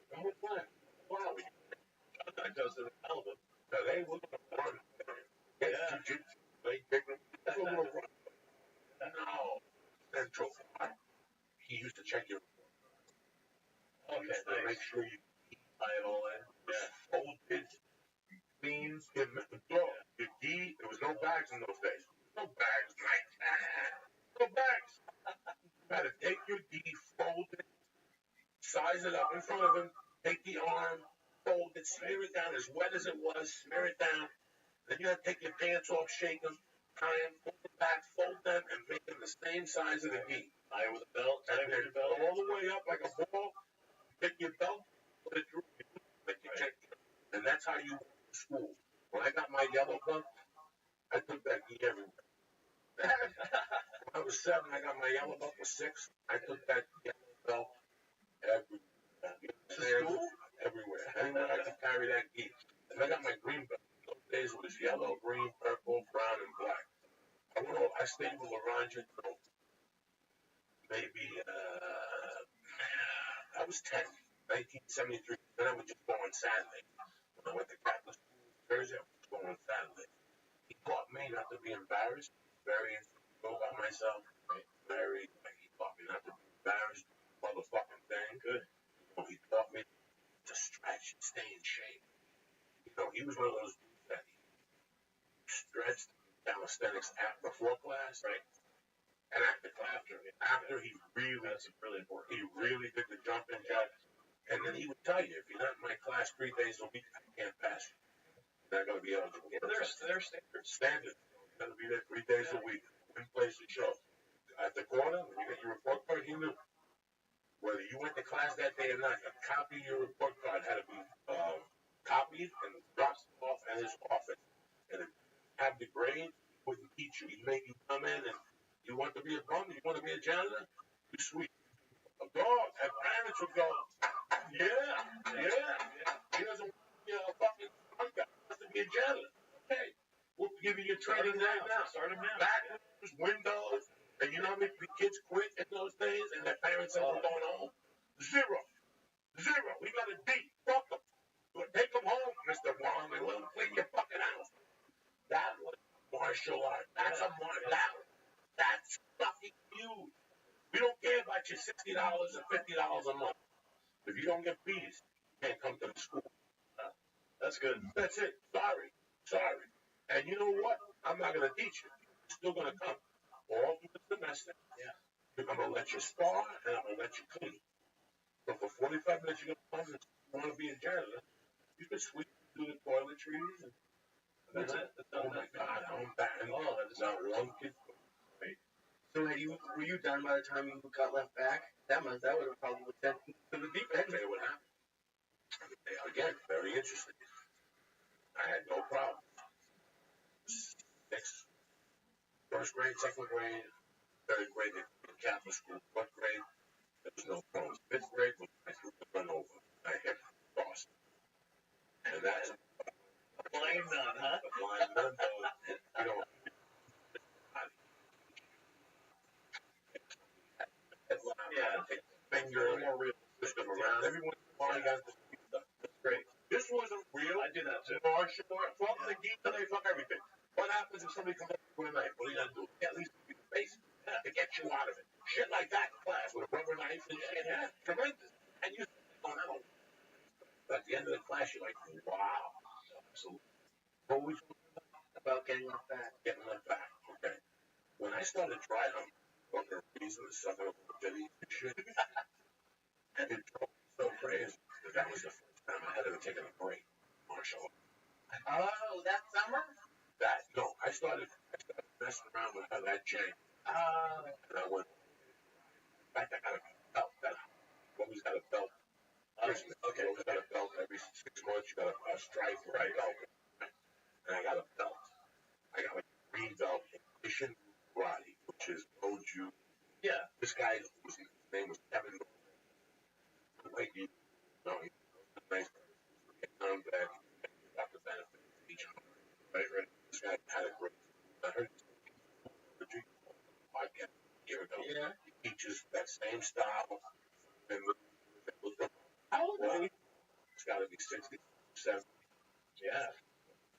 The whole time. Wow. I goes to the element. Now, they were going to run. Yeah. Jiu-jitsu. They pick them. That's a little run. No. Central. He used to check your. Okay, Used to make sure you tie it all in. yeah. Folded. Beans. Your gi. There was no bags in those days. No bags, Mike. No bags. You had to take your gi, fold it, size it up in front of him, take the arm, fold it, smear it down as wet as it was, smear it down. Then you had to take your pants off, shake them, tie them, pull them back, fold them, and make them the same size of the gi. Tie it with a belt, And then go all the way up like a ball, take your belt, put it through, like you check. And that's how you went to school. When I got my yellow belt, I took that gi everywhere. When I was 7, I got my yellow belt. Was 6, I took that yellow belt everywhere. To school? Everywhere. Anywhere I could carry that gi. And I got my green belt. Those days it was yellow, green, purple, brown, and black. I stayed with Laranja until maybe I was 10, 1973. Then I would just go on Saturday. When I went to Catholic school in Jersey, I would just go on Saturday. He taught me not to be embarrassed, very insecure about myself, he taught me not to be embarrassed, motherfucking thing. Good. He taught me to stretch, stay in shape. He was one of those dudes that he stretched calisthenics before class, right? And after class. After he really, that's really important. He really did the jumping jacks. And then he would tell you, if you're not in my class 3 days a week, I can't pass you. You're not going to be eligible. Yeah, they're standard. You're going to be there 3 days a week. Win, place, and show. At the corner, when you get your report card, he knew. Whether you went to class that day or not, a copy of your report card had to be copied and dropped off at his office. And if you had the grade, he wouldn't teach you. He'd make you come in and you want to be a bum, you want to be a janitor, you sweet. A dog, and parents would go, yeah. He doesn't want to be a fucking drunk guy. He wants to be a janitor. Okay, we'll give you your training right now. Start him now. Bathrooms, windows, and you know how many kids quit in those days and their parents said we're going home? Zero. We got a D. Fuck them. Take them home, Mr. Wong, and let them clean your fucking house. That was martial art. That's a martial art. That's fucking huge. We don't care about your $60 or $50 a month. If you don't get fees, you can't come to the school. That's good. That's it. Sorry. And you know what? I'm not going to teach you. You're still going to come all through the semester. Yeah. I'm going to let you spar, and I'm going to let you clean. So for 45 minutes, you're going to come and you want to be a janitor. You can sweep through the toiletries. And that's it. Oh, my God. I'm back. Oh, that's not one kid. So were you done by the time you got left back? That would have probably sent to the deep end. What happened? Again, very interesting. I had no problem. First grade, second grade, third grade in Catholic school. Fourth grade, there was no problems. Fifth grade was I threw the run over. I hit Boston. And that's a blind nun, huh? A blind nun, though. Finger more real system around. Everyone got this stuff. That's great. This wasn't real. I do that too. Martial art. Fuck the geek today, fuck everything. What happens if somebody comes up with a knife? What are you gonna do? At least be the face to get you out of it. Shit like that in class with a rubber knife and shit. Yeah, tremendous. And you don't know. But at the end of the class, you're like, wow. Absolutely. What was About getting left back. Getting left back. Okay. When I started trying them, fucking reason to suck up shit. It drove me so crazy. That was the first time I had ever taken a break. Martial art. Oh, that summer? I started messing around with her that Jane. And I went. In fact, I got a belt. Always got a belt. Okay. Always got a belt. Every 6 months, you got a stripe for a belt. And I got a belt. I got a green belt in Mission Karate, which is Oju. Yeah. This guy, his name was Kevin. Like you know, he's nice. I'm glad he got the benefit of each other. Right. This guy had a great. I heard the podcast a year ago. Yeah. He teaches that same style. And how old is he? It's got to be 60, 70. Yeah.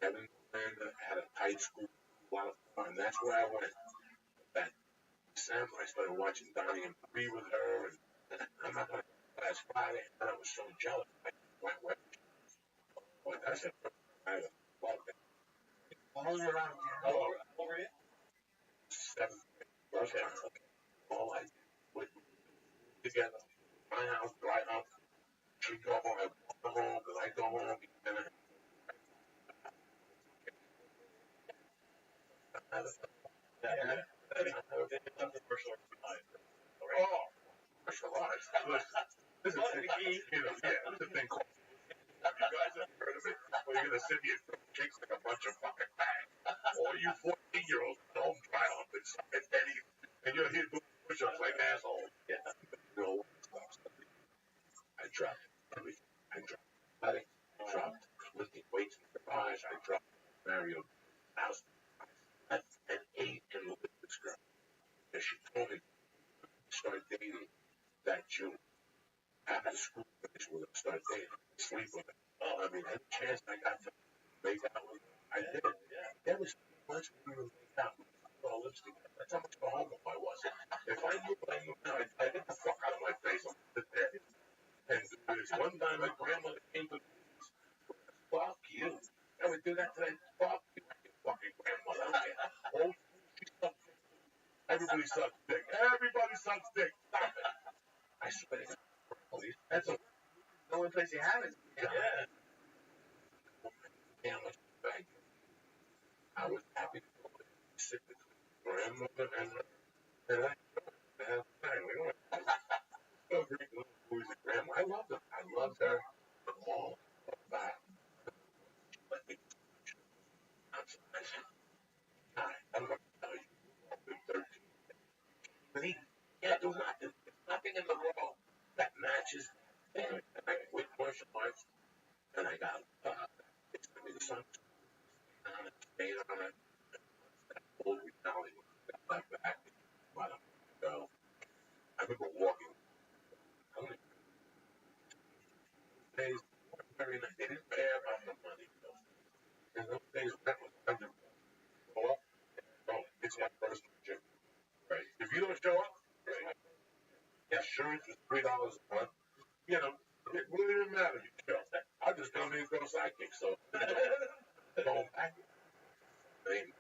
Kevin had a tight school, a lot of fun. That's where I went. That December, I started watching Donnie and Bree with her, and I'm not going to last Friday, and I was so jealous. I went with her. Boy, that's it. I loved it. All around here. How old were you? 7th grade. Okay. All I did was together, my house, drive up. She'd go home, I'd go home, because I go home, eat dinner. Martial arts. This is a thing called. You guys have heard of it? gonna sit here and throw kicks like a bunch of fucking bags. All you 14-year-olds at home dry humping, sucking teddies, and you're here doing push-ups like assholes. Yeah. You know what? I dropped everything. I dropped athletic. I dropped lifting weights in the garage. I dropped Mario house. I had 8 and lived with this girl. And she told me to start dating that June. After school finish, we're gonna start dating. Sleep with her. Oh, I mean, any chance I got to make out with her, I did. Yeah. There was so much we were making out. All lipstick. That's how much of a homo I was. If I knew what I knew now, I'd get the fuck out of my face. I'm sit there. And there's one time my grandmother came to the house. Fuck you. I would do that today. Fuck you, your fucking grandmother. Oh, she sucks dick. Everybody sucks dick. Everybody sucks dick. Stop it. I swear to God. That's the only place you have it. Yeah. Damn much bag. I was happy to go and sit between grandmother and I have time. We don't have no great little boys and grandma. I loved them. I loved her. The mom. That. Let me. I'm so nice. I don't know how you been 13. But he can't do nothing. There's nothing in the world that matches. And I quit martial arts, and I got it's gonna be the sun. On it, stayed on it. That old reality got left back. But go. I remember walking. I don't even days weren't very nice. They didn't care about the money. In those days, that was $100. Well, it's my personal gym. Right. If you don't show up, right. Insurance is $3 a month. You know, it wouldn't even matter if you show up. I just come in and throw sidekicks. So going back, they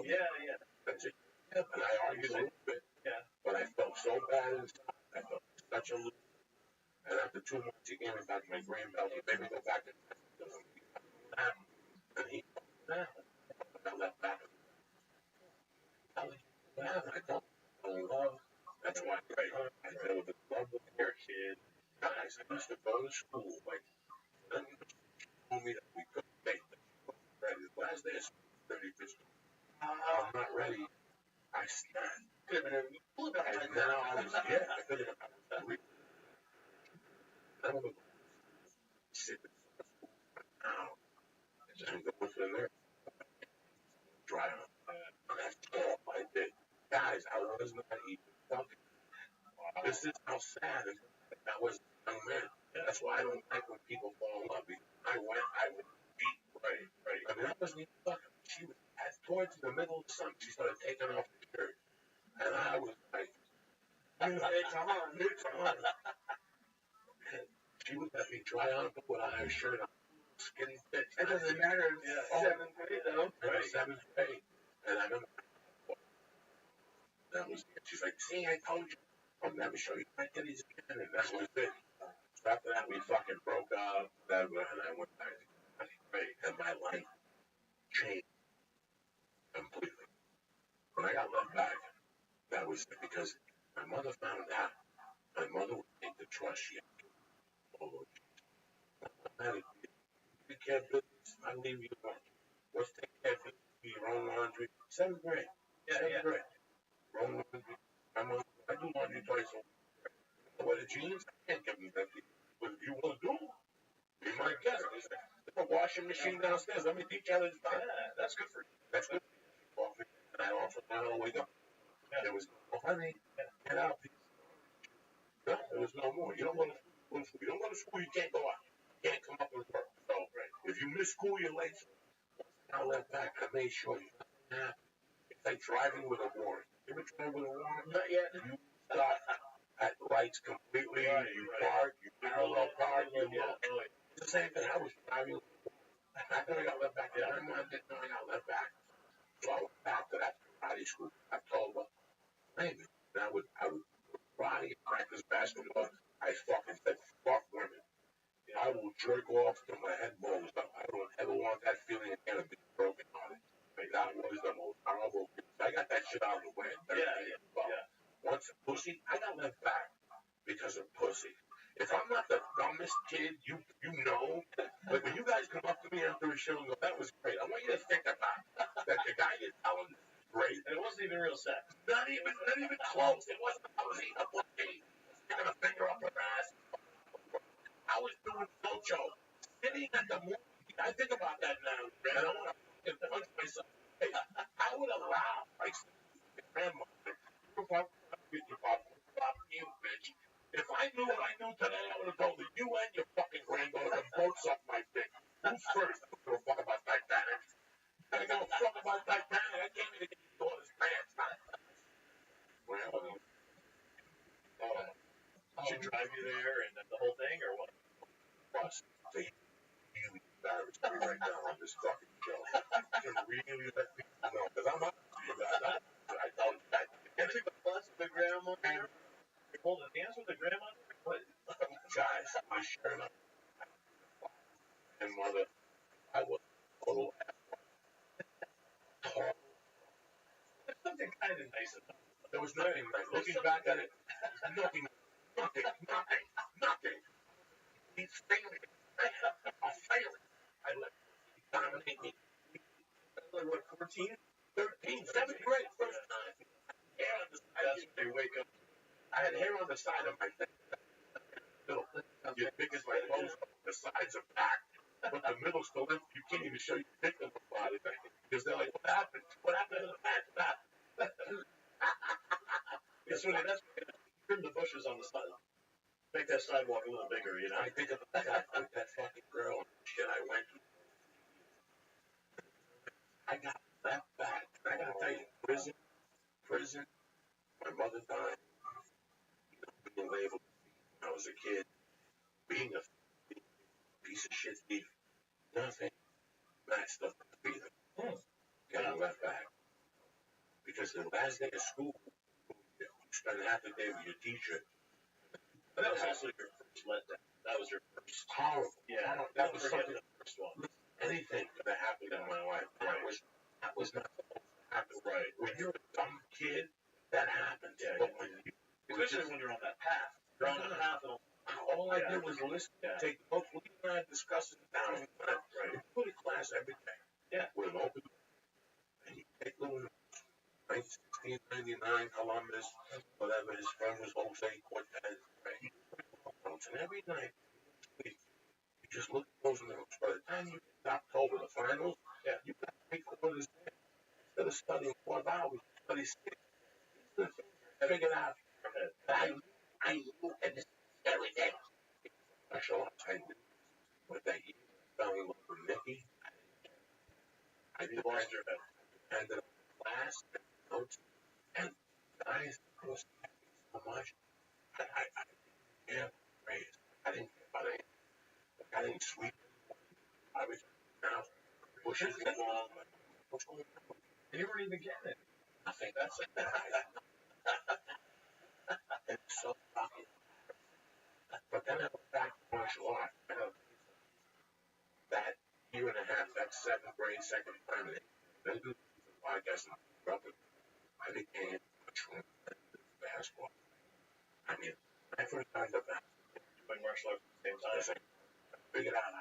yeah. That's it. And I argued a little bit. Yeah. But I felt so bad inside. I felt such a loser. And after 2 months, he gave me back my green belt. He made me go back and he I left back. I don't love. That's why I know the love of your kid. Guys, I used to go to school like told me that we couldn't make it. Ready. The last day of school, 35th. I'm not ready. I stand. And now I was I could have I was sit now. And just go for the nurse. Drive. And that's all I did. Guys, I was not even fucking. This is how sad that was a young man. That's why I don't like when people fall in love. I would beat. Right. I mean, I wasn't even fucking. She was towards the middle of the summer. She started taking off her shirt. And I was like, it's on. She would let me try on without her shirt on. Skinny fit. It doesn't matter. Yeah. 7th grade, though. Right. 7th grade. And I remember that was it. She's like, see, I told you. I'll never show you my titties again. And that was it. So after that, we fucking broke up. And I went back to 9th grade. And my life changed completely. When I got left back, that was it. Because my mother found out. My mother would take the trust she had. Take care of business. I leave you alone. Let's take care of business. Do your own laundry. 7th grade. Yeah. 7th grade. Own laundry. I do laundry twice a week. Wear the jeans. I can't give them that. But if you want to do them, be my guest. There's a washing machine downstairs. Let me teach you how to do that. Yeah, that's good for you. That's good for you. And I also found out wake up. There was no honey. Get out. No, there was no more. You don't go to school. You don't go to school, you can't go out. You can't come up with work. So, if you miss school, you're late. I left back. I made sure you it's like driving with a warrant. You ever drive with a warrant? Not yet. You stop at lights completely. Right, you park. You parallel park. You look. It's the same thing. I was driving. After I got left back, I didn't know I got left back. So I went back to that karate school. I told her, maybe. And I would karate and practice basketball. I fucking said, fuck women. I will jerk off till my head blows up. I don't ever want that feeling again of being broken hearted. Like, that was the most horrible. I got that shit out of the way. Yeah. Once a pussy, I got left back. show and go, that was great. I want you to think about that the guy you're telling is great. And it wasn't even real sex. Not even close. It wasn't. I was eating a pussy, sticking a finger up her ass. I was doing Socho, sitting at the movie. I think about that now, man. I want to fucking punch myself. Hey, I would allow, like, grandmother, fuck you, bitch. If I knew what I knew today, I would have told her, you and your fucking granddaughter both suck my dick. Who's first? I don't give a fuck about Titanic. I don't give a fuck about Titanic. I can't even get your daughter's pants. Well, should drive you there and the whole thing, or what? Plus, they really embarrassed me right now on this fucking show. They really let me know, because I'm up to you guys. I don't. You took the bus with the grandma, and you holding hands with the grandma? What? Guys, my shirt up. And mother, I was total asshole. There's something kind of nice about it. There was nothing nice. Looking back at it, nothing. He's failing. I'm failing. I let him dominate me. Like, what, 14? 13, 7th grade, first time. Hair on the side. That's when they wake up. I had hair on the side of my face. Your big as my bones, the sides are back, but the middle's still empty. You can't even show your dick on the body because they're like, what happened? What happened to the fat back? That's when they trim the bushes on the side. Make that sidewalk a little bigger, you know? I think of that fucking girl and shit I went through. I got that back. I gotta tell you, prison, my mother died. Being labeled when I was a kid, being a piece of shit thief, nothing matched up to either. Getting left back. Because the last day of school, you spend half the day with your teacher. But that was also your first letdown. That was your first. Horrible. Yeah, That was something. something. The first one. Anything could have happened in my life. That was not supposed to happen. Right. When you're a dumb kid, that happens. Yeah, But when you, especially when you're on that path. You're on the path, and all I did was listen, take notes. We and I discussed it down in class. Right. We put a class every day. Yeah. With an open, and you take little notes. 1999, Columbus, whatever. His friend was Jose Cortez. Right. You put notes, and every night, you just look at those notes. By the time you get to October, the finals, you got 3 quarters in. Instead of studying 12 hours, you study 6. These are the things I figured out. I knew, and this is everything. I show up, I knew. But that year, I fell in love with Nikki. I did lost her. I ended up in class, notes, and guys, I was happy so much. I yeah, praise. I didn't care about anything. I didn't sweep. I was now bushes along. What's going on? And you weren't even getting it. Nothing. That's it. It's so fucking. But then I went back to martial arts. That year and a half, that 7th grade, second time, then do the podcast and I became a tremendous basketball. I mean, I first started the basketball. Doing martial arts at the same time. I figured out how.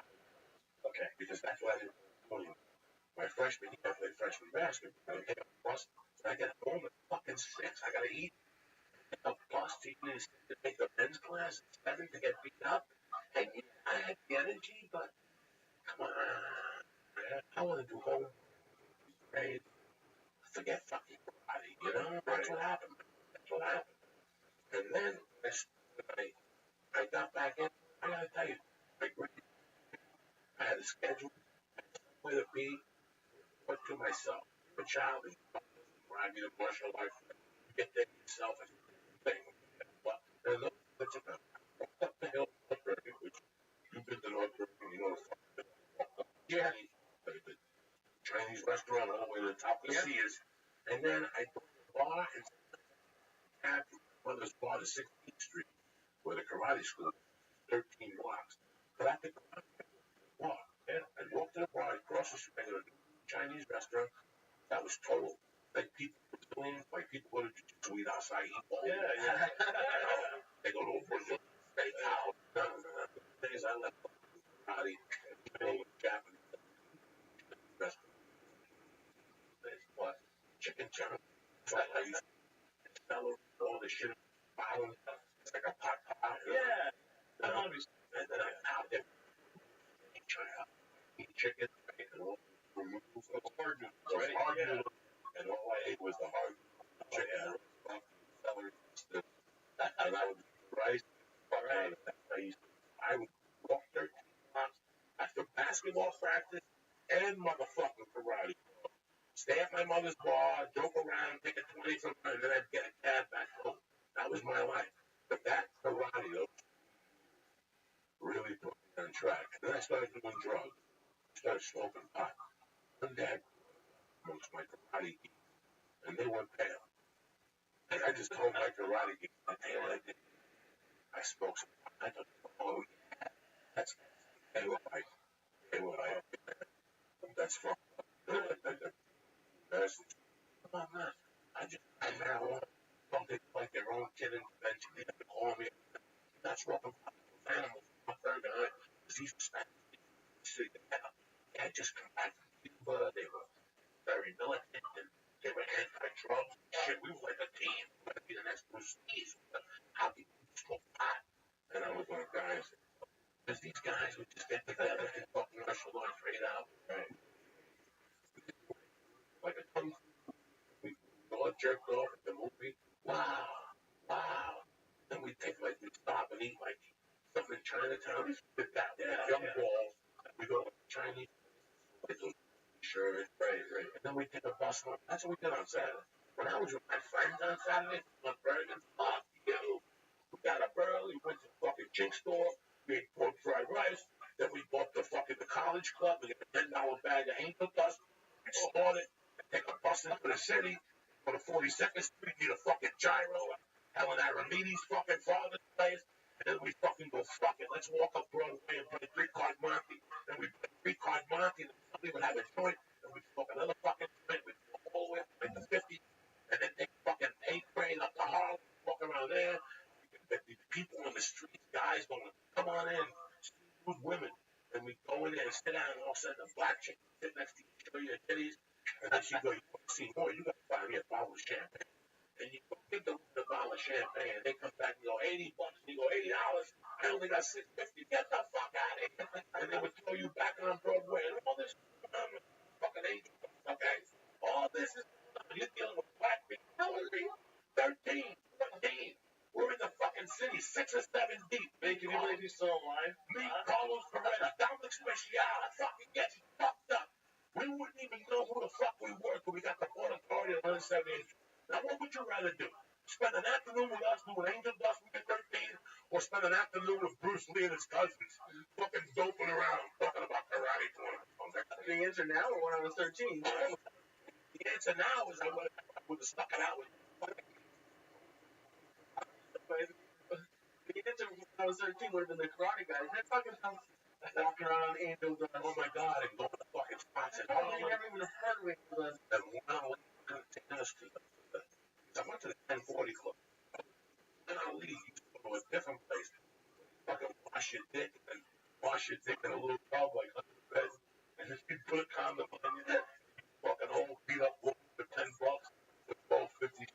Okay. Because that's what I did. My freshman year, I played freshman basketball. I take a bus, and I get home at fucking 6. I gotta eat. A bus to use to take the men's class at 7 to get beat up. And I had the energy, but come on. I want to do home. Grade. Forget fucking body, you know? That's what happened. And then I got back in. I gotta tell you, I had a schedule, where to be, what to myself. A child is I need a martial life. You get there yourself and thing. But there's no such a up the hill, which you've been to North Bergen, you know the the Chinese restaurant all the way to the top of the Sears. And then I go to the bar and have one of those bar to 16th Street, where the karate school is 13 blocks. But I could walk. And I walked to the bar, across the street, I go to a Chinese restaurant. That was total. Like people were doing, like people go to eat acai bowl. Yeah. They go to a Brazilian steakhouse. Days I left karate, Japanese. John. I used to smell all the shit bottom. It's like a pot. Yeah. And then I popped it. Eat chicken, right? And all remove those hard noodles, right? Hard noodles. And all I ate was the hard chicken, celery, and I would eat rice. Right. I would walk 13 blocks after basketball practice and motherfucking karate. Stay at my mother's bar, joke around, take a 20 from her, and then I'd get a cab back home. That was my life. But that karate really put me on track. And then I started doing drugs. I started smoking pot. One day I amongst my karate geeks, and they went pale. And I just told my karate geeks, hey, what I did, I smoked some pot. I thought, oh, yeah, that's, they were like, that's from, come on, man. I just had marijuana. Something like their own kid intervention. They had to call me. That's what I'm animals. I'm very behind. Because he's Spanish. They had just come back from Cuba. They were very militant. And they were anti-drugs. Shit, we were like a team. We were the next Bruce Lee. How do you smoke pot? And I was like, guys, because these guys would just get together and fucking martial arts right out. Right. Like a tongue. We all jerked off at the movie. Wow. Then we take like we stop and eat like something in Chinatown. We did that. Yeah, young balls. We go to Chinese places, sure, right. And then we take a bus home. That's what we did on Saturday. When I was with my friends on Saturday, on Bergen, fuck you. We got up early, went to the fucking chink store, we ate pork fried rice, then we bought the college club, we got a $10 bag of angel dust, we snort it, and take a bus into the city, go to 42nd Street, get a fucking gyro, Helen Aramides' fucking father's place, and then we fucking go, fuck it, let's walk up Broadway and play 3-card Monte. Then we play 3-card Monte, and somebody would have a joint, and we'd smoke another fucking joint, we'd go all the way up to the 50, and then take fucking 8th grade up to Harlem, walk around there. The people on the streets, guys going, come on in, smooth women. And we go in there and sit down, and all of a sudden the black chick sit next to you, show you her titties, and then she go, you want to see more, you got to buy me a bottle of champagne. And you go give them the bottle of champagne, and they come back and go, $80, and you go, $80, I only got $6.50, get the fuck out of here. And they would throw you back on Broadway, and all this fucking angel, okay? All this is, you're dealing with black people, 13, 14. We're in the fucking city, 6 or 7 deep. Man, can you believe he's still alive? Me, Carlos Ferreira, Dominic Special, I fucking get you fucked up. We wouldn't even know who the fuck we were till we got the Port Authority at 178. Now, what would you rather do? Spend an afternoon with us doing angel dust when you're 13, or spend an afternoon with Bruce Lee and his cousins, fucking doping around, talking about karate tournaments? The answer now or when I was 13? The answer now is I would have stuck it out with you. The answer when I was 13 would have been the karate guys. That fucking house walking around Angel Dust. Oh my god, and going to fucking spots and I never even heard of Angel Dust. And one taking us to I went to the 1040 club. Then I'll leave. You go to a different place. Fucking wash your dick in a little tub like under the bed. And then you put a condom on you. Fucking home beat up for $10 with $12.50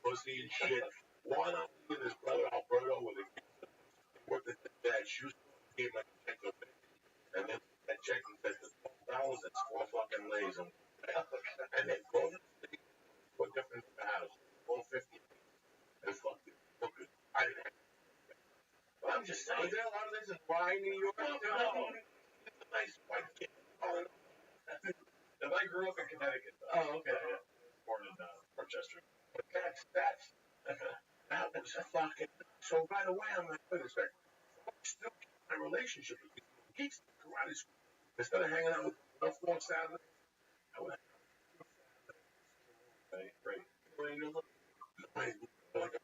pussy and shit. Why not me and his brother Alberto with a worked at the dad's shoe store, gave my check of it. And then that check said $12, it's 4 fucking lays. And they go to the city, put different houses, $4.50. And fucking look at I didn't have but I'm just saying. Was there a lot of this in Rye, New York? No. It's a nice white kid. If I grew up in Connecticut. Oh, okay. Yeah. Born in Rochester. But that was a fucking. So by the way, I'm like, wait a second. I still keep my relationship with these geeks in karate school. Instead of hanging out with them on Saturday, I would have. Right. Well, you know, look. Like a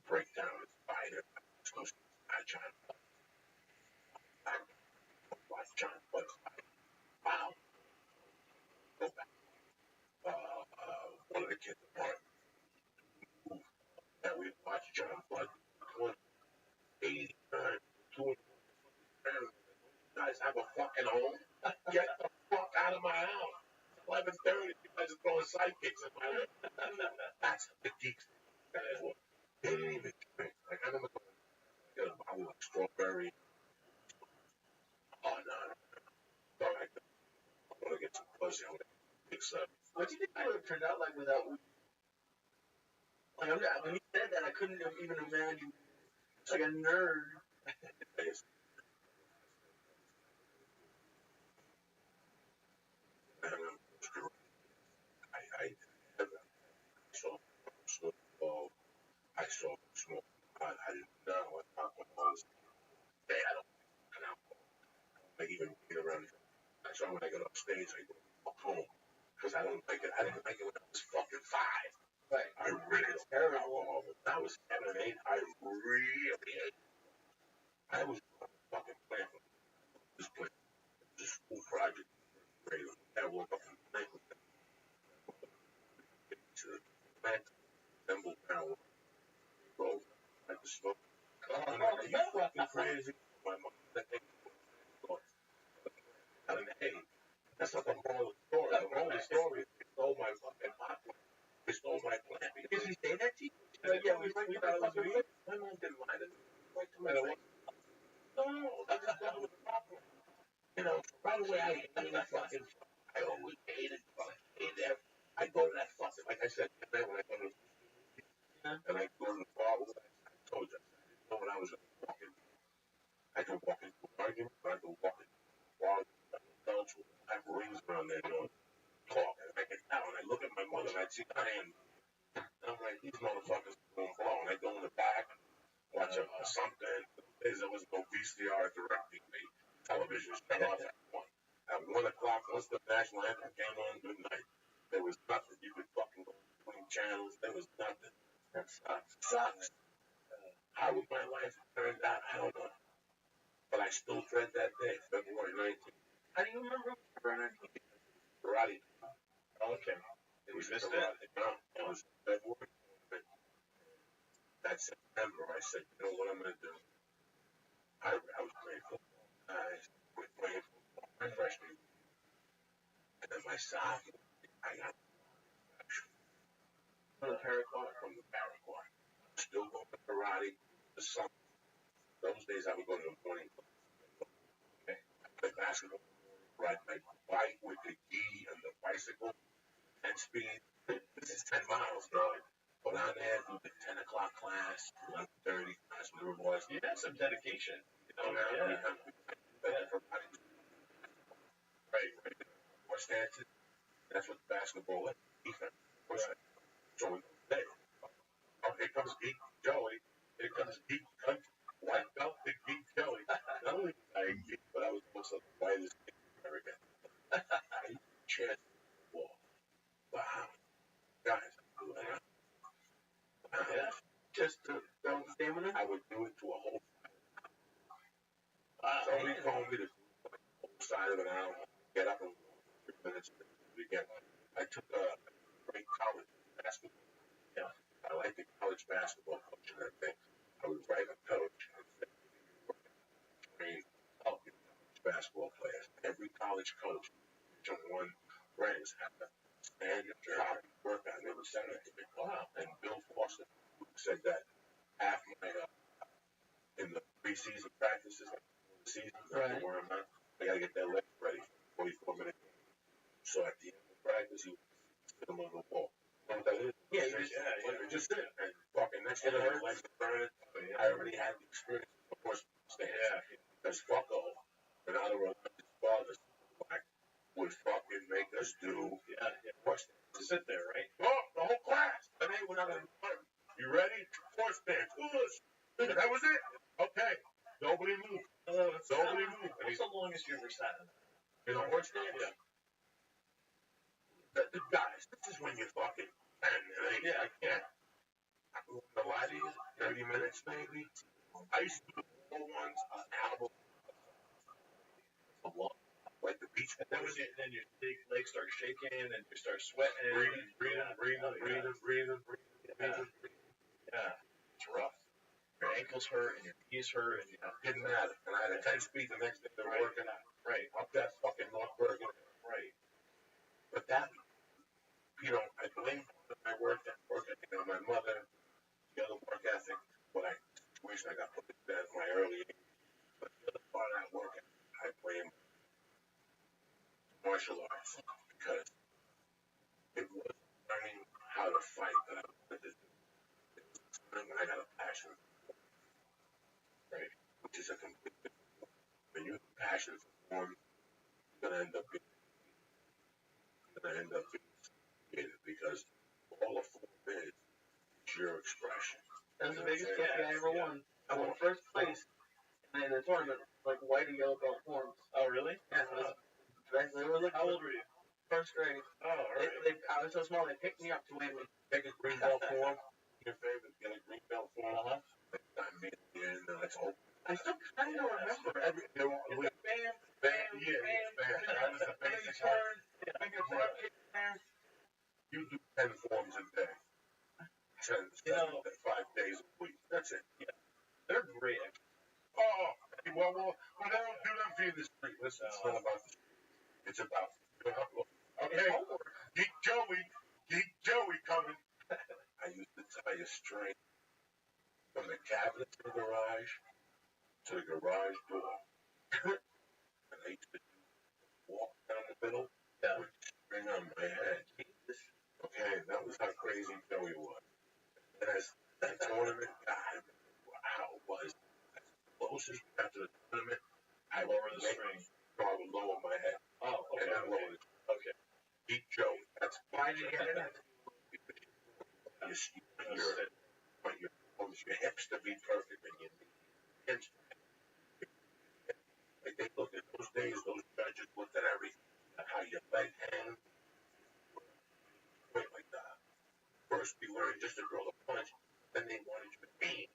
break down his spider. I John. Watch John Buck. Wow. Go back. One of the kids apart. And we watched John Buck. 89. 2 guys have a fucking home. Get the fuck out of my house. 11:30. just throwing sidekicks in my head. That's the geeks. They didn't even drink. Like, I remember get a bottle of strawberry. Oh, no. All right. I'm going to get some pussy. I'm going to fix up. What do you think it would have turned out like without weed? Like, when you said that, I couldn't even imagine. It's like a nerd. I saw smoke. I didn't know what alcohol was. Hey, I don't like even being around. So when I got upstage, I go home because I don't like it. I didn't like it when I was fucking 5. Right. I really don't alcohol. When I was 7 and 8, I really ate. I was fucking playing. This place, this school project. I woke up in the night with to the plant, assembled down, rolled, I was smoking. Are you fucking crazy? My mom, that thing, I mean, hey, that's not the moral of the story. The moral of the story is they stole my fucking pocket. They stole my plant. Did he say that to you? Yeah, we thought it was me. My mom didn't mind it. Right to my face. No, that was the problem. You know, right away, I hated that fucking. I always hated that. I go to that fucking, like I said, when I go to and I go to the bar, I told you, I didn't know when I was walking. I could walk into an argument, or I could walk into a bar, adults would have rings around their nose, talk, and I get down, and I look at my mother, and I see her hand, and I'm like, these motherfuckers are going to blow, and I go in the back, watch something. There was no VCR directing me. Television shut off at 1. At 1 o'clock, once the national anthem came on, good night. There was nothing. You could fucking go between channels. There was nothing. That sucks. How would my life have turned out? I don't know. But I still dread that day, February 19th. How do you remember February 19th? Karate. Okay. It was karate. No, it was February. That September, I said, you know what I'm going to do? I was playing football. I was playing football my freshman year. And then my sophomore, I got from the Paraguay. Still going to karate. The summer. Those days I would go to the morning club. Okay. I play basketball. Ride my bike with the gi and the bicycle. 10 speed. This is 10 miles, dog. Go down there, do the 10 o'clock class, 11:30 class, whatever it was. You had some dedication. You know, right. Horse dancing. That's what basketball is. Defense. So we there. Oh, here comes Geek Joey. Here comes Geek Country. White belt, Big Geek Joey. Not only was I a geek, but I was also the whitest geek in America. I used to chant the wall. Wow. Guys, just to build stamina, I would do it to a whole somebody told me to do the whole side of an hour, get up and walk 3 minutes to begin. I took a great college basketball. Yeah. I like the college basketball coach and everything. I would write a coach and say, train college basketball players. Every college coach, Division I brands have to stand your job and work on. They would send it to me. Wow. And Bill Foster said that half my in the preseason practices, like the season, right. Where I'm at, I gotta get their legs ready for 44 minutes. So at the end of practice, you sit them on the wall. You know what that is? Yeah, you just sit and fucking next thing their legs are burning. I already had the experience of course stance. Yeah. Because fuck all. And other words, his father would fucking make us do horse dance. To sit there, right? Oh, the whole class. And they went out and you ready? Horse dance. That was it. Okay. Nobody moved. Nobody moved. What's the longest you ever sat in? In a horse dance? Yeah. The guys, this is when you're fucking 10 and 8. Yeah. I can't. I'm going to lie to you. 30 minutes maybe. I used to do the whole ones an album. A lot. Like the beach. And then your legs start shaking and you start sweating. Breathing. Yeah. It's rough. Your ankles hurt and your knees hurt and didn't matter. And I had a 10 speed the next day they were working out. Right. Up that fucking North Bergen. Right. But that martial arts because it was learning how to fight that I wanted to do. I got a passion, right? Which is a complete different. When you have a passion for form, you're gonna end up being scared because all a form is your expression. That's the biggest trophy I ever won. I won first place in the tournament, like white and yellow belt forms. Oh, really? Yeah. How old were you? First grade. Oh, all right. I was so small, they picked me up to win me. Take a green belt form. Your favorite, get a green belt form. I mean, let's hope. I still kind of remember every. Bam, Bam, yeah, bam. That was the basic turn. I get front kick there. You do 10 forms a day. 10, 5 days a week. That's it. Yeah. They're great. Oh, well, they don't do them for you this street. Listen, it's not about the street. It's about, okay, Geek Joey coming. I used to tie a string from the cabinet to the garage door. And I used to walk down the middle with the string on my head. Okay, that was how crazy Joey was. And as that tournament, God, how it was. As closest after the tournament, I would lower the string. So I would lower my head. Oh, okay. And then lower it. Okay. Geek Joey. That's why did you get it? Your hips to be perfect and your knees. Like they looked at those days, those judges looked at everything. How your leg hangs. Like that. First we learned just to throw the punch, then they wanted you to beat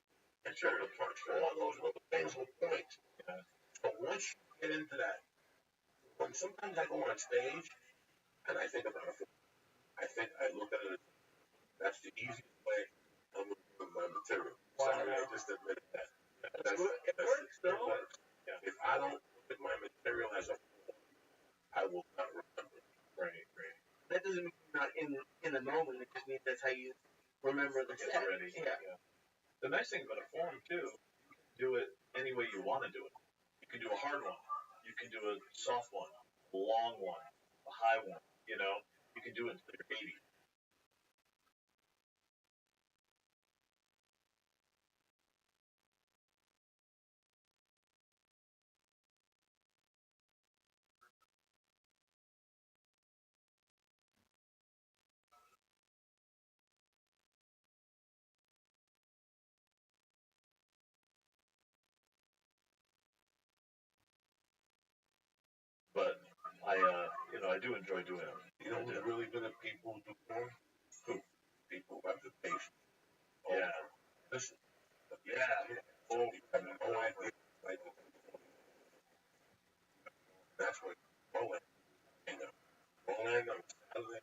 and throw the punch. All those little things were points. Yeah. So once you get into that, when sometimes I go on stage and I think about it, I look at it as that's the easiest way I'm going to put my material. Sorry, I just admitted that. It works, though. It works. Yeah. If I don't look at my material as a form, I will not remember. Right. That doesn't mean you're not in the moment. It just means that's how you remember the set. Already. Yeah. The nice thing about a form, too, you can do it any way you want to do it. You can do a hard one. You can do a soft one, a long one, a high one, You can do it until you're 80. But I do enjoy doing it. You know who's really good at people who do form? People who have the patience. Oh, yeah. Listen. Yeah. Oh, you have no idea. Like, that's what Roland, Roland on Saturday,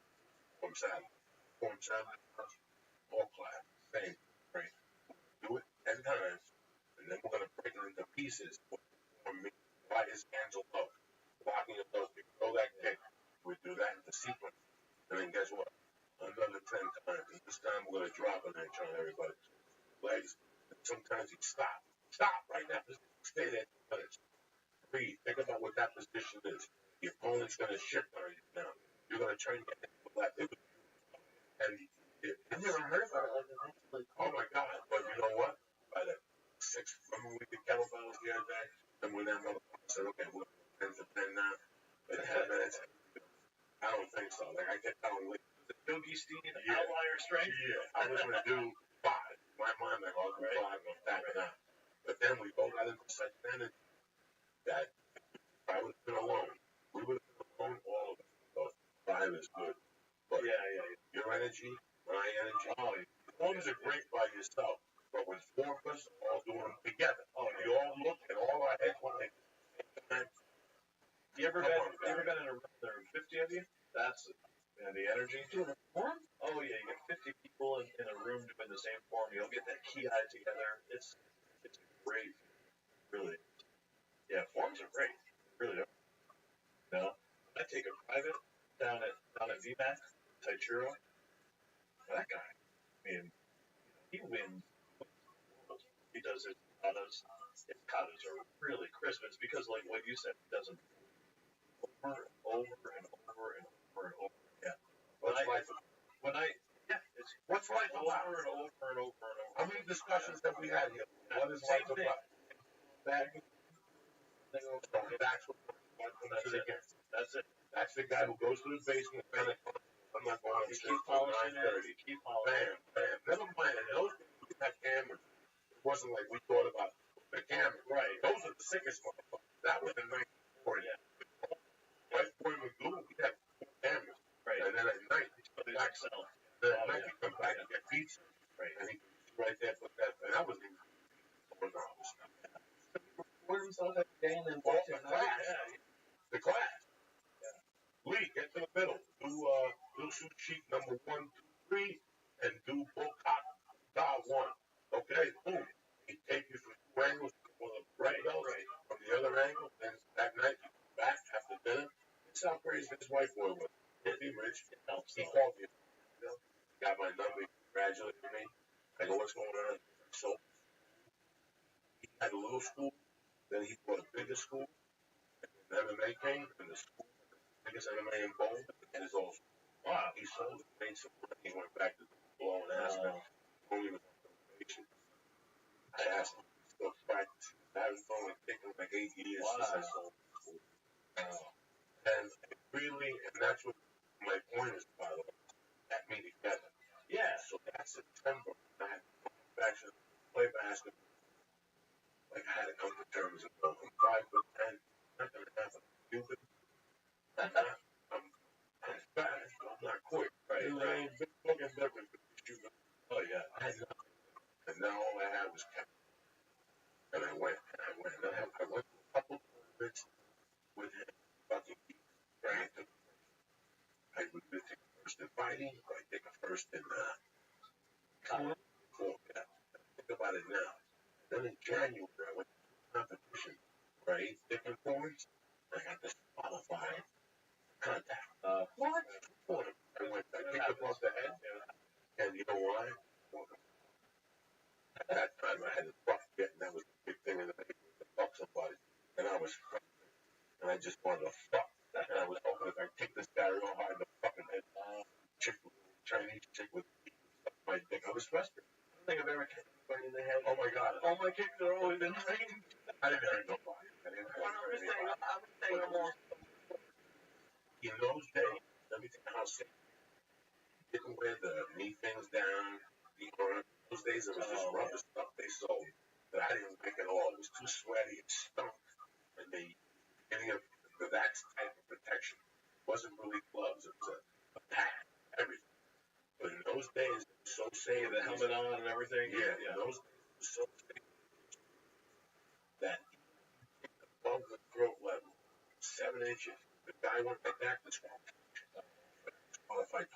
form Saturday, all class, same, right? Do it 10 times, and then we're going to break it into pieces. Why his hands are low, blocking it low. You throw that kick, we do that in the sequence, and then guess what? Another 10 times, and this time we're going to drop it and try everybody. Legs, and sometimes you stop right now, just stay there 2 minutes. Breathe, think about what that position is. The opponent's going to shift on you now. You're going to turn your head to the left. I've never heard about it like that. Oh my God, but you know what? By the 6th, remember we did kettlebells the other day? And when that motherfucker said, okay, we're going to 10 for 10 now, in 10 minutes. I don't think so. Like, I kept telling Lee, the Yogi Steed outlier strength? Yeah, I was going to do 5. In my mind, like, I'll do 5, I'm tapping out. But then we both got into such energy that if I would have been alone, we would have been alone, all of us. So 5 is good. But your energy, my energy, forms are great by yourself. But when 4 of us are all doing them together, we all look and all our heads want to. You ever been in a room there are 50 of you? That's the energy. Doing a form? Oh yeah, you get 50 people in a room doing the same form. You'll get that key eye together. It's great, really. Yeah, forms are great, really. I take a private down at VMAX, Taichiro. That guy, I mean, he wins. He does his katas. His katas are really crisp. It's because, like what you said, he does them over and over and over and over and over. How many discussions have we had here? What is life about? That that's what That's it. That's the guy who goes to the basement. I'm not going upstairs till 9:30. Keep polishing. Bam. Never mind. And those people we had cameras. It wasn't like we thought about the camera. Right. Those are the sickest motherfuckers. That was in 1940. Yeah. Right before we do, we had cameras. Right. And then at night, we come back. Then at night, we come back and get pizza. Right. And he right there put that. And that was in $4. Where himself every day and then Well, watch the it. class. The class. Lee, get to the middle. Do shoot sheet number 1, 2, 3, and do book dial 1. Okay, boom. He take you from 2 angles from the right, from the other angle, then that night you come back after dinner. This is how crazy his wife was. Pretty rich. He called me. Got my number. He congratulated me. I go, what's going on? So he had a little school. Then he bought a bigger school. And MMA came, and the school, biggest MMA in Bowl, and his old school. Wow, he sold it, made some money, he went back to blowing ass. When he was on probation, I asked him if he still practicing. I was only taking like 8 years since I sold the school. And it really, and that's what my point is, by the way, got me together. Yeah, so that September, I had to come back to play basketball. Like, I had to come to terms with I'm 5'10", not going to have a Cuban. I'm fast, but I'm not quick. Right? I ain't been fucking different than Cuban. Oh, yeah. I had nothing. And now all I had was Kevin. And I went. I went to a couple tournaments with him. Fucking right. I would take a first in fighting, or I take a first in college. Cool. Yeah. Think about it now. Then in January, I went to a competition where I ate different points. I got disqualified. Contact. What? I picked up off the head. And you know why? At that time, I had a buck get, and that was the big thing in the neighborhood, to fuck somebody. And I was frustrated. And I just wanted to fuck. And I was hoping if I kick this guy real hard in the fucking head, Chinese chick with my dick. I was frustrated. I don't think I've ever kicked anybody in the head. Oh my God. All my kicks are always in range. I didn't hurt nobody. I'm saying almost. In those days, let me tell you how sick. Didn't wear the knee things down. Those days it was just rubber stuff they sold that I didn't like at all. It was too sweaty. It stunk. And they getting that type of protection. It wasn't really gloves. It was a pad. Everything. But in those days, it was so safe. The helmet on and everything. Yeah. In those days, it was so safe that above the throat level, 7 inches, the guy went like that. Qualified.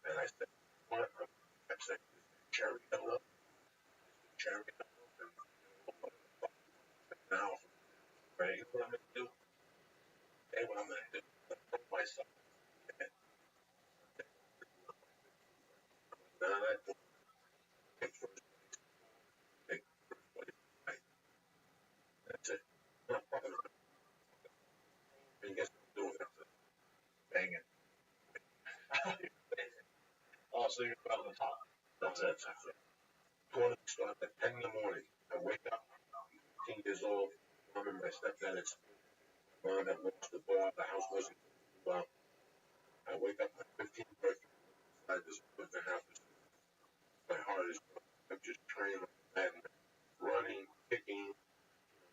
And I said, what? I said, cherry yellow. Cherry yellow. And now, right? What I'm going to do? Hey, what I'm going to do? I'm going to put myself. Now that take first place. Take first place. Right. That's it. I'm not fucking around. And guess what I'm doing? Banging. Oh, so you're about the top. That's it. Tournament starts at 10 in the morning. I wake up, 15 years old. I remember my stepdad had mom had lost the ball. The house wasn't well. I wake up at 15 birthday. I just put the house. My heart is. I'm just training, running, kicking,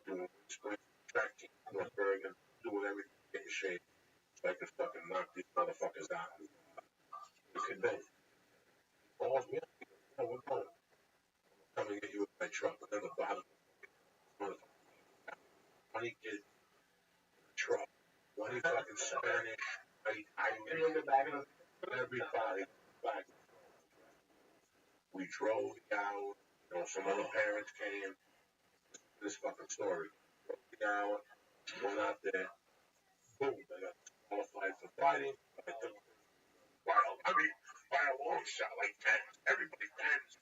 doing sprints, track team, Bergen, doing everything to get in shape so I can fucking knock these motherfuckers out. You can do. Balls me up. Oh, we're going. I'm coming to get you with my truck, but then the bottom. 20 kids. Truck. 20 fucking Spanish. Irish. Everybody. Back. We drove out. You know, some other parents came. This fucking story. Drove out. Went out there. Boom. I got qualified for fighting. I took wild. I mean, by a long shot, like 10. Everybody stands.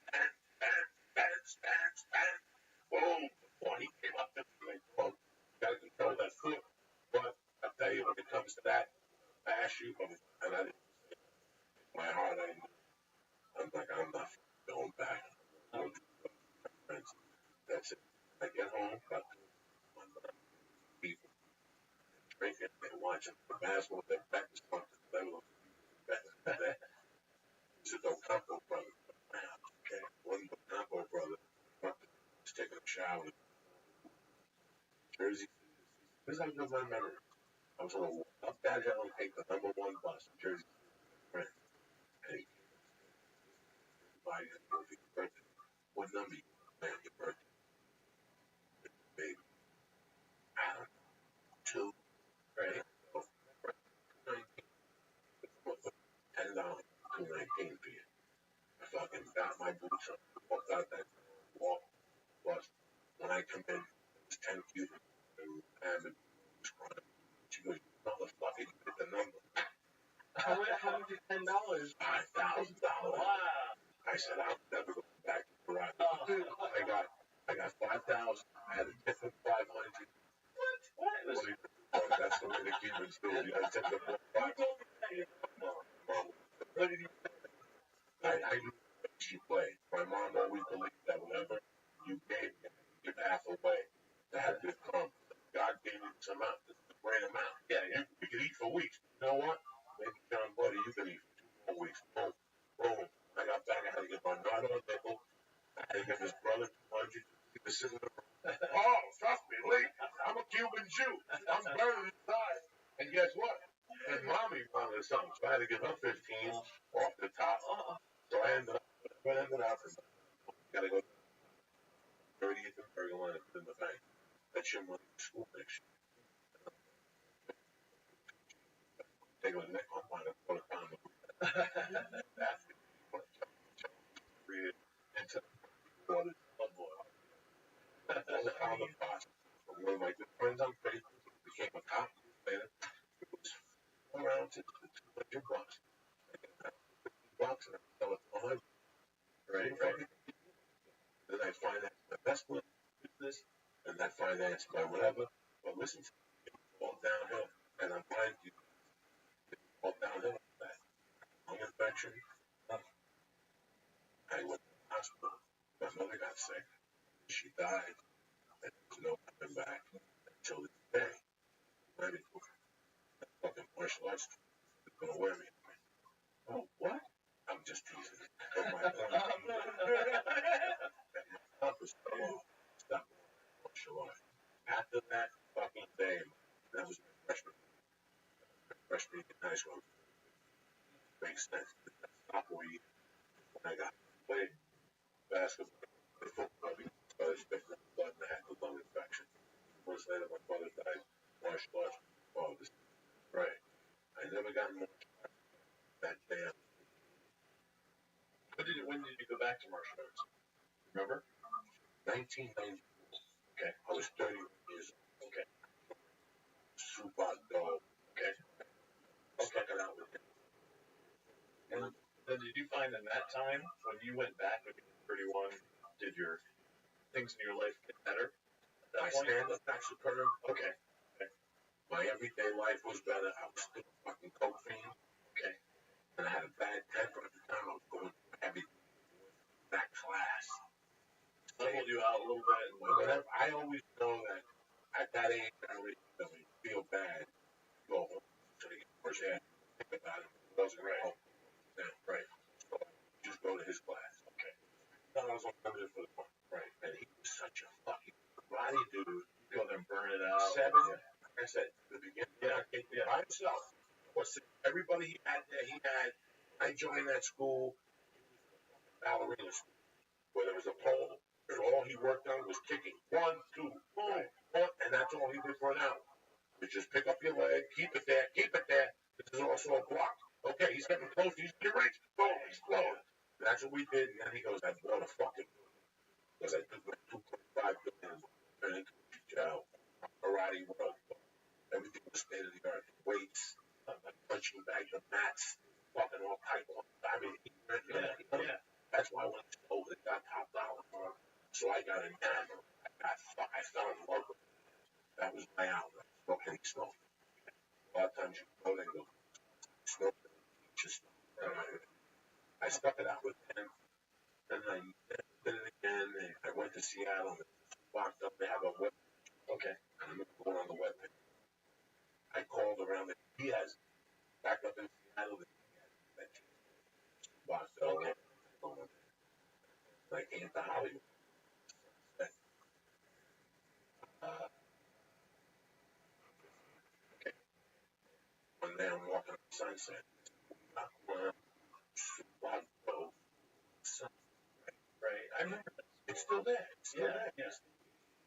Boom. Boy, he came up to me like, well, you gotta control that foot. But I'll tell you, when it comes to that, I ask you, and I didn't say my heart, I I'm like, I'm not going back. I'm going to my friends. That's it. I get home, got people drinking and watching the basketball. They're back to something. They were back to that. It's a Docampo brother. Okay. One Docampo brother was taking a shower in Jersey. This is how good my memory. I was on a walk up that hill and take the number 1 bus in Jersey. Right. And he came by his birthday. What number you plan your birthday? Baby. I don't know. 2. Right. So, $10. $2.19 for you. I fucking got my boots on. Walked out that walk bus. When I come in, it was 10 Cuban. And she goes, motherfucker, you hit the number. How much is $10? $5,000. Wow. I said, I'll never go back to Iraq. I got 5,000. I had a different 500. What? That's the way the Cubans do. You gotta take the full 500. What did you say? I knew she played. My mom always believed that whatever you gave me, give half away. That had come. God gave me this amount. This is a great amount. Yeah. We could eat for weeks. You know what? Maybe John Buddy, you can eat for 2 more weeks. Boom. Boom. I got back. I had to get my knot on nickel. I had to give his brother 200. He was sitting there. Oh, trust me, Lee. I'm a Cuban Jew. I'm buried inside. And guess what? And mommy wanted something, so I had to give her 15 off the top. So I ended up, gotta go 30th and Bergen and put in the bank. That's your money for school next year. Take a neck on mine and put it down. Read it into the water. On the boss. One of my good friends on Facebook became a cop later. It was around to $200. $50 and I sell it for $100. Right. Then I finance my investment business, and that finance my whatever. But listen to me, it's all downhill. And I'm trying to all downhill with that. Lung infection. I went to the hospital. My mother got sick. She died. And there was no coming back until this day. That fucking martial arts is going to wear me. Oh, what? I'm just teasing. But my compass fell off. Stop martial arts. After that fucking day, that was my freshman in high school. Makes sense. That sophomore year, when I got played basketball, football, because I was different blood and I had the lung infection. Months later, my father died. Martial arts. Oh, this. Right. I never got martial arts that day. When did you go back to martial arts? Remember? 1990. Okay. I was 31 years old. Okay. Super dope. Okay. Stuck it out with him. And then did you find in that time, when you went back when you were 31, did your things in your life get better? My stand-up actually better. Okay. My everyday life was better. I was still a fucking coke fiend. Okay. And I had a bad temper at the time. I was going through everything. That class Leveled you out a little bit. And whatever. I always know that at that age, I already feel bad. Go home to the first hand. Think about it. It wasn't right. Yeah, right. So just go to his class. Okay. I was on limited for the month. Right. And he was such a fucking karate dude. Go there and burn it out. 7. Like I said, the beginning. Yeah. By himself. Everybody he had there, I joined that school. Ballerina school. Where there was a pole, and all he worked on was kicking. 1, 2, boom, right. And that's all he did for an hour. You just pick up your leg, keep it there. This is also a block. Okay, he's getting close, he's getting reach. Boom, explode. That's what we did, and then he goes, I bought a fucking, because I took like $2.5 billion, turned into a jail, karate world. Everything was state of the art. Weights, punching bags of mats, fucking all type of, I mean, yeah. That's why when it's over, it got top dollar. So I got enamored. I fell in love with it. That was my outlet. Smoking smoke. A lot of times you go there and go, smoke, just, I I stuck it out with them, and I never did it again. I went to Seattle and walked up. They have a web. Okay. I'm going on the web page. I called around. He has back up in Seattle. That walked up. Okay. I came to Hollywood. One day I'm walking on Sunset. Right. I remember. It's still there. It's still there. Yes.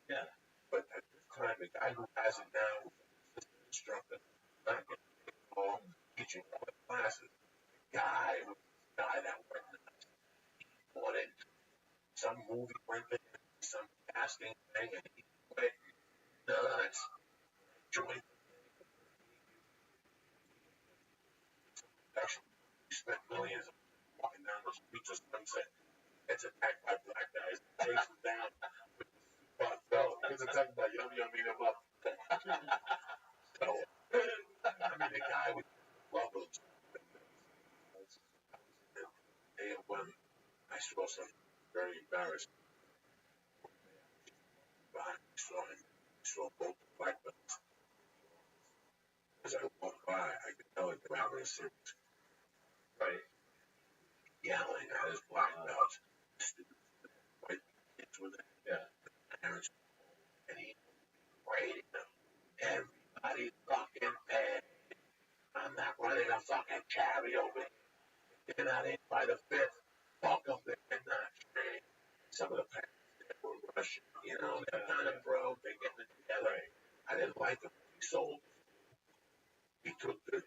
Yeah. But at this time, the guy who has it now was an instructor, not getting home, teaching all the classes. The guy that went on it, some movie went there, some casting thing, and he went nuts. Joined production. He spent millions walking down the streets of Sunset. Gets attacked by black guys, takes him down. Gets attacked by yum yum eat him up. So, I mean, the guy would love those. And when I saw something very embarrassing, I saw both black belts. As I walked by, I could tell that they were having a serious. Right. Yelling at his black belts. Stupid white kids with it. Yeah. Parents. And he rated them. Everybody fucking paid. I'm not running a fucking karaoke. They're not in by the fifth. Fuck them. They're not trained. Some of the parents were Russian. You know, they're kind of broke. They're getting it together. Right. I didn't like him. He sold. He took the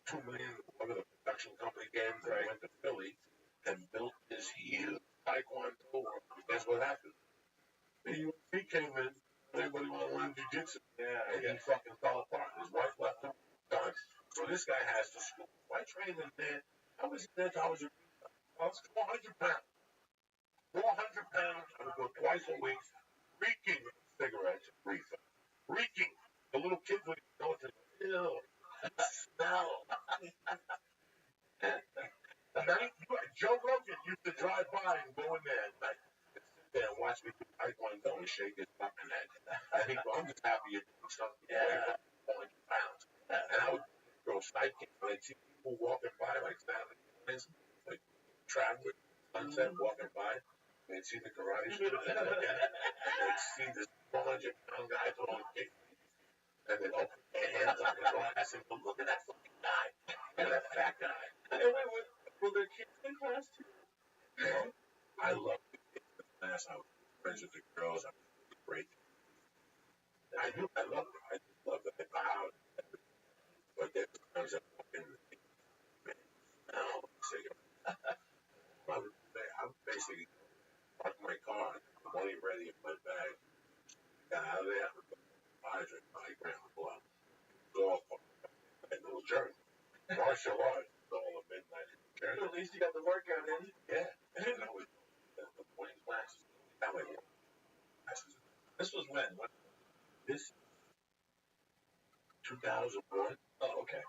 $2 million one of the production company games and went to Philly and built this huge taekwondo world. Guess what happened? He came in. Everybody wanted to learn jiu-jitsu. Yeah. And he fucking fell apart. His wife left him. Done. So this guy has to school. I trained him there. I was there till I was 400 pounds. 400 pounds. I would go twice a week, reeking cigarettes and reefer. Reeking. The little kids would go to ew. Smell. Joe Rogan used to drive by and go in there at night and sit there and watch me do taekwondo and shake his fucking head. And he'd go, I'm just happy you're doing something. Yeah. 400 pounds. And I would go sidekick when I'd see people walking by like Saturday mornings, like traveling, Sunset walking by. And they'd see the karate student and they'd see this 400-pound guy throwing kicks. And they'd open their hands up and go ask him, look at that fucking guy. Look at that fat guy. And wait, were there kids in class too? No. I love the kids in class. I was friends with the girls. I was great. I loved them. I just loved them. They bowed. But there was times I fucking smell cigarettes. I would basically park my car, money ready in my bag, got out of there, hydrant, my grandma, go off a little journey. Martial arts, all the midnight journey. At least you got the workout in. Yeah, and I was the morning classes. This was when? This 2001. Oh, okay.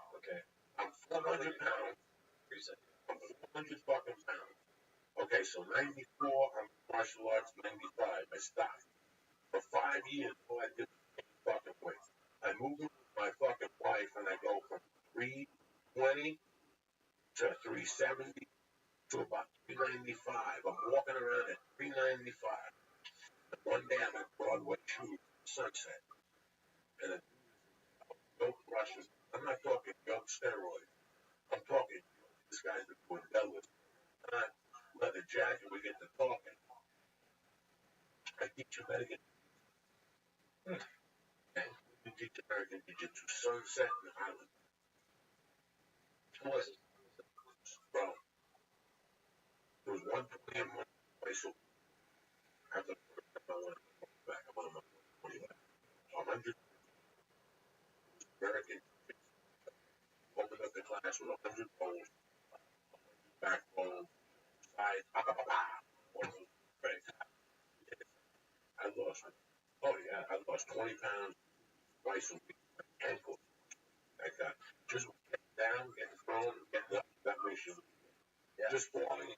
I'm 400 pounds. I'm 400 fucking pounds. Okay, so 94, I'm martial arts, 95, I stopped. For 5 years, all I did was fucking weight. I moved with my fucking wife, and I go from 320 to 370 to about 395. I'm walking around at 395. And one day I'm at Broadway shooting Sunset. And dope rushes. I'm not talking dope steroids. I'm talking, this guy's been doing deadlifts. Leather jacket, we get to talking. I teach American. And we teach American Jiu-Jitsu, Sunset and Highland. Who was it? Bro, there was one play in my place, so after I went back, I'm on my 20 left. So I'm 100 American. Opened up the class with 100 bowls, back bowls, side, I lost. Oh yeah, I lost 20 pounds twice a week. Ankle. Like that. Just getting down, getting thrown, getting up. That makes you just falling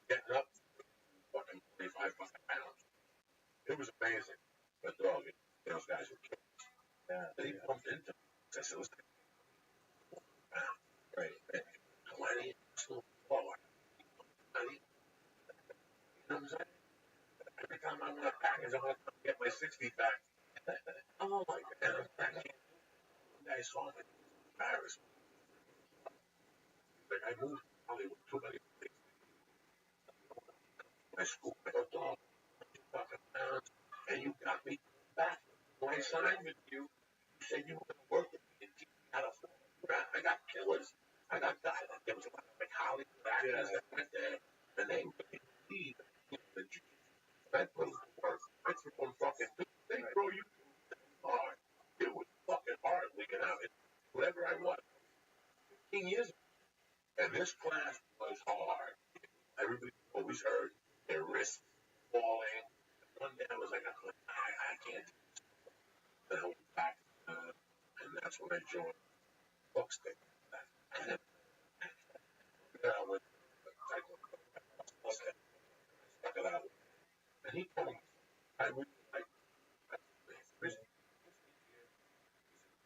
60 back. Oh my God, I can't. One guy saw me, embarrassed. Like I moved to Hollywood too many things. My school, I go, dog, fucking parents, and you got me back. When I signed with you, you said you were going to work with me and teach me how to fly. I got killers. I got guys. There was a lot of like Hollywood actors that went there, and they really believe that you that was work. That's from fucking. They throw you hard. It was fucking hard leaking out. Whatever I was, 15 years ago. And this class was hard. Everybody always heard their wrists falling. One day I was like, I can't do this. Then I went back, and that's when I joined Bookstick. And then I went, I stuck it out. And he told me, I really like this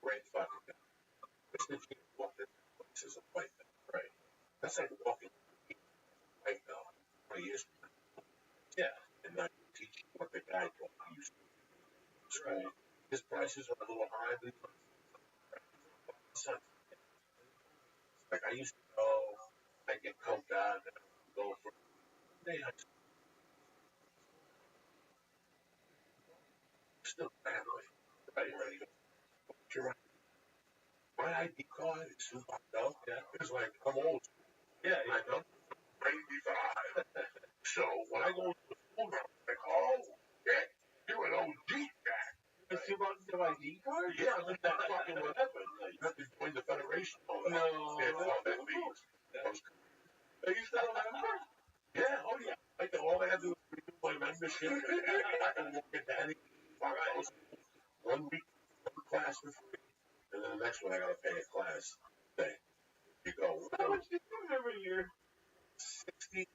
great fucking guy. Mr. G walked in this is a white man, right? That's like walking white belt 20 years from now. Yeah. And not teaching what the guy told me used to school. Right. His prices are a little high, but like I used to go, I get coked out, and I would go for one day. I still family, ready to go. My ID card is super dope. Yeah. It's like I'm old. Yeah, I know. 95. So when I go to the school now, I'm like, oh, shit, you're an OG guy. You about the ID card? Yeah, I'm like that fucking whatever. You have to join the federation. No. Yeah, that means. Are you still a member? Yeah, oh yeah. Like all I have to do is renew my membership. I can look into any 1 week, one class for free, and then the next one I gotta pay a class thing. You go. How much did you remember here? 60.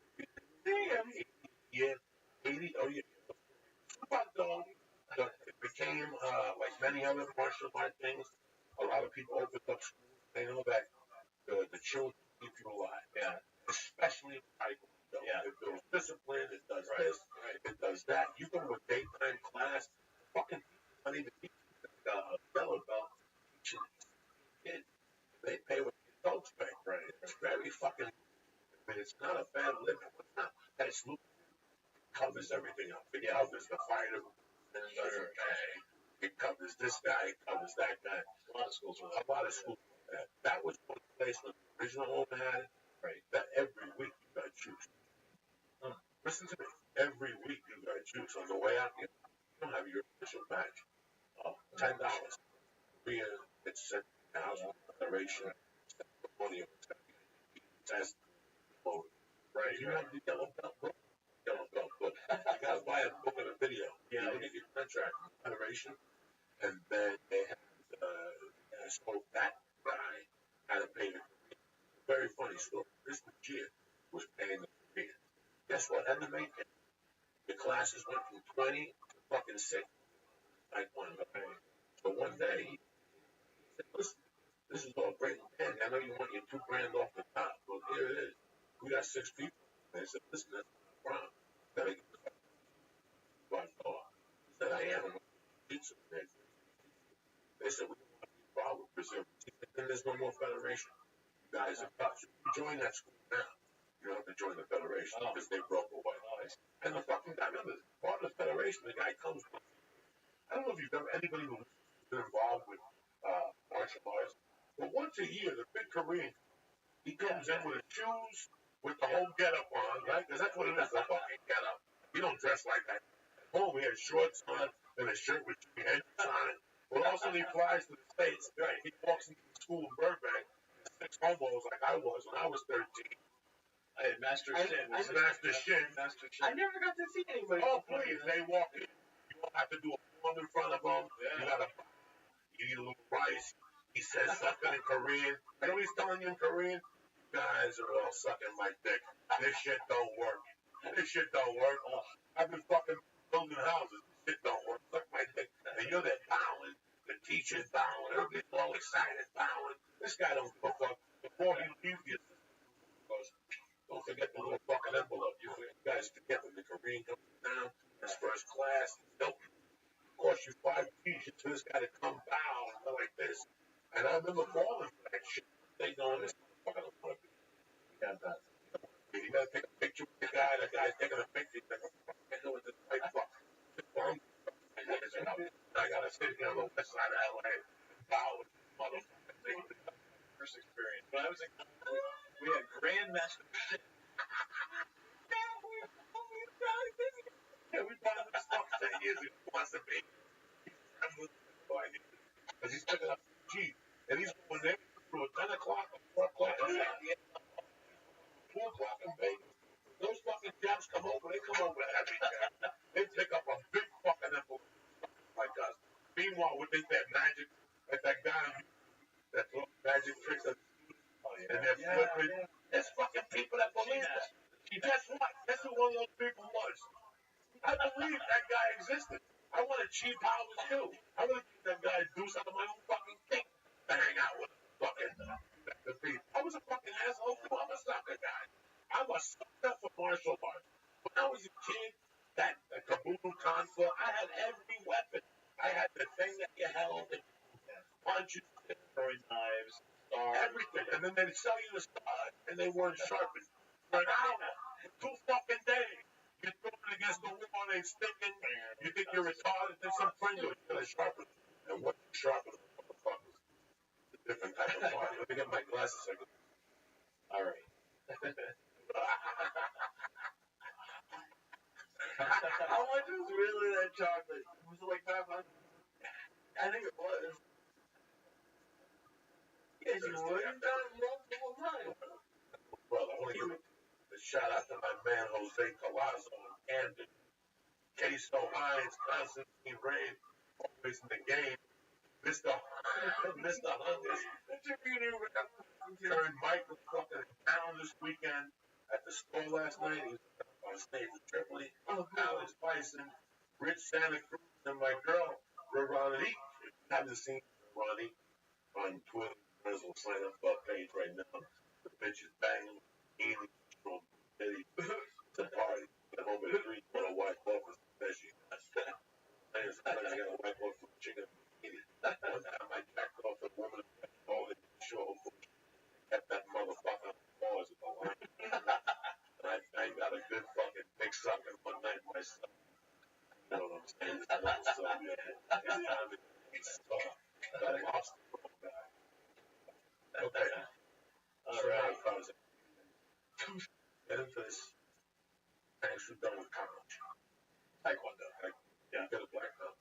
Damn. 80, yeah. 80. Oh yeah. But it became like many other martial art things. A lot of people opened up schools. They know that the children keep you alive. Yeah. Especially Taekwondo. Yeah. It builds discipline. It does this. Right. It does that. You go to a daytime class. Fucking not even teaching yellow belt. Teaching kids. They pay what the adults pay. Right. It's very fucking. I mean, it's not a bad living. It's not that it's covers everything up. It covers the fighter. Sure. It covers this guy. It covers that guy. A lot of schools. That was one place when the original owner had it. Right. That every week you got to choose. Listen to me. Every week you got to choose. On the way out, you don't have your official match. $10. It's $7,000 federation. Money test. Right. You have the yellow belt book. Yellow belt book. You got to buy a book and a video. Yeah. You look at your contract federation, and then they have so that guy had to pay the. Very funny story. This Jim was paying the fee. Guess what? Had to make it. The classes went from 20 to fucking 6. Like one of the pay. So one day he said, listen, this is all great and dandy. I know you want your $2,000 off the top. Well, here it is. We got 6 people. And they said, listen, that's not a problem. Gotta get the fucking $5. He said, I am. They said, we don't want to be involved with Brazil. Then there's no more federation. You guys are touch. You join that school now. You don't have to join the federation because they broke away. And the fucking guy, remember, part of the federation, the guy comes with. I don't know if you've ever anybody who's been involved with martial arts, but once a year, the big Korean, he comes in with his shoes, with the whole getup on, right? Because that's what it is, the fucking getup. You don't dress like that. At home, he has shorts on and a shirt with two heads on it. But also, he flies to the States. Right. He walks into the school in Burbank. 6 homos like I was when I was 13. I had Master Shin. Master Shin. I never got to see anybody. Oh, please. They walk in. You don't have to do a form in front of them. Yeah. You gotta eat a little rice. He says something in Korean. You know what he's telling you in Korean? You guys are all sucking my dick. This shit don't work. This shit don't work. I've been fucking building houses. This shit don't work. Suck my dick. And you're there bowing. The teacher's bowing. Everybody's all excited bowing. This guy don't fuck up. Before he leaves the assistant goes, don't forget the little fucking envelope. You guys forget when the Korean comes down, his first class, don't cost you 5 G's for this guy to come bow and go like this. And I remember falling for that shit. They going, this fucking don't want to be. Yeah, that. You gotta take a picture with the guy. The guy's taking a picture. He's like, what the fuck am I doing with this white fuck? I gotta sit here on the west side of LA and bow with this motherfucker. First experience. When I was in college, we had Grandmaster shit. Yeah, we bought him this stuff 10 years ago. He wants to be. Because he's picking up G. And he's going there through at 10 o'clock or 4 o'clock. 2 o'clock in Vegas. Those fucking jobs come over. They come over every day. They pick up a big fucking envelope like us. Meanwhile, we think that magic, like that guy that throws magic tricks at the students. And they're flipping. There's fucking people that believe that. Guess what? Guess who one of those people was? I believe that guy existed. I want to cheap powers too. I want to get that guy to do something of my own fucking thing to hang out with fucking I was a fucking asshole too. I'm a sucker guy. I'm a sucker for martial arts. When I was a kid, that kaboom conflict, I had every weapon. I had the thing that you held, and punches, Throwing knives, everything. And then they'd sell you the stars, and they weren't sharpened. For an hour, 2 fucking days. You throw it against the wall, and it's sticking. You think you're retarded, then some friend of you gonna sharpen it. And what you sharpen the motherfuckers? It's a different type of party. Let me get my glasses. All right. How much was really that chocolate? Was it like 500? I think it was. Yes, you would. You've done it multiple times. Well, I want to give a shout out to my man Jose Colazo in Camden. Queso Hines, Constantine Ray, always in the game. Mr. Hungus. Turned Michael fucking down this weekend at the store last night. He was on stage with Tripoli, Alex Bison, Rich Santa Cruz, and my girl, Ronnie. If you haven't seen Ronnie on Twitter, will sign up for our page right now. The bitch is banging, eating, from Eddie. It's a party. At home at 3, want to wipe off as best she does. And sometimes you gotta wipe off some chicken. One time I jacked off a woman and all it short of kept that motherfucker on the bars of the line. And I got a good fucking big sucking one night myself. You know what I'm saying? So, yeah. That lobster roll guy. Okay. All right. Get into this. Thanks for done with college. Taekwondo. Yeah. Get a black belt.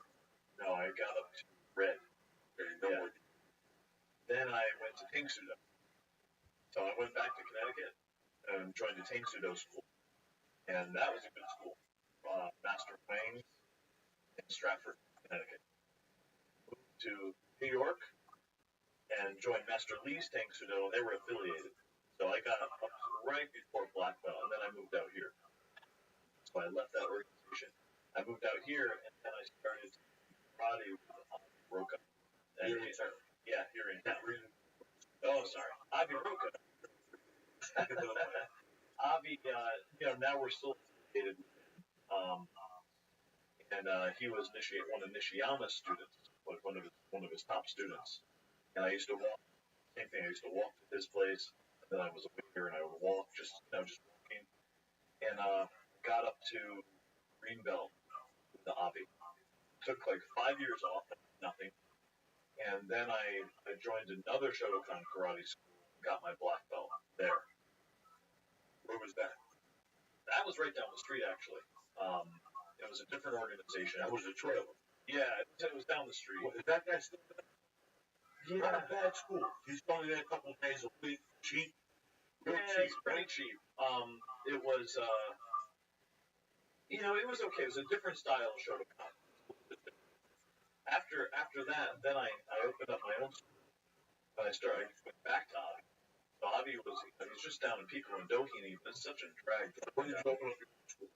No, I got up to red. Okay, no more. Then I went to Ting Sudo. So I went back to Connecticut and joined the Ting Sudo school. And that was a good school. Master Wang's in Stratford, Connecticut. Moved to New York and joined Master Lee's Ting Sudo. They were affiliated. So I got up right before black belt, and then I moved out here. So I left that organization. I moved out here, and then I started karate with Roka. Yeah, here in town. Oh, sorry. Avi Roka. Avi, now we're still affiliated with him. And he was one of Nishiyama's students, one of his top students. And I used to walk, same thing, I used to walk to his place, and then I was a waiter, and I would walk, just walking. And got up to green belt with the Avi. Took like 5 years off, nothing. And then I joined another Shotokan karate school, got my black belt there. Where was that? That was right down the street, actually. It was a different organization. That was a trailer. Yeah, it was down the street. Well, is that guy still there? Yeah. Not a bad school. He's only there a couple of days a week. Cheap. Real cheap. Pretty cheap. It was, it was okay. It was a different style of Shotokan. After that, then I opened up my own school. I went back to Avi. So Avi he's just down in Pico and Doheny, but it's such a drag. When did you open up your school?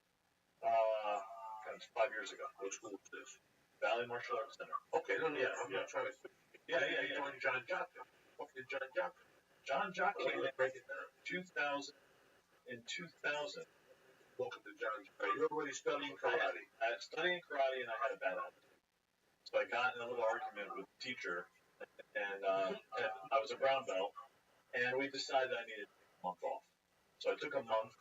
Kind of 5 years ago. What school was this? Valley Martial Arts Center. Okay, no, I'm not trying to. Yeah. Joined John Jock. What did John Jock? John Jock came in break it down. 2000. In 2000. Welcome to John Jock. You're already studying karate. I was studying karate, and I had a bad attitude. So I got in a little argument with the teacher, and I was a brown belt, and we decided I needed to take a month off. So I took a month,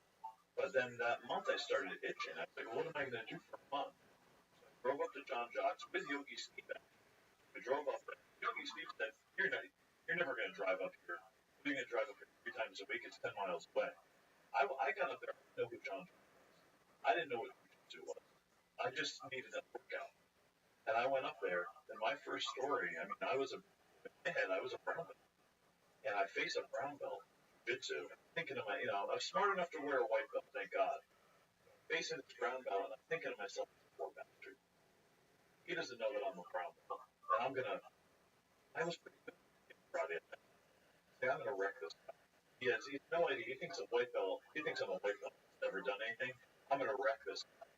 but then that month I started itching. I was like, what am I going to do for a month? So I drove up to John Jock's with Yogi Steve. We drove up there. Yogi Steve said, you're never going to drive up here. You're going to drive up here 3 times a week. It's 10 miles away. I got up there. I didn't know who John Jock was. I didn't know what jiu-jitsu was. I just needed a workout. And I went up there, and my first story, I mean, I was a brown belt. And I face a brown belt jiu-jitsu, thinking to my, I'm smart enough to wear a white belt, thank God. Facing this brown belt, and I'm thinking to myself, poor bastard. He doesn't know that I'm a brown belt. And I was pretty good at karate at that. I'm going to wreck this guy. He has no idea. He thinks I'm a white belt. He's never done anything. I'm going to wreck this guy.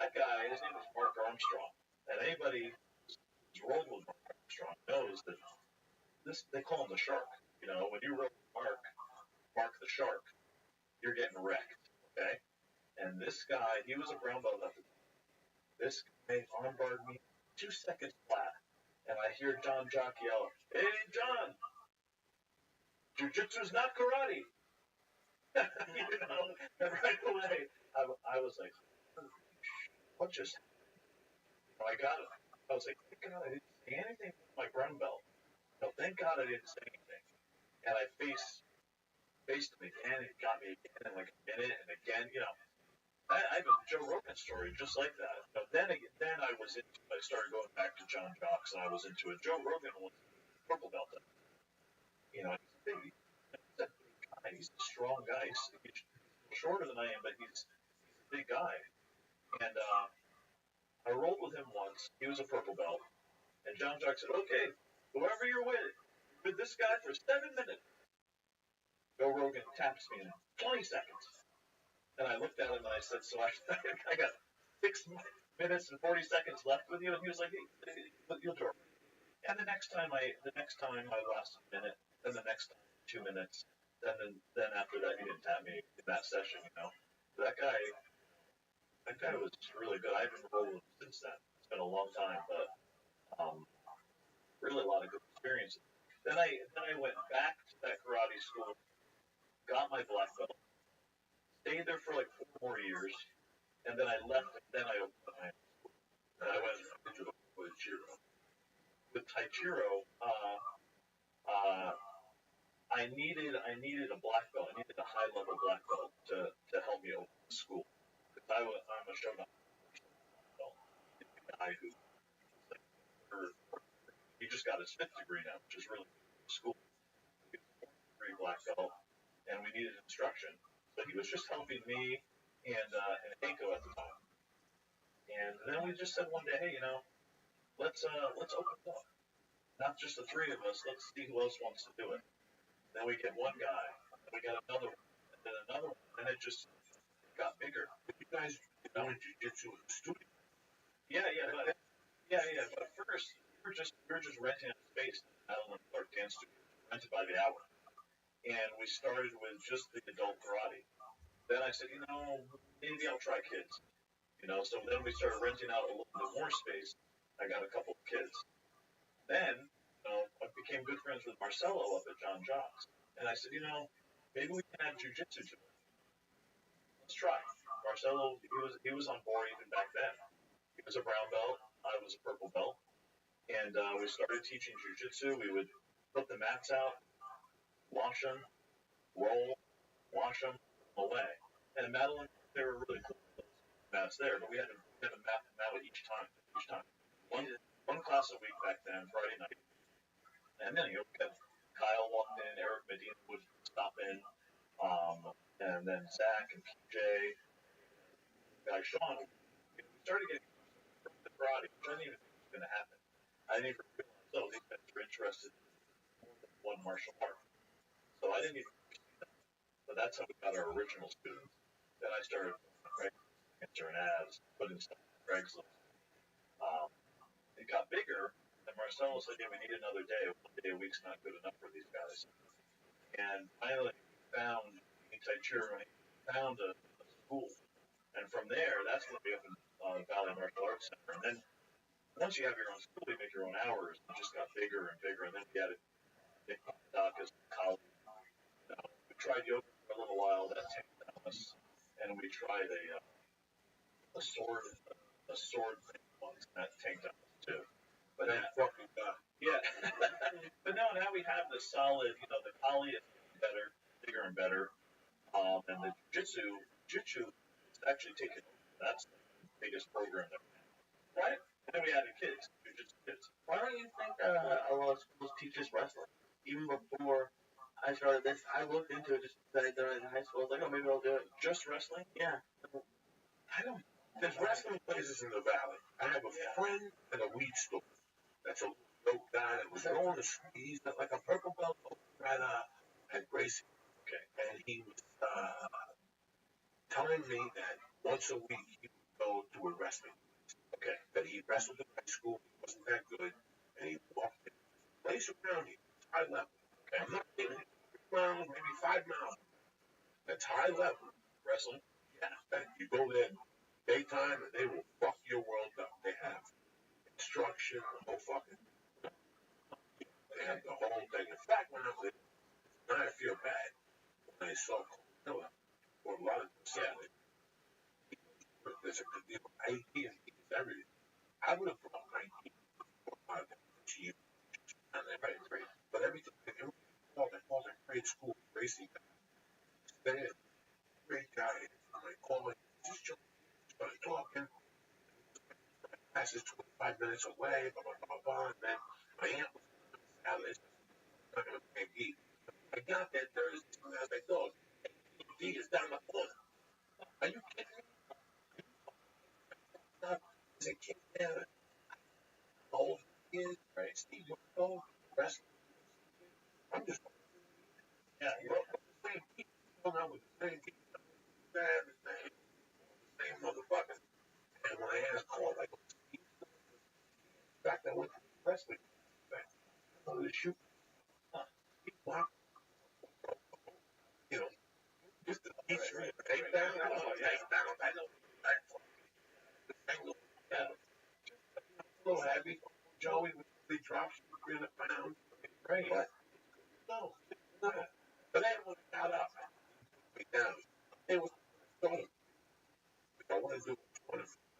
That guy, his name is Mark Armstrong. And anybody who's rolled with Mark Armstrong knows that they call him the Shark. When you roll Mark the Shark, you're getting wrecked, okay? And this guy, he was a brown belt at the time. This guy armbarred me 2 seconds flat, and I hear John Jock yell, "Hey, John, jiu-jitsu's not karate." And right away, I was like, what just happened? I got it. I was like, thank God I didn't say anything with my brown belt. No, thank God I didn't say anything. And I faced him again, it got me again in like a minute, and again, I have a Joe Rogan story just like that. Then I started going back to John Jocks, and I was into it. Joe Rogan was purple belt. He's a big guy. He's a strong guy. He's shorter than I am, but he's a big guy. And I rolled with him once. He was a purple belt, and John Jock said, "Okay, whoever you're with this guy for 7 minutes." Joe Rogan taps me in 20 seconds. And I looked at him and I said, "So I got 6 minutes and 40 seconds left with you." And he was like, "Hey, you'll do it." And the next time I lasted a minute, then the next time 2 minutes, then after that he didn't tap me in that session, That guy was really good. I haven't rolled with him since then. It's been a long time, but really a lot of good experiences. Then I went back to that karate school, got my black belt, stayed there for like 4 more years, and then I left, and then I opened my own school. And I went into the Taichiro. With Taichiro, I needed a black belt. I needed a high level black belt to help me open the school. Because I'm a shogun belt. The guy who he just got his 5th degree now, which is really good for school. He was a 4th degree black belt, and we needed instruction. So he was just helping me and Heiko at the time. And then we just said one day, hey, let's open it up. Not just the 3 of us. Let's see who else wants to do it. Then we get one guy, and we got another one, and then another one, and it just got bigger. You guys doing jiu-jitsu in the studio? Yeah. But first, we were just renting a space in Madeline Clark Dance Studio, rented by the hour. And we started with just the adult karate. Then I said, maybe I'll try kids. So then we started renting out a little bit more space. I got a couple of kids. Then, I became good friends with Marcelo up at John Jock's. And I said, maybe we can add jiu-jitsu to it. Let's try. Marcelo, he was on board even back then. He was a brown belt. I was a purple belt. And we started teaching jiu-jitsu. We would put the mats out, wash them, roll, wash them, away. And Madeline, they were really cool mats there, but we had to map them out each time. One class a week back then, Friday night. And then, Kyle walked in, Eric Medina would stop in, and then Zach and PJ, guy Sean, we started getting the karate, which I didn't even think was going to happen. I didn't even realize, these guys were interested in more than one martial art. So I didn't even see that. But that's how we got our original students. Then I started answering ads, putting stuff on Craigslist. It got bigger, and Marcelo said, we need another day. 1 day a week's not good enough for these guys. And finally, we found Taichiro, and he found a school. And from there, that's when we opened Valley Martial Arts Center. And then once you have your own school, you make your own hours. It just got bigger and bigger, and then we had Nick Doc as college. We tried yoga for a little while. That tanked on us, and we tried a sword thing once, and that tanked on us too. But That fucking guy. yeah. But no, now we have the solid. The Kali is getting better, bigger and better. And the Jiu-Jitsu is actually taking over. That's the biggest program that we have. Right? And then we added kids, Jiu-Jitsu kids. Why don't you think a lot of schools teach us wrestling? Even before I started this, I looked into it just because I did it in high school. I was like, oh, maybe I'll do it. Just wrestling? Yeah. I don't. There's wrestling places in the valley. I have a friend at a weed store. That's a dope guy that was going to. He's like a purple belt at Gracie. Okay. And he was telling me that once a week he would go to a wrestling. Okay. That he wrestled in high school. He wasn't that good, and he walked in this place around here. It's high level. Okay. I'm not kidding. 3 miles, maybe 5 miles. That's high level Wrestling? Yeah. And you go there daytime, and they will fuck your world up. They have instruction, the whole fucking. They have the whole thing. In fact, when I was there, now I feel bad when I saw Miller or a lot of stuff. There's a good deal of IT and everything. I would have brought IT to you. Right. But everything, all the grade school racing guys, great guy. I'm like, calling, just started talking. Passes 25 minutes away, blah, blah, blah, blah. And then my aunt was out. Not going to eat. I got there Thursday, and I was like, dog, D is down the corner. Are you kidding me? There's a kid there. Old kid, right? Steve, you know, wrestling. I'm just, Yeah. you know, the same people. Going out with the same people. Same motherfuckers. And when I asked Cole, I go, Steve, in fact, I went to wrestling. I wanted to shoot. He walked, you know, just to teach me. Take down. I know. I know. Yeah. A little heavy. Joey was really dropped 300 pounds. Great. But no, no. But then when it got up, me down. It was so. If I want to do it,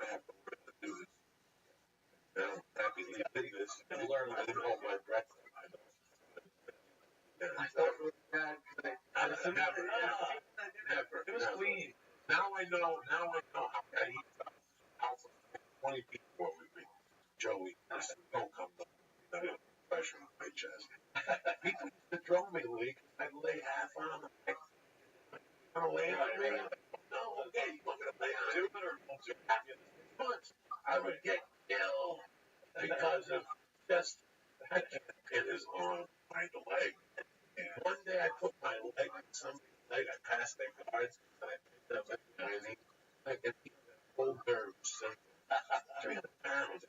I have to learn to do this. And I'm happy to do this. I didn't hold my breath. I felt really bad because Never. It was clean. Now I know how bad he felt. How 20 people were with me. Joey, I said, don't come to me. Pressure on my chest. People used to throw me, Lee. I'd lay half on them. I'm going to lay on me. No, okay, you want me to lay on you? After 6 months, I would get killed because of just, I can't hit his arm, my leg. One day I put my leg on somebody's leg. I passed their guards, and I picked up my knee. I could feel that whole nerve simple. 300 pounds.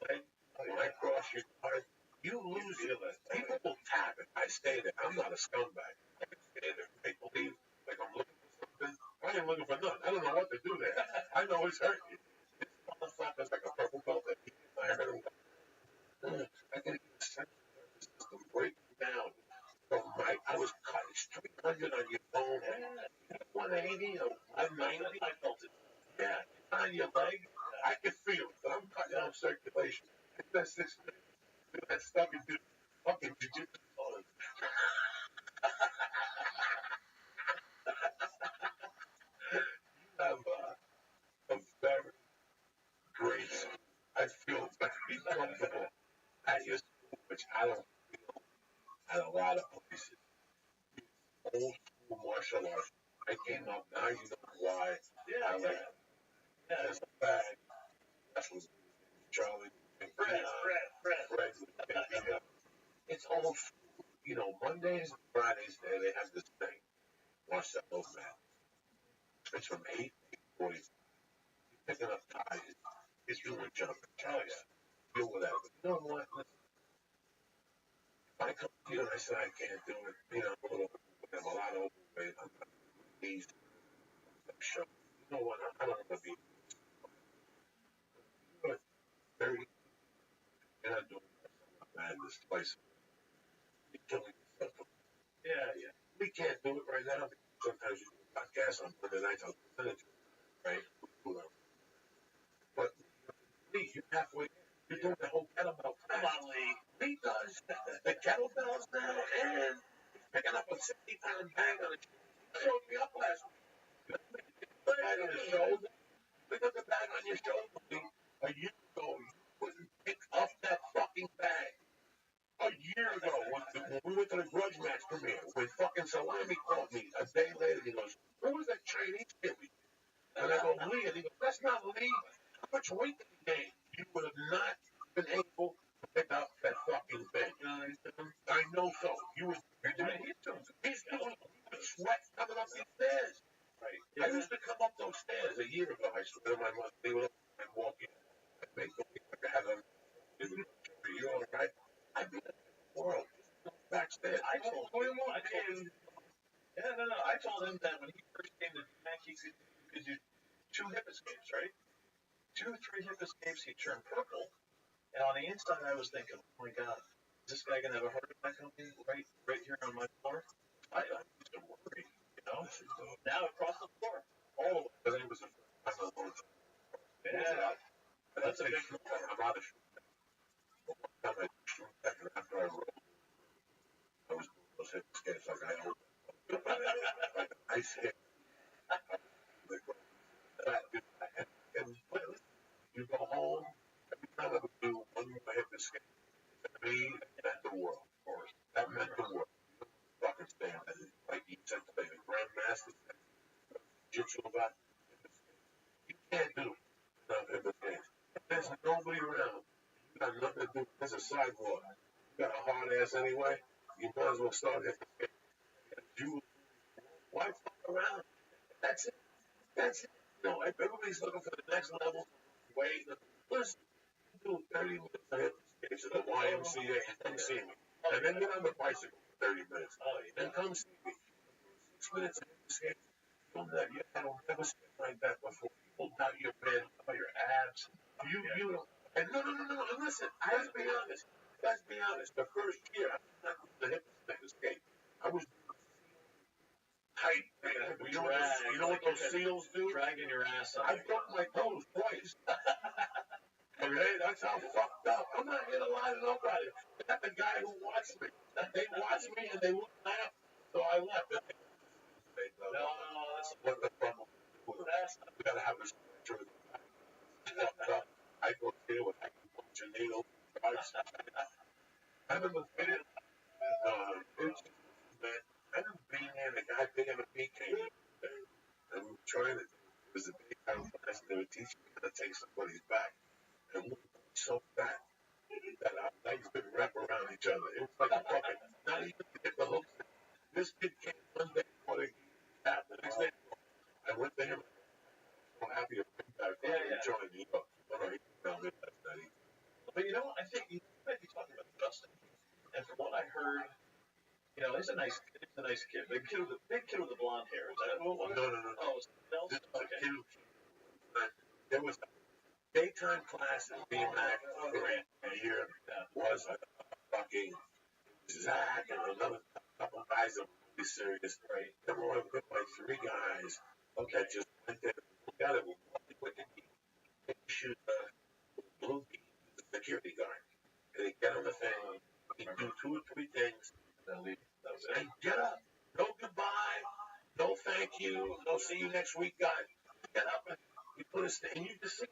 When I cross your guard, you lose your leg. People will tap if I stay there. I'm not a scumbag. I can stay there. Make believe like I'm looking for something. I ain't looking for nothing. I don't know what to do there. I know it's hurting you. This motherfucker's like a purple belt that I heard him. I can get the central nervous system breaking down. So I was cut. It's 300 on your bone. 180 or 190. I felt it. Yeah, on your leg. I can feel it, but I'm cutting out circulation. That's 6 minutes. That's stuck into fucking jiu-jitsu. You have a very great. I feel very comfortable at your school, which I don't feel at a lot of places. Old school martial arts. I came up now. You know why? Yeah, I like yeah. Yeah. as a bag. That's what Charlie and Fred. It's almost, Mondays and Fridays there they have this thing. Watch that old man. It's from 8 to 40. Picking up ties. It's doing jumping. Charlie, deal with that. But you know what? Listen, if I come to you and I say I can't do it, I'm a lot overweight. I'm not these show. You know what? I don't want to be good. 30 place. You're killing yourself. Yeah, yeah. We can't do it right now. Sometimes you do a podcast on Monday nights. I'll send it to you, right? But Lee, you're halfway there. You're doing the whole kettlebell. Come on, Lee. He does the kettlebells now, and he's picking up a 60-pound bag on his shoulder. He showed me up last week. Bag on his shoulder. Pick up the bag on your shoulder. A year ago, you couldn't pick up that fucking bag. A year ago, when we went to the grudge match premiere, when fucking Salami called me a day later, he goes, "Who was that Chinese kid?" And I go, "Lee." And he goes, "That's not Lee. How much weight did he gain? You would have not been able to pick up that fucking thing." I know so. He's doing sweat coming up these stairs. Right. I used to come up those stairs a year ago. I swear to my mother, they would walk in. I'd make them like I had them. You all right? I'd be in the world. Backstage. I told him that when he first came to Jack, he could do 2 hip escapes, right? 2 or 3 hip escapes, he'd turn purple. And on the inside, I was thinking, oh my God, is this guy gonna have a heart attack on me right here on my floor? I used to worry, you know. Now across the floor, all of it. I think it was the first time I learned. Yeah, That's a big shoot. I'm out of shoot. One time I shoot back after I rolled, I was doing those hip escapes like I hope. Like a nice hit. And you go home, every time I would do one more hip escape, to me, that meant the world, of course. That meant the world. Fucking stand there. Like you said today, the Grandmaster said, Jiu-Jitsu about hip escape. You can't do hip escapes. There's nobody around. You got nothing to do. There's a sidewalk. You got a hard ass anyway. You might as well start hip escape. Why fuck around? That's it. That's it. You know, everybody's looking for the next level. Wait, listen, do 30 minutes of hip escapes at the YMCA and come see me. And then get on the bicycle for 30 minutes. Then come see me. 6 minutes of hip escapes. You'll never seen like that before. Pulled out your bed, out your abs. You don't. And no. And listen, let's be honest. The first year, I was not doing the hip escape. I was tight. You know what those seals do? Dragging your ass up. I broke my toes twice. Okay, that's how fucked up. I'm not here to lie to nobody. I got the guy who watched me. They watched me and they wouldn't laugh, so I left. No, that's what the problem is. We gotta have a structure. I go here with acupuncture needles. I remember being man. I remember being there and the guy bigger than me came in. And we were trying to. It was a big time class and they were teaching me how to take somebody's back. And we were so fat that our legs didn't wrap around each other. It was like a fucking, not even to get the hooks. This kid came one day for the cap. The next day, I went to him. I'm happy to bring back. Join me. Oh, no, he found it. That's not easy. But you know, I think you might be talking about Justin. And from what I heard, you know, he's a nice kid. Big kid with the blonde hair. Is that who it was? No. Oh, something else? Okay. There was a daytime class in BMAC for a year. Was a fucking Zach and another couple guys that were really serious. Right. Then we were with like 3 guys that just went there. Got it with the shoot blue the security guard. And he'd get on the thing, he'd do 2 or 3 things, and leave. That was it. And get up. No goodbye. No thank you. No see you next week, guys. Get up and he put his thing, and you just see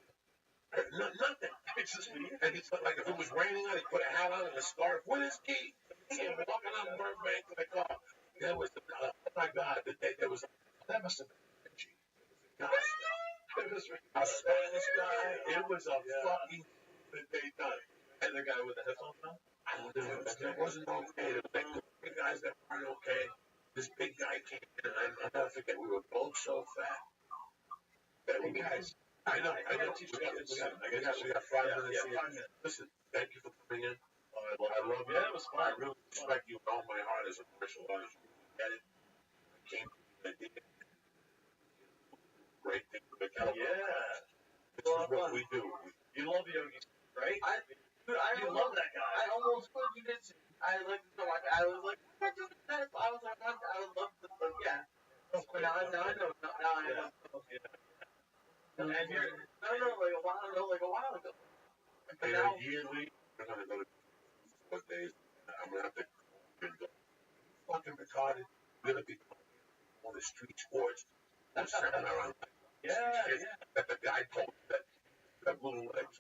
nothing. It's just me. And he's like, if it was raining out, he put a hat on and a scarf with his key. See him walking on Burbank to the car. There was oh my God, there was that must have been Richie. It was a Spanish guy. It was a fucking day done. And the guy with the headphones on? It wasn't okay. There were big guys that weren't okay. This big guy came in, and I'll never forget, we were both so fat. That we guys, I know. We got 5 minutes here. Listen, thank you for coming in. I love you. Yeah, it was fun. I really respect you with all my heart as a martial artist. You get it. I came to the idea. Great thing for the kettlebell. Yeah. This is what we do. You love Yogi, right? I love that guy. I almost put you did right? Now I know. Now I know. Yeah. And you're like a while ago. But And now, yearly, I'm gonna go to 4 days. I'm gonna have to go. Fucking retarded. We're gonna be on the street sports. Or seminar on Yeah, shit yeah. that the guy told that little legs.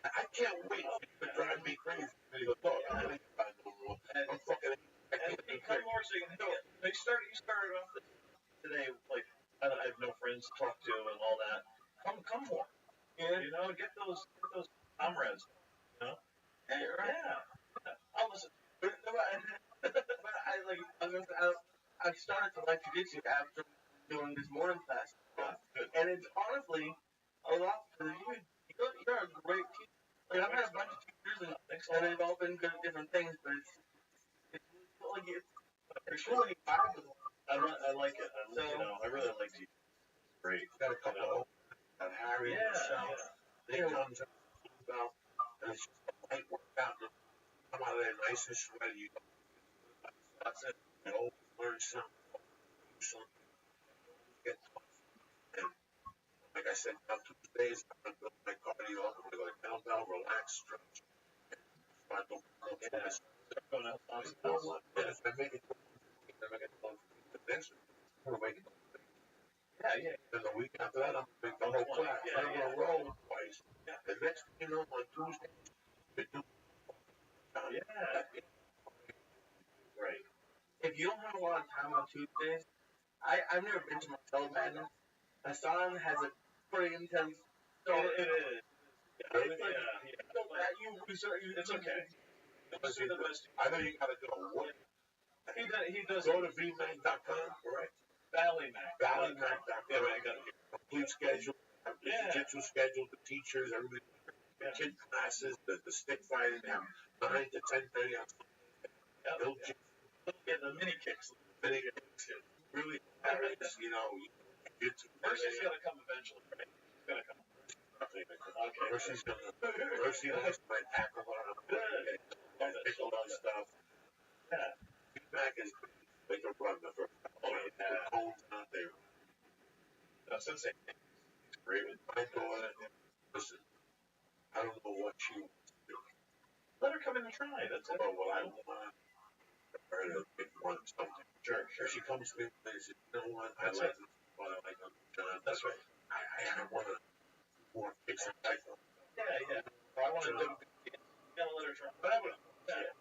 I can't wait. It's gonna drive me crazy. And he goes, "Dog, I ain't buy no more. I'm fucking. I And can't do become things." more so you can you started off today like I have no friends to talk to and all that. Come more. yeah. You know, get those comrades. You know? Hey, right. Yeah. I'll listen. But I started to like jujitsu after doing this morning class, Good. and it's honestly a lot. You're a great teacher. Like I've had a bunch of teachers, and they've all been good at different things, but it's really vibe with them. I like it. So, I really like you. Great. Got a couple of and Harry and Michelle. They come to about, and it's just a light workout. Come out of there nice and sweaty. That's it. You always learn something. Get tough. And like I said, now Tuesdays, I'm gonna build my cardio up. I'm gonna go to kettlebell, relax, stretch. Start to work out. Going out on If I make it, then I get the next week. I'm gonna make it. Yeah. Then the week after that, I'm gonna make the whole class. I'm gonna roll twice. Yeah. The next thing you know, on Tuesday, we do. Yeah. Right. if you don't have a lot of time on Tuesdays, I've never been to Marcelo Madness. My son has a pretty intense. So It is. Yeah. it's like, It's okay. Let's do the best. I know you gotta go. What? He does. Go to vmac.com, right? Valleymac. Valleymac.com. Yeah, I got it. Complete schedule. Have the Yeah. jiu-jitsu schedule, the teachers, everybody. The Yeah. kid classes, the stick fighting, they have 9 to 10:30 on Yeah. Bill Jim. Yeah, the mini kicks. Really, you know, jiu-jitsu. Mercy's gonna come eventually, right? She's gonna come. Okay. Mercy likes my tackle on Good. pickle on stuff. Yeah. Feedback is they can run the first. Yeah. Cones out there. Sensei. He's great with. My daughter, listen, I don't know what she wants to do. Let her come in and try. That's it. But what I want her to want something. Sure. She comes to me and says, you know what, I That's like it. this, but I like John. That's right. I want to more fix it. I don't Yeah. I want to do. You gotta let her try. But I would. Yeah.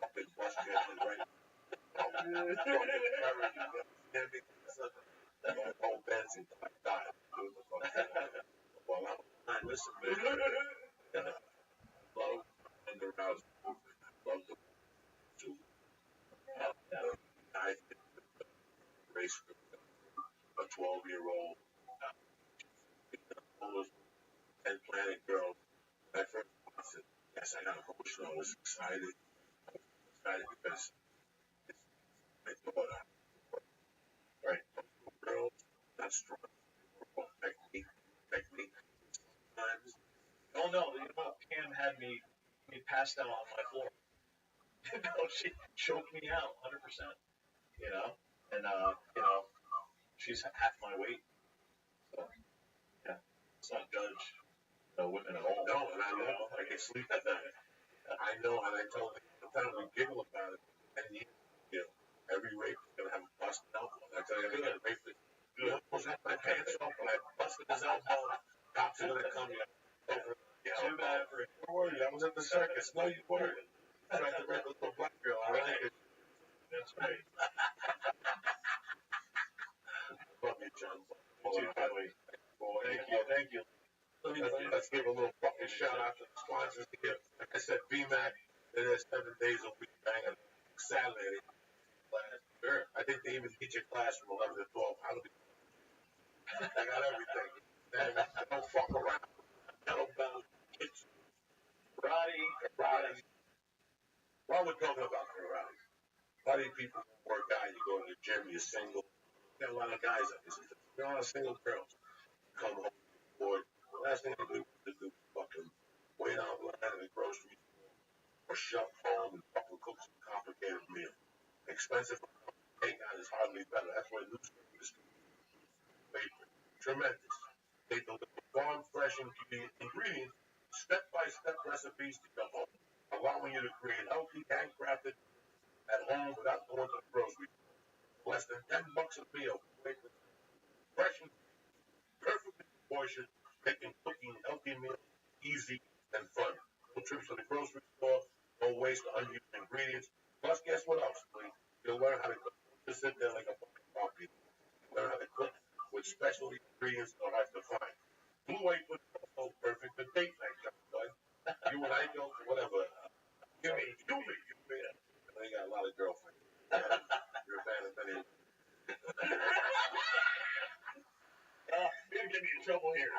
fucking bust your head right now. Oh, Benson, I died. Well, I'm listen, man. Love underhouse movement. I love the to I race a 12-year-old, 10 planet girl. My first thought said, yes, I got emotional. I was excited. Because it's my daughter. Right? Girls, not strong. Technique. Times. Oh no, Pam had me passed out on my floor. She choked me out 100%. And she's half my weight. So yeah, let's not judge women at all. No, and I know I can sleep at night. I know, and I told them sometimes we giggle about it. And every rape is gonna have a busted elbow. I tell you, I got a rape. I almost had my pants off when I busted his elbow. Cops are gonna come over. Too bad for Don't worry, I was at the circus. No, you weren't. Tried to rape a little black girl. I like it. That's right. Love you, John. Thank you. Let's give a little fucking shout out to the sponsors here. Like I said, VMAC, it is 7 days a week, banging Saturday. Sure. I think they even teach a class from 11 to 12. How do we? They got everything. They don't fuck around. Kettlebell, kids, karate. While we're talking about karate, a lot of people work out, you go to the gym, you're single. Got a lot of guys up there. There are a lot of single girls. Come home, bored. The last thing they do is fucking wait online at the grocery store or shop home and fucking cook some complicated meal. Expensive. takeout is hardly better. That's why newspaper is tremendous. They deliver farm fresh ingredients, step-by-step recipes to your home, allowing you to create healthy, handcrafted at home without going to the grocery store. Less than $10 a meal. Fresh and perfectly portioned, making cooking healthy meals easy and fun. No trips to the grocery store, no waste of unused ingredients. Plus, guess what else? You'll learn how to cook. Just sit there like a fucking coffee. Learn how to cook with special ingredients so hard to find. Blue Apron is also perfect for date night, bud. You and I go, whatever. You me. They got a lot of girlfriends. You're a fan of many. You're gonna get me in trouble here.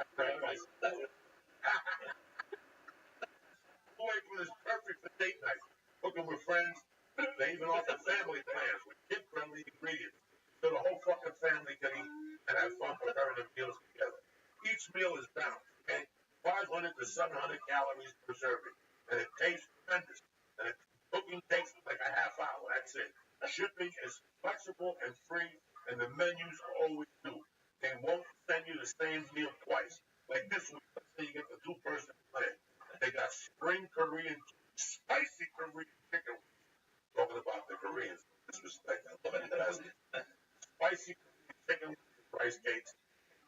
Blue Apron is perfect for date night. Cooking with friends. They even offer family plans with kid-friendly ingredients, so the whole fucking family can eat and have fun preparing the meals together. Each meal is balanced, okay? 500 to 700 calories per serving, and it tastes tremendous. And cooking takes like a half hour. That's it. Shipping is flexible and free, and the menus are always new. They won't send you the same meal twice. Like this week, let's say you get the two-person plan. They got spring Korean, spicy Korean chicken. Talking about the Koreans, disrespect. I love it. Spicy chicken, rice cakes,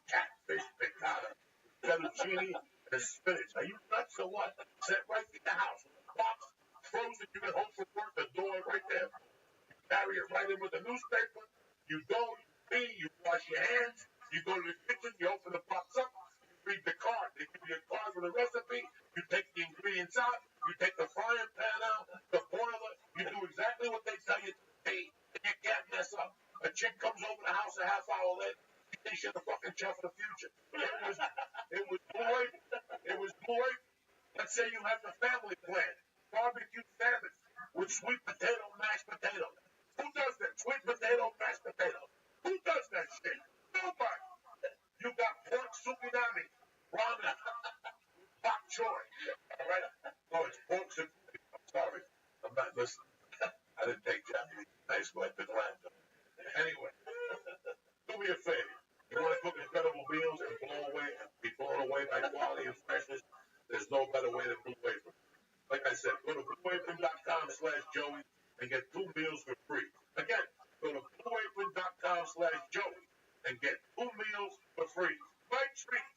catfish, piccata, fettuccine, and spinach. Are you nuts or what? Set right in the house. Box, frozen. You get home from work, the door right there. You carry it right in with the newspaper. You go, you pee, you wash your hands. You go to the kitchen, you open the box up. You read the card. They give you a card with a recipe. You take the ingredients out. You take the frying pan out, the boiler. You do exactly what they tell you to do, and you can't mess up. A chick comes over the house a half hour later. You think she's the fucking chef of the future. It was Blue Apron. It was Blue Apron. Let's say you have the family plan. Barbecue sandwich with sweet potato, mashed potato. Who does that? Sweet potato, mashed potato. Who does that shit? Nobody. You got pork tsunami, ramen, bok choy. All right? Oh, it's pork tsunami. I'm sorry. I'm not listening. I didn't take Japanese in high school. I took Latin. Anyway, do me a favor. You want to cook incredible meals and be blown away by quality and freshness? There's no better way than Blue Apron. Like I said, go to blueapron.com/Joey and get 2 meals for free. Again, go to blueapron.com/Joey and get 2 meals for free. My treat.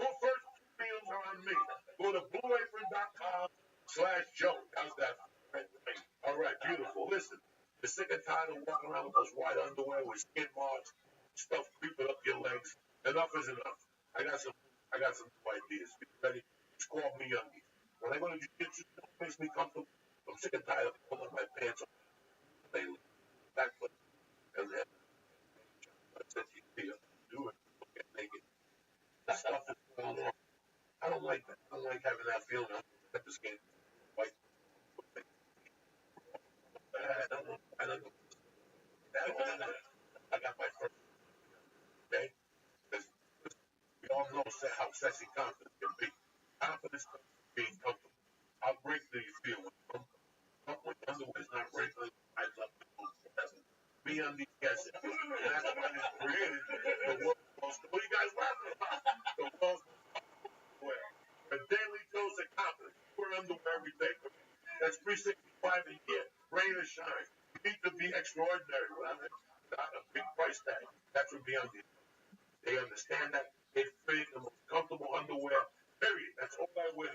Two first 2 meals are on me. Go to blueapron.com/Joey. How's that? All right, beautiful. Listen, you're sick and tired of walking around with those white underwear with skin marks, stuff creeping up your legs. Enough is enough. I got some new ideas. You ready? It's called Me Undies. When I go to jiu-jitsu, it makes me comfortable. I'm sick and tired of pulling my pants up. They back foot and then I said you do it, get naked. The stuff is going on. I don't like that. I don't like having that feeling. At this game, white. I don't know. I got my first. Okay, because we all know how sexy confidence can be. Confidence comes from being comfortable. How great do you feel when you're comfortable? Underwear is not regular. I love it. Me on these guesses. And that's why it's created the world's most. What are you guys laughing about? The world's wear. A daily dose of confidence. Wear underwear every day. That's 365 a year. Rain or shine. You need to be extraordinary. Whatever. Not a big price tag. That's what Beyond is. They understand that. They fit the most comfortable underwear. Period. That's all I wear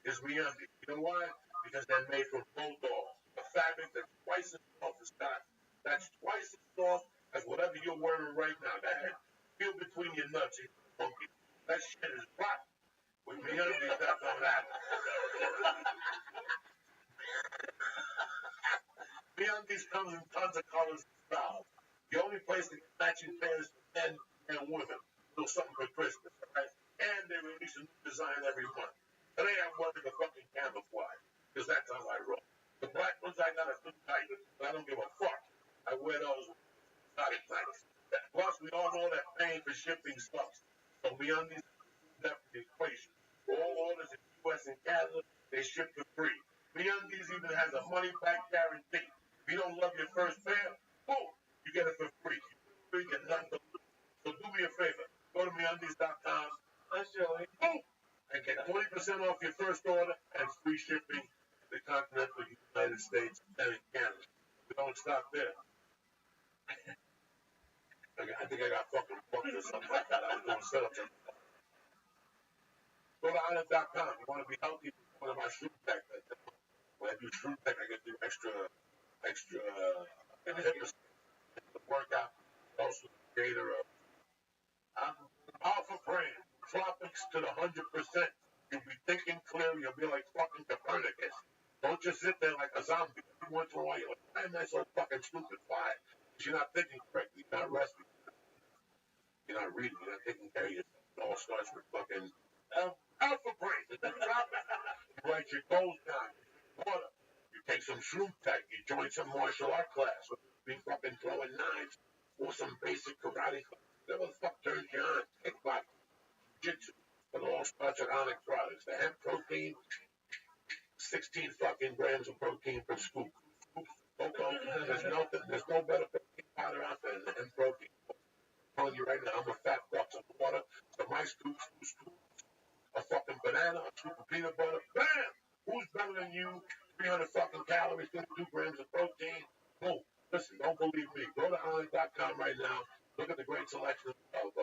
is Beyond. You know why? Because they're made from bulldog. A fabric that's twice as soft as cotton. That's twice as soft as whatever you're wearing right now. That feel between your nuts. Funky. That shit is rotten. With Beyond, that's not happen. Beyond these comes in tons of colors and styles. The only place to get matching pairs for men and women. A little something for Christmas, right? And they release a new design every month. Today I'm wearing the fucking camouflage, because that's how I roll. The black ones I got are too tight, but I don't give a fuck. I wear those exotic nights. Plus, we all know that paying for shipping sucks. So Beyond these that the equation. All orders in the U.S. and Canada, they ship for free. Beyond these even has a money-back guarantee. If you don't love your first pair, boom, You get it for free. You get nothing to lose. So do me a favor. Go to MeUndies.com. That's Joey. And get 20% off your first order and free shipping to the continental United States and in Canada. We don't stop there. I think I got fucking booked or something like that. I was doing setups. Go to Honor.com. You want to be healthy? One of my Shroom Tech. When I do Shroom Tech, I get to do extra the workout. Also, creator of Alpha Brain. Tropics to the 100%. You'll be thinking clearly. You'll be like fucking Copernicus. Don't just sit there like a zombie. Every once in a while, you're like, why am I so fucking stupid? Why? Because you're not thinking correctly. You're not resting. You're not reading. You're not taking care of yourself. It all starts with fucking Alpha Brain. You write your goals down. You drink water. You take some Shroom Tech. You join some martial art class. Be fucking throwing knives or some basic karate class. Whatever the fuck turns you on. Kickboxing, jiu-jitsu. It all starts with Onyx products. The hemp protein, 16 fucking grams of protein per scoop. Okay, there's no better protein powder out there than the hemp protein. I'm telling you right now, I'm a fat box of water. So my scoops, a fucking banana, a scoop of peanut butter. Bam! Who's better than you? 300 fucking calories, 22 grams of protein. Boom. Listen, don't believe me. Go to Honor.com right now. Look at the great selection of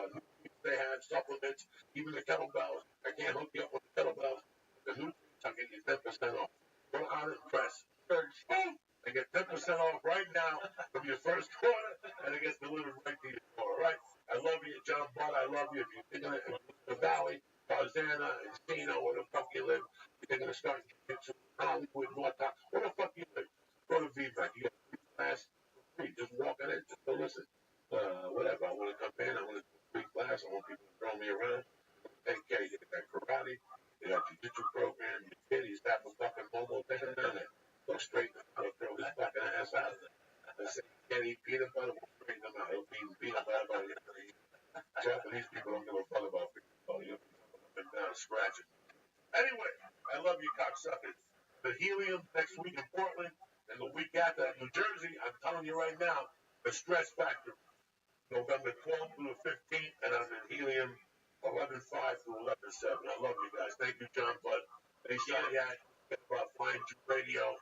they have, supplements, even the kettlebells. I can't hook you up with the kettlebells. The new I'll get you 10% off. Go to Honor and press search. Boom! And get 10% off right now from your first order, and it gets delivered right to your door, all right? I love you, John Butt. I love you. If you're thinking of the Valley, Tarzana, Encino, where the fuck you live, you're thinking of starting jiu-jitsu, Hollywood, North Top, where the fuck you live? Go to VBAC. You get a free class for free. Just walk in. Just go listen. Whatever. I want to come in. I want to do a free class. I want people to throw me around. Take care. You got karate. You got jiu-jitsu program. Your kid, he's half a fucking homo. Take him down there. Go straight. I'll throw his fucking ass out of there. I say, can't eat peanut butter. We'll straighten him out. He'll be eating peanut butter by the end of the year. Japanese people don't give a fuck about peanut butter. You'll be up and down scratching. Anyway, I love you, cocksuckers. The Helium next week in Portland, and the week after in New Jersey. I'm telling you right now, the Stress Factor, November 12th through the 15th, and I'm in Helium 11/5 through 11/7. I love you guys. Thank you, John Butt. Thanks, get about Flying Jew Radio.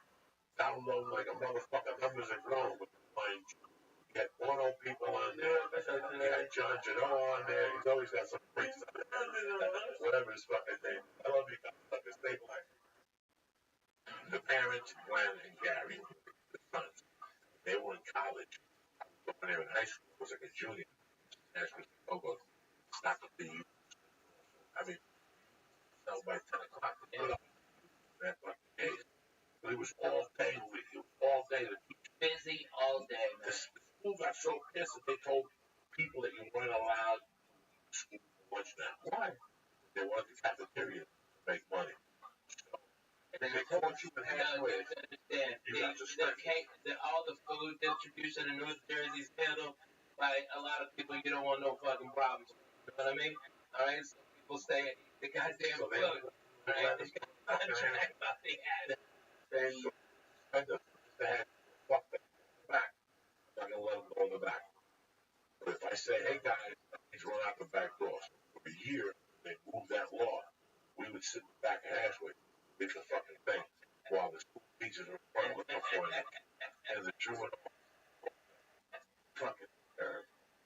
Download like a motherfucker. Numbers are growing with Flying Jew. You got Bono people on there. You got John Janot on there. He's always got some freaks on there. Whatever his fucking name. I love you guys. Stay black. The parents, Glenn and Gary, the sons, they were in college. When they were in high school, it was like a junior. National Over. Stock up the youth. I mean, that was by 10 o'clock. That fucking day. But it was all day. It was all day. Busy all day, man. The school got so pissed that they told people that you weren't allowed to school for lunch now. Why? They wanted the cafeteria to make money. So, and they caught you in halfway. All the food distribution in North Jersey is handled by a lot of people. You don't want no fucking problems. You know what I mean? All right. So people say the goddamn food. Right? They got a contract about the ad. They had fuck that back. I'm not gonna let them go in the back. But if I say, hey guys, he's run out the back door. So for a year, they moved that law. We would sit in the back of halfway, did the fucking thing, while the school teachers were in front looking for them. And the Jew and fucking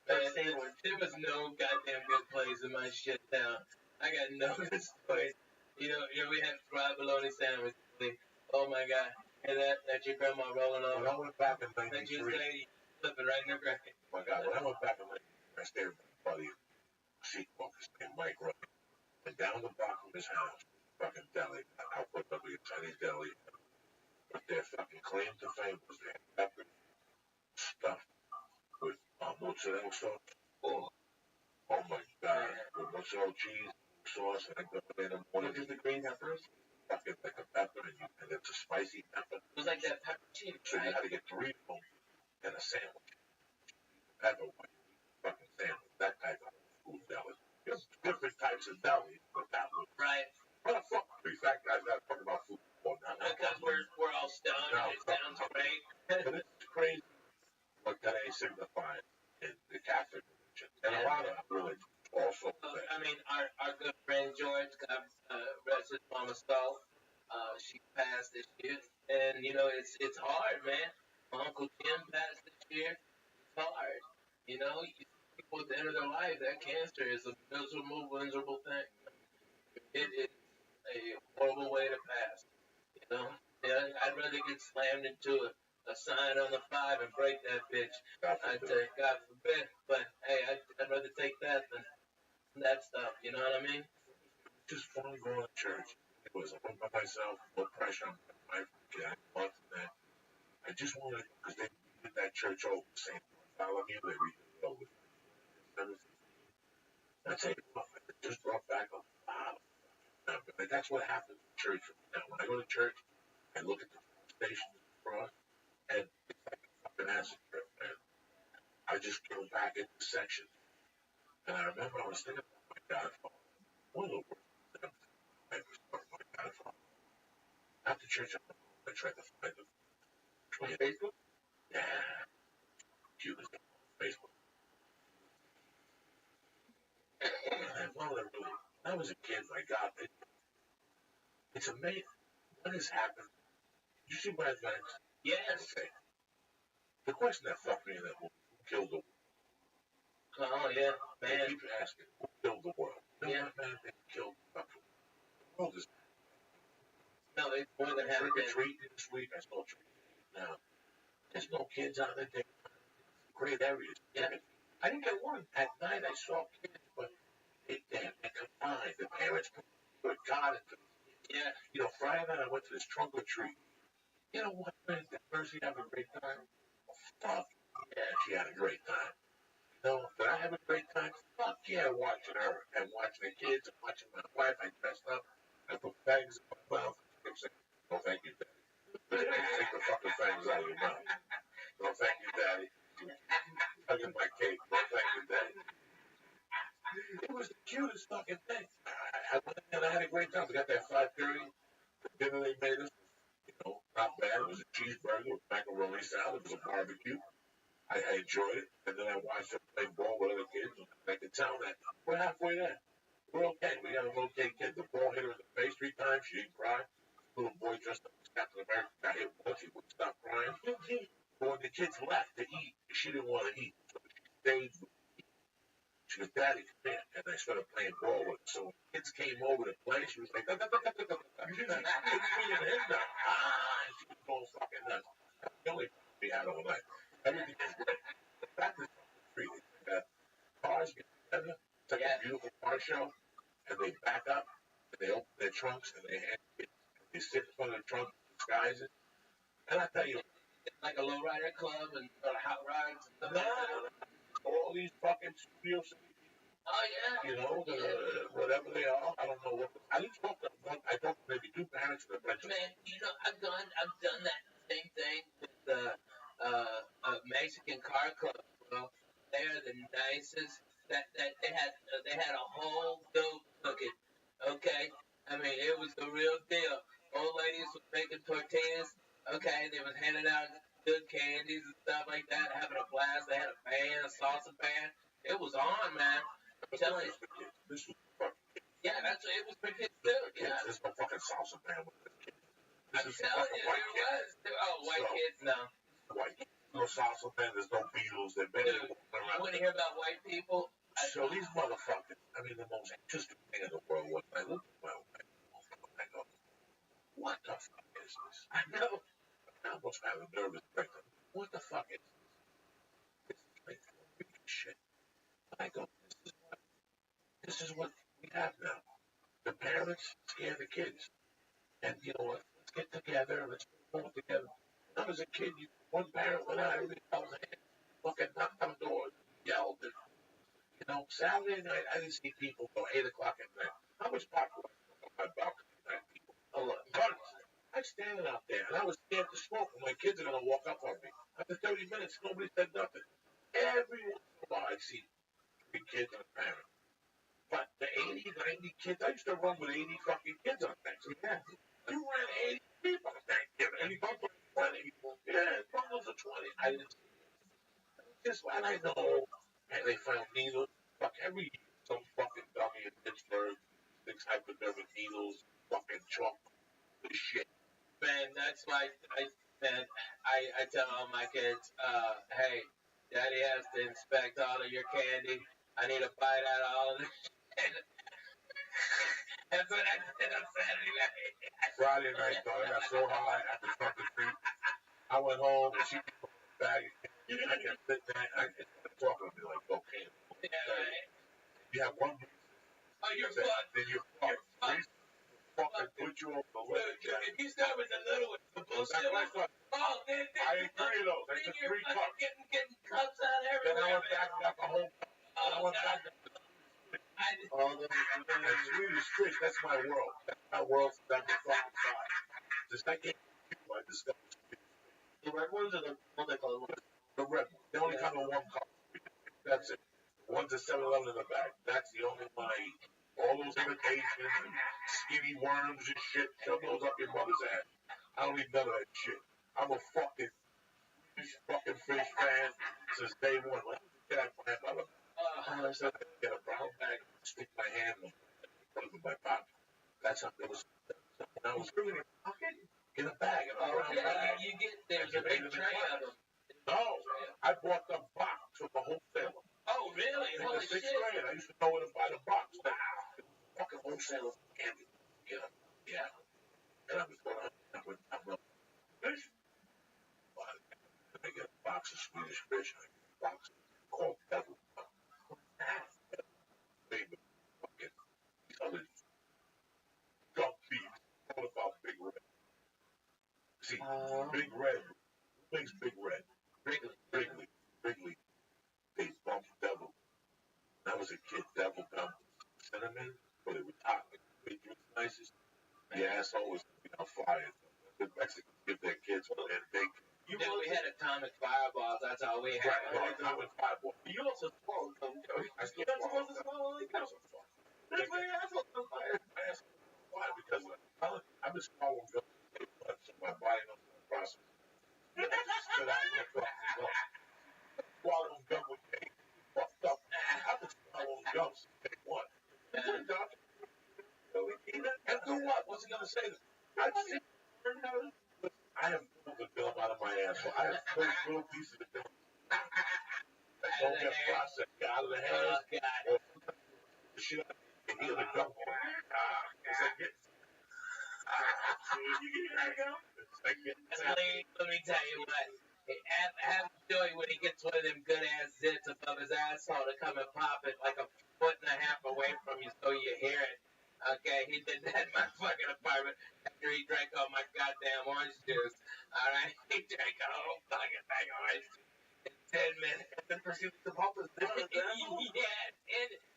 there was no goddamn good place in my shit town. I got no good place. You know, we had fried bologna sandwich. Oh my god. And that your grandma rolling on. When I went back in 93. That Jewish lady flipping right in her bracket. Oh my god, when I went back in 93, I stayed with my buddy, seatwalkers named Mike Rudd. And down the block from his house, fucking deli, Output W, Chinese deli, but their fucking claim to fame was their pepper stuffed with mozzarella sauce. Oh my god, with mozzarella cheese sauce, and I go in the morning. What is the green peppers? Fucking like a pepper, and it's a spicy pepper. It was like that pepper cheese, so you had to get 3 of them and a sandwich. Pepper white, fucking sandwich, that type of food deli. There's different types of deli, but that was right. What the fuck? In fact, guys, not talking about food. Because we're all stoned. It sounds great. But it's crazy what today's signifying in the Catholic religion. And a lot of religions also. I mean, our good friend George, God rest his mama's soul. She passed this year, and you know it's hard, man. My Uncle Jim passed this year. It's hard, you know. People at the end of their life, that cancer is a miserable thing. It is a horrible way to pass, you know. Yeah, I'd rather get slammed into a sign on the 5 and break that bitch. I'd say, God forbid, but hey, I'd rather take that than that stuff. You know what I mean? Just fun going to church. It was all by myself, no pressure on my wife. I loved that. I just wanted, because they did that church over St. Bartholomew, they redid it over 7:15. I tell you what, it just brought back a lot of memories. But that's what happens in church now. When I go to church, I look at the stations across, and it's like a fucking acid trip, man. I just go back into sections. And I remember I was thinking about my godfather. One of the worst things I ever saw my godfather. After church, I tried to find him. On Facebook? Yeah. He was on Facebook. And one of the really, when I was a kid, my God, it's amazing. What has happened? Did you see my advance? Yes. Okay. The question that fucked me in that movie, who killed the world? Oh yeah, They man. keep asking, who killed the world? You know what, man? They killed the fucking world. The world is No, they more than have trick or it. treating this week. I saw trick or treating now. There's no kids out there. Great areas. Yeah. I didn't get one. At night I saw kids, but they're confined. The parents put God into this. Yeah. You know, Friday night I went to this trunk or treat. You know what, man? Did Mercy have a great time? Fuck yeah, she had a great time. You know, did I have a great time? Fuck yeah, watching her and watching the kids and watching my wife. I dressed up. I put fangs in my mouth. I'm saying, no, thank you, Daddy. Take the fucking fangs out of your mouth. No, thank you, Daddy. Hugging my cake. No, thank you, Daddy. It was the cutest fucking thing. I went in and I had a great time. We got that 5:30. The dinner they made us, you know, not bad. It was a cheeseburger with macaroni salad. It was a barbecue. I enjoyed it. And then I watched them play ball with other kids. And I could tell that we're halfway there. We're okay. We got an okay kid. The ball hit her in the face 3 times. She didn't cry. The little boy dressed up as Captain America got hit once. He wouldn't stop crying. But when the kids left to eat, she didn't want to eat. So she stayed with me. She goes, Daddy, come here. And I started playing ball with her. So when the kids came over to play, she was like, da, da, da, da, da, da, da. It's me and him now. And she was going fucking nuts. That's the only fun we had all night. Everything is great. The fact is, free. They got cars get together. It's like a beautiful car show. And they back up. And they open their trunks. And they hand kids. And they sit in front of the trunk, disguise it. And I tell you, It's like a lowrider club and hot rods and stuff. all these fucking studio city people, Oh yeah. you know, whatever they are, I don't know what. I didn't talk to one. I talked to maybe 2 parents in the bedroom. Man, you know, I've done that same thing with the Mexican car club, bro. They're the nicest. That they had a whole dope cooking. Okay, I mean it was the real deal. Old ladies was making tortillas. Okay, they was handing out good candies and stuff like that, having a blast. They had a band, a salsa band. It was on, man. I'm telling you. This was fucking kids. Yeah, that's what it was for kids too. Yeah. There's no fucking salsa band with the kids. I'm This is telling fucking you, white there kids. was. Oh, white So- kids, no. White kids. No salsa band. There's no Beatles. They're barely Dude, walking you around. want to hear about white people? So these motherfuckers, I mean, the most interesting thing in the world was I looked at my wife and I go, what the fuck is this? I know. I almost had a nervous breakdown. What the fuck is this? This is like freaking shit. And I go, this is what we have now. The parents scare the kids. And you know what? Let's get together. Let's put all together. When I was a kid, one parent went out, everybody held hands, fucking knocked on doors, yelled. And, you know, Saturday night, I didn't see people till 8 o'clock at night. How much popcorn on my balcony at night? People. A lot. Tons. I'm standing out there, and I was scared to smoke, and my kids are going to walk up on me. After 30 minutes, nobody said nothing. Every once in a while, I see 3 kids and a parent. But the 80, 90 kids, I used to run with 80 fucking kids on Thanksgiving. You ran 80 people on Thanksgiving, and you go for 20. Yeah, bundles of 20. I didn't see it. Just and I know, and they found needles. Fuck every year, some fucking dummy in Pittsburgh sticks hypodermic needles, fucking chalk, this shit. Man, that's why I tell all my kids, hey, Daddy has to inspect all of your candy. I need to bite out all of it. That's what I did on Saturday night. Friday night, though, I got so high at the fucking street. I went home and she put the bag. I kept sitting there. I kept talking to me like cocaine. Yeah, right. You have one. Oh, you're fucked. Then you're fucked. Fucking put you on the list. If you start with the little one, the bullshit one, then I ate 3 of those. I took 3 cups. Getting cups out everywhere. Then I went back and got the whole cup. I went back to the Swedish fish. That's my world. That's my world. That's the fucking side. Just like I discovered. The red ones or the what they call them? The red one. They only come in 1 cup. That's it. One's a 7-Eleven in the bag. That's the only one I eat. All those imitations and skinny worms and shit, shove those up your mother's ass. I don't need none of that shit. I'm a fucking fish fan since day one. When I was a kid, I planned on I get a brown bag, stick my hand in front of my pocket. That's how it was. When I was really in a pocket, in a bag, in a brown bag. You get there's a big tray of them. No, I bought the box from the wholesaler. Oh, really? In Holy the 6th shit. grade, I used to know where to buy the box. Fucking wholesaler candy. Yeah. And I was going, I'm going, fish. I get a box of Swedish fish. I get a box called devil. Big fucking these other dumb thieves. All about Big Red. See, Big Red. Who makes Big Red? Wrigley. They bumped devil. When I was a kid, devil gum cinnamon, but it was hot. It was nicest. The asshole was on fire. The Mexicans give their kids one and big. Then we had atomic fireballs. That's all we had. Right, atomic fireball. You also swallowed them. I still You're not supposed to swallow like that. That's why your ass was on fire. Why? Because I've been swallowing gum so my body knows the process. Spit out your fucking gum. Swallowing gum with pain. Fucked up. I've been swallowing gum since day one. And do what? What's he gonna say? I have pulled the gum out of my asshole. I have pulled little pieces of gum that don't get processed out of the hair. Oh, God. The shit out of the gum. It's like getting. You can hear that gum? It's like getting. Let me tell you what. Have Joey when he gets one of them good ass zits above his asshole to come and pop it like a 1.5 feet away from you so you hear it. Okay, he did that in my fucking apartment after he drank all my goddamn orange juice. Alright, he drank a whole fucking bag of orange juice in 10 minutes. And then proceeded to pop his dick.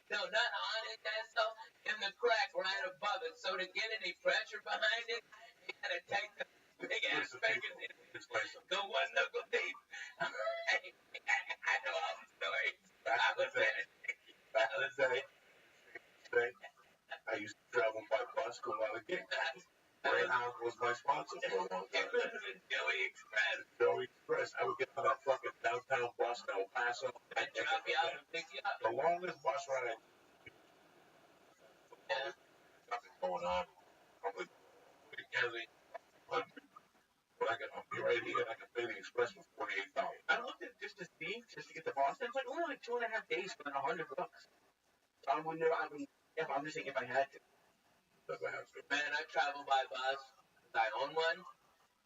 No, not on it, asshole, in the crack right above it. So to get any pressure behind it, he had to take the big ass bacon and go one knuckle deep. I know all the stories. Back in the day, I used to travel by bus to a lot of gigs. Greyhound was my sponsor for a long time. Joey Express. Joey Express. I would get on that fucking downtown bus in El Paso. I drop you out and pick you up. The longest bus ride nothing going on. Probably Kennedy, but I'll be right here and I can pay the express for $48. I looked at just to see, just to get the Boston. It's like only like 2.5 days for $100. So I wouldn't. I'm just saying if I had to. Man, I travel by bus. I own one.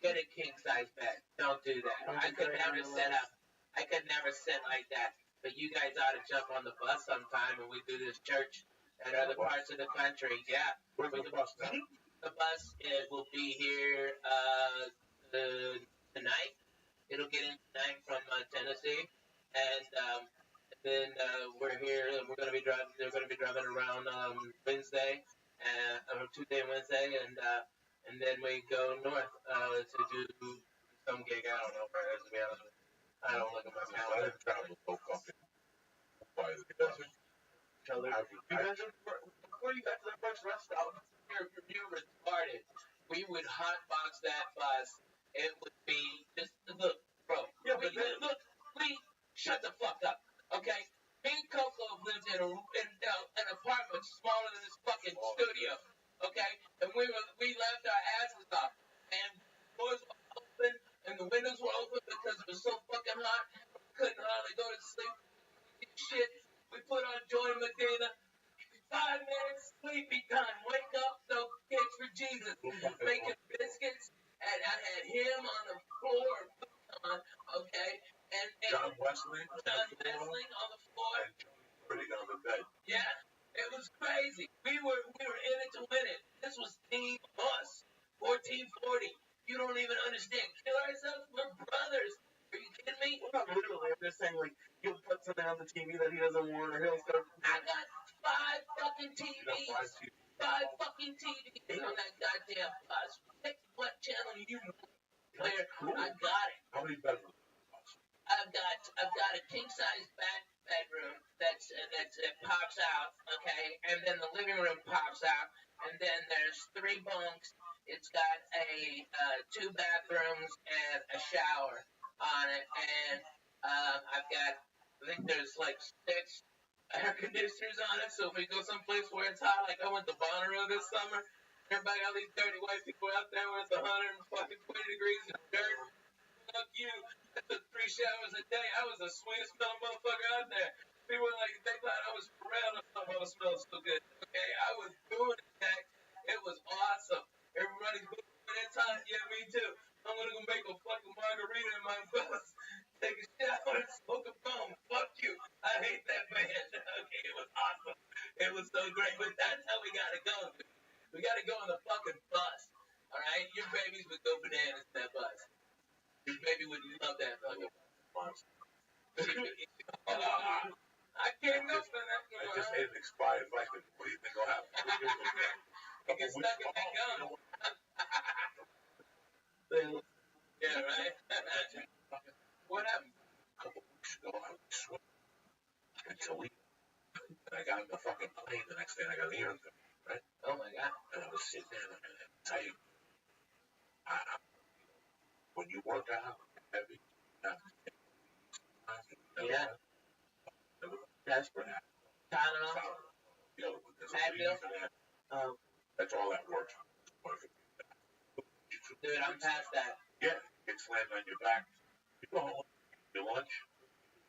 Get a king size bed. Don't do that. I could never set up. I could never sit like that. But you guys ought to jump on the bus sometime and we do this church at other parts of the country. Yeah. Where's the bus now? The bus will be here tonight. It'll get in tonight from Tennessee, and then we're here. And we're gonna be driving. They're gonna be driving around Wednesday, or Tuesday and Wednesday, and then we go north to do some gig. I don't know where it is, to be honest with you. I don't look at my I calendar. didn't travel so fucking by the Before you got to the first rest stop, You're retarded. We would hotbox that bus. It would be just look, bro. Yeah, but we shut the fuck up, okay? Me and Coco have lived in an apartment smaller than this fucking studio, okay? And we left our asses off, and doors were open, and the windows were open because it was so fucking hot. We couldn't hardly go to sleep. Shit, we put on Joy Medina. 5 minutes, sleepy time. Wake up, no cakes for Jesus. Making biscuits, and I had him on the floor, okay? And John Wesley on the floor. and Johnny Pretty on the bed. Yeah, it was crazy. We were in it to win it. This was Team Us, 1440. You don't even understand. Kill ourselves, we're brothers. Are you kidding me? Well, not literally. I'm just saying, like, he'll put something on the TV that he doesn't want, or he'll start. I got 5 fucking TVs. You got 5 TVs. 5 fucking TVs on that goddamn bus. Pick what channel you want. Where I got it. How many bedrooms? I've got a king size bedroom that pops out, okay, and then the living room pops out, and then there's 3 bunks. It's got a 2 bathrooms and a shower on it, and I think there's like 6 air conditioners on it. So if we go someplace where it's hot, like I went to Bonnaroo this summer, everybody, all these dirty white people out there where it's 120 degrees and dirt. Fuck you. I took 3 showers a day. I was the sweetest smelling motherfucker out there. People were like, they thought I was around or something. I smelled so good. Okay, I was doing it, Jack. It was awesome. Everybody's going, it's hot. Yeah, me too. I'm gonna go make a fucking margarita in my bus, take a shower, and smoke a bone. Fuck you. I hate that band. Okay, it was awesome. It was so great. But that's how we gotta go. We gotta go on the fucking bus. All right, your babies would go bananas in that bus. Your baby would love that fucking bus. I can't go for that. I just ate an expired vitamin. What do you think will happen? It gets stuck in that gum. Yeah, right? What happened? A couple weeks ago, I was swimming in Toledo. And I got on the fucking plane the next day, and I got an ear infection, right? Oh, my God. And I was sitting there, and I tell you, when you work out heavy, Yeah. Desperate. Tylenol? The other one, there's a Advil? leaf and that. That's all that works. Dude, I'm past that. Yeah, get slammed on your back. You go home, your lunch,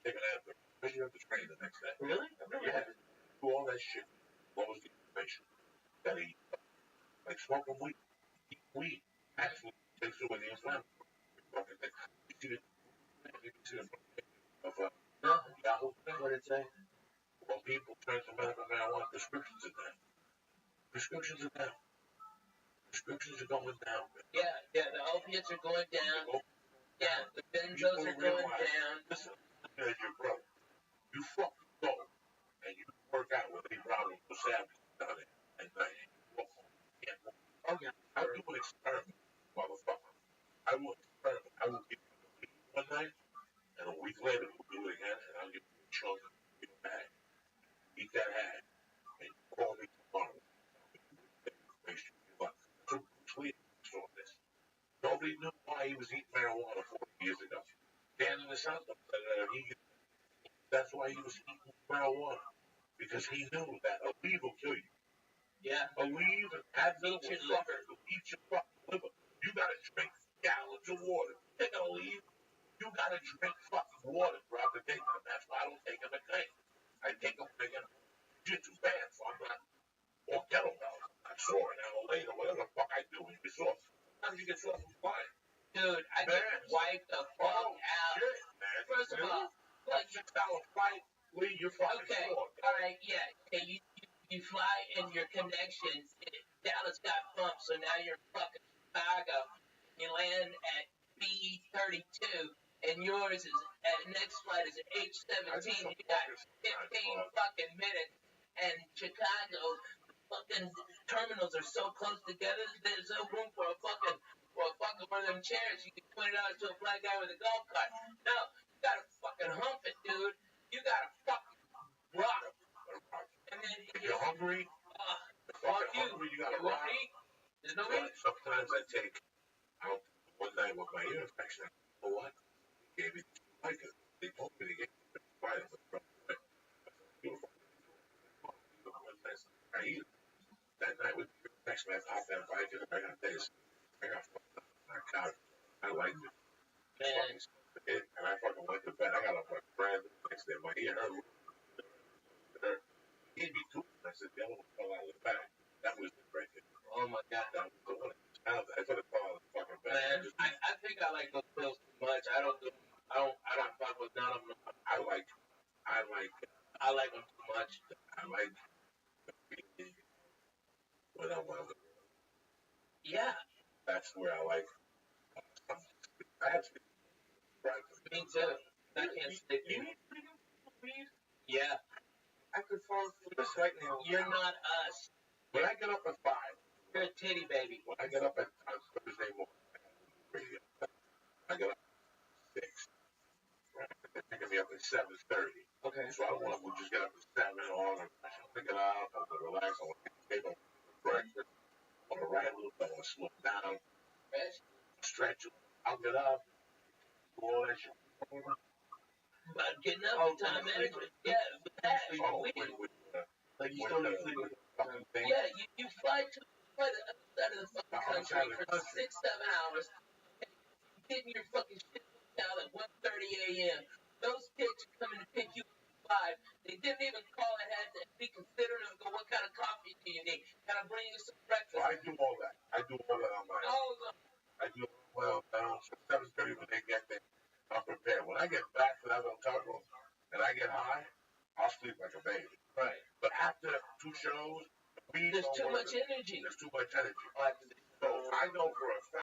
take an Advil. Especially on the train the next day. Really? I've never Yeah. had it. Do all that shit. What was the information? That he, like smoking weed. Weed actually takes away the inflammatory fucking thing. You see it of Yahoo. What did it say? Well, people turn to medical marijuana. Prescriptions are down. Prescriptions are down. Prescriptions are going down. Yeah, the opiates are going down. Yeah, the benzos are going down. Listen, as your brother, you fucking go and you work out with a problem for Savage down there at night. Oh, yeah. I'll do an experiment, motherfucker. I will experiment. I will give you one night, and a week later we'll do it again, and I'll give you children a bag. Eat that bag, and you call me tomorrow. Make sure you like. So Bruce Lee saw this. Nobody knew why he was eating marijuana 40 years ago. Dan in the South said that's why he was eating marijuana. Because he knew that a leaf will kill you. Yeah. A leaf and Advil will eat your fucking liver. You gotta drink gallons of water. Take a leaf. You gotta drink fucking water throughout the day. And that's why I don't take them at night. I take them when I get jiu-jitsu band, so I'm not, or kettlebell. I'm sore an hour later, whatever the fuck I do when you get sore. Sometimes you get sore from flying. Dude, I get wiped the fuck out. Shit, man. First of all, Like 6-hour flight, Lee, you're fucking okay, sore. all right, yeah. Okay, you fly and your connections. Dallas got bumped, so now you're in fucking Chicago. You land at B32, and yours is next flight is H17. You got 15 fucking minutes, and Chicago fucking terminals are so close together. There's no room for a fucking one of them chairs. You can $20 to a black guy with a golf cart. No, you gotta fucking hump it, dude. You gotta fucking rock. And then If you're hungry, fuck you. You gotta It won't rock. eat. There's no But meat. sometimes I take one night with my ear infection. You know what? They gave me like it. They told me to get relax, man. Pop that bike and I got this. I got fucked up on my couch. I like it. Man. And I fucking went to bed. I got up like brand new next day. My ear hurt. He'd be too. I said, the other one fell out of the back. That was it right there. Oh my God. That was the one. I could have fallen out of the fucking back. Man, I think I like those pills too much. I don't fuck with none of them. I like them too much. I like the feeling when I'm on the road. Yeah. That's where I like. I have to be right. Me too. I can't sleep. Yeah. I could fall asleep right now. You're not us. When I get up at 5. You're a titty baby. When I get up on Thursday morning, I get up at 6. Right? They're picking me up at 7:30. Okay. So I don't want to just get up at 7 or I'm pick it out. I want to relax. I want to take a breakfast. I want to ride a little bit. I want to slow down. Stretch. I'll get up. Do all that shit. But getting up time management. Yeah, with that. Like you still need sleep. Yeah, you fly to the other side of the fucking country for 6-7 hours. Getting your fucking shit down at 1:30 a.m. Those kids are coming to pick you up at 5. They didn't even call ahead to be considerate and go, what kind of coffee do you need? Can I bring you some breakfast? Well, I do all that. On my own. I do well down to 7:30 when they get there. I'm prepared. When I get back to that hotel room and I get high, I'll sleep like a baby. Right. But after 2 shows, there's too much energy. There's too much energy. So I know for a fact.